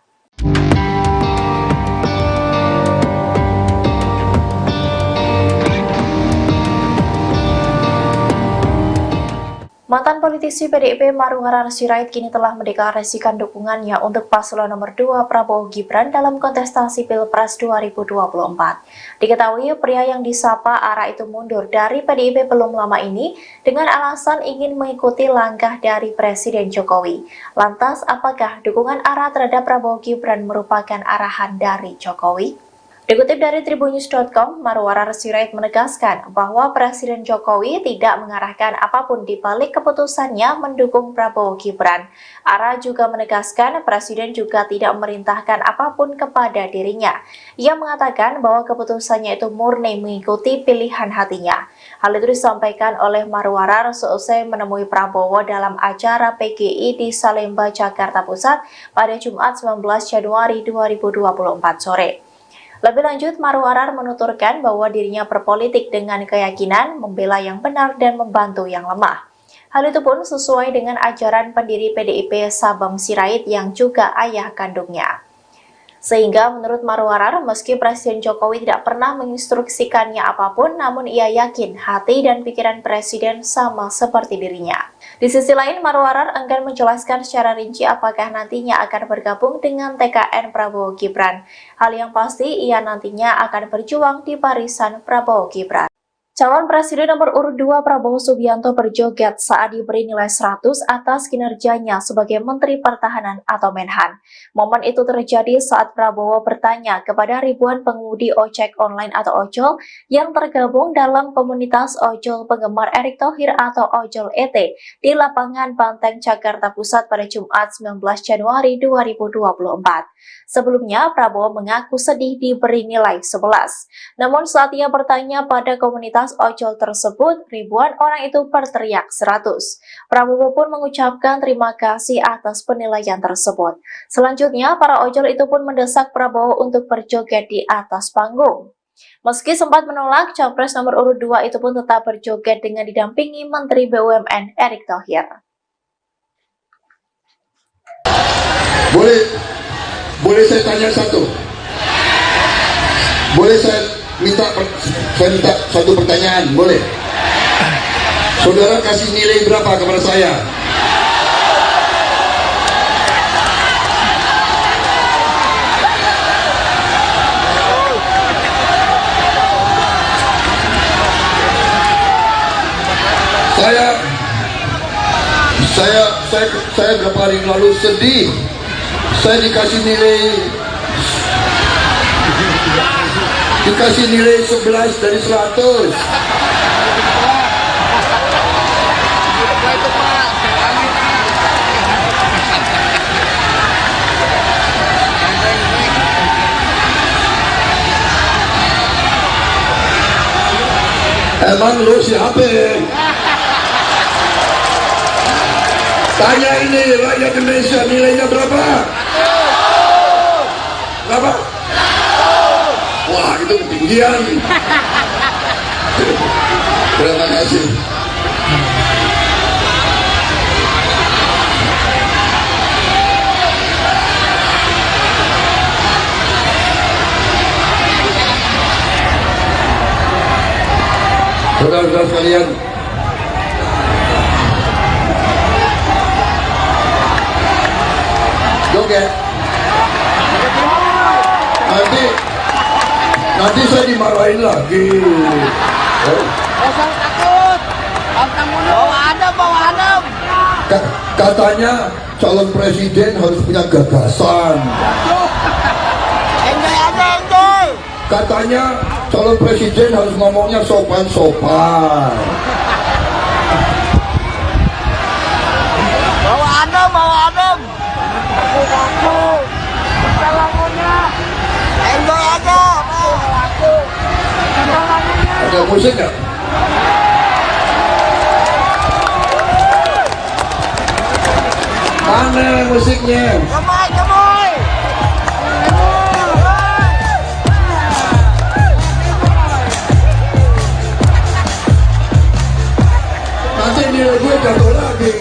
Mantan politisi PDIP Marwarar Sirait kini telah mendeklarasikan dukungannya untuk paslon nomor 2 Prabowo Gibran dalam kontestasi Pilpres 2024. Diketahui pria yang disapa Ara itu mundur dari PDIP belum lama ini dengan alasan ingin mengikuti langkah dari Presiden Jokowi. Lantas, apakah dukungan Ara terhadap Prabowo Gibran merupakan arahan dari Jokowi? Dikutip dari tribunnews.com, Marwarar Sirait menegaskan bahwa Presiden Jokowi tidak mengarahkan apapun di balik keputusannya mendukung Prabowo Gibran. Ara juga menegaskan Presiden juga tidak memerintahkan apapun kepada dirinya. Ia mengatakan bahwa keputusannya itu murni mengikuti pilihan hatinya. Hal itu disampaikan oleh Marwarar seusai menemui Prabowo dalam acara PGI di Salemba, Jakarta Pusat pada Jumat 19 Januari 2024 sore. Lebih lanjut, Marwarar menuturkan bahwa dirinya berpolitik dengan keyakinan membela yang benar dan membantu yang lemah. Hal itu pun sesuai dengan ajaran pendiri PDIP Sabam Sirait yang juga ayah kandungnya. Sehingga menurut Marwarar, meski Presiden Jokowi tidak pernah menginstruksikannya apapun, namun ia yakin hati dan pikiran Presiden sama seperti dirinya. Di sisi lain, Marwarar enggan menjelaskan secara rinci apakah nantinya akan bergabung dengan TKN Prabowo Gibran. Hal yang pasti, ia nantinya akan berjuang di barisan Prabowo Gibran. Calon Presiden nomor urut 2 Prabowo Subianto berjoget saat diberi nilai 100 atas kinerjanya sebagai Menteri Pertahanan atau Menhan. Momen itu terjadi saat Prabowo bertanya kepada ribuan pengemudi ojek online atau ojol yang tergabung dalam komunitas ojol penggemar Erick Thohir atau Ojol ET di lapangan Banteng, Jakarta Pusat pada Jumat 19 Januari 2024. Sebelumnya, Prabowo mengaku sedih diberi nilai 11. Namun saat ia bertanya pada komunitas ojol tersebut, ribuan orang itu berteriak 100. Prabowo pun mengucapkan terima kasih atas penilaian tersebut. Selanjutnya, para ojol itu pun mendesak Prabowo untuk berjoget di atas panggung. Meski sempat menolak, Capres nomor urut 2 itu pun tetap berjoget dengan didampingi Menteri BUMN Erick Thohir. Boleh saya tanya satu? Boleh saya minta satu pertanyaan? Boleh? Saudara kasih nilai berapa kepada saya? Saya beberapa hari lalu sedih. Saya dikasih nilai 11 dari 100. Emang lu siapa? Tanya ini rakyat Indonesia, nilainya berapa? Berapa? Wah, itu ketinggian. Terima kasih. Saudara-saudara sekalian, joget. Nanti saya dimarahin lagi. Jangan takut. Bawa adem. Katanya calon presiden harus punya gagasan. Enjoy aja, enjoy. Katanya calon presiden harus ngomongnya sopan-sopan. Bawa adem. Aku. Enjoy aja. Ada musik nggak? Mana musiknya? Gemoy. Nanti nilai gue jatuh lagi.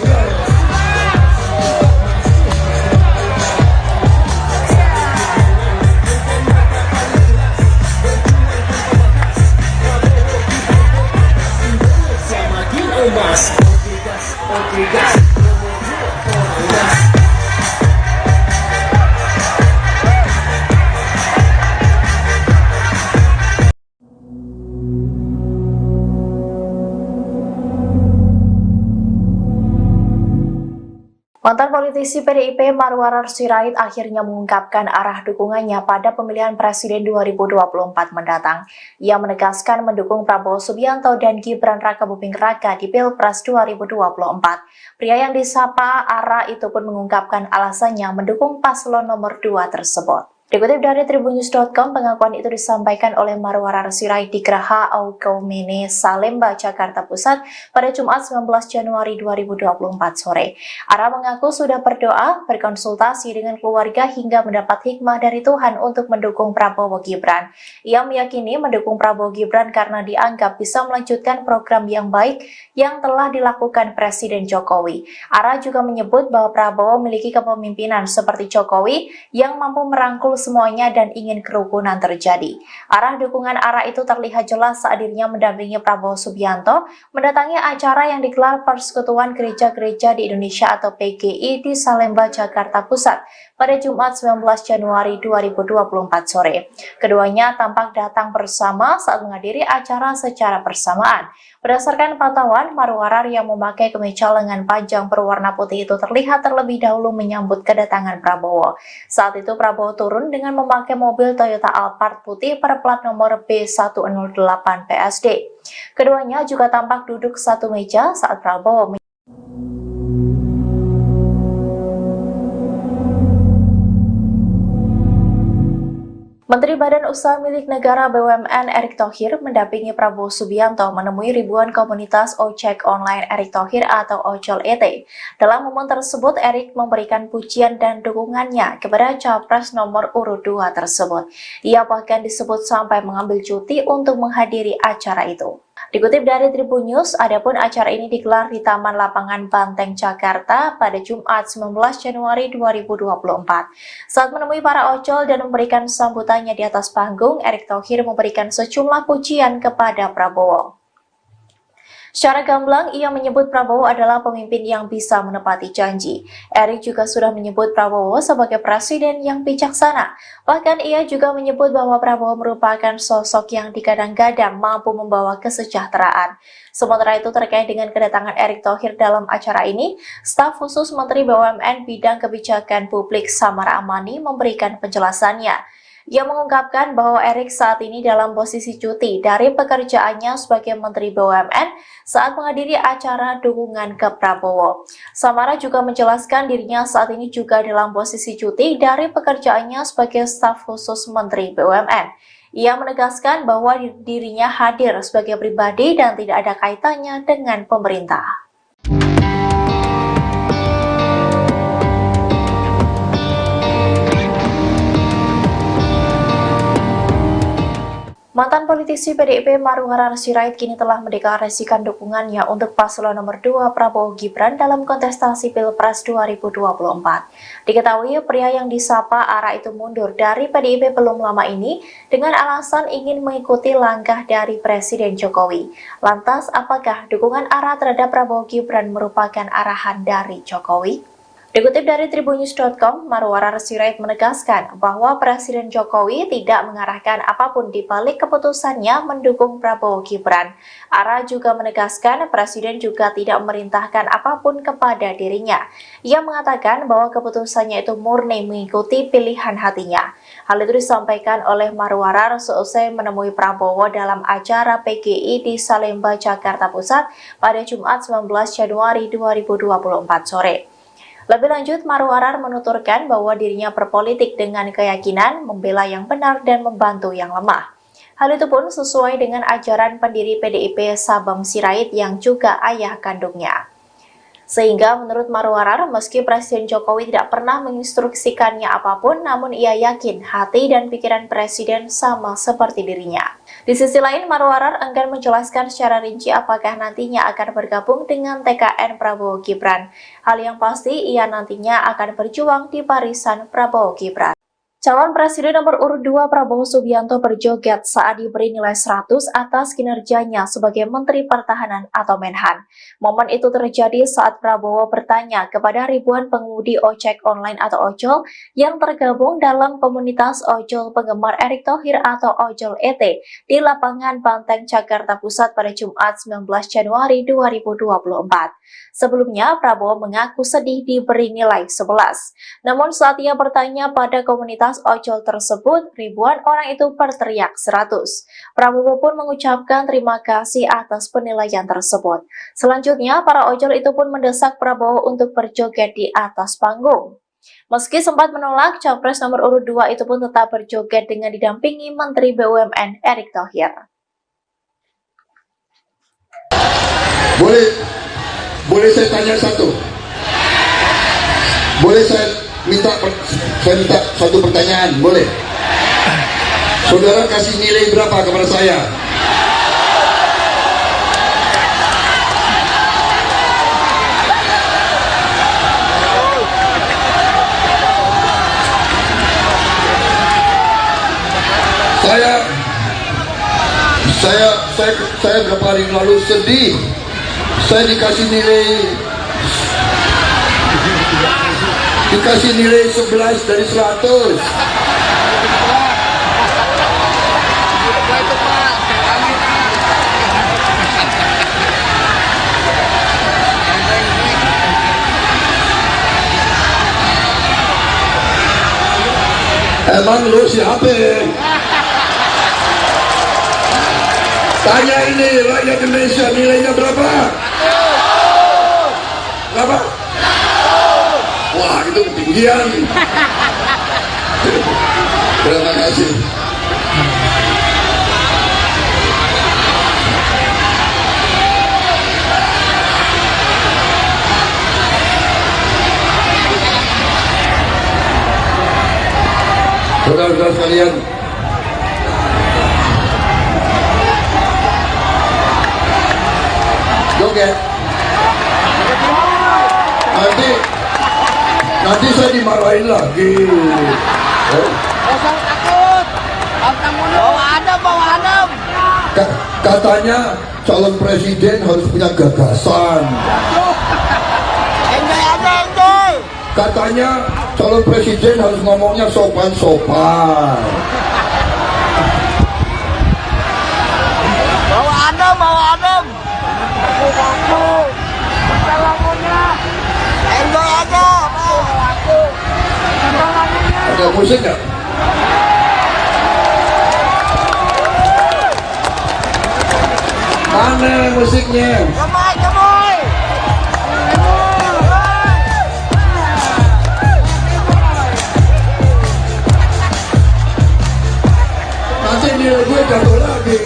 Mantan politisi PDIP Marwarar Sirait akhirnya mengungkapkan arah dukungannya pada pemilihan Presiden 2024 mendatang. Ia menegaskan mendukung Prabowo Subianto dan Gibran Rakabuming Raka di Pilpres 2024. Pria yang disapa Ara itu pun mengungkapkan alasannya mendukung paslon nomor 2 tersebut. Dikutip dari tribunnews.com, pengakuan itu disampaikan oleh Marwarar Sirait di Geraha Aukaumene, Salemba, Jakarta Pusat pada Jumat 19 Januari 2024 sore. Ara mengaku sudah berdoa, berkonsultasi dengan keluarga hingga mendapat hikmah dari Tuhan untuk mendukung Prabowo Gibran. Ia meyakini mendukung Prabowo Gibran karena dianggap bisa melanjutkan program yang baik yang telah dilakukan Presiden Jokowi. Ara juga menyebut bahwa Prabowo memiliki kepemimpinan seperti Jokowi yang mampu merangkul semuanya dan ingin kerukunan terjadi. Arah dukungan ARA itu terlihat jelas saat dirinya mendampingi Prabowo Subianto mendatangi acara yang digelar Persekutuan Gereja-Gereja di Indonesia atau PGI di Salemba, Jakarta Pusat pada Jumat 19 Januari 2024 sore. Keduanya tampak datang bersama saat menghadiri acara secara bersamaan. Berdasarkan pantauan, Marwarar yang memakai kemeja lengan panjang berwarna putih itu terlihat terlebih dahulu menyambut kedatangan Prabowo. Saat itu Prabowo turun dengan memakai mobil Toyota Alphard putih berplat nomor B108 PSD. Keduanya juga tampak duduk satu meja saat Prabowo Menteri Badan Usaha Milik Negara BUMN Erick Thohir mendampingi Prabowo Subianto menemui ribuan komunitas ojek online Erick Thohir atau Ojol ET. Dalam momen tersebut, Erick memberikan pujian dan dukungannya kepada Capres nomor urut 2 tersebut. Ia bahkan disebut sampai mengambil cuti untuk menghadiri acara itu. Dikutip dari Tribun News, adapun acara ini digelar di Taman Lapangan Banteng, Jakarta pada Jumat 19 Januari 2024. Saat menemui para ojol dan memberikan sambutannya di atas panggung, Erick Thohir memberikan sejumlah pujian kepada Prabowo. Secara gamblang, ia menyebut Prabowo adalah pemimpin yang bisa menepati janji. Erick juga sudah menyebut Prabowo sebagai presiden yang bijaksana. Bahkan ia juga menyebut bahwa Prabowo merupakan sosok yang digadang-gadang mampu membawa kesejahteraan. Sementara itu terkait dengan kedatangan Erick Thohir dalam acara ini, staf khusus Menteri BUMN Bidang Kebijakan Publik Samara Amani memberikan penjelasannya. Ia mengungkapkan bahwa Erick saat ini dalam posisi cuti dari pekerjaannya sebagai Menteri BUMN saat menghadiri acara dukungan ke Prabowo. Samara juga menjelaskan dirinya saat ini juga dalam posisi cuti dari pekerjaannya sebagai staf khusus Menteri BUMN. Ia menegaskan bahwa dirinya hadir sebagai pribadi dan tidak ada kaitannya dengan pemerintah. Mantan politisi PDIP Marwarar Sirait kini telah mendeklarasikan dukungannya untuk paslon nomor 2 Prabowo Gibran dalam kontestasi Pilpres 2024. Diketahui pria yang disapa ARA itu mundur dari PDIP belum lama ini dengan alasan ingin mengikuti langkah dari Presiden Jokowi. Lantas, apakah dukungan ARA terhadap Prabowo Gibran merupakan arahan dari Jokowi? Dikutip dari tribunnews.com, Marwarar Sirait menegaskan bahwa Presiden Jokowi tidak mengarahkan apapun di balik keputusannya mendukung Prabowo Gibran. ARA juga menegaskan Presiden juga tidak memerintahkan apapun kepada dirinya. Ia mengatakan bahwa keputusannya itu murni mengikuti pilihan hatinya. Hal itu disampaikan oleh Marwarar seusai menemui Prabowo dalam acara PGI di Salemba, Jakarta Pusat pada Jumat 19 Januari 2024 sore. Lebih lanjut, Marwarar menuturkan bahwa dirinya berpolitik dengan keyakinan membela yang benar dan membantu yang lemah. Hal itu pun sesuai dengan ajaran pendiri PDIP Sabam Sirait yang juga ayah kandungnya. Sehingga menurut Marwarar, meski Presiden Jokowi tidak pernah menginstruksikannya apapun, namun ia yakin hati dan pikiran Presiden sama seperti dirinya. Di sisi lain, Marwarar enggan menjelaskan secara rinci apakah nantinya akan bergabung dengan TKN Prabowo Gibran. Hal yang pasti, ia nantinya akan berjuang di barisan Prabowo Gibran. Calon Presiden nomor urut 2 Prabowo Subianto berjoget saat diberi nilai 100 atas kinerjanya sebagai Menteri Pertahanan atau Menhan. Momen itu terjadi saat Prabowo bertanya kepada ribuan pengemudi ojek online atau ojol yang tergabung dalam komunitas ojol penggemar Erick Thohir atau Ojol ET di Lapangan Banteng, Jakarta Pusat pada Jumat 19 Januari 2024. Sebelumnya, Prabowo mengaku sedih diberi nilai 11. Namun saat ia bertanya pada komunitas ojol tersebut, ribuan orang itu berteriak 100. Prabowo pun mengucapkan terima kasih atas penilaian tersebut. Selanjutnya, para ojol itu pun mendesak Prabowo untuk berjoget di atas panggung. Meski sempat menolak, Capres nomor urut 2 itu pun tetap berjoget dengan didampingi Menteri BUMN Erick Thohir. Boleh saya tanya satu? Boleh saya minta satu pertanyaan? Boleh? Saudara kasih nilai berapa kepada saya? Saya beberapa hari lalu sedih. Saya dikasih nilai 11 dari 100. Emang lu siapa? Tanya ini rakyat Indonesia, nilainya berapa? Berapa? Wah, itu ketinggian. Terima kasih. Saudara-saudara sekalian, joget. Nanti saya dimarahin lagi. Jangan takut. Bawa adem. Katanya calon presiden harus punya gagasan. Enjoy. Katanya calon presiden harus ngomongnya sopan-sopan. Bawa adem. Enjoy aja. Ada musik nggak? Mana musiknya? Gemoy. Nanti nilai gue jatuh lagi.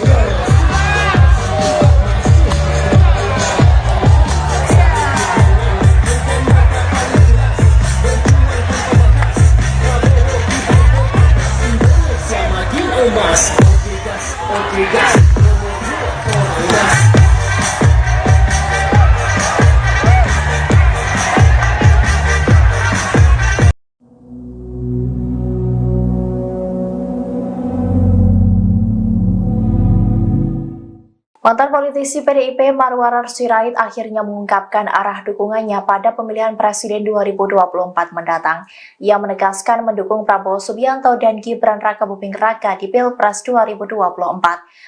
Mantan politisi PDIP Marwarar Sirait akhirnya mengungkapkan arah dukungannya pada pemilihan presiden 2024 mendatang. Ia menegaskan mendukung Prabowo Subianto dan Gibran Rakabuming Raka di Pilpres 2024.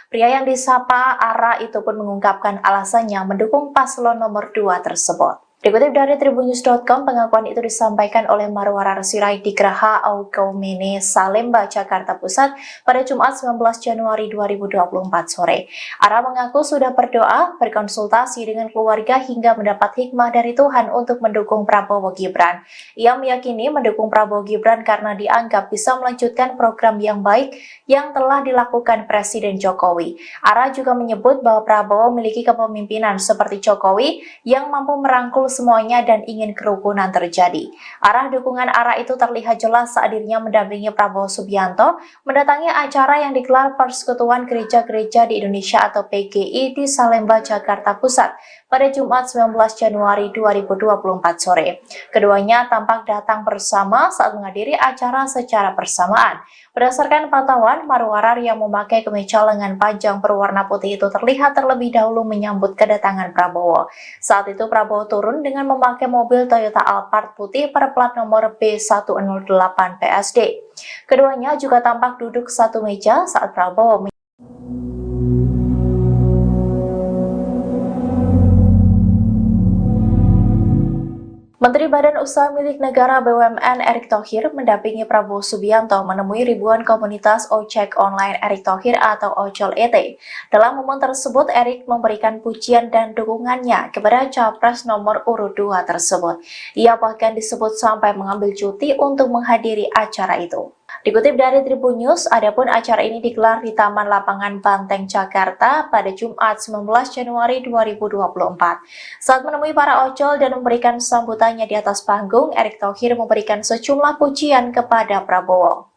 Pria yang disapa Ara itu pun mengungkapkan alasannya mendukung paslon nomor 2 tersebut. Dikutip dari tribunnews.com, pengakuan itu disampaikan oleh Marwarar Sirait di Geraha Aukaumene, Salemba, Jakarta Pusat pada Jumat 19 Januari 2024 sore. Ara mengaku sudah berdoa, berkonsultasi dengan keluarga hingga mendapat hikmah dari Tuhan untuk mendukung Prabowo Gibran. Ia meyakini mendukung Prabowo Gibran karena dianggap bisa melanjutkan program yang baik yang telah dilakukan Presiden Jokowi. Ara juga menyebut bahwa Prabowo memiliki kepemimpinan seperti Jokowi yang mampu merangkul semuanya dan ingin kerukunan terjadi. Arah dukungan Ara itu terlihat jelas saat dirinya mendampingi Prabowo Subianto mendatangi acara yang digelar Persekutuan Gereja-Gereja di Indonesia atau PGI di Salemba, Jakarta Pusat pada Jumat 19 Januari 2024 sore. Keduanya tampak datang bersama saat menghadiri acara secara bersamaan. Berdasarkan pantauan, Marwarar yang memakai kemeja lengan panjang berwarna putih itu terlihat terlebih dahulu menyambut kedatangan Prabowo. Saat itu Prabowo turun dengan memakai mobil Toyota Alphard putih berplat nomor B108 PSD. Keduanya juga tampak duduk satu meja saat Prabowo Menteri Badan Usaha Milik Negara BUMN Erick Thohir mendampingi Prabowo Subianto menemui ribuan komunitas ojek online Erick Thohir atau Ojol ET. Dalam momen tersebut, Erick memberikan pujian dan dukungannya kepada Capres nomor urut 2 tersebut. Ia bahkan disebut sampai mengambil cuti untuk menghadiri acara itu. Dikutip dari Tribun News, adapun acara ini digelar di Taman Lapangan Banteng, Jakarta pada Jumat 19 Januari 2024. Saat menemui para ojol dan memberikan sambutannya di atas panggung, Erick Thohir memberikan sejumlah pujian kepada Prabowo.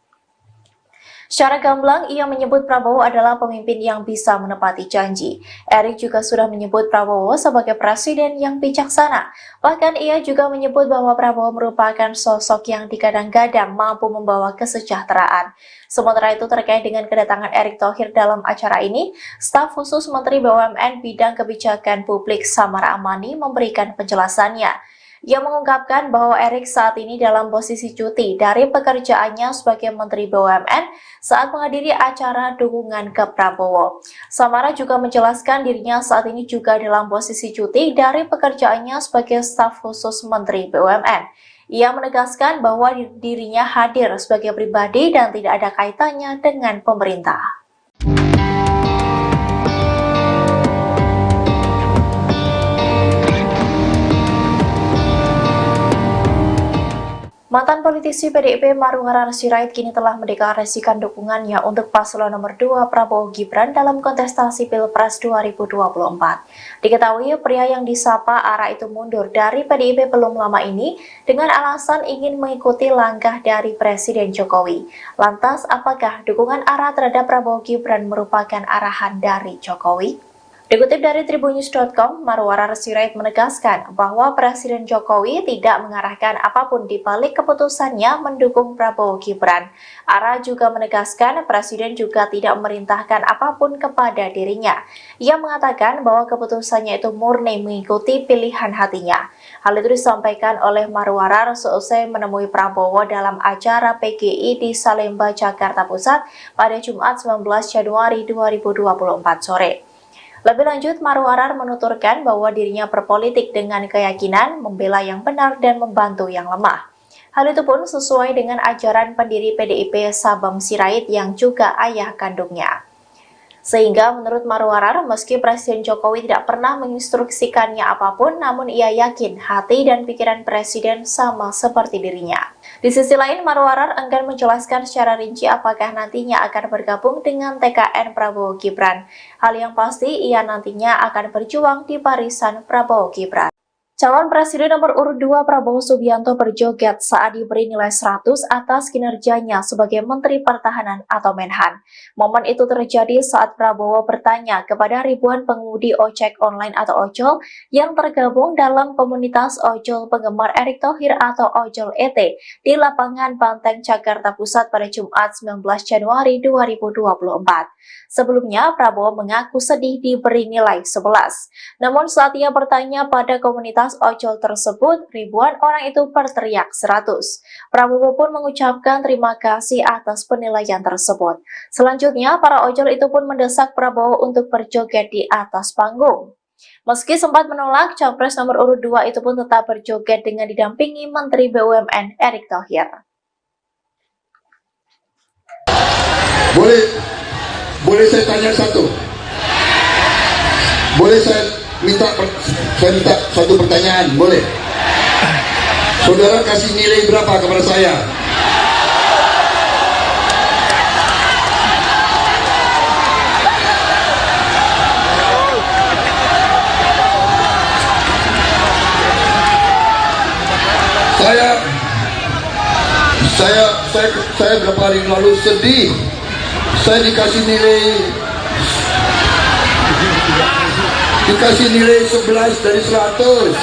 Secara gamblang, ia menyebut Prabowo adalah pemimpin yang bisa menepati janji. Erik juga sudah menyebut Prabowo sebagai presiden yang bijaksana. Bahkan ia juga menyebut bahwa Prabowo merupakan sosok yang digadang-gadang mampu membawa kesejahteraan. Sementara itu terkait dengan kedatangan Erick Thohir dalam acara ini, staf khusus Menteri BUMN Bidang Kebijakan Publik Samara Amani memberikan penjelasannya. Ia mengungkapkan bahwa Erick saat ini dalam posisi cuti dari pekerjaannya sebagai Menteri BUMN saat menghadiri acara dukungan ke Prabowo. Samara juga menjelaskan dirinya saat ini juga dalam posisi cuti dari pekerjaannya sebagai staf khusus Menteri BUMN. Ia menegaskan bahwa dirinya hadir sebagai pribadi dan tidak ada kaitannya dengan pemerintah. Mantan politisi PDIP Marwarar Sirait kini telah mendeklarasikan dukungannya untuk paslon nomor 2 Prabowo Gibran dalam kontestasi Pilpres 2024. Diketahui pria yang disapa Ara itu mundur dari PDIP belum lama ini dengan alasan ingin mengikuti langkah dari Presiden Jokowi. Lantas, apakah dukungan Ara terhadap Prabowo Gibran merupakan arahan dari Jokowi? Dikutip dari tribunnews.com, Marwarar Sirait menegaskan bahwa Presiden Jokowi tidak mengarahkan apapun di balik keputusannya mendukung Prabowo Gibran. Ara juga menegaskan Presiden juga tidak memerintahkan apapun kepada dirinya. Ia mengatakan bahwa keputusannya itu murni mengikuti pilihan hatinya. Hal itu disampaikan oleh Marwarar seusai menemui Prabowo dalam acara PGI di Salemba, Jakarta Pusat pada Jumat 19 Januari 2024 sore. Lebih lanjut, Marwarar menuturkan bahwa dirinya berpolitik dengan keyakinan membela yang benar dan membantu yang lemah. Hal itu pun sesuai dengan ajaran pendiri PDIP Sabam Sirait yang juga ayah kandungnya. Sehingga menurut Marwarar, meski Presiden Jokowi tidak pernah menginstruksikannya apapun, namun ia yakin hati dan pikiran Presiden sama seperti dirinya. Di sisi lain, Marwarar enggan menjelaskan secara rinci apakah nantinya akan bergabung dengan TKN Prabowo Gibran. Hal yang pasti, ia nantinya akan berjuang di barisan Prabowo Gibran. Calon Presiden nomor urut 2 Prabowo Subianto berjoget saat diberi nilai 100 atas kinerjanya sebagai Menteri Pertahanan atau Menhan. Momen itu terjadi saat Prabowo bertanya kepada ribuan pengemudi ojek online atau ojol yang tergabung dalam komunitas ojol penggemar Erick Thohir atau Ojol ET di lapangan Banteng, Jakarta Pusat pada Jumat 19 Januari 2024. Sebelumnya, Prabowo mengaku sedih diberi nilai 11. Namun saat ia bertanya pada komunitas ojol tersebut, ribuan orang itu berteriak 100. Prabowo pun mengucapkan terima kasih atas penilaian tersebut. Selanjutnya, para ojol itu pun mendesak Prabowo untuk berjoget di atas panggung. Meski sempat menolak, Capres nomor urut 2 itu pun tetap berjoget dengan didampingi Menteri BUMN Erick Thohir. Boleh saya tanya satu? Boleh saya minta satu pertanyaan? Boleh? Saudara kasih nilai berapa kepada saya? Saya beberapa hari lalu sedih. Saya dikasih nilai 11 dari 100.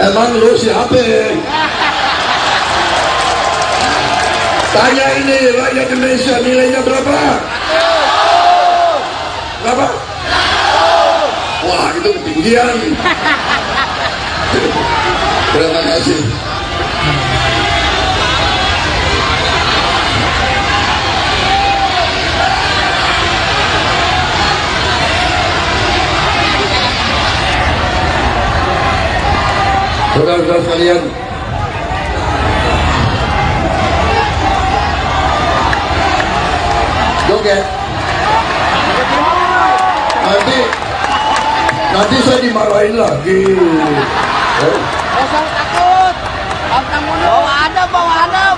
Emang lu siapa? Tanya ini rakyat Indonesia, nilainya berapa? Berapa? Wah, itu ketinggian. Terima kasih. Saudara-saudara sekalian, joget. Nanti saya dimarahin lagi. Jangan takut. Bawa Adam.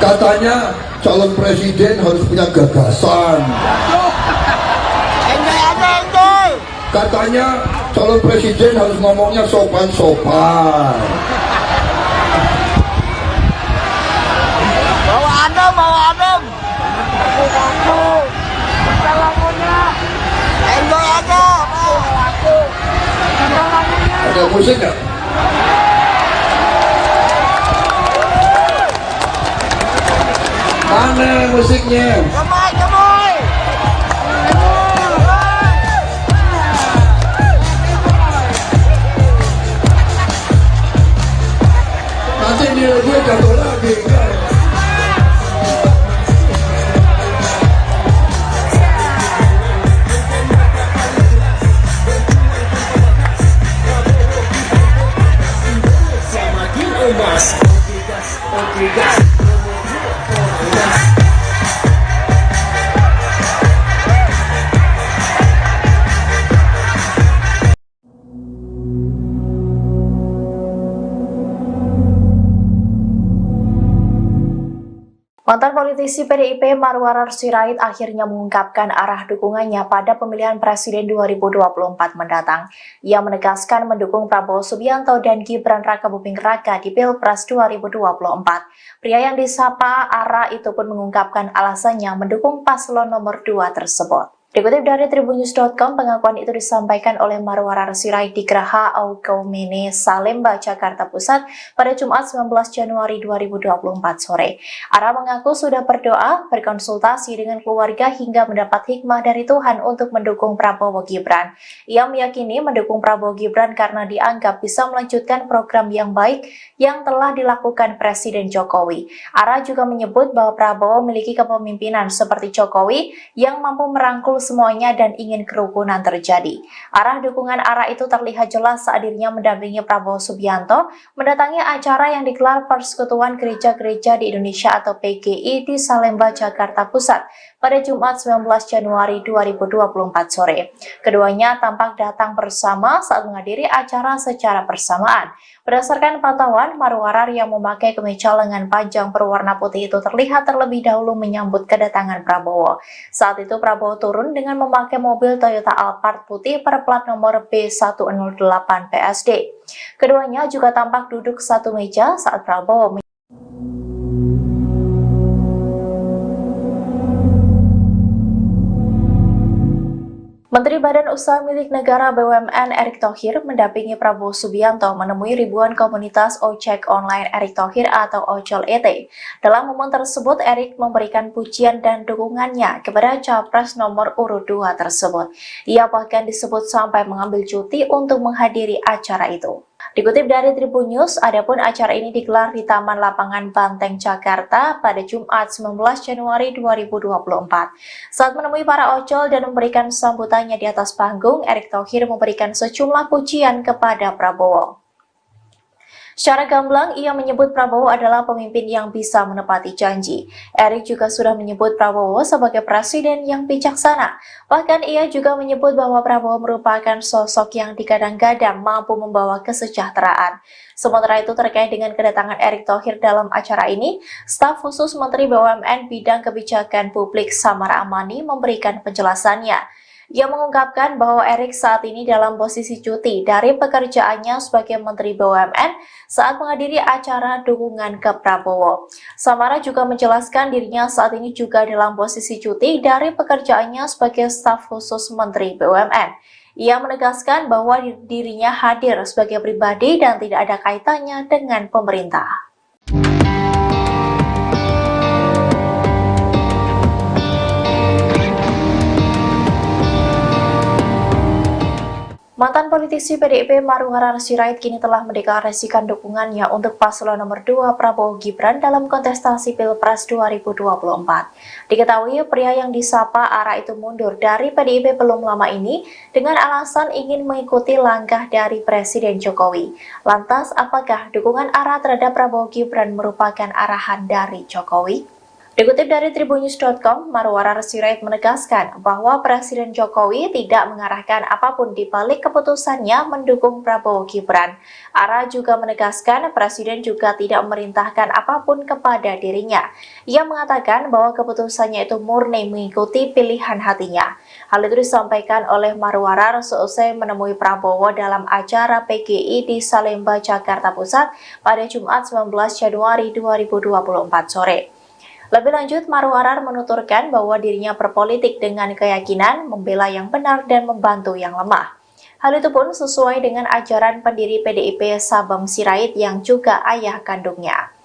Katanya calon presiden harus punya gagasan. Enjoy aja, enjoy. Katanya calon presiden harus ngomongnya sopan-sopan. Bawa adem, bawa adem. Aku. Lagunya. Enjoy aja. Aku. Ada musik nggak? Mana musiknya? Gemoy, gemoy. Nanti nilai gue jatuh lagi. Mantan politisi PDIP Marwarar Sirait akhirnya mengungkapkan arah dukungannya pada pemilihan presiden 2024 mendatang. Ia menegaskan mendukung Prabowo Subianto dan Gibran Rakabuming Raka di Pilpres 2024. Pria yang disapa Ara itu pun mengungkapkan alasannya mendukung paslon nomor 2 tersebut. Dikutip dari tribunnews.com, pengakuan itu disampaikan oleh Marwarar Sirait di Geraha Aukaumene, Salemba, Jakarta Pusat pada Jumat 19 Januari 2024 sore. Ara mengaku sudah berdoa, berkonsultasi dengan keluarga hingga mendapat hikmah dari Tuhan untuk mendukung Prabowo Gibran. Ia meyakini mendukung Prabowo Gibran karena dianggap bisa melanjutkan program yang baik yang telah dilakukan Presiden Jokowi. Ara juga menyebut bahwa Prabowo memiliki kepemimpinan seperti Jokowi yang mampu merangkul semuanya dan ingin kerukunan terjadi. Arah dukungan Ara itu terlihat jelas saat dirinya mendampingi Prabowo Subianto mendatangi acara yang digelar Persekutuan Gereja-Gereja di Indonesia atau PGI di Salemba, Jakarta Pusat pada Jumat 19 Januari 2024 sore. Keduanya tampak datang bersama saat menghadiri acara secara bersamaan. Berdasarkan pantauan, Marwarar yang memakai kemeja lengan panjang berwarna putih itu terlihat terlebih dahulu menyambut kedatangan Prabowo. Saat itu Prabowo turun dengan memakai mobil Toyota Alphard putih berplat nomor B108 PSD. Keduanya juga tampak duduk satu meja saat Prabowo Menteri Badan Usaha Milik Negara BUMN Erick Thohir mendampingi Prabowo Subianto menemui ribuan komunitas ojek online Erick Thohir atau Ojol ET. Dalam momen tersebut, Erick memberikan pujian dan dukungannya kepada Capres nomor urut 2 tersebut. Ia bahkan disebut sampai mengambil cuti untuk menghadiri acara itu. Dikutip dari Tribun News, adapun acara ini digelar di Taman Lapangan Banteng, Jakarta pada Jumat 19 Januari 2024. Saat menemui para ojol dan memberikan sambutannya di atas panggung, Erick Thohir memberikan sejumlah pujian kepada Prabowo. Secara gamblang, ia menyebut Prabowo adalah pemimpin yang bisa menepati janji. Erick juga sudah menyebut Prabowo sebagai presiden yang bijaksana. Bahkan ia juga menyebut bahwa Prabowo merupakan sosok yang digadang-gadang mampu membawa kesejahteraan. Sementara itu terkait dengan kedatangan Erick Thohir dalam acara ini, staf khusus Menteri BUMN Bidang Kebijakan Publik Samara Amani memberikan penjelasannya. Ia mengungkapkan bahwa Erick saat ini dalam posisi cuti dari pekerjaannya sebagai Menteri BUMN saat menghadiri acara dukungan ke Prabowo. Samara juga menjelaskan dirinya saat ini juga dalam posisi cuti dari pekerjaannya sebagai staf khusus Menteri BUMN. Ia menegaskan bahwa dirinya hadir sebagai pribadi dan tidak ada kaitannya dengan pemerintah. Mantan politisi PDIP Marwarar Sirait kini telah mendeklarasikan dukungannya untuk paslon nomor 2 Prabowo Gibran dalam kontestasi Pilpres 2024. Diketahui pria yang disapa Ara itu mundur dari PDIP belum lama ini dengan alasan ingin mengikuti langkah dari Presiden Jokowi. Lantas, apakah dukungan Ara terhadap Prabowo Gibran merupakan arahan dari Jokowi? Dikutip dari tribunnews.com, Marwarar Sirait menegaskan bahwa Presiden Jokowi tidak mengarahkan apapun di balik keputusannya mendukung Prabowo Gibran. Ara juga menegaskan Presiden juga tidak memerintahkan apapun kepada dirinya. Ia mengatakan bahwa keputusannya itu murni mengikuti pilihan hatinya. Hal itu disampaikan oleh Marwarar seusai menemui Prabowo dalam acara PGI di Salemba, Jakarta Pusat pada Jumat 19 Januari 2024 sore. Lebih lanjut, Marwarar menuturkan bahwa dirinya berpolitik dengan keyakinan membela yang benar dan membantu yang lemah. Hal itu pun sesuai dengan ajaran pendiri PDIP Sabam Sirait yang juga ayah kandungnya.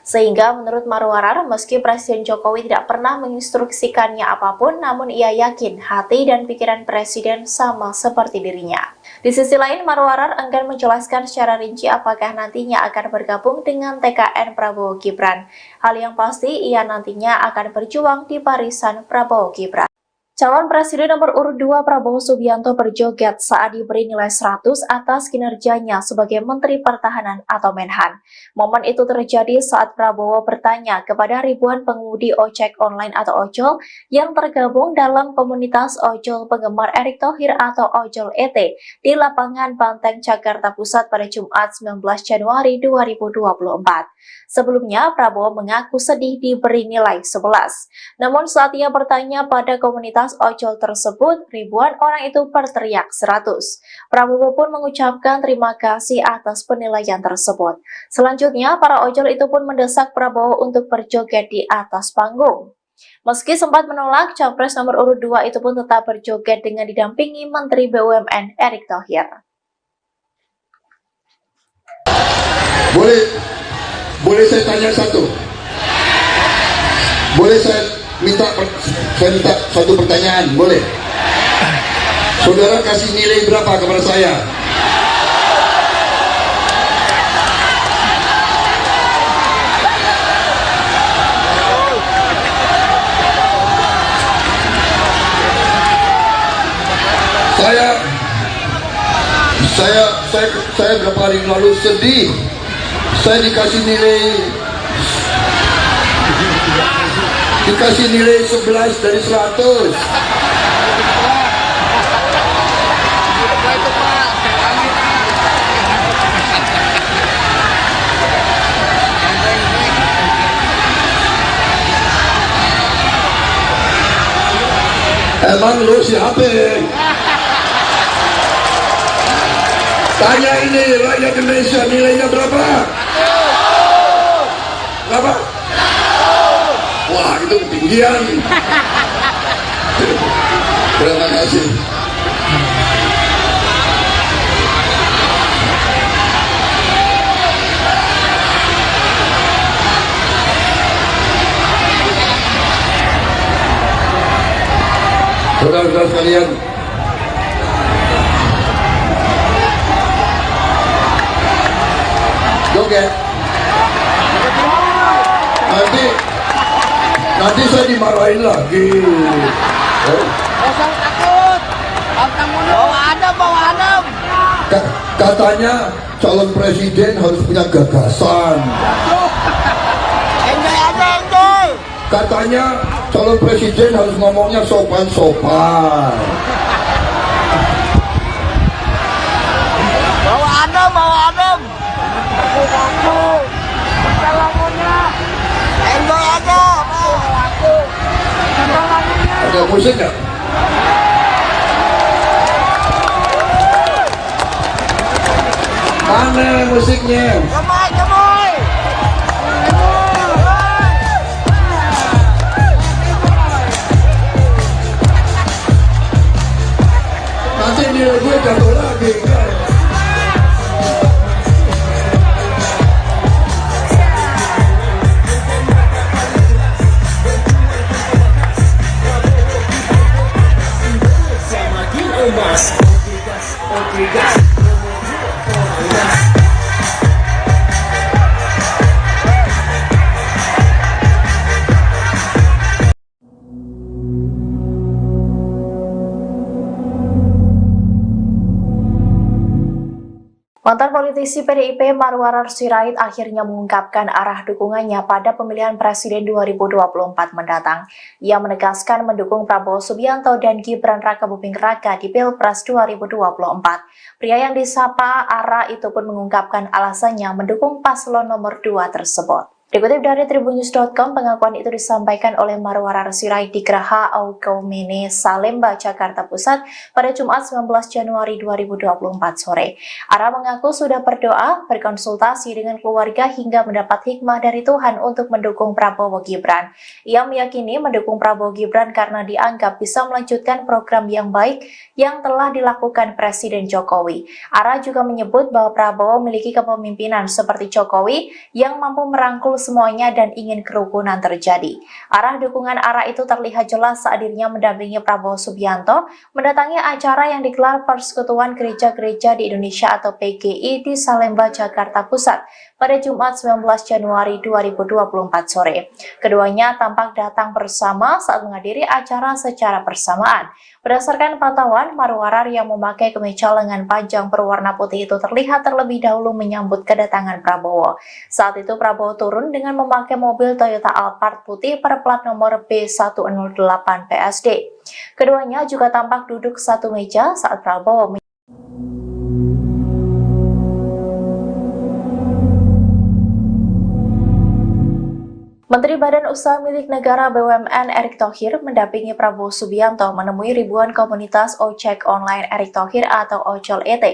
Sehingga menurut Marwarar, meski Presiden Jokowi tidak pernah menginstruksikannya apapun, namun ia yakin hati dan pikiran Presiden sama seperti dirinya. Di sisi lain, Marwarar enggan menjelaskan secara rinci apakah nantinya akan bergabung dengan TKN Prabowo Gibran. Hal yang pasti, ia nantinya akan berjuang di barisan Prabowo Gibran. Calon Presiden nomor urut 2 Prabowo Subianto berjoget saat diberi nilai 100 atas kinerjanya sebagai Menteri Pertahanan atau Menhan. Momen itu terjadi saat Prabowo bertanya kepada ribuan pengemudi ojek online atau ojol yang tergabung dalam komunitas ojol penggemar Erick Thohir atau Ojol ET di lapangan Banteng, Jakarta Pusat pada Jumat 19 Januari 2024. Sebelumnya, Prabowo mengaku sedih diberi nilai 11. Namun saat ia bertanya pada komunitas ojol tersebut, ribuan orang itu berteriak 100. Prabowo pun mengucapkan terima kasih atas penilaian tersebut. Selanjutnya, para ojol itu pun mendesak Prabowo untuk berjoget di atas panggung. Meski sempat menolak, Capres nomor urut 2 itu pun tetap berjoget dengan didampingi Menteri BUMN Erick Thohir. Boleh saya tanya satu? Boleh saya minta satu pertanyaan? Boleh? Saudara kasih nilai berapa kepada saya? Saya berapa hari lalu sedih. Saya dikasih nilai 11 dari 100. Emang lu siapa? Tanya ini rakyat Indonesia, nilainya berapa? Berapa? Wah, itu ketinggian. Terima kasih. Saudara-saudara sekalian, joget. Nanti saya dimarahin lagi. Jangan takut. Bawa adem. Katanya calon presiden harus punya gagasan. Enjoy aja, enjoy. Katanya calon presiden harus ngomongnya sopan-sopan. Bawa adem. Aku. Lagunya. Enjoy aja. Ada musik nggak? Mana musiknya? Gemoy. Nanti nilai gue jatuh lagi. Mantan politisi PDIP Marwarar Sirait akhirnya mengungkapkan arah dukungannya pada pemilihan presiden 2024 mendatang. Ia menegaskan mendukung Prabowo Subianto dan Gibran Rakabuming Raka di Pilpres 2024. Pria yang disapa Ara itu pun mengungkapkan alasannya mendukung paslon nomor 2 tersebut. Dikutip dari tribunnews.com, pengakuan itu disampaikan oleh Marwarar Sirait di Geraha Aukaumene, Salemba, Jakarta Pusat pada Jumat 19 Januari 2024 sore. Ara mengaku sudah berdoa, berkonsultasi dengan keluarga hingga mendapat hikmah dari Tuhan untuk mendukung Prabowo Gibran. Ia meyakini mendukung Prabowo Gibran karena dianggap bisa melanjutkan program yang baik yang telah dilakukan Presiden Jokowi. Ara juga menyebut bahwa Prabowo memiliki kepemimpinan seperti Jokowi yang mampu merangkul semuanya dan ingin kerukunan terjadi. Arah dukungan Ara itu terlihat jelas saat dirinya mendampingi Prabowo Subianto mendatangi acara yang digelar Persekutuan Gereja-Gereja di Indonesia atau PGI di Salemba, Jakarta Pusat pada Jumat 19 Januari 2024 sore. Keduanya tampak datang bersama saat menghadiri acara secara bersamaan. Berdasarkan pantauan, Marwarar yang memakai kemeja lengan panjang berwarna putih itu terlihat terlebih dahulu menyambut kedatangan Prabowo. Saat itu Prabowo turun dengan memakai mobil Toyota Alphard putih berplat nomor B108 PSD. Keduanya juga tampak duduk satu meja saat Prabowo Menteri Badan Usaha Milik Negara BUMN Erick Thohir mendampingi Prabowo Subianto menemui ribuan komunitas ojek online Erick Thohir atau Ojol ET.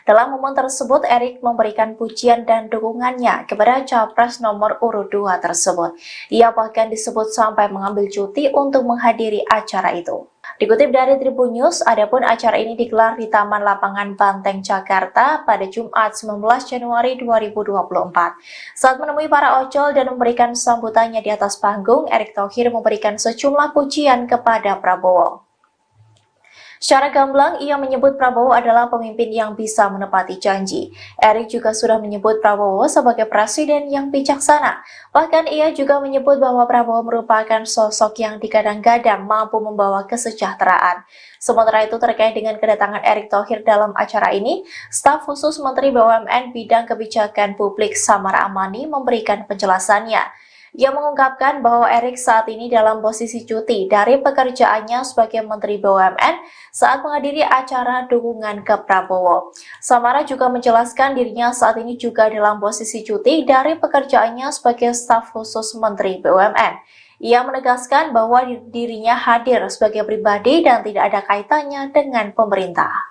Dalam momen tersebut, Erick memberikan pujian dan dukungannya kepada Capres nomor urut 2 tersebut. Ia bahkan disebut sampai mengambil cuti untuk menghadiri acara itu. Dikutip dari Tribun News, adapun acara ini digelar di Taman Lapangan Banteng, Jakarta pada Jumat 19 Januari 2024. Saat menemui para ojol dan memberikan sambutannya di atas panggung, Erick Thohir memberikan sejumlah pujian kepada Prabowo. Secara gamblang, ia menyebut Prabowo adalah pemimpin yang bisa menepati janji. Erick juga sudah menyebut Prabowo sebagai presiden yang bijaksana. Bahkan ia juga menyebut bahwa Prabowo merupakan sosok yang digadang-gadang mampu membawa kesejahteraan. Sementara itu terkait dengan kedatangan Erick Thohir dalam acara ini, staf khusus Menteri BUMN Bidang Kebijakan Publik Samara Amani memberikan penjelasannya. Ia mengungkapkan bahwa Erick saat ini dalam posisi cuti dari pekerjaannya sebagai Menteri BUMN saat menghadiri acara dukungan ke Prabowo. Samara juga menjelaskan dirinya saat ini juga dalam posisi cuti dari pekerjaannya sebagai staf khusus Menteri BUMN. Ia menegaskan bahwa dirinya hadir sebagai pribadi dan tidak ada kaitannya dengan pemerintah.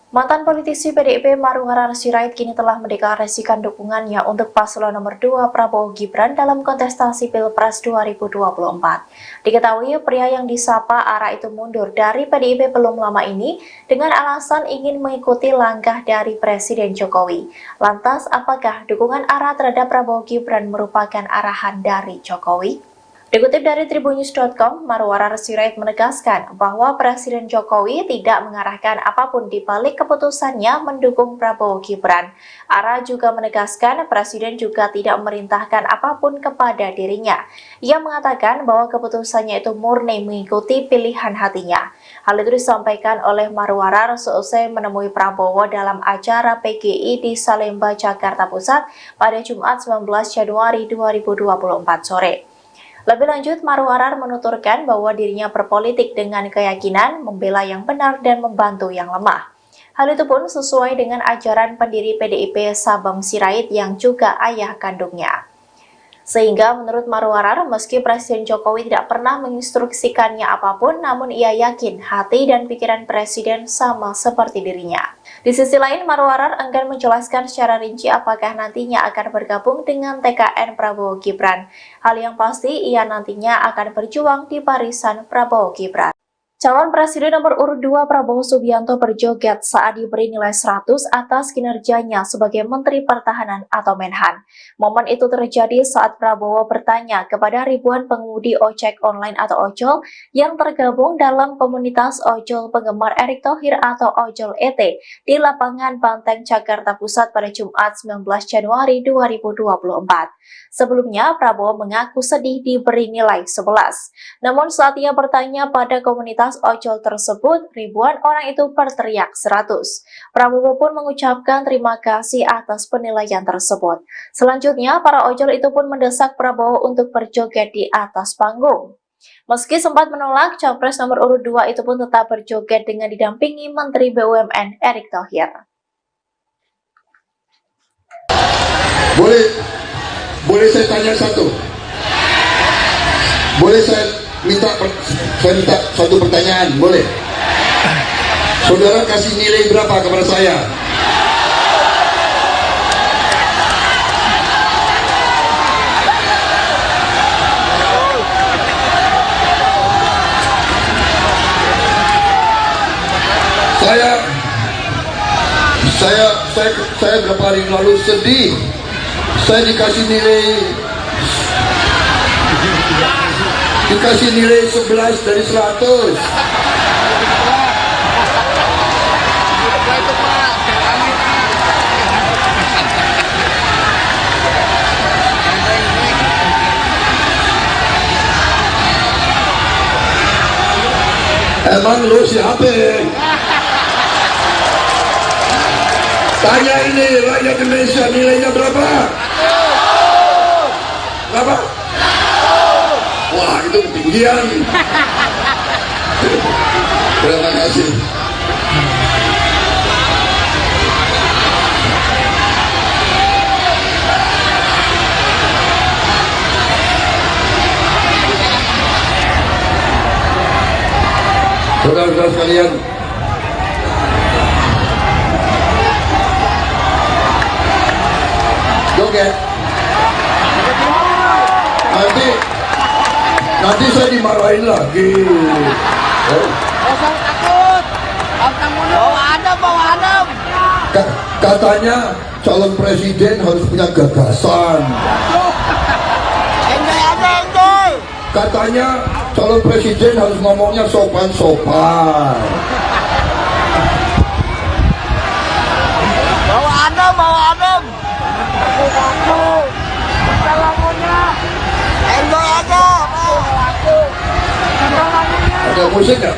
Mantan politisi PDIP Marwarar Sirait kini telah mendeklarasikan dukungannya untuk paslon nomor 2 Prabowo Gibran dalam kontestasi Pilpres 2024. Diketahui pria yang disapa Ara itu mundur dari PDIP belum lama ini dengan alasan ingin mengikuti langkah dari Presiden Jokowi. Lantas, apakah dukungan Ara terhadap Prabowo Gibran merupakan arahan dari Jokowi? Dikutip dari tribunnews.com, Marwarar Sirait menegaskan bahwa Presiden Jokowi tidak mengarahkan apapun di balik keputusannya mendukung Prabowo Gibran. Ara juga menegaskan Presiden juga tidak memerintahkan apapun kepada dirinya. Ia mengatakan bahwa keputusannya itu murni mengikuti pilihan hatinya. Hal itu disampaikan oleh Marwarar seusai menemui Prabowo dalam acara PGI di Salemba, Jakarta Pusat pada Jumat 19 Januari 2024 sore. Lebih lanjut, Marwarar menuturkan bahwa dirinya berpolitik dengan keyakinan membela yang benar dan membantu yang lemah. Hal itu pun sesuai dengan ajaran pendiri PDIP Sabam Sirait yang juga ayah kandungnya. Sehingga menurut Marwarar, meski Presiden Jokowi tidak pernah menginstruksikannya apapun, namun ia yakin hati dan pikiran Presiden sama seperti dirinya. Di sisi lain, Marwarar enggan menjelaskan secara rinci apakah nantinya akan bergabung dengan TKN Prabowo Gibran. Hal yang pasti, ia nantinya akan berjuang di barisan Prabowo Gibran. Calon Presiden nomor urut 2 Prabowo Subianto berjoget saat diberi nilai 100 atas kinerjanya sebagai Menteri Pertahanan atau Menhan. Momen itu terjadi saat Prabowo bertanya kepada ribuan pengemudi ojek online atau ojol yang tergabung dalam komunitas ojol penggemar Erick Thohir atau Ojol ET di lapangan Banteng, Jakarta Pusat pada Jumat 19 Januari 2024. Sebelumnya, Prabowo mengaku sedih diberi nilai 11. Namun saat ia bertanya pada komunitas ojol tersebut, ribuan orang itu berteriak 100. Prabowo pun mengucapkan terima kasih atas penilaian tersebut. Selanjutnya, para ojol itu pun mendesak Prabowo untuk berjoget di atas panggung. Meski sempat menolak, Capres nomor urut 2 itu pun tetap berjoget dengan didampingi Menteri BUMN Erick Thohir. Boleh saya tanya satu? Boleh saya minta satu pertanyaan? Boleh? Saudara kasih nilai berapa kepada saya? Saya beberapa hari lalu sedih. Saya dikasih nilai 11 dari 100. Emang lu siapa? Tanya ini rakyat Indonesia, nilainya berapa? Berapa? Wah, itu ketinggian. Terima kasih. Saudara-saudara sekalian, joget. Nanti saya dimarahin lagi. Kosong takut. Bawa adem. Katanya calon presiden harus punya gagasan. Enjoy. Katanya calon presiden harus ngomongnya sopan-sopan. Bawa adem. Enjoy aja. Ada musik nggak?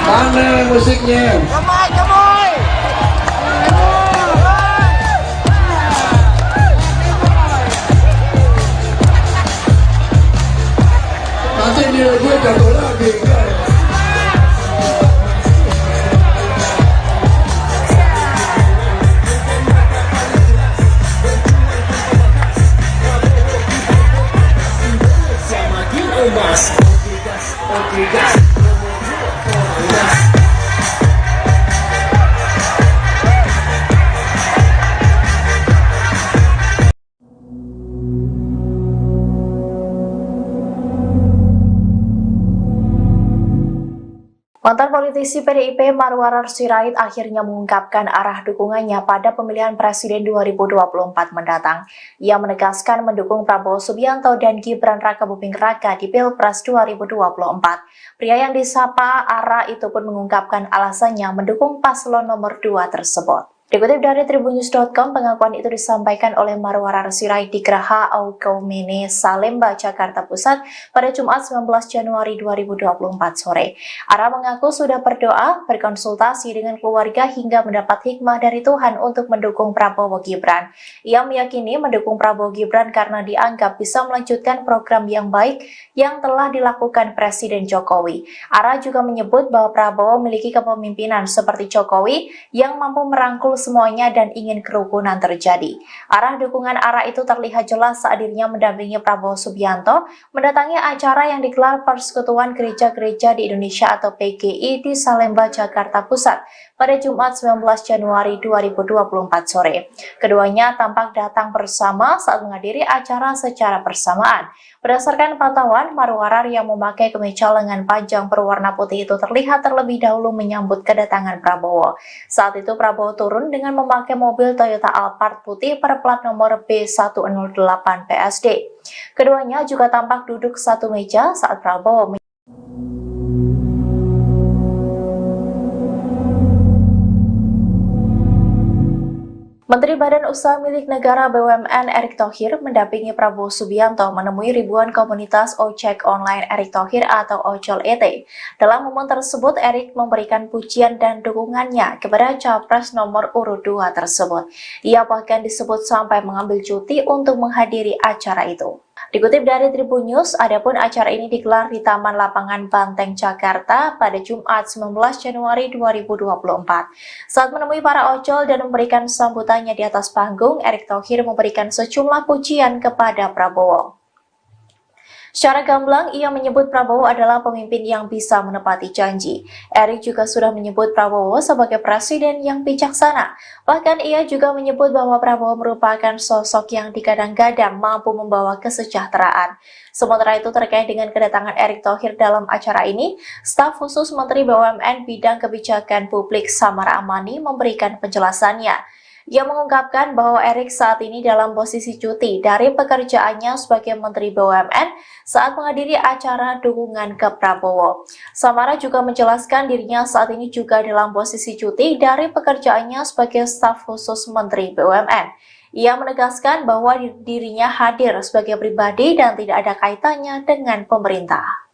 Mana musiknya? Gemoy. Nanti nilai gue jatuh lagi. Mantan politisi PDIP Marwarar Sirait akhirnya mengungkapkan arah dukungannya pada pemilihan Presiden 2024 mendatang. Ia menegaskan mendukung Prabowo Subianto dan Gibran Rakabuming Raka di Pilpres 2024. Pria yang disapa Ara itu pun mengungkapkan alasannya mendukung paslon nomor 2 tersebut. Dikutip dari tribunnews.com, pengakuan itu disampaikan oleh Marwarar Sirait di Geraha Aukaumene, Salemba, Jakarta Pusat pada Jumat 19 Januari 2024 sore. Ara mengaku sudah berdoa, berkonsultasi dengan keluarga hingga mendapat hikmah dari Tuhan untuk mendukung Prabowo Gibran. Ia meyakini mendukung Prabowo Gibran karena dianggap bisa melanjutkan program yang baik yang telah dilakukan Presiden Jokowi. Ara juga menyebut bahwa Prabowo memiliki kepemimpinan seperti Jokowi yang mampu merangkul semuanya dan ingin kerukunan terjadi. Arah dukungan Ara itu terlihat jelas saat dirinya mendampingi Prabowo Subianto mendatangi acara yang digelar Persekutuan Gereja-Gereja di Indonesia atau PGI di Salemba, Jakarta Pusat pada Jumat 19 Januari 2024 sore. Keduanya tampak datang bersama saat menghadiri acara secara bersamaan. Berdasarkan pantauan, Marwarar yang memakai kemeja lengan panjang berwarna putih itu terlihat terlebih dahulu menyambut kedatangan Prabowo. Saat itu Prabowo turun dengan memakai mobil Toyota Alphard putih berplat nomor B108 PSD. Keduanya juga tampak duduk satu meja saat Prabowo Menteri Badan Usaha Milik Negara BUMN Erick Thohir mendampingi Prabowo Subianto menemui ribuan komunitas ojek online Erick Thohir atau Ojol ET. Dalam momen tersebut, Erick memberikan pujian dan dukungannya kepada Capres nomor urut 2 tersebut. Ia bahkan disebut sampai mengambil cuti untuk menghadiri acara itu. Dikutip dari Tribun News, adapun acara ini digelar di Taman Lapangan Banteng, Jakarta pada Jumat 19 Januari 2024. Saat menemui para ojol dan memberikan sambutannya di atas panggung, Erick Thohir memberikan sejumlah pujian kepada Prabowo. Secara gamblang, ia menyebut Prabowo adalah pemimpin yang bisa menepati janji. Erick juga sudah menyebut Prabowo sebagai presiden yang bijaksana. Bahkan ia juga menyebut bahwa Prabowo merupakan sosok yang digadang-gadang mampu membawa kesejahteraan. Sementara itu terkait dengan kedatangan Erick Thohir dalam acara ini, staf khusus Menteri BUMN Bidang Kebijakan Publik Samara Amani memberikan penjelasannya. Ia mengungkapkan bahwa Erick saat ini dalam posisi cuti dari pekerjaannya sebagai Menteri BUMN saat menghadiri acara dukungan ke Prabowo. Samara juga menjelaskan dirinya saat ini juga dalam posisi cuti dari pekerjaannya sebagai staf khusus Menteri BUMN. Ia menegaskan bahwa dirinya hadir sebagai pribadi dan tidak ada kaitannya dengan pemerintah.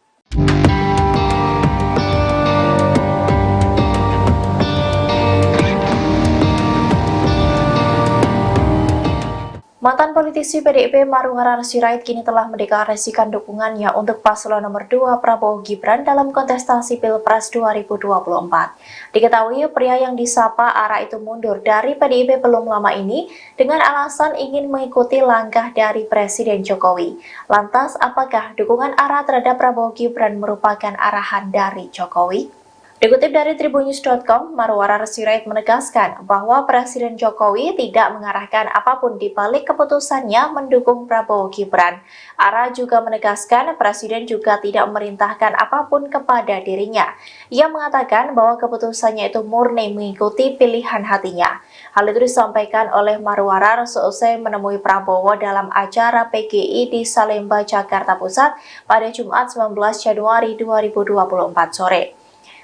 Mantan politisi PDIP Marwarar Sirait kini telah mendeklarasikan dukungannya untuk paslon nomor 2 Prabowo Gibran dalam kontestasi Pilpres 2024. Diketahui pria yang disapa Ara itu mundur dari PDIP belum lama ini dengan alasan ingin mengikuti langkah dari Presiden Jokowi. Lantas, apakah dukungan Ara terhadap Prabowo Gibran merupakan arahan dari Jokowi? Dikutip dari tribunnews.com, Marwarar Sirait menegaskan bahwa Presiden Jokowi tidak mengarahkan apapun di balik keputusannya mendukung Prabowo Gibran. Ara juga menegaskan Presiden juga tidak memerintahkan apapun kepada dirinya. Ia mengatakan bahwa keputusannya itu murni mengikuti pilihan hatinya. Hal itu disampaikan oleh Marwarar seusai menemui Prabowo dalam acara PGI di Salemba, Jakarta Pusat pada Jumat 19 Januari 2024 sore.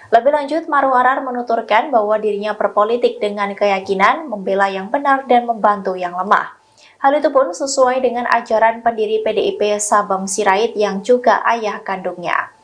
Lebih lanjut, Marwarar menuturkan bahwa dirinya berpolitik dengan keyakinan membela yang benar dan membantu yang lemah. Hal itu pun sesuai dengan ajaran pendiri PDIP Sabam Sirait yang juga ayah kandungnya.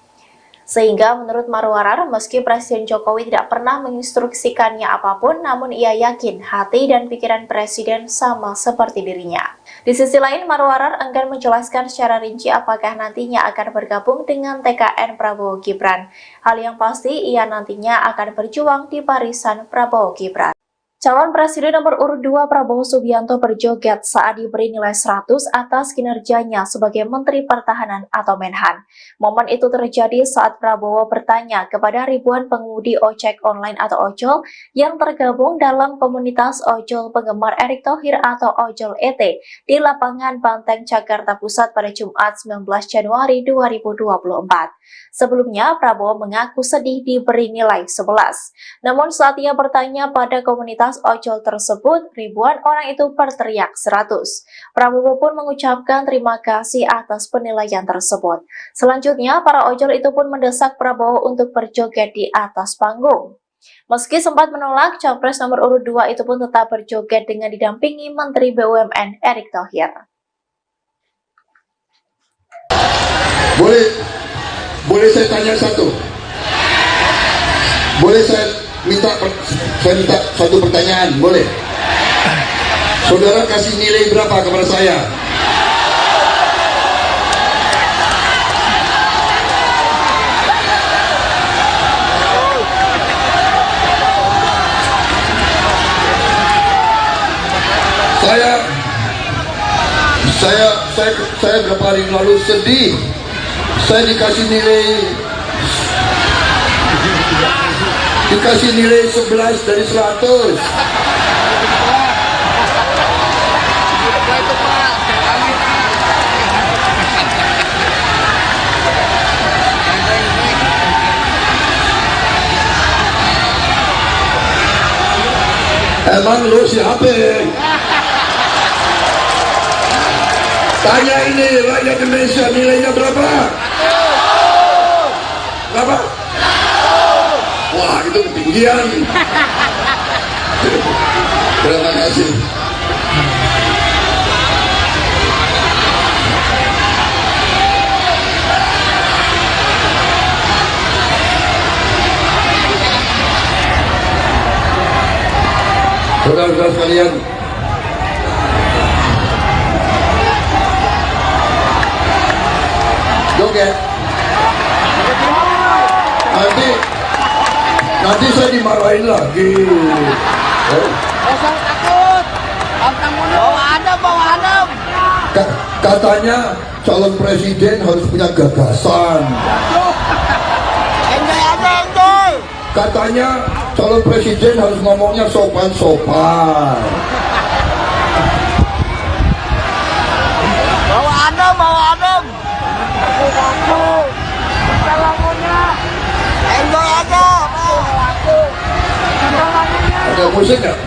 Sehingga menurut Marwarar, meski Presiden Jokowi tidak pernah menginstruksikannya apapun, namun ia yakin hati dan pikiran Presiden sama seperti dirinya. Di sisi lain, Marwarar enggan menjelaskan secara rinci apakah nantinya akan bergabung dengan TKN Prabowo Gibran. Hal yang pasti, ia nantinya akan berjuang di barisan Prabowo Gibran. Calon Presiden nomor urut 2 Prabowo Subianto berjoget saat diberi nilai 100 atas kinerjanya sebagai Menteri Pertahanan atau Menhan. Momen itu terjadi saat Prabowo bertanya kepada ribuan pengemudi ojek online atau ojol yang tergabung dalam komunitas ojol penggemar Erick Thohir atau Ojol ET di Lapangan Banteng, Jakarta Pusat pada Jumat 19 Januari 2024. Sebelumnya, Prabowo mengaku sedih diberi nilai 11. Namun saat ia bertanya pada komunitas ojol tersebut, ribuan orang itu berteriak 100. Prabowo pun mengucapkan terima kasih atas penilaian tersebut. Selanjutnya, para ojol itu pun mendesak Prabowo untuk berjoget di atas panggung. Meski sempat menolak, Capres nomor urut 2 itu pun tetap berjoget dengan didampingi Menteri BUMN Erick Thohir. Boleh saya tanya satu? Boleh saya minta satu pertanyaan? Boleh? Saudara kasih nilai berapa kepada saya? Saya beberapa hari lalu sedih. Saya dikasih nilai Dikasih nilai 11 dari 100. Itu Pak. Amin. Emang lu siapa? Tanya ini rakyat Indonesia, nilainya berapa? Berapa? Wah, itu ketinggian. Terima kasih. Saudara-saudara sekalian, joget. Nanti saya dimarahin lagi. Usah takut. Abang Muno bawa adem. Katanya calon presiden harus punya gagasan. Enjoy aja, enjoy. Katanya calon presiden harus ngomongnya sopan-sopan. Bawa adem. Aku. Lagunya. Enjoy aja. Ada musik nggak?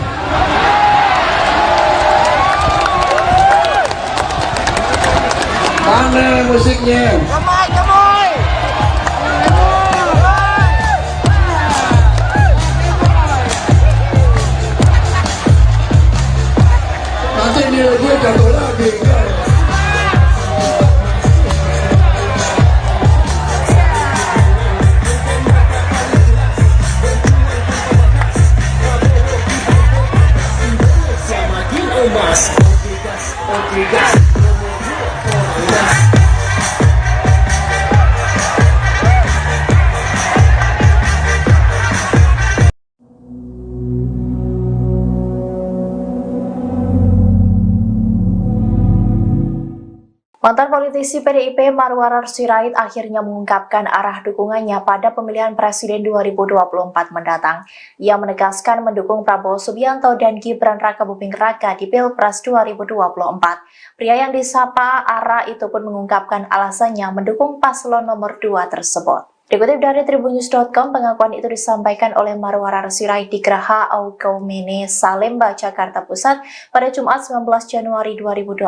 Mana musiknya? Gemoy. Nanti nilai gue jatuh lagi. Mantan politisi PDIP Marwarar Sirait akhirnya mengungkapkan arah dukungannya pada pemilihan presiden 2024 mendatang. Ia menegaskan mendukung Prabowo Subianto dan Gibran Rakabuming Raka di Pilpres 2024. Pria yang disapa Ara itu pun mengungkapkan alasannya mendukung paslon nomor 2 tersebut. Dikutip dari tribunnews.com, pengakuan itu disampaikan oleh Marwarar Sirait di Geraha Aukaumene, Salemba, Jakarta Pusat pada Jumat 19 Januari 2024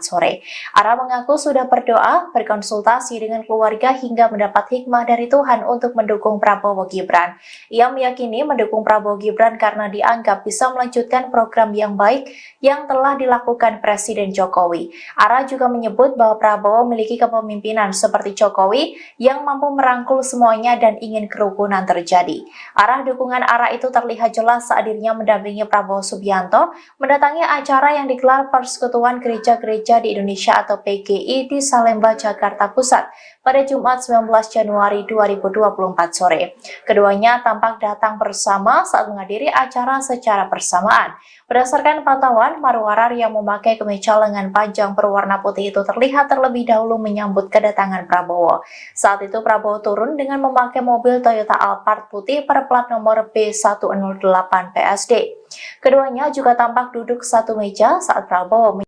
sore. Ara mengaku sudah berdoa, berkonsultasi dengan keluarga hingga mendapat hikmah dari Tuhan untuk mendukung Prabowo Gibran. Ia meyakini mendukung Prabowo Gibran karena dianggap bisa melanjutkan program yang baik yang telah dilakukan Presiden Jokowi. Ara juga menyebut bahwa Prabowo memiliki kepemimpinan seperti Jokowi yang mampu merangkul semuanya dan ingin kerukunan terjadi. Arah dukungan Ara itu terlihat jelas saat dirinya mendampingi Prabowo Subianto mendatangi acara yang digelar Persekutuan Gereja-Gereja di Indonesia atau PGI di Salemba, Jakarta Pusat pada Jumat 19 Januari 2024 sore. Keduanya tampak datang bersama saat menghadiri acara secara bersamaan. Berdasarkan pantauan, Marwarar yang memakai kemeja lengan panjang berwarna putih itu terlihat terlebih dahulu menyambut kedatangan Prabowo. Saat itu Prabowo turun dengan memakai mobil Toyota Alphard putih berplat nomor B108 PSD. Keduanya juga tampak duduk satu meja saat Prabowo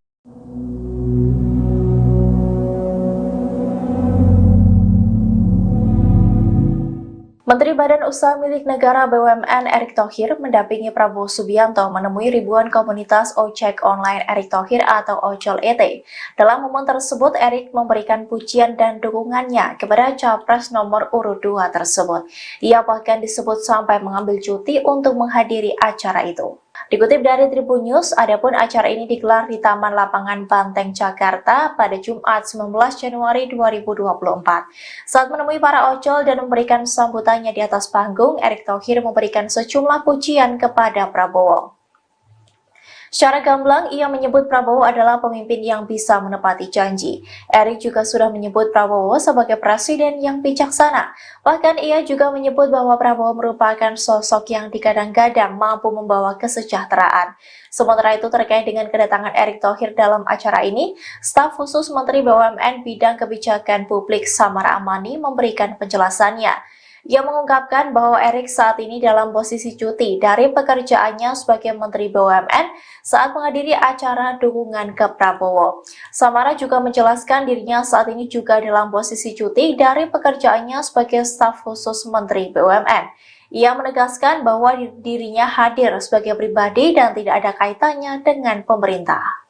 Menteri Badan Usaha Milik Negara BUMN Erick Thohir mendampingi Prabowo Subianto menemui ribuan komunitas ojek online Erick Thohir atau Ojol ET. Dalam momen tersebut, Erick memberikan pujian dan dukungannya kepada Capres nomor urut 2 tersebut. Ia bahkan disebut sampai mengambil cuti untuk menghadiri acara itu. Dikutip dari Tribun News, adapun acara ini digelar di Taman Lapangan Banteng, Jakarta pada Jumat 19 Januari 2024. Saat menemui para ojol dan memberikan sambutannya di atas panggung, Erick Thohir memberikan sejumlah pujian kepada Prabowo. Secara gamblang, ia menyebut Prabowo adalah pemimpin yang bisa menepati janji. Erick juga sudah menyebut Prabowo sebagai presiden yang bijaksana. Bahkan ia juga menyebut bahwa Prabowo merupakan sosok yang digadang-gadang mampu membawa kesejahteraan. Sementara itu terkait dengan kedatangan Erick Thohir dalam acara ini, staf khusus Menteri BUMN Bidang Kebijakan Publik Samara Amani memberikan penjelasannya. Ia mengungkapkan bahwa Erik saat ini dalam posisi cuti dari pekerjaannya sebagai Menteri BUMN saat menghadiri acara dukungan ke Prabowo. Samara juga menjelaskan dirinya saat ini juga dalam posisi cuti dari pekerjaannya sebagai staf khusus Menteri BUMN. Ia menegaskan bahwa dirinya hadir sebagai pribadi dan tidak ada kaitannya dengan pemerintah.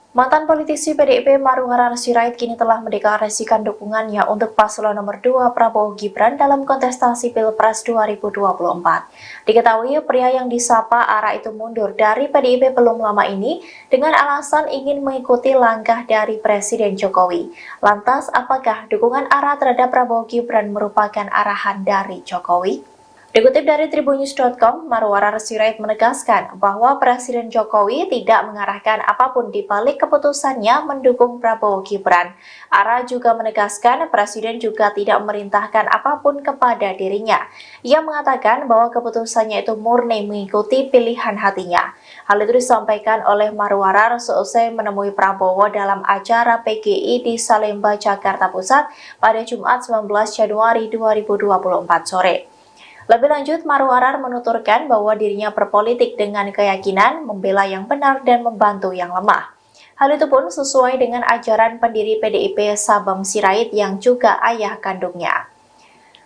Mantan politisi PDIP Maruharahar Sirait kini telah mendeklarasikan dukungannya untuk paslon nomor 2 Prabowo Gibran dalam kontestasi Pilpres 2024. Diketahui pria yang disapa Ara itu mundur dari PDIP belum lama ini dengan alasan ingin mengikuti langkah dari Presiden Jokowi. Lantas, apakah dukungan Ara terhadap Prabowo Gibran merupakan arahan dari Jokowi? Dikutip dari tribunnews.com, Maruharahar Sirait menegaskan bahwa Presiden Jokowi tidak mengarahkan apapun di balik keputusannya mendukung Prabowo Gibran. Ara juga menegaskan Presiden juga tidak memerintahkan apapun kepada dirinya. Ia mengatakan bahwa keputusannya itu murni mengikuti pilihan hatinya. Hal itu disampaikan oleh Maruharahar seusai menemui Prabowo dalam acara PGI di Salemba, Jakarta Pusat pada Jumat 19 Januari 2024 sore. Lebih lanjut, Maruharahar menuturkan bahwa dirinya berpolitik dengan keyakinan membela yang benar dan membantu yang lemah. Hal itu pun sesuai dengan ajaran pendiri PDIP Sabam Sirait yang juga ayah kandungnya.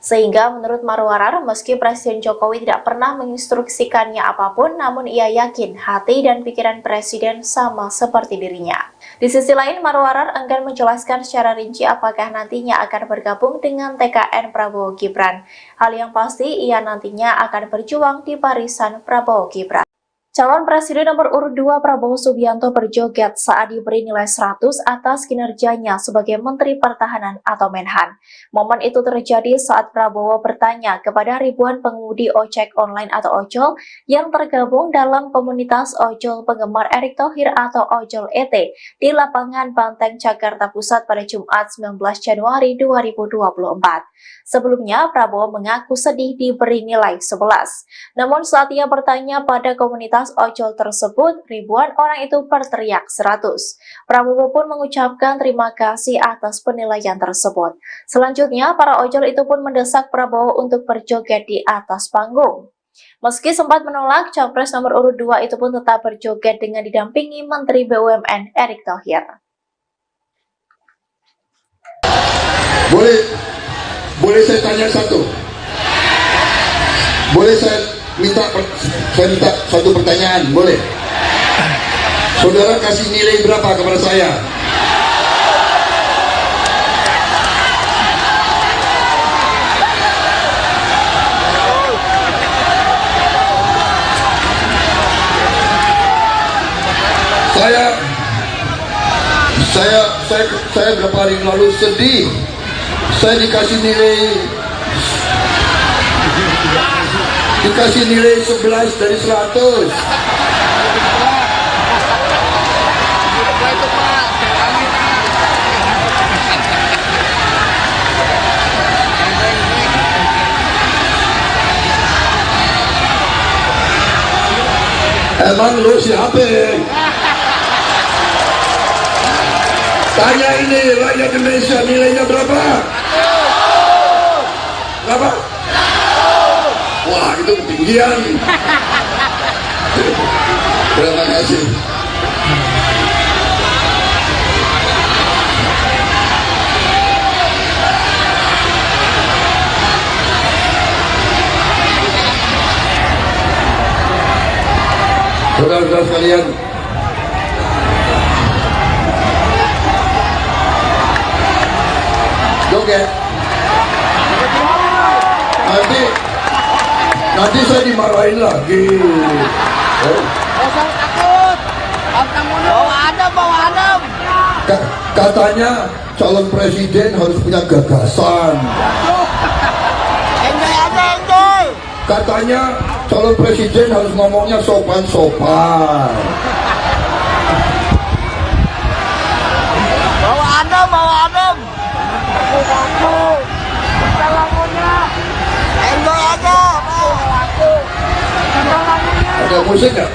Sehingga menurut Maruharahar, meski Presiden Jokowi tidak pernah menginstruksikannya apapun, namun ia yakin hati dan pikiran Presiden sama seperti dirinya. Di sisi lain, Maruharahar enggan menjelaskan secara rinci apakah nantinya akan bergabung dengan TKN Prabowo Gibran. Hal yang pasti, ia nantinya akan berjuang di barisan Prabowo Gibran. Calon Presiden nomor urut 2 Prabowo Subianto berjoget saat diberi nilai 100 atas kinerjanya sebagai Menteri Pertahanan atau Menhan. Momen itu terjadi saat Prabowo bertanya kepada ribuan pengemudi ojek online atau ojol yang tergabung dalam komunitas ojol penggemar Erick Thohir atau Ojol ET di lapangan Banteng, Jakarta Pusat pada Jumat 19 Januari 2024. Sebelumnya, Prabowo mengaku sedih diberi nilai 11. Namun saat ia bertanya pada komunitas ojol tersebut, ribuan orang itu berteriak 100. Prabowo pun mengucapkan terima kasih atas penilaian tersebut. Selanjutnya, para ojol itu pun mendesak Prabowo untuk berjoget di atas panggung. Meski sempat menolak, Capres nomor urut 2 itu pun tetap berjoget dengan didampingi Menteri BUMN Erick Thohir. Boleh saya tanya satu? Boleh saya minta satu pertanyaan? Boleh? Saudara kasih nilai berapa kepada saya? Saya beberapa hari lalu sedih. Saya dikasih nilai 11 dari 100. Emang lu siapa? Tanya ini rakyat Indonesia, nilainya berapa? Berapa? Wah, itu ketinggian. Terima kasih. Saudara-saudara sekalian, joget. Nanti saya dimarahin lagi. Jangan takut. Bawa adem. Katanya calon presiden harus punya gagasan. Enjoy. Katanya calon presiden harus ngomongnya sopan-sopan. Bawa adem. Enjoy aja. Ada musik nggak?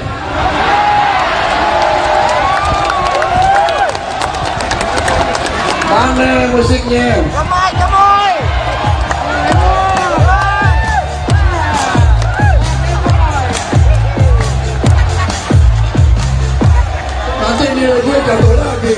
Mana musiknya? Kamai, kamai. Nanti nilai gue jatuh lagi.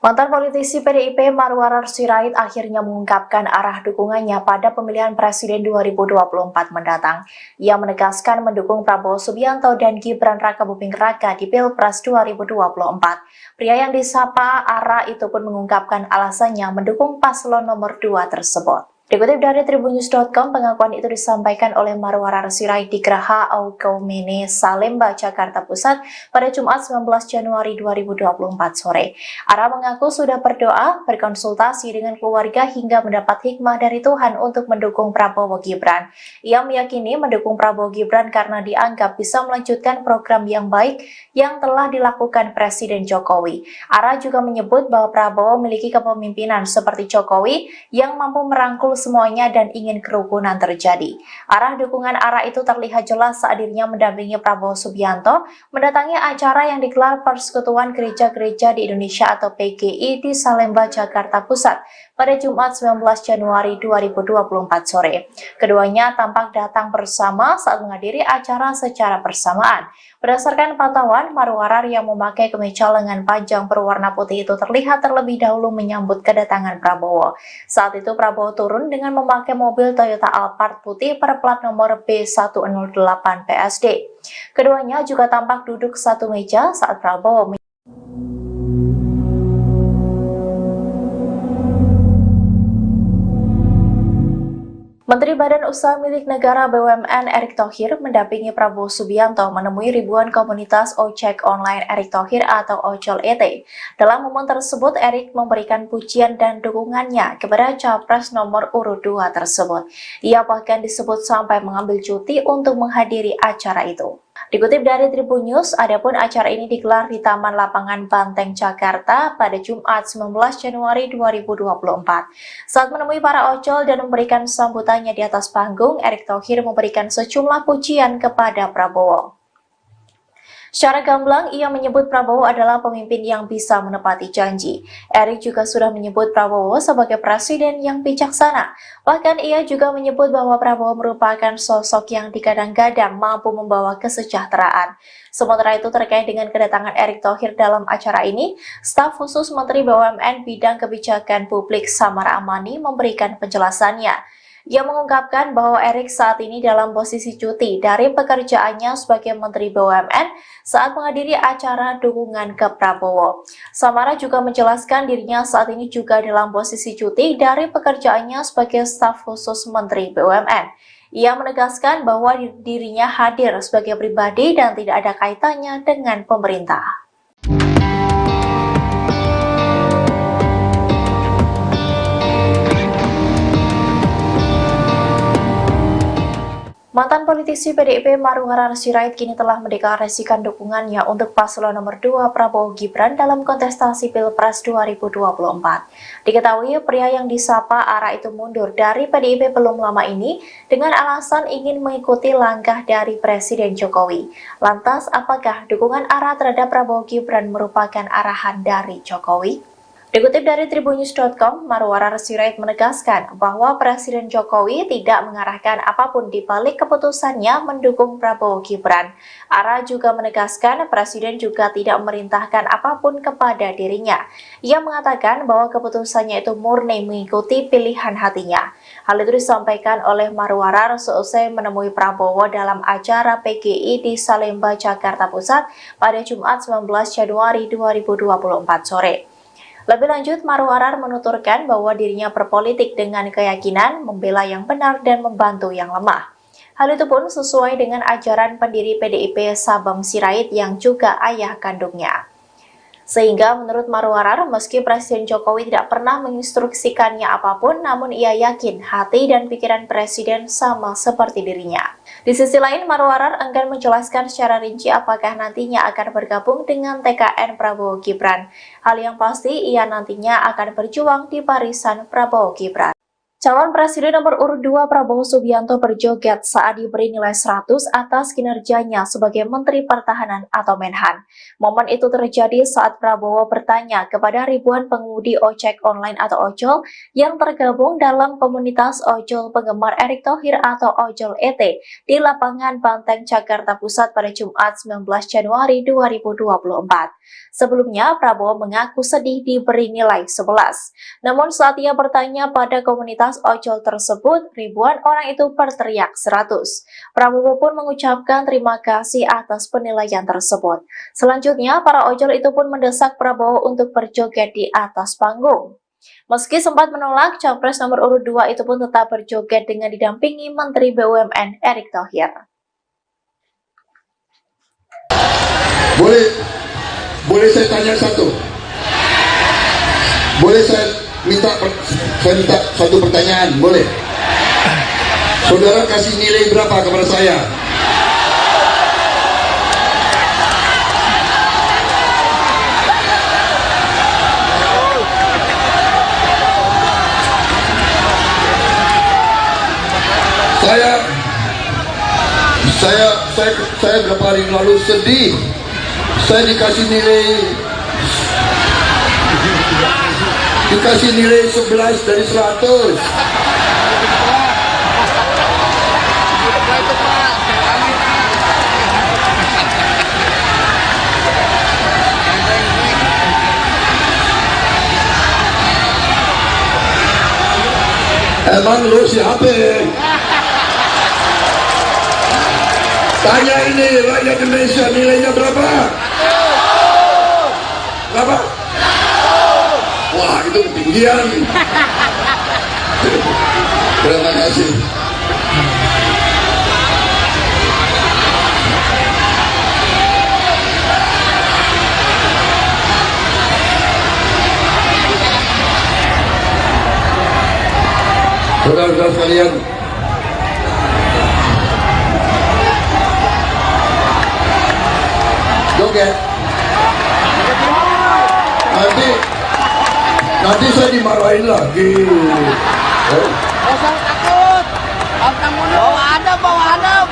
Mantan politisi PDIP Marwarar Sirait akhirnya mengungkapkan arah dukungannya pada pemilihan presiden 2024 mendatang. Ia menegaskan mendukung Prabowo Subianto dan Gibran Rakabuming Raka di Pilpres 2024. Pria yang disapa Ara itu pun mengungkapkan alasannya mendukung paslon nomor 2 tersebut. Dikutip dari tribunnews.com, pengakuan itu disampaikan oleh Marwarar Sirait di Geraha Aukaumene, Salemba, Jakarta Pusat pada Jumat 19 Januari 2024 sore. Ara mengaku sudah berdoa, berkonsultasi dengan keluarga hingga mendapat hikmah dari Tuhan untuk mendukung Prabowo Gibran. Ia meyakini mendukung Prabowo Gibran karena dianggap bisa melanjutkan program yang baik yang telah dilakukan Presiden Jokowi. Ara juga menyebut bahwa Prabowo memiliki kepemimpinan seperti Jokowi yang mampu merangkul semuanya dan ingin kerukunan terjadi. Arah dukungan Ara itu terlihat jelas saat dirinya mendampingi Prabowo Subianto mendatangi acara yang digelar Persekutuan Gereja-Gereja di Indonesia atau PGI di Salemba, Jakarta Pusat pada Jumat 19 Januari 2024 sore. Keduanya tampak datang bersama saat menghadiri acara secara bersamaan. Berdasarkan pantauan, Marwarar yang memakai kemeja lengan panjang berwarna putih itu terlihat terlebih dahulu menyambut kedatangan Prabowo. Saat itu Prabowo turun dengan memakai mobil Toyota Alphard putih berplat nomor B108 PSD. Keduanya juga tampak duduk satu meja saat Prabowo Menteri Badan Usaha Milik Negara BUMN Erick Thohir mendampingi Prabowo Subianto menemui ribuan komunitas ojek online Erick Thohir atau Ojol ET. Dalam momen tersebut, Erick memberikan pujian dan dukungannya kepada Capres nomor urut 2 tersebut. Ia bahkan disebut sampai mengambil cuti untuk menghadiri acara itu. Dikutip dari Tribun News, adapun acara ini digelar di Taman Lapangan Banteng, Jakarta pada Jumat 19 Januari 2024. Saat menemui para ojol dan memberikan sambutannya di atas panggung, Erick Thohir memberikan sejumlah pujian kepada Prabowo. Secara gamblang, ia menyebut Prabowo adalah pemimpin yang bisa menepati janji. Erick juga sudah menyebut Prabowo sebagai presiden yang bijaksana. Bahkan ia juga menyebut bahwa Prabowo merupakan sosok yang digadang-gadang mampu membawa kesejahteraan. Sementara itu terkait dengan kedatangan Erick Thohir dalam acara ini, staf khusus Menteri BUMN Bidang Kebijakan Publik Samara Amani memberikan penjelasannya. Ia mengungkapkan bahwa Erick saat ini dalam posisi cuti dari pekerjaannya sebagai Menteri BUMN saat menghadiri acara dukungan ke Prabowo. Samara juga menjelaskan dirinya saat ini juga dalam posisi cuti dari pekerjaannya sebagai staf khusus Menteri BUMN. Ia menegaskan bahwa dirinya hadir sebagai pribadi dan tidak ada kaitannya dengan pemerintah. Mantan politisi PDIP Marwarar Sirait kini telah mendeklarasikan dukungannya untuk paslon nomor 2 Prabowo Gibran dalam kontestasi Pilpres 2024. Diketahui pria yang disapa Ara itu mundur dari PDIP belum lama ini dengan alasan ingin mengikuti langkah dari Presiden Jokowi. Lantas, apakah dukungan Ara terhadap Prabowo Gibran merupakan arahan dari Jokowi? Dikutip dari tribunnews.com, Marwarar Sirait menegaskan bahwa Presiden Jokowi tidak mengarahkan apapun di balik keputusannya mendukung Prabowo Gibran. Ara juga menegaskan Presiden juga tidak memerintahkan apapun kepada dirinya. Ia mengatakan bahwa keputusannya itu murni mengikuti pilihan hatinya. Hal itu disampaikan oleh Marwarar seusai menemui Prabowo dalam acara PGI di Salemba, Jakarta Pusat pada Jumat 19 Januari 2024 sore. Lebih lanjut, Marwarar menuturkan bahwa dirinya berpolitik dengan keyakinan membela yang benar dan membantu yang lemah. Hal itu pun sesuai dengan ajaran pendiri PDIP Sabam Sirait yang juga ayah kandungnya. Sehingga menurut Marwarar, meski Presiden Jokowi tidak pernah menginstruksikannya apapun, namun ia yakin hati dan pikiran Presiden sama seperti dirinya. Di sisi lain, Marwarar enggan menjelaskan secara rinci apakah nantinya akan bergabung dengan TKN Prabowo Gibran. Hal yang pasti, ia nantinya akan berjuang di barisan Prabowo Gibran. Calon Presiden nomor urut 2 Prabowo Subianto berjoget saat diberi nilai 100 atas kinerjanya sebagai Menteri Pertahanan atau Menhan. Momen itu terjadi saat Prabowo bertanya kepada ribuan pengemudi ojek online atau ojol yang tergabung dalam komunitas ojol penggemar Erick Thohir atau Ojol ET di lapangan Banteng, Jakarta Pusat pada Jumat 19 Januari 2024. Sebelumnya, Prabowo mengaku sedih diberi nilai 11. Namun saat ia bertanya pada komunitas ojol tersebut, ribuan orang itu berteriak 100. Prabowo pun mengucapkan terima kasih atas penilaian tersebut. Selanjutnya, para ojol itu pun mendesak Prabowo untuk berjoget di atas panggung. Meski sempat menolak, Capres nomor urut 2 itu pun tetap berjoget dengan didampingi Menteri BUMN Erick Thohir. Boleh saya tanya satu? Boleh saya minta satu pertanyaan? Boleh? Saudara kasih nilai berapa kepada saya? Saya beberapa hari lalu sedih. Saya dikasih nilai 11 dari 100. Emang lu siapa? Tanya ini rakyat Indonesia, nilainya berapa? Berapa? Wah, itu ketinggian. Terima kasih. Saudara-saudara sekalian, joget. Nanti saya dimarahin lagi. Jangan takut. Bawa adem.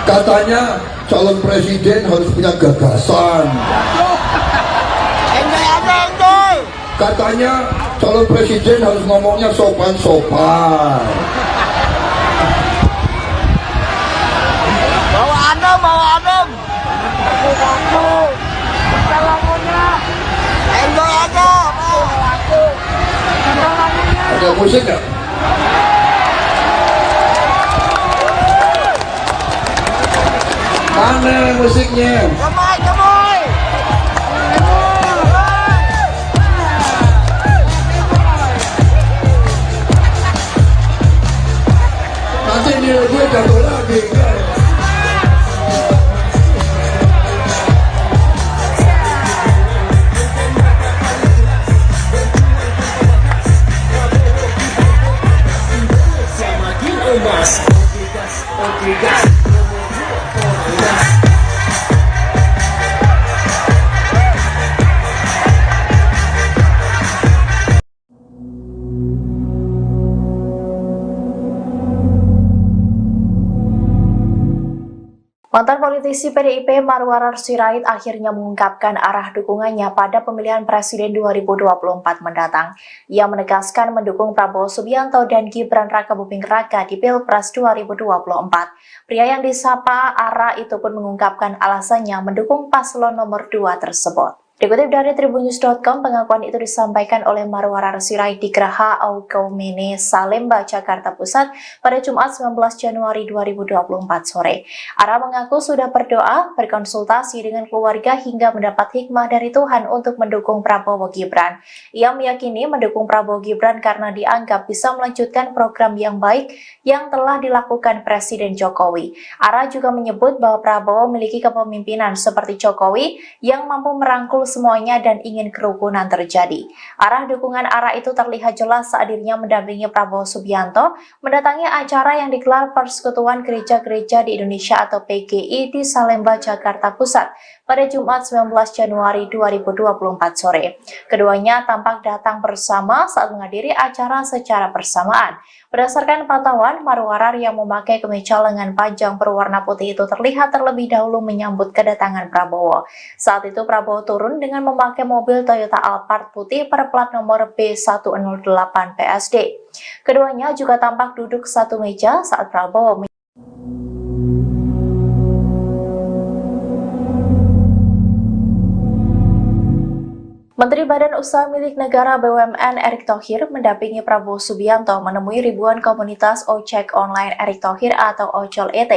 Katanya calon presiden harus punya gagasan. Enjoy aja, enjoy. Katanya calon presiden harus ngomongnya sopan-sopan. Bawa adem. Aku. Enjoy aja. Ada musik nggak? Mana musiknya? Gemoy. Nanti nilai gue jatuh lagi. Mantan politisi PDIP Marwarar Sirait akhirnya mengungkapkan arah dukungannya pada pemilihan Presiden 2024 mendatang. Ia menegaskan mendukung Prabowo Subianto dan Gibran Rakabuming Raka di Pilpres 2024. Pria yang disapa Ara itu pun mengungkapkan alasannya mendukung paslon nomor 2 tersebut. Dikutip dari tribunnews.com, pengakuan itu disampaikan oleh Marwarar Sirait di Geraha Aukaumene, Salemba, Jakarta Pusat pada Jumat 19 Januari 2024 sore. Ara mengaku sudah berdoa, berkonsultasi dengan keluarga hingga mendapat hikmah dari Tuhan untuk mendukung Prabowo Gibran. Ia meyakini mendukung Prabowo Gibran karena dianggap bisa melanjutkan program yang baik yang telah dilakukan Presiden Jokowi. Ara juga menyebut bahwa Prabowo memiliki kepemimpinan seperti Jokowi yang mampu merangkul semuanya dan ingin kerukunan terjadi. Arah dukungan ARA itu terlihat jelas saat dirinya mendampingi Prabowo Subianto mendatangi acara yang digelar Persekutuan Gereja-Gereja di Indonesia atau PGI di Salemba, Jakarta Pusat pada Jumat 19 Januari 2024 sore. Keduanya tampak datang bersama saat menghadiri acara secara bersamaan. Berdasarkan pantauan, Marwarar yang memakai kemeja lengan panjang berwarna putih itu terlihat terlebih dahulu menyambut kedatangan Prabowo. Saat itu Prabowo turun dengan memakai mobil Toyota Alphard putih berplat nomor B108 PSD. Keduanya juga tampak duduk satu meja saat Prabowo Menteri Badan Usaha Milik Negara BUMN Erick Thohir mendampingi Prabowo Subianto menemui ribuan komunitas ojek online Erick Thohir atau Ojol ET.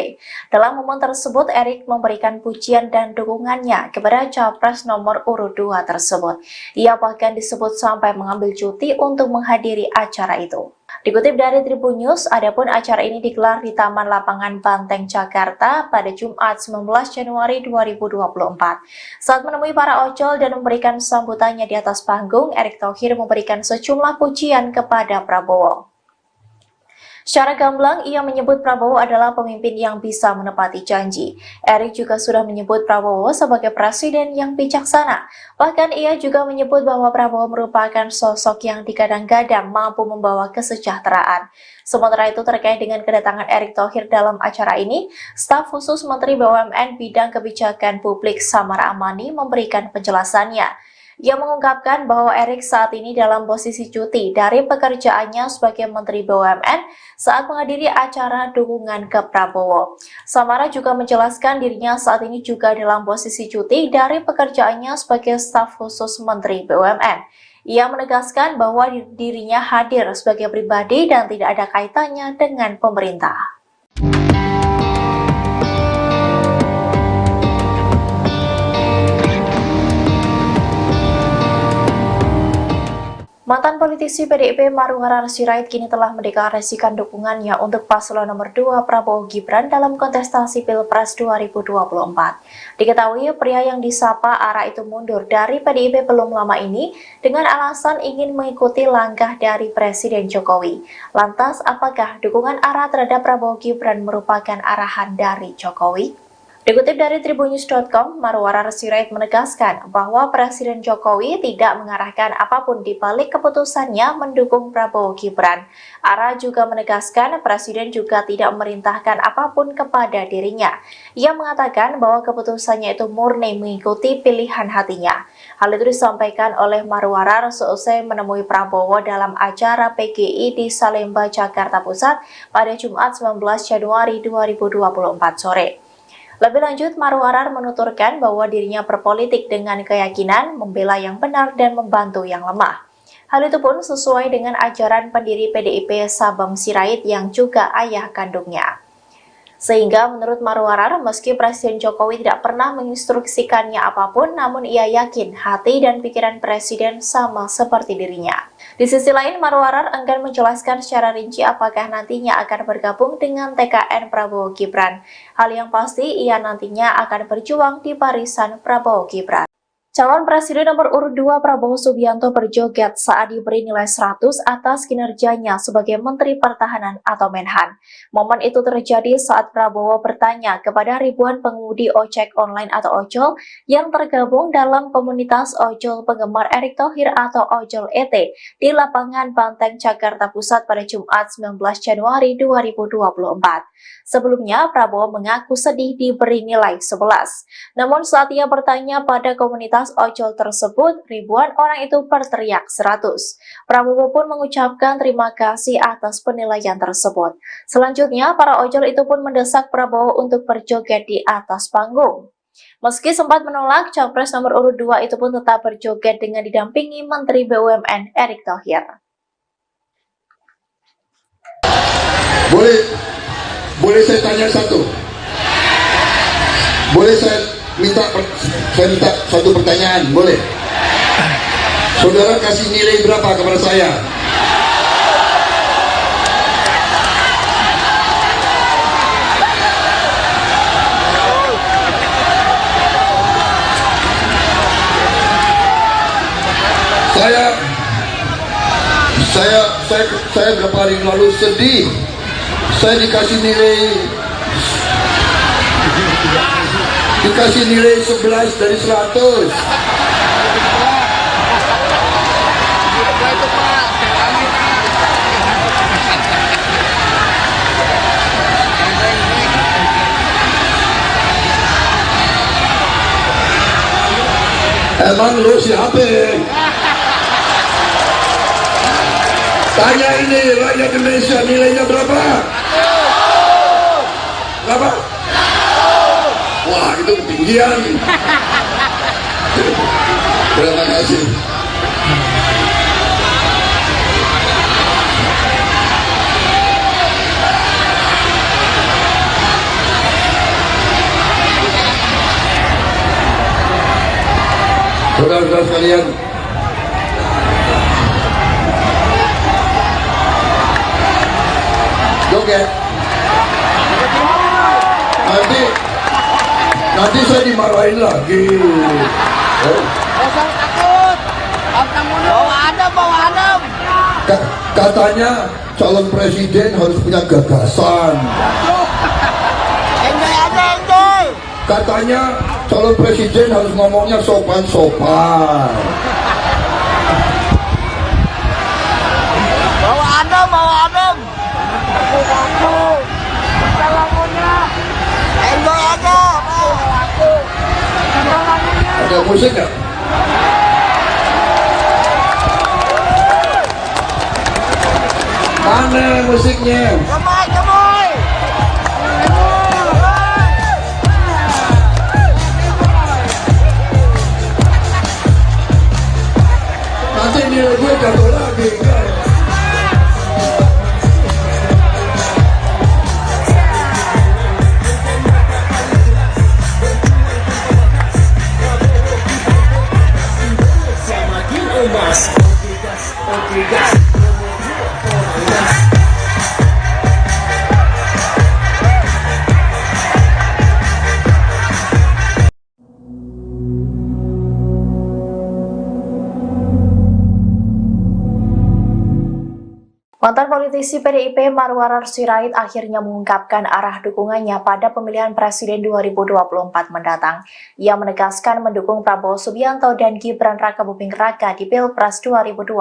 Dalam momen tersebut, Erick memberikan pujian dan dukungannya kepada Capres nomor urut 2 tersebut. Ia bahkan disebut sampai mengambil cuti untuk menghadiri acara itu. Dikutip dari Tribun News, adapun acara ini digelar di Taman Lapangan Banteng, Jakarta pada Jumat 19 Januari 2024. Saat menemui para ojol dan memberikan sambutannya di atas panggung, Erick Thohir memberikan sejumlah pujian kepada Prabowo. Secara gamblang, ia menyebut Prabowo adalah pemimpin yang bisa menepati janji. Erick juga sudah menyebut Prabowo sebagai presiden yang bijaksana. Bahkan ia juga menyebut bahwa Prabowo merupakan sosok yang digadang-gadang mampu membawa kesejahteraan. Sementara itu terkait dengan kedatangan Erick Thohir dalam acara ini, staf khusus Menteri BUMN Bidang Kebijakan Publik Samara Amani memberikan penjelasannya. Ia mengungkapkan bahwa Erick saat ini dalam posisi cuti dari pekerjaannya sebagai Menteri BUMN saat menghadiri acara dukungan ke Prabowo. Samara juga menjelaskan dirinya saat ini juga dalam posisi cuti dari pekerjaannya sebagai staf khusus Menteri BUMN. Ia menegaskan bahwa dirinya hadir sebagai pribadi dan tidak ada kaitannya dengan pemerintah. Mantan politisi PDIP Marwarar Sirait kini telah mendeklarasikan dukungannya untuk paslon nomor 2 Prabowo Gibran dalam kontestasi Pilpres 2024. Diketahui pria yang disapa ARA itu mundur dari PDIP belum lama ini dengan alasan ingin mengikuti langkah dari Presiden Jokowi. Lantas, apakah dukungan ARA terhadap Prabowo Gibran merupakan arahan dari Jokowi? Dikutip dari tribunnews.com, Marwarar Sirait menegaskan bahwa Presiden Jokowi tidak mengarahkan apapun di balik keputusannya mendukung Prabowo Gibran. ARA juga menegaskan Presiden juga tidak memerintahkan apapun kepada dirinya. Ia mengatakan bahwa keputusannya itu murni mengikuti pilihan hatinya. Hal itu disampaikan oleh Marwarar seusai menemui Prabowo dalam acara PGI di Salemba, Jakarta Pusat pada Jumat 19 Januari 2024 sore. Lebih lanjut, Marwarar menuturkan bahwa dirinya berpolitik dengan keyakinan membela yang benar dan membantu yang lemah. Hal itu pun sesuai dengan ajaran pendiri PDIP Sabam Sirait yang juga ayah kandungnya. Sehingga menurut Marwarar, meski Presiden Jokowi tidak pernah menginstruksikannya apapun, namun ia yakin hati dan pikiran Presiden sama seperti dirinya. Di sisi lain, Marwarar enggan menjelaskan secara rinci apakah nantinya akan bergabung dengan TKN Prabowo Gibran. Hal yang pasti, ia nantinya akan berjuang di barisan Prabowo Gibran. Calon Presiden nomor urut 2 Prabowo Subianto berjoget saat diberi nilai 100 atas kinerjanya sebagai Menteri Pertahanan atau Menhan. Momen itu terjadi saat Prabowo bertanya kepada ribuan pengemudi ojek online atau ojol yang tergabung dalam komunitas ojol penggemar Erick Thohir atau Ojol ET di Lapangan Banteng, Jakarta Pusat pada Jumat 19 Januari 2024. Sebelumnya, Prabowo mengaku sedih diberi nilai 11. Namun saat ia bertanya pada komunitas ojol tersebut, ribuan orang itu berteriak 100. Prabowo pun mengucapkan terima kasih atas penilaian tersebut. Selanjutnya, para ojol itu pun mendesak Prabowo untuk berjoget di atas panggung. Meski sempat menolak, Capres nomor urut 2 itu pun tetap berjoget dengan didampingi Menteri BUMN Erick Thohir. Boleh saya tanya satu? Boleh saya minta satu pertanyaan? Boleh? Saudara kasih nilai berapa kepada saya? Saya berapa hari lalu sedih. Saya dikasih nilai 11 dari 100. Emang lu siapa? Tanya ini rakyat Indonesia, nilainya berapa? Berapa? Wah, itu ketinggian. Terima kasih. Saudara-saudara sekalian, joget. Nanti saya dimarahin lagi. Jangan takut. Bawa adem. Katanya calon presiden harus punya gagasan. Enjoy aja, enjoy. Katanya calon presiden harus ngomongnya sopan-sopan. Bawa adem. Enjoy aja. Ada musik nggak? Mana musiknya? Gemoy. Nanti nilai gue jatuh lagi. Mantan politisi PDIP Marwarar Sirait akhirnya mengungkapkan arah dukungannya pada pemilihan presiden 2024 mendatang. Ia menegaskan mendukung Prabowo Subianto dan Gibran Rakabuming Raka di Pilpres 2024.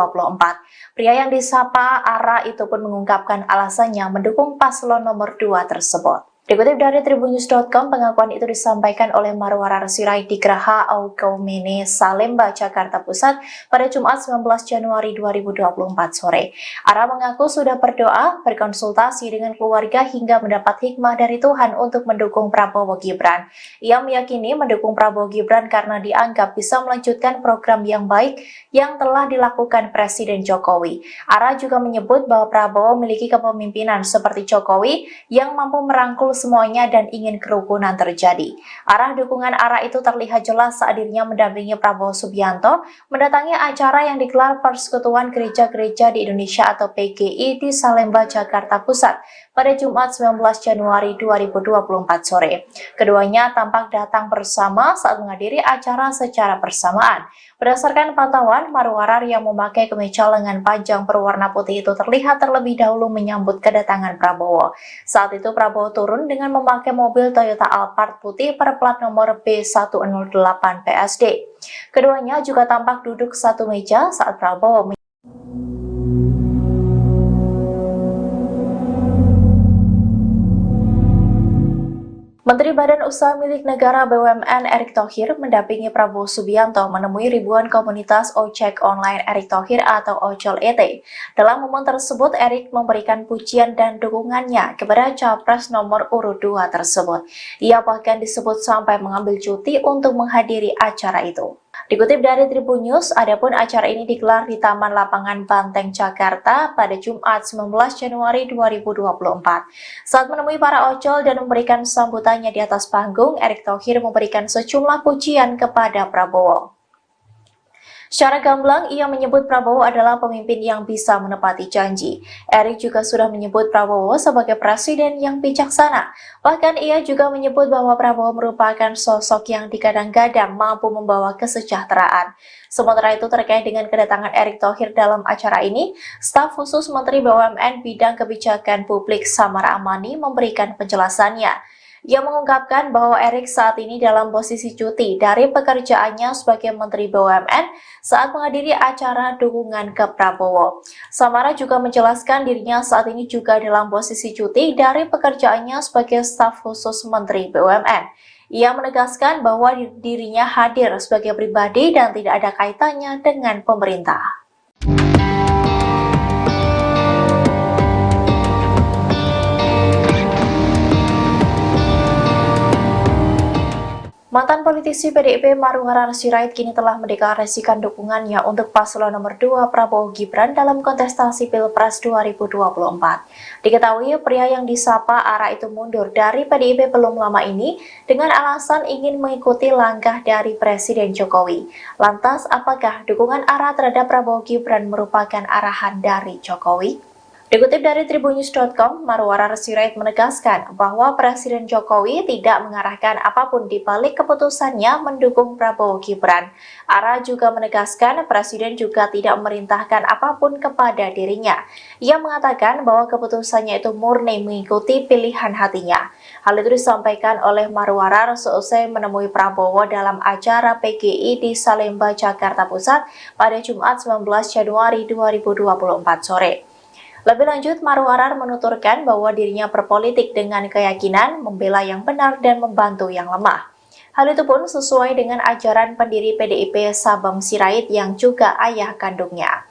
Pria yang disapa Ara itu pun mengungkapkan alasannya mendukung paslon nomor 2 tersebut. Dikutip dari tribunnews.com, pengakuan itu disampaikan oleh Marwarar Sirait di Geraha Aukaumene, Salemba, Jakarta Pusat pada Jumat 19 Januari 2024 sore. Ara mengaku sudah berdoa, berkonsultasi dengan keluarga hingga mendapat hikmah dari Tuhan untuk mendukung Prabowo Gibran. Ia meyakini mendukung Prabowo Gibran karena dianggap bisa melanjutkan program yang baik yang telah dilakukan Presiden Jokowi. Ara juga menyebut bahwa Prabowo memiliki kepemimpinan seperti Jokowi yang mampu merangkul semuanya dan ingin kerukunan terjadi. Arah dukungan Ara itu terlihat jelas saat dirinya mendampingi Prabowo Subianto mendatangi acara yang digelar Persekutuan Gereja-Gereja di Indonesia atau PGI di Salemba, Jakarta Pusat pada Jumat 19 Januari 2024 sore. Keduanya tampak datang bersama saat menghadiri acara secara bersamaan. Berdasarkan pantauan, Marwarar yang memakai kemeja lengan panjang berwarna putih itu terlihat terlebih dahulu menyambut kedatangan Prabowo. Saat itu Prabowo turun dengan memakai mobil Toyota Alphard putih berplat nomor B108 PSD. Keduanya juga tampak duduk satu meja saat Prabowo Menteri Badan Usaha Milik Negara BUMN Erick Thohir mendampingi Prabowo Subianto menemui ribuan komunitas ojek online Erick Thohir atau Ojol ET. Dalam momen tersebut, Erick memberikan pujian dan dukungannya kepada Capres nomor urut 2 tersebut. Ia bahkan disebut sampai mengambil cuti untuk menghadiri acara itu. Dikutip dari Tribunnews, adapun acara ini digelar di Taman Lapangan Banteng, Jakarta pada Jumat 19 Januari 2024. Saat menemui para ojol dan memberikan sambutannya di atas panggung, Erick Thohir memberikan sejumlah pujian kepada Prabowo. Secara gamblang, ia menyebut Prabowo adalah pemimpin yang bisa menepati janji. Erik juga sudah menyebut Prabowo sebagai presiden yang bijaksana. Bahkan ia juga menyebut bahwa Prabowo merupakan sosok yang digadang-gadang mampu membawa kesejahteraan. Sementara itu terkait dengan kedatangan Erick Thohir dalam acara ini, staf khusus Menteri BUMN Bidang Kebijakan Publik Samara Amani memberikan penjelasannya. Ia mengungkapkan bahwa Erick saat ini dalam posisi cuti dari pekerjaannya sebagai Menteri BUMN saat menghadiri acara dukungan ke Prabowo. Samara juga menjelaskan dirinya saat ini juga dalam posisi cuti dari pekerjaannya sebagai staf khusus Menteri BUMN. Ia menegaskan bahwa dirinya hadir sebagai pribadi dan tidak ada kaitannya dengan pemerintah. Mantan politisi PDIP Marwarar Sirait kini telah mendeklarasikan dukungannya untuk paslon nomor 2 Prabowo Gibran dalam kontestasi Pilpres 2024. Diketahui pria yang disapa Ara itu mundur dari PDIP belum lama ini dengan alasan ingin mengikuti langkah dari Presiden Jokowi. Lantas, apakah dukungan Ara terhadap Prabowo Gibran merupakan arahan dari Jokowi? Dikutip dari tribunnews.com, Marwarar Sirait menegaskan bahwa Presiden Jokowi tidak mengarahkan apapun di balik keputusannya mendukung Prabowo Gibran. Ara juga menegaskan Presiden juga tidak memerintahkan apapun kepada dirinya. Ia mengatakan bahwa keputusannya itu murni mengikuti pilihan hatinya. Hal itu disampaikan oleh Marwarar seusai menemui Prabowo dalam acara PGI di Salemba, Jakarta Pusat pada Jumat 19 Januari 2024 sore. Lebih lanjut, Marwarar menuturkan bahwa dirinya berpolitik dengan keyakinan membela yang benar dan membantu yang lemah. Hal itu pun sesuai dengan ajaran pendiri PDIP Sabam Sirait yang juga ayah kandungnya.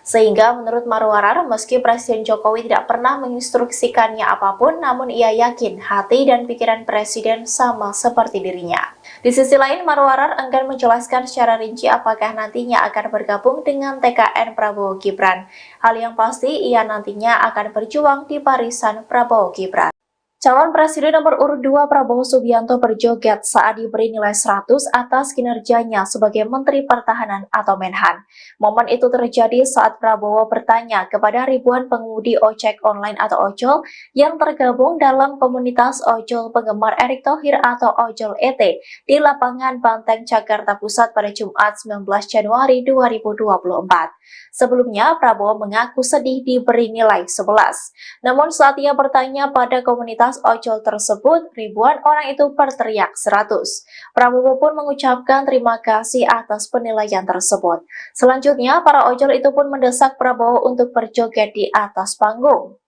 Sehingga menurut Marwarar, meski Presiden Jokowi tidak pernah menginstruksikannya apapun, namun ia yakin hati dan pikiran Presiden sama seperti dirinya. Di sisi lain, Marwarar enggan menjelaskan secara rinci apakah nantinya akan bergabung dengan TKN Prabowo Gibran. Hal yang pasti, ia nantinya akan berjuang di barisan Prabowo Gibran. Calon Presiden nomor urut 2 Prabowo Subianto berjoget saat diberi nilai 100 atas kinerjanya sebagai Menteri Pertahanan atau Menhan. Momen itu terjadi saat Prabowo bertanya kepada ribuan pengemudi ojek online atau ojol yang tergabung dalam komunitas ojol penggemar Erick Thohir atau Ojol ET di lapangan Banteng, Jakarta Pusat pada Jumat 19 Januari 2024. Sebelumnya, Prabowo mengaku sedih diberi nilai 11. Namun saat ia bertanya pada komunitas ojol tersebut, ribuan orang itu berteriak 100. Prabowo pun mengucapkan terima kasih atas penilaian tersebut. Selanjutnya, para ojol itu pun mendesak Prabowo untuk berjoget di atas panggung.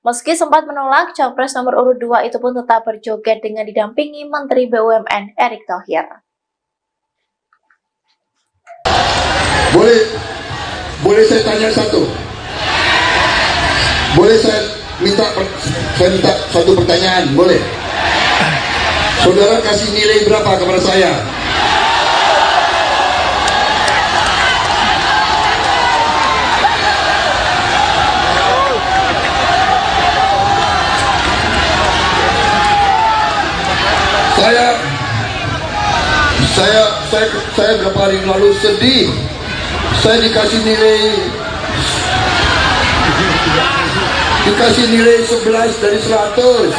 Meski sempat menolak, Capres nomor urut 2 itu pun tetap berjoget dengan didampingi Menteri BUMN Erick Thohir. Boleh saya tanya satu? Boleh saya minta satu pertanyaan? Boleh? Saudara kasih nilai berapa kepada saya? Saya beberapa hari lalu sedih. Saya dikasih nilai 11 dari 100.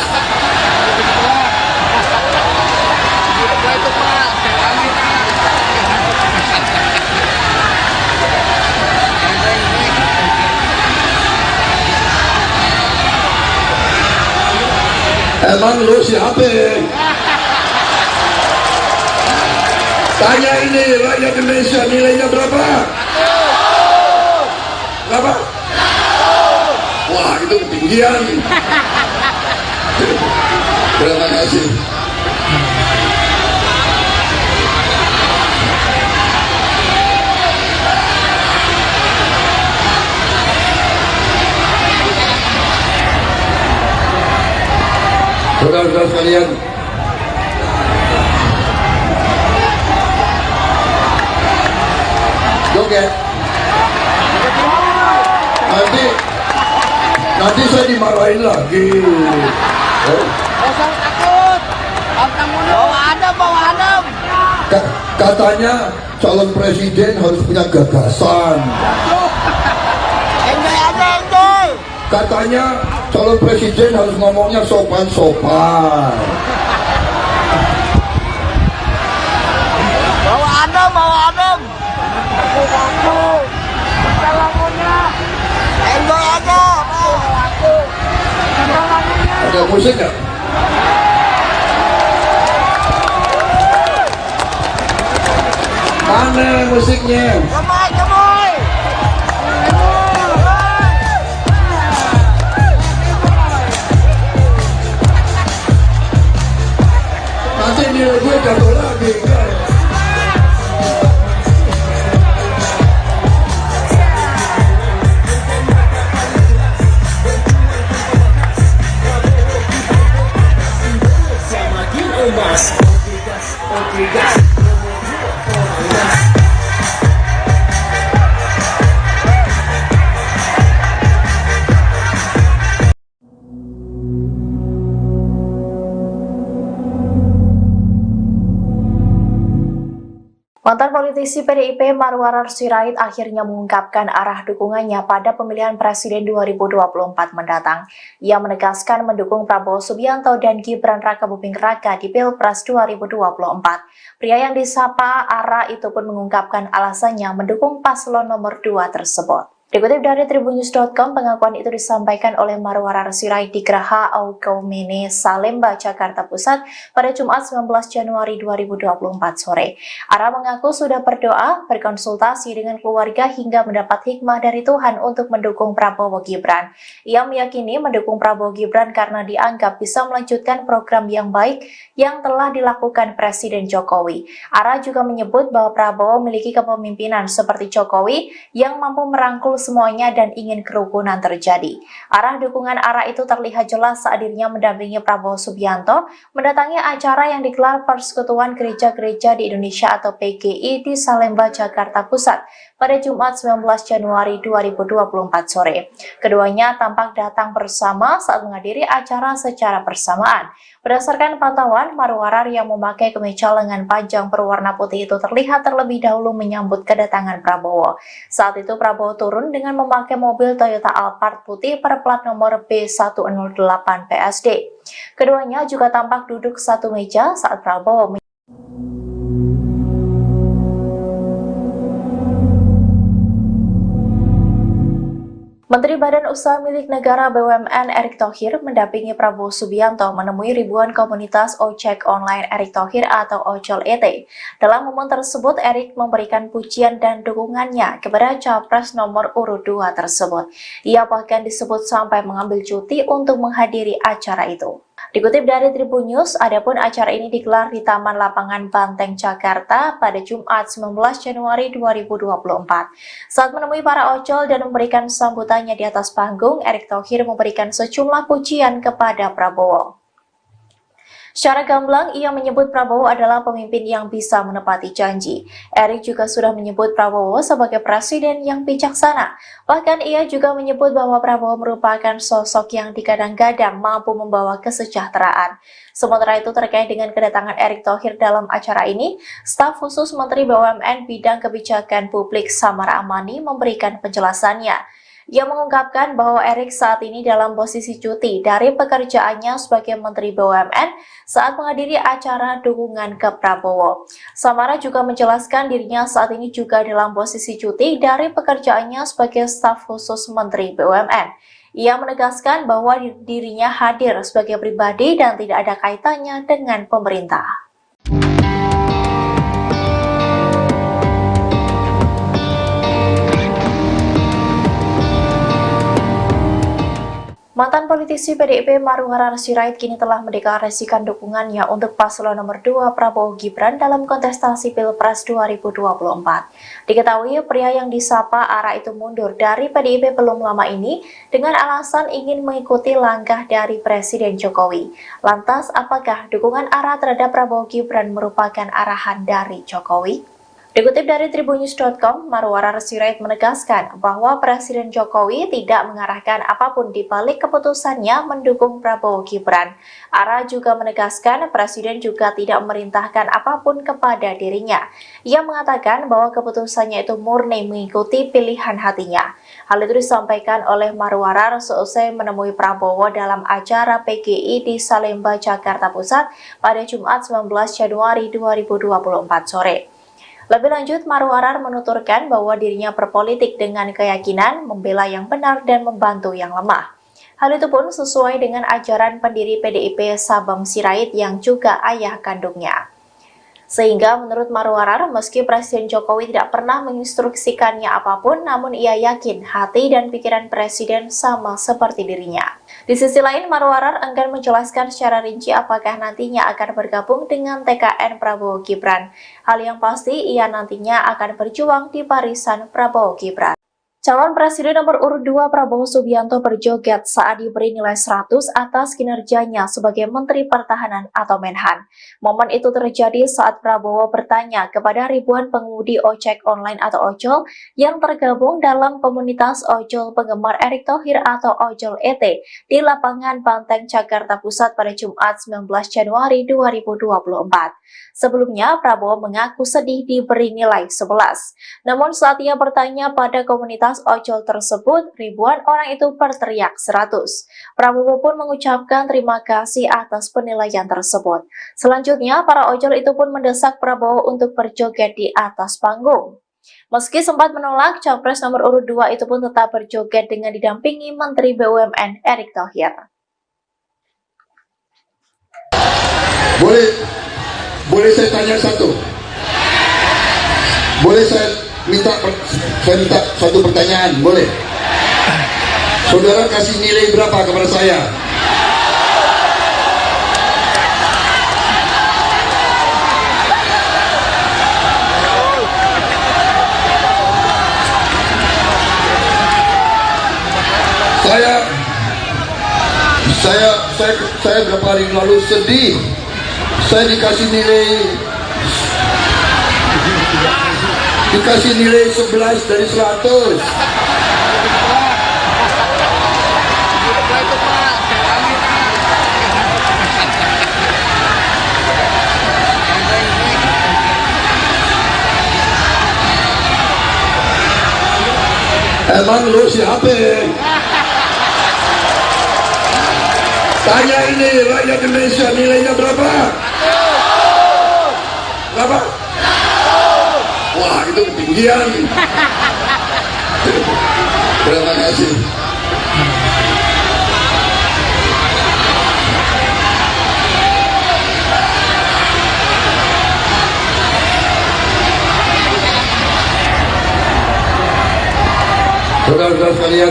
Emang lu siapa? Tanya ini rakyat Indonesia, nilainya berapa? Berapa? Wah, itu ketinggian. Terima kasih. Saudara-saudara sekalian, joget. Nanti saya dimarahin lagi. Jangan takut. Bawa Adam. Katanya calon presiden harus punya gagasan. Enjoy aja, enjoy. Katanya calon presiden harus ngomongnya sopan-sopan. Bawa adem, bawa adem. Aku. Lagunya. Enjoy aja. Aku. Ada musik nggak? Mana musiknya? Gemoy, gemoy. Nanti nilai gue jatuh lagi. Mantan politisi PDIP Marwarar Sirait akhirnya mengungkapkan arah dukungannya pada pemilihan presiden 2024 mendatang. Ia menegaskan mendukung Prabowo Subianto dan Gibran Rakabuming Raka di Pilpres 2024. Pria yang disapa Ara itu pun mengungkapkan alasannya mendukung paslon nomor 2 tersebut. Dikutip dari tribunnews.com, pengakuan itu disampaikan oleh Marwarar Sirait di Geraha Aukaumene, Salemba, Jakarta Pusat pada Jumat 19 Januari 2024 sore. Ara mengaku sudah berdoa, berkonsultasi dengan keluarga hingga mendapat hikmah dari Tuhan untuk mendukung Prabowo Gibran. Ia meyakini mendukung Prabowo Gibran karena dianggap bisa melanjutkan program yang baik yang telah dilakukan Presiden Jokowi. Ara juga menyebut bahwa Prabowo memiliki kepemimpinan seperti Jokowi yang mampu merangkul semuanya dan ingin kerukunan terjadi. Arah dukungan Ara itu terlihat jelas saat dirinya mendampingi Prabowo Subianto mendatangi acara yang digelar Persekutuan Gereja-Gereja di Indonesia atau PGI di Salemba, Jakarta Pusat pada Jumat 19 Januari 2024 sore. Keduanya tampak datang bersama saat menghadiri acara secara bersamaan. Berdasarkan pantauan, Marwarar yang memakai kemeja lengan panjang berwarna putih itu terlihat terlebih dahulu menyambut kedatangan Prabowo. Saat itu Prabowo turun dengan memakai mobil Toyota Alphard putih berplat nomor B108 PSD. Keduanya juga tampak duduk satu meja saat Prabowo Menteri Badan Usaha Milik Negara BUMN Erick Thohir mendampingi Prabowo Subianto menemui ribuan komunitas ojek online Erick Thohir atau Ojol ET. Dalam momen tersebut, Erick memberikan pujian dan dukungannya kepada Capres nomor urut 2 tersebut. Ia bahkan disebut sampai mengambil cuti untuk menghadiri acara itu. Dikutip dari Tribunnews, adapun acara ini digelar di Taman Lapangan Banteng, Jakarta pada Jumat 19 Januari 2024. Saat menemui para ojol dan memberikan sambutannya di atas panggung, Erick Thohir memberikan sejumlah pujian kepada Prabowo. Secara gamblang, ia menyebut Prabowo adalah pemimpin yang bisa menepati janji. Erick juga sudah menyebut Prabowo sebagai presiden yang bijaksana. Bahkan ia juga menyebut bahwa Prabowo merupakan sosok yang digadang-gadang mampu membawa kesejahteraan. Sementara itu terkait dengan kedatangan Erick Thohir dalam acara ini, staf khusus Menteri BUMN Bidang Kebijakan Publik Samara Amani memberikan penjelasannya. Ia mengungkapkan bahwa Erick saat ini dalam posisi cuti dari pekerjaannya sebagai Menteri BUMN saat menghadiri acara dukungan ke Prabowo. Samara juga menjelaskan dirinya saat ini juga dalam posisi cuti dari pekerjaannya sebagai staf khusus Menteri BUMN. Ia menegaskan bahwa dirinya hadir sebagai pribadi dan tidak ada kaitannya dengan pemerintah. Mantan politisi PDIP Marwarar Sirait kini telah mendeklarasikan dukungannya untuk paslon nomor 2 Prabowo Gibran dalam kontestasi Pilpres 2024. Diketahui pria yang disapa Ara itu mundur dari PDIP belum lama ini dengan alasan ingin mengikuti langkah dari Presiden Jokowi. Lantas, apakah dukungan Ara terhadap Prabowo Gibran merupakan arahan dari Jokowi? Dikutip dari tribunnews.com, Marwarar Sirait menegaskan bahwa Presiden Jokowi tidak mengarahkan apapun di balik keputusannya mendukung Prabowo Gibran. Ara juga menegaskan Presiden juga tidak memerintahkan apapun kepada dirinya. Ia mengatakan bahwa keputusannya itu murni mengikuti pilihan hatinya. Hal itu disampaikan oleh Marwarar seusai menemui Prabowo dalam acara PGI di Salemba, Jakarta Pusat pada Jumat 19 Januari 2024 sore. Lebih lanjut, Marwarar menuturkan bahwa dirinya berpolitik dengan keyakinan membela yang benar dan membantu yang lemah. Hal itu pun sesuai dengan ajaran pendiri PDIP Sabam Sirait yang juga ayah kandungnya. Sehingga menurut Marwarar, meski Presiden Jokowi tidak pernah menginstruksikannya apapun, namun ia yakin hati dan pikiran Presiden sama seperti dirinya. Di sisi lain, Marwarar enggan menjelaskan secara rinci apakah nantinya akan bergabung dengan TKN Prabowo Gibran. Hal yang pasti, ia nantinya akan berjuang di barisan Prabowo Gibran. Calon Presiden nomor urut 2 Prabowo Subianto berjoget saat diberi nilai 100 atas kinerjanya sebagai Menteri Pertahanan atau Menhan. Momen itu terjadi saat Prabowo bertanya kepada ribuan pengemudi ojek online atau ojol yang tergabung dalam komunitas ojol penggemar Erick Thohir atau Ojol ET di lapangan Banteng, Jakarta Pusat pada Jumat 19 Januari 2024. Sebelumnya, Prabowo mengaku sedih diberi nilai 11. Namun saat ia bertanya pada komunitas ojol tersebut, ribuan orang itu berteriak 100. Prabowo pun mengucapkan terima kasih atas penilaian tersebut. Selanjutnya, para ojol itu pun mendesak Prabowo untuk berjoget di atas panggung. Meski sempat menolak, Capres nomor urut 2 itu pun tetap berjoget dengan didampingi Menteri BUMN Erick Thohir. Boleh saya tanya satu? Boleh saya minta satu pertanyaan? Boleh? Saudara kasih nilai berapa kepada saya? Saya beberapa hari lalu sedih. Saya dikasih nilai 11 dari 100. Emang lu siapa? Tanya ini rakyat Indonesia, nilainya berapa? Berapa? Wah, itu ketinggian. Terima kasih. Saudara-saudara sekalian,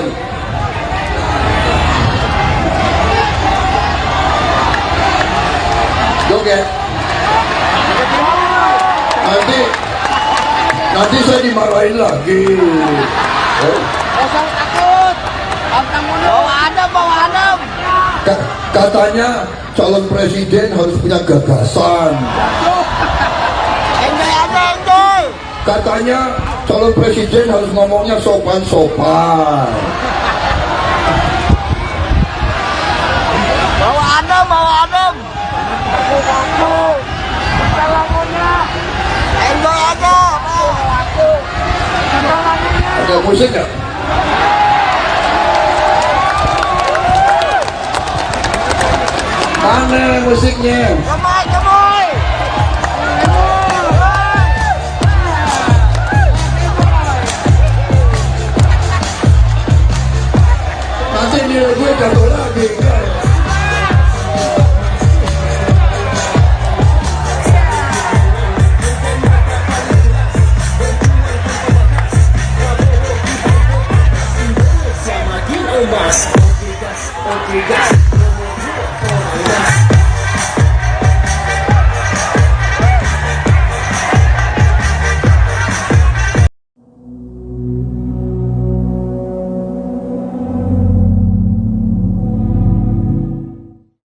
joget. Nanti saya dimarahin lagi. Jangan takut. Bawa adem. Katanya calon presiden harus punya gagasan. Enjoy. Katanya calon presiden harus ngomongnya sopan-sopan. Bawa adem. Aku. Enjoy aja. Ada musik nggak? Mana musiknya? Gemoy. Nanti nilai gue jatuh lagi.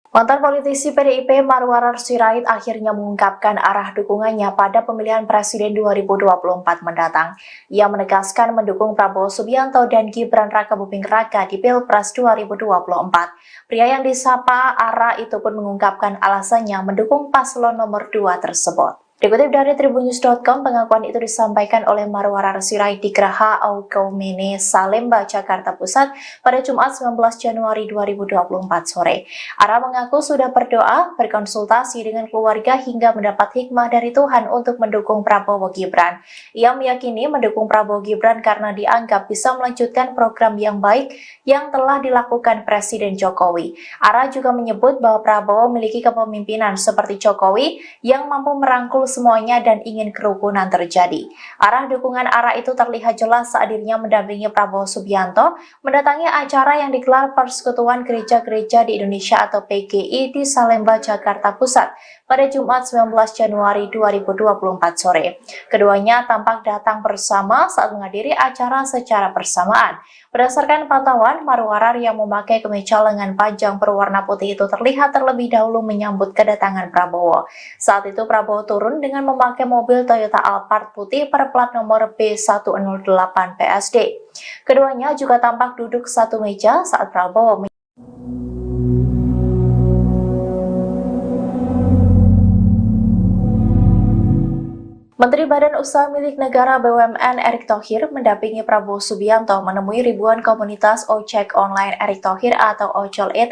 Mantan politisi PDIP Marwarar Sirait akhirnya mengungkapkan arah dukungannya pada pemilihan presiden 2024 mendatang. Ia menegaskan mendukung Prabowo Subianto dan Gibran Rakabuming Raka di Pilpres 2024. Pria yang disapa Ara itu pun mengungkapkan alasannya mendukung paslon nomor 2 tersebut. Dikutip dari tribunnews.com, pengakuan itu disampaikan oleh Marwarar Sirait di Geraha Aukaumene, Salemba, Jakarta Pusat pada Jumat 19 Januari 2024 sore. Ara mengaku sudah berdoa, berkonsultasi dengan keluarga hingga mendapat hikmah dari Tuhan untuk mendukung Prabowo Gibran. Ia meyakini mendukung Prabowo Gibran karena dianggap bisa melanjutkan program yang baik yang telah dilakukan Presiden Jokowi. Ara juga menyebut bahwa Prabowo memiliki kepemimpinan seperti Jokowi yang mampu merangkul semuanya dan ingin kerukunan terjadi. Arah dukungan Ara itu terlihat jelas saat dirinya mendampingi Prabowo Subianto mendatangi acara yang digelar Persekutuan Gereja-Gereja di Indonesia atau PGI di Salemba, Jakarta Pusat pada Jumat 19 Januari 2024 sore. Keduanya tampak datang bersama saat menghadiri acara secara bersamaan. Berdasarkan pantauan, Marwarar yang memakai kemeja lengan panjang berwarna putih itu terlihat terlebih dahulu menyambut kedatangan Prabowo. Saat itu Prabowo turun dengan memakai mobil Toyota Alphard putih berplat nomor B108 PSD. Keduanya juga tampak duduk satu meja saat Prabowo Menteri Badan Usaha Milik Negara BUMN Erick Thohir mendampingi Prabowo Subianto menemui ribuan komunitas ojek online Erick Thohir atau Ojol ET.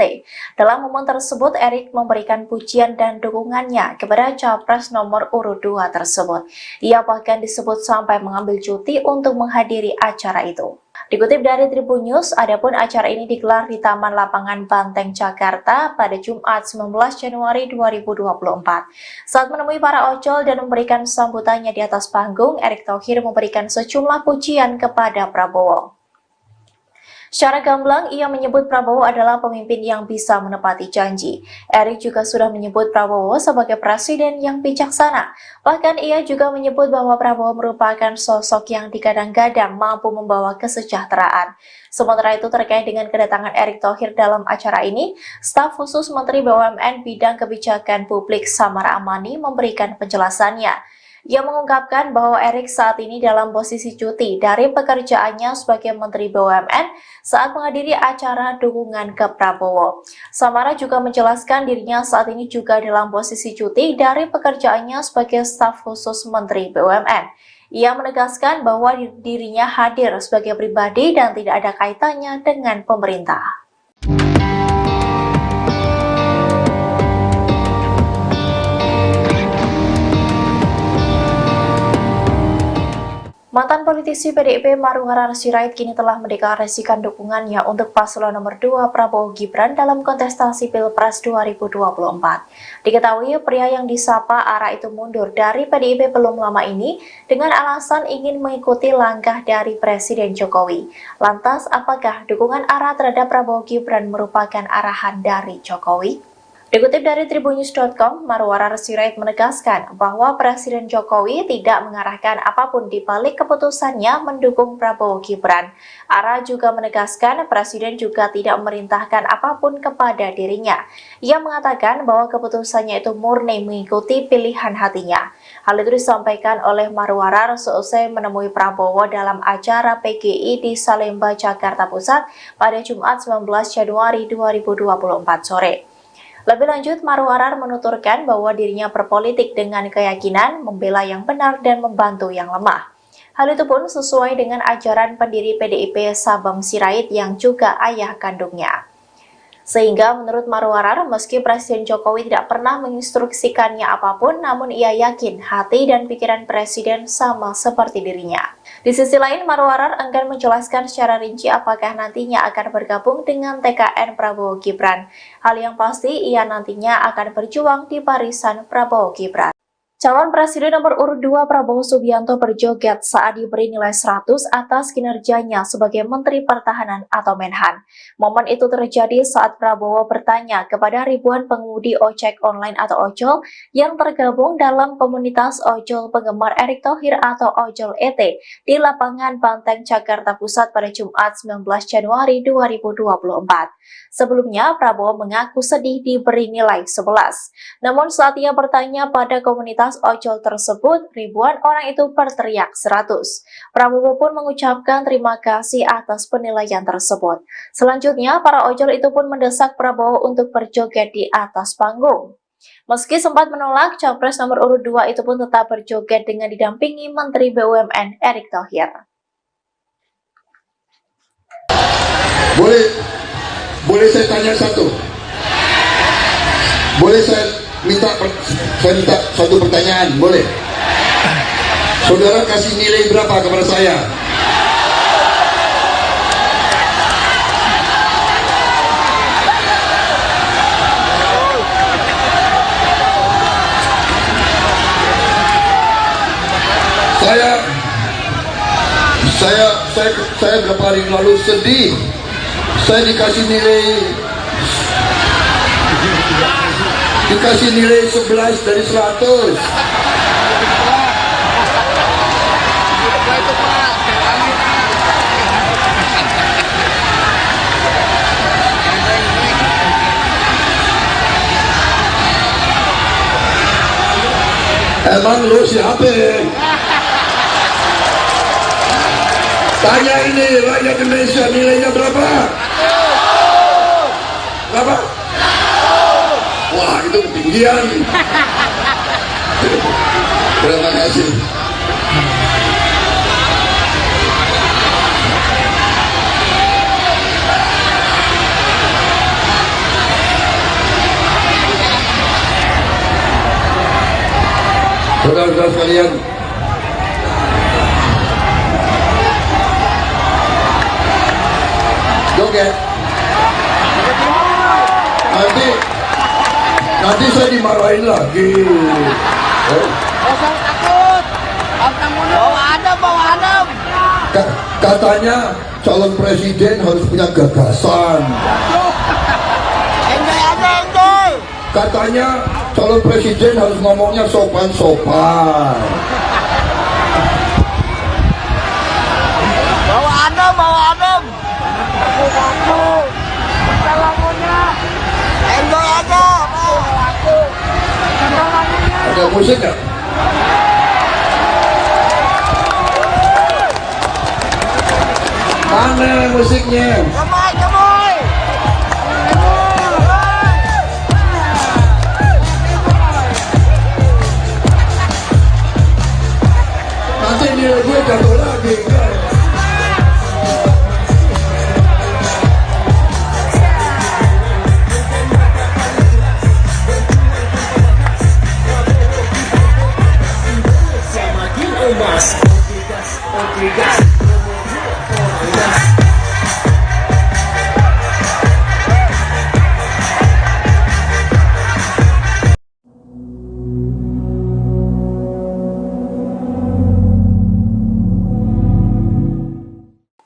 Dalam momen tersebut, Erick memberikan pujian dan dukungannya kepada Capres nomor urut 2 tersebut. Ia bahkan disebut sampai mengambil cuti untuk menghadiri acara itu. Dikutip dari Tribun News, adapun acara ini digelar di Taman Lapangan Banteng, Jakarta pada Jumat 19 Januari 2024. Saat menemui para ojol dan memberikan sambutannya di atas panggung, Erick Thohir memberikan sejumlah pujian kepada Prabowo. Secara gamblang, ia menyebut Prabowo adalah pemimpin yang bisa menepati janji. Erick juga sudah menyebut Prabowo sebagai presiden yang bijaksana. Bahkan ia juga menyebut bahwa Prabowo merupakan sosok yang digadang-gadang mampu membawa kesejahteraan. Sementara itu terkait dengan kedatangan Erick Thohir dalam acara ini, staf khusus Menteri BUMN Bidang Kebijakan Publik Samara Amani memberikan penjelasannya. Ia mengungkapkan bahwa Erick saat ini dalam posisi cuti dari pekerjaannya sebagai Menteri BUMN saat menghadiri acara dukungan ke Prabowo. Samara juga menjelaskan dirinya saat ini juga dalam posisi cuti dari pekerjaannya sebagai staf khusus Menteri BUMN. Ia menegaskan bahwa dirinya hadir sebagai pribadi dan tidak ada kaitannya dengan pemerintah. Mantan politisi PDIP Marwarar Sirait kini telah mendeklarasikan dukungannya untuk paslon nomor 2 Prabowo Gibran dalam kontestasi Pilpres 2024. Diketahui pria yang disapa Ara itu mundur dari PDIP belum lama ini dengan alasan ingin mengikuti langkah dari Presiden Jokowi. Lantas, apakah dukungan Ara terhadap Prabowo Gibran merupakan arahan dari Jokowi? Dikutip dari tribunnews.com, Marwarar Sirait menegaskan bahwa Presiden Jokowi tidak mengarahkan apapun di balik keputusannya mendukung Prabowo Gibran. Ara juga menegaskan Presiden juga tidak memerintahkan apapun kepada dirinya. Ia mengatakan bahwa keputusannya itu murni mengikuti pilihan hatinya. Hal itu disampaikan oleh Marwarar seusai menemui Prabowo dalam acara PGI di Salemba, Jakarta Pusat pada Jumat 19 Januari 2024 sore. Lebih lanjut, Marwarar menuturkan bahwa dirinya berpolitik dengan keyakinan membela yang benar dan membantu yang lemah. Hal itu pun sesuai dengan ajaran pendiri PDIP Sabam Sirait yang juga ayah kandungnya. Sehingga menurut Marwarar, meski Presiden Jokowi tidak pernah menginstruksikannya apapun, namun ia yakin hati dan pikiran Presiden sama seperti dirinya. Di sisi lain, Marwarar enggan menjelaskan secara rinci apakah nantinya akan bergabung dengan TKN Prabowo Gibran. Hal yang pasti, ia nantinya akan berjuang di barisan Prabowo Gibran. Calon Presiden nomor urut 2 Prabowo Subianto berjoget saat diberi nilai 100 atas kinerjanya sebagai Menteri Pertahanan atau Menhan. Momen itu terjadi saat Prabowo bertanya kepada ribuan pengemudi ojek online atau ojol yang tergabung dalam komunitas ojol penggemar Erick Thohir atau Ojol ET di lapangan Banteng, Jakarta Pusat pada Jumat 19 Januari 2024. Sebelumnya, Prabowo mengaku sedih diberi nilai 11. Namun saat ia bertanya pada komunitas ojol tersebut, ribuan orang itu berteriak 100. Prabowo pun mengucapkan terima kasih atas penilaian tersebut. Selanjutnya, para ojol itu pun mendesak Prabowo untuk berjoget di atas panggung. Meski sempat menolak, Capres nomor urut 2 itu pun tetap berjoget dengan didampingi Menteri BUMN Erick Thohir. Boleh saya tanya satu? Boleh saya minta satu pertanyaan? Boleh? Saudara kasih nilai berapa kepada saya? Saya berapa hari lalu sedih. Saya dikasih nilai 11 dari 100. Emang lu siapa? Tanya ini rakyat Indonesia, nilainya berapa? Berapa? Wah, itu ketinggian. Terima kasih. Saudara-saudara sekalian, joget. Nanti saya dimarahin lagi. Jangan takut. Bawa adem. Katanya calon presiden harus punya gagasan. Enjoy aja, enjoy. Katanya calon presiden harus ngomongnya sopan-sopan. Bawa adem. Enjoy aja. Ada musik nggak? Mana musiknya? Gemoy. Nanti nilai gue jatuh lagi.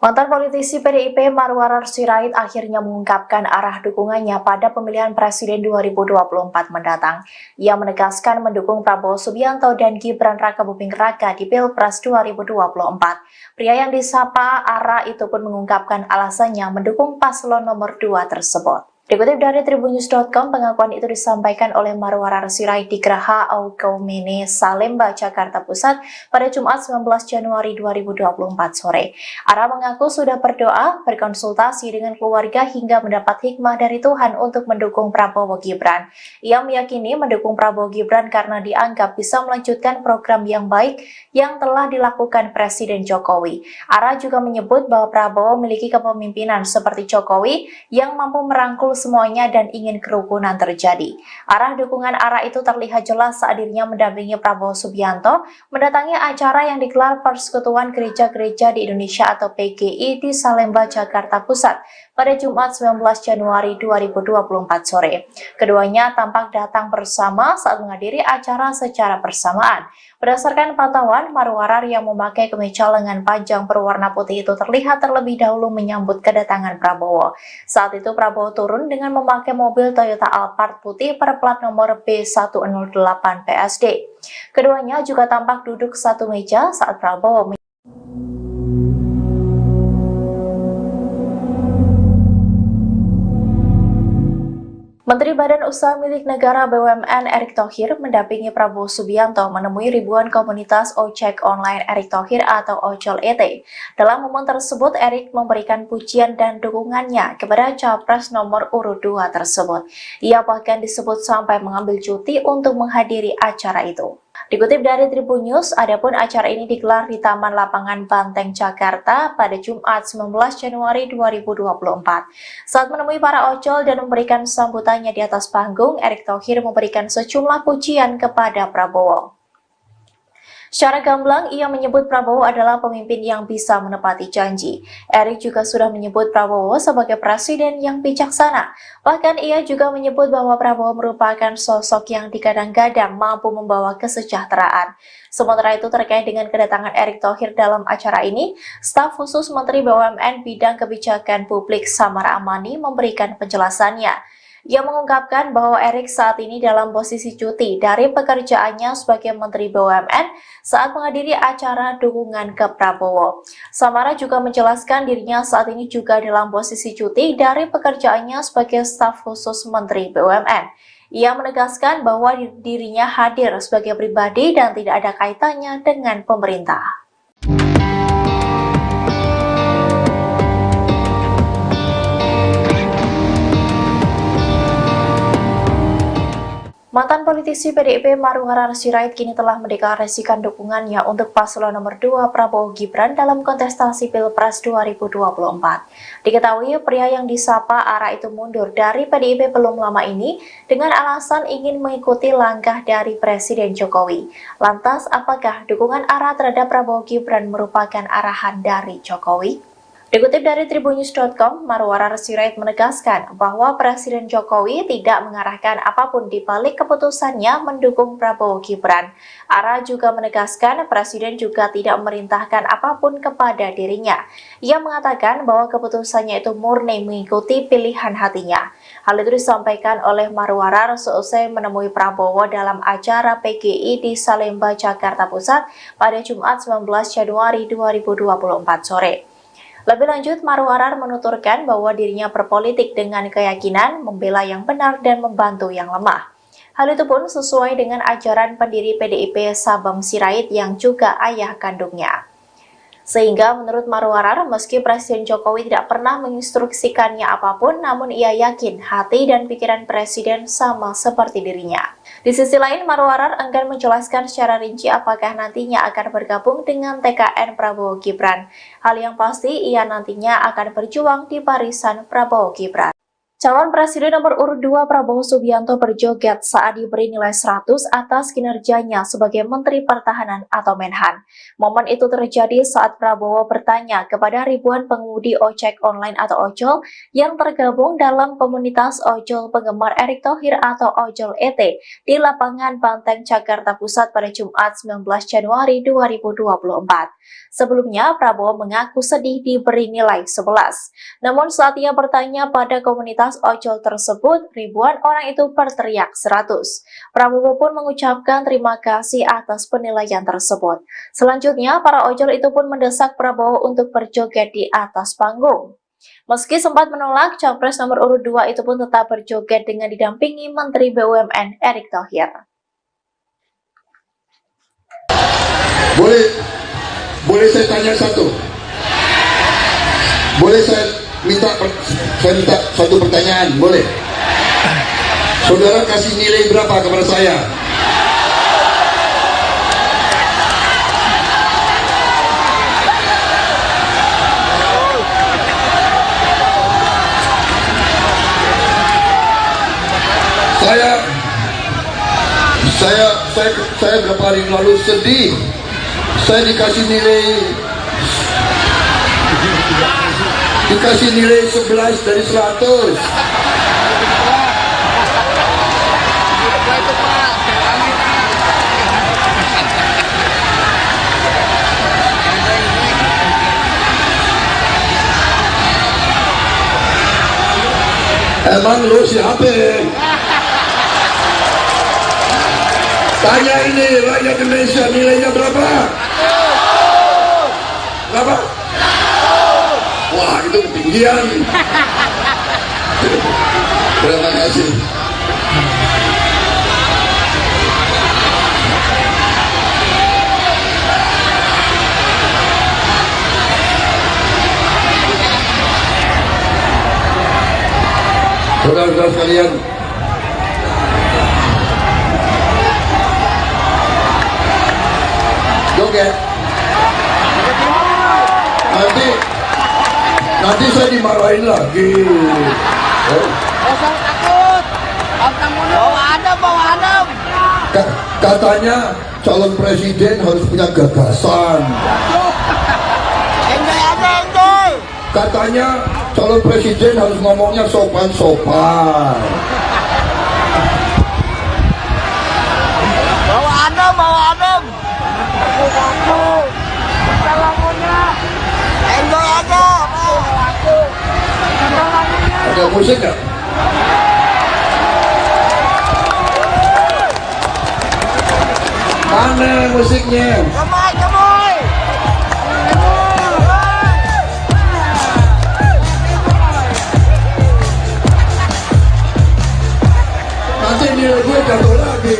Mantan politisi PDIP Marwarar Sirait akhirnya mengungkapkan arah dukungannya pada pemilihan Presiden 2024 mendatang. Ia menegaskan mendukung Prabowo Subianto dan Gibran Rakabuming Raka di Pilpres 2024. Pria yang disapa Ara itu pun mengungkapkan alasannya mendukung paslon nomor 2 tersebut. Dikutip dari tribunnews.com, pengakuan itu disampaikan oleh Marwarar Sirait di Geraha Aukaumene, Salemba, Jakarta Pusat pada Jumat 19 Januari 2024 sore. Ara mengaku sudah berdoa, berkonsultasi dengan keluarga hingga mendapat hikmah dari Tuhan untuk mendukung Prabowo Gibran. Ia meyakini mendukung Prabowo Gibran karena dianggap bisa melanjutkan program yang baik yang telah dilakukan Presiden Jokowi. Ara juga menyebut bahwa Prabowo memiliki kepemimpinan seperti Jokowi yang mampu merangkul semuanya dan ingin kerukunan terjadi. Arah dukungan Ara itu terlihat jelas saat dirinya mendampingi Prabowo Subianto mendatangi acara yang digelar Persekutuan Gereja-Gereja di Indonesia atau PGI di Salemba, Jakarta Pusat pada Jumat 19 Januari 2024 sore. Keduanya tampak datang bersama saat menghadiri acara secara bersamaan. Berdasarkan pantauan, Marwarar yang memakai kemeja lengan panjang berwarna putih itu terlihat terlebih dahulu menyambut kedatangan Prabowo. Saat itu Prabowo turun dengan memakai mobil Toyota Alphard putih berplat nomor B108 PSD. Keduanya juga tampak duduk satu meja saat Prabowo Menteri Badan Usaha Milik Negara BUMN Erick Thohir mendampingi Prabowo Subianto menemui ribuan komunitas ojek online Erick Thohir atau Ojol ET. Dalam momen tersebut, Erick memberikan pujian dan dukungannya kepada Capres nomor urut 2 tersebut. Ia bahkan disebut sampai mengambil cuti untuk menghadiri acara itu. Dikutip dari Tribun News, adapun acara ini digelar di Taman Lapangan Banteng, Jakarta pada Jumat 19 Januari 2024. Saat menemui para ojol dan memberikan sambutannya di atas panggung, Erick Thohir memberikan sejumlah pujian kepada Prabowo. Secara gamblang, ia menyebut Prabowo adalah pemimpin yang bisa menepati janji. Erick juga sudah menyebut Prabowo sebagai presiden yang bijaksana. Bahkan ia juga menyebut bahwa Prabowo merupakan sosok yang digadang-gadang mampu membawa kesejahteraan. Sementara itu, terkait dengan kedatangan Erick Thohir dalam acara ini, staf khusus Menteri BUMN Bidang Kebijakan Publik Samara Amani memberikan penjelasannya. Ia mengungkapkan bahwa Erick saat ini dalam posisi cuti dari pekerjaannya sebagai Menteri BUMN saat menghadiri acara dukungan ke Prabowo. Samara juga menjelaskan dirinya saat ini juga dalam posisi cuti dari pekerjaannya sebagai staf khusus Menteri BUMN. Ia menegaskan bahwa dirinya hadir sebagai pribadi dan tidak ada kaitannya dengan pemerintah. Mantan politisi PDIP Marwarar Sirait kini telah mendeklarasikan dukungannya untuk paslon nomor 2 Prabowo Gibran dalam kontestasi Pilpres 2024. Diketahui pria yang disapa Ara itu mundur dari PDIP belum lama ini dengan alasan ingin mengikuti langkah dari Presiden Jokowi. Lantas, apakah dukungan Ara terhadap Prabowo Gibran merupakan arahan dari Jokowi? Dikutip dari tribunnews.com, Marwarar Sirait menegaskan bahwa Presiden Jokowi tidak mengarahkan apapun di balik keputusannya mendukung Prabowo Gibran. Ara juga menegaskan Presiden juga tidak memerintahkan apapun kepada dirinya. Ia mengatakan bahwa keputusannya itu murni mengikuti pilihan hatinya. Hal itu disampaikan oleh Marwarar seusai menemui Prabowo dalam acara PGI di Salemba, Jakarta Pusat pada Jumat 19 Januari 2024 sore. Lebih lanjut, Marwarar menuturkan bahwa dirinya berpolitik dengan keyakinan membela yang benar dan membantu yang lemah. Hal itu pun sesuai dengan ajaran pendiri PDIP Sabam Sirait yang juga ayah kandungnya. Sehingga menurut Marwarar, meski Presiden Jokowi tidak pernah menginstruksikannya apapun, namun ia yakin hati dan pikiran Presiden sama seperti dirinya. Di sisi lain, Marwarar enggan menjelaskan secara rinci apakah nantinya akan bergabung dengan TKN Prabowo Gibran. Hal yang pasti, ia nantinya akan berjuang di barisan Prabowo Gibran. Calon Presiden nomor urut 2 Prabowo Subianto berjoget saat diberi nilai 100 atas kinerjanya sebagai Menteri Pertahanan atau Menhan. Momen itu terjadi saat Prabowo bertanya kepada ribuan pengemudi ojek online atau ojol yang tergabung dalam komunitas ojol penggemar Erick Thohir atau Ojol ET di Lapangan Banteng, Jakarta Pusat pada Jumat 19 Januari 2024. Sebelumnya, Prabowo mengaku sedih diberi nilai 11. Namun saat ia bertanya pada komunitas ojol tersebut, ribuan orang itu berteriak 100. Prabowo pun mengucapkan terima kasih atas penilaian tersebut. Selanjutnya, para ojol itu pun mendesak Prabowo untuk berjoget di atas panggung. Meski sempat menolak, Capres nomor urut 2 itu pun tetap berjoget dengan didampingi Menteri BUMN Erick Thohir. Boleh saya tanya satu? Boleh saya minta satu pertanyaan? Boleh? Saudara kasih nilai berapa kepada saya? Saya beberapa hari lalu sedih. Saya dikasih nilai 11 dari 100. Emang lu siapa? Tanya ini rakyat Indonesia, nilainya berapa? Berapa? Wah, itu ketinggian. Terima kasih. Saudara-saudara sekalian, joget. Nanti saya dimarahin lagi. Kosong takut. Abang mulu. Bawa adem. Katanya calon presiden harus punya gagasan. Enjoy aja, enjoy. Katanya calon presiden harus ngomongnya sopan-sopan. Bawa adem. Aku. Lagunya. Enjoy aja. Ada musik nggak? Mana musiknya? Gemoy. Nanti nilai gue jatuh lagi.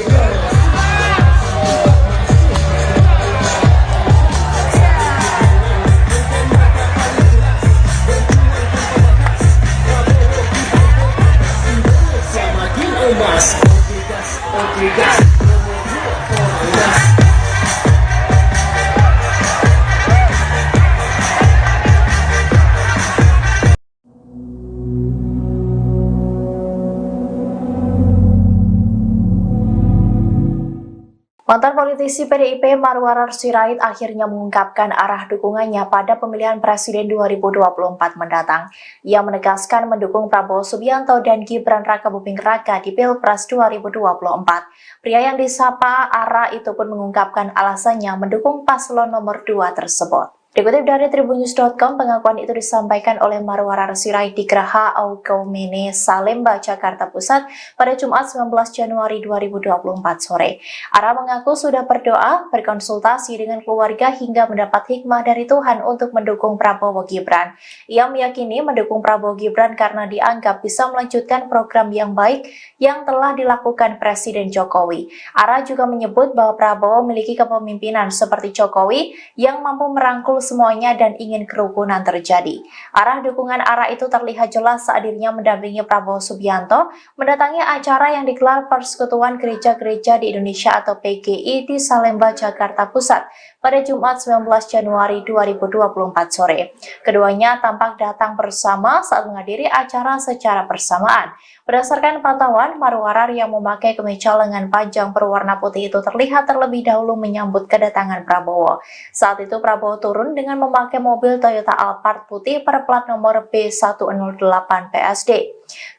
Mantan politisi PDIP Marwarar Sirait akhirnya mengungkapkan arah dukungannya pada pemilihan presiden 2024 mendatang. Ia menegaskan mendukung Prabowo Subianto dan Gibran Rakabuming Raka di Pilpres 2024. Pria yang disapa Ara itu pun mengungkapkan alasannya mendukung paslon nomor 2 tersebut. Dikutip dari tribunnews.com, pengakuan itu disampaikan oleh Marwarar Sirait di Geraha Aukaumene, Salemba, Jakarta Pusat pada Jumat 19 Januari 2024 sore. Ara mengaku sudah berdoa, berkonsultasi dengan keluarga hingga mendapat hikmah dari Tuhan untuk mendukung Prabowo Gibran. Ia meyakini mendukung Prabowo Gibran karena dianggap bisa melanjutkan program yang baik yang telah dilakukan Presiden Jokowi. Ara juga menyebut bahwa Prabowo memiliki kepemimpinan seperti Jokowi yang mampu merangkul semuanya dan ingin kerukunan terjadi. Arah dukungan Ara itu terlihat jelas saat dirinya mendampingi Prabowo Subianto mendatangi acara yang digelar Persekutuan Gereja-Gereja di Indonesia atau PGI di Salemba, Jakarta Pusat pada Jumat 19 Januari 2024 sore. Keduanya tampak datang bersama saat menghadiri acara secara bersamaan. Berdasarkan pantauan, Marwarar yang memakai kemeja lengan panjang berwarna putih itu terlihat terlebih dahulu menyambut kedatangan Prabowo. Saat itu Prabowo turun dengan memakai mobil Toyota Alphard putih berplat nomor B108 PSD.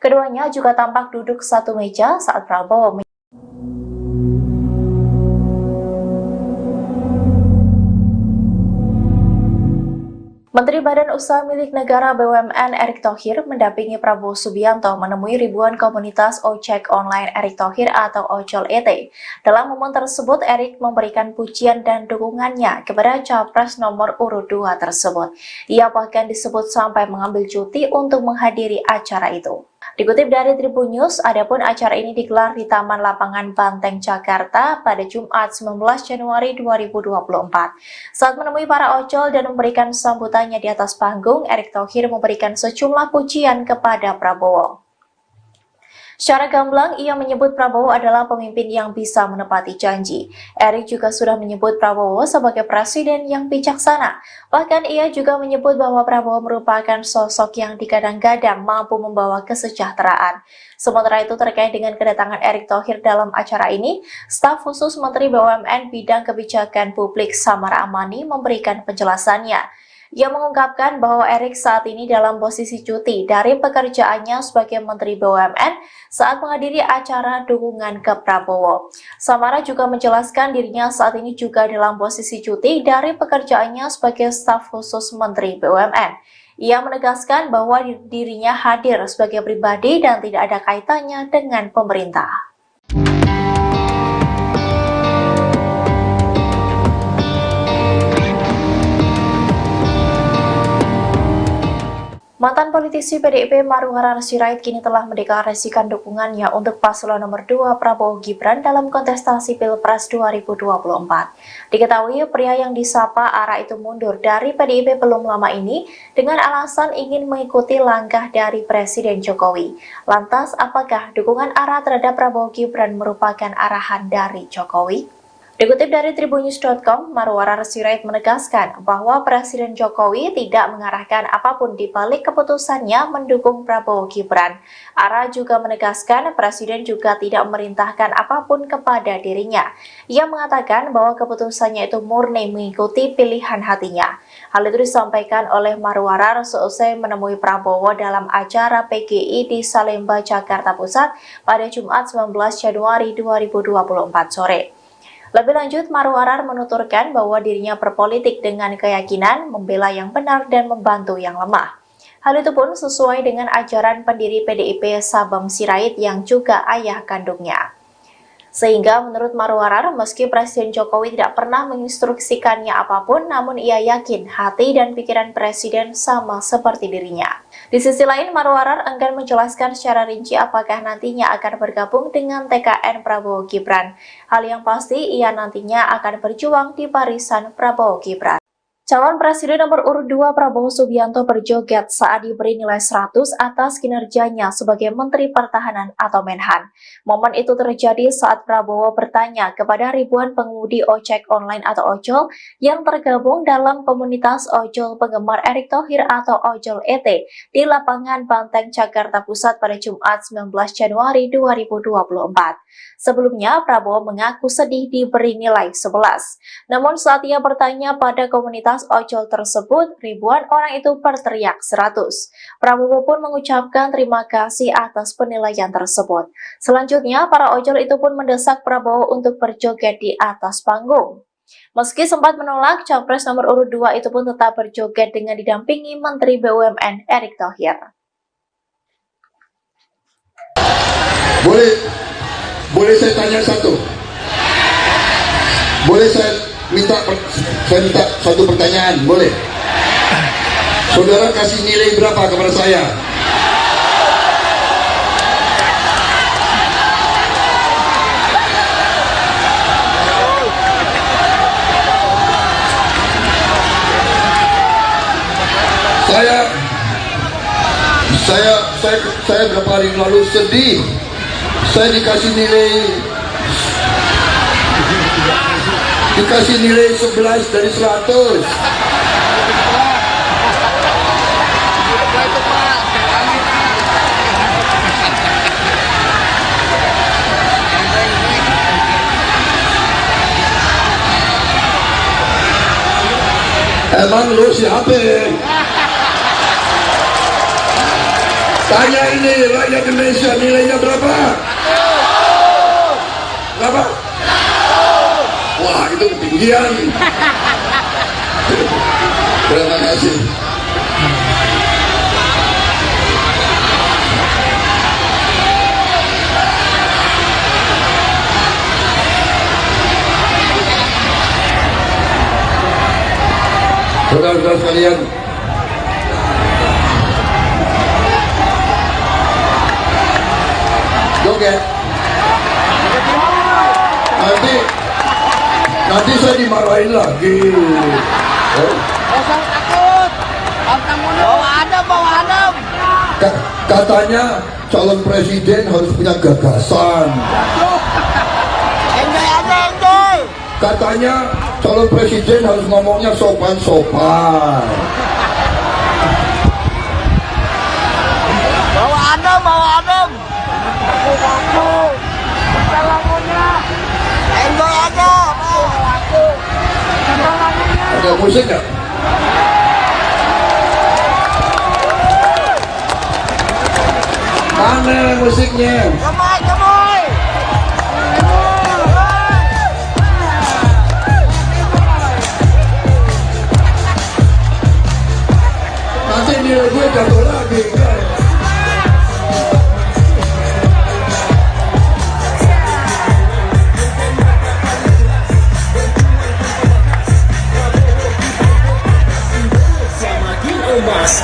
Keduanya juga tampak duduk satu meja saat Prabowo Menteri Badan Usaha Milik Negara BUMN Erick Thohir mendampingi Prabowo Subianto menemui ribuan komunitas ojek online Erick Thohir atau Ojol ET. Dalam momen tersebut, Erick memberikan pujian dan dukungannya kepada Capres nomor urut 2 tersebut. Ia bahkan disebut sampai mengambil cuti untuk menghadiri acara itu. Dikutip dari Tribun News, adapun acara ini digelar di Taman Lapangan Banteng, Jakarta pada Jumat 19 Januari 2024. Saat menemui para ojol dan memberikan sambutannya di atas panggung, Erick Thohir memberikan sejumlah pujian kepada Prabowo. Secara gamblang, ia menyebut Prabowo adalah pemimpin yang bisa menepati janji. Erick juga sudah menyebut Prabowo sebagai presiden yang bijaksana. Bahkan ia juga menyebut bahwa Prabowo merupakan sosok yang digadang-gadang mampu membawa kesejahteraan. Sementara itu terkait dengan kedatangan Erick Thohir dalam acara ini, staf khusus Menteri BUMN Bidang Kebijakan Publik Samara Amani memberikan penjelasannya. Ia mengungkapkan bahwa Erick saat ini dalam posisi cuti dari pekerjaannya sebagai Menteri BUMN saat menghadiri acara dukungan ke Prabowo. Samara juga menjelaskan dirinya saat ini juga dalam posisi cuti dari pekerjaannya sebagai staf khusus Menteri BUMN. Ia menegaskan bahwa dirinya hadir sebagai pribadi dan tidak ada kaitannya dengan pemerintah. Mantan politisi PDIP Marwarar Sirait kini telah mendeklarasikan dukungannya untuk paslon nomor 2 Prabowo Gibran dalam kontestasi Pilpres 2024. Diketahui pria yang disapa Ara itu mundur dari PDIP belum lama ini dengan alasan ingin mengikuti langkah dari Presiden Jokowi. Lantas, apakah dukungan Ara terhadap Prabowo Gibran merupakan arahan dari Jokowi? Dikutip dari Tribunnews.com, Marwarar Sirait menegaskan bahwa Presiden Jokowi tidak mengarahkan apapun di balik keputusannya mendukung Prabowo Gibran. Ara juga menegaskan Presiden juga tidak memerintahkan apapun kepada dirinya. Ia mengatakan bahwa keputusannya itu murni mengikuti pilihan hatinya. Hal itu disampaikan oleh Marwarar seusai menemui Prabowo dalam acara PGI di Salemba, Jakarta Pusat pada Jumat 19 Januari 2024 sore. Lebih lanjut, Marwarar menuturkan bahwa dirinya berpolitik dengan keyakinan membela yang benar dan membantu yang lemah. Hal itu pun sesuai dengan ajaran pendiri PDIP Sabam Sirait yang juga ayah kandungnya. Sehingga menurut Marwarar, meski Presiden Jokowi tidak pernah menginstruksikannya apapun, namun ia yakin hati dan pikiran Presiden sama seperti dirinya. Di sisi lain, Marwarar enggan menjelaskan secara rinci apakah nantinya akan bergabung dengan TKN Prabowo Gibran. Hal yang pasti, ia nantinya akan berjuang di barisan Prabowo Gibran. Calon Presiden nomor urut 2 Prabowo Subianto berjoget saat diberi nilai 100 atas kinerjanya sebagai Menteri Pertahanan atau Menhan. Momen itu terjadi saat Prabowo bertanya kepada ribuan pengemudi ojek online atau ojol yang tergabung dalam komunitas ojol penggemar Erick Thohir atau Ojol ET di lapangan Banteng, Jakarta Pusat pada Jumat 19 Januari 2024. Sebelumnya, Prabowo mengaku sedih diberi nilai 11. Namun saat ia bertanya pada komunitas ojol tersebut, ribuan orang itu berteriak 100. Prabowo pun mengucapkan terima kasih atas penilaian tersebut. Selanjutnya, para ojol itu pun mendesak Prabowo untuk berjoget di atas panggung. Meski sempat menolak, Capres nomor urut 2 itu pun tetap berjoget dengan didampingi Menteri BUMN Erick Thohir. Boleh saya tanya satu? Boleh saya minta satu pertanyaan? Boleh? Saudara kasih nilai berapa kepada saya? Saya berapa hari lalu sedih. Saya dikasih nilai 11 dari 100. Emang lu siapa? Tanya ini rakyat Indonesia, nilainya berapa? Berapa? Wah, itu ketinggian. Terima kasih. Saudara-saudara sekalian, joget. Nanti saya dimarahin lagi. Usah takut. Bawa adem. Katanya calon presiden harus punya gagasan. Enjoy aja, enjoy. Katanya calon presiden harus ngomongnya sopan-sopan. Bawa adem. Aku. Enjoy aja. Ada musik nggak? Mana musiknya? Gemoy. Nanti nilai gue jatuh lagi. Semakin emas,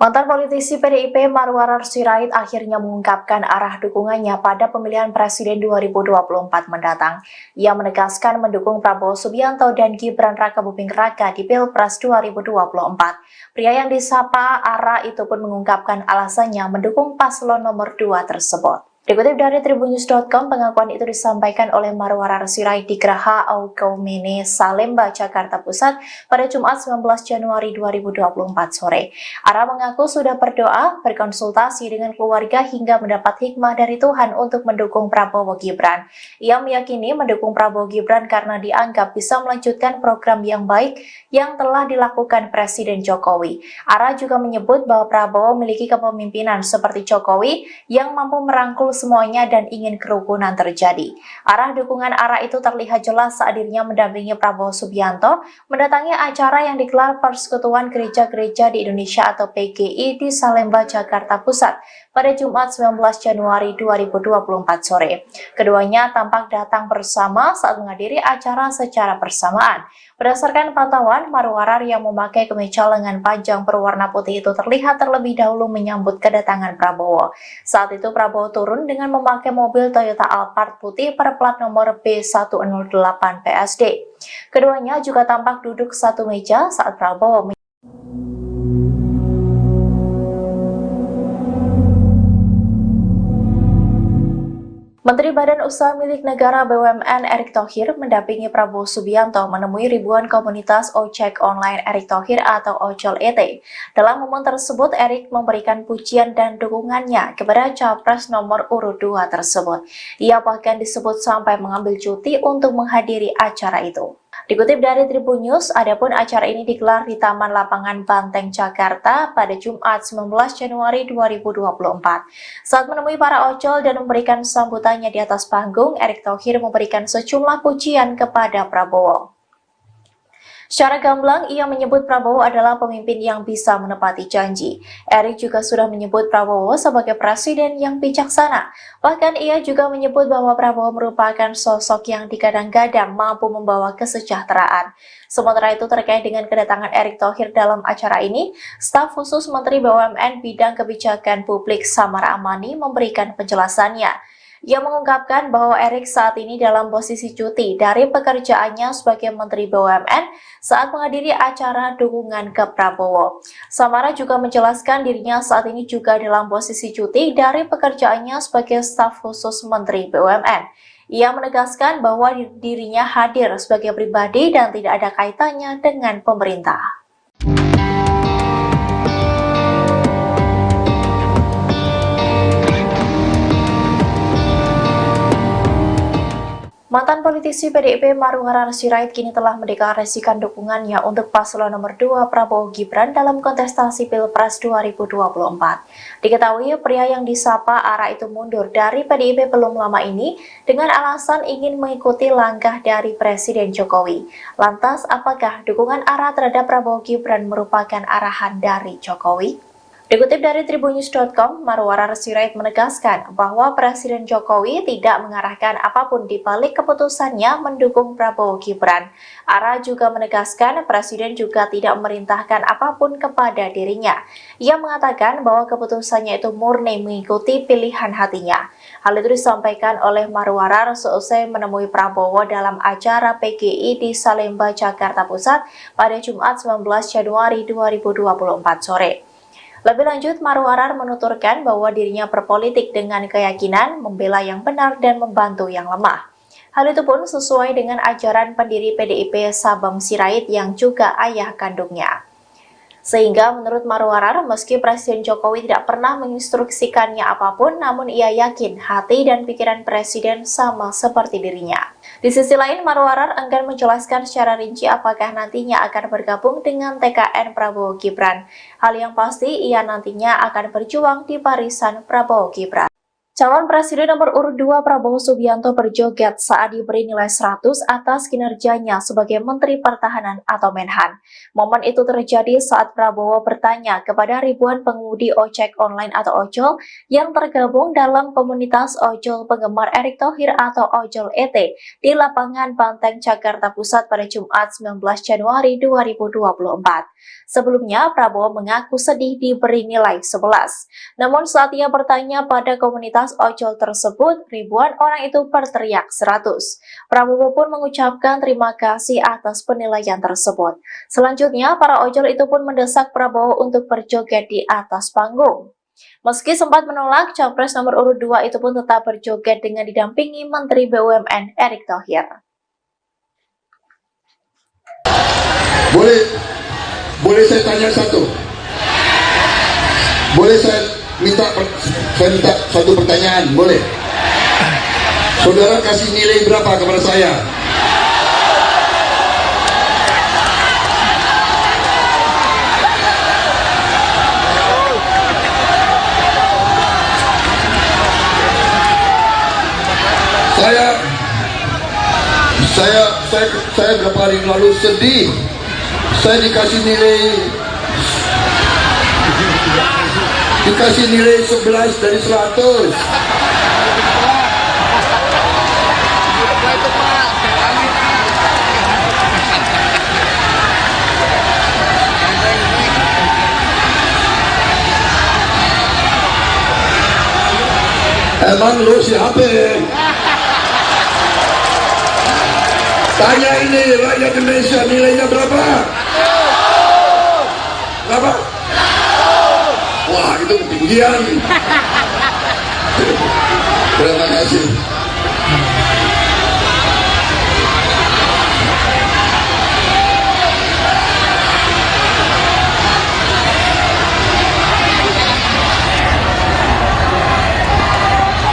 Mantan politisi PDIP Marwarar Sirait akhirnya mengungkapkan arah dukungannya pada pemilihan presiden 2024 mendatang. Ia menegaskan mendukung Prabowo Subianto dan Gibran Rakabuming Raka di Pilpres 2024. Pria yang disapa Ara itu pun mengungkapkan alasannya mendukung paslon nomor 2 tersebut. Dikutip dari tribunnews.com, pengakuan itu disampaikan oleh Marwarar Sirait di Geraha Aukaumene, Salemba, Jakarta Pusat pada Jumat 19 Januari 2024 sore. Ara mengaku sudah berdoa, berkonsultasi dengan keluarga hingga mendapat hikmah dari Tuhan untuk mendukung Prabowo Gibran. Ia meyakini mendukung Prabowo Gibran karena dianggap bisa melanjutkan program yang baik yang telah dilakukan Presiden Jokowi. Ara juga menyebut bahwa Prabowo memiliki kepemimpinan seperti Jokowi yang mampu merangkul semuanya dan ingin kerukunan terjadi. Arah dukungan Ara itu terlihat jelas saat dirinya mendampingi Prabowo Subianto mendatangi acara yang digelar Persekutuan Gereja-Gereja di Indonesia atau PGI di Salemba, Jakarta Pusat pada Jumat 19 Januari 2024 sore. Keduanya tampak datang bersama saat menghadiri acara secara bersamaan. Berdasarkan pantauan, Marwarar yang memakai kemeja lengan panjang berwarna putih itu terlihat terlebih dahulu menyambut kedatangan Prabowo. Saat itu Prabowo turun dengan memakai mobil Toyota Alphard putih berplat nomor B108 PSD. Keduanya juga tampak duduk satu meja saat Prabowo Menteri Badan Usaha Milik Negara BUMN Erick Thohir mendampingi Prabowo Subianto menemui ribuan komunitas ojek online Erick Thohir atau Ojol ET. Dalam momen tersebut, Erick memberikan pujian dan dukungannya kepada Capres nomor urut 2 tersebut. Ia bahkan disebut sampai mengambil cuti untuk menghadiri acara itu. Dikutip dari Tribun News, adapun acara ini digelar di Taman Lapangan Banteng, Jakarta pada Jumat 19 Januari 2024. Saat menemui para ojol dan memberikan sambutannya di atas panggung, Erick Thohir memberikan sejumlah pujian kepada Prabowo. Secara gamblang, ia menyebut Prabowo adalah pemimpin yang bisa menepati janji. Erick juga sudah menyebut Prabowo sebagai presiden yang bijaksana. Bahkan ia juga menyebut bahwa Prabowo merupakan sosok yang digadang-gadang mampu membawa kesejahteraan. Sementara itu terkait dengan kedatangan Erick Thohir dalam acara ini, staf khusus Menteri BUMN Bidang Kebijakan Publik Samara Amani memberikan penjelasannya. Ia mengungkapkan bahwa Erick saat ini dalam posisi cuti dari pekerjaannya sebagai Menteri BUMN saat menghadiri acara dukungan ke Prabowo. Samara juga menjelaskan dirinya saat ini juga dalam posisi cuti dari pekerjaannya sebagai staf khusus Menteri BUMN. Ia menegaskan bahwa dirinya hadir sebagai pribadi dan tidak ada kaitannya dengan pemerintah. Mantan politisi PDIP Marwarar Sirait kini telah mendeklarasikan dukungannya untuk paslon nomor 2 Prabowo Gibran dalam kontestasi Pilpres 2024. Diketahui pria yang disapa Ara itu mundur dari PDIP belum lama ini dengan alasan ingin mengikuti langkah dari Presiden Jokowi. Lantas, apakah dukungan Ara terhadap Prabowo Gibran merupakan arahan dari Jokowi? Dikutip dari tribunnews.com, Marwarar Sirait menegaskan bahwa Presiden Jokowi tidak mengarahkan apapun di balik keputusannya mendukung Prabowo Gibran. Ara juga menegaskan Presiden juga tidak memerintahkan apapun kepada dirinya. Ia mengatakan bahwa keputusannya itu murni mengikuti pilihan hatinya. Hal itu disampaikan oleh Marwarar seusai menemui Prabowo dalam acara PGI di Salemba, Jakarta Pusat pada Jumat 19 Januari 2024 sore. Lebih lanjut, Marwarar menuturkan bahwa dirinya berpolitik dengan keyakinan membela yang benar dan membantu yang lemah. Hal itu pun sesuai dengan ajaran pendiri PDIP Sabam Sirait yang juga ayah kandungnya. Sehingga menurut Marwarar, meski Presiden Jokowi tidak pernah menginstruksikannya apapun, namun ia yakin hati dan pikiran Presiden sama seperti dirinya. Di sisi lain, Marwarar enggan menjelaskan secara rinci apakah nantinya akan bergabung dengan TKN Prabowo Gibran. Hal yang pasti, ia nantinya akan berjuang di barisan Prabowo Gibran. Calon Presiden nomor urut 2 Prabowo Subianto berjoget saat diberi nilai 100 atas kinerjanya sebagai Menteri Pertahanan atau Menhan. Momen itu terjadi saat Prabowo bertanya kepada ribuan pengemudi ojek online atau ojol yang tergabung dalam komunitas ojol penggemar Erick Thohir atau Ojol ET di lapangan Banteng, Jakarta Pusat pada Jumat 19 Januari 2024. Sebelumnya, Prabowo mengaku sedih diberi nilai 11. Namun saat ia bertanya pada komunitas ojol tersebut, ribuan orang itu berteriak 100. Prabowo pun mengucapkan terima kasih atas penilaian tersebut. Selanjutnya, para ojol itu pun mendesak Prabowo untuk berjoget di atas panggung. Meski sempat menolak, Capres nomor urut 2 itu pun tetap berjoget dengan didampingi Menteri BUMN Erick Thohir. Boleh saya tanya satu? Boleh saya minta satu pertanyaan, boleh? Saudara kasih nilai berapa kepada saya? Saya beberapa hari lalu sedih. Saya dikasih nilai 11 dari 100. Emang lu siapa? Tanya ini rakyat Indonesia, nilainya berapa? Berapa? Wah, itu ketinggian. Terima kasih.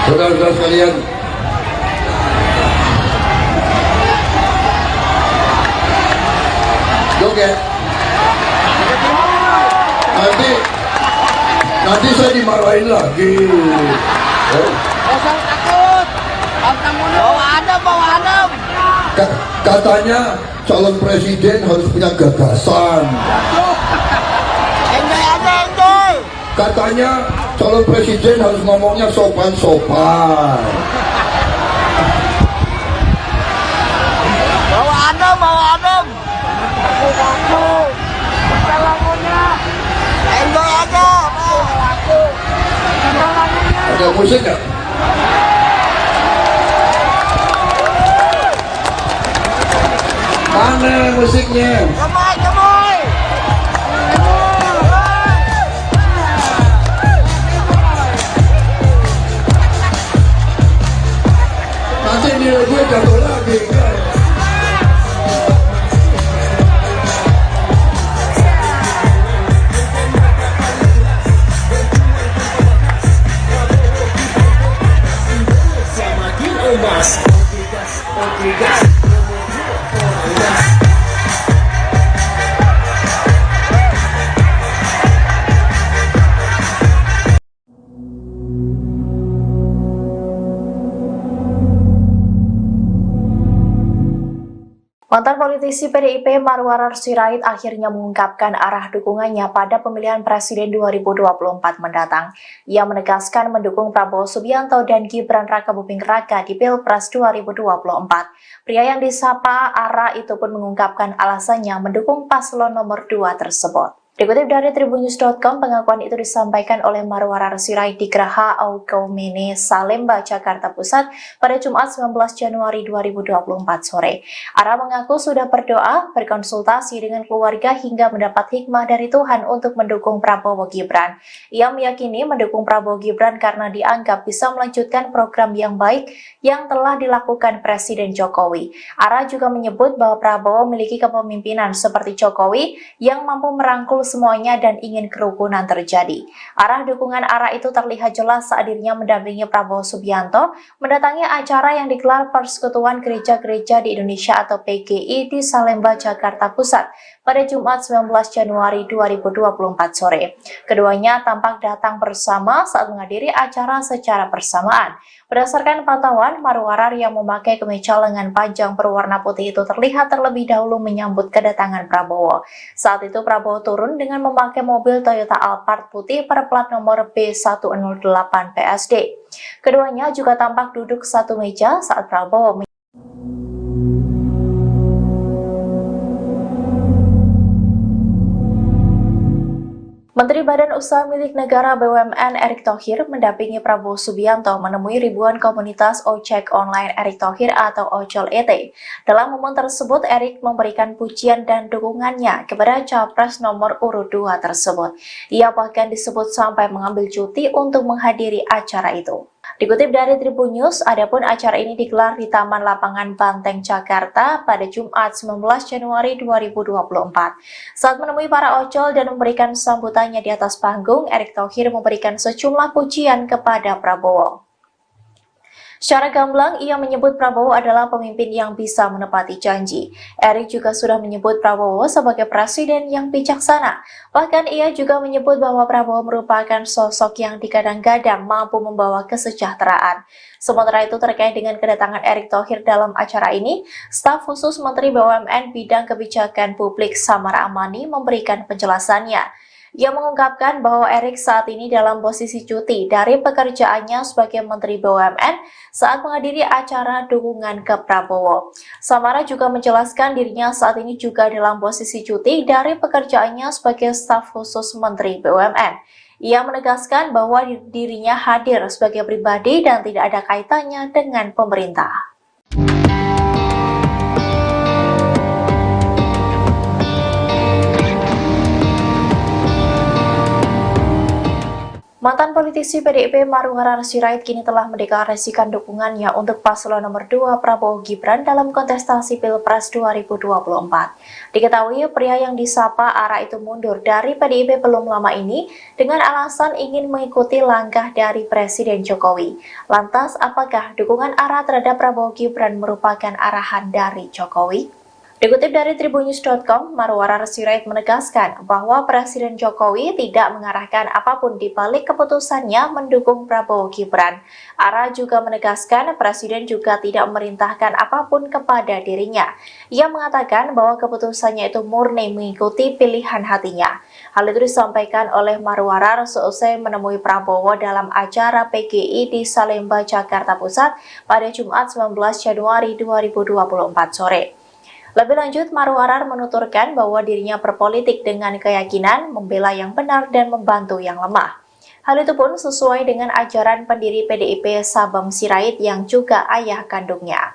Saudara-saudara sekalian, joget. Nanti saya dimarahin lagi. Jangan takut. Bawa adem. Katanya calon presiden harus punya gagasan. Enjoy aja, enjoy. Katanya calon presiden harus ngomongnya sopan-sopan. Bawa adem. Aku. Enjoy aja. Ada musik nggak? Mana musiknya? Gemoy. Nanti nilai gue jatuh lagi. Mantan politisi PDIP Marwarar Sirait akhirnya mengungkapkan arah dukungannya pada pemilihan Presiden 2024 mendatang. Ia menegaskan mendukung Prabowo Subianto dan Gibran Rakabuming Raka di Pilpres 2024. Pria yang disapa Ara itu pun mengungkapkan alasannya mendukung paslon nomor 2 tersebut. Dikutip dari tribunnews.com, pengakuan itu disampaikan oleh Marwarar Sirait di Geraha Aukaumene, Salemba, Jakarta Pusat pada Jumat 19 Januari 2024 sore. Ara mengaku sudah berdoa, berkonsultasi dengan keluarga hingga mendapat hikmah dari Tuhan untuk mendukung Prabowo Gibran. Ia meyakini mendukung Prabowo Gibran karena dianggap bisa melanjutkan program yang baik yang telah dilakukan Presiden Jokowi. Ara juga menyebut bahwa Prabowo memiliki kepemimpinan seperti Jokowi yang mampu merangkul semuanya dan ingin kerukunan terjadi. Arah dukungan Ara itu terlihat jelas saat dirinya mendampingi Prabowo Subianto mendatangi acara yang digelar Persekutuan Gereja-Gereja di Indonesia atau PGI di Salemba, Jakarta Pusat pada Jumat 19 Januari 2024 sore. Keduanya tampak datang bersama saat menghadiri acara secara bersamaan. Berdasarkan pantauan, Marwarar yang memakai kemeja lengan panjang berwarna putih itu terlihat terlebih dahulu menyambut kedatangan Prabowo. Saat itu Prabowo turun dengan memakai mobil Toyota Alphard putih berplat nomor B108 PSD. Keduanya juga tampak duduk satu meja saat Prabowo Menteri Badan Usaha Milik Negara BUMN Erick Thohir mendampingi Prabowo Subianto menemui ribuan komunitas ojek online Erick Thohir atau Ojol ET. Dalam momen tersebut, Erick memberikan pujian dan dukungannya kepada Capres nomor urut 2 tersebut. Ia bahkan disebut sampai mengambil cuti untuk menghadiri acara itu. Dikutip dari Tribun News, adapun acara ini digelar di Taman Lapangan Banteng, Jakarta pada Jumat 19 Januari 2024. Saat menemui para ojol dan memberikan sambutannya di atas panggung, Erick Thohir memberikan sejumlah pujian kepada Prabowo. Secara gamblang, ia menyebut Prabowo adalah pemimpin yang bisa menepati janji. Erick juga sudah menyebut Prabowo sebagai presiden yang bijaksana. Bahkan ia juga menyebut bahwa Prabowo merupakan sosok yang digadang-gadang mampu membawa kesejahteraan. Sementara itu terkait dengan kedatangan Erick Thohir dalam acara ini, staf khusus Menteri BUMN Bidang Kebijakan Publik Samara Amani memberikan penjelasannya. Ia mengungkapkan bahwa Erick saat ini dalam posisi cuti dari pekerjaannya sebagai Menteri BUMN saat menghadiri acara dukungan ke Prabowo. Samara juga menjelaskan dirinya saat ini juga dalam posisi cuti dari pekerjaannya sebagai staf khusus Menteri BUMN. Ia menegaskan bahwa dirinya hadir sebagai pribadi dan tidak ada kaitannya dengan pemerintah. Mantan politisi PDIP Marwarar Sirait kini telah mendeklarasikan dukungannya untuk paslon nomor 2 Prabowo Gibran dalam kontestasi Pilpres 2024. Diketahui pria yang disapa Ara itu mundur dari PDIP belum lama ini dengan alasan ingin mengikuti langkah dari Presiden Jokowi. Lantas, apakah dukungan Ara terhadap Prabowo Gibran merupakan arahan dari Jokowi? Dikutip dari tribunnews.com, Marwarar Sirait menegaskan bahwa Presiden Jokowi tidak mengarahkan apapun di balik keputusannya mendukung Prabowo Gibran. Ara juga menegaskan Presiden juga tidak memerintahkan apapun kepada dirinya. Ia mengatakan bahwa keputusannya itu murni mengikuti pilihan hatinya. Hal itu disampaikan oleh Marwarar seusai menemui Prabowo dalam acara PGI di Salemba, Jakarta Pusat pada Jumat 19 Januari 2024 sore. Lebih lanjut, Marwarar menuturkan bahwa dirinya berpolitik dengan keyakinan membela yang benar dan membantu yang lemah. Hal itu pun sesuai dengan ajaran pendiri PDIP Sabam Sirait yang juga ayah kandungnya.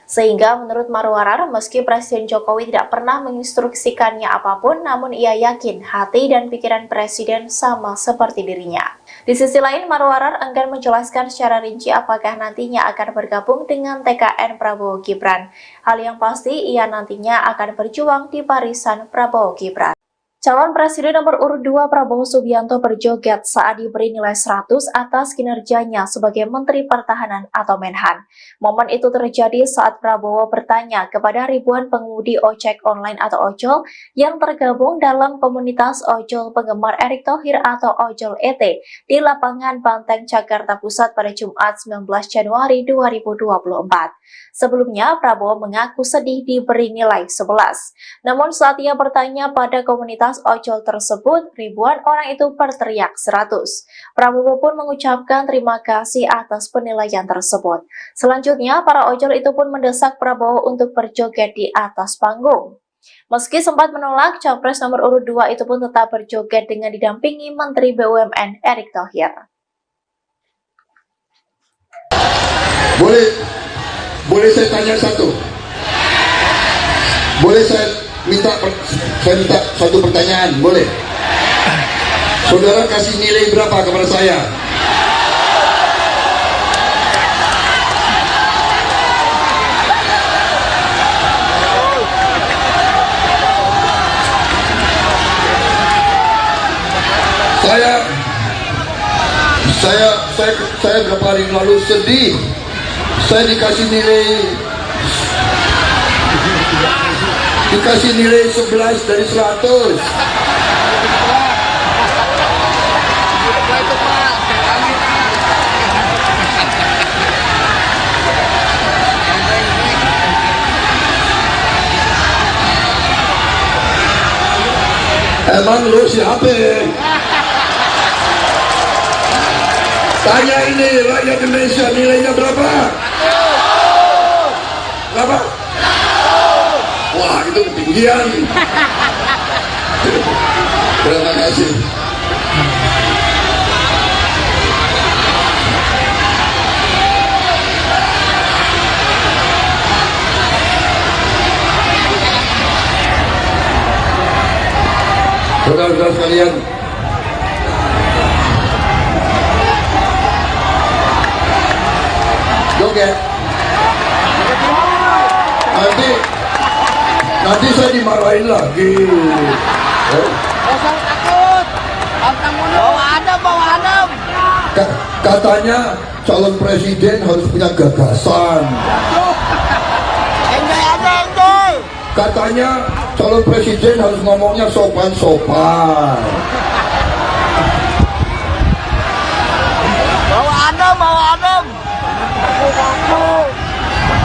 Sehingga menurut Marwarar, meski Presiden Jokowi tidak pernah menginstruksikannya apapun, namun ia yakin hati dan pikiran Presiden sama seperti dirinya. Di sisi lain, Marwarar enggan menjelaskan secara rinci apakah nantinya akan bergabung dengan TKN Prabowo Gibran. Hal yang pasti, ia nantinya akan berjuang di barisan Prabowo Gibran. Calon Presiden nomor urut 2 Prabowo Subianto berjoget saat diberi nilai 100 atas kinerjanya sebagai Menteri Pertahanan atau Menhan. Momen itu terjadi saat Prabowo bertanya kepada ribuan pengemudi ojek online atau ojol yang tergabung dalam komunitas ojol penggemar Erick Thohir atau Ojol ET di Lapangan Banteng, Jakarta Pusat pada Jumat 19 Januari 2024. Sebelumnya, Prabowo mengaku sedih diberi nilai 11. Namun saat ia bertanya pada komunitas ojol tersebut, ribuan orang itu berteriak 100. Prabowo pun mengucapkan terima kasih atas penilaian tersebut. Selanjutnya, para ojol itu pun mendesak Prabowo untuk berjoget di atas panggung. Meski sempat menolak, Capres nomor urut 2 itu pun tetap berjoget dengan didampingi Menteri BUMN Erick Thohir. Boleh saya tanya satu? Boleh saya minta satu pertanyaan? Boleh? Saudara kasih nilai berapa kepada saya? Saya beberapa hari lalu sedih. Saya dikasih nilai Dikasih nilai 11 dari 100. Pak itu Pak, kami Emang lu siapa? Tanya ini rakyat Indonesia, nilainya berapa? Berapa? Wah, itu ketinggian. Terima kasih. Saudara-saudara sekalian, joget. Nanti saya dimarahin lagi. kosong takut. Abang mundur. Bawa adem. Katanya calon presiden harus punya gagasan. Enjoy aja, enjoy. Katanya calon presiden harus ngomongnya sopan-sopan. Bawa adem. Aku.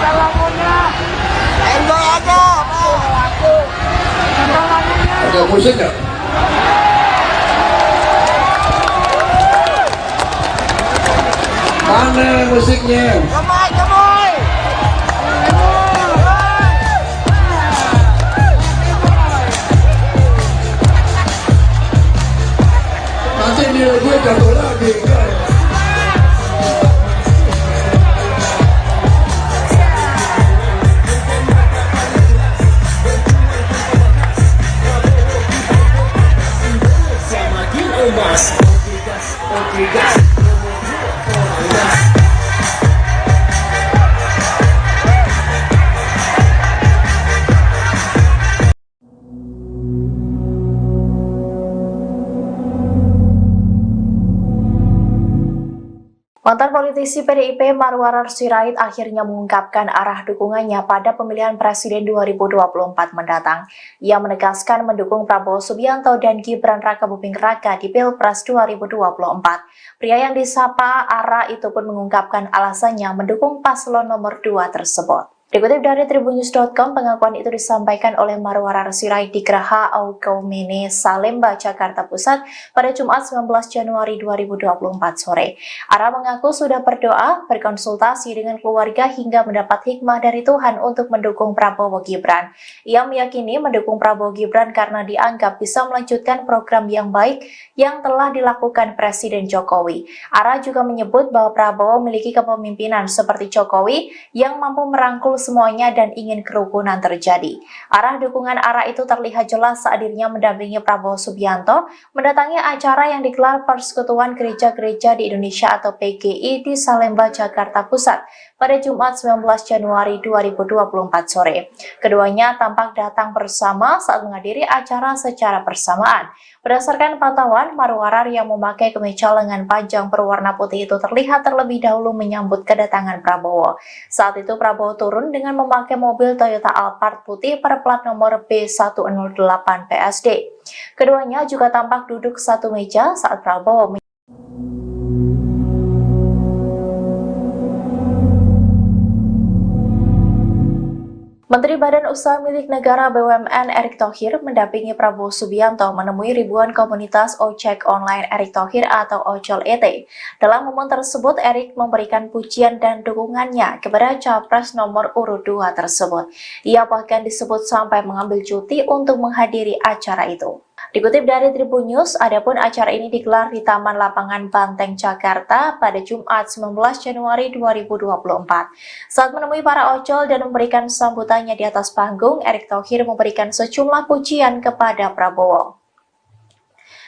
Lagunya. Enjoy aja. Ada musik nggak? Mana musiknya? Gemoy. Nanti nilai gue jatuh lagi. Mantan politisi PDIP Marwarar Sirait akhirnya mengungkapkan arah dukungannya pada pemilihan presiden 2024 mendatang. Ia menegaskan mendukung Prabowo Subianto dan Gibran Rakabuming Raka di Pilpres 2024. Pria yang disapa Ara itu pun mengungkapkan alasannya mendukung paslon nomor 2 tersebut. Dikutip dari tribunnews.com, pengakuan itu disampaikan oleh Marwarar Sirait di Geraha Aukaumene, Salemba, Jakarta Pusat pada Jumat 19 Januari 2024 sore. Ara mengaku sudah berdoa, berkonsultasi dengan keluarga hingga mendapat hikmah dari Tuhan untuk mendukung Prabowo Gibran. Ia meyakini mendukung Prabowo Gibran karena dianggap bisa melanjutkan program yang baik yang telah dilakukan Presiden Jokowi. Ara juga menyebut bahwa Prabowo memiliki kepemimpinan seperti Jokowi yang mampu merangkul semuanya dan ingin kerukunan terjadi. Arah dukungan Ara itu terlihat jelas saat dirinya mendampingi Prabowo Subianto mendatangi acara yang digelar Persekutuan Gereja-Gereja di Indonesia atau PGI di Salemba, Jakarta Pusat pada Jumat 19 Januari 2024 sore. Keduanya tampak datang bersama saat menghadiri acara secara bersamaan. Berdasarkan pantauan, Marwarar yang memakai kemeja lengan panjang berwarna putih itu terlihat terlebih dahulu menyambut kedatangan Prabowo. Saat itu Prabowo turun dengan memakai mobil Toyota Alphard putih berplat nomor B108 PSD. Keduanya juga tampak duduk satu meja saat Prabowo Menteri Badan Usaha Milik Negara BUMN Erick Thohir mendampingi Prabowo Subianto menemui ribuan komunitas ojek online Erick Thohir atau Ojol ET. Dalam momen tersebut, Erick memberikan pujian dan dukungannya kepada Capres nomor urut 2 tersebut. Ia bahkan disebut sampai mengambil cuti untuk menghadiri acara itu. Dikutip dari Tribun News, adapun acara ini digelar di Taman Lapangan Banteng, Jakarta pada Jumat 19 Januari 2024. Saat menemui para ojol dan memberikan sambutannya di atas panggung, Erick Thohir memberikan sejumlah pujian kepada Prabowo.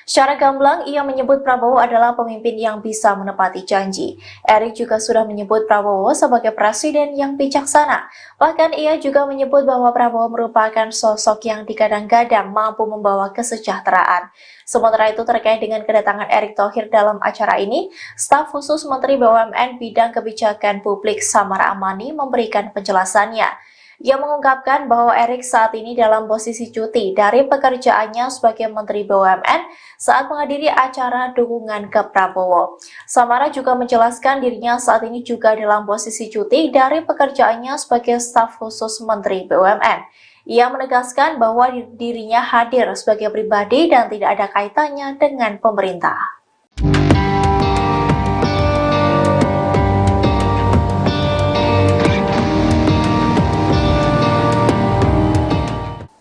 Secara gamblang, ia menyebut Prabowo adalah pemimpin yang bisa menepati janji. Erick juga sudah menyebut Prabowo sebagai presiden yang bijaksana. Bahkan ia juga menyebut bahwa Prabowo merupakan sosok yang digadang-gadang mampu membawa kesejahteraan. Sementara itu terkait dengan kedatangan Erick Thohir dalam acara ini, staf khusus Menteri BUMN Bidang Kebijakan Publik Samara Amani memberikan penjelasannya. Ia mengungkapkan bahwa Erik saat ini dalam posisi cuti dari pekerjaannya sebagai Menteri BUMN saat menghadiri acara dukungan ke Prabowo. Samara juga menjelaskan dirinya saat ini juga dalam posisi cuti dari pekerjaannya sebagai staf khusus Menteri BUMN. Ia menegaskan bahwa dirinya hadir sebagai pribadi dan tidak ada kaitannya dengan pemerintah.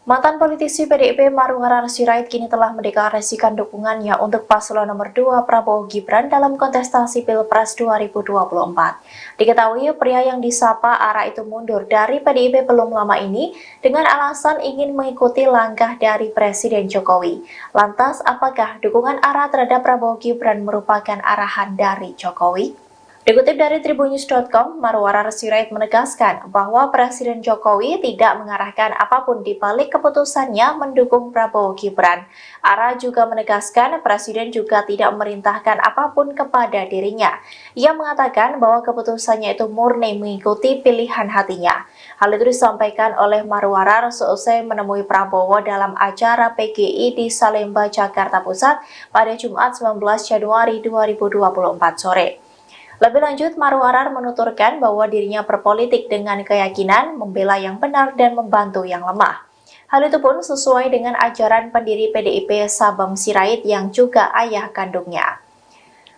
Mantan politisi PDIP Marwarar Sirait kini telah mendeklarasikan dukungannya untuk paslon nomor 2 Prabowo Gibran dalam kontestasi Pilpres 2024. Diketahui pria yang disapa Ara itu mundur dari PDIP belum lama ini dengan alasan ingin mengikuti langkah dari Presiden Jokowi. Lantas, apakah dukungan Ara terhadap Prabowo Gibran merupakan arahan dari Jokowi? Dikutip dari tribunnews.com, Marwarar Sirait menegaskan bahwa Presiden Jokowi tidak mengarahkan apapun di balik keputusannya mendukung Prabowo Gibran. Ara juga menegaskan Presiden juga tidak memerintahkan apapun kepada dirinya. Ia mengatakan bahwa keputusannya itu murni mengikuti pilihan hatinya. Hal itu disampaikan oleh Marwarar seusai menemui Prabowo dalam acara PGI di Salemba, Jakarta Pusat pada Jumat 19 Januari 2024 sore. Lebih lanjut, Marwarar menuturkan bahwa dirinya berpolitik dengan keyakinan membela yang benar dan membantu yang lemah. Hal itu pun sesuai dengan ajaran pendiri PDIP Sabam Sirait yang juga ayah kandungnya.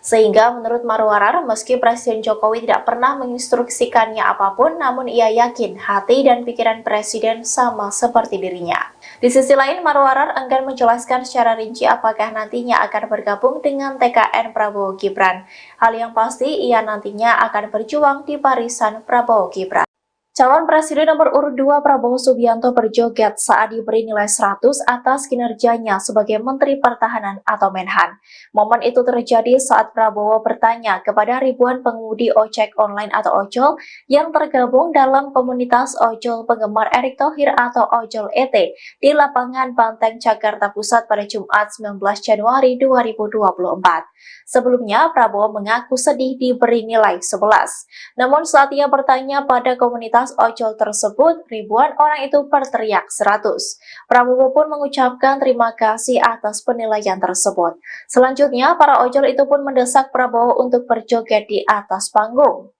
Sehingga menurut Marwarar, meski Presiden Jokowi tidak pernah menginstruksikannya apapun, namun ia yakin hati dan pikiran Presiden sama seperti dirinya. Di sisi lain, Marwarar enggan menjelaskan secara rinci apakah nantinya akan bergabung dengan TKN Prabowo Gibran. Hal yang pasti, ia nantinya akan berjuang di barisan Prabowo Gibran. Calon Presiden nomor urut 2 Prabowo Subianto berjoget saat diberi nilai 100 atas kinerjanya sebagai Menteri Pertahanan atau Menhan. Momen itu terjadi saat Prabowo bertanya kepada ribuan pengemudi ojek online atau ojol yang tergabung dalam komunitas ojol penggemar Erick Thohir atau Ojol ET di lapangan Banteng, Jakarta Pusat pada Jumat 19 Januari 2024. Sebelumnya, Prabowo mengaku sedih diberi nilai 11. Namun saat ia bertanya pada komunitas ojol tersebut, ribuan orang itu berteriak 100. Prabowo pun mengucapkan terima kasih atas penilaian tersebut. Selanjutnya, para ojol itu pun mendesak Prabowo untuk berjoget di atas panggung.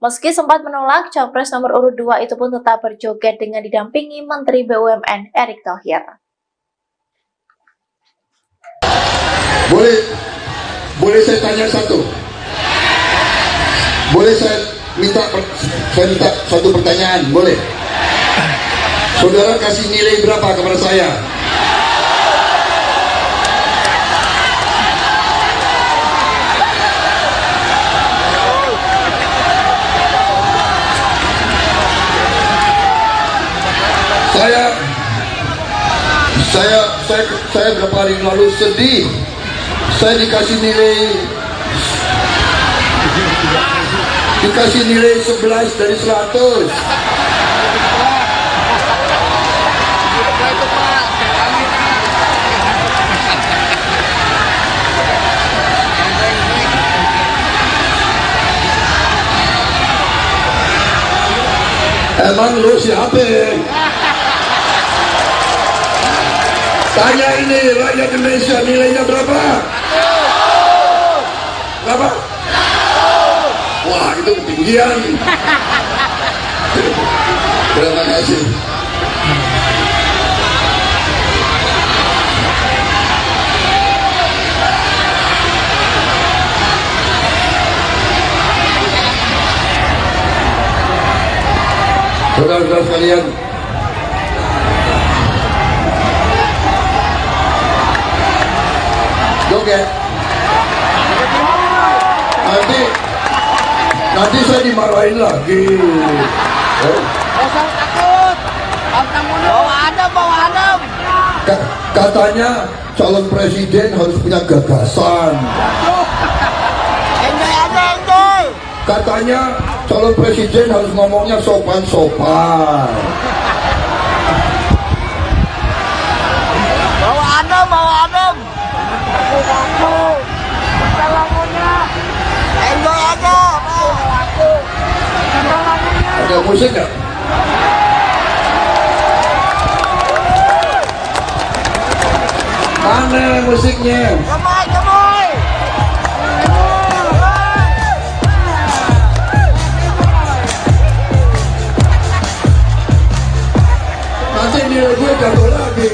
Meski sempat menolak, Capres nomor urut 2 itu pun tetap berjoget dengan didampingi Menteri BUMN Erick Thohir. Boleh saya tanya satu? Boleh saya minta satu pertanyaan? Boleh? Saudara kasih nilai berapa kepada saya? Saya beberapa hari lalu sedih. Saya dikasih nilai 11 dari 100. Emang lu siapa? Tanya ini rakyat Indonesia, nilainya berapa? Berapa? Wah, itu ketinggian. Terima kasih. Saudara-saudara sekalian, joget. Nanti saya dimarahin lagi. Usah takut. Bawa adem. Katanya calon presiden harus punya gagasan. Enjoy. Katanya calon presiden harus ngomongnya sopan-sopan. Bawa adem. Enjoy aja. Ada musik nggak? Mana musiknya? Gemoy, gemoy. Nanti dia gue jatuh lagi.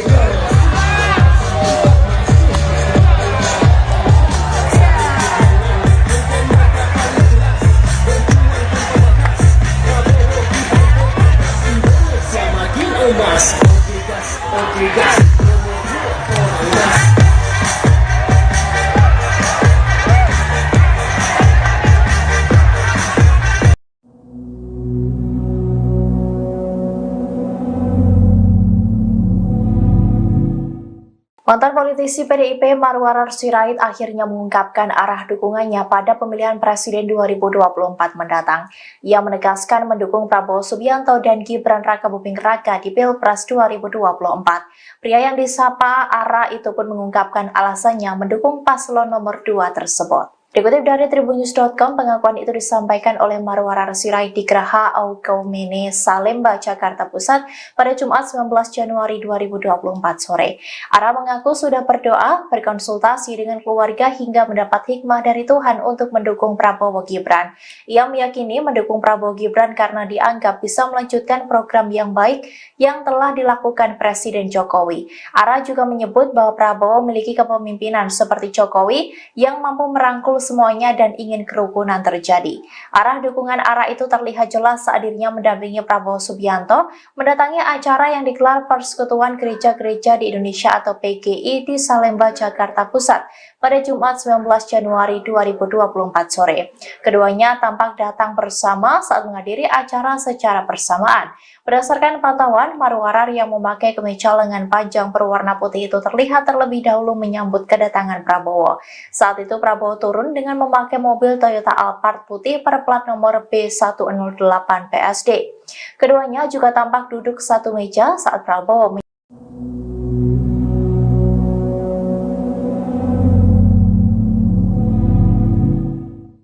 Mantan politisi PDIP Marwarar Sirait akhirnya mengungkapkan arah dukungannya pada pemilihan presiden 2024 mendatang. Ia menegaskan mendukung Prabowo Subianto dan Gibran Rakabuming Raka di Pilpres 2024. Pria yang disapa Ara itu pun mengungkapkan alasannya mendukung paslon nomor 2 tersebut. Dikutip dari tribunnews.com, pengakuan itu disampaikan oleh Marwarar Sirait di Geraha Aukaumene, Salemba, Jakarta Pusat pada Jumat 19 Januari 2024 sore. Ara mengaku sudah berdoa, berkonsultasi dengan keluarga hingga mendapat hikmah dari Tuhan untuk mendukung Prabowo Gibran. Ia meyakini mendukung Prabowo Gibran karena dianggap bisa melanjutkan program yang baik yang telah dilakukan Presiden Jokowi. Ara juga menyebut bahwa Prabowo memiliki kepemimpinan seperti Jokowi yang mampu merangkul semuanya dan ingin kerukunan terjadi. Arah dukungan Ara itu terlihat jelas saat dirinya mendampingi Prabowo Subianto mendatangi acara yang digelar Persekutuan Gereja-Gereja di Indonesia atau PGI di Salemba, Jakarta Pusat pada Jumat 19 Januari 2024 sore. Keduanya tampak datang bersama saat menghadiri acara secara bersamaan. Berdasarkan pantauan, Marwarar yang memakai kemeja lengan panjang berwarna putih itu terlihat terlebih dahulu menyambut kedatangan Prabowo. Saat itu Prabowo turun dengan memakai mobil Toyota Alphard putih berplat nomor B108 PSD. Keduanya juga tampak duduk satu meja saat Prabowo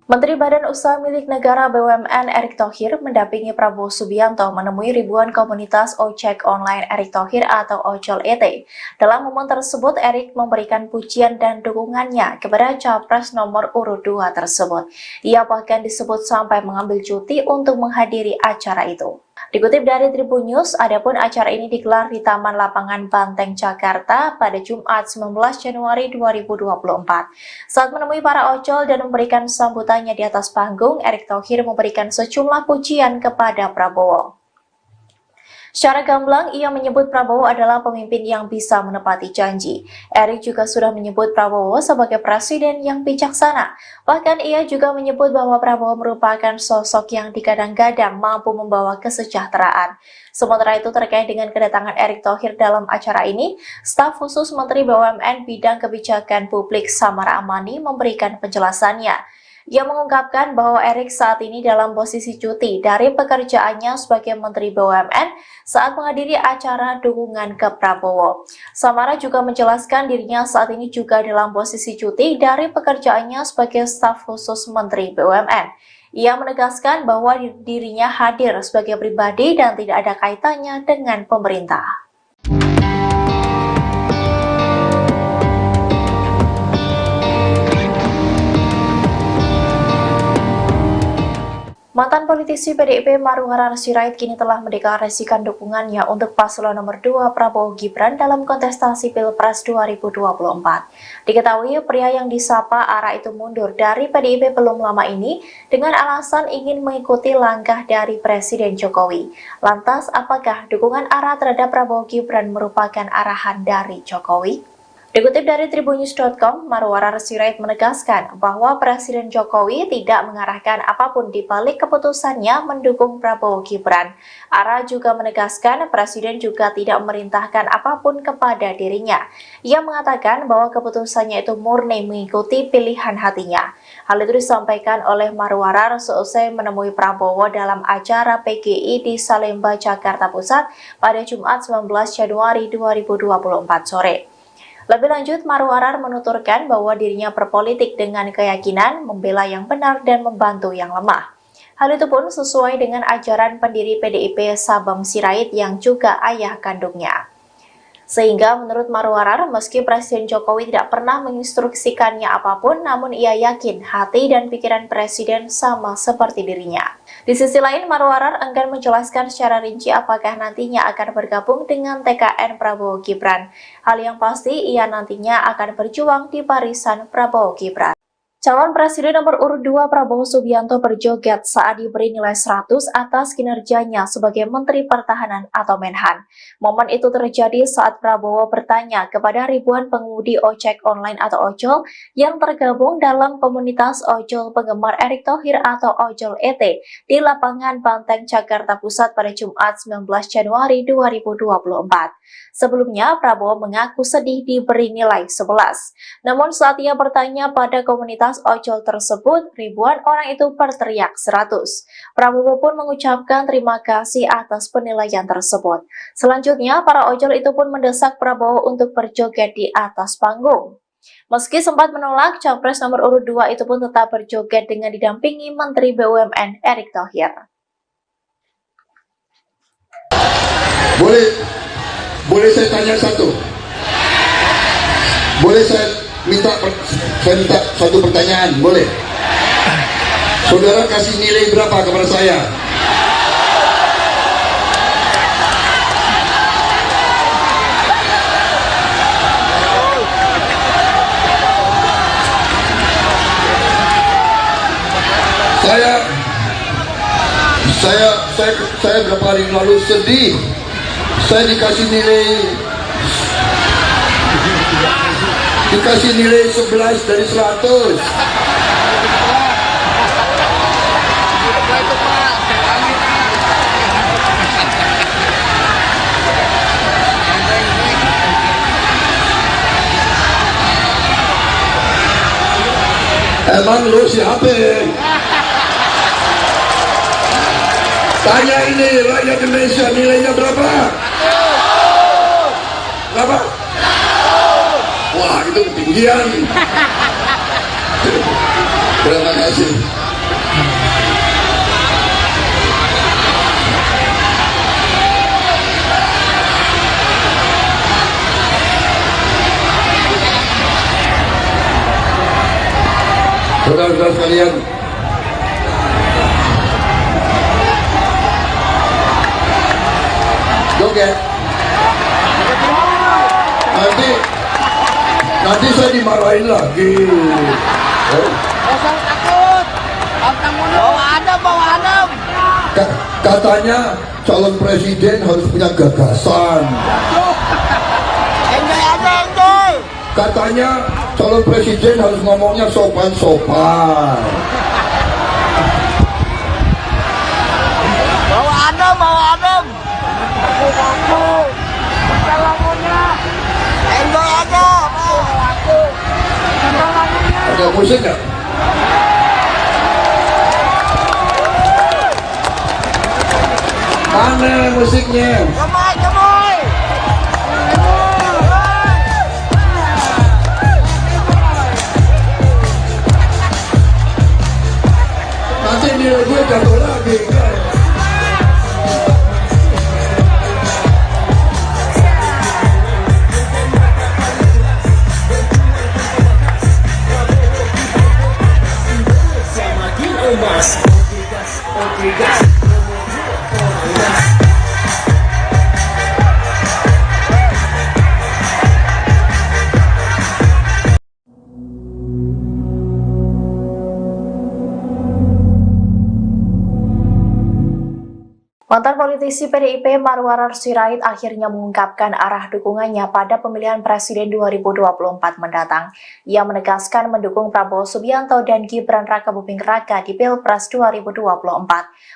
Menteri Badan Usaha Milik Negara BUMN Erick Thohir mendampingi Prabowo Subianto menemui ribuan komunitas ojek online Erick Thohir atau Ojol ET. Dalam momen tersebut, Erick memberikan pujian dan dukungannya kepada Capres nomor urut 2 tersebut. Ia bahkan disebut sampai mengambil cuti untuk menghadiri acara itu. Dikutip dari Tribun News, adapun acara ini digelar di Taman Lapangan Banteng, Jakarta pada Jumat 19 Januari 2024. Saat menemui para ojol dan memberikan sambutannya di atas panggung, Erick Thohir memberikan sejumlah pujian kepada Prabowo. Secara gamblang, ia menyebut Prabowo adalah pemimpin yang bisa menepati janji. Erick juga sudah menyebut Prabowo sebagai presiden yang bijaksana. Bahkan ia juga menyebut bahwa Prabowo merupakan sosok yang digadang-gadang mampu membawa kesejahteraan. Sementara itu terkait dengan kedatangan Erick Thohir dalam acara ini, staf khusus Menteri BUMN Bidang Kebijakan Publik Samara Amani memberikan penjelasannya. Ia mengungkapkan bahwa Erick saat ini dalam posisi cuti dari pekerjaannya sebagai Menteri BUMN saat menghadiri acara dukungan ke Prabowo. Samara juga menjelaskan dirinya saat ini juga dalam posisi cuti dari pekerjaannya sebagai staf khusus Menteri BUMN. Ia menegaskan bahwa dirinya hadir sebagai pribadi dan tidak ada kaitannya dengan pemerintah. Mantan politisi PDIP Marwarar Sirait kini telah mendeklarasikan dukungannya untuk paslon nomor 2 Prabowo Gibran dalam kontestasi Pilpres 2024. Diketahui pria yang disapa Ara itu mundur dari PDIP belum lama ini dengan alasan ingin mengikuti langkah dari Presiden Jokowi. Lantas, apakah dukungan Ara terhadap Prabowo Gibran merupakan arahan dari Jokowi? Dikutip dari tribunnews.com, Marwarar Sirait menegaskan bahwa Presiden Jokowi tidak mengarahkan apapun di balik keputusannya mendukung Prabowo Gibran. Ara juga menegaskan Presiden juga tidak memerintahkan apapun kepada dirinya. Ia mengatakan bahwa keputusannya itu murni mengikuti pilihan hatinya. Hal itu disampaikan oleh Marwarar seusai menemui Prabowo dalam acara PGI di Salemba, Jakarta Pusat pada Jumat 19 Januari 2024 sore. Lebih lanjut, Marwarar menuturkan bahwa dirinya berpolitik dengan keyakinan membela yang benar dan membantu yang lemah. Hal itu pun sesuai dengan ajaran pendiri PDIP Sabam Sirait yang juga ayah kandungnya. Sehingga menurut Marwarar, meski Presiden Jokowi tidak pernah menginstruksikannya apapun, namun ia yakin hati dan pikiran Presiden sama seperti dirinya. Di sisi lain, Marwarar enggan menjelaskan secara rinci apakah nantinya akan bergabung dengan TKN Prabowo Gibran. Hal yang pasti, ia nantinya akan berjuang di barisan Prabowo Gibran. Calon Presiden nomor urut 2 Prabowo Subianto berjoget saat diberi nilai 100 atas kinerjanya sebagai Menteri Pertahanan atau Menhan. Momen itu terjadi saat Prabowo bertanya kepada ribuan pengemudi ojek online atau ojol yang tergabung dalam komunitas ojol penggemar Erick Thohir atau Ojol ET di lapangan Banteng, Jakarta Pusat pada Jumat 19 Januari 2024. Sebelumnya, Prabowo mengaku sedih diberi nilai 11. Namun saat ia bertanya pada komunitas ojol tersebut, ribuan orang itu berteriak 100. Prabowo pun mengucapkan terima kasih atas penilaian tersebut. Selanjutnya, para ojol itu pun mendesak Prabowo untuk berjoget di atas panggung. Meski sempat menolak, Capres nomor urut 2 itu pun tetap berjoget dengan didampingi Menteri BUMN Erick Thohir. Boleh saya tanya satu? Boleh saya minta satu pertanyaan? Boleh? Saudara kasih nilai berapa kepada saya? Saya berapa hari lalu sedih. Saya dikasih nilai 11 dari 100. Emang lu siapa? Tanya ini rakyat Indonesia, nilainya berapa? Berapa? Wah, itu ketinggian. Terima kasih. Saudara-saudara sekalian, joget. Nanti saya dimarahin lagi. Jangan takut. Bawa adem. Katanya calon presiden harus punya gagasan. Enjoy aja, enjoy. Katanya calon presiden harus ngomongnya sopan-sopan. Bawa adem. Aku. Enjoy aja. Ada musik nggak? Mana musiknya? Gemoy. Nanti nilai gue jatuh lagi. Mantan politisi PDIP Marwarar Sirait akhirnya mengungkapkan arah dukungannya pada pemilihan Presiden 2024 mendatang. Ia menegaskan mendukung Prabowo Subianto dan Gibran Rakabuming Raka di Pilpres 2024.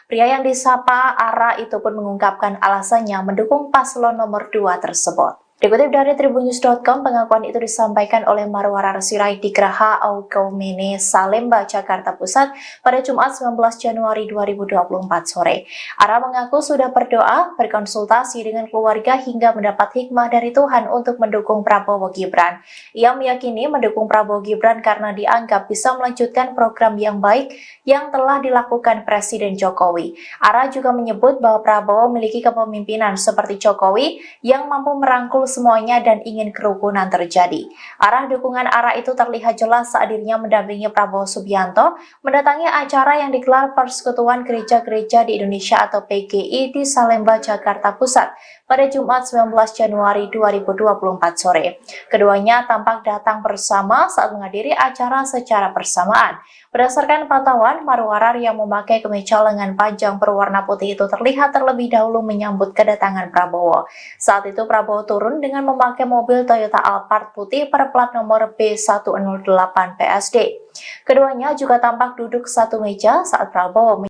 Pria yang disapa Ara itu pun mengungkapkan alasannya mendukung paslon nomor 2 tersebut. Dikutip dari tribunnews.com, pengakuan itu disampaikan oleh Marwarar Sirait di Geraha Augaumene, Salemba, Jakarta Pusat pada Jumat 19 Januari 2024 sore. Ara mengaku sudah berdoa, berkonsultasi dengan keluarga hingga mendapat hikmah dari Tuhan untuk mendukung Prabowo Gibran. Ia meyakini mendukung Prabowo Gibran karena dianggap bisa melanjutkan program yang baik yang telah dilakukan Presiden Jokowi. Ara juga menyebut bahwa Prabowo memiliki kepemimpinan seperti Jokowi yang mampu merangkul semuanya dan ingin kerukunan terjadi. Arah dukungan ARA itu terlihat jelas saat dirinya mendampingi Prabowo Subianto mendatangi acara yang digelar Persekutuan Gereja-Gereja di Indonesia atau PGI di Salemba, Jakarta Pusat pada Jumat 19 Januari 2024 sore. Keduanya tampak datang bersama saat menghadiri acara secara bersamaan. Berdasarkan pantauan, Marwarar yang memakai kemeja lengan panjang berwarna putih itu terlihat terlebih dahulu menyambut kedatangan Prabowo. Saat itu Prabowo turun dengan memakai mobil Toyota Alphard putih berplat nomor B108 PSD. Keduanya juga tampak duduk satu meja saat Prabowo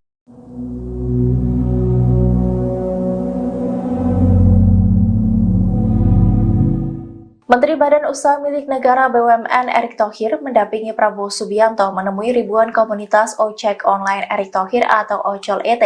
Menteri Badan Usaha Milik Negara BUMN Erick Thohir mendampingi Prabowo Subianto menemui ribuan komunitas ojek online Erick Thohir atau Ojol ET.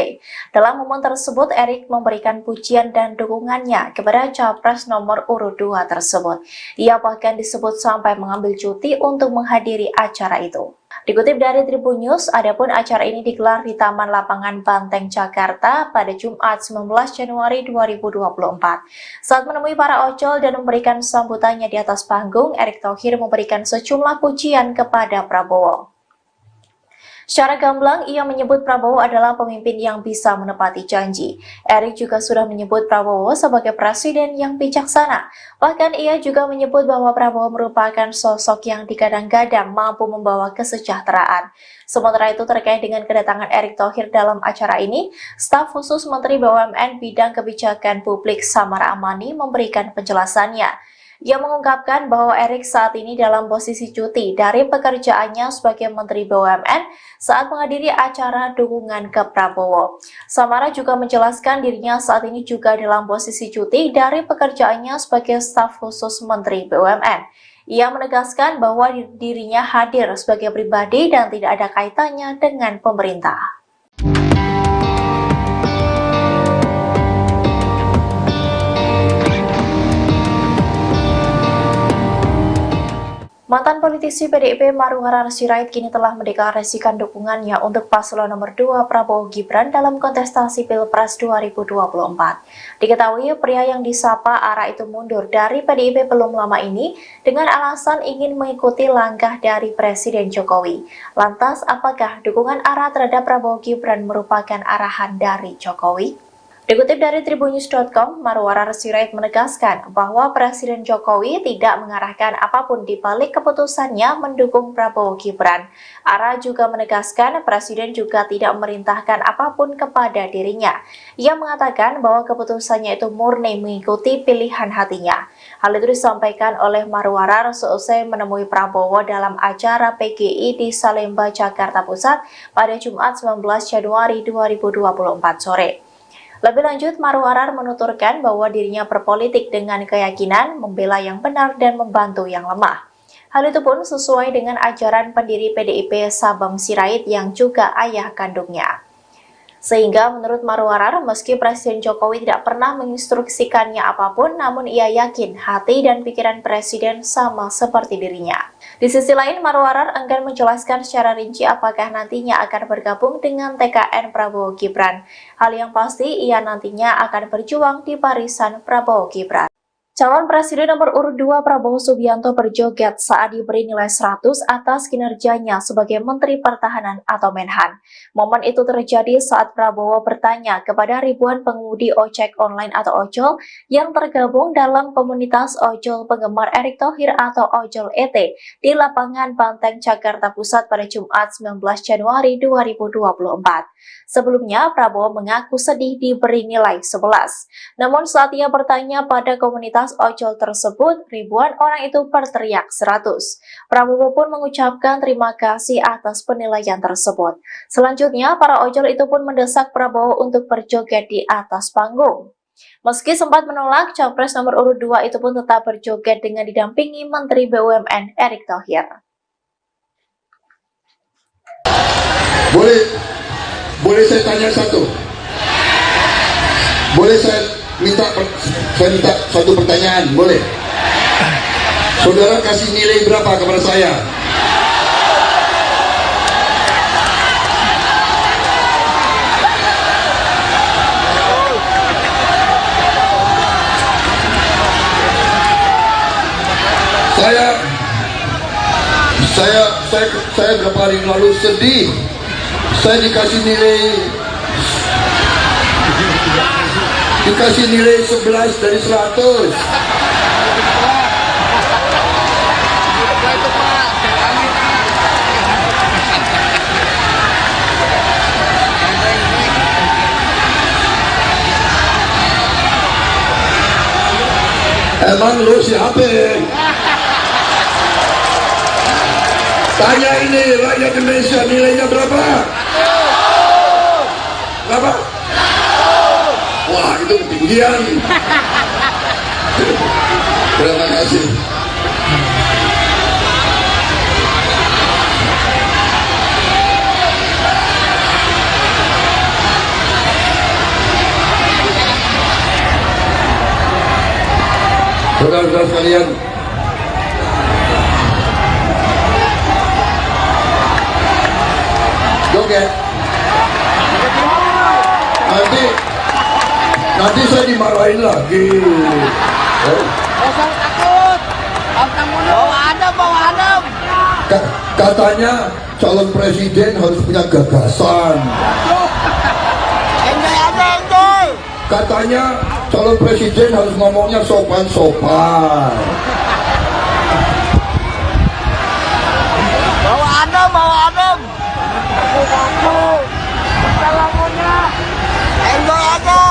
Dalam momen tersebut, Erick memberikan pujian dan dukungannya kepada Capres nomor urut 2 tersebut. Ia bahkan disebut sampai mengambil cuti untuk menghadiri acara itu. Dikutip dari Tribun News, adapun acara ini digelar di Taman Lapangan Banteng, Jakarta pada Jumat 19 Januari 2024. Saat menemui para ojol dan memberikan sambutannya di atas panggung, Erick Thohir memberikan sejumlah pujian kepada Prabowo. Secara gamblang, ia menyebut Prabowo adalah pemimpin yang bisa menepati janji. Erick juga sudah menyebut Prabowo sebagai presiden yang bijaksana. Bahkan ia juga menyebut bahwa Prabowo merupakan sosok yang digadang-gadang mampu membawa kesejahteraan. Sementara itu terkait dengan kedatangan Erick Thohir dalam acara ini, staf khusus Menteri BUMN Bidang Kebijakan Publik Samara Amani memberikan penjelasannya. Ia mengungkapkan bahwa Erick saat ini dalam posisi cuti dari pekerjaannya sebagai Menteri BUMN saat menghadiri acara dukungan ke Prabowo. Samara juga menjelaskan dirinya saat ini juga dalam posisi cuti dari pekerjaannya sebagai staf khusus Menteri BUMN. Ia menegaskan bahwa dirinya hadir sebagai pribadi dan tidak ada kaitannya dengan pemerintah. Mantan politisi PDIP Marwarar Sirait kini telah mendeklarasikan dukungannya untuk paslon nomor 2 Prabowo Gibran dalam kontestasi Pilpres 2024. Diketahui pria yang disapa ARA itu mundur dari PDIP belum lama ini dengan alasan ingin mengikuti langkah dari Presiden Jokowi. Lantas, apakah dukungan ARA terhadap Prabowo Gibran merupakan arahan dari Jokowi? Dikutip dari tribunnews.com, Marwarar Sirait menegaskan bahwa Presiden Jokowi tidak mengarahkan apapun di balik keputusannya mendukung Prabowo Gibran. ARA juga menegaskan Presiden juga tidak memerintahkan apapun kepada dirinya. Ia mengatakan bahwa keputusannya itu murni mengikuti pilihan hatinya. Hal itu disampaikan oleh Marwarar seusai menemui Prabowo dalam acara PGI di Salemba, Jakarta Pusat pada Jumat 19 Januari 2024 sore. Lebih lanjut, Marwarar menuturkan bahwa dirinya berpolitik dengan keyakinan membela yang benar dan membantu yang lemah. Hal itu pun sesuai dengan ajaran pendiri PDIP Sabam Sirait yang juga ayah kandungnya. Sehingga menurut Marwarar, meski Presiden Jokowi tidak pernah menginstruksikannya apapun, namun ia yakin hati dan pikiran Presiden sama seperti dirinya. Di sisi lain, Marwarar enggan menjelaskan secara rinci apakah nantinya akan bergabung dengan TKN Prabowo Gibran. Hal yang pasti, ia nantinya akan berjuang di barisan Prabowo Gibran. Calon Presiden nomor urut 2 Prabowo Subianto berjoget saat diberi nilai 100 atas kinerjanya sebagai Menteri Pertahanan atau Menhan. Momen itu terjadi saat Prabowo bertanya kepada ribuan pengemudi ojek online atau ojol yang tergabung dalam komunitas ojol penggemar Erick Thohir atau Ojol ET di Lapangan Banteng, Jakarta Pusat pada Jumat 19 Januari 2024. Sebelumnya, Prabowo mengaku sedih diberi nilai 11. Namun saat ia bertanya pada komunitas ojol tersebut, ribuan orang itu berteriak 100. Prabowo pun mengucapkan terima kasih atas penilaian tersebut. Selanjutnya, para ojol itu pun mendesak Prabowo untuk berjoget di atas panggung. Meski sempat menolak, Capres nomor urut 2 itu pun tetap berjoget dengan didampingi Menteri BUMN Erick Thohir. Boleh saya tanya satu? Boleh saya minta satu pertanyaan? Boleh? Saudara kasih nilai berapa kepada saya? Saya berapa hari lalu sedih. Saya dikasih nilai 11 dari 100. Emang lu siapa? Tanya ini rakyat Indonesia, nilainya berapa? Berapa? Wah, itu ketinggian. Terima kasih. Saudara-saudara sekalian, joget. Nanti saya dimarahin lagi. Kosong takut. Abang mulu. Bawa adem. Katanya calon presiden harus punya gagasan. Enjoy aja, enjoy. Katanya calon presiden harus ngomongnya sopan-sopan. Bawa adem. Aku. Lagunya. Enjoy aja.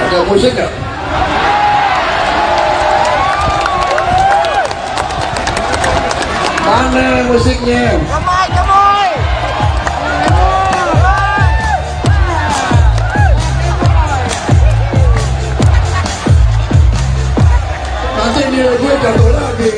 Ada musik nggak? Mana musiknya? Gemoy. Nanti nilai gue jatuh lagi.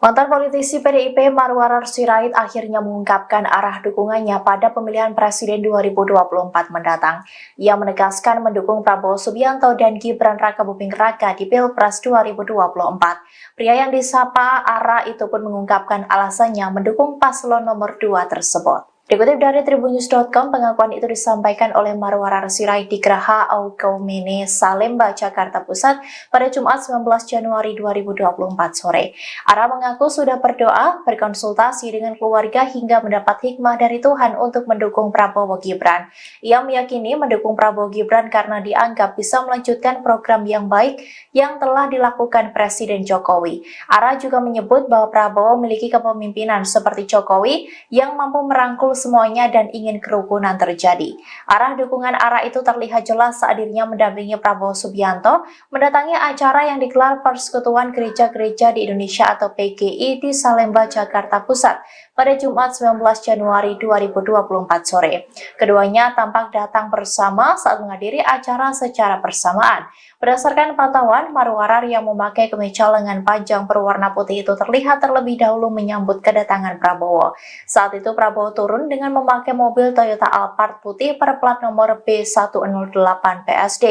Mantan politisi PDIP Marwarar Sirait akhirnya mengungkapkan arah dukungannya pada pemilihan Presiden 2024 mendatang. Ia menegaskan mendukung Prabowo Subianto dan Gibran Rakabuming Raka di Pilpres 2024. Pria yang disapa Ara itu pun mengungkapkan alasannya mendukung paslon nomor 2 tersebut. Dikutip dari tribunnews.com, pengakuan itu disampaikan oleh Marwarar Sirait di Geraha Aukaumene, Salemba, Jakarta Pusat pada Jumat 19 Januari 2024 sore. Ara mengaku sudah berdoa, berkonsultasi dengan keluarga hingga mendapat hikmah dari Tuhan untuk mendukung Prabowo Gibran. Ia meyakini mendukung Prabowo Gibran karena dianggap bisa melanjutkan program yang baik yang telah dilakukan Presiden Jokowi. Ara juga menyebut bahwa Prabowo memiliki kepemimpinan seperti Jokowi yang mampu merangkul semuanya dan ingin kerukunan terjadi. Arah dukungan Ara itu terlihat jelas saat dirinya mendampingi Prabowo Subianto mendatangi acara yang digelar Persekutuan Gereja-Gereja di Indonesia atau PGI di Salemba, Jakarta Pusat pada Jumat 19 Januari 2024 sore. Keduanya tampak datang bersama saat menghadiri acara secara bersamaan. Berdasarkan pantauan, Marwarar yang memakai kemeja lengan panjang berwarna putih itu terlihat terlebih dahulu menyambut kedatangan Prabowo. Saat itu Prabowo turun dengan memakai mobil Toyota Alphard putih berplat nomor B108 PSD.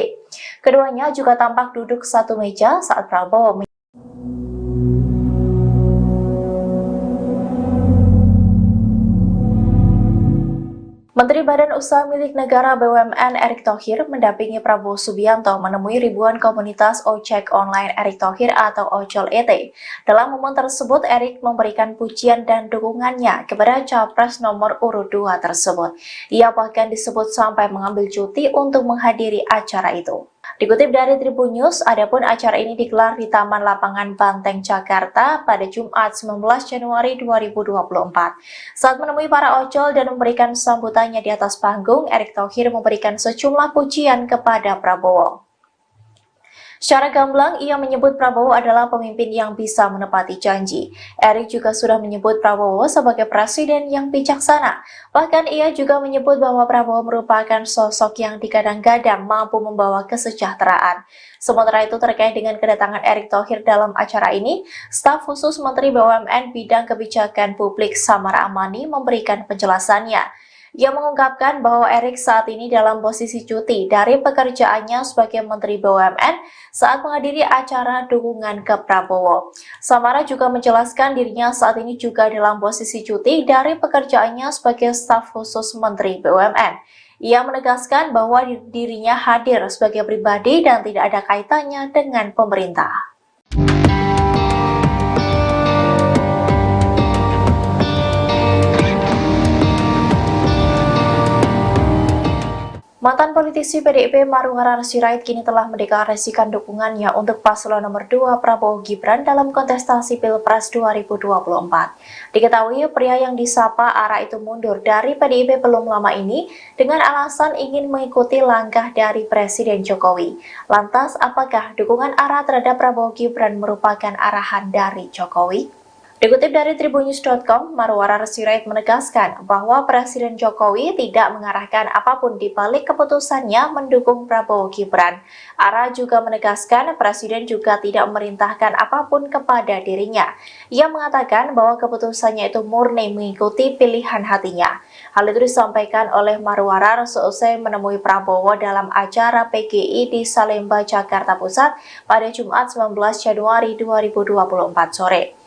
Keduanya juga tampak duduk satu meja saat Prabowo Menteri Badan Usaha Milik Negara BUMN Erick Thohir mendampingi Prabowo Subianto menemui ribuan komunitas ojek online Erick Thohir atau Ojol ET. Dalam momen tersebut, Erick memberikan pujian dan dukungannya kepada Capres nomor urut 2 tersebut. Ia bahkan disebut sampai mengambil cuti untuk menghadiri acara itu. Dikutip dari Tribun News, adapun acara ini digelar di Taman Lapangan Banteng, Jakarta pada Jumat 19 Januari 2024. Saat menemui para ojol dan memberikan sambutannya di atas panggung, Erick Thohir memberikan sejumlah pujian kepada Prabowo. Secara gamblang, ia menyebut Prabowo adalah pemimpin yang bisa menepati janji. Erik juga sudah menyebut Prabowo sebagai presiden yang bijaksana. Bahkan ia juga menyebut bahwa Prabowo merupakan sosok yang digadang-gadang mampu membawa kesejahteraan. Sementara itu terkait dengan kedatangan Erick Thohir dalam acara ini, staf khusus Menteri BUMN Bidang Kebijakan Publik Samara Amani memberikan penjelasannya. Ia mengungkapkan bahwa Erick saat ini dalam posisi cuti dari pekerjaannya sebagai Menteri BUMN saat menghadiri acara dukungan ke Prabowo. Samara juga menjelaskan dirinya saat ini juga dalam posisi cuti dari pekerjaannya sebagai staf khusus Menteri BUMN. Ia menegaskan bahwa dirinya hadir sebagai pribadi dan tidak ada kaitannya dengan pemerintah. Mantan politisi PDIP Maruharara Sirait kini telah mendeklarasikan dukungannya untuk paslon nomor 2 Prabowo Gibran dalam kontestasi Pilpres 2024. Diketahui pria yang disapa Ara itu mundur dari PDIP belum lama ini dengan alasan ingin mengikuti langkah dari Presiden Jokowi. Lantas, apakah dukungan Ara terhadap Prabowo Gibran merupakan arahan dari Jokowi? Dikutip dari Tribunnews.com, Maruharara Sirait menegaskan bahwa Presiden Jokowi tidak mengarahkan apapun di balik keputusannya mendukung Prabowo Gibran. Ara juga menegaskan Presiden juga tidak memerintahkan apapun kepada dirinya. Ia mengatakan bahwa keputusannya itu murni mengikuti pilihan hatinya. Hal itu disampaikan oleh Maruharara seusai menemui Prabowo dalam acara PGI di Salemba, Jakarta Pusat pada Jumat 19 Januari 2024 sore.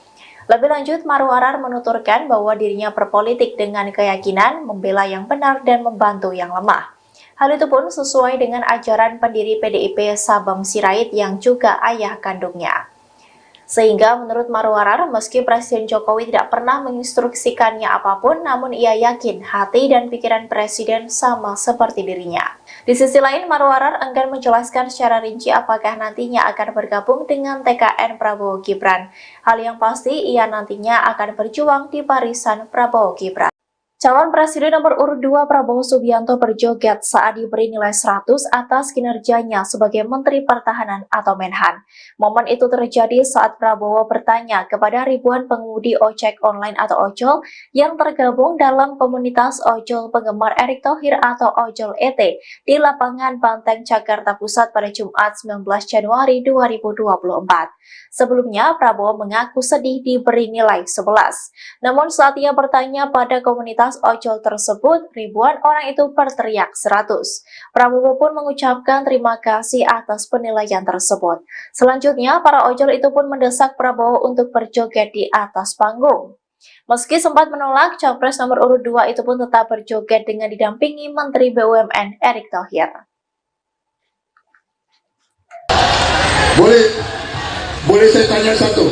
Lebih lanjut, Maruharara menuturkan bahwa dirinya berpolitik dengan keyakinan membela yang benar dan membantu yang lemah. Hal itu pun sesuai dengan ajaran pendiri PDIP Sabam Sirait yang juga ayah kandungnya. Sehingga menurut Maruharara, meski Presiden Jokowi tidak pernah menginstruksikannya apapun, namun ia yakin hati dan pikiran Presiden sama seperti dirinya. Di sisi lain, Maruharara enggan menjelaskan secara rinci apakah nantinya akan bergabung dengan TKN Prabowo Gibran. Hal yang pasti, ia nantinya akan berjuang di barisan Prabowo Gibran. Calon Presiden nomor urut 2 Prabowo Subianto berjoget saat diberi nilai 100 atas kinerjanya sebagai Menteri Pertahanan atau Menhan. Momen itu terjadi saat Prabowo bertanya kepada ribuan pengemudi ojek online atau ojol yang tergabung dalam komunitas ojol penggemar Erick Thohir atau Ojol ET di lapangan Banteng, Jakarta Pusat pada Jumat 19 Januari 2024. Sebelumnya, Prabowo mengaku sedih diberi nilai 11. Namun saat ia bertanya pada komunitas ojol tersebut, ribuan orang itu berteriak 100. Prabowo pun mengucapkan terima kasih atas penilaian tersebut. Selanjutnya, para ojol itu pun mendesak Prabowo untuk berjoget di atas panggung. Meski sempat menolak, Capres nomor urut 2 itu pun tetap berjoget dengan didampingi Menteri BUMN Erick Thohir. Boleh saya tanya satu?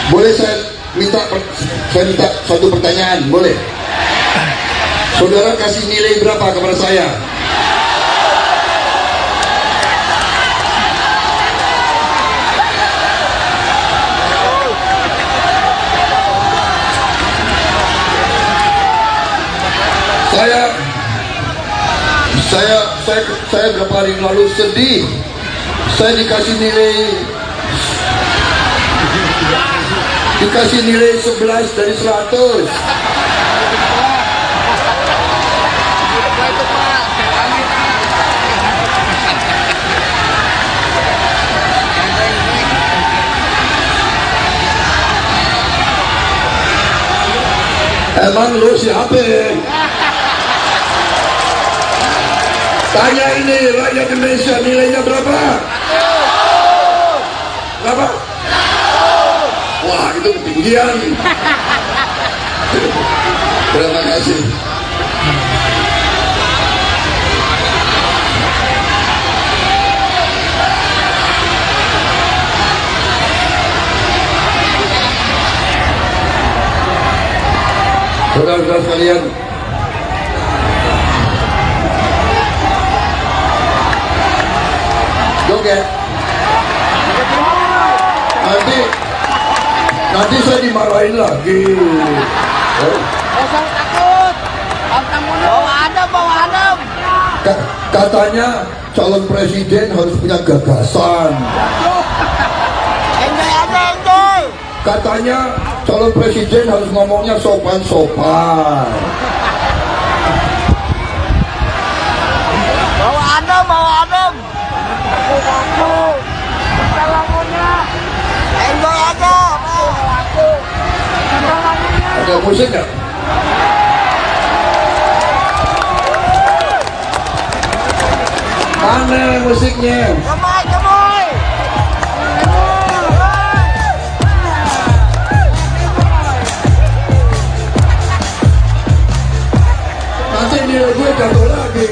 Boleh saya minta satu pertanyaan? Boleh? Saudara kasih nilai berapa kepada saya? Saya beberapa hari lalu sedih. Saya dikasih nilai 11 dari 100. Emang lu siapa? Tanya ini rakyat Indonesia, nilainya berapa? Berapa? Wah, itu ketinggian. Terima kasih. Saudara-saudara sekalian, joget. Nanti saya dimarahin lagi. Takut. Bawa Adam. Katanya calon presiden harus punya gagasan. Enjoy aja, enjoy. Katanya calon presiden harus ngomongnya sopan-sopan. Bawa adem, bawa adem. Aku. Lagunya. Enjoy aja. Aku. Ada musik nggak? Mana musiknya? Gemoy, gemoy. Nanti nilai gue jatuh lagi.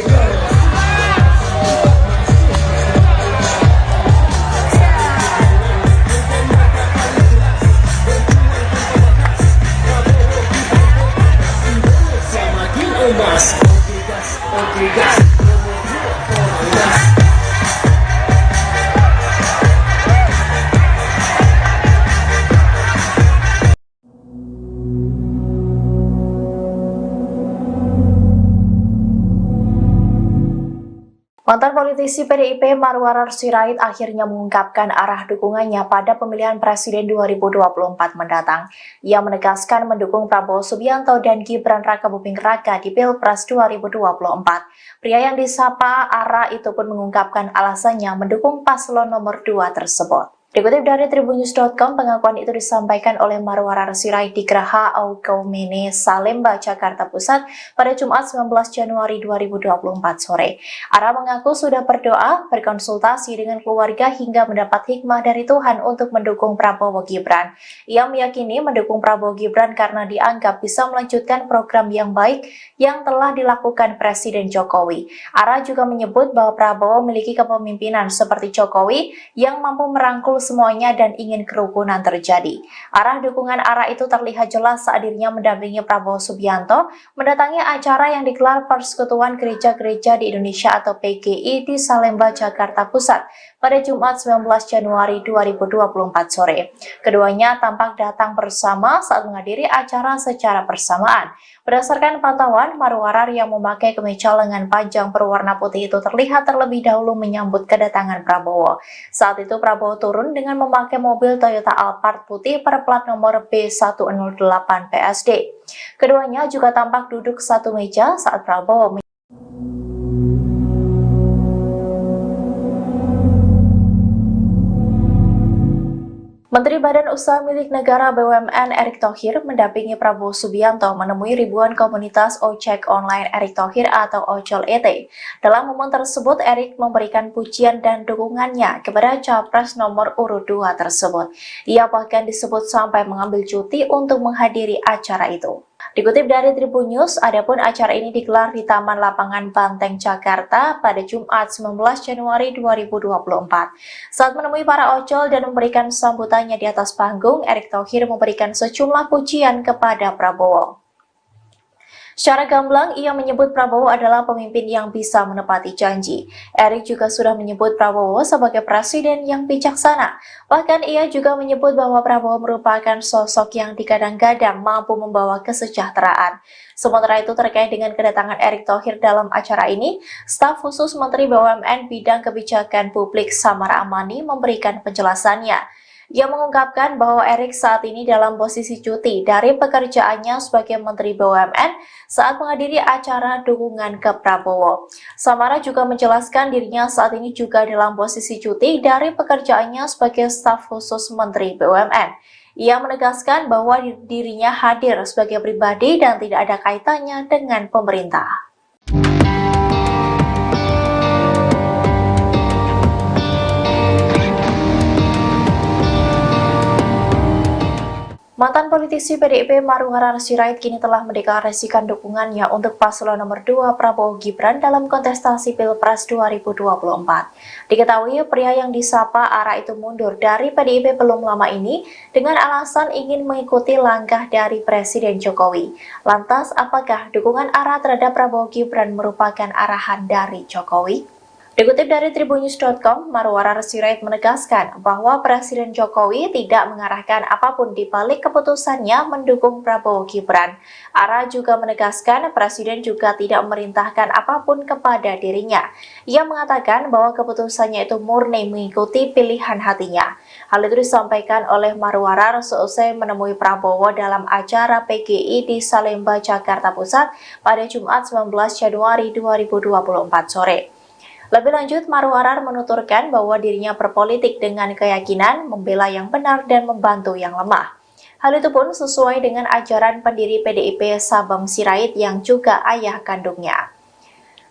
Mantan politisi PDIP Marwarar Sirait akhirnya mengungkapkan arah dukungannya pada pemilihan presiden 2024 mendatang. Ia menegaskan mendukung Prabowo Subianto dan Gibran Rakabuming Raka di Pilpres 2024. Pria yang disapa Ara itu pun mengungkapkan alasannya mendukung paslon nomor 2 tersebut. Dikutip dari tribunnews.com, pengakuan itu disampaikan oleh Marwarar Sirait di Geraha Aukaumene, Salemba, Jakarta Pusat pada Jumat 19 Januari 2024 sore. Ara mengaku sudah berdoa, berkonsultasi dengan keluarga hingga mendapat hikmah dari Tuhan untuk mendukung Prabowo Gibran. Ia meyakini mendukung Prabowo Gibran karena dianggap bisa melanjutkan program yang baik yang telah dilakukan Presiden Jokowi. Ara juga menyebut bahwa Prabowo memiliki kepemimpinan seperti Jokowi yang mampu merangkul semuanya dan ingin kerukunan terjadi. Arah dukungan Ara itu terlihat jelas saat dirinya mendampingi Prabowo Subianto mendatangi acara yang digelar Persekutuan Gereja-Gereja di Indonesia atau PGI di Salemba, Jakarta Pusat pada Jumat 19 Januari 2024 sore. Keduanya tampak datang bersama saat menghadiri acara secara bersamaan. Berdasarkan pantauan, Marwarar yang memakai kemeja lengan panjang berwarna putih itu terlihat terlebih dahulu menyambut kedatangan Prabowo. Saat itu Prabowo turun dengan memakai mobil Toyota Alphard putih berplat nomor B108 PSD. Keduanya juga tampak duduk satu meja saat Prabowo Menteri Badan Usaha Milik Negara BUMN Erick Thohir mendampingi Prabowo Subianto menemui ribuan komunitas ojek online Erick Thohir atau Ojol ET. Dalam momen tersebut, Erick memberikan pujian dan dukungannya kepada Capres nomor urut 2 tersebut. Ia bahkan disebut sampai mengambil cuti untuk menghadiri acara itu. Dikutip dari Tribun News, adapun acara ini digelar di Taman Lapangan Banteng, Jakarta pada Jumat 19 Januari 2024. Saat menemui para ojol dan memberikan sambutannya di atas panggung, Erick Thohir memberikan sejumlah pujian kepada Prabowo. Secara gamblang, ia menyebut Prabowo adalah pemimpin yang bisa menepati janji. Erick juga sudah menyebut Prabowo sebagai presiden yang bijaksana. Bahkan ia juga menyebut bahwa Prabowo merupakan sosok yang digadang-gadang mampu membawa kesejahteraan. Sementara itu terkait dengan kedatangan Erick Thohir dalam acara ini, staf khusus Menteri BUMN Bidang Kebijakan Publik Samara Amani memberikan penjelasannya. Ia mengungkapkan bahwa Erick saat ini dalam posisi cuti dari pekerjaannya sebagai Menteri BUMN saat menghadiri acara dukungan ke Prabowo. Samara juga menjelaskan dirinya saat ini juga dalam posisi cuti dari pekerjaannya sebagai staf khusus Menteri BUMN. Ia menegaskan bahwa dirinya hadir sebagai pribadi dan tidak ada kaitannya dengan pemerintah. Mantan politisi PDIP Marwarar Sirait kini telah mendeklarasikan dukungannya untuk paslon nomor 2 Prabowo Gibran dalam kontestasi Pilpres 2024. Diketahui pria yang disapa Ara itu mundur dari PDIP belum lama ini dengan alasan ingin mengikuti langkah dari Presiden Jokowi. Lantas, apakah dukungan Ara terhadap Prabowo Gibran merupakan arahan dari Jokowi? Dikutip dari tribunnews.com, Marwarar Sirait menegaskan bahwa Presiden Jokowi tidak mengarahkan apapun di balik keputusannya mendukung Prabowo Gibran. Ara juga menegaskan Presiden juga tidak memerintahkan apapun kepada dirinya. Ia mengatakan bahwa keputusannya itu murni mengikuti pilihan hatinya. Hal itu disampaikan oleh Marwarar seusai menemui Prabowo dalam acara PGI di Salemba, Jakarta Pusat pada Jumat 19 Januari 2024 sore. Lebih lanjut, Marwarar menuturkan bahwa dirinya berpolitik dengan keyakinan membela yang benar dan membantu yang lemah. Hal itu pun sesuai dengan ajaran pendiri PDIP Sabam Sirait yang juga ayah kandungnya.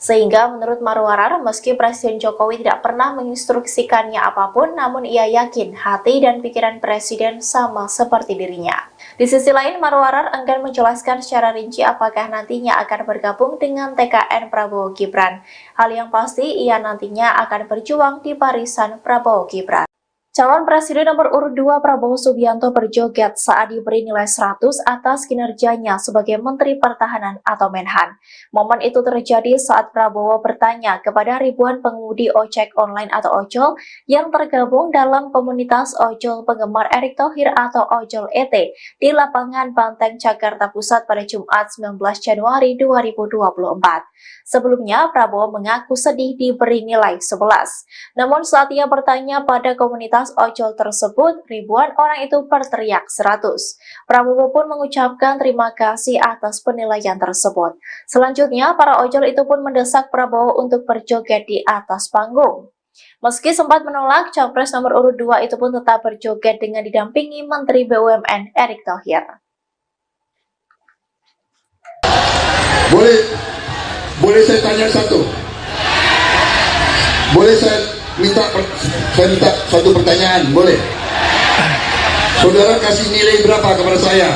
Sehingga menurut Marwarar, meski Presiden Jokowi tidak pernah menginstruksikannya apapun, namun ia yakin hati dan pikiran Presiden sama seperti dirinya. Di sisi lain, Marwarar enggan menjelaskan secara rinci apakah nantinya akan bergabung dengan TKN Prabowo Gibran. Hal yang pasti, ia nantinya akan berjuang di barisan Prabowo Gibran. Calon Presiden nomor urut 2 Prabowo Subianto berjoget saat diberi nilai 100 atas kinerjanya sebagai Menteri Pertahanan atau Menhan. Momen itu terjadi saat Prabowo bertanya kepada ribuan pengemudi ojek online atau ojol yang tergabung dalam komunitas ojol penggemar Erick Thohir atau Ojol ET di lapangan Banteng, Jakarta Pusat pada Jumat 19 Januari 2024. Sebelumnya, Prabowo mengaku sedih diberi nilai 11. Namun saat ia bertanya pada komunitas ojol tersebut, ribuan orang itu berteriak 100. Prabowo pun mengucapkan terima kasih atas penilaian tersebut. Selanjutnya, para ojol itu pun mendesak Prabowo untuk berjoget di atas panggung. Meski sempat menolak, Capres nomor urut 2 itu pun tetap berjoget dengan didampingi Menteri BUMN Erick Thohir. Boleh saya tanya satu? Boleh saya minta satu pertanyaan? Boleh? Saudara kasih nilai berapa kepada saya?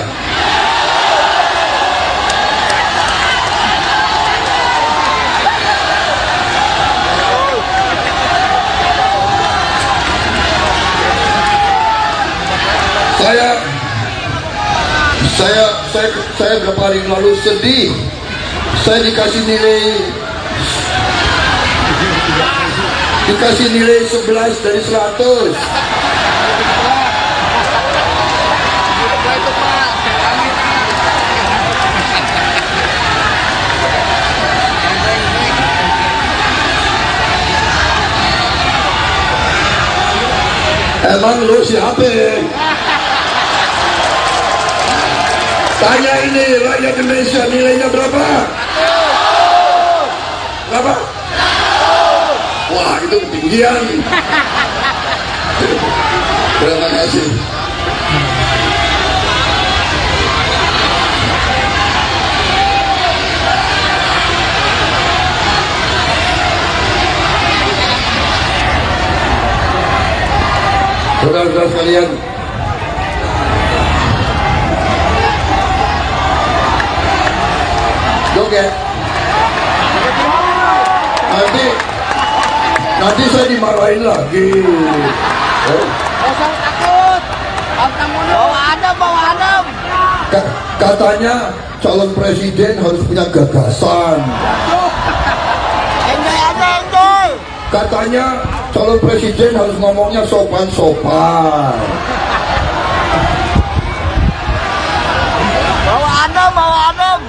Saya beberapa hari lalu sedih. Saya dikasih nilai 11 dari 100. Emang lu siapa? Tanya ini rakyat Indonesia, nilainya berapa? Berapa? Wah, itu ketinggian. Terima kasih. Saudara-saudara sekalian, joget. Nanti saya dimarahin lagi. Kosong takut. Bawa adem. Katanya calon presiden harus punya gagasan. Enjoy. Katanya calon presiden harus ngomongnya sopan-sopan. Bawa adem.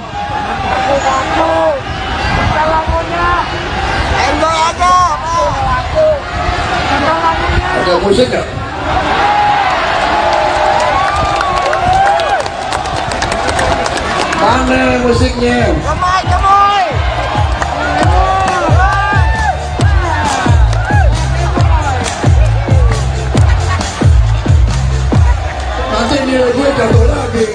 Aku. Enjoy aja. Ada musik nggak? Mana musiknya? Gemoy. Nanti nilai gue jatuh lagi.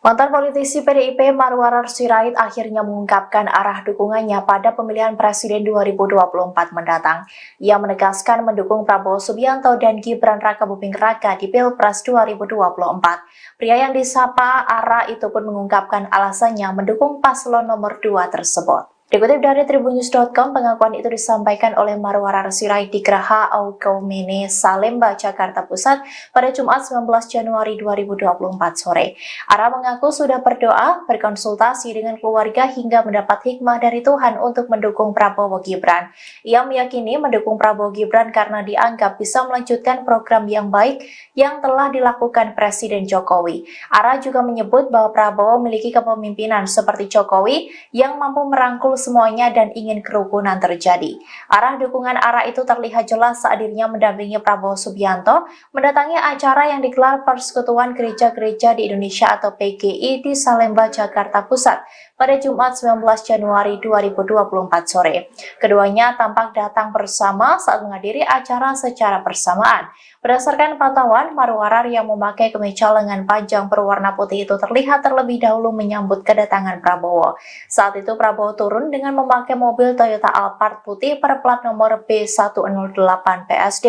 Mantan politisi PDIP Marwarar Sirait akhirnya mengungkapkan arah dukungannya pada pemilihan Presiden 2024 mendatang. Ia menegaskan mendukung Prabowo Subianto dan Gibran Rakabuming Raka di Pilpres 2024. Pria yang disapa Ara itu pun mengungkapkan alasannya mendukung paslon nomor 2 tersebut. Dikutip dari Tribunnews.com, pengakuan itu disampaikan oleh Marwarar Sirait di Geraha Aukaumene, Salemba, Jakarta Pusat pada Jumat 19 Januari 2024 sore. Ara mengaku sudah berdoa, berkonsultasi dengan keluarga hingga mendapat hikmah dari Tuhan untuk mendukung Prabowo Gibran. Ia meyakini mendukung Prabowo Gibran karena dianggap bisa melanjutkan program yang baik yang telah dilakukan Presiden Jokowi. Ara juga menyebut bahwa Prabowo memiliki kepemimpinan seperti Jokowi yang mampu merangkul semuanya dan ingin kerukunan terjadi. Arah dukungan Ara itu terlihat jelas saat dirinya mendampingi Prabowo Subianto mendatangi acara yang digelar Persekutuan Gereja-Gereja di Indonesia atau PGI di Salemba, Jakarta Pusat pada Jumat 19 Januari 2024 sore. Keduanya tampak datang bersama saat menghadiri acara secara bersamaan. Berdasarkan pantauan, Marwarar yang memakai kemeja lengan panjang berwarna putih itu terlihat terlebih dahulu menyambut kedatangan Prabowo. Saat itu Prabowo turun dengan memakai mobil Toyota Alphard putih berplat nomor B108 PSD.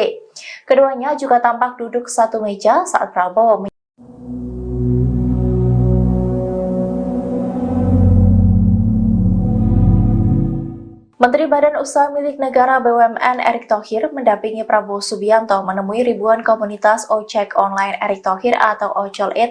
Keduanya juga tampak duduk satu meja saat Prabowo Menteri Badan Usaha Milik Negara BUMN Erick Thohir mendampingi Prabowo Subianto menemui ribuan komunitas ojek online Erick Thohir atau Ojol ET.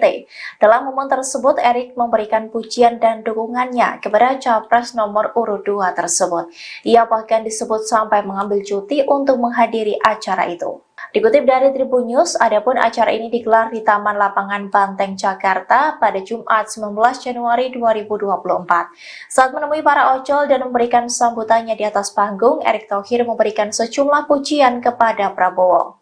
Dalam momen tersebut, Erick memberikan pujian dan dukungannya kepada Capres nomor urut 2 tersebut. Ia bahkan disebut sampai mengambil cuti untuk menghadiri acara itu. Dikutip dari Tribunnews, adapun acara ini digelar di Taman Lapangan Banteng, Jakarta pada Jumat 19 Januari 2024. Saat menemui para ojol dan memberikan sambutannya di atas panggung, Erick Thohir memberikan sejumlah pujian kepada Prabowo.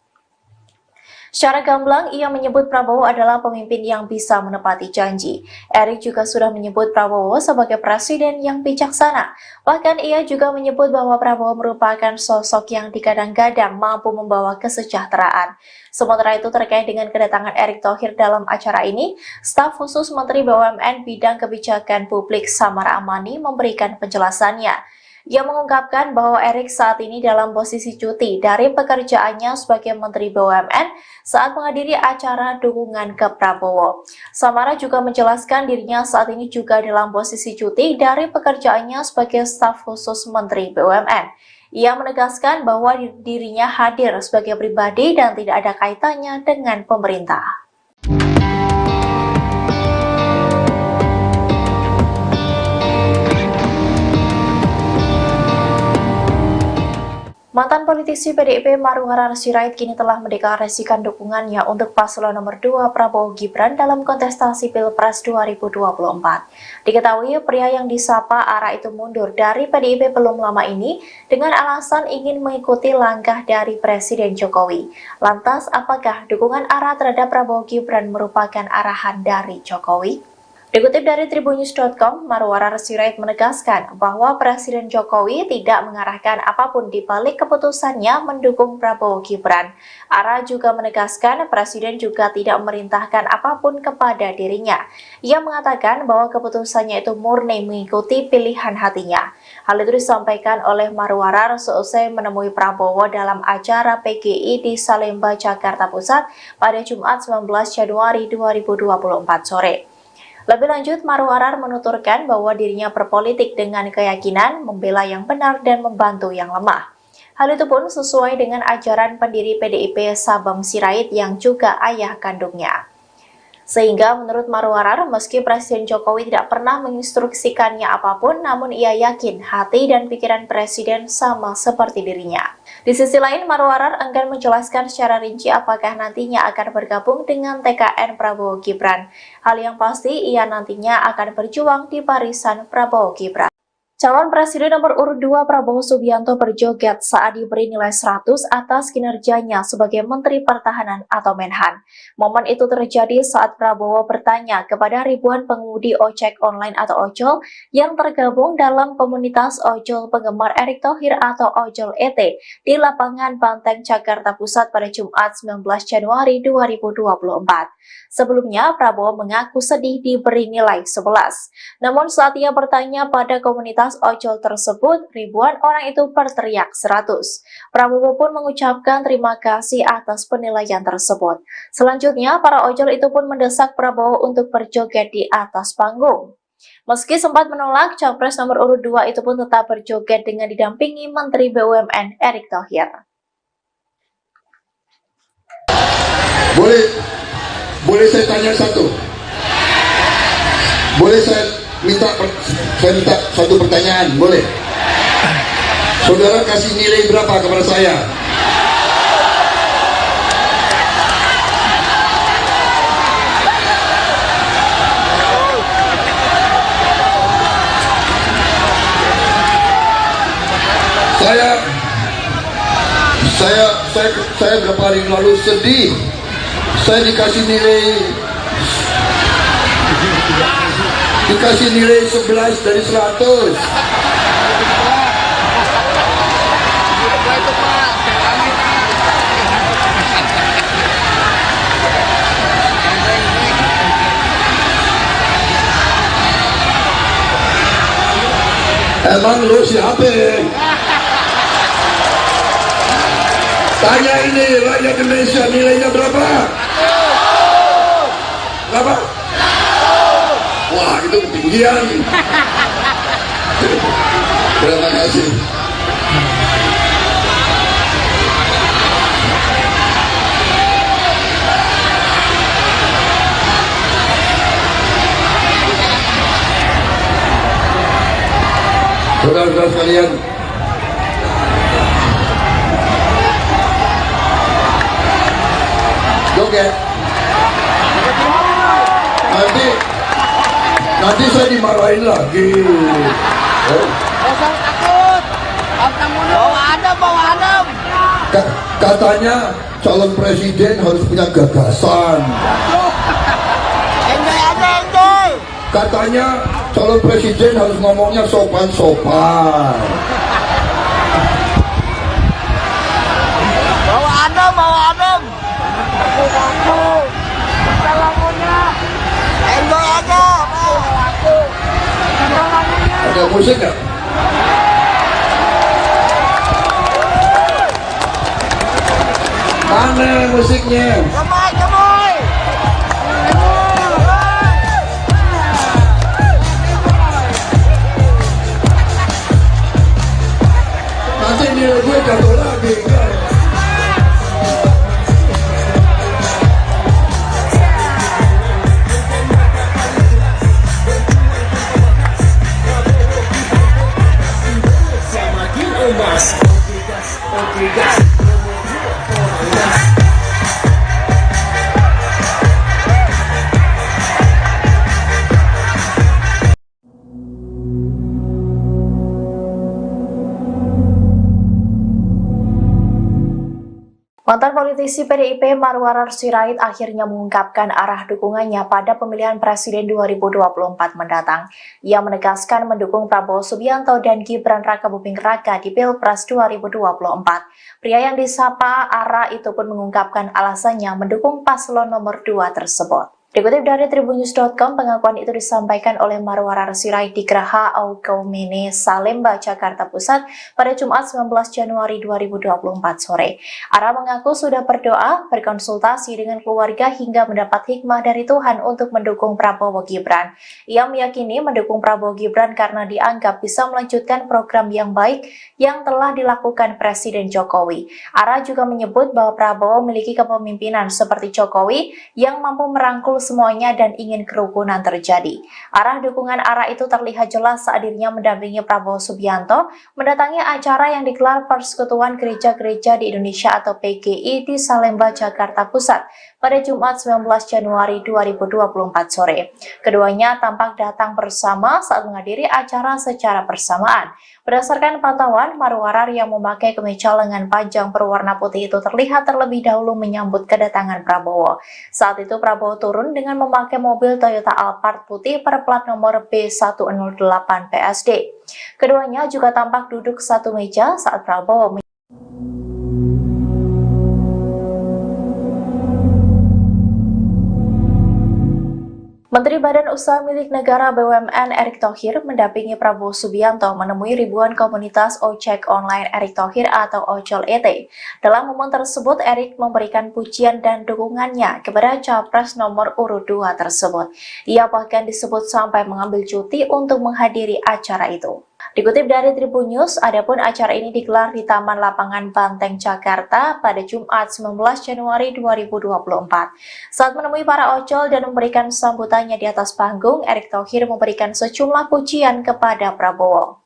Secara gamblang, ia menyebut Prabowo adalah pemimpin yang bisa menepati janji. Erick juga sudah menyebut Prabowo sebagai presiden yang bijaksana. Bahkan ia juga menyebut bahwa Prabowo merupakan sosok yang digadang-gadang mampu membawa kesejahteraan. Sementara itu terkait dengan kedatangan Erick Thohir dalam acara ini, staf khusus Menteri BUMN Bidang Kebijakan Publik Samara Amani memberikan penjelasannya. Ia mengungkapkan bahwa Erick saat ini dalam posisi cuti dari pekerjaannya sebagai Menteri BUMN saat menghadiri acara dukungan ke Prabowo. Samara juga menjelaskan dirinya saat ini juga dalam posisi cuti dari pekerjaannya sebagai staf khusus Menteri BUMN. Ia menegaskan bahwa dirinya hadir sebagai pribadi dan tidak ada kaitannya dengan pemerintah. Mantan politisi PDIP Marwarar Sirait kini telah mendeklarasikan dukungannya untuk paslon nomor 2 Prabowo Gibran dalam kontestasi Pilpres 2024. Diketahui pria yang disapa Ara itu mundur dari PDIP belum lama ini dengan alasan ingin mengikuti langkah dari Presiden Jokowi. Lantas, apakah dukungan Ara terhadap Prabowo Gibran merupakan arahan dari Jokowi? Dikutip dari Tribunnews.com, Marwarar Sirait menegaskan bahwa Presiden Jokowi tidak mengarahkan apapun di balik keputusannya mendukung Prabowo Gibran. Ara juga menegaskan Presiden juga tidak memerintahkan apapun kepada dirinya. Ia mengatakan bahwa keputusannya itu murni mengikuti pilihan hatinya. Hal itu disampaikan oleh Marwarar seusai menemui Prabowo dalam acara PGI di Salemba, Jakarta Pusat pada Jumat 19 Januari 2024 sore. Lebih lanjut, Marwarar menuturkan bahwa dirinya berpolitik dengan keyakinan membela yang benar dan membantu yang lemah. Hal itu pun sesuai dengan ajaran pendiri PDIP Sabam Sirait yang juga ayah kandungnya. Sehingga menurut Marwarar, meski Presiden Jokowi tidak pernah menginstruksikannya apapun, namun ia yakin hati dan pikiran Presiden sama seperti dirinya. Di sisi lain, Marwarar enggan menjelaskan secara rinci apakah nantinya akan bergabung dengan TKN Prabowo Gibran. Hal yang pasti, ia nantinya akan berjuang di barisan Prabowo Gibran. Calon Presiden nomor urut 2 Prabowo Subianto berjoget saat diberi nilai 100 atas kinerjanya sebagai Menteri Pertahanan atau Menhan. Momen itu terjadi saat Prabowo bertanya kepada ribuan pengemudi ojek online atau ojol yang tergabung dalam komunitas ojol penggemar Erick Thohir atau Ojol ET di lapangan Banteng, Jakarta Pusat pada Jumat 19 Januari 2024. Sebelumnya, Prabowo mengaku sedih diberi nilai 11. Namun saat ia bertanya pada komunitas ojol tersebut, ribuan orang itu berteriak 100. Prabowo pun mengucapkan terima kasih atas penilaian tersebut. Selanjutnya, para ojol itu pun mendesak Prabowo untuk berjoget di atas panggung. Meski sempat menolak, Capres nomor urut 2 itu pun tetap berjoget dengan didampingi Menteri BUMN Erick Thohir. Boleh saya tanya satu? Boleh saya minta satu pertanyaan, boleh? Saudara kasih nilai berapa kepada saya? Saya beberapa hari lalu sedih. Saya dikasih nilai 11 dari 100. Emang lu siapa? Tanya ini rakyat Indonesia, nilainya berapa? Berapa? Wah, itu ketinggian. Terima kasih. Saudara-saudara sekalian, joget. Nanti saya dimarahin lagi. Jangan takut. Bawa adem. Katanya calon presiden harus punya gagasan. Enjoy aja, enjoy. Katanya calon presiden harus ngomongnya sopan-sopan. Bawa adem. Aku. Lagunya. Enjoy aja. Ada musik nggak? Mana musiknya? Gemoy. Nanti nilai gue jatuh lagi. Mantan politisi PDIP Marwarar Sirait akhirnya mengungkapkan arah dukungannya pada pemilihan Presiden 2024 mendatang. Ia menegaskan mendukung Prabowo Subianto dan Gibran Rakabuming Raka di Pilpres 2024. Pria yang disapa Ara itu pun mengungkapkan alasannya mendukung paslon nomor 2 tersebut. Dikutip dari tribunnews.com, pengakuan itu disampaikan oleh Marwarar Sirait di Geraha Aukaumene, Salemba, Jakarta Pusat pada Jumat 19 Januari 2024 sore. Ara mengaku sudah berdoa, berkonsultasi dengan keluarga hingga mendapat hikmah dari Tuhan untuk mendukung Prabowo Gibran. Ia meyakini mendukung Prabowo Gibran karena dianggap bisa melanjutkan program yang baik yang telah dilakukan Presiden Jokowi. Ara juga menyebut bahwa Prabowo memiliki kepemimpinan seperti Jokowi yang mampu merangkul semuanya dan ingin kerukunan terjadi. Arah dukungan Ara itu terlihat jelas saat dirinya mendampingi Prabowo Subianto mendatangi acara yang digelar Persekutuan Gereja-Gereja di Indonesia atau PGI di Salemba, Jakarta Pusat pada Jumat 19 Januari 2024 sore. Keduanya tampak datang bersama saat menghadiri acara secara bersamaan. Berdasarkan pantauan, Marwarar yang memakai kemeja lengan panjang berwarna putih itu terlihat terlebih dahulu menyambut kedatangan Prabowo. Saat itu Prabowo turun dengan memakai mobil Toyota Alphard putih berplat nomor B108 PSD. Keduanya juga tampak duduk satu meja saat Prabowo Menteri Badan Usaha Milik Negara BUMN Erick Thohir mendampingi Prabowo Subianto menemui ribuan komunitas ojek online Erick Thohir atau Ojol ET. Dalam momen tersebut, Erick memberikan pujian dan dukungannya kepada Capres nomor urut 2 tersebut. Ia bahkan disebut sampai mengambil cuti untuk menghadiri acara itu. Dikutip dari Tribun News, adapun acara ini digelar di Taman Lapangan Banteng, Jakarta pada Jumat 19 Januari 2024. Saat menemui para ojol dan memberikan sambutannya di atas panggung, Erick Thohir memberikan sejumlah pujian kepada Prabowo.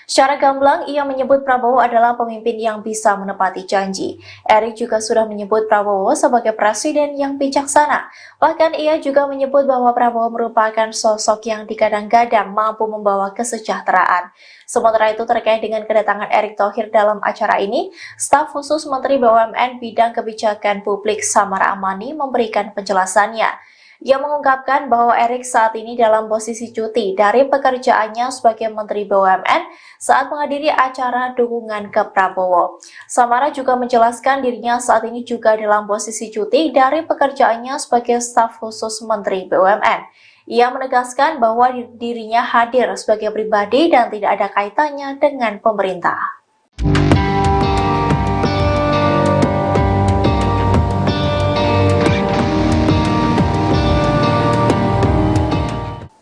Secara gamblang, ia menyebut Prabowo adalah pemimpin yang bisa menepati janji. Erick juga sudah menyebut Prabowo sebagai presiden yang bijaksana. Bahkan ia juga menyebut bahwa Prabowo merupakan sosok yang digadang-gadang mampu membawa kesejahteraan. Sementara itu terkait dengan kedatangan Erick Thohir dalam acara ini, staf khusus Menteri BUMN Bidang Kebijakan Publik Samara Amani memberikan penjelasannya. Ia mengungkapkan bahwa Erick saat ini dalam posisi cuti dari pekerjaannya sebagai Menteri BUMN saat menghadiri acara dukungan ke Prabowo. Samara juga menjelaskan dirinya saat ini juga dalam posisi cuti dari pekerjaannya sebagai staf khusus Menteri BUMN. Ia menegaskan bahwa dirinya hadir sebagai pribadi dan tidak ada kaitannya dengan pemerintah.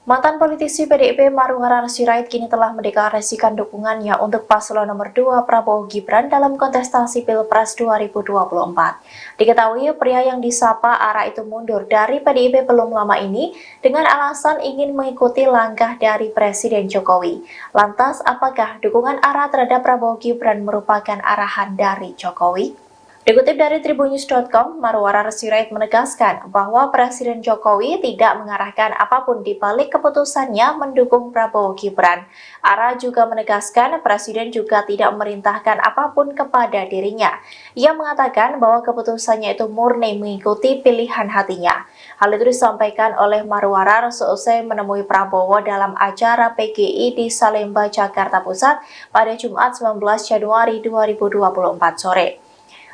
Mantan politisi PDIP Marwarar Sirait kini telah mendeklarasikan dukungannya untuk paslon nomor 2 Prabowo Gibran dalam kontestasi Pilpres 2024. Diketahui pria yang disapa Ara itu mundur dari PDIP belum lama ini dengan alasan ingin mengikuti langkah dari Presiden Jokowi. Lantas, apakah dukungan Ara terhadap Prabowo Gibran merupakan arahan dari Jokowi? Dikutip dari tribunnews.com, Marwarar Sirait menegaskan bahwa Presiden Jokowi tidak mengarahkan apapun di balik keputusannya mendukung Prabowo Gibran. Ara juga menegaskan Presiden juga tidak memerintahkan apapun kepada dirinya. Ia mengatakan bahwa keputusannya itu murni mengikuti pilihan hatinya. Hal itu disampaikan oleh Marwarar seusai menemui Prabowo dalam acara PGI di Salemba, Jakarta Pusat pada Jumat 19 Januari 2024 sore.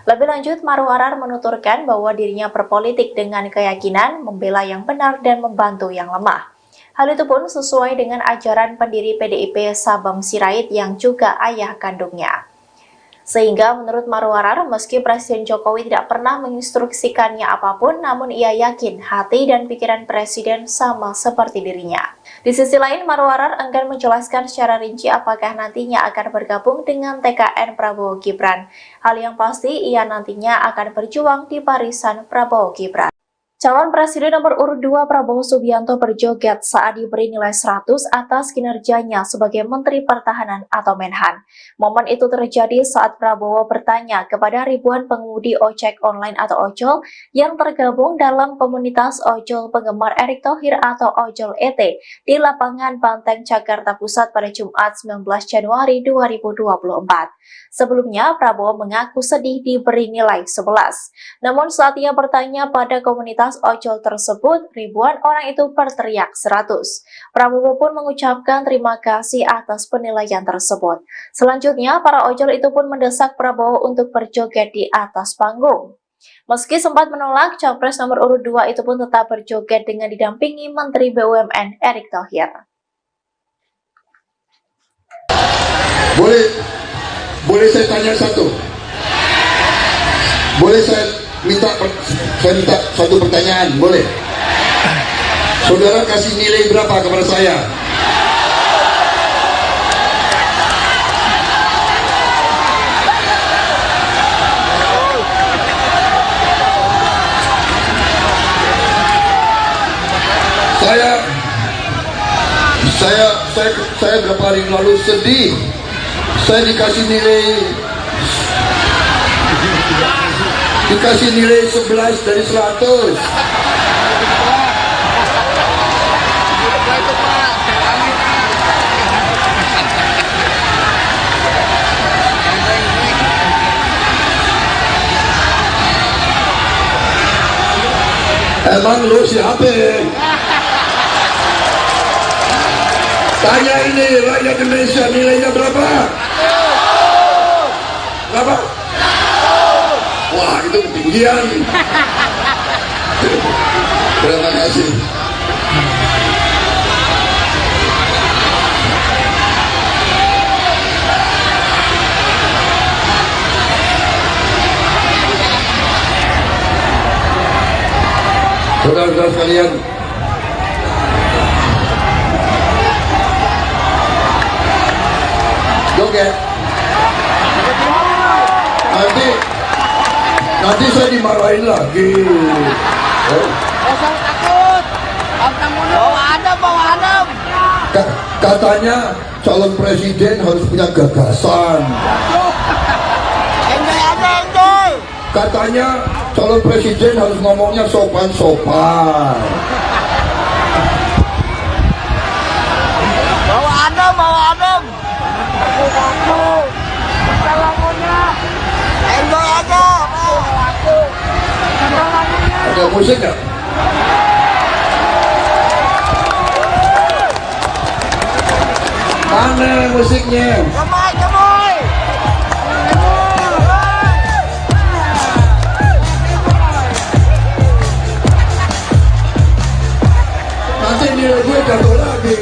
Lebih lanjut, Marwarar menuturkan bahwa dirinya berpolitik dengan keyakinan membela yang benar dan membantu yang lemah. Hal itu pun sesuai dengan ajaran pendiri PDIP Sabam Sirait yang juga ayah kandungnya. Sehingga menurut Marwarar, meski Presiden Jokowi tidak pernah menginstruksikannya apapun, namun ia yakin hati dan pikiran Presiden sama seperti dirinya. Di sisi lain, Marwarar enggan menjelaskan secara rinci apakah nantinya akan bergabung dengan TKN Prabowo Gibran. Hal yang pasti, ia nantinya akan berjuang di barisan Prabowo Gibran. Calon Presiden nomor urut 2 Prabowo Subianto berjoget saat diberi nilai 100 atas kinerjanya sebagai Menteri Pertahanan atau Menhan. Momen itu terjadi saat Prabowo bertanya kepada ribuan pengemudi ojek online atau ojol yang tergabung dalam komunitas ojol penggemar Erick Thohir atau Ojol ET di Lapangan Banteng, Jakarta Pusat pada Jumat 19 Januari 2024. Sebelumnya, Prabowo mengaku sedih diberi nilai 11. Namun saat ia bertanya pada komunitas ojol tersebut, ribuan orang itu berteriak 100. Prabowo pun mengucapkan terima kasih atas penilaian tersebut. Selanjutnya, para ojol itu pun mendesak Prabowo untuk berjoget di atas panggung. Meski sempat menolak, Capres nomor urut 2 itu pun tetap berjoget dengan didampingi Menteri BUMN Erick Thohir. Boleh saya tanya satu? Boleh saya minta satu pertanyaan? Boleh? Saudara kasih nilai berapa kepada saya? Saya beberapa hari lalu sedih. Saya dikasih nilai Dikasih nilai 11 dari 100. Itu Pak, kami Emang lu siapa? Tanya ini rakyat Indonesia, nilainya berapa? Berapa? Wah, itu ketinggian. Terima kasih. Saudara-saudara sekalian, joget. Nanti saya dimarahin lagi. Kosong takut. Abang mulu. Bawa adem. Katanya calon presiden harus punya gagasan. Enjoy aja, enjoy. Katanya calon presiden harus ngomongnya sopan-sopan. Bawa adem. Aku. Lagunya. Enjoy aja. Ada musik nggak? Mana musiknya? Gemoy. Nanti nilai gue jatuh lagi.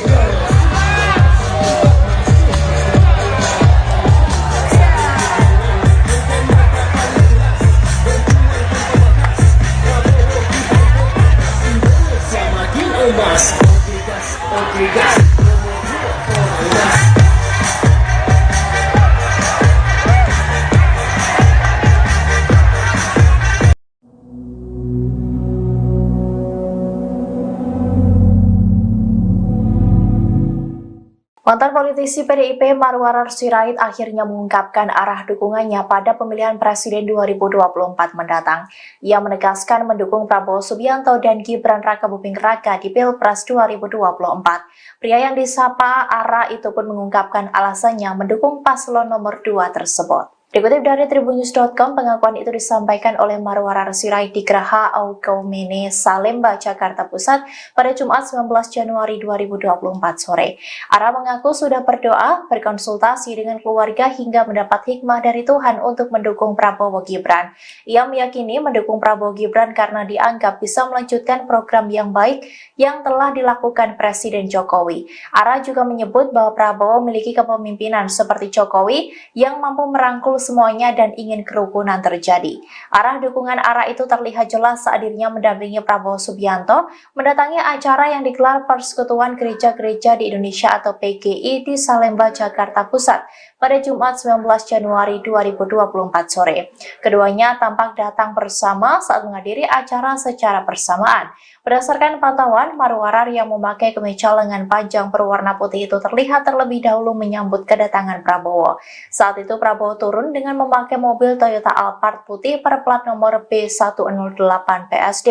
Mantan politisi PDIP Marwarar Sirait akhirnya mengungkapkan arah dukungannya pada pemilihan presiden 2024 mendatang. Ia menegaskan mendukung Prabowo Subianto dan Gibran Rakabuming Raka di Pilpres 2024. Pria yang disapa Ara itu pun mengungkapkan alasannya mendukung paslon nomor 2 tersebut. Dikutip dari Tribunnews.com, pengakuan itu disampaikan oleh Marwarar Sirait di Geraha Aukaumene, Salemba, Jakarta Pusat pada Jumat 19 Januari 2024 sore. Ara mengaku sudah berdoa, berkonsultasi dengan keluarga hingga mendapat hikmah dari Tuhan untuk mendukung Prabowo Gibran. Ia meyakini mendukung Prabowo Gibran karena dianggap bisa melanjutkan program yang baik yang telah dilakukan Presiden Jokowi. Ara juga menyebut bahwa Prabowo memiliki kepemimpinan seperti Jokowi yang mampu merangkul semuanya dan ingin kerukunan terjadi. Arah dukungan Ara itu terlihat jelas saat dirinya mendampingi Prabowo Subianto mendatangi acara yang digelar Persekutuan Gereja-Gereja di Indonesia atau PGI di Salemba, Jakarta Pusat pada Jumat 19 Januari 2024 sore. Keduanya tampak datang bersama saat menghadiri acara secara bersamaan. Berdasarkan pantauan, Marwarar yang memakai kemeja lengan panjang berwarna putih itu terlihat terlebih dahulu menyambut kedatangan Prabowo. Saat itu Prabowo turun dengan memakai mobil Toyota Alphard putih berplat nomor B108 PSD.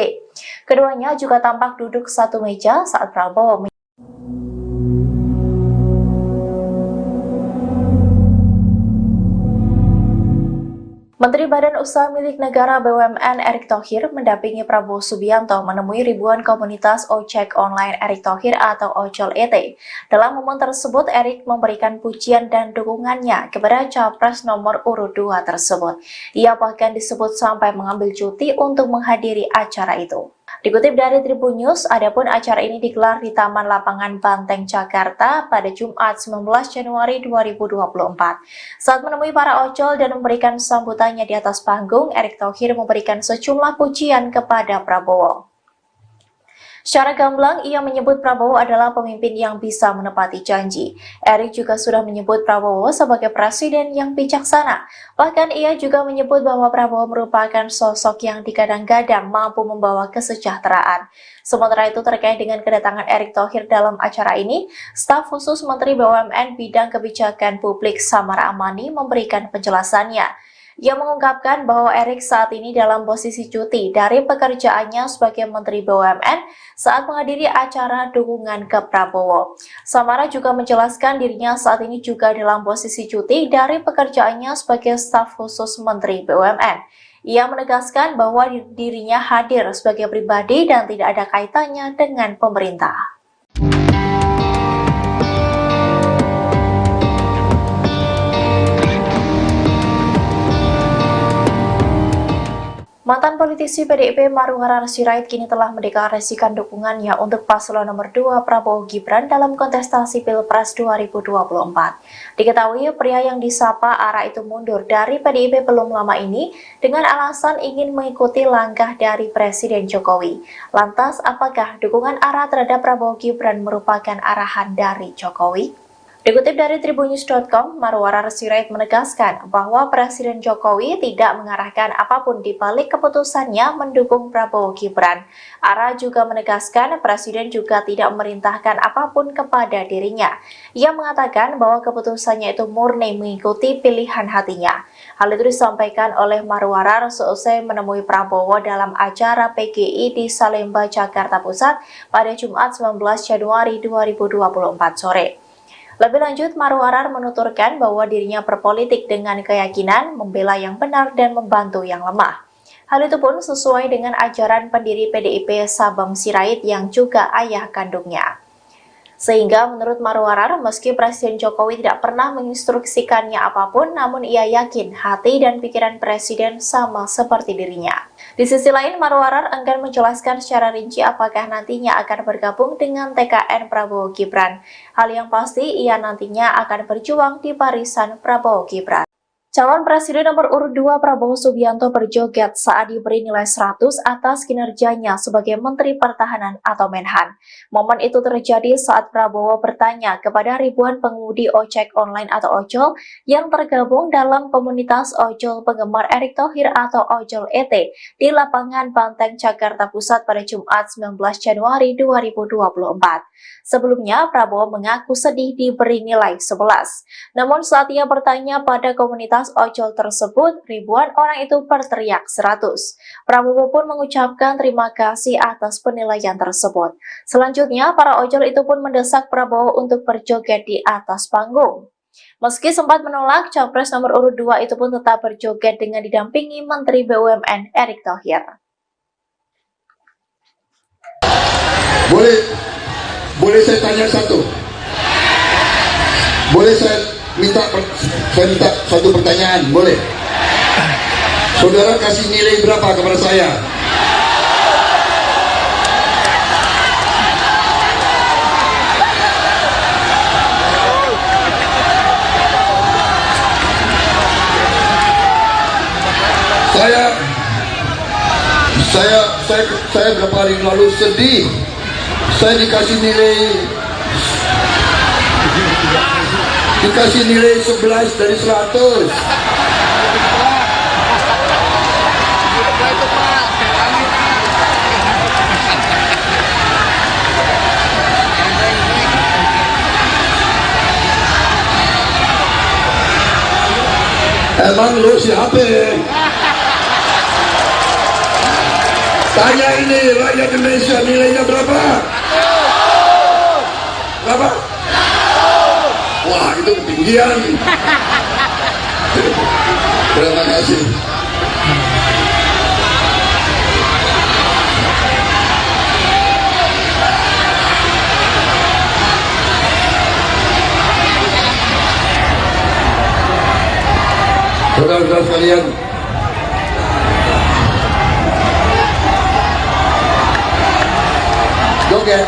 Keduanya juga tampak duduk satu meja saat Prabowo Menteri Badan Usaha Milik Negara BUMN Erick Thohir mendampingi Prabowo Subianto menemui ribuan komunitas ojek online Erick Thohir atau Ojol ET. Dalam momen tersebut, Erick memberikan pujian dan dukungannya kepada Capres nomor urut 2 tersebut. Ia bahkan disebut sampai mengambil cuti untuk menghadiri acara itu. Dikutip dari Tribun News, adapun acara ini digelar di Taman Lapangan Banteng, Jakarta pada Jumat 19 Januari 2024. Saat menemui para ojol dan memberikan sambutannya di atas panggung, Erick Thohir memberikan sejumlah pujian kepada Prabowo. Secara gamblang, ia menyebut Prabowo adalah pemimpin yang bisa menepati janji. Erick juga sudah menyebut Prabowo sebagai presiden yang bijaksana. Bahkan ia juga menyebut bahwa Prabowo merupakan sosok yang digadang-gadang mampu membawa kesejahteraan. Sementara itu terkait dengan kedatangan Erick Thohir dalam acara ini, staf khusus Menteri BUMN Bidang Kebijakan Publik Samara Amani memberikan penjelasannya. Ia mengungkapkan bahwa Erik saat ini dalam posisi cuti dari pekerjaannya sebagai Menteri BUMN saat menghadiri acara dukungan ke Prabowo. Samara juga menjelaskan dirinya saat ini juga dalam posisi cuti dari pekerjaannya sebagai staf khusus Menteri BUMN. Ia menegaskan bahwa dirinya hadir sebagai pribadi dan tidak ada kaitannya dengan pemerintah. Mantan politisi PDIP Maruharara Sirait kini telah mendeklarasikan dukungannya untuk paslon nomor 2 Prabowo Gibran dalam kontestasi Pilpres 2024. Diketahui pria yang disapa Ara itu mundur dari PDIP belum lama ini dengan alasan ingin mengikuti langkah dari Presiden Jokowi. Lantas, apakah dukungan Ara terhadap Prabowo Gibran merupakan arahan dari Jokowi? Dikutip dari Tribunnews.com, Maruharara Sirait menegaskan bahwa Presiden Jokowi tidak mengarahkan apapun di balik keputusannya mendukung Prabowo Gibran. Ara juga menegaskan Presiden juga tidak memerintahkan apapun kepada dirinya. Ia mengatakan bahwa keputusannya itu murni mengikuti pilihan hatinya. Hal itu disampaikan oleh Maruharara seusai menemui Prabowo dalam acara PGI di Salemba, Jakarta Pusat pada Jumat 19 Januari 2024 sore. Lebih lanjut, Maruharara menuturkan bahwa dirinya berpolitik dengan keyakinan membela yang benar dan membantu yang lemah. Hal itu pun sesuai dengan ajaran pendiri PDIP Sabam Sirait yang juga ayah kandungnya. Sehingga menurut Maruharara, meski Presiden Jokowi tidak pernah menginstruksikannya apapun, namun ia yakin hati dan pikiran Presiden sama seperti dirinya. Di sisi lain, Maruharara enggan menjelaskan secara rinci apakah nantinya akan bergabung dengan TKN Prabowo Gibran. Hal yang pasti, ia nantinya akan berjuang di barisan Prabowo Gibran. Calon Presiden nomor urut 2 Prabowo Subianto berjoget saat diberi nilai 100 atas kinerjanya sebagai Menteri Pertahanan atau Menhan. Momen itu terjadi saat Prabowo bertanya kepada ribuan pengemudi ojek online atau ojol yang tergabung dalam komunitas ojol penggemar Erick Thohir atau Ojol ET di lapangan Banteng, Jakarta Pusat pada Jumat 19 Januari 2024. Sebelumnya, Prabowo mengaku sedih diberi nilai 11. Namun saat ia bertanya pada komunitas ojol tersebut, ribuan orang itu berteriak 100. Prabowo pun mengucapkan terima kasih atas penilaian tersebut. Selanjutnya, para ojol itu pun mendesak Prabowo untuk berjoget di atas panggung. Meski sempat menolak, Capres nomor urut 2 itu pun tetap berjoget dengan didampingi Menteri BUMN Erick Thohir. Boleh saya tanya satu? Boleh saya minta satu pertanyaan? Boleh? Saudara kasih nilai berapa kepada saya? Saya beberapa hari lalu sedih. Saya dikasih nilai 11 dari 100. Emang lu siapa? Tanya ini rakyat Indonesia, nilainya berapa? Berapa? Wah, itu ketinggian. Terima kasih. Saudara-saudara sekalian, joget.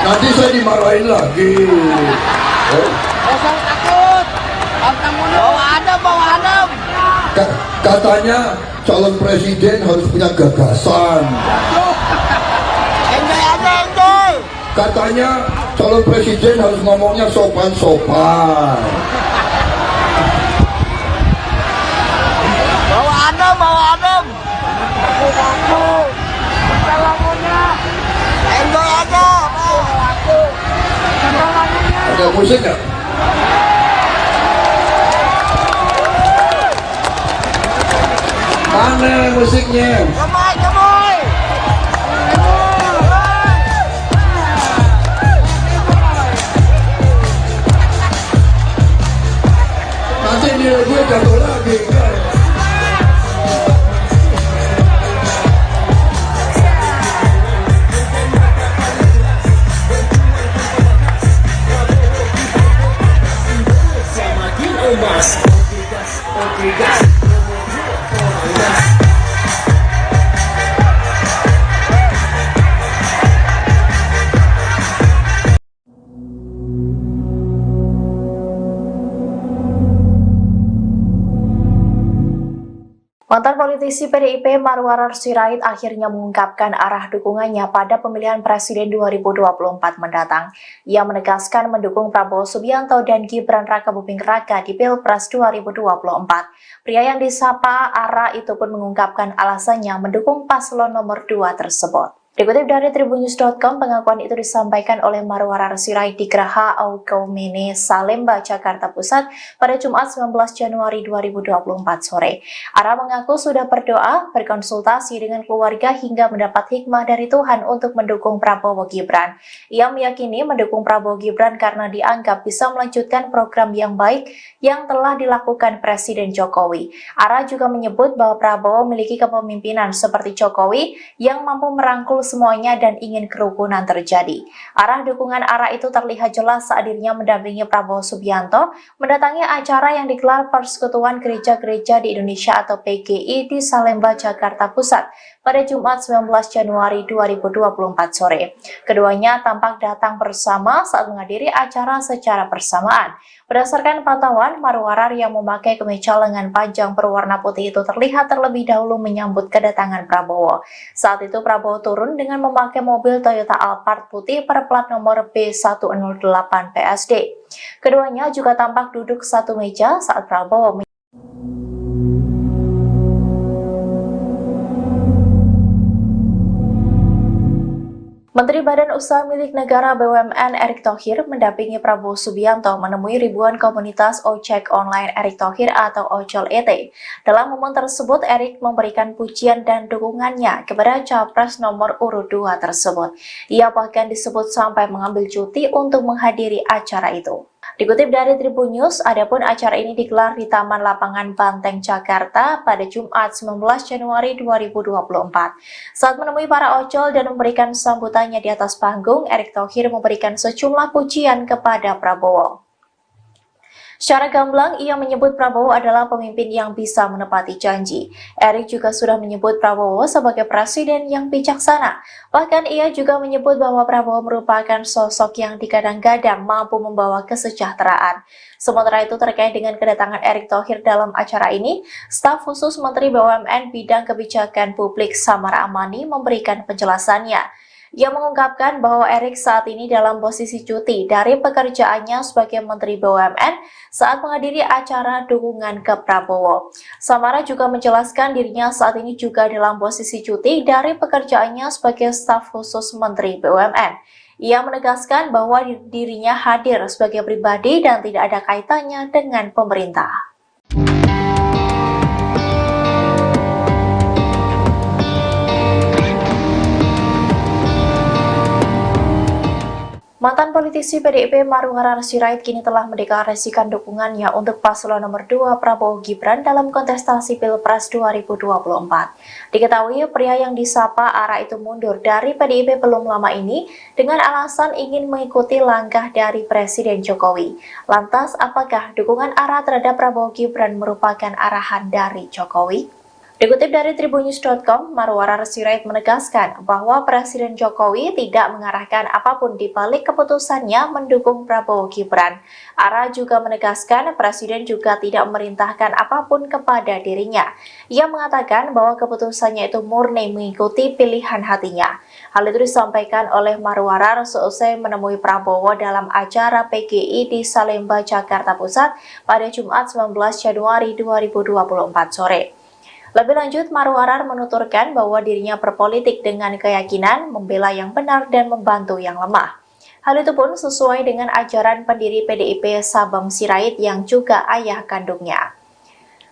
Nanti saya dimarahin lagi. Jangan takut. Bawa adem. Katanya calon presiden harus punya gagasan. Enjoy aja, enjoy. Katanya calon presiden harus ngomongnya sopan-sopan. Bawa adem. Aku. Enjoy aja. Ada musik nggak? Mana musiknya? Gemoy, gemoy. Nanti dia gue jatuh lagi. Mantan politisi PDIP Marwarar Sirait akhirnya mengungkapkan arah dukungannya pada pemilihan presiden 2024 mendatang. Ia menegaskan mendukung Prabowo Subianto dan Gibran Rakabuming Raka di Pilpres 2024. Pria yang disapa Ara itu pun mengungkapkan alasannya mendukung paslon nomor 2 tersebut. Dikutip dari tribunnews.com, pengakuan itu disampaikan oleh Marwarar Sirait di Geraha Aukaumene, Salemba, Jakarta Pusat pada Jumat 19 Januari 2024 sore. Ara mengaku sudah berdoa, berkonsultasi dengan keluarga hingga mendapat hikmah dari Tuhan untuk mendukung Prabowo Gibran. Ia meyakini mendukung Prabowo Gibran karena dianggap bisa melanjutkan program yang baik yang telah dilakukan Presiden Jokowi. Ara juga menyebut bahwa Prabowo memiliki kepemimpinan seperti Jokowi yang mampu merangkul semuanya dan ingin kerukunan terjadi. Arah dukungan Ara itu terlihat jelas saat dirinya mendampingi Prabowo Subianto mendatangi acara yang digelar Persekutuan Gereja-Gereja di Indonesia atau PGI di Salemba, Jakarta Pusat pada Jumat 19 Januari 2024 sore. Keduanya tampak datang bersama saat menghadiri acara secara bersamaan. Berdasarkan pantauan, Marwarar yang memakai kemeja lengan panjang berwarna putih itu terlihat terlebih dahulu menyambut kedatangan Prabowo. Saat itu Prabowo turun dengan memakai mobil Toyota Alphard putih berplat nomor B108 PSD. Keduanya juga tampak duduk satu meja saat Prabowo Menteri Badan Usaha Milik Negara BUMN Erick Thohir mendampingi Prabowo Subianto menemui ribuan komunitas ojek online Erick Thohir atau Ojol ET. Dalam momen tersebut, Erick memberikan pujian dan dukungannya kepada Capres nomor urut 2 tersebut. Ia bahkan disebut sampai mengambil cuti untuk menghadiri acara itu. Dikutip dari Tribun News, adapun acara ini digelar di Taman Lapangan Banteng, Jakarta pada Jumat 19 Januari 2024. Saat menemui para ojol dan memberikan sambutannya di atas panggung, Erick Thohir memberikan sejumlah pujian kepada Prabowo. Secara gamblang, ia menyebut Prabowo adalah pemimpin yang bisa menepati janji. Erick juga sudah menyebut Prabowo sebagai presiden yang bijaksana. Bahkan ia juga menyebut bahwa Prabowo merupakan sosok yang digadang-gadang mampu membawa kesejahteraan. Sementara itu terkait dengan kedatangan Erick Thohir dalam acara ini, staf khusus Menteri BUMN Bidang Kebijakan Publik Samara Amani memberikan penjelasannya. Ia mengungkapkan bahwa Erick saat ini dalam posisi cuti dari pekerjaannya sebagai Menteri BUMN saat menghadiri acara dukungan ke Prabowo. Samara juga menjelaskan dirinya saat ini juga dalam posisi cuti dari pekerjaannya sebagai staf khusus Menteri BUMN. Ia menegaskan bahwa dirinya hadir sebagai pribadi dan tidak ada kaitannya dengan pemerintah. Mantan politisi PDIP Marwarar Sirait kini telah mendeklarasikan dukungannya untuk paslon nomor 2 Prabowo Gibran dalam kontestasi Pilpres 2024. Diketahui pria yang disapa Ara itu mundur dari PDIP belum lama ini dengan alasan ingin mengikuti langkah dari Presiden Jokowi. Lantas, apakah dukungan Ara terhadap Prabowo Gibran merupakan arahan dari Jokowi? Dikutip dari tribunnews.com, Marwarar Sirait menegaskan bahwa Presiden Jokowi tidak mengarahkan apapun di balik keputusannya mendukung Prabowo Gibran. Ara juga menegaskan Presiden juga tidak memerintahkan apapun kepada dirinya. Ia mengatakan bahwa keputusannya itu murni mengikuti pilihan hatinya. Hal itu disampaikan oleh Marwarar seusai menemui Prabowo dalam acara PGI di Salemba, Jakarta Pusat pada Jumat 19 Januari 2024 sore. Lebih lanjut, Marwarar menuturkan bahwa dirinya berpolitik dengan keyakinan membela yang benar dan membantu yang lemah. Hal itu pun sesuai dengan ajaran pendiri PDIP Sabam Sirait yang juga ayah kandungnya.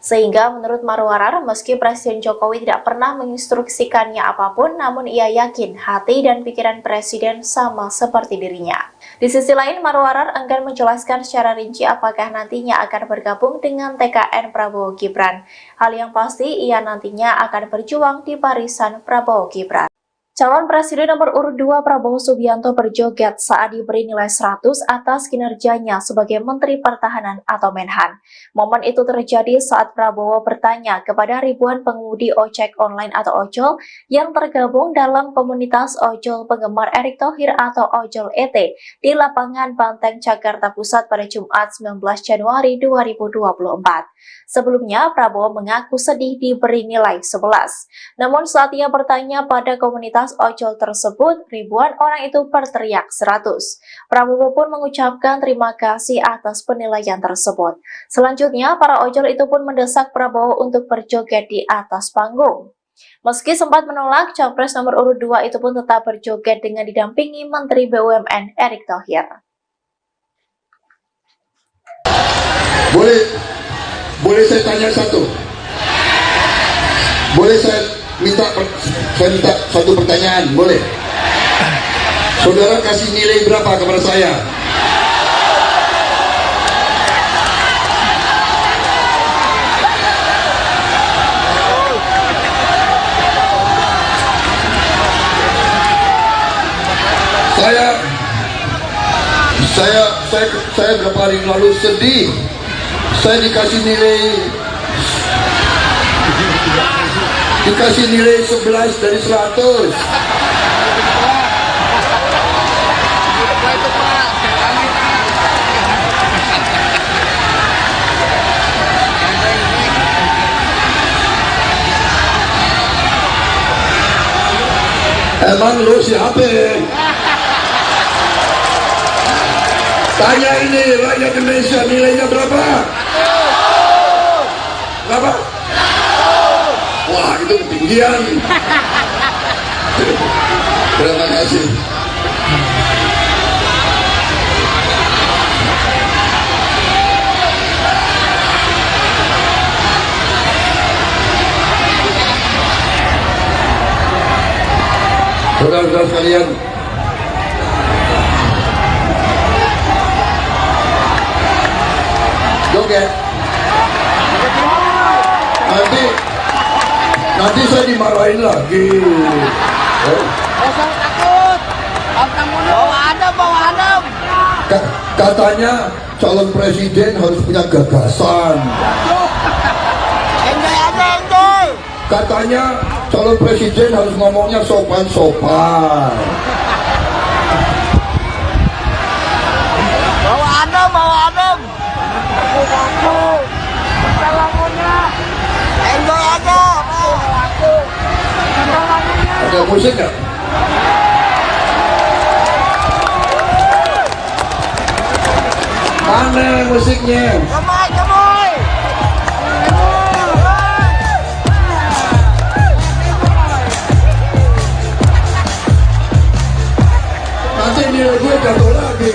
Sehingga menurut Marwarar, meski Presiden Jokowi tidak pernah menginstruksikannya apapun, namun ia yakin hati dan pikiran Presiden sama seperti dirinya. Di sisi lain, Marwarar enggan menjelaskan secara rinci apakah nantinya akan bergabung dengan TKN Prabowo Gibran. Hal yang pasti, ia nantinya akan berjuang di barisan Prabowo Gibran. Calon Presiden nomor urut 2 Prabowo Subianto berjoget saat diberi nilai 100 atas kinerjanya sebagai Menteri Pertahanan atau Menhan. Momen itu terjadi saat Prabowo bertanya kepada ribuan pengemudi ojek online atau ojol yang tergabung dalam komunitas ojol penggemar Erick Thohir atau Ojol ET di lapangan Banteng, Jakarta Pusat pada Jumat 19 Januari 2024. Sebelumnya, Prabowo mengaku sedih diberi nilai 11. Namun saat ia bertanya pada komunitas ojol tersebut, ribuan orang itu berteriak 100. Prabowo pun mengucapkan terima kasih atas penilaian tersebut. Selanjutnya, para ojol itu pun mendesak Prabowo untuk berjoget di atas panggung. Meski sempat menolak, Capres nomor urut 2 itu pun tetap berjoget dengan didampingi Menteri BUMN Erick Thohir. Boleh saya tanya satu? Boleh saya minta satu pertanyaan? Boleh? Saudara kasih nilai berapa kepada saya? Saya beberapa hari lalu sedih. Saya dikasih nilai 11 dari 100. Emang lu siapa? Tanya ini rakyat Indonesia, nilainya berapa? Berapa? Wah, itu ketinggian. Terima kasih. Saudara-saudara sekalian, joget. Nanti saya dimarahin lagi. Jangan takut. Bawa adem. Katanya calon presiden harus punya gagasan. Enjoy aja, enjoy. Katanya calon presiden harus ngomongnya sopan-sopan. Bawa adem. Enjoy aja. Ada musik nggak? Mana musiknya? Gemoy. Nanti nilai gue jatuh lagi.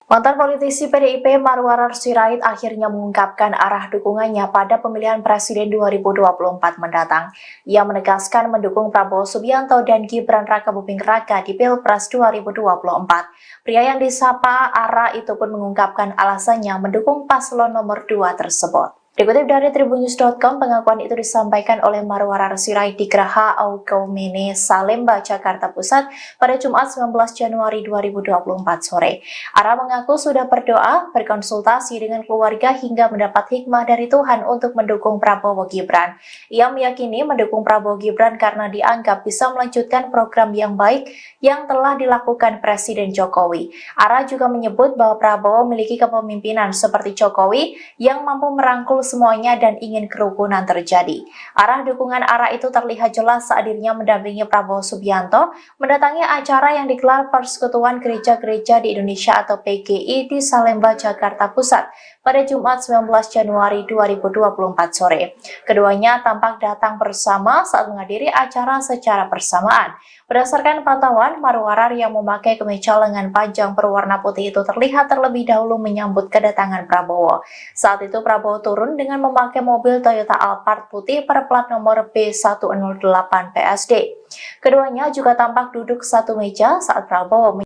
Mantan politisi PDIP Marwarar Sirait akhirnya mengungkapkan arah dukungannya pada pemilihan Presiden 2024 mendatang. Ia menegaskan mendukung Prabowo Subianto dan Gibran Rakabuming Raka di Pilpres 2024. Pria yang disapa Ara itu pun mengungkapkan alasannya mendukung paslon nomor 2 tersebut. Dikutip dari tribunnews.com, pengakuan itu disampaikan oleh Marwarar Sirait di Geraha Aukaumene, Salemba, Jakarta Pusat pada Jumat 19 Januari 2024 sore. Ara mengaku sudah berdoa, berkonsultasi dengan keluarga hingga mendapat hikmah dari Tuhan untuk mendukung Prabowo Gibran. Ia meyakini mendukung Prabowo Gibran karena dianggap bisa melanjutkan program yang baik yang telah dilakukan Presiden Jokowi. Ara juga menyebut bahwa Prabowo memiliki kepemimpinan seperti Jokowi yang mampu merangkul semuanya dan ingin kerukunan terjadi. Arah dukungan ARA itu terlihat jelas saat dirinya mendampingi Prabowo Subianto mendatangi acara yang digelar Persekutuan Gereja-Gereja di Indonesia atau PGI di Salemba, Jakarta Pusat pada Jumat 19 Januari 2024 sore. Keduanya tampak datang bersama saat menghadiri acara secara bersamaan. Berdasarkan pantauan, Marwarar yang memakai kemeja lengan panjang berwarna putih itu terlihat terlebih dahulu menyambut kedatangan Prabowo. Saat itu Prabowo turun dengan memakai mobil Toyota Alphard putih berplat nomor B108 PSD. Keduanya juga tampak duduk satu meja saat Prabowo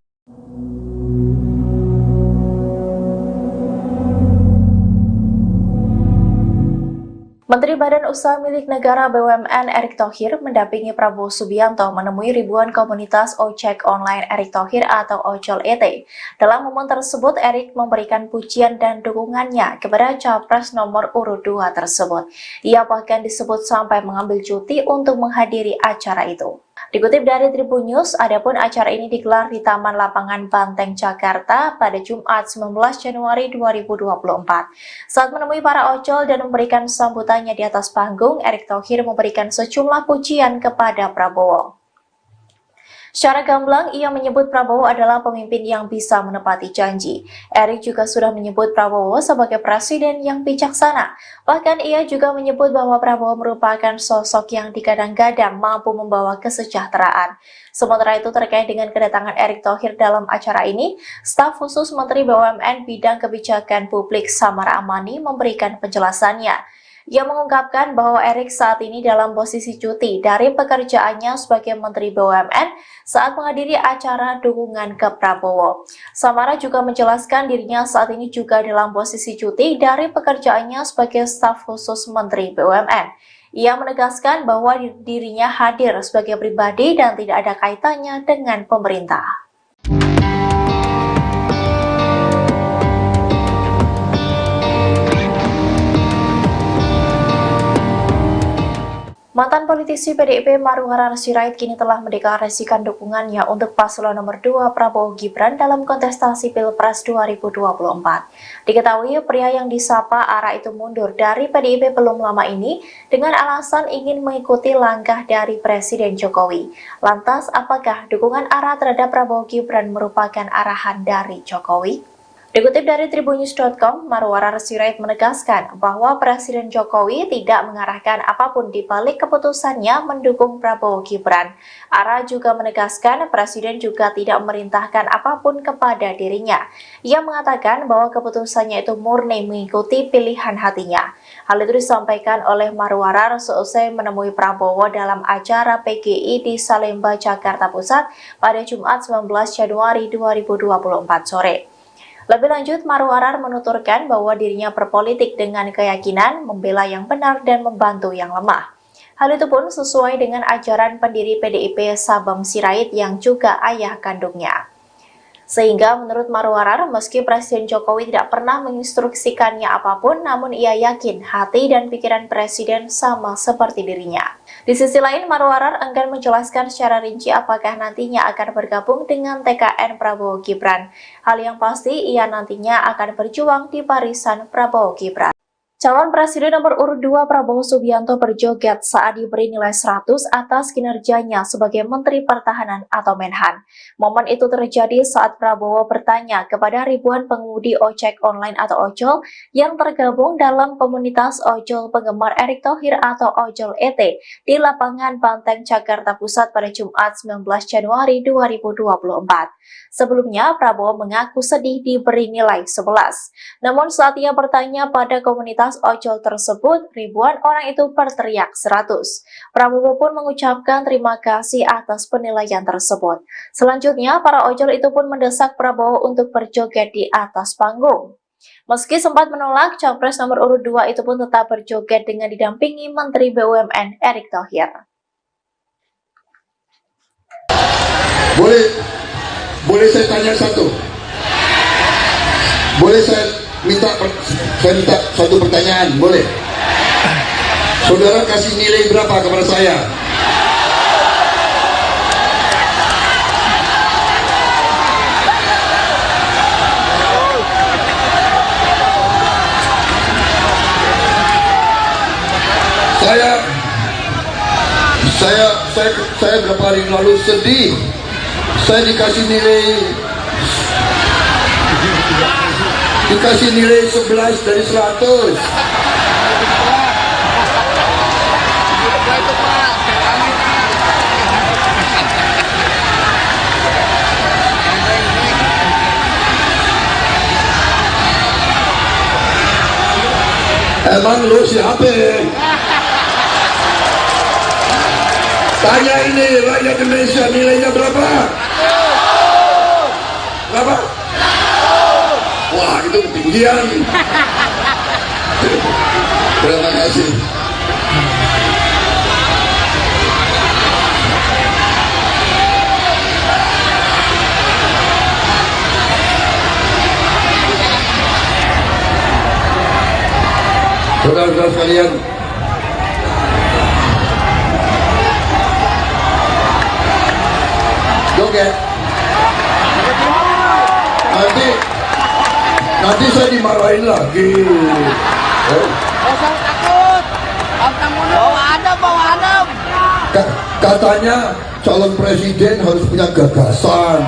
Menteri Badan Usaha Milik Negara BUMN Erick Thohir mendampingi Prabowo Subianto menemui ribuan komunitas ojek online Erick Thohir atau Ojol ET. Dalam momen tersebut, Erick memberikan pujian dan dukungannya kepada Capres nomor urut 2 tersebut. Ia bahkan disebut sampai mengambil cuti untuk menghadiri acara itu. Dikutip dari Tribun News, adapun acara ini digelar di Taman Lapangan Banteng, Jakarta pada Jumat 19 Januari 2024. Saat menemui para ojol dan memberikan sambutannya di atas panggung, Erick Thohir memberikan sejumlah pujian kepada Prabowo. Secara gamblang, ia menyebut Prabowo adalah pemimpin yang bisa menepati janji. Erick juga sudah menyebut Prabowo sebagai presiden yang bijaksana. Bahkan ia juga menyebut bahwa Prabowo merupakan sosok yang digadang-gadang mampu membawa kesejahteraan. Sementara itu terkait dengan kedatangan Erick Thohir dalam acara ini, staf khusus Menteri BUMN Bidang Kebijakan Publik Samara Amani memberikan penjelasannya. Ia mengungkapkan bahwa Erick saat ini dalam posisi cuti dari pekerjaannya sebagai Menteri BUMN saat menghadiri acara dukungan ke Prabowo. Samara juga menjelaskan dirinya saat ini juga dalam posisi cuti dari pekerjaannya sebagai staf khusus Menteri BUMN. Ia menegaskan bahwa dirinya hadir sebagai pribadi dan tidak ada kaitannya dengan pemerintah. Mantan politisi PDIP Marwarar Sirait kini telah mendeklarasikan dukungannya untuk paslon nomor 2 Prabowo Gibran dalam kontestasi Pilpres 2024. Diketahui pria yang disapa ARA itu mundur dari PDIP belum lama ini dengan alasan ingin mengikuti langkah dari Presiden Jokowi. Lantas, apakah dukungan ARA terhadap Prabowo Gibran merupakan arahan dari Jokowi? Dikutip dari tribunnews.com, Marwarar Sirait menegaskan bahwa Presiden Jokowi tidak mengarahkan apapun di balik keputusannya mendukung Prabowo Gibran. ARA juga menegaskan Presiden juga tidak memerintahkan apapun kepada dirinya. Ia mengatakan bahwa keputusannya itu murni mengikuti pilihan hatinya. Hal itu disampaikan oleh Marwarar seusai menemui Prabowo dalam acara PGI di Salemba, Jakarta Pusat pada Jumat 19 Januari 2024 sore. Lebih lanjut, Marwarar menuturkan bahwa dirinya berpolitik dengan keyakinan membela yang benar dan membantu yang lemah. Hal itu pun sesuai dengan ajaran pendiri PDIP Sabam Sirait yang juga ayah kandungnya. Sehingga menurut Marwarar, meski Presiden Jokowi tidak pernah menginstruksikannya apapun, namun ia yakin hati dan pikiran Presiden sama seperti dirinya. Di sisi lain, Marwarar enggan menjelaskan secara rinci apakah nantinya akan bergabung dengan TKN Prabowo Gibran. Hal yang pasti, ia nantinya akan berjuang di barisan Prabowo Gibran. Calon Presiden nomor urut 2 Prabowo Subianto berjoget saat diberi nilai 100 atas kinerjanya sebagai Menteri Pertahanan atau Menhan. Momen itu terjadi saat Prabowo bertanya kepada ribuan pengemudi ojek online atau ojol yang tergabung dalam komunitas ojol penggemar Erick Thohir atau Ojol ET di Lapangan Banteng, Jakarta Pusat pada Jumat 19 Januari 2024. Sebelumnya, Prabowo mengaku sedih diberi nilai 11. Namun saat ia bertanya pada komunitas ojol tersebut, ribuan orang itu berteriak 100. Prabowo pun mengucapkan terima kasih atas penilaian tersebut. Selanjutnya, para ojol itu pun mendesak Prabowo untuk berjoget di atas panggung. Meski sempat menolak, Capres nomor urut 2 itu pun tetap berjoget dengan didampingi Menteri BUMN Erick Thohir. Boleh saya tanya satu? Boleh saya minta satu pertanyaan? Boleh? Saudara kasih nilai berapa kepada saya? Saya beberapa hari lalu sedih. Saya dikasih nilai 11 dari 100. Emang lu siapa? Tanya ini rakyat Indonesia, nilainya berapa? Berapa? Wah, itu ketinggian. Terima kasih. Saudara-saudara sekalian, joget. Nanti saya dimarahin lagi. Jangan takut. Bawa adem, bawa adem. Katanya calon presiden harus punya gagasan.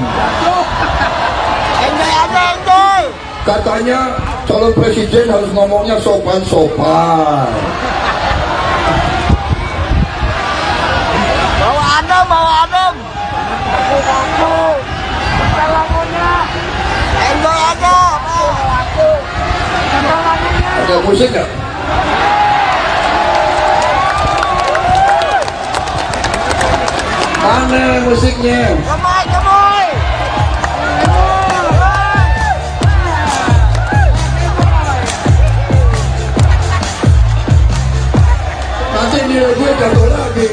Enjoy aja, enjoy. Katanya calon presiden harus ngomongnya sopan-sopan. Bawa adem, bawa adem. Aku. Lagunya. Enjoy aja. Ada musik nggak? Mana musiknya? Gemoy, gemoy. Nanti nilai gue jatuh lagi.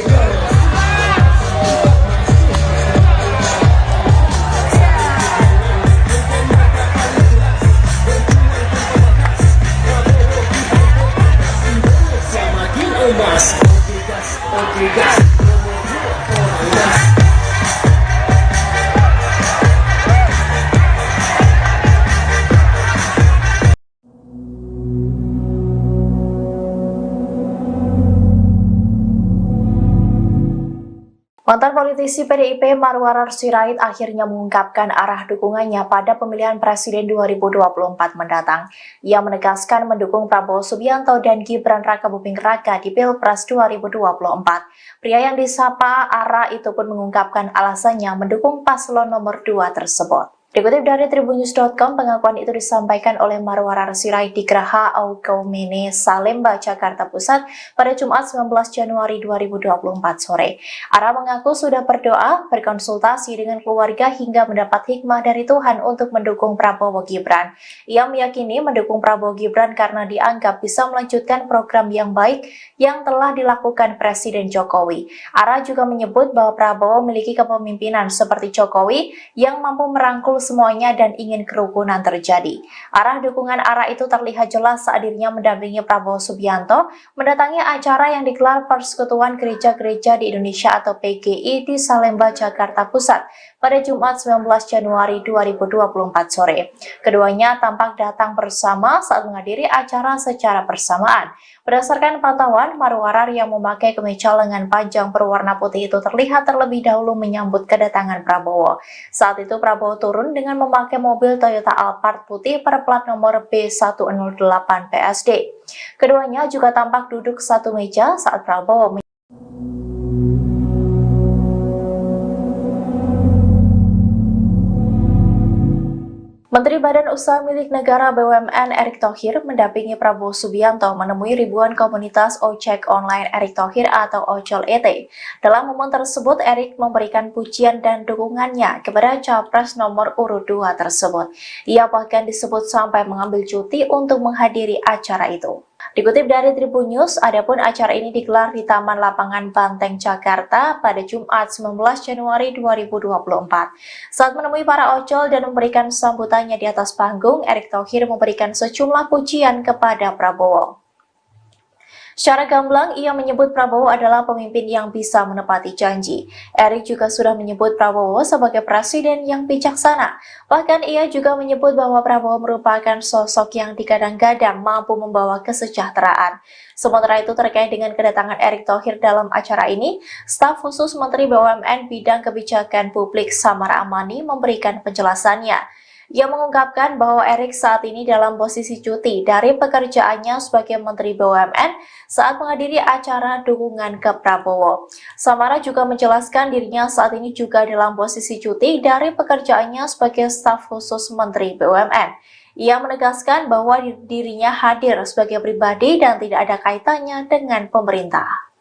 Mantan politisi PDIP Marwarar Sirait akhirnya mengungkapkan arah dukungannya pada pemilihan presiden 2024 mendatang. Ia menegaskan mendukung Prabowo Subianto dan Gibran Rakabuming Raka di Pilpres 2024. Pria yang disapa Ara itu pun mengungkapkan alasannya mendukung paslon nomor 2 tersebut. Dikutip dari tribunnews.com, pengakuan itu disampaikan oleh Marwarar Sirait di Geraha Aukaumene, Salemba, Jakarta Pusat pada Jumat 19 Januari 2024 sore. Ara mengaku sudah berdoa, berkonsultasi dengan keluarga hingga mendapat hikmah dari Tuhan untuk mendukung Prabowo Gibran. Ia meyakini mendukung Prabowo Gibran karena dianggap bisa melanjutkan program yang baik yang telah dilakukan Presiden Jokowi. Ara juga menyebut bahwa Prabowo memiliki kepemimpinan seperti Jokowi yang mampu merangkul semuanya dan ingin kerukunan terjadi. Arah dukungan Ara itu terlihat jelas saat dirinya mendampingi Prabowo Subianto mendatangi acara yang digelar Persekutuan Gereja-Gereja di Indonesia atau PGI di Salemba, Jakarta Pusat pada Jumat 19 Januari 2024 sore. Keduanya tampak datang bersama saat menghadiri acara secara bersamaan. Berdasarkan pantauan, Marwarar yang memakai kemeja lengan panjang berwarna putih itu terlihat terlebih dahulu menyambut kedatangan Prabowo. Saat itu Prabowo turun dengan memakai mobil Toyota Alphard putih berplat nomor B108 PSD. Keduanya juga tampak duduk satu meja saat Prabowo Menteri Badan Usaha Milik Negara BUMN Erick Thohir mendampingi Prabowo Subianto menemui ribuan komunitas ojek online Erick Thohir atau Ojol ET. Dalam momen tersebut, Erick memberikan pujian dan dukungannya kepada Capres nomor urut 2 tersebut. Ia bahkan disebut sampai mengambil cuti untuk menghadiri acara itu. Dikutip dari Tribun News, adapun acara ini digelar di Taman Lapangan Banteng, Jakarta pada Jumat 19 Januari 2024. Saat menemui para ojol dan memberikan sambutannya di atas panggung, Erick Thohir memberikan sejumlah pujian kepada Prabowo. Secara gamblang, ia menyebut Prabowo adalah pemimpin yang bisa menepati janji. Erik juga sudah menyebut Prabowo sebagai presiden yang bijaksana. Bahkan ia juga menyebut bahwa Prabowo merupakan sosok yang digadang-gadang mampu membawa kesejahteraan. Sementara itu terkait dengan kedatangan Erick Thohir dalam acara ini, staf khusus Menteri BUMN Bidang Kebijakan Publik Samara Amani memberikan penjelasannya. Ia mengungkapkan bahwa Erick saat ini dalam posisi cuti dari pekerjaannya sebagai Menteri BUMN saat menghadiri acara dukungan ke Prabowo. Samara juga menjelaskan dirinya saat ini juga dalam posisi cuti dari pekerjaannya sebagai staf khusus Menteri BUMN. Ia menegaskan bahwa dirinya hadir sebagai pribadi dan tidak ada kaitannya dengan pemerintah.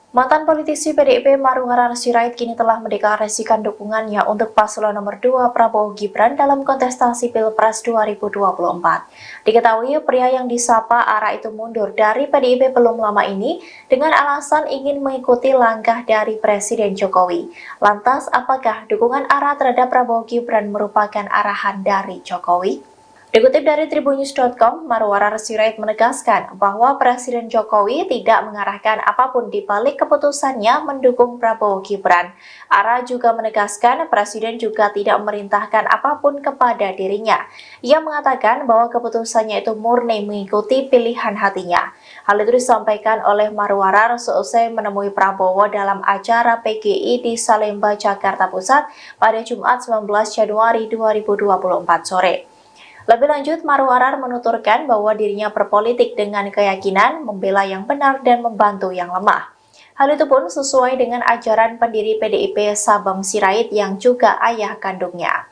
Mantan politisi PDIP Marwarar Sirait kini telah mendeklarasikan dukungannya untuk paslon nomor 2 Prabowo Gibran dalam kontestasi Pilpres 2024. Diketahui pria yang disapa Ara itu mundur dari PDIP belum lama ini dengan alasan ingin mengikuti langkah dari Presiden Jokowi. Lantas, apakah dukungan Ara terhadap Prabowo Gibran merupakan arahan dari Jokowi? Dikutip dari tribunnews.com, Marwarar Sirait menegaskan bahwa Presiden Jokowi tidak mengarahkan apapun di balik keputusannya mendukung Prabowo Gibran. Ara juga menegaskan Presiden juga tidak memerintahkan apapun kepada dirinya. Ia mengatakan bahwa keputusannya itu murni mengikuti pilihan hatinya. Hal itu disampaikan oleh Marwarar seusai menemui Prabowo dalam acara PGI di Salemba, Jakarta Pusat pada Jumat 19 Januari 2024 sore. Lebih lanjut, Marwarar menuturkan bahwa dirinya berpolitik dengan keyakinan membela yang benar dan membantu yang lemah. Hal itu pun sesuai dengan ajaran pendiri PDIP Sabam Sirait yang juga ayah kandungnya.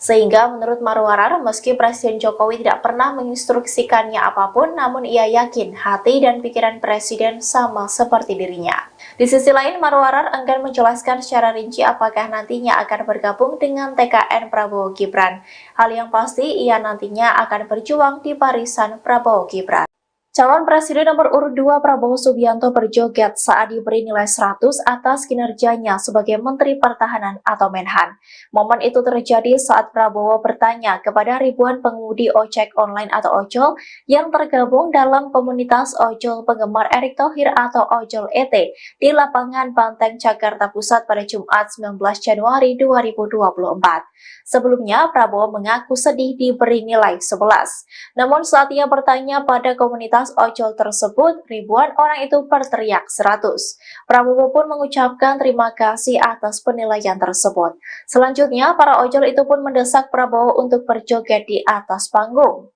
Sehingga menurut Marwarar, meski Presiden Jokowi tidak pernah menginstruksikannya apapun, namun ia yakin hati dan pikiran Presiden sama seperti dirinya. Di sisi lain, Marwarar enggan menjelaskan secara rinci apakah nantinya akan bergabung dengan TKN Prabowo Gibran. Hal yang pasti, ia nantinya akan berjuang di barisan Prabowo Gibran. Calon Presiden nomor urut 2 Prabowo Subianto berjoget saat diberi nilai 100 atas kinerjanya sebagai Menteri Pertahanan atau Menhan. Momen itu terjadi saat Prabowo bertanya kepada ribuan pengemudi ojek online atau ojol yang tergabung dalam komunitas ojol penggemar Erick Thohir atau Ojol ET di lapangan Banteng, Jakarta Pusat pada Jumat 19 Januari 2024. Sebelumnya, Prabowo mengaku sedih diberi nilai 11. Namun saat ia bertanya pada komunitas ojol tersebut, ribuan orang itu berteriak 100. Prabowo pun mengucapkan terima kasih atas penilaian tersebut. Selanjutnya, para ojol itu pun mendesak Prabowo untuk berjoget di atas panggung.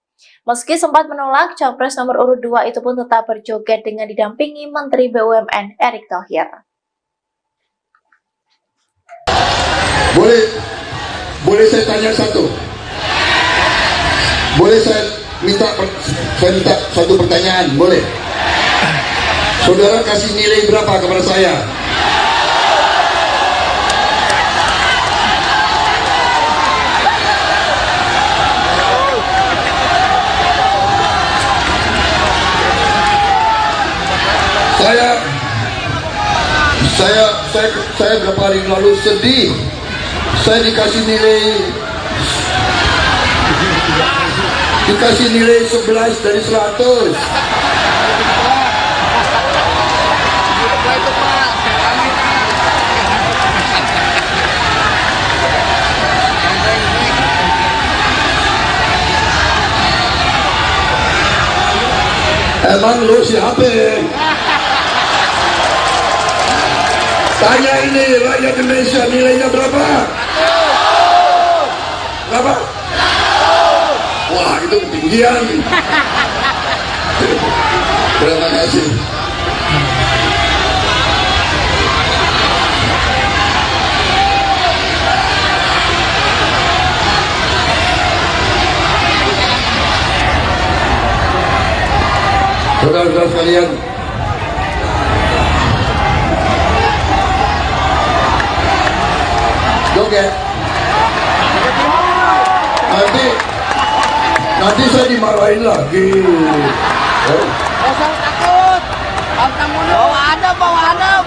Meski sempat menolak, Capres nomor urut 2 itu pun tetap berjoget dengan didampingi Menteri BUMN Erick Thohir. Boleh saya tanya satu? Boleh saya minta satu pertanyaan? Boleh? Saudara kasih nilai berapa kepada saya? Saya berapa hari lalu sedih. Saya dikasih nilai 11 dari 100. Emang lu siapa? Tanya ini rakyat Indonesia, nilainya berapa? Berapa? Wah, itu ketinggian. Terima kasih. Saudara-saudara sekalian, joget. Nanti saya dimarahin lagi. Jangan takut. Bawa Adam.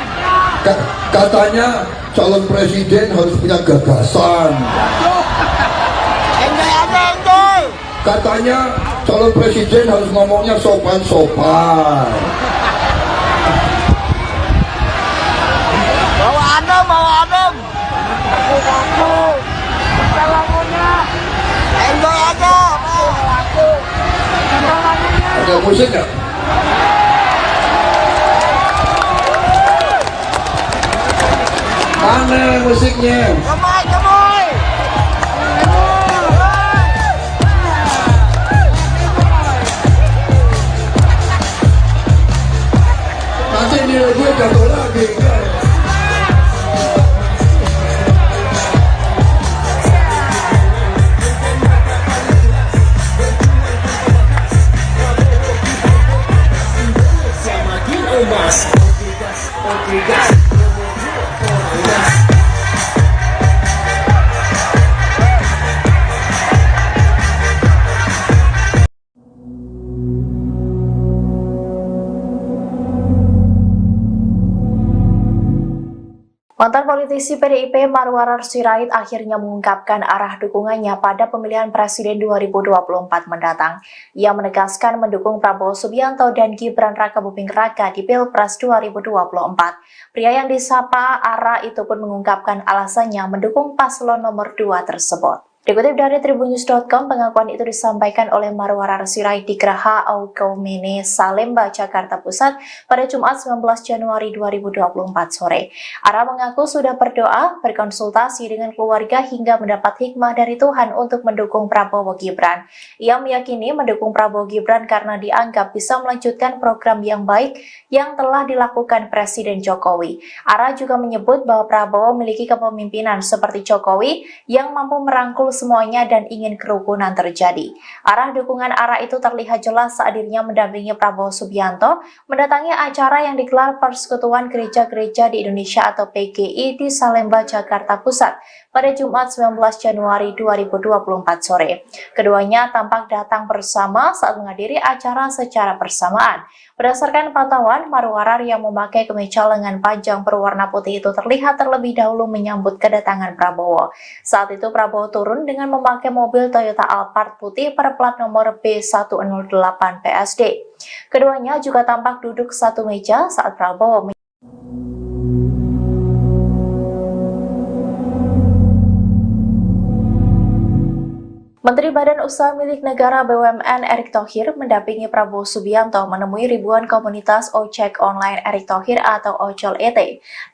Katanya calon presiden harus punya gagasan. Enjoy aja, enjoy. Katanya calon presiden harus ngomongnya sopan-sopan. Bawa adem, bawa adem. Aku. Lagunya. Enjoy aja. Aku. Ada musik nggak? Mana musiknya? Gemoy, gemoy. Nanti nilai gue jatuh lagi. Mantan politisi PDIP Marwarar Sirait akhirnya mengungkapkan arah dukungannya pada pemilihan presiden 2024 mendatang. Ia menegaskan mendukung Prabowo Subianto dan Gibran Rakabuming Raka di Pilpres 2024. Pria yang disapa Ara itu pun mengungkapkan alasannya mendukung paslon nomor 2 tersebut. Dikutip dari tribunnews.com, pengakuan itu disampaikan oleh Marwarar Sirait di Geraha Aukaumene, Salemba, Jakarta Pusat pada Jumat 19 Januari 2024 sore. Ara mengaku sudah berdoa, berkonsultasi dengan keluarga hingga mendapat hikmah dari Tuhan untuk mendukung Prabowo Gibran. Ia meyakini mendukung Prabowo Gibran karena dianggap bisa melanjutkan program yang baik yang telah dilakukan Presiden Jokowi. Ara juga menyebut bahwa Prabowo memiliki kepemimpinan seperti Jokowi yang mampu merangkul semuanya dan ingin kerukunan terjadi. Arah dukungan Ara itu terlihat jelas saat dirinya mendampingi Prabowo Subianto mendatangi acara yang digelar Persekutuan Gereja-Gereja di Indonesia atau PGI di Salemba, Jakarta Pusat pada Jumat 19 Januari 2024 sore. Keduanya tampak datang bersama saat menghadiri acara secara bersamaan. Berdasarkan pantauan, Marwarar yang memakai kemeja lengan panjang berwarna putih itu terlihat terlebih dahulu menyambut kedatangan Prabowo. Saat itu Prabowo turun dengan memakai mobil Toyota Alphard putih berplat nomor B108 PSD. Keduanya juga tampak duduk satu meja saat Prabowo Menteri Badan Usaha Milik Negara BUMN Erick Thohir mendampingi Prabowo Subianto menemui ribuan komunitas ojek online Erick Thohir atau Ojol ET.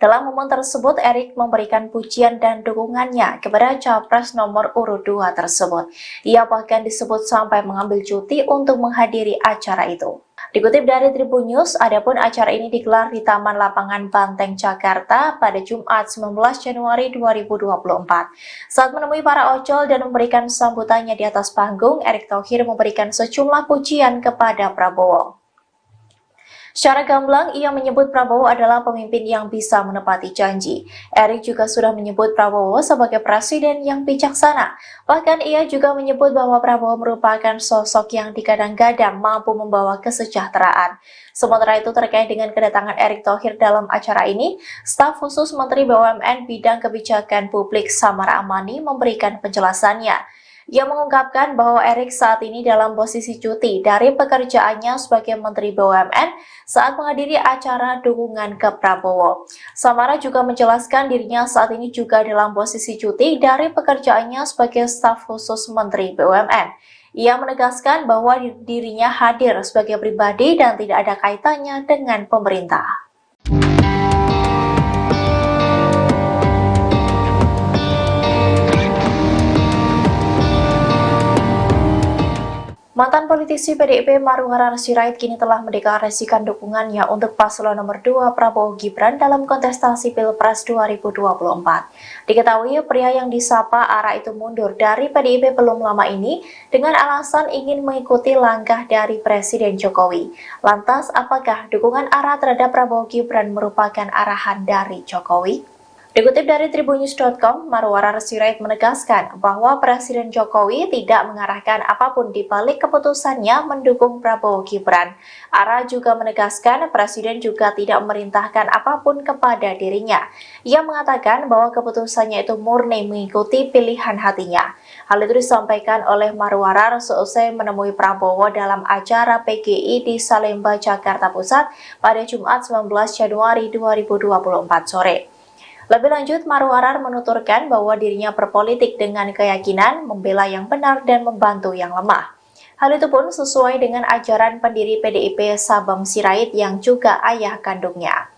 Dalam momen tersebut, Erick memberikan pujian dan dukungannya kepada Capres nomor urut 2 tersebut. Ia bahkan disebut sampai mengambil cuti untuk menghadiri acara itu. Dikutip dari Tribunnews, adapun acara ini digelar di Taman Lapangan Banteng, Jakarta pada Jumat 19 Januari 2024. Saat menemui para ojol dan memberikan sambutannya di atas panggung, Erick Thohir memberikan sejumlah pujian kepada Prabowo. Secara gamblang, ia menyebut Prabowo adalah pemimpin yang bisa menepati janji. Erick juga sudah menyebut Prabowo sebagai presiden yang bijaksana. Bahkan ia juga menyebut bahwa Prabowo merupakan sosok yang digadang-gadang mampu membawa kesejahteraan. Sementara itu terkait dengan kedatangan Erick Thohir dalam acara ini, staf khusus Menteri BUMN Bidang Kebijakan Publik Samara Amani memberikan penjelasannya. Ia mengungkapkan bahwa Erick saat ini dalam posisi cuti dari pekerjaannya sebagai Menteri BUMN saat menghadiri acara dukungan ke Prabowo. Samara juga menjelaskan dirinya saat ini juga dalam posisi cuti dari pekerjaannya sebagai staf khusus Menteri BUMN. Ia menegaskan bahwa dirinya hadir sebagai pribadi dan tidak ada kaitannya dengan pemerintah. Mantan politisi PDIP Marwarar Sirait kini telah mendeklarasikan dukungannya untuk paslon nomor 2 Prabowo Gibran dalam kontestasi Pilpres 2024. Diketahui pria yang disapa Ara itu mundur dari PDIP belum lama ini dengan alasan ingin mengikuti langkah dari Presiden Jokowi. Lantas, apakah dukungan Ara terhadap Prabowo Gibran merupakan arahan dari Jokowi? Dikutip dari tribunnews.com, Marwarar Sirait menegaskan bahwa Presiden Jokowi tidak mengarahkan apapun di balik keputusannya mendukung Prabowo Gibran. Ara juga menegaskan Presiden juga tidak memerintahkan apapun kepada dirinya. Ia mengatakan bahwa keputusannya itu murni mengikuti pilihan hatinya. Hal itu disampaikan oleh Marwarar seusai menemui Prabowo dalam acara PGI di Salemba, Jakarta Pusat pada Jumat 19 Januari 2024 sore. Lebih lanjut, Marwarar menuturkan bahwa dirinya berpolitik dengan keyakinan membela yang benar dan membantu yang lemah. Hal itu pun sesuai dengan ajaran pendiri PDIP Sabam Sirait yang juga ayah kandungnya.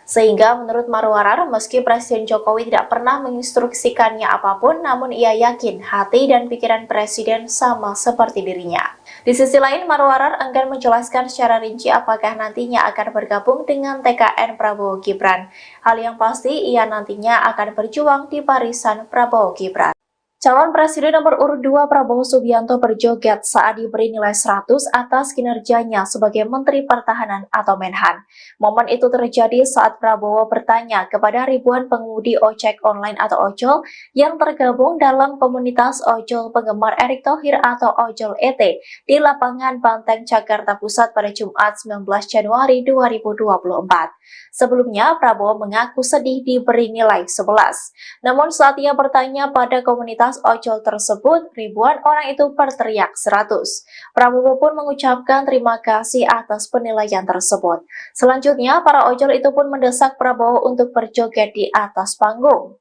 Sehingga menurut Marwarar, meski Presiden Jokowi tidak pernah menginstruksikannya apapun, namun ia yakin hati dan pikiran Presiden sama seperti dirinya. Di sisi lain, Marwarar enggan menjelaskan secara rinci apakah nantinya akan bergabung dengan TKN Prabowo Gibran. Hal yang pasti, ia nantinya akan berjuang di barisan Prabowo Gibran. Calon Presiden nomor urut 2 Prabowo Subianto berjoget saat diberi nilai 100 atas kinerjanya sebagai Menteri Pertahanan atau Menhan. Momen itu terjadi saat Prabowo bertanya kepada ribuan pengemudi ojek online atau ojol yang tergabung dalam komunitas ojol penggemar Erick Thohir atau Ojol ET di lapangan Banteng, Jakarta Pusat pada Jumat 19 Januari 2024. Sebelumnya, Prabowo mengaku sedih diberi nilai 11. Namun saat ia bertanya pada komunitas ojol tersebut, ribuan orang itu berteriak 100. Prabowo pun mengucapkan terima kasih atas penilaian tersebut. Selanjutnya, para ojol itu pun mendesak Prabowo untuk berjoget di atas panggung.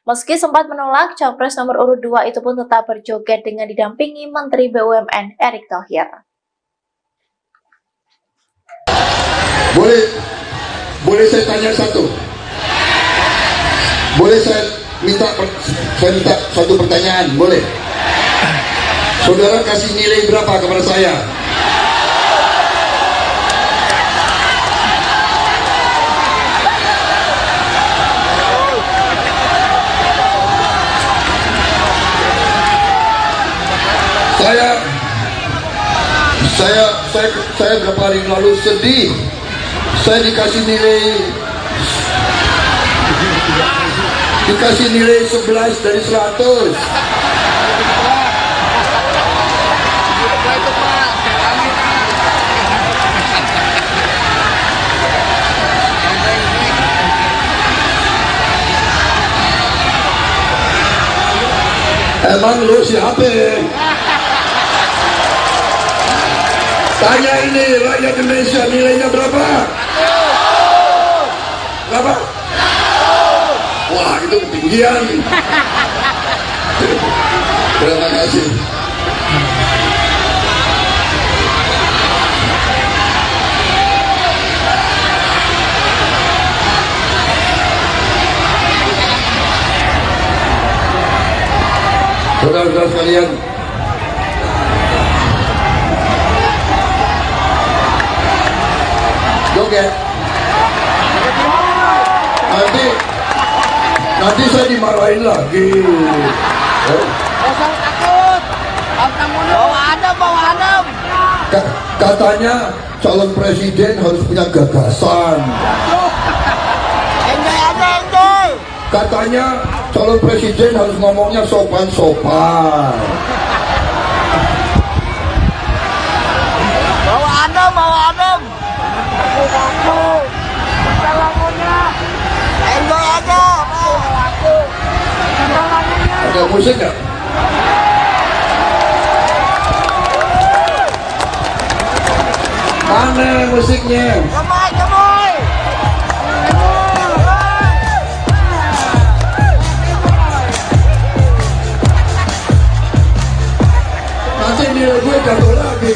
Meski sempat menolak, Capres nomor urut 2 itu pun tetap berjoget dengan didampingi Menteri BUMN Erick Thohir. Boleh saya tanya satu? Boleh saya minta satu pertanyaan? Boleh? Saudara kasih nilai berapa kepada saya? Saya beberapa hari lalu sedih. Saya dikasih nilai 11 dari 100. Emang lu siapa? Tanya ini rakyat Indonesia, nilainya berapa? Berapa? Wah, itu ketinggian. Terima kasih. Saudara-saudara sekalian, joget. Nanti saya dimarahin lagi. Jangan takut. Bawa adem. Katanya calon presiden harus punya gagasan. Enjoy. Katanya calon presiden harus ngomongnya sopan-sopan. Bawa adem. Aku. Enjoy aja. Ada musik nggak? Mana musiknya? Gemoy. Nanti nilai gue jatuh lagi.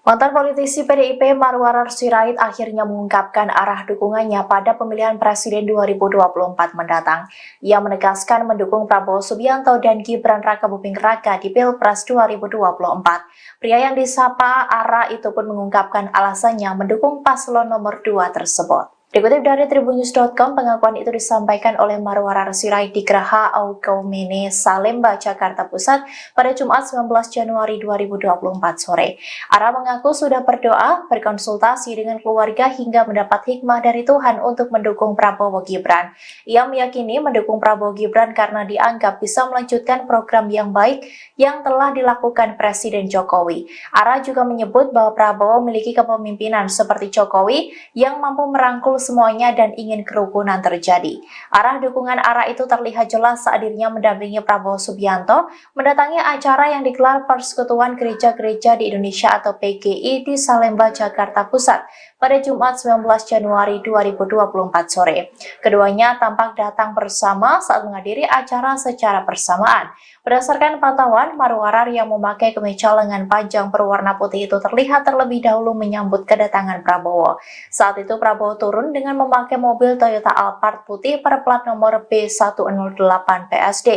Mantan politisi PDIP Marwarar Sirait akhirnya mengungkapkan arah dukungannya pada pemilihan presiden 2024 mendatang. Ia menegaskan mendukung Prabowo Subianto dan Gibran Rakabuming Raka di Pilpres 2024. Pria yang disapa Ara itu pun mengungkapkan alasannya mendukung paslon nomor 2 tersebut. Dikutip dari tribunnews.com, pengakuan itu disampaikan oleh Marwarar Sirait di Geraha Aukaumene, Salemba, Jakarta Pusat pada Jumat 19 Januari 2024 sore. Ara mengaku sudah berdoa, berkonsultasi dengan keluarga hingga mendapat hikmah dari Tuhan untuk mendukung Prabowo Gibran. Ia meyakini mendukung Prabowo Gibran karena dianggap bisa melanjutkan program yang baik yang telah dilakukan Presiden Jokowi. Ara juga menyebut bahwa Prabowo memiliki kepemimpinan seperti Jokowi yang mampu merangkul semuanya dan ingin kerukunan terjadi. Arah dukungan Ara itu terlihat jelas saat dirinya mendampingi Prabowo Subianto mendatangi acara yang digelar Persekutuan Gereja-Gereja di Indonesia atau PGI di Salemba, Jakarta Pusat pada Jumat 19 Januari 2024 sore. Keduanya tampak datang bersama saat menghadiri acara secara bersamaan. Berdasarkan pantauan, Marwarar yang memakai kemeja lengan panjang berwarna putih itu terlihat terlebih dahulu menyambut kedatangan Prabowo. Saat itu Prabowo turun dengan memakai mobil Toyota Alphard putih berplat nomor B108 PSD.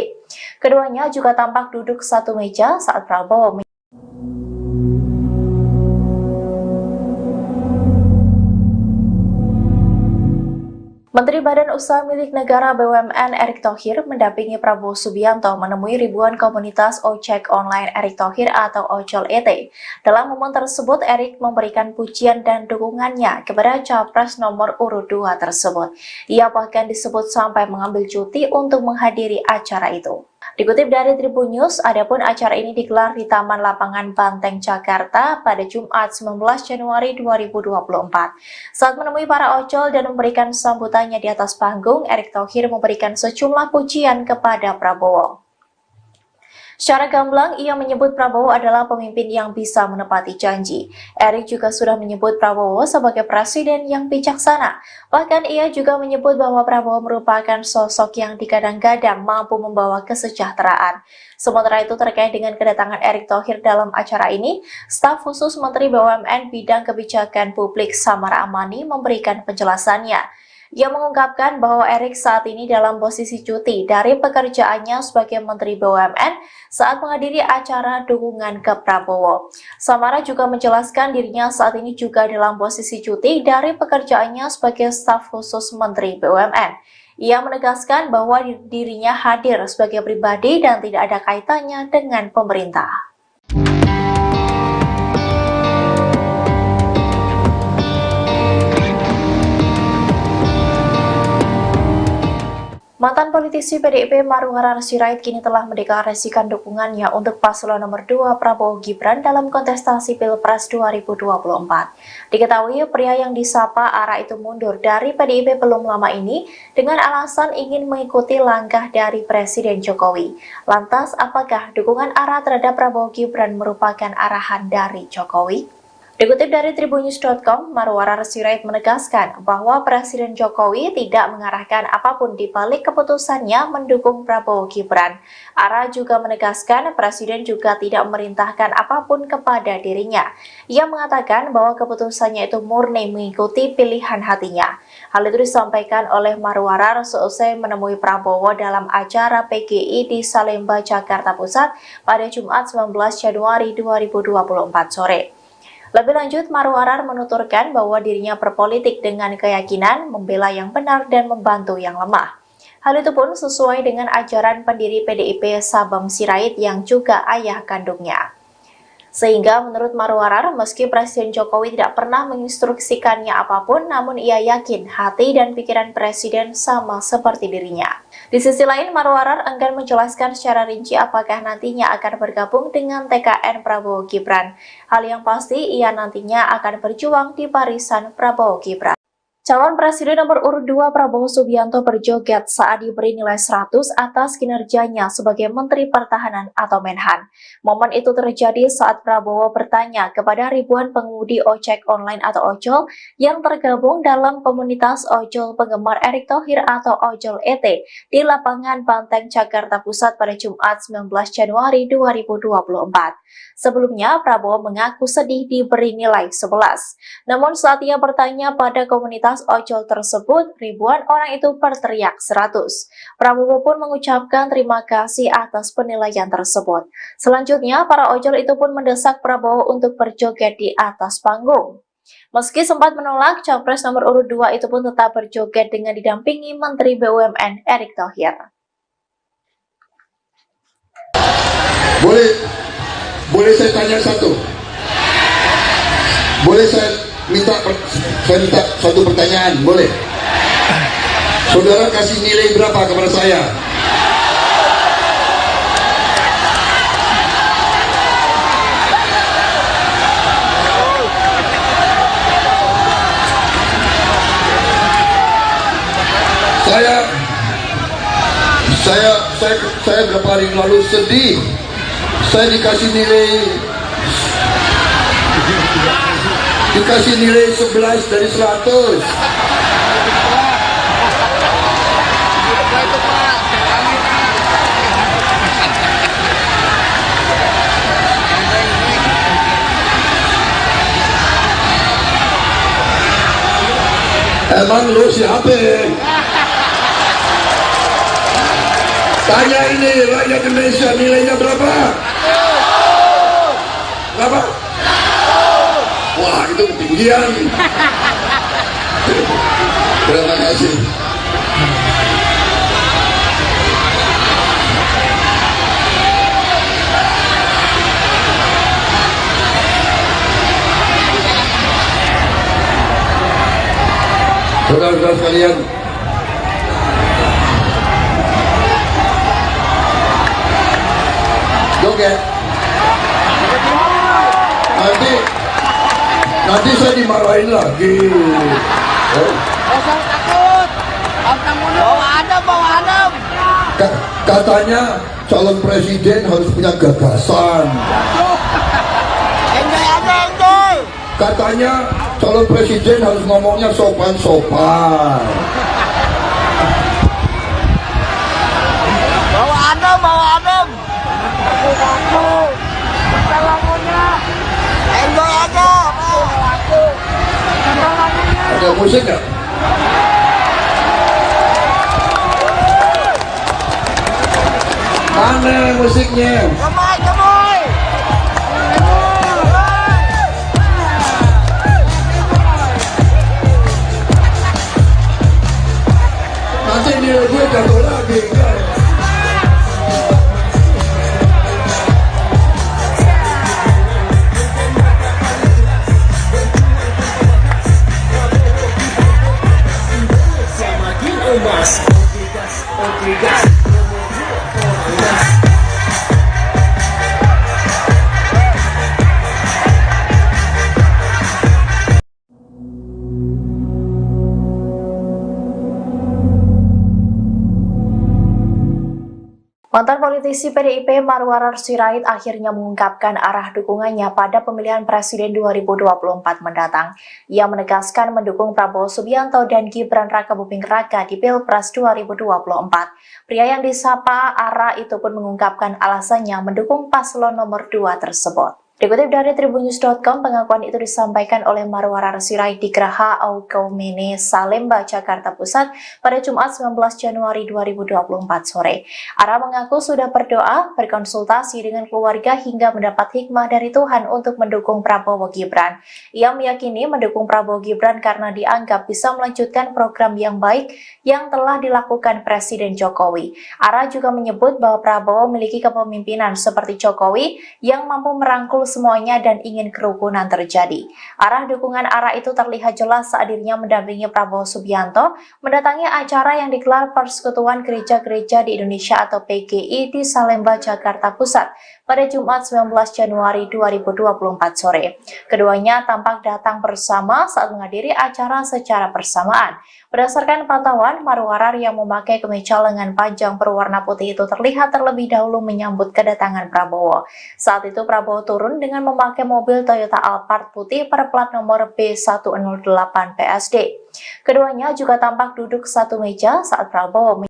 Keduanya juga tampak duduk satu meja saat Prabowo Menteri Badan Usaha Milik Negara BUMN Erick Thohir mendampingi Prabowo Subianto menemui ribuan komunitas ojek online Erick Thohir atau Ojol ET. Dalam momen tersebut, Erick memberikan pujian dan dukungannya kepada Capres nomor urut 2 tersebut. Ia bahkan disebut sampai mengambil cuti untuk menghadiri acara itu. Dikutip dari Tribun News, adapun acara ini digelar di Taman Lapangan Banteng, Jakarta pada Jumat 19 Januari 2024. Saat menemui para ojol dan memberikan sambutannya di atas panggung, Erick Thohir memberikan sejumlah pujian kepada Prabowo. Secara gamblang, ia menyebut Prabowo adalah pemimpin yang bisa menepati janji. Erick juga sudah menyebut Prabowo sebagai presiden yang bijaksana. Bahkan ia juga menyebut bahwa Prabowo merupakan sosok yang digadang-gadang mampu membawa kesejahteraan. Sementara itu terkait dengan kedatangan Erick Thohir dalam acara ini, staf khusus Menteri BUMN Bidang Kebijakan Publik Samara Amani memberikan penjelasannya. Ia mengungkapkan bahwa Erick saat ini dalam posisi cuti dari pekerjaannya sebagai Menteri BUMN saat menghadiri acara dukungan ke Prabowo. Samara juga menjelaskan dirinya saat ini juga dalam posisi cuti dari pekerjaannya sebagai staf khusus Menteri BUMN. Ia menegaskan bahwa dirinya hadir sebagai pribadi dan tidak ada kaitannya dengan pemerintah. Mantan politisi PDIP Marwarar Sirait kini telah mendeklarasikan dukungannya untuk paslon nomor 2 Prabowo Gibran dalam kontestasi Pilpres 2024. Diketahui pria yang disapa Ara itu mundur dari PDIP belum lama ini dengan alasan ingin mengikuti langkah dari Presiden Jokowi. Lantas, apakah dukungan Ara terhadap Prabowo Gibran merupakan arahan dari Jokowi? Dikutip dari tribunnews.com, Marwarar Sirait menegaskan bahwa Presiden Jokowi tidak mengarahkan apapun di balik keputusannya mendukung Prabowo Gibran. Ara juga menegaskan Presiden juga tidak memerintahkan apapun kepada dirinya. Ia mengatakan bahwa keputusannya itu murni mengikuti pilihan hatinya. Hal itu disampaikan oleh Marwarar seusai menemui Prabowo dalam acara PGI di Salemba, Jakarta Pusat pada Jumat 19 Januari 2024 sore. Lebih lanjut, Marwarar menuturkan bahwa dirinya berpolitik dengan keyakinan membela yang benar dan membantu yang lemah. Hal itu pun sesuai dengan ajaran pendiri PDIP Sabam Sirait yang juga ayah kandungnya. Sehingga menurut Marwarar, meski Presiden Jokowi tidak pernah menginstruksikannya apapun, namun ia yakin hati dan pikiran Presiden sama seperti dirinya. Di sisi lain, Marwarar enggan menjelaskan secara rinci apakah nantinya akan bergabung dengan TKN Prabowo Gibran. Hal yang pasti, ia nantinya akan berjuang di barisan Prabowo Gibran. Calon Presiden nomor urut 2 Prabowo Subianto berjoget saat diberi nilai 100 atas kinerjanya sebagai Menteri Pertahanan atau Menhan. Momen itu terjadi saat Prabowo bertanya kepada ribuan pengemudi ojek online atau ojol yang tergabung dalam komunitas ojol penggemar Erick Thohir atau Ojol ET di lapangan Banteng, Jakarta Pusat pada Jumat 19 Januari 2024. Sebelumnya, Prabowo mengaku sedih diberi nilai 11. Namun saat ia bertanya pada komunitas ojol tersebut, ribuan orang itu berteriak 100. Prabowo pun mengucapkan terima kasih atas penilaian tersebut. Selanjutnya, para ojol itu pun mendesak Prabowo untuk berjoget di atas panggung. Meski sempat menolak, Capres nomor urut 2 itu pun tetap berjoget dengan didampingi Menteri BUMN Erick Thohir. Boleh saya tanya satu? Boleh saya minta satu pertanyaan? Boleh? Saudara kasih nilai berapa kepada saya? Saya berapa hari lalu sedih. Saya dikasih nilai 11 dari 100. Emang lu siapa? Tanya ini rakyat Indonesia, nilainya berapa? Berapa? Wah, itu ketinggian. Terima kasih. Saudara-saudara sekalian, joget. Nanti saya dimarahin lagi. Jangan takut. Bawa adem. Katanya calon presiden harus punya gagasan. Enjoy aja, enjoy. Katanya calon presiden harus ngomongnya sopan-sopan. Bawa adem. Enjoy aja. Ada musik nggak? Mana musiknya? Gemoy. Nanti nilai gue jatuh lagi. Mantan politisi PDIP Marwarar Sirait akhirnya mengungkapkan arah dukungannya pada pemilihan Presiden 2024 mendatang. Ia menegaskan mendukung Prabowo Subianto dan Gibran Rakabuming Raka di Pilpres 2024. Pria yang disapa Ara itu pun mengungkapkan alasannya mendukung paslon nomor 2 tersebut. Dikutip dari tribunnews.com, pengakuan itu disampaikan oleh Marwarar Sirait di Geraha Aukaumene, Salemba, Jakarta Pusat pada Jumat 19 Januari 2024 sore. Ara mengaku sudah berdoa, berkonsultasi dengan keluarga hingga mendapat hikmah dari Tuhan untuk mendukung Prabowo Gibran. Ia meyakini mendukung Prabowo Gibran karena dianggap bisa melanjutkan program yang baik yang telah dilakukan Presiden Jokowi. Ara juga menyebut bahwa Prabowo memiliki kepemimpinan seperti Jokowi yang mampu merangkul semuanya dan ingin kerukunan terjadi. Arah dukungan Ara itu terlihat jelas saat dirinya mendampingi Prabowo Subianto mendatangi acara yang digelar Persekutuan Gereja-Gereja di Indonesia atau PGI di Salemba, Jakarta Pusat pada Jumat 19 Januari 2024 sore. Keduanya tampak datang bersama saat menghadiri acara secara bersamaan. Berdasarkan pantauan, Marwarar yang memakai kemeja lengan panjang berwarna putih itu terlihat terlebih dahulu menyambut kedatangan Prabowo. Saat itu Prabowo turun dengan memakai mobil Toyota Alphard putih berplat nomor B108 PSD. Keduanya juga tampak duduk satu meja saat Prabowo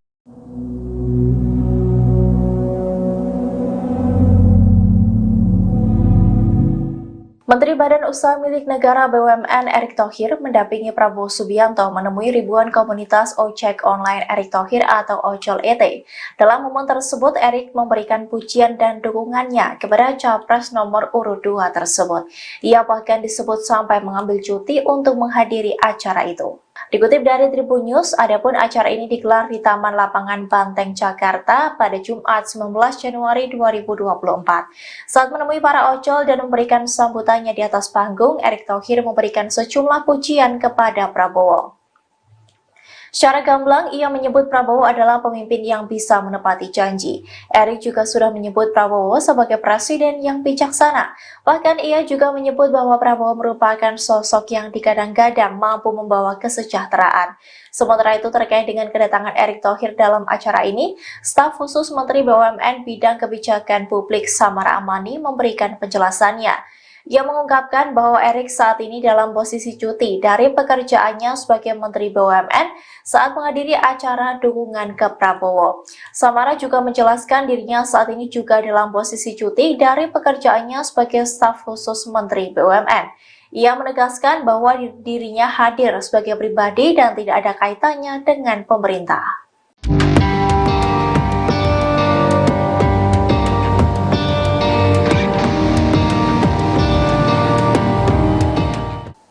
Menteri Badan Usaha Milik Negara BUMN Erick Thohir mendampingi Prabowo Subianto menemui ribuan komunitas ojek online Erick Thohir atau Ojol ET. Dalam momen tersebut, Erick memberikan pujian dan dukungannya kepada Capres nomor urut 2 tersebut. Ia bahkan disebut sampai mengambil cuti untuk menghadiri acara itu. Dikutip dari Tribun News, adapun acara ini digelar di Taman Lapangan Banteng, Jakarta pada Jumat 19 Januari 2024. Saat menemui para ojol dan memberikan sambutannya di atas panggung, Erick Thohir memberikan sejumlah pujian kepada Prabowo. Secara gamblang, ia menyebut Prabowo adalah pemimpin yang bisa menepati janji. Erick juga sudah menyebut Prabowo sebagai presiden yang bijaksana. Bahkan ia juga menyebut bahwa Prabowo merupakan sosok yang digadang-gadang mampu membawa kesejahteraan. Sementara itu terkait dengan kedatangan Erick Thohir dalam acara ini, staf khusus Menteri BUMN Bidang Kebijakan Publik Samara Amani memberikan penjelasannya. Ia mengungkapkan bahwa Erick saat ini dalam posisi cuti dari pekerjaannya sebagai Menteri BUMN saat menghadiri acara dukungan ke Prabowo. Samara juga menjelaskan dirinya saat ini juga dalam posisi cuti dari pekerjaannya sebagai staf khusus Menteri BUMN. Ia menegaskan bahwa dirinya hadir sebagai pribadi dan tidak ada kaitannya dengan pemerintah.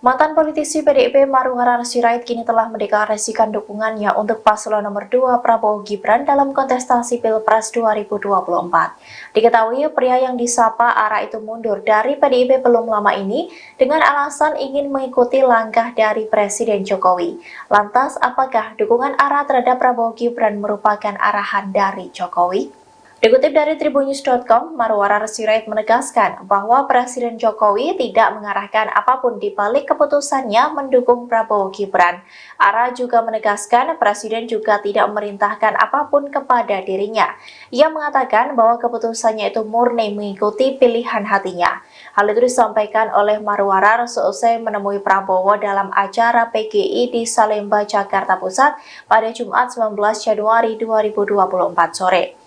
Mantan politisi PDIP Marwarar Sirait kini telah mendeklarasikan dukungannya untuk paslon nomor 2 Prabowo Gibran dalam kontestasi Pilpres 2024. Diketahui pria yang disapa Ara itu mundur dari PDIP belum lama ini dengan alasan ingin mengikuti langkah dari Presiden Jokowi. Lantas, apakah dukungan Ara terhadap Prabowo Gibran merupakan arahan dari Jokowi? Dikutip dari tribunnews.com, Marwarar Sirait menegaskan bahwa Presiden Jokowi tidak mengarahkan apapun di balik keputusannya mendukung Prabowo Gibran. Ara juga menegaskan Presiden juga tidak memerintahkan apapun kepada dirinya. Ia mengatakan bahwa keputusannya itu murni mengikuti pilihan hatinya. Hal itu disampaikan oleh Marwarar seusai menemui Prabowo dalam acara PGI di Salemba, Jakarta Pusat pada Jumat 19 Januari 2024 sore.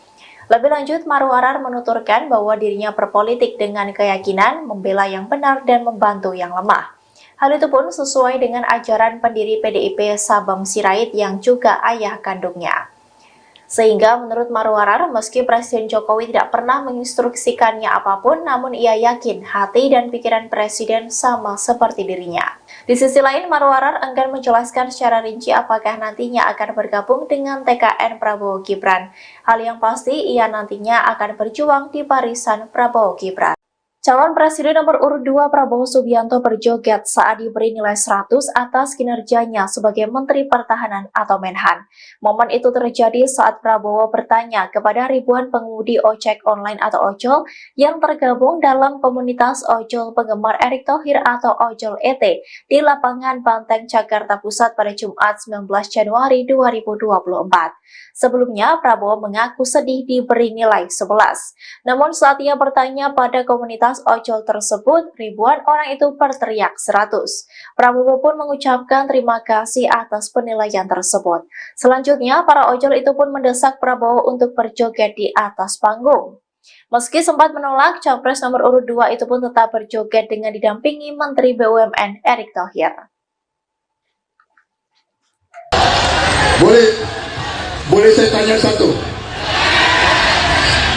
Lebih lanjut, Marwarar menuturkan bahwa dirinya berpolitik dengan keyakinan membela yang benar dan membantu yang lemah. Hal itu pun sesuai dengan ajaran pendiri PDIP Sabam Sirait yang juga ayah kandungnya. Sehingga menurut Marwarar, meski Presiden Jokowi tidak pernah menginstruksikannya apapun, namun ia yakin hati dan pikiran Presiden sama seperti dirinya. Di sisi lain, Marwarar enggan menjelaskan secara rinci apakah nantinya akan bergabung dengan TKN Prabowo Gibran. Hal yang pasti, ia nantinya akan berjuang di barisan Prabowo Gibran. Calon Presiden nomor urut 2 Prabowo Subianto berjoget saat diberi nilai 100 atas kinerjanya sebagai Menteri Pertahanan atau Menhan. Momen itu terjadi saat Prabowo bertanya kepada ribuan pengemudi ojek online atau ojol yang tergabung dalam komunitas ojol penggemar Erick Thohir atau Ojol ET di Lapangan Banteng, Jakarta Pusat pada Jumat 19 Januari 2024. Sebelumnya, Prabowo mengaku sedih diberi nilai 11. Namun saat ia bertanya pada komunitas ojol tersebut, ribuan orang itu berteriak 100. Prabowo pun mengucapkan terima kasih atas penilaian tersebut. Selanjutnya, para ojol itu pun mendesak Prabowo untuk berjoget di atas panggung. Meski sempat menolak, Capres nomor urut 2 itu pun tetap berjoget dengan didampingi Menteri BUMN Erick Thohir. Boleh saya tanya satu?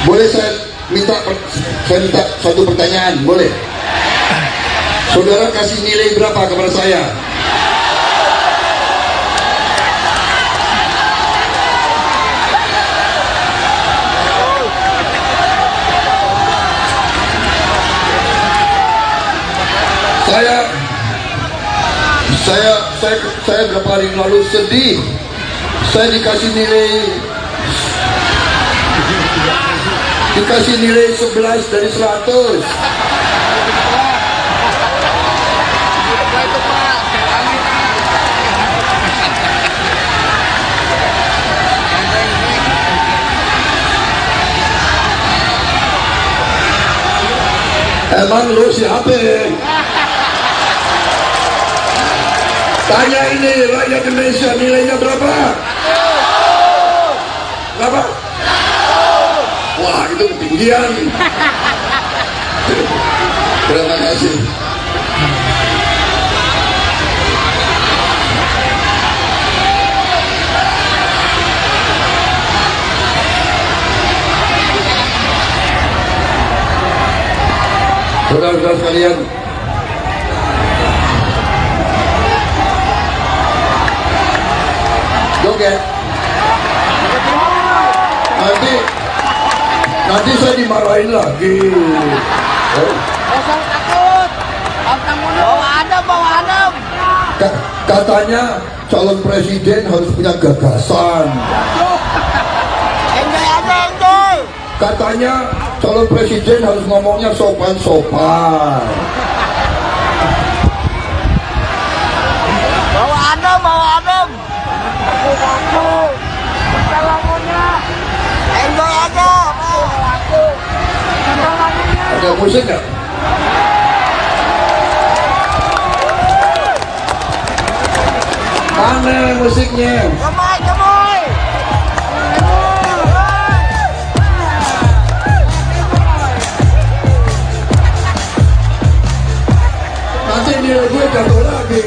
Boleh saya minta satu pertanyaan? Boleh? Saudara kasih nilai berapa kepada saya? Saya beberapa hari lalu sedih. Saya dikasih nilai Dikasih nilai 11 dari 100. Itu Pak. Emang lu siapa? Tanya ini rakyat Indonesia, nilainya berapa? Berapa? Wah, itu ketinggian. Terima kasih. Saudara-saudara sekalian, joget. Nanti saya dimarahin lagi. Kosong takut. Abang mulu. Bawa adem. Katanya calon presiden harus punya gagasan. Enjoy aja, enjoy. Katanya calon presiden harus ngomongnya sopan-sopan. Bawa adem. Aku. Lagunya. Enjoy aja. Ada musik nggak? Mana musiknya? Gemoy. Nanti nilai gue jatuh lagi.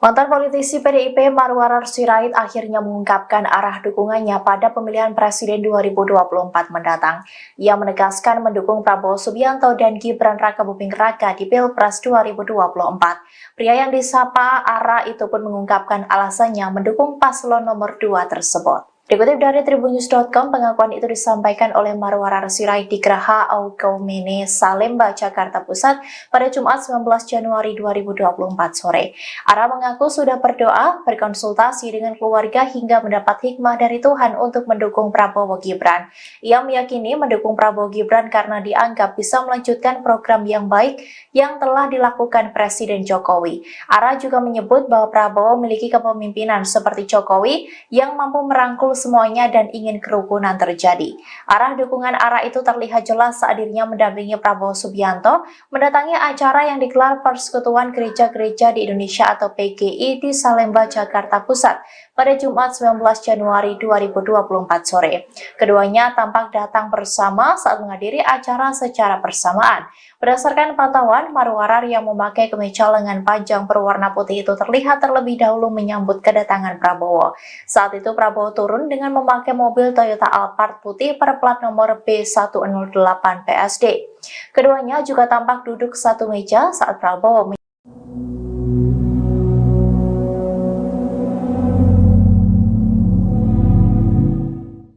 Mantan politisi PDIP Marwarar Sirait akhirnya mengungkapkan arah dukungannya pada pemilihan presiden 2024 mendatang. Ia menegaskan mendukung Prabowo Subianto dan Gibran Rakabuming Raka di Pilpres 2024. Pria yang disapa Ara itu pun mengungkapkan alasannya mendukung paslon nomor 2 tersebut. Dikutip dari tribunnews.com, pengakuan itu disampaikan oleh Marwarar Sirait di Geraha Aukaumene, Salemba, Jakarta Pusat pada Jumat 19 Januari 2024 sore. Ara mengaku sudah berdoa, berkonsultasi dengan keluarga hingga mendapat hikmah dari Tuhan untuk mendukung Prabowo Gibran. Ia meyakini mendukung Prabowo Gibran karena dianggap bisa melanjutkan program yang baik yang telah dilakukan Presiden Jokowi. Ara juga menyebut bahwa Prabowo memiliki kepemimpinan seperti Jokowi yang mampu merangkul semuanya dan ingin kerukunan terjadi. Arah dukungan Ara itu terlihat jelas saat dirinya mendampingi Prabowo Subianto mendatangi acara yang digelar Persekutuan Gereja-Gereja di Indonesia atau PGI di Salemba, Jakarta Pusat pada Jumat 19 Januari 2024 sore. Keduanya tampak datang bersama saat menghadiri acara secara bersamaan. Berdasarkan pantauan, Marwarar yang memakai kemeja lengan panjang berwarna putih itu terlihat terlebih dahulu menyambut kedatangan Prabowo. Saat itu Prabowo turun dengan memakai mobil Toyota Alphard putih berplat nomor B108 PSD. Keduanya juga tampak duduk satu meja saat Prabowo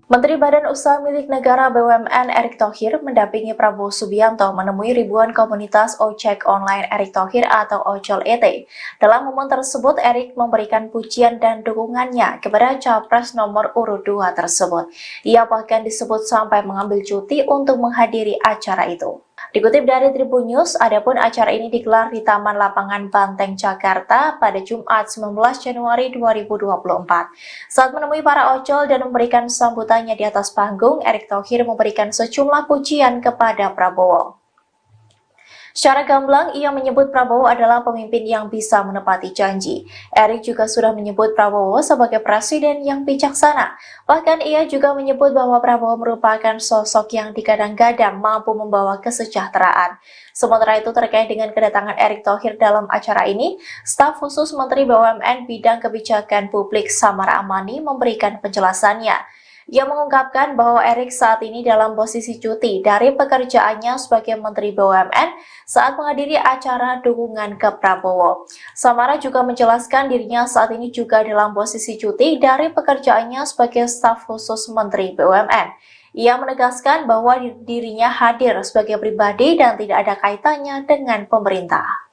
Menteri Badan Usaha Milik Negara BUMN Erick Thohir mendampingi Prabowo Subianto menemui ribuan komunitas ojek online Erick Thohir atau Ojol ET. Dalam momen tersebut, Erick memberikan pujian dan dukungannya kepada Capres nomor urut 2 tersebut. Ia bahkan disebut sampai mengambil cuti untuk menghadiri acara itu. Dikutip dari Tribun News, adapun acara ini digelar di Taman Lapangan Banteng, Jakarta pada Jumat 19 Januari 2024. Saat menemui para ojol dan memberikan sambutannya di atas panggung, Erick Thohir memberikan sejumlah pujian kepada Prabowo. Secara gamblang, ia menyebut Prabowo adalah pemimpin yang bisa menepati janji. Erick juga sudah menyebut Prabowo sebagai presiden yang bijaksana. Bahkan ia juga menyebut bahwa Prabowo merupakan sosok yang digadang-gadang mampu membawa kesejahteraan. Sementara itu terkait dengan kedatangan Erick Thohir dalam acara ini, staf khusus Menteri BUMN Bidang Kebijakan Publik Samara Amani memberikan penjelasannya. Ia mengungkapkan bahwa Erik saat ini dalam posisi cuti dari pekerjaannya sebagai Menteri BUMN saat menghadiri acara dukungan ke Prabowo. Samara juga menjelaskan dirinya saat ini juga dalam posisi cuti dari pekerjaannya sebagai staf khusus Menteri BUMN. Ia menegaskan bahwa dirinya hadir sebagai pribadi dan tidak ada kaitannya dengan pemerintah.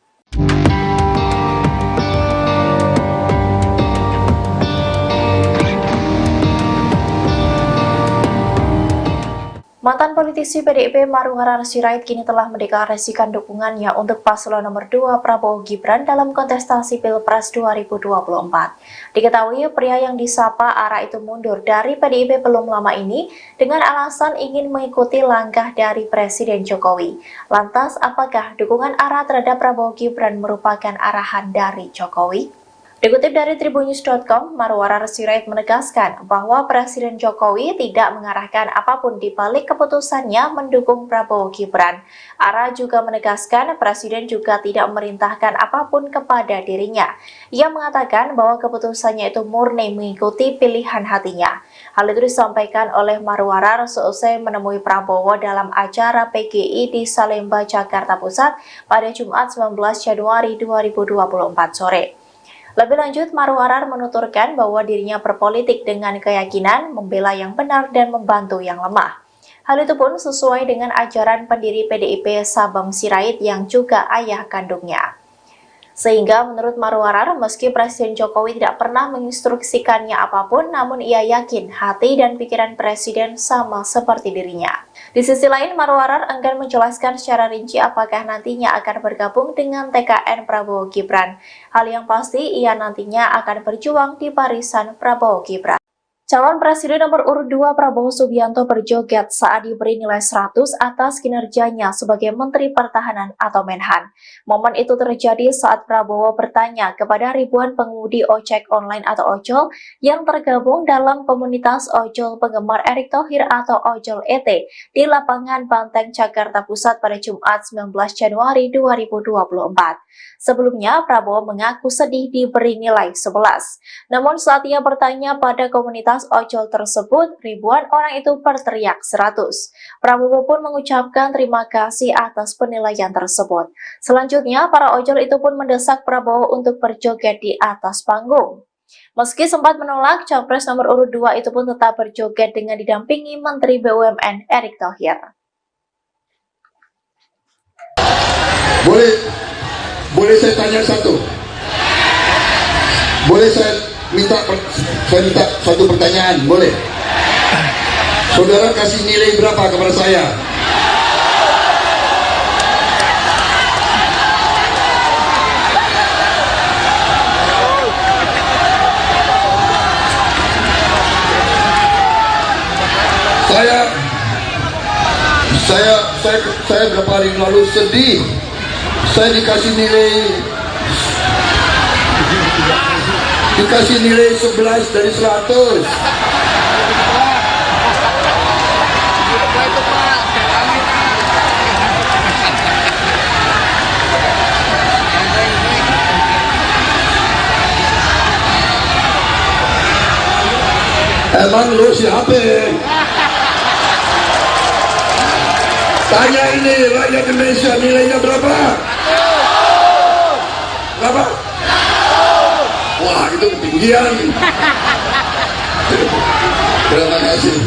Mantan politisi PDIP Maruharara Sirait kini telah mendeklarasikan dukungannya untuk paslon nomor 2 Prabowo Gibran dalam kontestasi Pilpres 2024. Diketahui pria yang disapa Ara itu mundur dari PDIP belum lama ini dengan alasan ingin mengikuti langkah dari Presiden Jokowi. Lantas, apakah dukungan Ara terhadap Prabowo Gibran merupakan arahan dari Jokowi? Dikutip dari Tribunnews.com, Maruharara Sirait menegaskan bahwa Presiden Jokowi tidak mengarahkan apapun di balik keputusannya mendukung Prabowo Gibran. Ara juga menegaskan Presiden juga tidak memerintahkan apapun kepada dirinya. Ia mengatakan bahwa keputusannya itu murni mengikuti pilihan hatinya. Hal itu disampaikan oleh Maruharara seusai menemui Prabowo dalam acara PGI di Salemba, Jakarta Pusat pada Jumat 19 Januari 2024 sore. Lebih lanjut, Maruharara menuturkan bahwa dirinya berpolitik dengan keyakinan membela yang benar dan membantu yang lemah. Hal itu pun sesuai dengan ajaran pendiri PDIP Sabam Sirait yang juga ayah kandungnya. Sehingga menurut Maruharara, meski Presiden Jokowi tidak pernah menginstruksikannya apapun, namun ia yakin hati dan pikiran Presiden sama seperti dirinya. Di sisi lain, Maruharara enggan menjelaskan secara rinci apakah nantinya akan bergabung dengan TKN Prabowo Gibran. Hal yang pasti, ia nantinya akan berjuang di barisan Prabowo Gibran. Calon Presiden nomor urut 2 Prabowo Subianto berjoget saat diberi nilai 100 atas kinerjanya sebagai Menteri Pertahanan atau Menhan. Momen itu terjadi saat Prabowo bertanya kepada ribuan pengemudi ojek online atau ojol yang tergabung dalam komunitas ojol penggemar Erick Thohir atau Ojol ET di lapangan Banteng, Jakarta Pusat pada Jumat 19 Januari 2024. Sebelumnya, Prabowo mengaku sedih diberi nilai 11. Namun saat ia bertanya pada komunitas ojol tersebut, ribuan orang itu berteriak 100. Prabowo pun mengucapkan terima kasih atas penilaian tersebut. Selanjutnya, para ojol itu pun mendesak Prabowo untuk berjoget di atas panggung. Meski sempat menolak, Capres nomor urut 2 itu pun tetap berjoget dengan didampingi Menteri BUMN Erick Thohir. Boleh saya tanya satu? Boleh saya minta satu pertanyaan? Boleh? Saudara kasih nilai berapa kepada saya? Saya berapa hari lalu sedih. Saya dikasih nilai 11 dari 100. Emang lu siapa? Tanya ini rakyat Indonesia, nilainya berapa? Berapa? Wah, itu ketinggian. Terima kasih.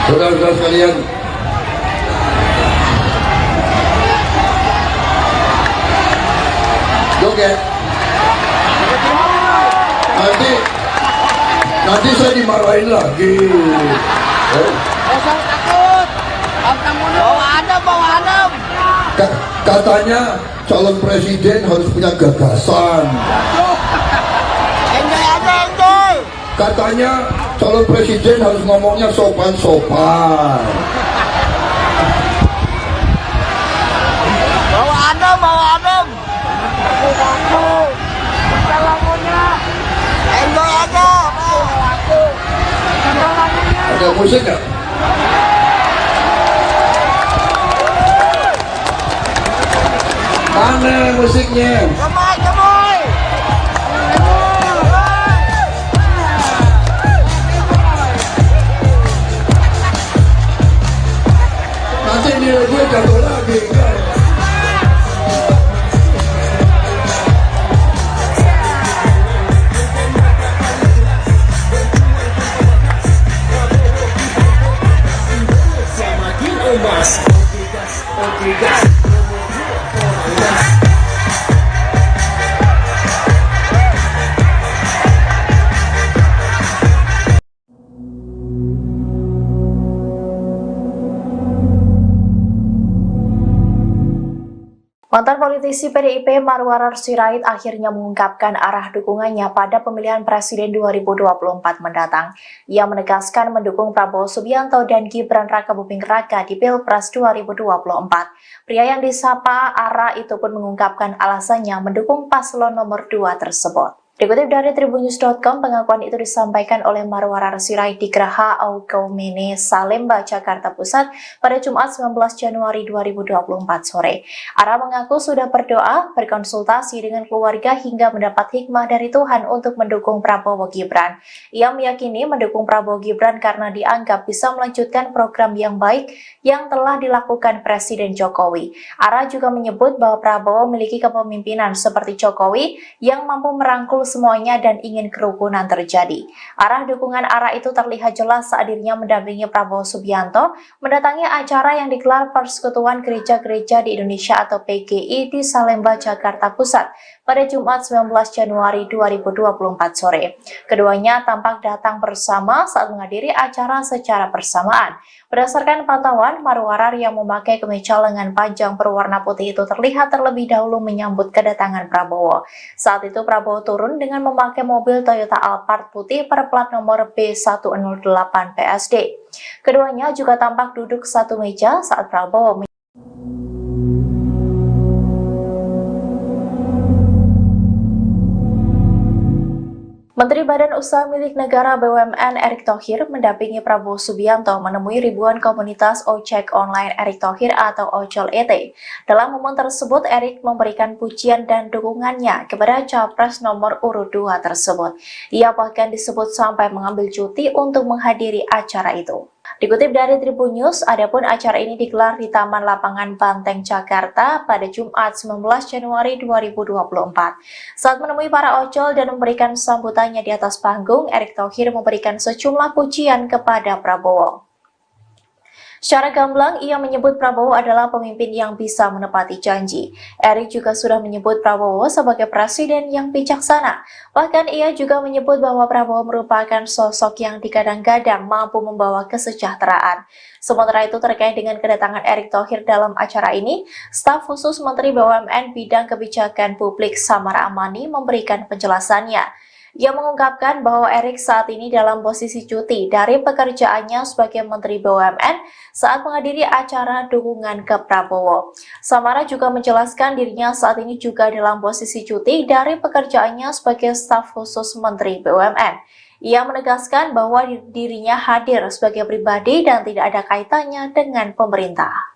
Saudara-saudara sekalian, joget. Nanti saya dimarahin lagi. Jangan takut. Bawa adem. Katanya calon presiden harus punya gagasan. Enjoy aja, enjoy. Katanya calon presiden harus ngomongnya sopan-sopan. Bawa adem. Enjoy aja. Ada musik nggak? Mana musiknya? Gemoy, gemoy. Nanti nilai gue jatuh lagi. Mantan politisi PDIP Marwarar Sirait akhirnya mengungkapkan arah dukungannya pada pemilihan presiden 2024 mendatang. Ia menegaskan mendukung Prabowo Subianto dan Gibran Rakabuming Raka di Pilpres 2024. Pria yang disapa Ara itu pun mengungkapkan alasannya mendukung paslon nomor 2 tersebut. Dikutip dari tribunnews.com, pengakuan itu disampaikan oleh Marwarar Sirait di Geraha Augaumene, Salemba, Jakarta Pusat pada Jumat 19 Januari 2024 sore. Ara mengaku sudah berdoa, berkonsultasi dengan keluarga hingga mendapat hikmah dari Tuhan untuk mendukung Prabowo Gibran. Ia meyakini mendukung Prabowo Gibran karena dianggap bisa melanjutkan program yang baik yang telah dilakukan Presiden Jokowi. Ara juga menyebut bahwa Prabowo memiliki kepemimpinan seperti Jokowi yang mampu merangkul semuanya dan ingin kerukunan terjadi. Arah dukungan Ara itu terlihat jelas saat dirinya mendampingi Prabowo Subianto mendatangi acara yang digelar Persekutuan Gereja-Gereja di Indonesia atau PGI di Salemba, Jakarta Pusat pada Jumat 19 Januari 2024 sore. Keduanya tampak datang bersama saat menghadiri acara secara bersamaan. Berdasarkan pantauan, Marwarar yang memakai kemeja lengan panjang berwarna putih itu terlihat terlebih dahulu menyambut kedatangan Prabowo. Saat itu Prabowo turun dengan memakai mobil Toyota Alphard putih berplat nomor B108 PSD. Keduanya juga tampak duduk satu meja saat Prabowo Menteri Badan Usaha Milik Negara BUMN Erick Thohir mendampingi Prabowo Subianto menemui ribuan komunitas ojek online Erick Thohir atau Ojol ET. Dalam momen tersebut, Erick memberikan pujian dan dukungannya kepada Capres nomor urut 2 tersebut. Ia bahkan disebut sampai mengambil cuti untuk menghadiri acara itu. Dikutip dari Tribunnews, adapun acara ini digelar di Taman Lapangan Banteng, Jakarta pada Jumat 19 Januari 2024. Saat menemui para ojol dan memberikan sambutannya di atas panggung, Erick Thohir memberikan sejumlah pujian kepada Prabowo. Secara gamblang, ia menyebut Prabowo adalah pemimpin yang bisa menepati janji. Erick juga sudah menyebut Prabowo sebagai presiden yang bijaksana. Bahkan ia juga menyebut bahwa Prabowo merupakan sosok yang digadang-gadang mampu membawa kesejahteraan. Sementara itu terkait dengan kedatangan Erick Thohir dalam acara ini, staf khusus Menteri BUMN Bidang Kebijakan Publik Samara Amani memberikan penjelasannya. Ia mengungkapkan bahwa Erick saat ini dalam posisi cuti dari pekerjaannya sebagai Menteri BUMN saat menghadiri acara dukungan ke Prabowo. Samara juga menjelaskan dirinya saat ini juga dalam posisi cuti dari pekerjaannya sebagai staf khusus Menteri BUMN. Ia menegaskan bahwa dirinya hadir sebagai pribadi dan tidak ada kaitannya dengan pemerintah.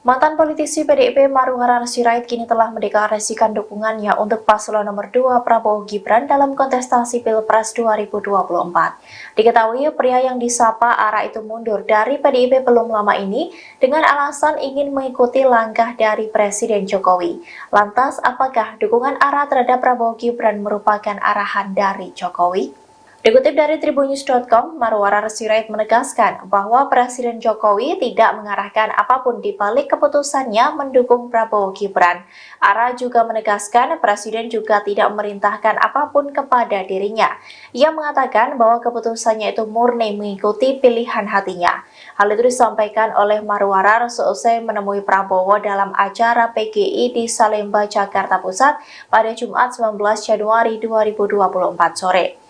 Mantan politisi PDIP Marwarar Sirait kini telah mendeklarasikan dukungannya untuk paslon nomor 2 Prabowo Gibran dalam kontestasi Pilpres 2024. Diketahui pria yang disapa Ara itu mundur dari PDIP belum lama ini dengan alasan ingin mengikuti langkah dari Presiden Jokowi. Lantas, apakah dukungan Ara terhadap Prabowo Gibran merupakan arahan dari Jokowi? Dikutip dari tribunnews.com, Marwarar Sirait menegaskan bahwa Presiden Jokowi tidak mengarahkan apapun di balik keputusannya mendukung Prabowo Gibran. Ara juga menegaskan Presiden juga tidak memerintahkan apapun kepada dirinya. Ia mengatakan bahwa keputusannya itu murni mengikuti pilihan hatinya. Hal itu disampaikan oleh Marwarar seusai menemui Prabowo dalam acara PGI di Salemba, Jakarta Pusat pada Jumat 19 Januari 2024 sore.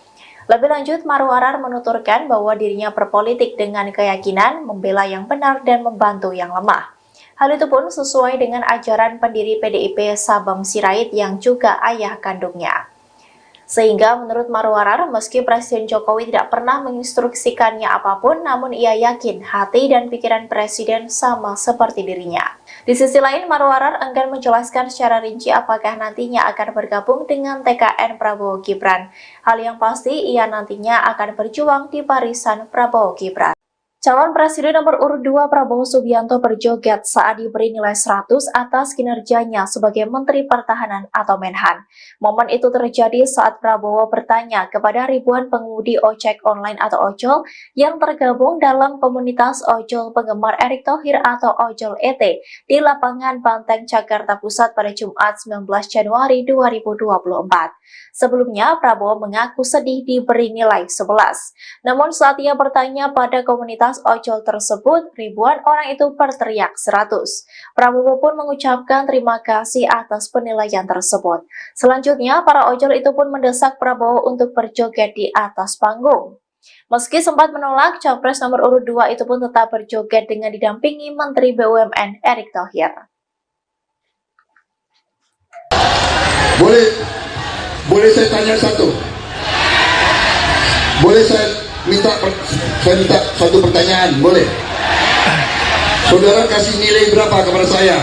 Lebih lanjut, Marwarar menuturkan bahwa dirinya berpolitik dengan keyakinan membela yang benar dan membantu yang lemah. Hal itu pun sesuai dengan ajaran pendiri PDIP Sabam Sirait yang juga ayah kandungnya. Sehingga menurut Marwarar, meski Presiden Jokowi tidak pernah menginstruksikannya apapun, namun ia yakin hati dan pikiran Presiden sama seperti dirinya. Di sisi lain, Marwarar enggan menjelaskan secara rinci apakah nantinya akan bergabung dengan TKN Prabowo Gibran. Hal yang pasti, ia nantinya akan berjuang di barisan Prabowo Gibran. Calon Presiden nomor urut 2 Prabowo Subianto berjoget saat diberi nilai 100 atas kinerjanya sebagai Menteri Pertahanan atau Menhan. Momen itu terjadi saat Prabowo bertanya kepada ribuan pengemudi ojek online atau ojol yang tergabung dalam komunitas ojol penggemar Erick Thohir atau Ojol ET di lapangan Banteng, Jakarta Pusat pada Jumat 19 Januari 2024. Sebelumnya, Prabowo mengaku sedih diberi nilai 11. Namun saat ia bertanya pada komunitas ojol tersebut, ribuan orang itu berteriak 100. Prabowo pun mengucapkan terima kasih atas penilaian tersebut. Selanjutnya, para ojol itu pun mendesak Prabowo untuk berjoget di atas panggung. Meski sempat menolak, Capres nomor urut 2 itu pun tetap berjoget dengan didampingi Menteri BUMN Erick Thohir. Boleh saya tanya satu? Boleh saya minta satu pertanyaan? Boleh? Saudara kasih nilai berapa kepada saya?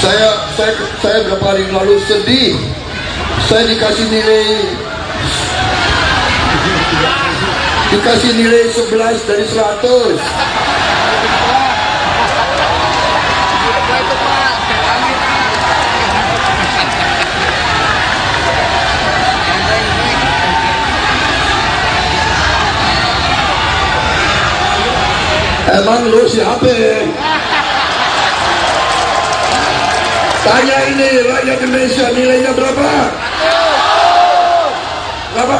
Saya beberapa hari lalu sedih. Saya dikasih nilai 11 dari 100. Emang lu siapa? Tanya ini rakyat Indonesia, nilainya berapa? Berapa?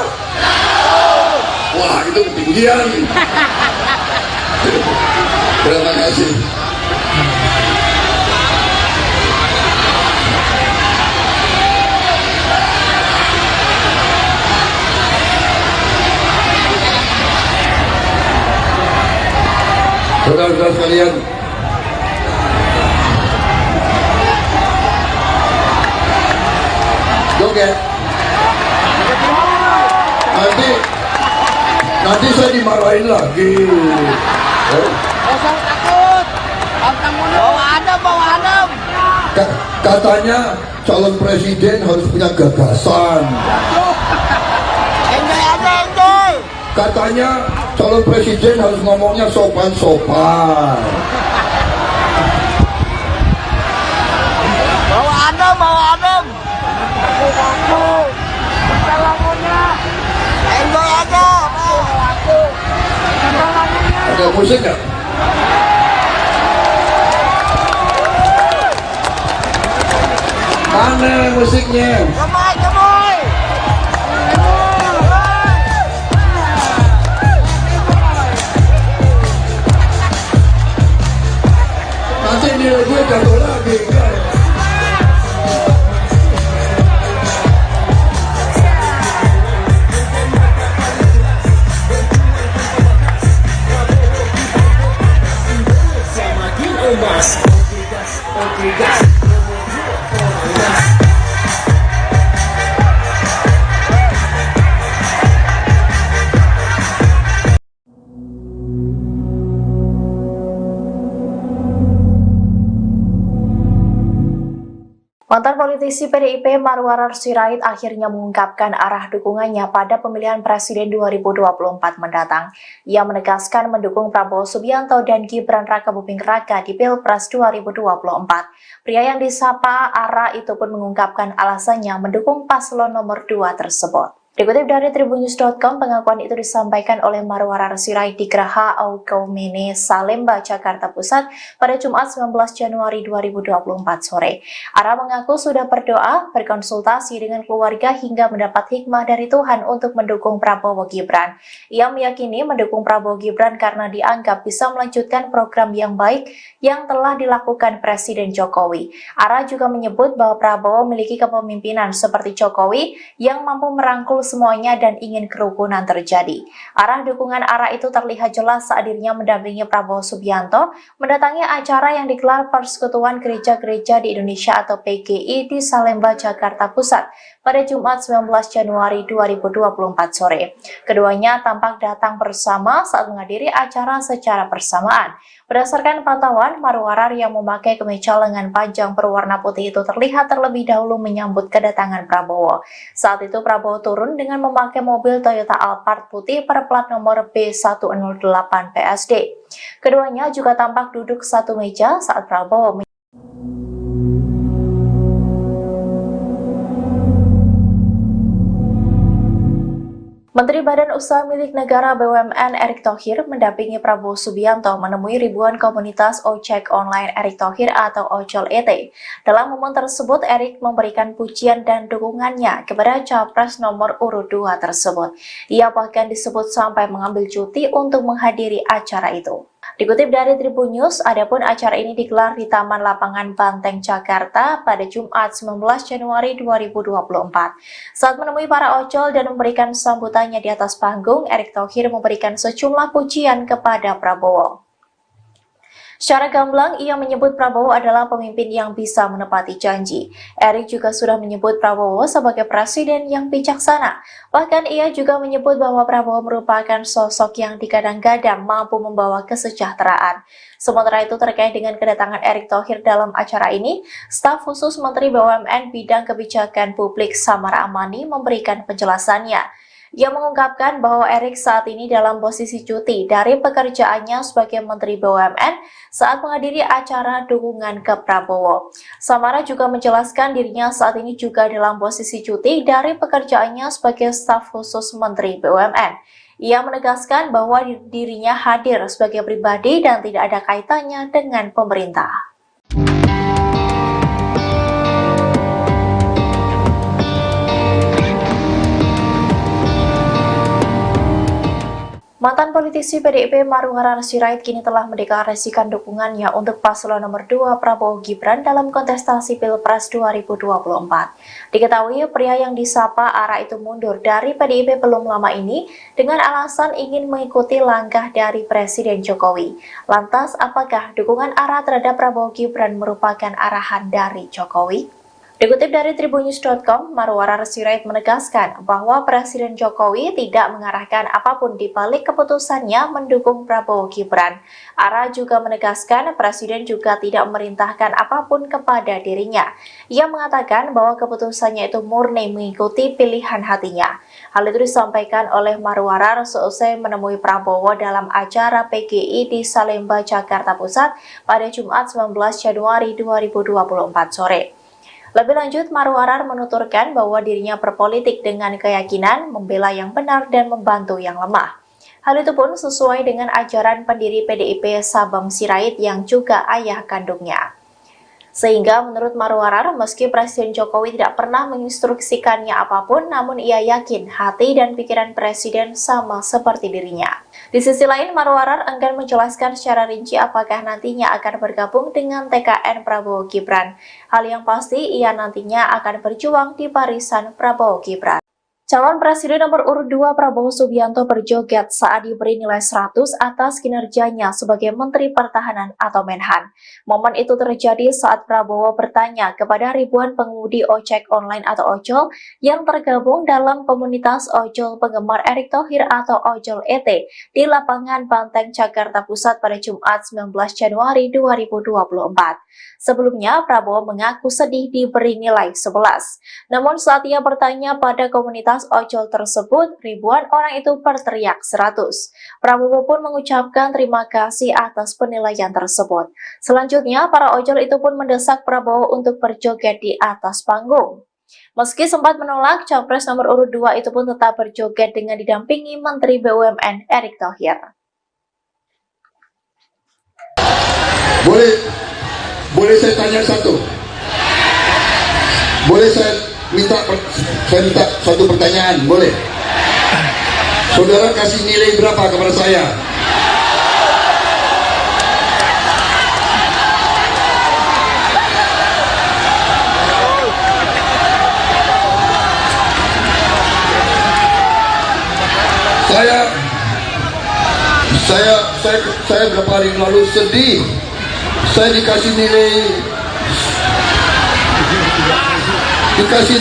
Wah, itu ketinggian. Terima kasih. Saudara-saudara sekalian, joget. Nanti saya dimarahin lagi. Kosong takut. Bawa adem. Katanya calon presiden harus punya gagasan. Enjoy. Katanya calon presiden harus ngomongnya sopan-sopan. Bawa adem. Aku. Enjoy aja. Ada musik nggak? Mana musiknya? Gemoy. Nanti nilai gue jatuh lagi. Mantan politisi PDIP Marwarar Sirait akhirnya mengungkapkan arah dukungannya pada pemilihan Presiden 2024 mendatang. Ia menegaskan mendukung Prabowo Subianto dan Gibran Rakabuming Raka di Pilpres 2024. Pria yang disapa Ara itu pun mengungkapkan alasannya mendukung paslon nomor 2 tersebut. Dikutip dari tribunnews.com, pengakuan itu disampaikan oleh Marwarar Sirait di Geraha Aukaumene, Salemba, Jakarta Pusat pada Jumat 19 Januari 2024 sore. Ara mengaku sudah berdoa, berkonsultasi dengan keluarga hingga mendapat hikmah dari Tuhan untuk mendukung Prabowo Gibran. Ia meyakini mendukung Prabowo Gibran karena dianggap bisa melanjutkan program yang baik yang telah dilakukan Presiden Jokowi. Ara juga menyebut bahwa Prabowo memiliki kepemimpinan seperti Jokowi yang mampu merangkul merangkul semuanya dan ingin kerukunan terjadi. Arah dukungan ARA itu terlihat jelas saat dirinya mendampingi Prabowo Subianto mendatangi acara yang digelar Persekutuan Gereja-Gereja di Indonesia atau PGI di Salemba, Jakarta Pusat pada Jumat 19 Januari 2024 sore. Keduanya tampak datang bersama saat menghadiri acara secara bersamaan. Berdasarkan pantauan, Marwarar yang memakai kemeja lengan panjang berwarna putih itu terlihat terlebih dahulu menyambut kedatangan Prabowo. Saat itu Prabowo turun dengan memakai mobil Toyota Alphard putih berplat nomor B108 PSD. Keduanya juga tampak duduk satu meja saat Prabowo Menteri Badan Usaha Milik Negara BUMN Erick Thohir mendampingi Prabowo Subianto menemui ribuan komunitas ojek online Erick Thohir atau Ojol ET. Dalam momen tersebut, Erick memberikan pujian dan dukungannya kepada Capres nomor urut 2 tersebut. Ia bahkan disebut sampai mengambil cuti untuk menghadiri acara itu. Dikutip dari Tribun News, adapun acara ini digelar di Taman Lapangan Banteng, Jakarta pada Jumat 19 Januari 2024. Saat menemui para ojol dan memberikan sambutannya di atas panggung, Erick Thohir memberikan sejumlah pujian kepada Prabowo. Secara gamblang, ia menyebut Prabowo adalah pemimpin yang bisa menepati janji. Erick juga sudah menyebut Prabowo sebagai presiden yang bijaksana. Bahkan ia juga menyebut bahwa Prabowo merupakan sosok yang digadang-gadang mampu membawa kesejahteraan. Sementara itu terkait dengan kedatangan Erick Thohir dalam acara ini, staf khusus Menteri BUMN Bidang Kebijakan Publik Samara Amani memberikan penjelasannya. Ia mengungkapkan bahwa Erick saat ini dalam posisi cuti dari pekerjaannya sebagai Menteri BUMN saat menghadiri acara dukungan ke Prabowo. Samara juga menjelaskan dirinya saat ini juga dalam posisi cuti dari pekerjaannya sebagai staf khusus Menteri BUMN. Ia menegaskan bahwa dirinya hadir sebagai pribadi dan tidak ada kaitannya dengan pemerintah. Mantan politisi PDIP Marwarar Sirait kini telah mendeklarasikan dukungannya untuk paslon nomor 2 Prabowo Gibran dalam kontestasi Pilpres 2024. Diketahui pria yang disapa ARA itu mundur dari PDIP belum lama ini dengan alasan ingin mengikuti langkah dari Presiden Jokowi. Lantas, apakah dukungan ARA terhadap Prabowo Gibran merupakan arahan dari Jokowi? Dikutip dari tribunnews.com, Marwarar Sirait menegaskan bahwa Presiden Jokowi tidak mengarahkan apapun di balik keputusannya mendukung Prabowo Gibran. ARA juga menegaskan Presiden juga tidak memerintahkan apapun kepada dirinya. Ia mengatakan bahwa keputusannya itu murni mengikuti pilihan hatinya. Hal itu disampaikan oleh Marwarar seusai menemui Prabowo dalam acara PGI di Salemba, Jakarta Pusat pada Jumat 19 Januari 2024 sore. Lebih lanjut, Marwarar menuturkan bahwa dirinya berpolitik dengan keyakinan membela yang benar dan membantu yang lemah. Hal itu pun sesuai dengan ajaran pendiri PDIP Sabam Sirait yang juga ayah kandungnya. Sehingga menurut Marwarar, meski Presiden Jokowi tidak pernah menginstruksikannya apapun, namun ia yakin hati dan pikiran Presiden sama seperti dirinya. Di sisi lain, Marwarar enggan menjelaskan secara rinci apakah nantinya akan bergabung dengan TKN Prabowo Gibran. Hal yang pasti, ia nantinya akan berjuang di barisan Prabowo Gibran. Calon Presiden nomor urut 2 Prabowo Subianto berjoget saat diberi nilai 100 atas kinerjanya sebagai Menteri Pertahanan atau Menhan. Momen itu terjadi saat Prabowo bertanya kepada ribuan pengemudi ojek online atau ojol yang tergabung dalam komunitas ojol penggemar Erick Thohir atau Ojol ET di Lapangan Banteng, Jakarta Pusat pada Jumat 19 Januari 2024. Sebelumnya, Prabowo mengaku sedih diberi nilai 11. Namun saat ia bertanya pada komunitas ojol tersebut, ribuan orang itu berteriak 100. Prabowo pun mengucapkan terima kasih atas penilaian tersebut. Selanjutnya, para ojol itu pun mendesak Prabowo untuk berjoget di atas panggung. Meski sempat menolak, Capres nomor urut 2 itu pun tetap berjoget dengan didampingi Menteri BUMN Erick Thohir. Boleh saya tanya satu? Boleh saya minta satu pertanyaan? Boleh? Saudara kasih nilai berapa kepada saya? Saya beberapa hari yang lalu sedih. Saya dikasih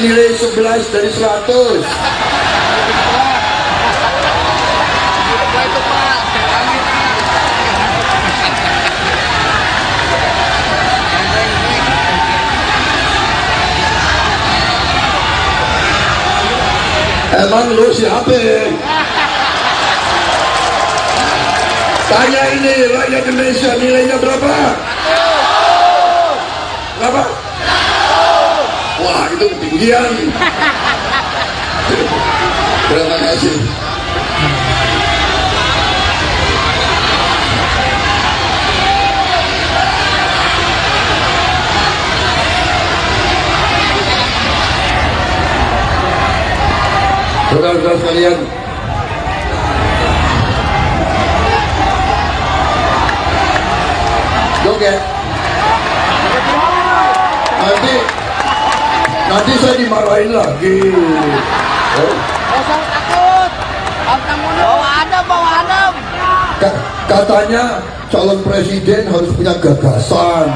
nilai 11 dari 100. Itu Pak. Emang lu siapa? Tanya ini rakyat Indonesia, nilainya berapa? Berapa? Wah, itu ketinggian. Terima kasih. Saudara-saudara sekalian, joget. Nanti saya dimarahin lagi. Oh. Usah takut. Bawa Adam. Katanya calon presiden harus punya gagasan.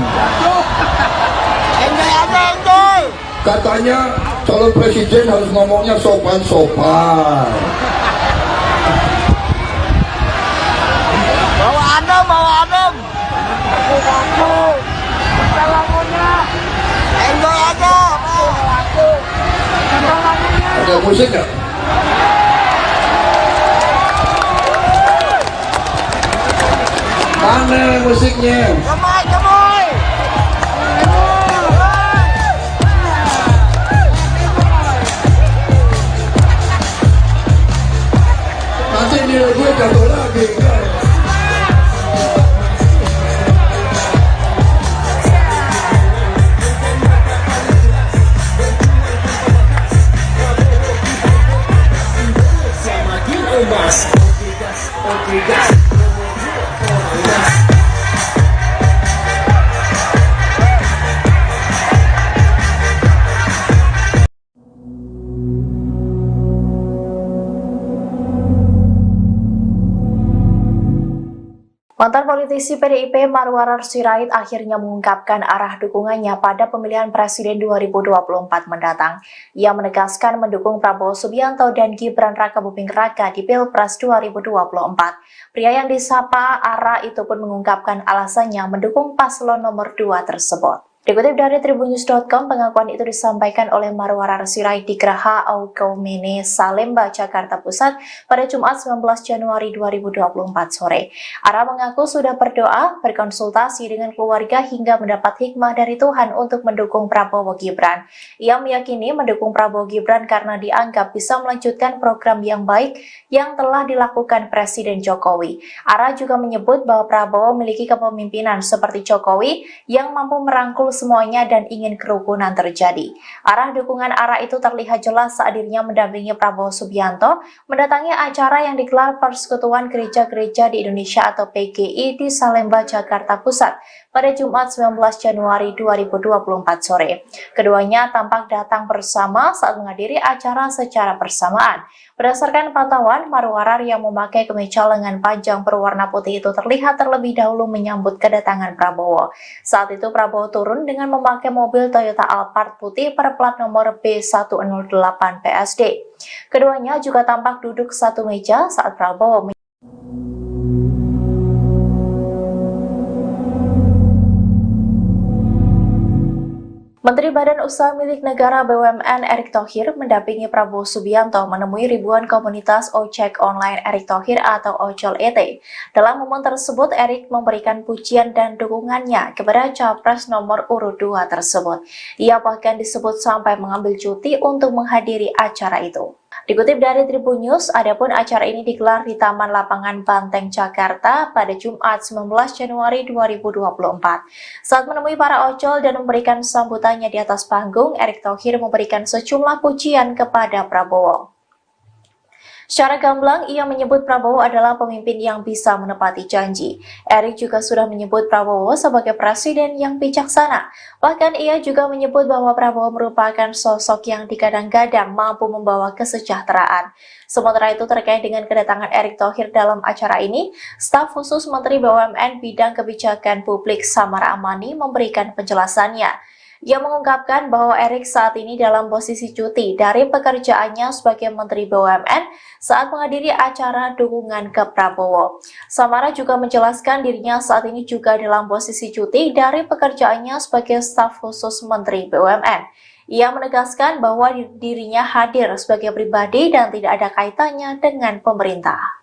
Enjoy aja, enjoy. Katanya calon presiden harus ngomongnya sopan-sopan. Bawa Adam. Aku. Lagunya. Enjoy aja. Ada musik nggak? Mana musiknya? Gemoy. Nanti nilai gue jatuh lagi. Mantan politisi PDIP Marwarar Sirait akhirnya mengungkapkan arah dukungannya pada pemilihan presiden 2024 mendatang. Ia menegaskan mendukung Prabowo Subianto dan Gibran Rakabuming Raka di Pilpres 2024. Pria yang disapa Ara itu pun mengungkapkan alasannya mendukung paslon nomor 2 tersebut. Dikutip dari tribunnews.com, pengakuan itu disampaikan oleh Marwarar Sirait di Geraha Aukaumene, Salemba, Jakarta Pusat pada Jumat 19 Januari 2024 sore. Ara mengaku sudah berdoa, berkonsultasi dengan keluarga hingga mendapat hikmah dari Tuhan untuk mendukung Prabowo Gibran. Ia meyakini mendukung Prabowo Gibran karena dianggap bisa melanjutkan program yang baik yang telah dilakukan Presiden Jokowi. Ara juga menyebut bahwa Prabowo memiliki kepemimpinan seperti Jokowi yang mampu merangkul semuanya dan ingin kerukunan terjadi. Arah dukungan Ara itu terlihat jelas saat dirinya mendampingi Prabowo Subianto mendatangi acara yang digelar Persekutuan Gereja-Gereja di Indonesia atau PGI di Salemba, Jakarta Pusat pada Jumat 19 Januari 2024 sore. Keduanya tampak datang bersama saat menghadiri acara secara bersamaan. Berdasarkan pantauan, Marwarar yang memakai kemeja lengan panjang berwarna putih itu terlihat terlebih dahulu menyambut kedatangan Prabowo. Saat itu Prabowo turun dengan memakai mobil Toyota Alphard putih berplat nomor B108 PSD. Keduanya juga tampak duduk satu meja saat Prabowo Menteri Badan Usaha Milik Negara BUMN Erick Thohir mendampingi Prabowo Subianto menemui ribuan komunitas ojek online Erick Thohir atau Ojol ET. Dalam momen tersebut, Erick memberikan pujian dan dukungannya kepada Capres nomor urut 2 tersebut. Ia bahkan disebut sampai mengambil cuti untuk menghadiri acara itu. Dikutip dari Tribun News, adapun acara ini digelar di Taman Lapangan Banteng, Jakarta pada Jumat 19 Januari 2024. Saat menemui para ojol dan memberikan sambutannya di atas panggung, Erick Thohir memberikan sejumlah pujian kepada Prabowo. Secara gamblang, ia menyebut Prabowo adalah pemimpin yang bisa menepati janji. Erik juga sudah menyebut Prabowo sebagai presiden yang bijaksana. Bahkan ia juga menyebut bahwa Prabowo merupakan sosok yang digadang-gadang mampu membawa kesejahteraan. Sementara itu terkait dengan kedatangan Erick Thohir dalam acara ini, staf khusus Menteri BUMN Bidang Kebijakan Publik Samara Amani memberikan penjelasannya. Ia mengungkapkan bahwa Erick saat ini dalam posisi cuti dari pekerjaannya sebagai Menteri BUMN saat menghadiri acara dukungan ke Prabowo. Samara juga menjelaskan dirinya saat ini juga dalam posisi cuti dari pekerjaannya sebagai staf khusus Menteri BUMN. Ia menegaskan bahwa dirinya hadir sebagai pribadi dan tidak ada kaitannya dengan pemerintah.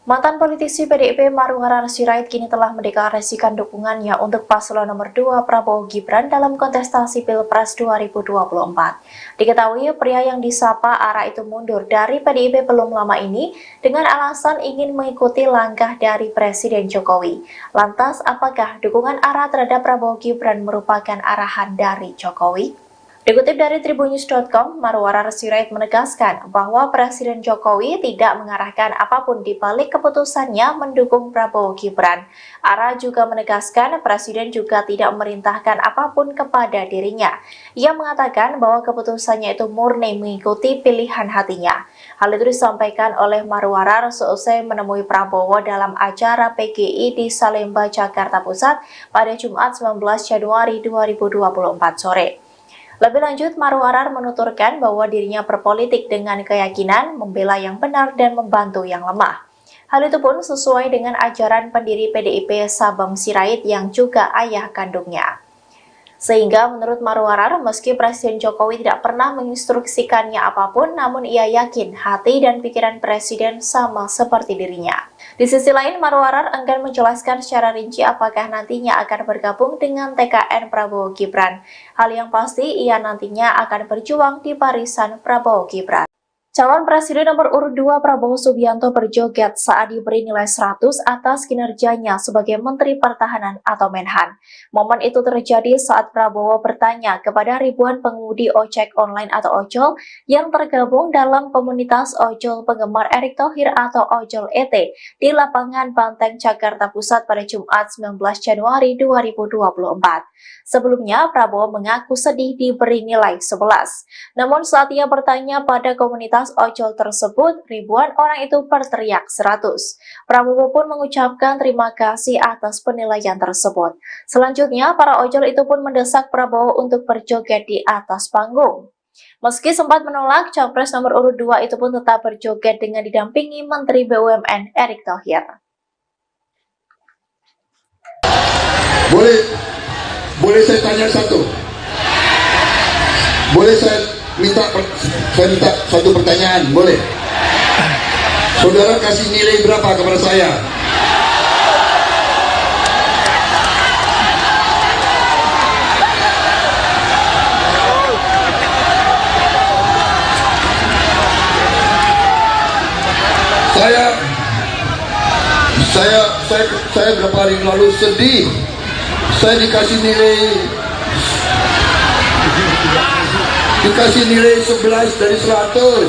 Mantan politisi PDIP Marwarar Sirait kini telah mendeklarasikan dukungannya untuk paslon nomor 2 Prabowo Gibran dalam kontestasi Pilpres 2024. Diketahui pria yang disapa Ara itu mundur dari PDIP belum lama ini dengan alasan ingin mengikuti langkah dari Presiden Jokowi. Lantas, apakah dukungan Ara terhadap Prabowo Gibran merupakan arahan dari Jokowi? Dikutip dari tribunnews.com, Marwarar Sirait menegaskan bahwa Presiden Jokowi tidak mengarahkan apapun di balik keputusannya mendukung Prabowo Gibran. Ara juga menegaskan Presiden juga tidak memerintahkan apapun kepada dirinya. Ia mengatakan bahwa keputusannya itu murni mengikuti pilihan hatinya. Hal itu disampaikan oleh Marwarar seusai menemui Prabowo dalam acara PGI di Salemba, Jakarta Pusat pada Jumat 19 Januari 2024 sore. Lebih lanjut, Marwarar menuturkan bahwa dirinya berpolitik dengan keyakinan membela yang benar dan membantu yang lemah. Hal itu pun sesuai dengan ajaran pendiri PDIP Sabam Sirait yang juga ayah kandungnya. Sehingga menurut Marwarar, meski Presiden Jokowi tidak pernah menginstruksikannya apapun, namun ia yakin hati dan pikiran Presiden sama seperti dirinya. Di sisi lain, Marwarar enggan menjelaskan secara rinci apakah nantinya akan bergabung dengan TKN Prabowo Gibran. Hal yang pasti, ia nantinya akan berjuang di barisan Prabowo Gibran. Calon Presiden nomor urut 2 Prabowo Subianto berjoget saat diberi nilai 100 atas kinerjanya sebagai Menteri Pertahanan atau Menhan. Momen itu terjadi saat Prabowo bertanya kepada ribuan pengemudi ojek online atau ojol yang tergabung dalam komunitas ojol penggemar Erick Thohir atau Ojol ET di lapangan Banteng, Jakarta Pusat pada Jumat 19 Januari 2024. Sebelumnya, Prabowo mengaku sedih diberi nilai 11. Namun saat ia bertanya pada komunitas ojol tersebut, ribuan orang itu berteriak 100. Prabowo pun mengucapkan terima kasih atas penilaian tersebut. Selanjutnya, para ojol itu pun mendesak Prabowo untuk berjoget di atas panggung. Meski sempat menolak, Capres nomor urut 2 itu pun tetap berjoget dengan didampingi Menteri BUMN Erick Thohir. Boleh saya tanya satu? Boleh saya minta satu pertanyaan? Boleh? Saudara kasih nilai berapa kepada saya? Saya berapa hari lalu sedih. Saya dikasih nilai 11 dari 100.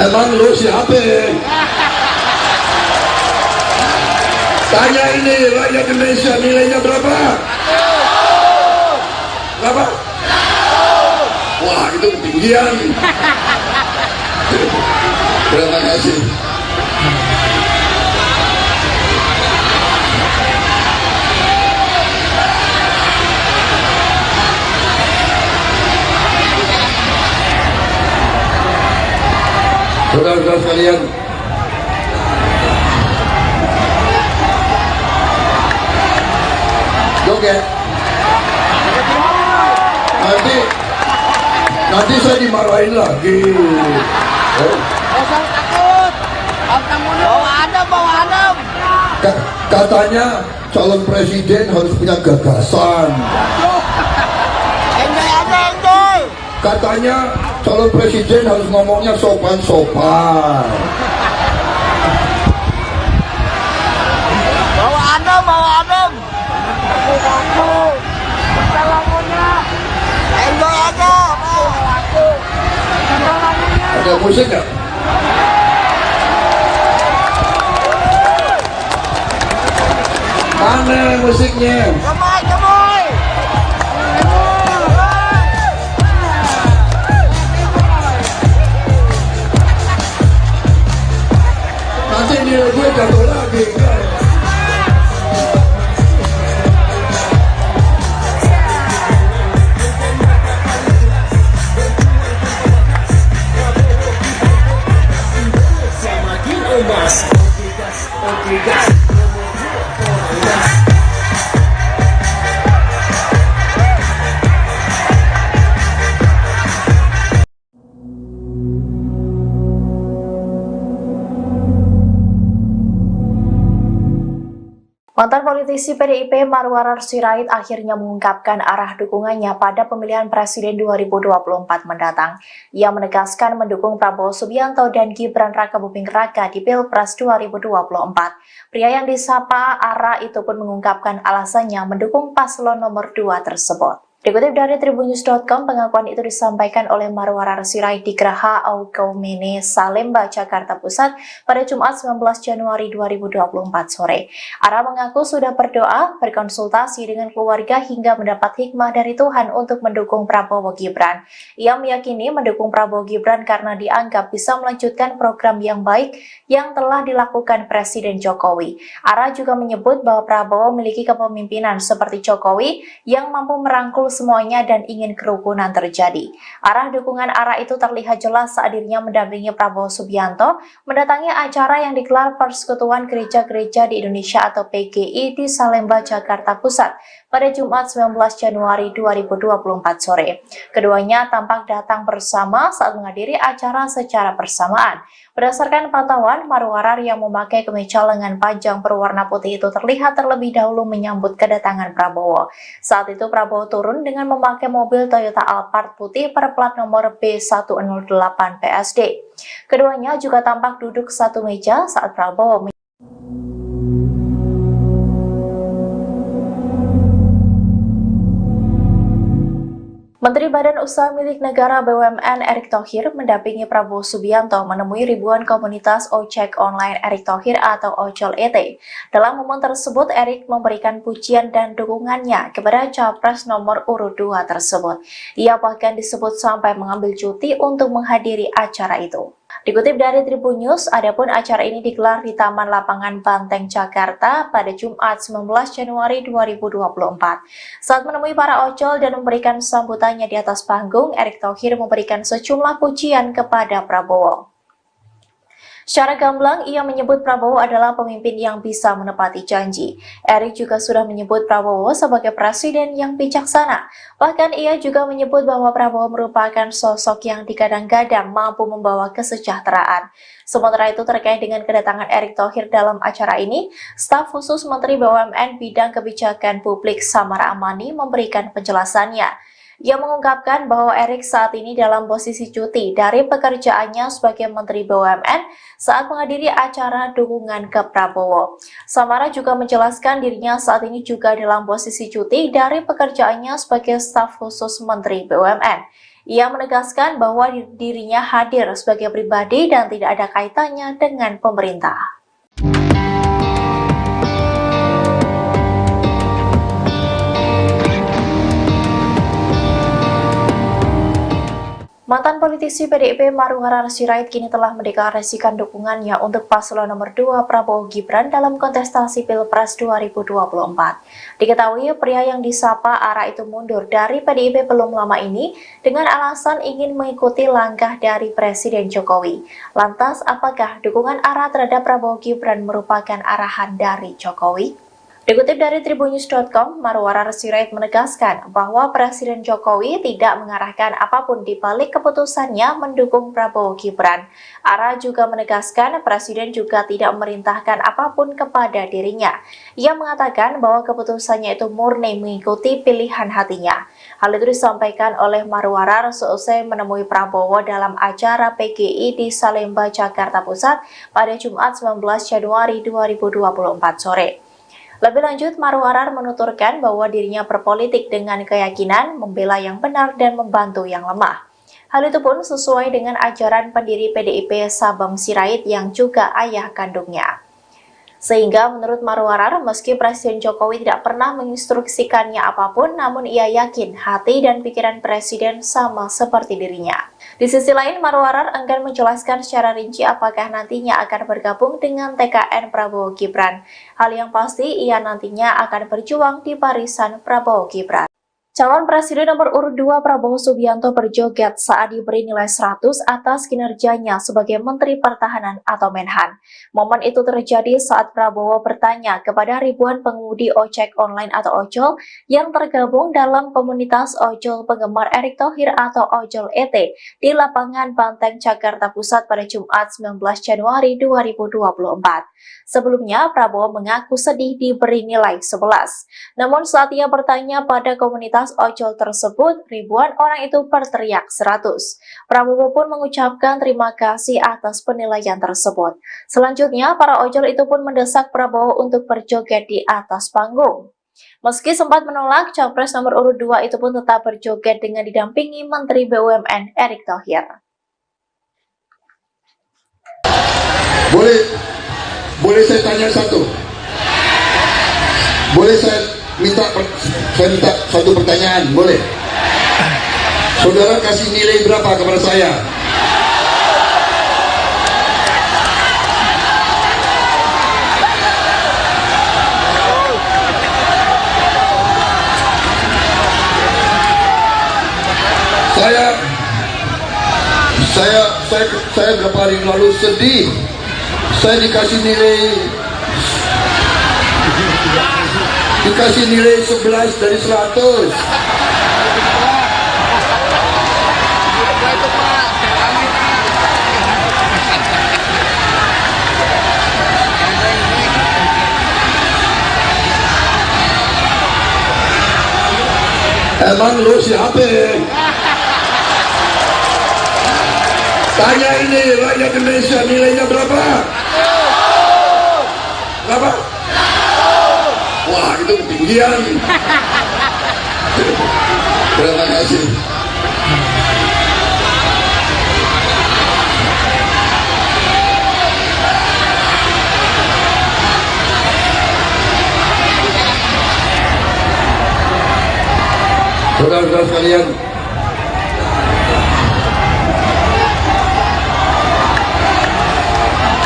Emang lu siapa? Tanya ini rakyat Indonesia, nilainya berapa? Berapa? Wah, itu ketinggian. Terima kasih. Saudara-saudara sekalian, joget. Nanti saya dimarahin lagi. Jangan takut. Bawa Adam. Katanya calon presiden harus punya gagasan. Enjoy aja, enjoy. Katanya calon presiden harus ngomongnya sopan-sopan. Bawa adem, bawa adem. Aku. Lagunya. Enjoy aja. Aku. Ada musik nggak? Mana musiknya? Gemoy, gemoy. Nanti nilai gue jatuh lagi. Mantan politisi PDIP Marwarar Sirait akhirnya mengungkapkan arah dukungannya pada pemilihan presiden 2024 mendatang. Ia menegaskan mendukung Prabowo Subianto dan Gibran Rakabuming Raka di Pilpres 2024. Pria yang disapa Ara itu pun mengungkapkan alasannya mendukung paslon nomor 2 tersebut. Dikutip dari tribunnews.com, pengakuan itu disampaikan oleh Marwarar Sirait di Geraha Aukaumene, Salemba, Jakarta Pusat pada Jumat 19 Januari 2024 sore. Ara mengaku sudah berdoa, berkonsultasi dengan keluarga hingga mendapat hikmah dari Tuhan untuk mendukung Prabowo Gibran. Ia meyakini mendukung Prabowo Gibran karena dianggap bisa melanjutkan program yang baik yang telah dilakukan Presiden Jokowi. Ara juga menyebut bahwa Prabowo memiliki kepemimpinan seperti Jokowi yang mampu merangkul semuanya dan ingin kerukunan terjadi. Arah dukungan Ara itu terlihat jelas saat dirinya mendampingi Prabowo Subianto mendatangi acara yang digelar Persekutuan Gereja-Gereja di Indonesia atau PGI di Salemba, Jakarta Pusat pada Jumat 19 Januari 2024 sore. Keduanya tampak datang bersama saat menghadiri acara secara bersamaan. Berdasarkan pantauan, Marwarar yang memakai kemeja lengan panjang berwarna putih itu terlihat terlebih dahulu menyambut kedatangan Prabowo. Saat itu Prabowo turun dengan memakai mobil Toyota Alphard putih berplat nomor B108 PSD. Keduanya juga tampak duduk satu meja saat Prabowo Menteri Badan Usaha Milik Negara BUMN Erick Thohir mendampingi Prabowo Subianto menemui ribuan komunitas ojek online Erick Thohir atau Ojol ET. Dalam momen tersebut, Erick memberikan pujian dan dukungannya kepada Capres nomor urut 2 tersebut. Ia bahkan disebut sampai mengambil cuti untuk menghadiri acara itu. Dikutip dari Tribun News, adapun acara ini digelar di Taman Lapangan Banteng, Jakarta pada Jumat 19 Januari 2024. Saat menemui para ojol dan memberikan sambutannya di atas panggung, Erick Thohir memberikan sejumlah pujian kepada Prabowo. Secara gamblang, ia menyebut Prabowo adalah pemimpin yang bisa menepati janji. Erick juga sudah menyebut Prabowo sebagai presiden yang bijaksana. Bahkan ia juga menyebut bahwa Prabowo merupakan sosok yang digadang-gadang mampu membawa kesejahteraan. Sementara itu terkait dengan kedatangan Erick Thohir dalam acara ini, staf khusus Menteri BUMN Bidang Kebijakan Publik Samara Amani memberikan penjelasannya. Ia mengungkapkan bahwa Erick saat ini dalam posisi cuti dari pekerjaannya sebagai Menteri BUMN saat menghadiri acara dukungan ke Prabowo. Samara juga menjelaskan dirinya saat ini juga dalam posisi cuti dari pekerjaannya sebagai staf khusus Menteri BUMN. Ia menegaskan bahwa dirinya hadir sebagai pribadi dan tidak ada kaitannya dengan pemerintah. Mantan politisi PDIP Marwarar Sirait kini telah mendeklarasikan dukungannya untuk paslon nomor 2 Prabowo Gibran dalam kontestasi Pilpres 2024. Diketahui pria yang disapa Ara itu mundur dari PDIP belum lama ini dengan alasan ingin mengikuti langkah dari Presiden Jokowi. Lantas, apakah dukungan Ara terhadap Prabowo Gibran merupakan arahan dari Jokowi? Dikutip dari tribunnews.com, Marwarar Sirait menegaskan bahwa Presiden Jokowi tidak mengarahkan apapun di balik keputusannya mendukung Prabowo Gibran. Ara juga menegaskan Presiden juga tidak memerintahkan apapun kepada dirinya. Ia mengatakan bahwa keputusannya itu murni mengikuti pilihan hatinya. Hal itu disampaikan oleh Marwarar seusai menemui Prabowo dalam acara PGI di Salemba, Jakarta Pusat pada Jumat 19 Januari 2024 sore. Lebih lanjut, Marwarar menuturkan bahwa dirinya berpolitik dengan keyakinan membela yang benar dan membantu yang lemah. Hal itu pun sesuai dengan ajaran pendiri PDIP Sabam Sirait yang juga ayah kandungnya. Sehingga menurut Marwarar, meski Presiden Jokowi tidak pernah menginstruksikannya apapun, namun ia yakin hati dan pikiran Presiden sama seperti dirinya. Di sisi lain, Marwarar enggan menjelaskan secara rinci apakah nantinya akan bergabung dengan TKN Prabowo Gibran. Hal yang pasti, ia nantinya akan berjuang di barisan Prabowo Gibran. Calon Presiden nomor urut 2 Prabowo Subianto berjoget saat diberi nilai 100 atas kinerjanya sebagai Menteri Pertahanan atau Menhan. Momen itu terjadi saat Prabowo bertanya kepada ribuan pengemudi ojek online atau ojol yang tergabung dalam komunitas ojol penggemar Erick Thohir atau Ojol ET di lapangan Banteng, Jakarta Pusat pada Jumat 19 Januari 2024. Sebelumnya, Prabowo mengaku sedih diberi nilai 11. Namun saat ia bertanya pada komunitas ojol tersebut, ribuan orang itu berteriak 100. Prabowo pun mengucapkan terima kasih atas penilaian tersebut. Selanjutnya, para ojol itu pun mendesak Prabowo untuk berjoget di atas panggung. Meski sempat menolak, Capres nomor urut 2 itu pun tetap berjoget dengan didampingi Menteri BUMN Erick Thohir. Boleh saya tanya satu? Boleh saya minta satu pertanyaan? Boleh? Saudara kasih nilai berapa kepada saya? Saya beberapa hari lalu sedih. Saya dikasih nilai 11 dari 100. Emang lu siapa? Tanya ini rakyat Indonesia, nilainya berapa? Berapa? Wah, itu ketinggian. Terima kasih. Saudara-saudara sekalian,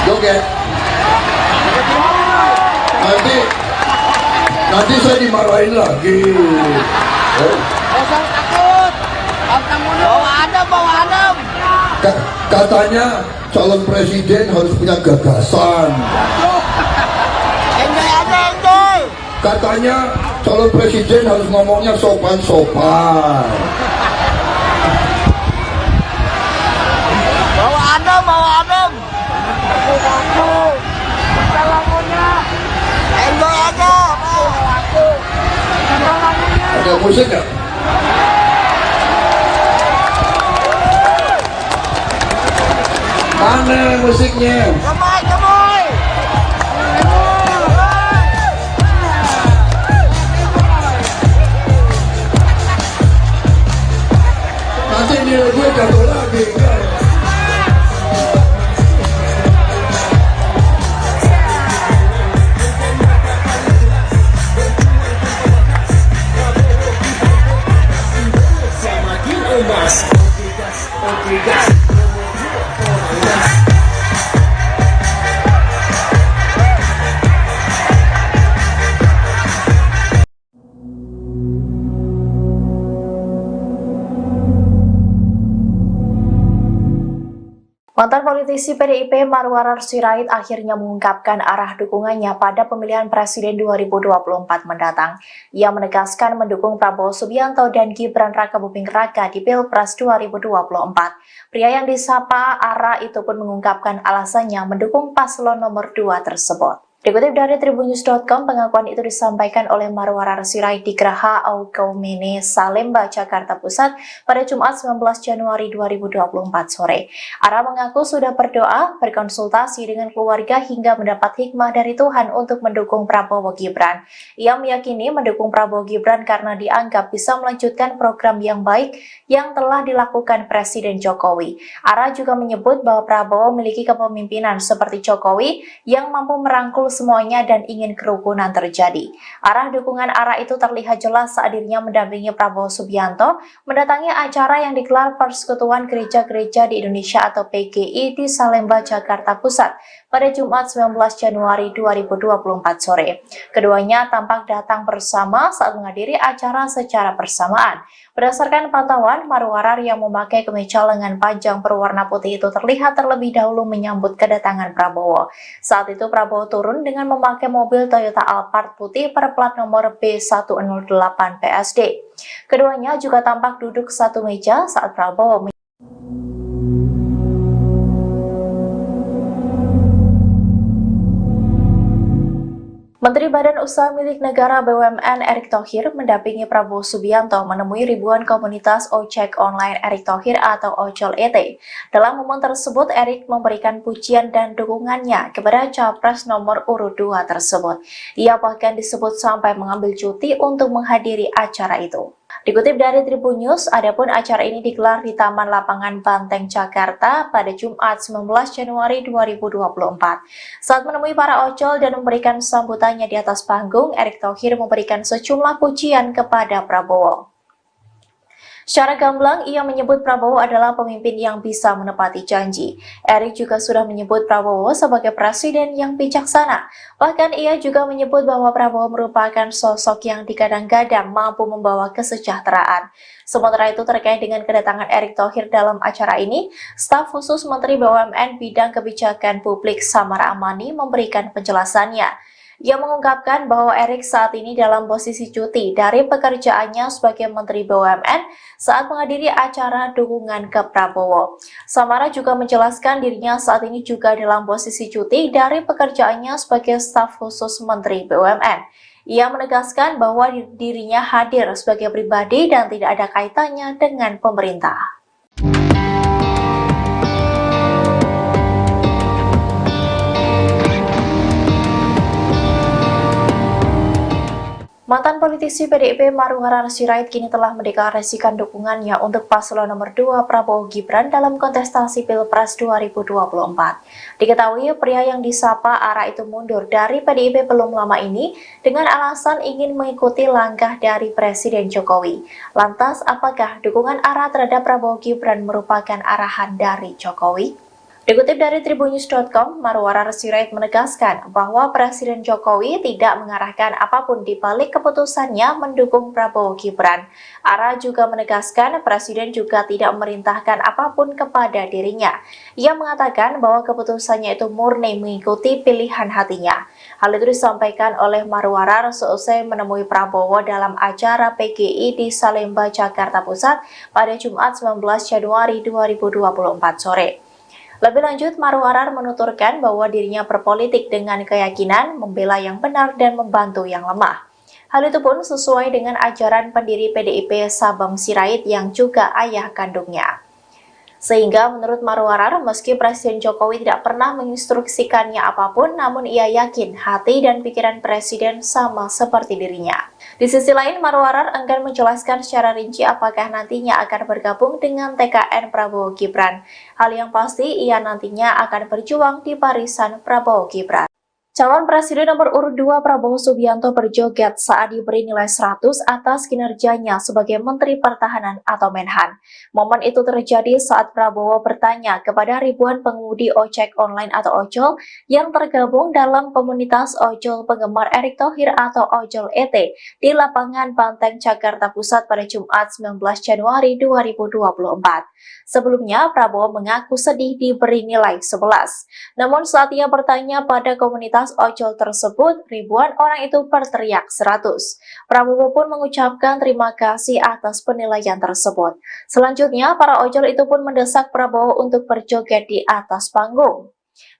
joget. Nanti saya dimarahin lagi. Jangan takut. Bawa adem. Katanya calon presiden harus punya gagasan. Enjoy. Katanya calon presiden harus ngomongnya sopan-sopan. Bawa adem. Aku. Enjoy aja. Ada musik nggak? Mana musiknya? Gemoy. Nanti nilai gue jatuh lagi. Mantan politisi PDIP Marwarar Sirait akhirnya mengungkapkan arah dukungannya pada pemilihan presiden 2024 mendatang. Ia menegaskan mendukung Prabowo Subianto dan Gibran Rakabuming Raka di Pilpres 2024. Pria yang disapa Ara itu pun mengungkapkan alasannya mendukung paslon nomor 2 tersebut. Dikutip dari tribunnews.com, pengakuan itu disampaikan oleh Marwarar Sirait di Geraha Aukaumene, Salemba, Jakarta Pusat pada Jumat 19 Januari 2024 sore. Ara mengaku sudah berdoa, berkonsultasi dengan keluarga hingga mendapat hikmah dari Tuhan untuk mendukung Prabowo Gibran. Ia meyakini mendukung Prabowo Gibran karena dianggap bisa melanjutkan program yang baik yang telah dilakukan Presiden Jokowi. Ara juga menyebut bahwa Prabowo memiliki kepemimpinan seperti Jokowi yang mampu merangkul semuanya dan ingin kerukunan terjadi. Arah dukungan Ara itu terlihat jelas saat dirinya mendampingi Prabowo Subianto mendatangi acara yang digelar Persekutuan Gereja-Gereja di Indonesia atau PGI di Salemba, Jakarta Pusat pada Jumat 19 Januari 2024 sore. Keduanya tampak datang bersama saat menghadiri acara secara bersamaan. Berdasarkan pantauan, Marwarar yang memakai kemeja lengan panjang berwarna putih itu terlihat terlebih dahulu menyambut kedatangan Prabowo. Saat itu Prabowo turun dengan memakai mobil Toyota Alphard putih berplat nomor B108 PSD. Keduanya juga tampak duduk satu meja saat Prabowo Menteri Badan Usaha Milik Negara BUMN Erick Thohir mendampingi Prabowo Subianto menemui ribuan komunitas ojek online Erick Thohir atau Ojol ET. Dalam momen tersebut, Erick memberikan pujian dan dukungannya kepada Capres nomor urut 2 tersebut. Ia bahkan disebut sampai mengambil cuti untuk menghadiri acara itu. Dikutip dari Tribun News, adapun acara ini digelar di Taman Lapangan Banteng, Jakarta pada Jumat 19 Januari 2024. Saat menemui para ojol dan memberikan sambutannya di atas panggung, Erick Thohir memberikan sejumlah pujian kepada Prabowo. Secara gamblang, ia menyebut Prabowo adalah pemimpin yang bisa menepati janji. Erick juga sudah menyebut Prabowo sebagai presiden yang bijaksana. Bahkan ia juga menyebut bahwa Prabowo merupakan sosok yang digadang-gadang mampu membawa kesejahteraan. Sementara itu terkait dengan kedatangan Erick Thohir dalam acara ini, staf khusus Menteri BUMN Bidang Kebijakan Publik Samara Amani memberikan penjelasannya. Ia mengungkapkan bahwa Erick saat ini dalam posisi cuti dari pekerjaannya sebagai Menteri BUMN saat menghadiri acara dukungan ke Prabowo. Samara juga menjelaskan dirinya saat ini juga dalam posisi cuti dari pekerjaannya sebagai staf khusus Menteri BUMN. Ia menegaskan bahwa dirinya hadir sebagai pribadi dan tidak ada kaitannya dengan pemerintah. Mantan politisi PDIP Marwarar Sirait kini telah mendeklarasikan dukungannya untuk paslon nomor 2 Prabowo Gibran dalam kontestasi Pilpres 2024. Diketahui pria yang disapa Ara itu mundur dari PDIP belum lama ini dengan alasan ingin mengikuti langkah dari Presiden Jokowi. Lantas, apakah dukungan Ara terhadap Prabowo Gibran merupakan arahan dari Jokowi? Dikutip dari tribunnews.com, Marwarar Sirait menegaskan bahwa Presiden Jokowi tidak mengarahkan apapun di balik keputusannya mendukung Prabowo Gibran. Ara juga menegaskan Presiden juga tidak memerintahkan apapun kepada dirinya. Ia mengatakan bahwa keputusannya itu murni mengikuti pilihan hatinya. Hal itu disampaikan oleh Marwarar seusai menemui Prabowo dalam acara PGI di Salemba, Jakarta Pusat pada Jumat 19 Januari 2024 sore. Lebih lanjut, Marwarar menuturkan bahwa dirinya berpolitik dengan keyakinan membela yang benar dan membantu yang lemah. Hal itu pun sesuai dengan ajaran pendiri PDIP Sabam Sirait yang juga ayah kandungnya. Sehingga menurut Marwarar, meski Presiden Jokowi tidak pernah menginstruksikannya apapun, namun ia yakin hati dan pikiran Presiden sama seperti dirinya. Di sisi lain, Marwarar enggan menjelaskan secara rinci apakah nantinya akan bergabung dengan TKN Prabowo Gibran. Hal yang pasti, ia nantinya akan berjuang di barisan Prabowo Gibran. Calon Presiden nomor urut 2 Prabowo Subianto berjoget saat diberi nilai 100 atas kinerjanya sebagai Menteri Pertahanan atau Menhan. Momen itu terjadi saat Prabowo bertanya kepada ribuan pengemudi ojek online atau ojol yang tergabung dalam komunitas ojol penggemar Erick Thohir atau Ojol ET di lapangan Banteng, Jakarta Pusat pada Jumat 19 Januari 2024. Sebelumnya, Prabowo mengaku sedih diberi nilai 11. Namun saat ia bertanya pada komunitas ojol tersebut, ribuan orang itu berteriak 100. Prabowo pun mengucapkan terima kasih atas penilaian tersebut. Selanjutnya, para ojol itu pun mendesak Prabowo untuk berjoget di atas panggung.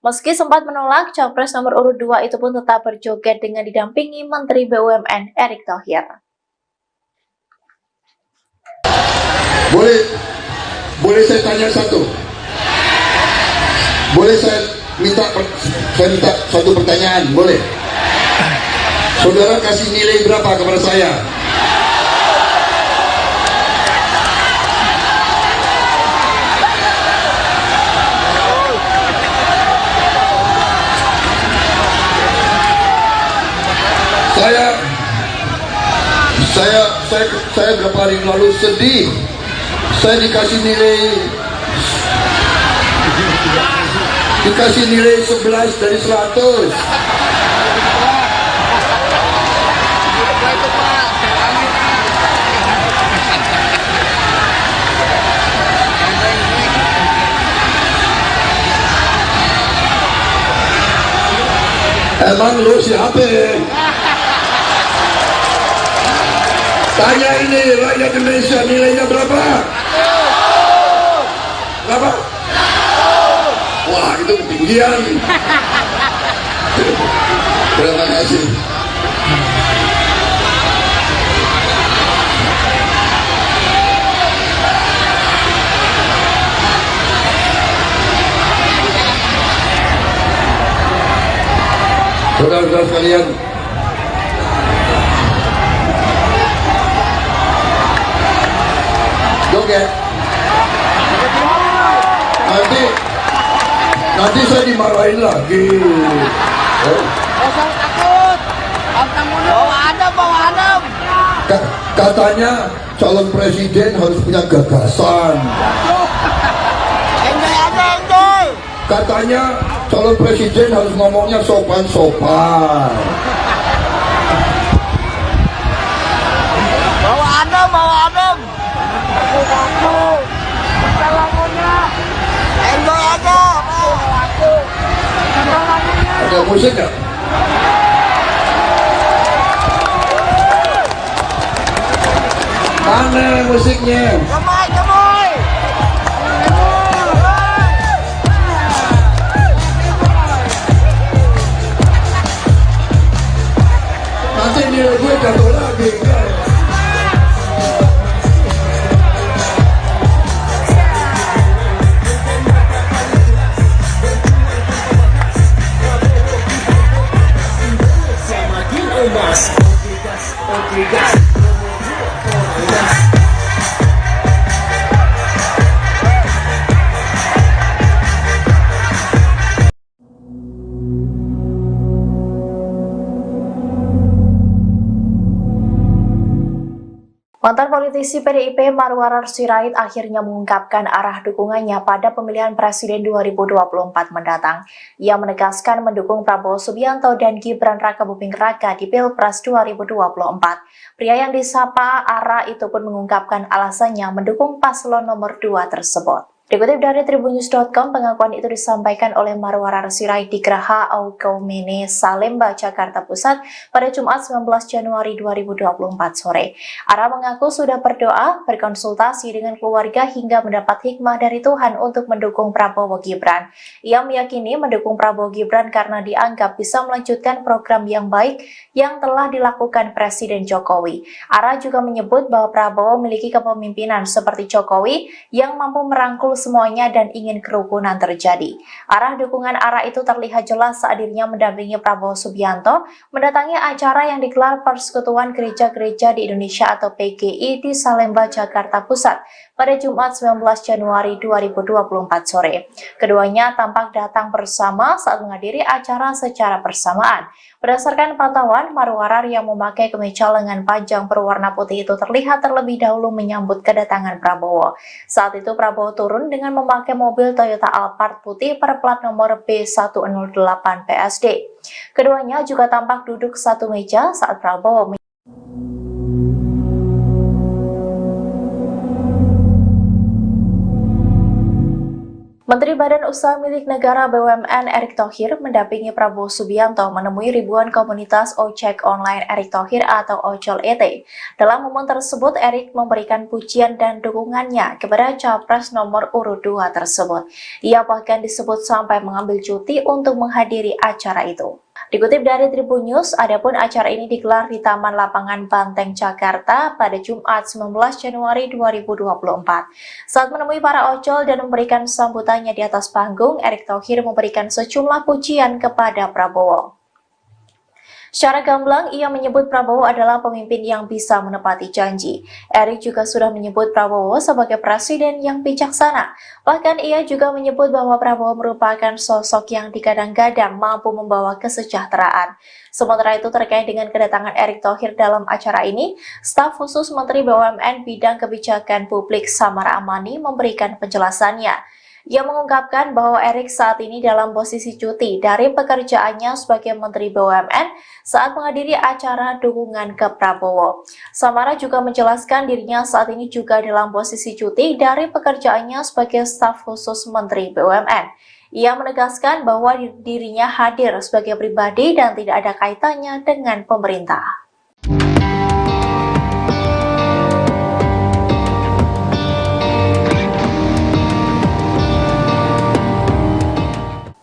Meski sempat menolak, Capres nomor urut 2 itu pun tetap berjoget dengan didampingi Menteri BUMN Erick Thohir. Boleh saya tanya satu? Boleh saya minta satu pertanyaan, boleh? Saudara kasih nilai berapa kepada saya? Saya berapa hari lalu sedih. Saya dikasih nilai 11 dari 100. Emang lu siapa? Tanya ini rakyat Indonesia, nilainya berapa? Berapa? Wah, itu ketinggian. Terima kasih. Saudara-saudara sekalian, joget. Nanti saya dimarahin lagi. Jangan takut. Bawa adem. Katanya calon presiden harus punya gagasan. Enjoy aja, enjoy. Katanya calon presiden harus ngomongnya sopan-sopan. Bawa adem. Enjoy aja. Ada musik nggak? Mana musiknya? Gemoy. Nanti nilai gue jatuh lagi. Mantan politisi PDIP Marwarar Sirait akhirnya mengungkapkan arah dukungannya pada pemilihan Presiden 2024 mendatang. Ia menegaskan mendukung Prabowo Subianto dan Gibran Rakabuming Raka di Pilpres 2024. Pria yang disapa Ara itu pun mengungkapkan alasannya mendukung paslon nomor 2 tersebut. Dikutip dari tribunnews.com, pengakuan itu disampaikan oleh Marwarar Sirait di Geraha Aukaumene, Salemba, Jakarta Pusat pada Jumat 19 Januari 2024 sore. Ara mengaku sudah berdoa, berkonsultasi dengan keluarga hingga mendapat hikmah dari Tuhan untuk mendukung Prabowo Gibran. Ia meyakini mendukung Prabowo Gibran karena dianggap bisa melanjutkan program yang baik yang telah dilakukan Presiden Jokowi. Ara juga menyebut bahwa Prabowo memiliki kepemimpinan seperti Jokowi yang mampu merangkul semuanya dan ingin kerukunan terjadi. Arah dukungan Ara itu terlihat jelas saat dirinya mendampingi Prabowo Subianto mendatangi acara yang digelar Persekutuan Gereja-Gereja di Indonesia atau PGI di Salemba, Jakarta Pusat pada Jumat 19 Januari 2024 sore. Keduanya tampak datang bersama saat menghadiri acara secara bersamaan. Berdasarkan pantauan, Marwarar yang memakai kemeja lengan panjang berwarna putih itu terlihat terlebih dahulu menyambut kedatangan Prabowo. Saat itu Prabowo turun dengan memakai mobil Toyota Alphard putih berplat nomor B108 PSD. Keduanya juga tampak duduk satu meja saat Prabowo Menteri Badan Usaha Milik Negara BUMN Erick Thohir mendampingi Prabowo Subianto menemui ribuan komunitas ojek online Erick Thohir atau Ojol ET. Dalam momen tersebut, Erick memberikan pujian dan dukungannya kepada Capres nomor urut 2 tersebut. Ia bahkan disebut sampai mengambil cuti untuk menghadiri acara itu. Dikutip dari Tribun News, adapun acara ini digelar di Taman Lapangan Banteng, Jakarta pada Jumat 19 Januari 2024. Saat menemui para ojol dan memberikan sambutannya di atas panggung, Erick Thohir memberikan sejumlah pujian kepada Prabowo. Secara gamblang, ia menyebut Prabowo adalah pemimpin yang bisa menepati janji. Erick juga sudah menyebut Prabowo sebagai presiden yang bijaksana. Bahkan ia juga menyebut bahwa Prabowo merupakan sosok yang digadang-gadang mampu membawa kesejahteraan. Sementara itu terkait dengan kedatangan Erick Thohir dalam acara ini, staf khusus Menteri BUMN Bidang Kebijakan Publik Samara Amani memberikan penjelasannya. Ia mengungkapkan bahwa Erick saat ini dalam posisi cuti dari pekerjaannya sebagai Menteri BUMN saat menghadiri acara dukungan ke Prabowo. Samara juga menjelaskan dirinya saat ini juga dalam posisi cuti dari pekerjaannya sebagai staf khusus Menteri BUMN. Ia menegaskan bahwa dirinya hadir sebagai pribadi dan tidak ada kaitannya dengan pemerintah.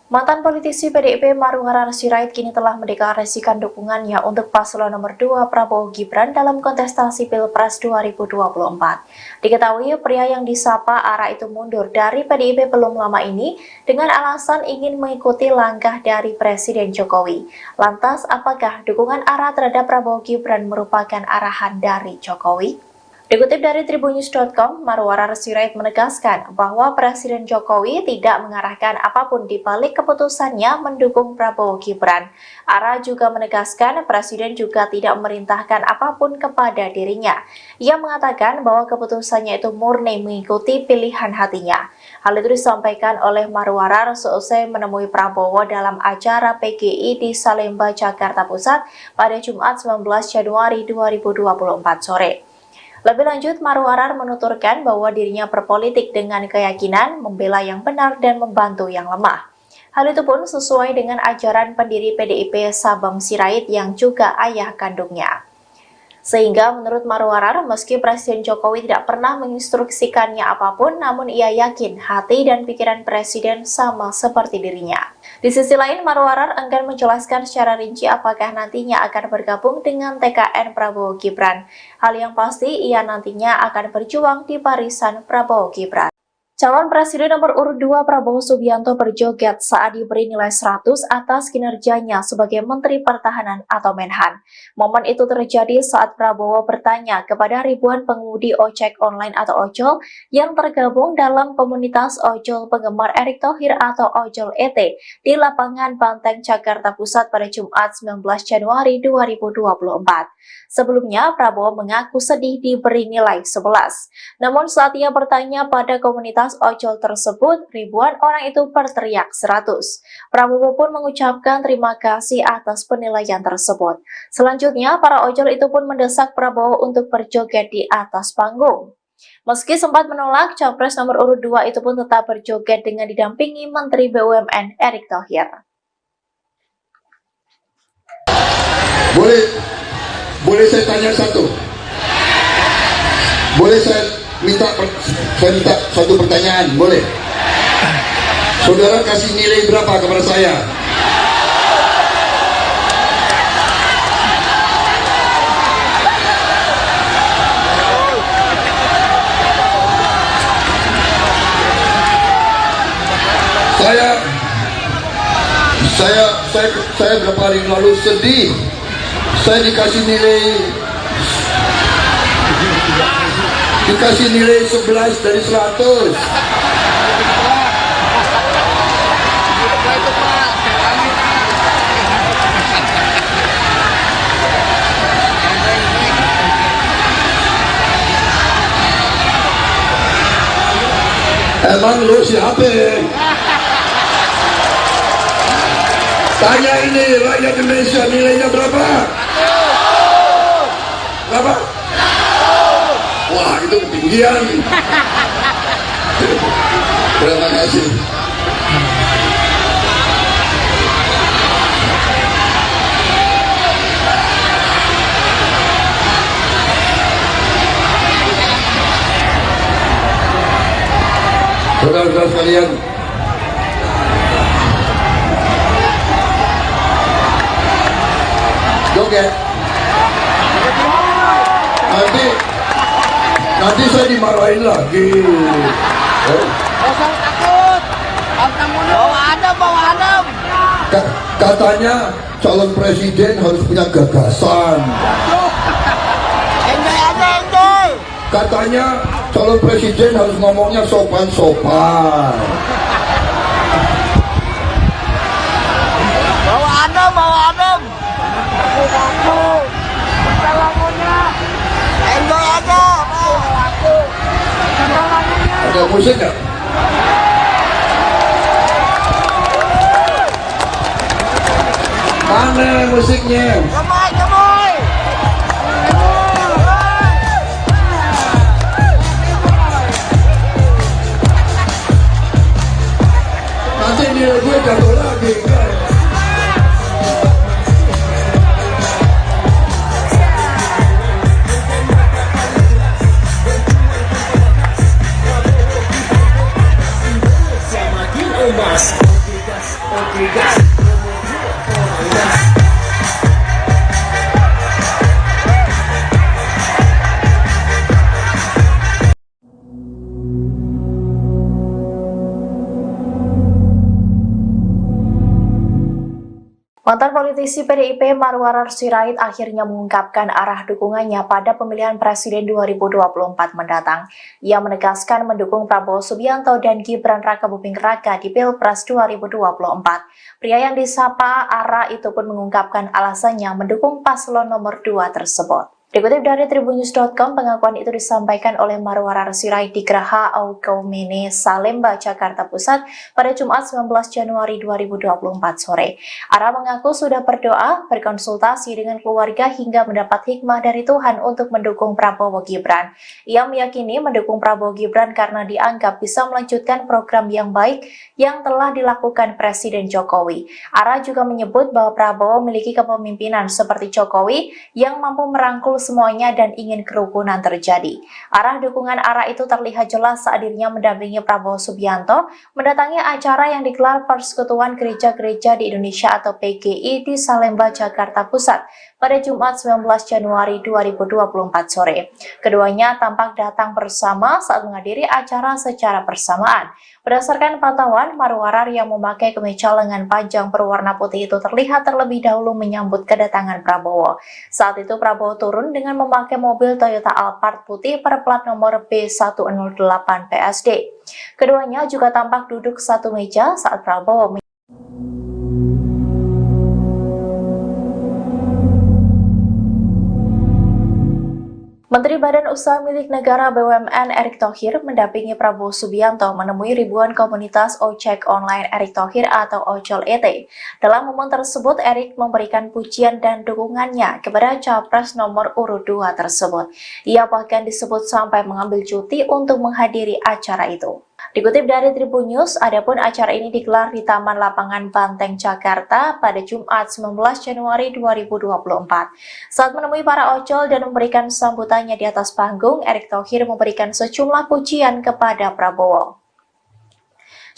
Mantan politisi PDIP Marwarar Sirait kini telah mendeklarasikan dukungannya untuk paslon nomor 2 Prabowo Gibran dalam kontestasi Pilpres 2024. Diketahui pria yang disapa Ara itu mundur dari PDIP belum lama ini dengan alasan ingin mengikuti langkah dari Presiden Jokowi. Lantas, apakah dukungan Ara terhadap Prabowo Gibran merupakan arahan dari Jokowi? Dikutip dari tribunnews.com, Marwarar Sirait menegaskan bahwa Presiden Jokowi tidak mengarahkan apapun di balik keputusannya mendukung Prabowo Gibran. Ara juga menegaskan Presiden juga tidak memerintahkan apapun kepada dirinya. Ia mengatakan bahwa keputusannya itu murni mengikuti pilihan hatinya. Hal itu disampaikan oleh Marwarar seusai menemui Prabowo dalam acara PGI di Salemba, Jakarta Pusat pada Jumat 19 Januari 2024 sore. Lebih lanjut, Marwarar menuturkan bahwa dirinya berpolitik dengan keyakinan membela yang benar dan membantu yang lemah. Hal itu pun sesuai dengan ajaran pendiri PDIP Sabam Sirait yang juga ayah kandungnya. Sehingga menurut Marwarar, meski Presiden Jokowi tidak pernah menginstruksikannya apapun, namun ia yakin hati dan pikiran Presiden sama seperti dirinya. Di sisi lain, Marwarar enggan menjelaskan secara rinci apakah nantinya akan bergabung dengan TKN Prabowo Gibran. Hal yang pasti, ia nantinya akan berjuang di barisan Prabowo Gibran. Calon Presiden nomor urut 2 Prabowo Subianto berjoget saat diberi nilai 100 atas kinerjanya sebagai Menteri Pertahanan atau Menhan. Momen itu terjadi saat Prabowo bertanya kepada ribuan pengemudi ojek online atau ojol yang tergabung dalam komunitas ojol penggemar Erick Thohir atau Ojol ET di Lapangan Banteng, Jakarta Pusat pada Jumat 19 Januari 2024. Sebelumnya, Prabowo mengaku sedih diberi nilai 11. Namun saat ia bertanya pada komunitas ojol tersebut, ribuan orang itu berteriak 100. Prabowo pun mengucapkan terima kasih atas penilaian tersebut. Selanjutnya, para ojol itu pun mendesak Prabowo untuk berjoget di atas panggung. Meski sempat menolak, Capres nomor urut 2 itu pun tetap berjoget dengan didampingi Menteri BUMN Erick Thohir. Boleh saya tanya satu? Boleh saya minta satu pertanyaan? Boleh? Saudara kasih nilai berapa kepada saya? Saya beberapa hari lalu sedih. Saya dikasih nilai Dikasih nilai 11 dari 100. Itu Pak. Kami Pak. Emang lu siapa? Tanya ini rakyat Indonesia, nilainya berapa? Berapa? Wah, itu ketinggian. Terima kasih. Saudara-saudara sekalian, joget. Nanti saya dimarahin lagi. Kosong takut. Abang mulu. Bawa adem. Katanya calon presiden harus punya gagasan. Enjoy aja, enjoy. Katanya calon presiden harus ngomongnya sopan-sopan. Bawa adem. Aku. Lagunya. Enjoy aja. Ada musik nggak? Mana musiknya? Gemoy. Nanti nilai gue jatuh lagi. Mantan politisi PDIP Marwarar Sirait akhirnya mengungkapkan arah dukungannya pada pemilihan presiden 2024 mendatang. Ia menegaskan mendukung Prabowo Subianto dan Gibran Rakabuming Raka di Pilpres 2024. Pria yang disapa Ara itu pun mengungkapkan alasannya mendukung paslon nomor 2 tersebut. Dikutip dari tribunnews.com, pengakuan itu disampaikan oleh Marwarar Sirait di Geraha Aukaumene, Salemba, Jakarta Pusat pada Jumat 19 Januari 2024 sore. Ara mengaku sudah berdoa, berkonsultasi dengan keluarga hingga mendapat hikmah dari Tuhan untuk mendukung Prabowo Gibran. Ia meyakini mendukung Prabowo Gibran karena dianggap bisa melanjutkan program yang baik yang telah dilakukan Presiden Jokowi. Ara juga menyebut bahwa Prabowo memiliki kepemimpinan seperti Jokowi yang mampu merangkul semuanya dan ingin kerukunan terjadi. Arah dukungan Ara itu terlihat jelas saat dirinya mendampingi Prabowo Subianto mendatangi acara yang digelar Persekutuan Gereja-Gereja di Indonesia atau PGI di Salemba, Jakarta Pusat pada Jumat 19 Januari 2024 sore. Keduanya tampak datang bersama saat menghadiri acara secara bersamaan. Berdasarkan pantauan, Marwarar yang memakai kemeja lengan panjang berwarna putih itu terlihat terlebih dahulu menyambut kedatangan Prabowo. Saat itu Prabowo turun dengan memakai mobil Toyota Alphard putih berplat nomor B108 PSD. Keduanya juga tampak duduk satu meja saat Prabowo Menteri Badan Usaha Milik Negara BUMN Erick Thohir mendampingi Prabowo Subianto menemui ribuan komunitas ojek online Erick Thohir atau Ojol ET. Dalam momen tersebut, Erick memberikan pujian dan dukungannya kepada Capres nomor urut 2 tersebut. Ia bahkan disebut sampai mengambil cuti untuk menghadiri acara itu. Dikutip dari Tribun News, adapun acara ini digelar di Taman Lapangan Banteng, Jakarta pada Jumat 19 Januari 2024. Saat menemui para ojol dan memberikan sambutannya di atas panggung, Erick Thohir memberikan sejumlah pujian kepada Prabowo.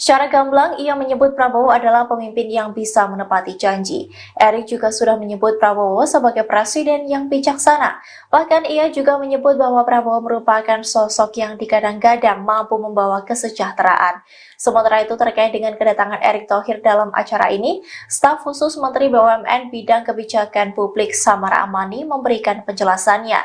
Secara gamblang, ia menyebut Prabowo adalah pemimpin yang bisa menepati janji. Erick juga sudah menyebut Prabowo sebagai presiden yang bijaksana. Bahkan ia juga menyebut bahwa Prabowo merupakan sosok yang digadang-gadang mampu membawa kesejahteraan. Sementara itu terkait dengan kedatangan Erick Thohir dalam acara ini, staf khusus Menteri BUMN Bidang Kebijakan Publik Samara Amani memberikan penjelasannya.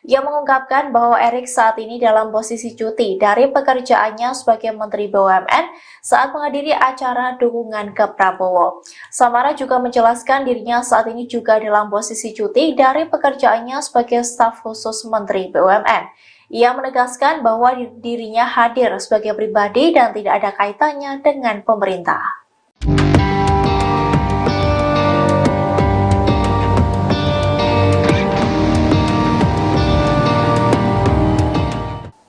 Ia mengungkapkan bahwa Erik saat ini dalam posisi cuti dari pekerjaannya sebagai Menteri BUMN saat menghadiri acara dukungan ke Prabowo. Samara juga menjelaskan dirinya saat ini juga dalam posisi cuti dari pekerjaannya sebagai staf khusus Menteri BUMN. Ia menegaskan bahwa dirinya hadir sebagai pribadi dan tidak ada kaitannya dengan pemerintah.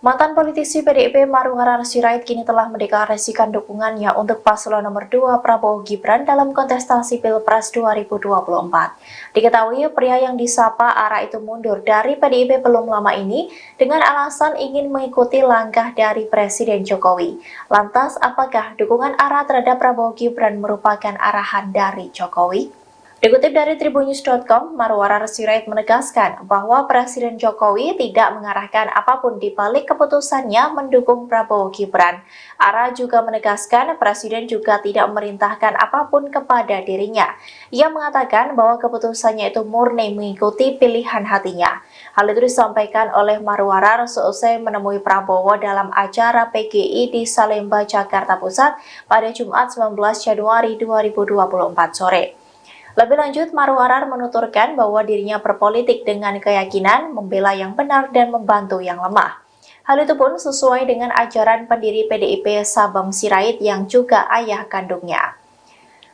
Mantan politisi PDIP Maruharahar Sirait kini telah mendeklarasikan dukungannya untuk paslon nomor 2 Prabowo Gibran dalam kontestasi Pilpres 2024. Diketahui pria yang disapa Ara itu mundur dari PDIP belum lama ini dengan alasan ingin mengikuti langkah dari Presiden Jokowi. Lantas, apakah dukungan Ara terhadap Prabowo Gibran merupakan arahan dari Jokowi? Dikutip dari Tribunnews.com, Maruharahar Sirait menegaskan bahwa Presiden Jokowi tidak mengarahkan apapun di balik keputusannya mendukung Prabowo Gibran. Ara juga menegaskan Presiden juga tidak memerintahkan apapun kepada dirinya. Ia mengatakan bahwa keputusannya itu murni mengikuti pilihan hatinya. Hal itu disampaikan oleh Maruharahar seusai menemui Prabowo dalam acara PGI di Salemba, Jakarta Pusat pada Jumat 19 Januari 2024 sore. Lebih lanjut, Maruharahar menuturkan bahwa dirinya berpolitik dengan keyakinan membela yang benar dan membantu yang lemah. Hal itu pun sesuai dengan ajaran pendiri PDIP Sabam Sirait yang juga ayah kandungnya.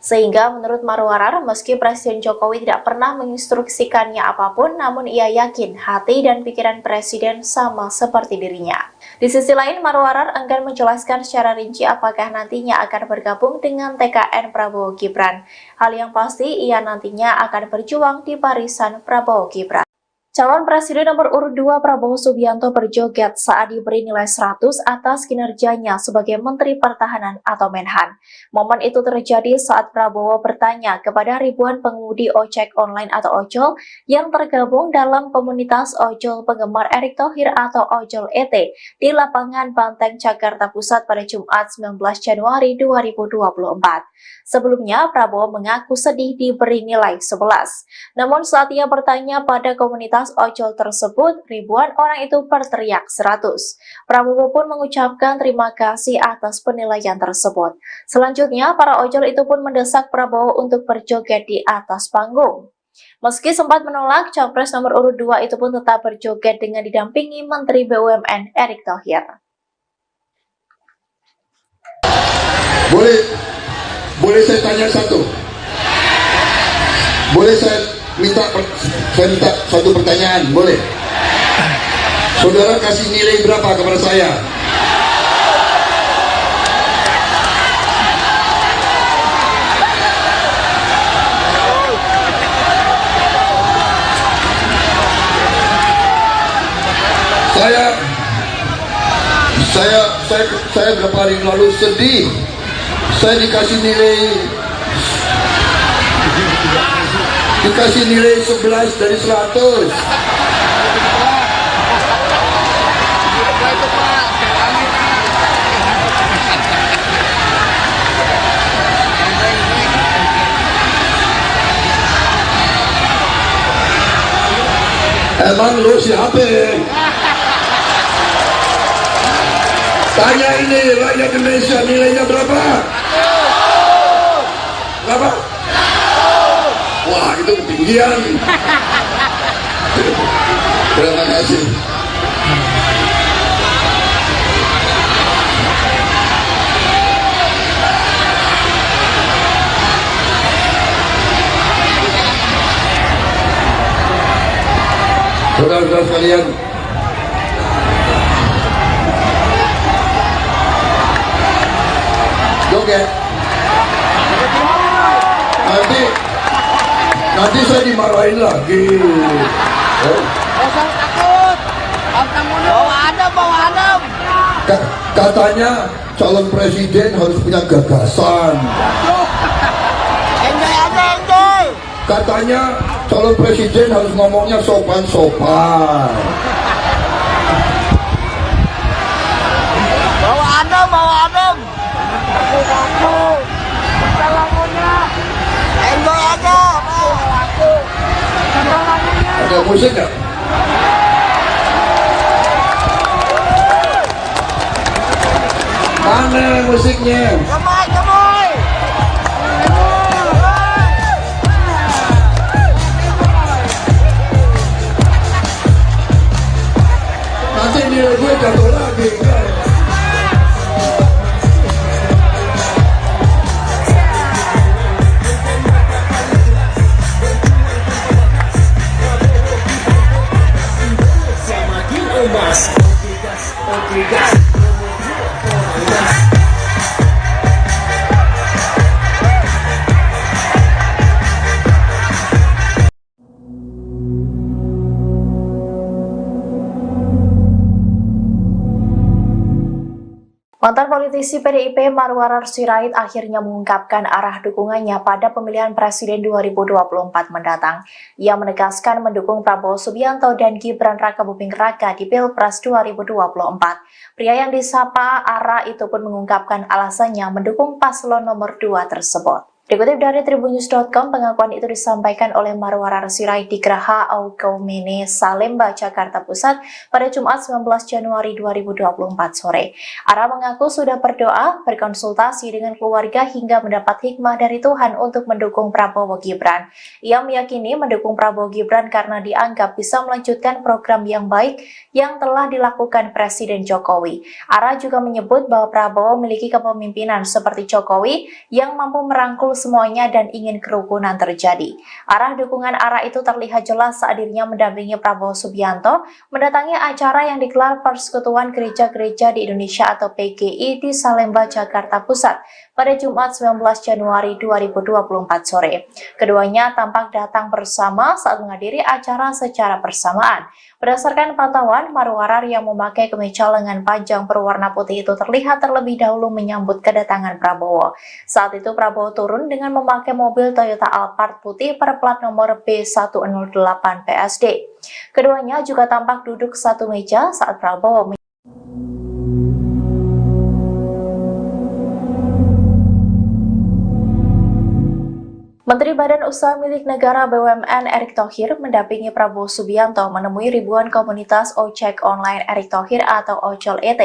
Sehingga menurut Maruharahar, meski Presiden Jokowi tidak pernah menginstruksikannya apapun, namun ia yakin hati dan pikiran Presiden sama seperti dirinya. Di sisi lain, Maruharahar enggan menjelaskan secara rinci apakah nantinya akan bergabung dengan TKN Prabowo Gibran. Hal yang pasti, ia nantinya akan berjuang di barisan Prabowo Gibran. Calon Presiden nomor urut 2 Prabowo Subianto berjoget saat diberi nilai 100 atas kinerjanya sebagai Menteri Pertahanan atau Menhan. Momen itu terjadi saat Prabowo bertanya kepada ribuan pengemudi ojek online atau ojol yang tergabung dalam komunitas ojol penggemar Erick Thohir atau Ojol ET di lapangan Banteng, Jakarta Pusat pada Jumat 19 Januari 2024. Sebelumnya, Prabowo mengaku sedih diberi nilai 11. Namun saat ia bertanya pada komunitas ojol tersebut, ribuan orang itu berteriak 100. Prabowo pun mengucapkan terima kasih atas penilaian tersebut. Selanjutnya, para ojol itu pun mendesak Prabowo untuk berjoget di atas panggung. Meski sempat menolak, Capres nomor urut 2 itu pun tetap berjoget dengan didampingi Menteri BUMN Erick Thohir. Boleh saya tanya satu? Boleh saya minta satu pertanyaan? Boleh? Saudara kasih nilai berapa kepada saya? Saya berapa hari lalu sedih. Saya dikasih nilai 11 dari 100. Emang lu siapa? Tanya ini rakyat Indonesia, nilainya berapa? Berapa? Wah, itu ketinggian. Terima kasih. Saudara-saudara sekalian, joget. Nanti saya dimarahin lagi. Jangan takut. Bawa adem. Katanya calon presiden harus punya gagasan. Enjoy aja, enjoy. Katanya calon presiden harus ngomongnya sopan-sopan. Bawa adem. Enjoy aja. Ada musik nggak? Mana musiknya? Gemoy, gemoy. Nanti nilai gue jatuh lagi. Mantan politisi PDIP Marwarar Sirait akhirnya mengungkapkan arah dukungannya pada pemilihan presiden 2024 mendatang. Ia menegaskan mendukung Prabowo Subianto dan Gibran Rakabuming Raka di Pilpres 2024. Pria yang disapa Ara itu pun mengungkapkan alasannya mendukung paslon nomor 2 tersebut. Dikutip dari tribunnews.com, pengakuan itu disampaikan oleh Marwarar Sirait di Geraha Aukaumene, Salemba, Jakarta Pusat pada Jumat 19 Januari 2024 sore. Ara mengaku sudah berdoa, berkonsultasi dengan keluarga hingga mendapat hikmah dari Tuhan untuk mendukung Prabowo Gibran. Ia meyakini mendukung Prabowo Gibran karena dianggap bisa melanjutkan program yang baik yang telah dilakukan Presiden Jokowi. Ara juga menyebut bahwa Prabowo memiliki kepemimpinan seperti Jokowi yang mampu merangkul semuanya dan ingin kerukunan terjadi. Arah dukungan Ara itu terlihat jelas saat dirinya mendampingi Prabowo Subianto mendatangi acara yang digelar Persekutuan Gereja-Gereja di Indonesia atau PGI di Salemba, Jakarta Pusat pada Jumat 19 Januari 2024 sore. Keduanya tampak datang bersama saat menghadiri acara secara bersamaan. Berdasarkan pantauan, Marwarar yang memakai kemeja lengan panjang berwarna putih itu terlihat terlebih dahulu menyambut kedatangan Prabowo. Saat itu Prabowo turun dengan memakai mobil Toyota Alphard putih berplat nomor B108 PSD. Keduanya juga tampak duduk satu meja saat Prabowo Menteri Badan Usaha Milik Negara BUMN Erick Thohir mendampingi Prabowo Subianto menemui ribuan komunitas ojek online Erick Thohir atau Ojol ET.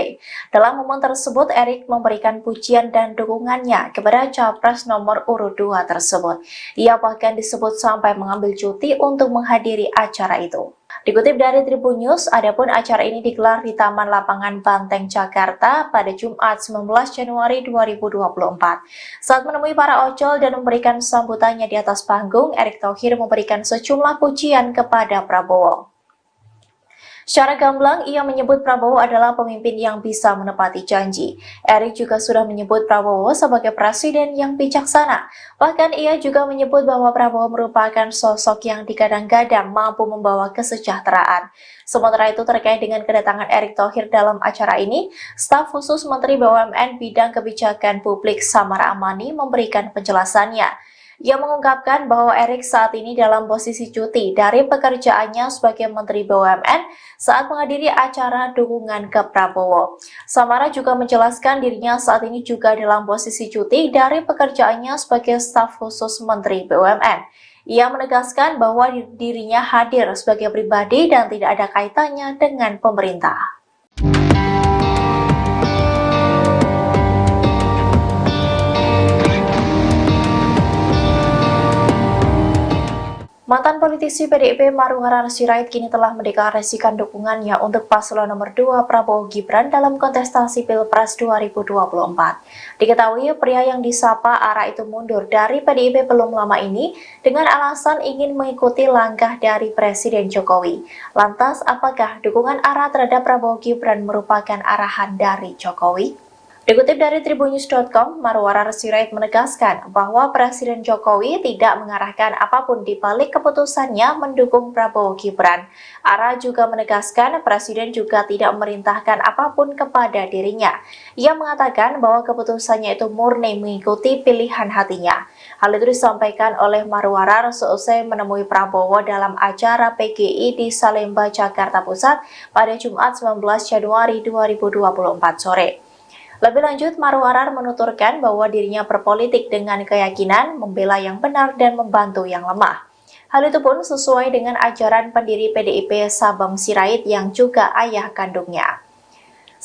Dalam momen tersebut, Erick memberikan pujian dan dukungannya kepada Capres nomor urut 2 tersebut. Ia bahkan disebut sampai mengambil cuti untuk menghadiri acara itu. Dikutip dari Tribunnews, adapun acara ini digelar di Taman Lapangan Banteng, Jakarta pada Jumat 19 Januari 2024. Saat menemui para ojol dan memberikan sambutannya di atas panggung, Erick Thohir memberikan sejumlah pujian kepada Prabowo. Secara gamblang, ia menyebut Prabowo adalah pemimpin yang bisa menepati janji. Erick juga sudah menyebut Prabowo sebagai presiden yang bijaksana. Bahkan ia juga menyebut bahwa Prabowo merupakan sosok yang digadang-gadang mampu membawa kesejahteraan. Sementara itu terkait dengan kedatangan Erick Thohir dalam acara ini, staf khusus Menteri BUMN Bidang Kebijakan Publik Samara Amani memberikan penjelasannya. Ia mengungkapkan bahwa Erick saat ini dalam posisi cuti dari pekerjaannya sebagai Menteri BUMN saat menghadiri acara dukungan ke Prabowo. Samara juga menjelaskan dirinya saat ini juga dalam posisi cuti dari pekerjaannya sebagai staf khusus Menteri BUMN. Ia menegaskan bahwa dirinya hadir sebagai pribadi dan tidak ada kaitannya dengan pemerintah. Mantan politisi PDIP Marwarar Sirait kini telah mendeklarasikan dukungannya untuk paslon nomor 2 Prabowo Gibran dalam kontestasi Pilpres 2024. Diketahui pria yang disapa Ara itu mundur dari PDIP belum lama ini dengan alasan ingin mengikuti langkah dari Presiden Jokowi. Lantas, apakah dukungan Ara terhadap Prabowo Gibran merupakan arahan dari Jokowi? Dikutip dari tribunnews.com, Marwarar Sirait menegaskan bahwa Presiden Jokowi tidak mengarahkan apapun di balik keputusannya mendukung Prabowo Gibran. Ara juga menegaskan Presiden juga tidak memerintahkan apapun kepada dirinya. Ia mengatakan bahwa keputusannya itu murni mengikuti pilihan hatinya. Hal itu disampaikan oleh Marwarar seusai menemui Prabowo dalam acara PGI di Salemba, Jakarta Pusat pada Jumat 19 Januari 2024 sore. Lebih lanjut, Marwarar menuturkan bahwa dirinya berpolitik dengan keyakinan membela yang benar dan membantu yang lemah. Hal itu pun sesuai dengan ajaran pendiri PDIP Sabam Sirait yang juga ayah kandungnya.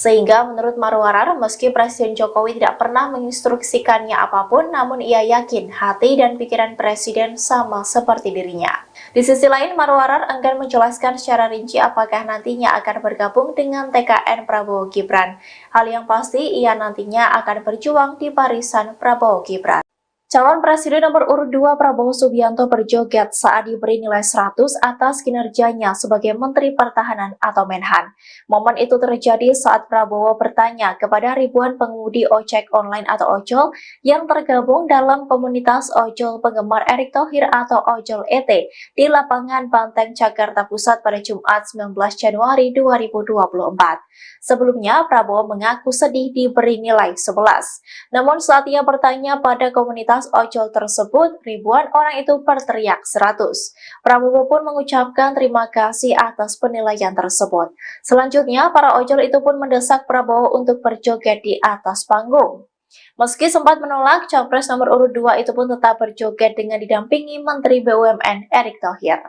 Sehingga menurut Marwarar, meski Presiden Jokowi tidak pernah menginstruksikannya apapun, namun ia yakin hati dan pikiran Presiden sama seperti dirinya. Di sisi lain, Marwarar enggan menjelaskan secara rinci apakah nantinya akan bergabung dengan TKN Prabowo Gibran. Hal yang pasti, ia nantinya akan berjuang di barisan Prabowo Gibran. Calon Presiden nomor urut 2 Prabowo Subianto berjoget saat diberi nilai 100 atas kinerjanya sebagai Menteri Pertahanan atau Menhan. Momen itu terjadi saat Prabowo bertanya kepada ribuan pengemudi ojek online atau ojol yang tergabung dalam komunitas ojol penggemar Erick Thohir atau Ojol ET di lapangan Banteng, Jakarta Pusat pada Jumat 19 Januari 2024. Sebelumnya, Prabowo mengaku sedih diberi nilai 11. Namun saat ia bertanya pada komunitas ojol tersebut, ribuan orang itu berteriak 100. Prabowo pun mengucapkan terima kasih atas penilaian tersebut. Selanjutnya, para ojol itu pun mendesak Prabowo untuk berjoget di atas panggung. Meski sempat menolak, Capres nomor urut 2 itu pun tetap berjoget dengan didampingi Menteri BUMN Erick Thohir.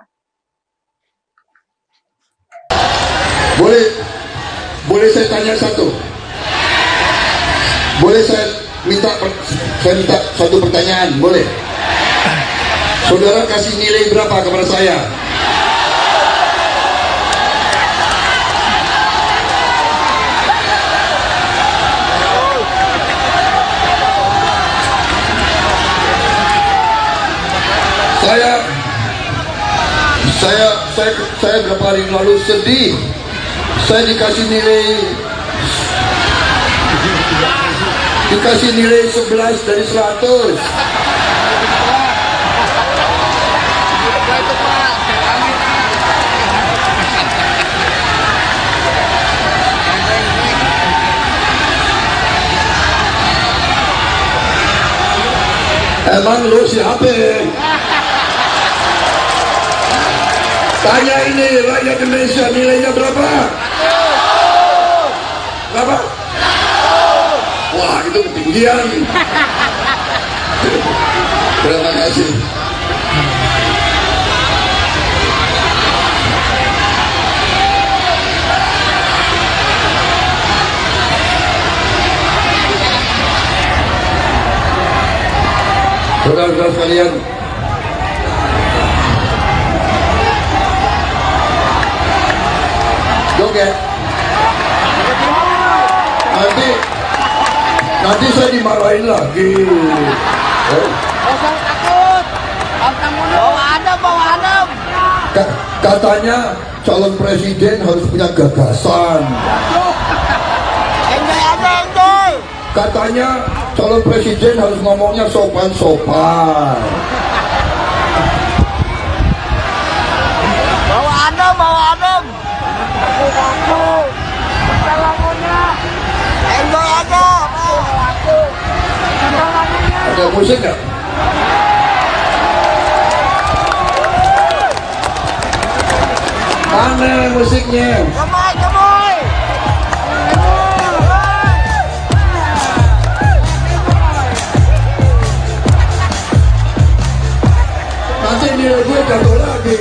Boleh saya tanya satu? Boleh saya minta satu pertanyaan? Boleh? Saudara kasih nilai berapa kepada saya? Saya beberapa hari lalu sedih. Saya dikasih nilai 11 dari 100. Emang lu siapa? Tanya ini rakyat Indonesia, nilainya berapa? Berapa? Wah, itu ketinggian. Terima kasih. Saudara-saudara sekalian, joget. Nanti saya dimarahin lagi. Jangan takut. Bawa adem. Katanya calon presiden harus punya gagasan. Enjoy aja, enjoy. Katanya calon presiden harus ngomongnya sopan-sopan. Bawa adem. Aku. Enjoy aja. Ada musik nggak? Mana musiknya? Gemoy. Nanti nilai gue jatuh lagi.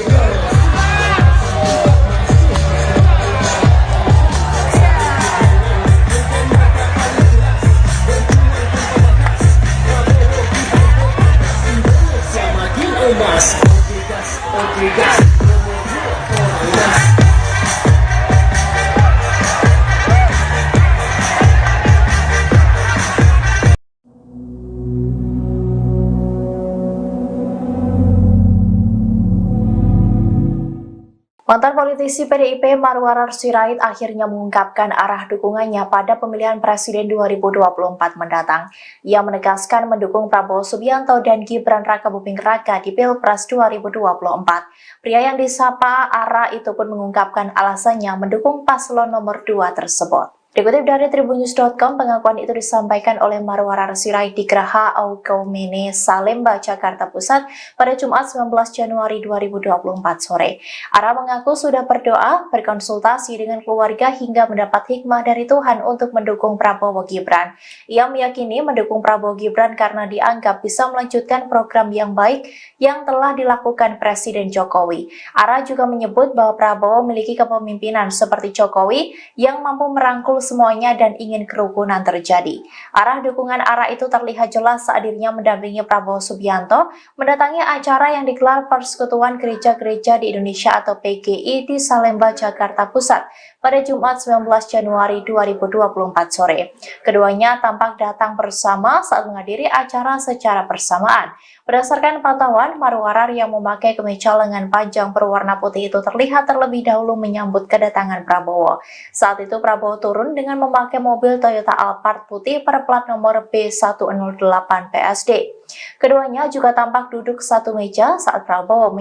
Mantan politisi PDIP Marwarar Sirait akhirnya mengungkapkan arah dukungannya pada pemilihan Presiden 2024 mendatang. Ia menegaskan mendukung Prabowo Subianto dan Gibran Rakabuming Raka di Pilpres 2024. Pria yang disapa Ara itu pun mengungkapkan alasannya mendukung paslon nomor 2 tersebut. Dikutip dari tribunnews.com, pengakuan itu disampaikan oleh Marwarar Sirait di Geraha Aukaumene, Salemba, Jakarta Pusat pada Jumat 19 Januari 2024 sore. Ara mengaku sudah berdoa, berkonsultasi dengan keluarga hingga mendapat hikmah dari Tuhan untuk mendukung Prabowo Gibran. Ia meyakini mendukung Prabowo Gibran karena dianggap bisa melanjutkan program yang baik yang telah dilakukan Presiden Jokowi. Ara juga menyebut bahwa Prabowo memiliki kepemimpinan seperti Jokowi yang mampu merangkul semuanya dan ingin kerukunan terjadi. Arah dukungan ARA itu terlihat jelas saat dirinya mendampingi Prabowo Subianto mendatangi acara yang digelar Persekutuan Gereja-Gereja di Indonesia atau PGI di Salemba, Jakarta Pusat pada Jumat 19 Januari 2024 sore. Keduanya tampak datang bersama saat menghadiri acara secara bersamaan. Berdasarkan pantauan, Marwarar yang memakai kemeja lengan panjang berwarna putih itu terlihat terlebih dahulu menyambut kedatangan Prabowo. Saat itu Prabowo turun dengan memakai mobil Toyota Alphard putih berplat nomor B108 PSD. Keduanya juga tampak duduk satu meja saat Prabowo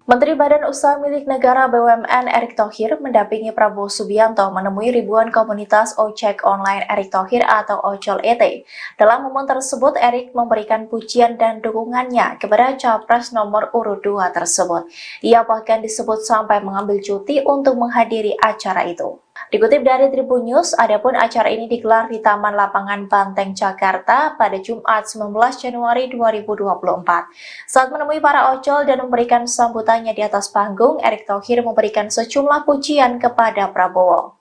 Menteri Badan Usaha Milik Negara BUMN Erick Thohir mendampingi Prabowo Subianto menemui ribuan komunitas ojek online Erick Thohir atau Ojol ET. Dalam momen tersebut, Erick memberikan pujian dan dukungannya kepada Capres nomor urut 2 tersebut. Ia bahkan disebut sampai mengambil cuti untuk menghadiri acara itu. Dikutip dari Tribun News, adapun acara ini digelar di Taman Lapangan Banteng, Jakarta pada Jumat 19 Januari 2024. Saat menemui para ojol dan memberikan sambutannya di atas panggung, Erick Thohir memberikan sejumlah pujian kepada Prabowo.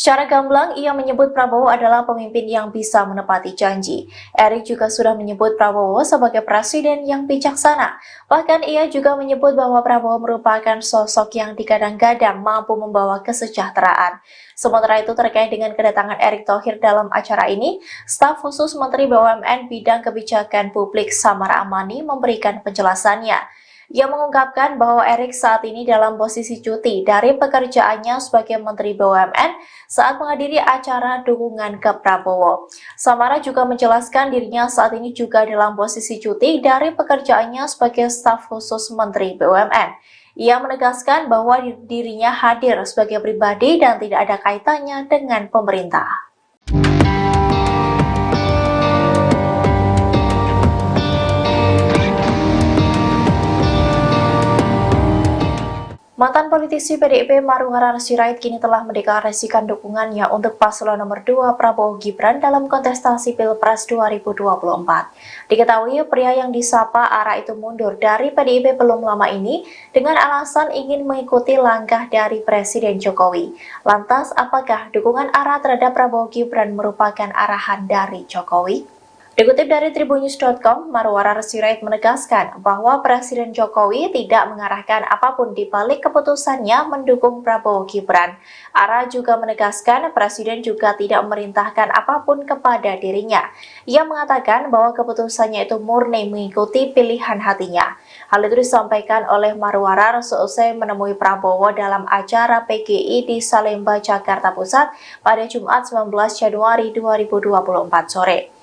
Secara gamblang, ia menyebut Prabowo adalah pemimpin yang bisa menepati janji. Erick juga sudah menyebut Prabowo sebagai presiden yang bijaksana. Bahkan ia juga menyebut bahwa Prabowo merupakan sosok yang digadang-gadang mampu membawa kesejahteraan. Sementara itu terkait dengan kedatangan Erick Thohir dalam acara ini, staf khusus Menteri BUMN Bidang Kebijakan Publik Samara Amani memberikan penjelasannya. Ia mengungkapkan bahwa Erick saat ini dalam posisi cuti dari pekerjaannya sebagai Menteri BUMN saat menghadiri acara dukungan ke Prabowo. Samara juga menjelaskan dirinya saat ini juga dalam posisi cuti dari pekerjaannya sebagai staf khusus Menteri BUMN. Ia menegaskan bahwa dirinya hadir sebagai pribadi dan tidak ada kaitannya dengan pemerintah. Mantan politisi PDIP Marwarar Sirait kini telah mendeklarasikan dukungannya untuk paslon nomor 2 Prabowo Gibran dalam kontestasi Pilpres 2024. Diketahui pria yang disapa ARA itu mundur dari PDIP belum lama ini dengan alasan ingin mengikuti langkah dari Presiden Jokowi. Lantas, apakah dukungan ARA terhadap Prabowo Gibran merupakan arahan dari Jokowi? Dikutip dari tribunnews.com, Marwarar Sirait menegaskan bahwa Presiden Jokowi tidak mengarahkan apapun di balik keputusannya mendukung Prabowo Gibran. ARA juga menegaskan Presiden juga tidak memerintahkan apapun kepada dirinya. Ia mengatakan bahwa keputusannya itu murni mengikuti pilihan hatinya. Hal itu disampaikan oleh Marwarar seusai menemui Prabowo dalam acara PGI di Salemba, Jakarta Pusat pada Jumat 19 Januari 2024 sore.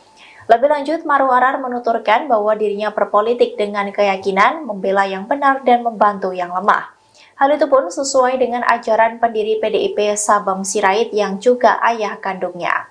Lebih lanjut, Marwarar menuturkan bahwa dirinya berpolitik dengan keyakinan membela yang benar dan membantu yang lemah. Hal itu pun sesuai dengan ajaran pendiri PDIP Sabam Sirait yang juga ayah kandungnya.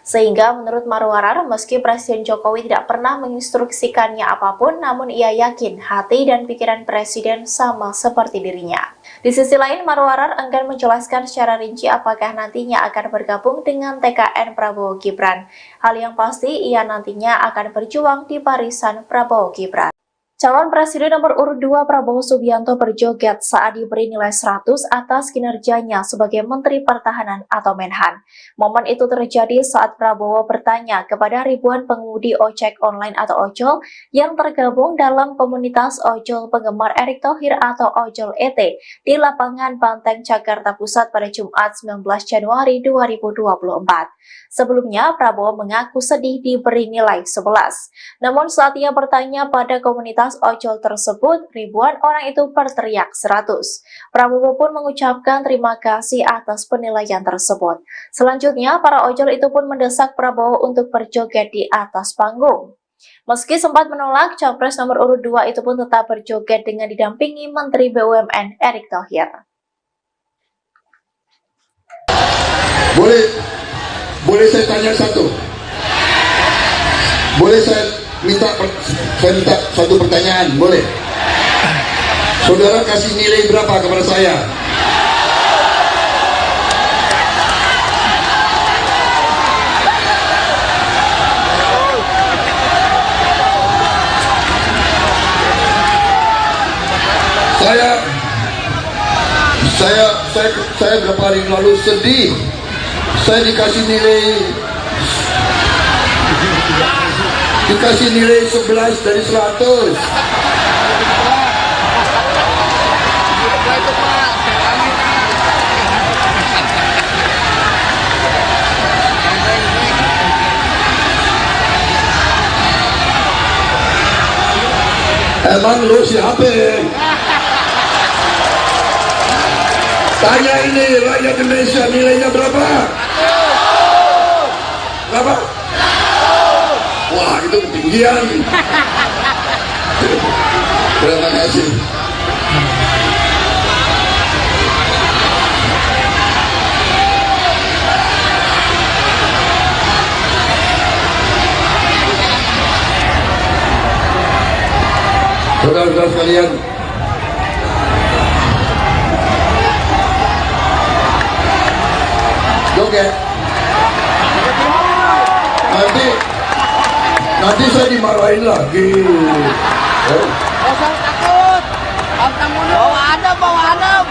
Sehingga menurut Marwarar, meski Presiden Jokowi tidak pernah menginstruksikannya apapun, namun ia yakin hati dan pikiran Presiden sama seperti dirinya. Di sisi lain, Marwarar enggan menjelaskan secara rinci apakah nantinya akan bergabung dengan TKN Prabowo Gibran. Hal yang pasti, ia nantinya akan berjuang di barisan Prabowo Gibran. Calon Presiden nomor urut 2 Prabowo Subianto berjoget saat diberi nilai 100 atas kinerjanya sebagai Menteri Pertahanan atau Menhan. Momen itu terjadi saat Prabowo bertanya kepada ribuan pengemudi ojek online atau ojol yang tergabung dalam komunitas ojol penggemar Erick Thohir atau Ojol ET di Lapangan Banteng, Jakarta Pusat pada Jumat 19 Januari 2024. Sebelumnya, Prabowo mengaku sedih diberi nilai 11. Namun saat ia bertanya pada komunitas ojol tersebut, ribuan orang itu berteriak 100. Prabowo pun mengucapkan terima kasih atas penilaian tersebut. Selanjutnya, para ojol itu pun mendesak Prabowo untuk berjoget di atas panggung. Meski sempat menolak, Capres nomor urut 2 itu pun tetap berjoget dengan didampingi Menteri BUMN Erick Thohir. Boleh saya tanya satu? Boleh saya minta satu pertanyaan? Boleh? Saudara kasih nilai berapa kepada saya? Saya beberapa hari yang lalu sedih. Saya dikasih nilai 11 dari 100. Emang lu siapa? Tanya ini rakyat Indonesia, nilainya berapa? Berapa? Wah, itu ketinggian. Terima kasih. Saudara-saudara sekalian, joget. Nanti saya dimarahin lagi. Usah takut. Bawa adem.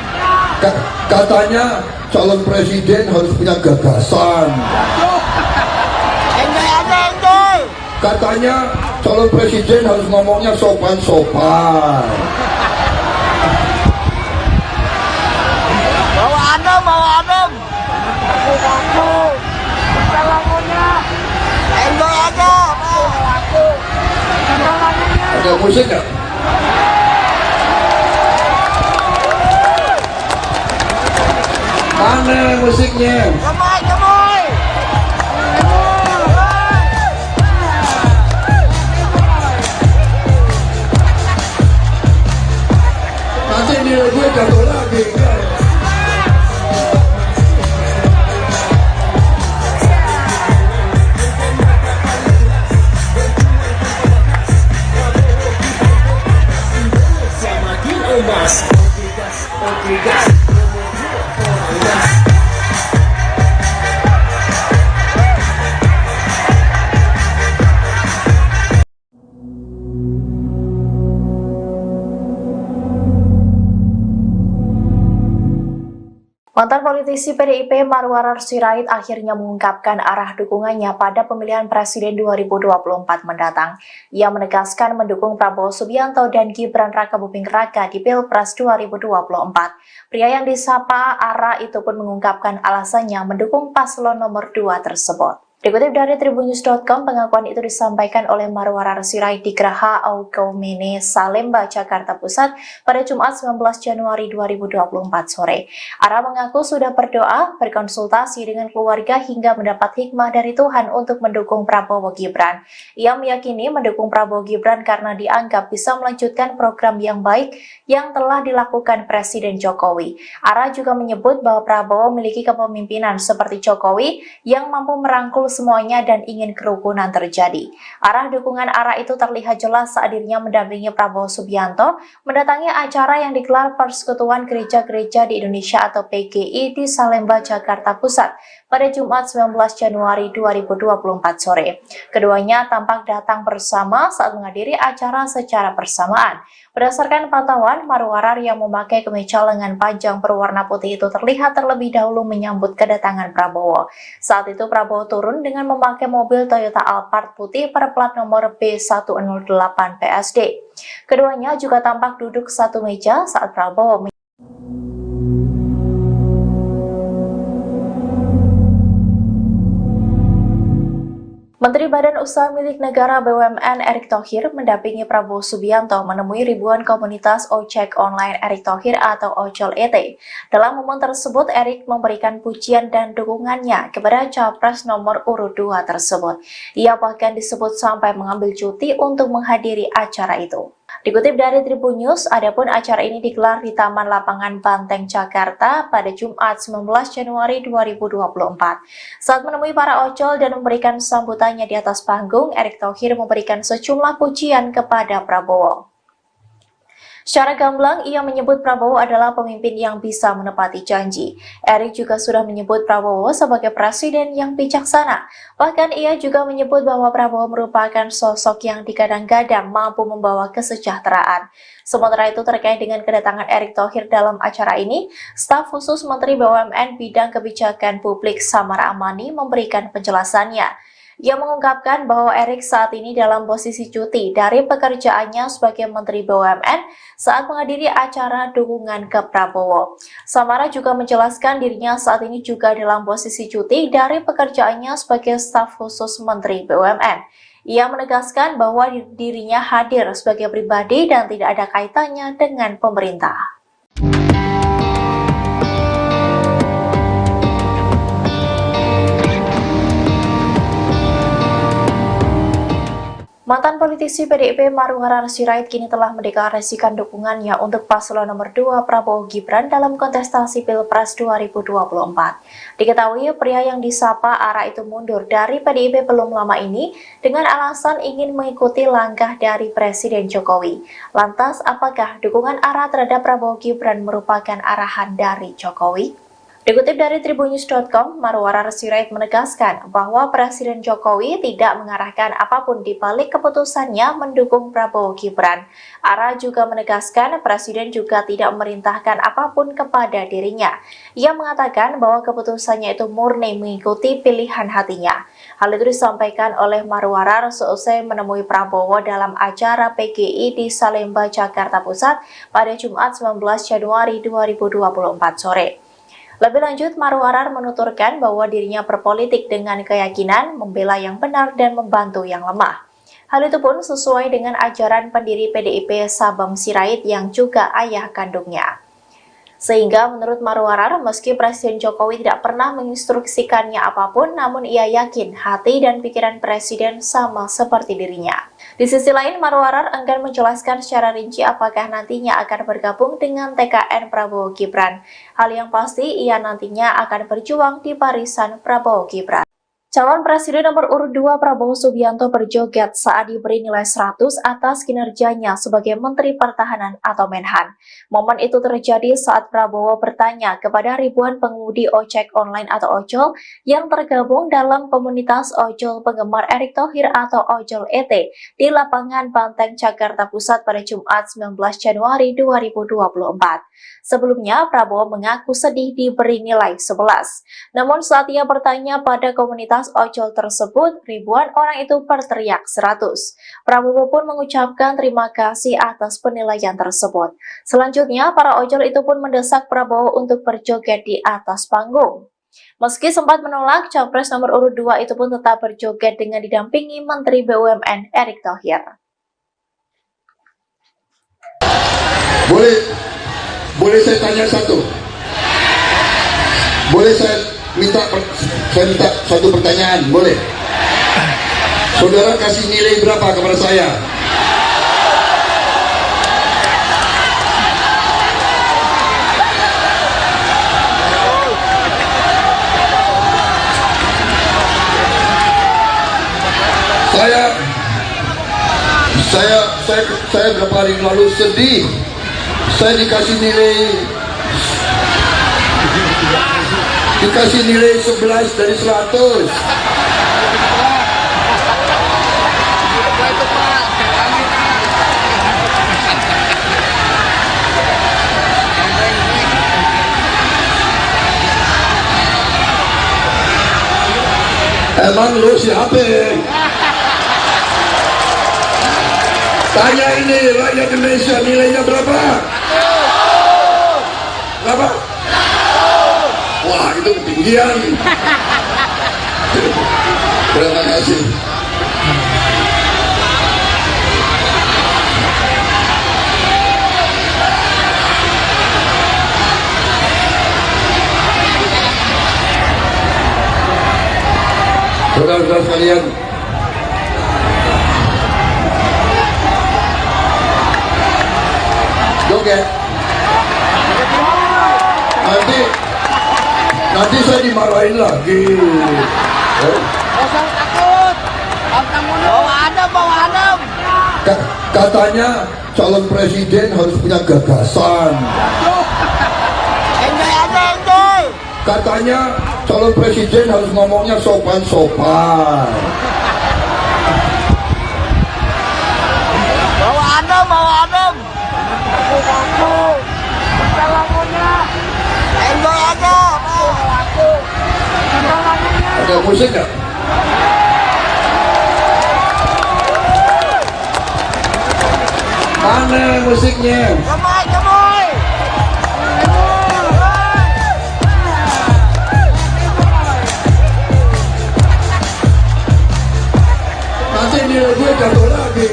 Katanya calon presiden harus punya gagasan. Enjoy aja, enjoy. Katanya calon presiden harus ngomongnya sopan-sopan. Bawa adem. Aku. Lagunya. Enjoy aja. Ada musik nggak? Mana musiknya? Gemoy. Nanti nilai gue jatuh lagi. Mantan politisi PDIP Marwarar Sirait akhirnya mengungkapkan arah dukungannya pada pemilihan presiden 2024 mendatang. Ia menegaskan mendukung Prabowo Subianto dan Gibran Rakabuming Raka di Pilpres 2024. Pria yang disapa Ara itu pun mengungkapkan alasannya mendukung paslon nomor 2 tersebut. Dikutip dari tribunnews.com, pengakuan itu disampaikan oleh Marwarar Sirait di Geraha Augaumene, Salemba, Jakarta Pusat pada Jumat 19 Januari 2024 sore. Ara mengaku sudah berdoa, berkonsultasi dengan keluarga hingga mendapat hikmah dari Tuhan untuk mendukung Prabowo Gibran. Ia meyakini mendukung Prabowo Gibran karena dianggap bisa melanjutkan program yang baik yang telah dilakukan Presiden Jokowi. Ara juga menyebut bahwa Prabowo memiliki kepemimpinan seperti Jokowi yang mampu merangkul semuanya dan ingin kerukunan terjadi. Arah dukungan Ara itu terlihat jelas saat dirinya mendampingi Prabowo Subianto mendatangi acara yang digelar Persekutuan Gereja-Gereja di Indonesia atau PGI di Salemba, Jakarta Pusat pada Jumat 19 Januari 2024 sore. Keduanya tampak datang bersama saat menghadiri acara secara bersamaan. Berdasarkan pantauan, Marwarar yang memakai kemeja lengan panjang berwarna putih itu terlihat terlebih dahulu menyambut kedatangan Prabowo. Saat itu Prabowo turun dengan memakai mobil Toyota Alphard putih berplat nomor B108 PSD. Keduanya juga tampak duduk satu meja saat Prabowo Menteri Badan Usaha Milik Negara BUMN Erick Thohir mendampingi Prabowo Subianto menemui ribuan komunitas ojek online Erick Thohir atau Ojol ET. Dalam momen tersebut, Erick memberikan pujian dan dukungannya kepada Capres nomor urut 2 tersebut. Ia bahkan disebut sampai mengambil cuti untuk menghadiri acara itu. Dikutip dari Tribun News, adapun acara ini digelar di Taman Lapangan Banteng, Jakarta pada Jumat 19 Januari 2024. Saat menemui para ojol dan memberikan sambutannya di atas panggung, Erick Thohir memberikan sejumlah pujian kepada Prabowo. Secara gamblang, ia menyebut Prabowo adalah pemimpin yang bisa menepati janji. Erik juga sudah menyebut Prabowo sebagai presiden yang bijaksana. Bahkan ia juga menyebut bahwa Prabowo merupakan sosok yang digadang-gadang mampu membawa kesejahteraan. Sementara itu terkait dengan kedatangan Erick Thohir dalam acara ini, staf khusus Menteri BUMN Bidang Kebijakan Publik Samara Amani memberikan penjelasannya. Ia mengungkapkan bahwa Erick saat ini dalam posisi cuti dari pekerjaannya sebagai Menteri BUMN saat menghadiri acara dukungan ke Prabowo. Samara juga menjelaskan dirinya saat ini juga dalam posisi cuti dari pekerjaannya sebagai staf khusus Menteri BUMN. Ia menegaskan bahwa dirinya hadir sebagai pribadi dan tidak ada kaitannya dengan pemerintah. Mantan politisi PDIP Marwarar Sirait kini telah mendeklarasikan dukungannya untuk paslon nomor 2 Prabowo Gibran dalam kontestasi Pilpres 2024. Diketahui pria yang disapa Ara itu mundur dari PDIP belum lama ini dengan alasan ingin mengikuti langkah dari Presiden Jokowi. Lantas, apakah dukungan Ara terhadap Prabowo Gibran merupakan arahan dari Jokowi? Dikutip dari Tribunnews.com, Marwarar Sirait menegaskan bahwa Presiden Jokowi tidak mengarahkan apapun di balik keputusannya mendukung Prabowo Gibran. Ara juga menegaskan Presiden juga tidak memerintahkan apapun kepada dirinya. Ia mengatakan bahwa keputusannya itu murni mengikuti pilihan hatinya. Hal itu disampaikan oleh Marwarar seusai menemui Prabowo dalam acara PGI di Salemba, Jakarta Pusat pada Jumat 19 Januari 2024 sore. Lebih lanjut, Marwarar menuturkan bahwa dirinya berpolitik dengan keyakinan membela yang benar dan membantu yang lemah. Hal itu pun sesuai dengan ajaran pendiri PDIP Sabam Sirait yang juga ayah kandungnya. Sehingga menurut Marwarar, meski Presiden Jokowi tidak pernah menginstruksikannya apapun, namun ia yakin hati dan pikiran Presiden sama seperti dirinya. Di sisi lain, Marwarar enggan menjelaskan secara rinci apakah nantinya akan bergabung dengan TKN Prabowo Gibran. Hal yang pasti, ia nantinya akan berjuang di barisan Prabowo Gibran. Calon Presiden nomor urut 2 Prabowo Subianto berjoget saat diberi nilai 100 atas kinerjanya sebagai Menteri Pertahanan atau Menhan. Momen itu terjadi saat Prabowo bertanya kepada ribuan pengemudi ojek online atau ojol yang tergabung dalam komunitas ojol penggemar Erick Thohir atau Ojol ET di lapangan Banteng, Jakarta Pusat pada Jumat 19 Januari 2024. Sebelumnya, Prabowo mengaku sedih diberi nilai 11. Namun saat ia bertanya pada komunitas ojol tersebut, ribuan orang itu berteriak 100. Prabowo pun mengucapkan terima kasih atas penilaian tersebut. Selanjutnya, para ojol itu pun mendesak Prabowo untuk berjoget di atas panggung. Meski sempat menolak, Capres nomor urut 2 itu pun tetap berjoget dengan didampingi Menteri BUMN Erick Thohir. Boleh saya tanya satu? Boleh saya minta satu pertanyaan? Boleh? Saudara kasih nilai berapa kepada saya? Saya beberapa hari lalu sedih. Saya dikasih nilai 11 dari 100. Emang lu siapa? Tanya ini rakyat Indonesia, nilainya berapa? Berapa? Wah, itu ketinggian. Terima kasih. Saudara-saudara sekalian, joget. Nanti saya dimarahin lagi. Jangan takut. Bawa Adam. Katanya calon presiden harus punya gagasan. Enjoy aja, enjoy. Katanya calon presiden harus ngomongnya sopan-sopan. Bawa adem, bawa adem. Aku. Lagunya. Enjoy aja. Aku. Ada musik nggak? Mana musiknya? Gemoy, gemoy. Nanti nilai gue jatuh lagi.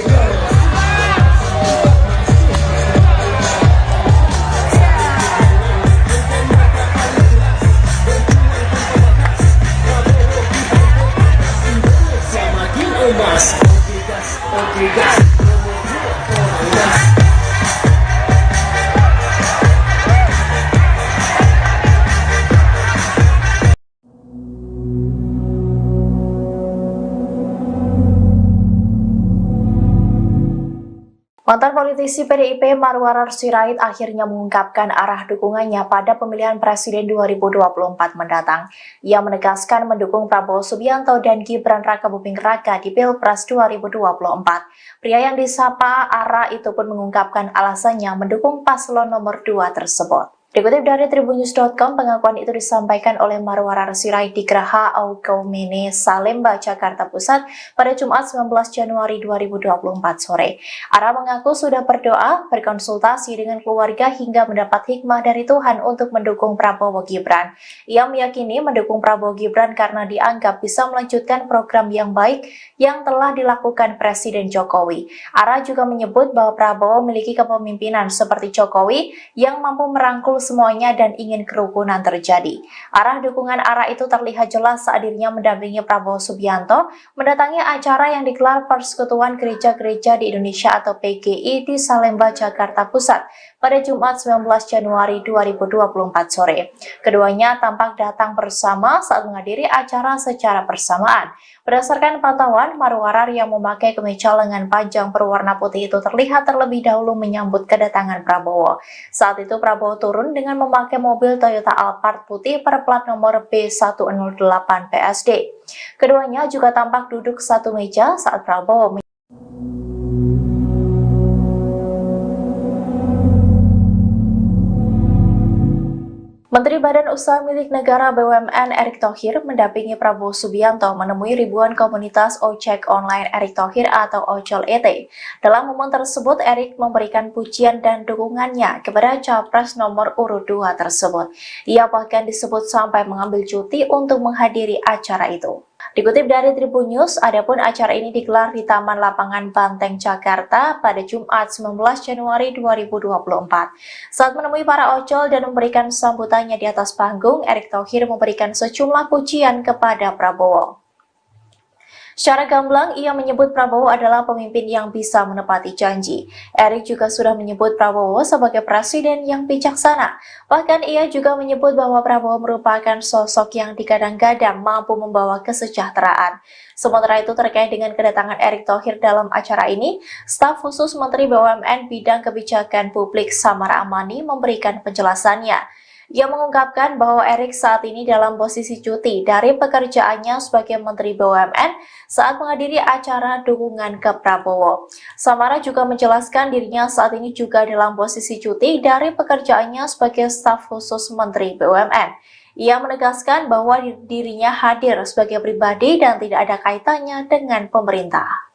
Mantan politisi PDIP Marwarar Sirait akhirnya mengungkapkan arah dukungannya pada pemilihan presiden 2024 mendatang. Ia menegaskan mendukung Prabowo Subianto dan Gibran Rakabuming Raka di Pilpres 2024. Pria yang disapa Ara itu pun mengungkapkan alasannya mendukung paslon nomor 2 tersebut. Dikutip dari tribunnews.com, pengakuan itu disampaikan oleh Marwarar Sirait di Geraha Aukaumene, Salemba, Jakarta Pusat pada Jumat 19 Januari 2024 sore. Ara mengaku sudah berdoa, berkonsultasi dengan keluarga hingga mendapat hikmah dari Tuhan untuk mendukung Prabowo Gibran. Ia meyakini mendukung Prabowo Gibran karena dianggap bisa melanjutkan program yang baik yang telah dilakukan Presiden Jokowi. Ara juga menyebut bahwa Prabowo memiliki kepemimpinan seperti Jokowi yang mampu merangkul semuanya dan ingin kerukunan terjadi. Arah dukungan Ara itu terlihat jelas saat dirinya mendampingi Prabowo Subianto mendatangi acara yang digelar Persekutuan Gereja-Gereja di Indonesia atau PGI di Salemba, Jakarta Pusat pada Jumat 19 Januari 2024 sore. Keduanya tampak datang bersama saat menghadiri acara secara bersamaan. Berdasarkan pantauan, Marwarar yang memakai kemeja lengan panjang berwarna putih itu terlihat terlebih dahulu menyambut kedatangan Prabowo. Saat itu Prabowo turun dengan memakai mobil Toyota Alphard putih berplat nomor B108 PSD. Keduanya juga tampak duduk satu meja saat Prabowo Menteri Badan Usaha Milik Negara BUMN Erick Thohir mendampingi Prabowo Subianto menemui ribuan komunitas ojek online Erick Thohir atau Ojol ET. Dalam momen tersebut, Erick memberikan pujian dan dukungannya kepada Capres nomor urut 2 tersebut. Ia bahkan disebut sampai mengambil cuti untuk menghadiri acara itu. Dikutip dari Tribun News, adapun acara ini digelar di Taman Lapangan Banteng, Jakarta pada Jumat 19 Januari 2024. Saat menemui para ojol dan memberikan sambutannya di atas panggung, Erick Thohir memberikan sejumlah pujian kepada Prabowo. Secara gamblang, ia menyebut Prabowo adalah pemimpin yang bisa menepati janji. Erick juga sudah menyebut Prabowo sebagai presiden yang bijaksana. Bahkan ia juga menyebut bahwa Prabowo merupakan sosok yang digadang-gadang mampu membawa kesejahteraan. Sementara itu terkait dengan kedatangan Erick Thohir dalam acara ini, staf khusus Menteri BUMN Bidang Kebijakan Publik Samara Amani memberikan penjelasannya. Ia mengungkapkan bahwa Erick saat ini dalam posisi cuti dari pekerjaannya sebagai Menteri BUMN saat menghadiri acara dukungan ke Prabowo. Samara juga menjelaskan dirinya saat ini juga dalam posisi cuti dari pekerjaannya sebagai staf khusus Menteri BUMN. Ia menegaskan bahwa dirinya hadir sebagai pribadi dan tidak ada kaitannya dengan pemerintah.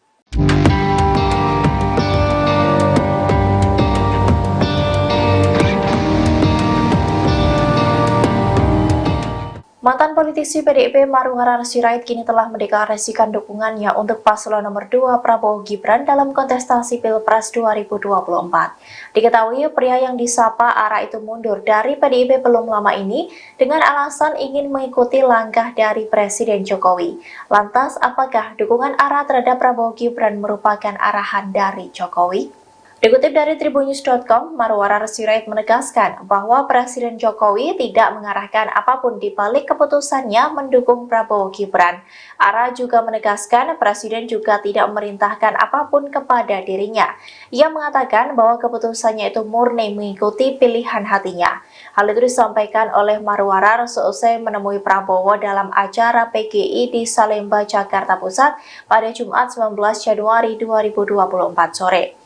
Mantan politisi PDIP Marwarar Sirait kini telah mendeklarasikan dukungannya untuk paslon nomor 2 Prabowo Gibran dalam kontestasi Pilpres 2024. Diketahui pria yang disapa Ara itu mundur dari PDIP belum lama ini dengan alasan ingin mengikuti langkah dari Presiden Jokowi. Lantas, apakah dukungan Ara terhadap Prabowo Gibran merupakan arahan dari Jokowi? Dikutip dari tribunnews.com, Marwarar Sirait menegaskan bahwa Presiden Jokowi tidak mengarahkan apapun di balik keputusannya mendukung Prabowo Gibran. Ara juga menegaskan Presiden juga tidak memerintahkan apapun kepada dirinya. Ia mengatakan bahwa keputusannya itu murni mengikuti pilihan hatinya. Hal itu disampaikan oleh Marwarar seusai menemui Prabowo dalam acara PGI di Salemba, Jakarta Pusat pada Jumat 19 Januari 2024 sore.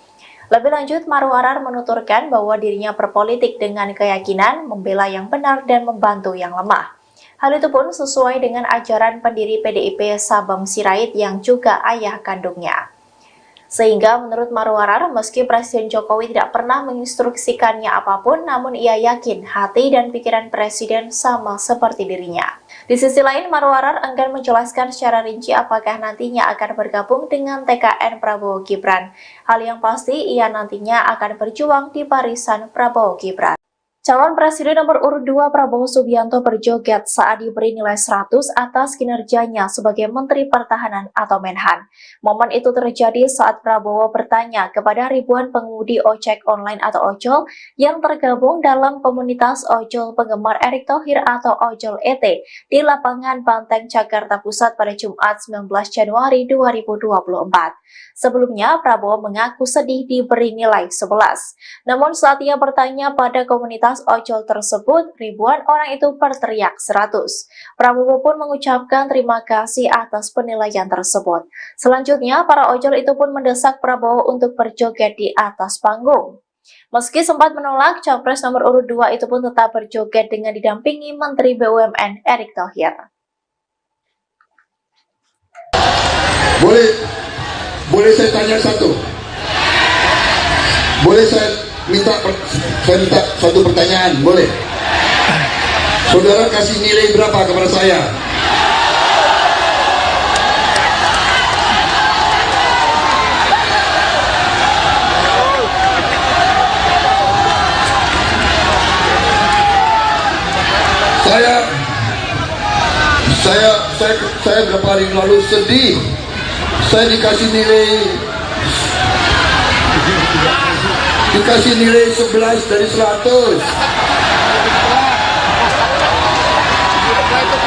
Lebih lanjut, Marwarar menuturkan bahwa dirinya berpolitik dengan keyakinan membela yang benar dan membantu yang lemah. Hal itu pun sesuai dengan ajaran pendiri PDIP Sabam Sirait yang juga ayah kandungnya. Sehingga menurut Marwarar, meski Presiden Jokowi tidak pernah menginstruksikannya apapun, namun ia yakin hati dan pikiran Presiden sama seperti dirinya. Di sisi lain, Marwarar enggan menjelaskan secara rinci apakah nantinya akan bergabung dengan TKN Prabowo Gibran. Hal yang pasti, ia nantinya akan berjuang di barisan Prabowo Gibran. Calon Presiden nomor urut 2 Prabowo Subianto berjoget saat diberi nilai 100 atas kinerjanya sebagai Menteri Pertahanan atau Menhan. Momen itu terjadi saat Prabowo bertanya kepada ribuan pengemudi ojek online atau ojol yang tergabung dalam komunitas ojol penggemar Erick Thohir atau Ojol ET di lapangan Banteng, Jakarta Pusat pada Jumat 19 Januari 2024. Sebelumnya, Prabowo mengaku sedih diberi nilai 11. Namun saat ia bertanya pada komunitas ojol tersebut, ribuan orang itu berteriak 100. Prabowo pun mengucapkan terima kasih atas penilaian tersebut. Selanjutnya, para ojol itu pun mendesak Prabowo untuk berjoget di atas panggung. Meski sempat menolak, Capres nomor urut 2 itu pun tetap berjoget dengan didampingi Menteri BUMN Erick Thohir. Boleh saya tanya satu? Boleh saya minta satu pertanyaan? Boleh? Saudara kasih nilai berapa kepada saya? Saya beberapa hari lalu sedih. Saya dikasih nilai 11 dari 100.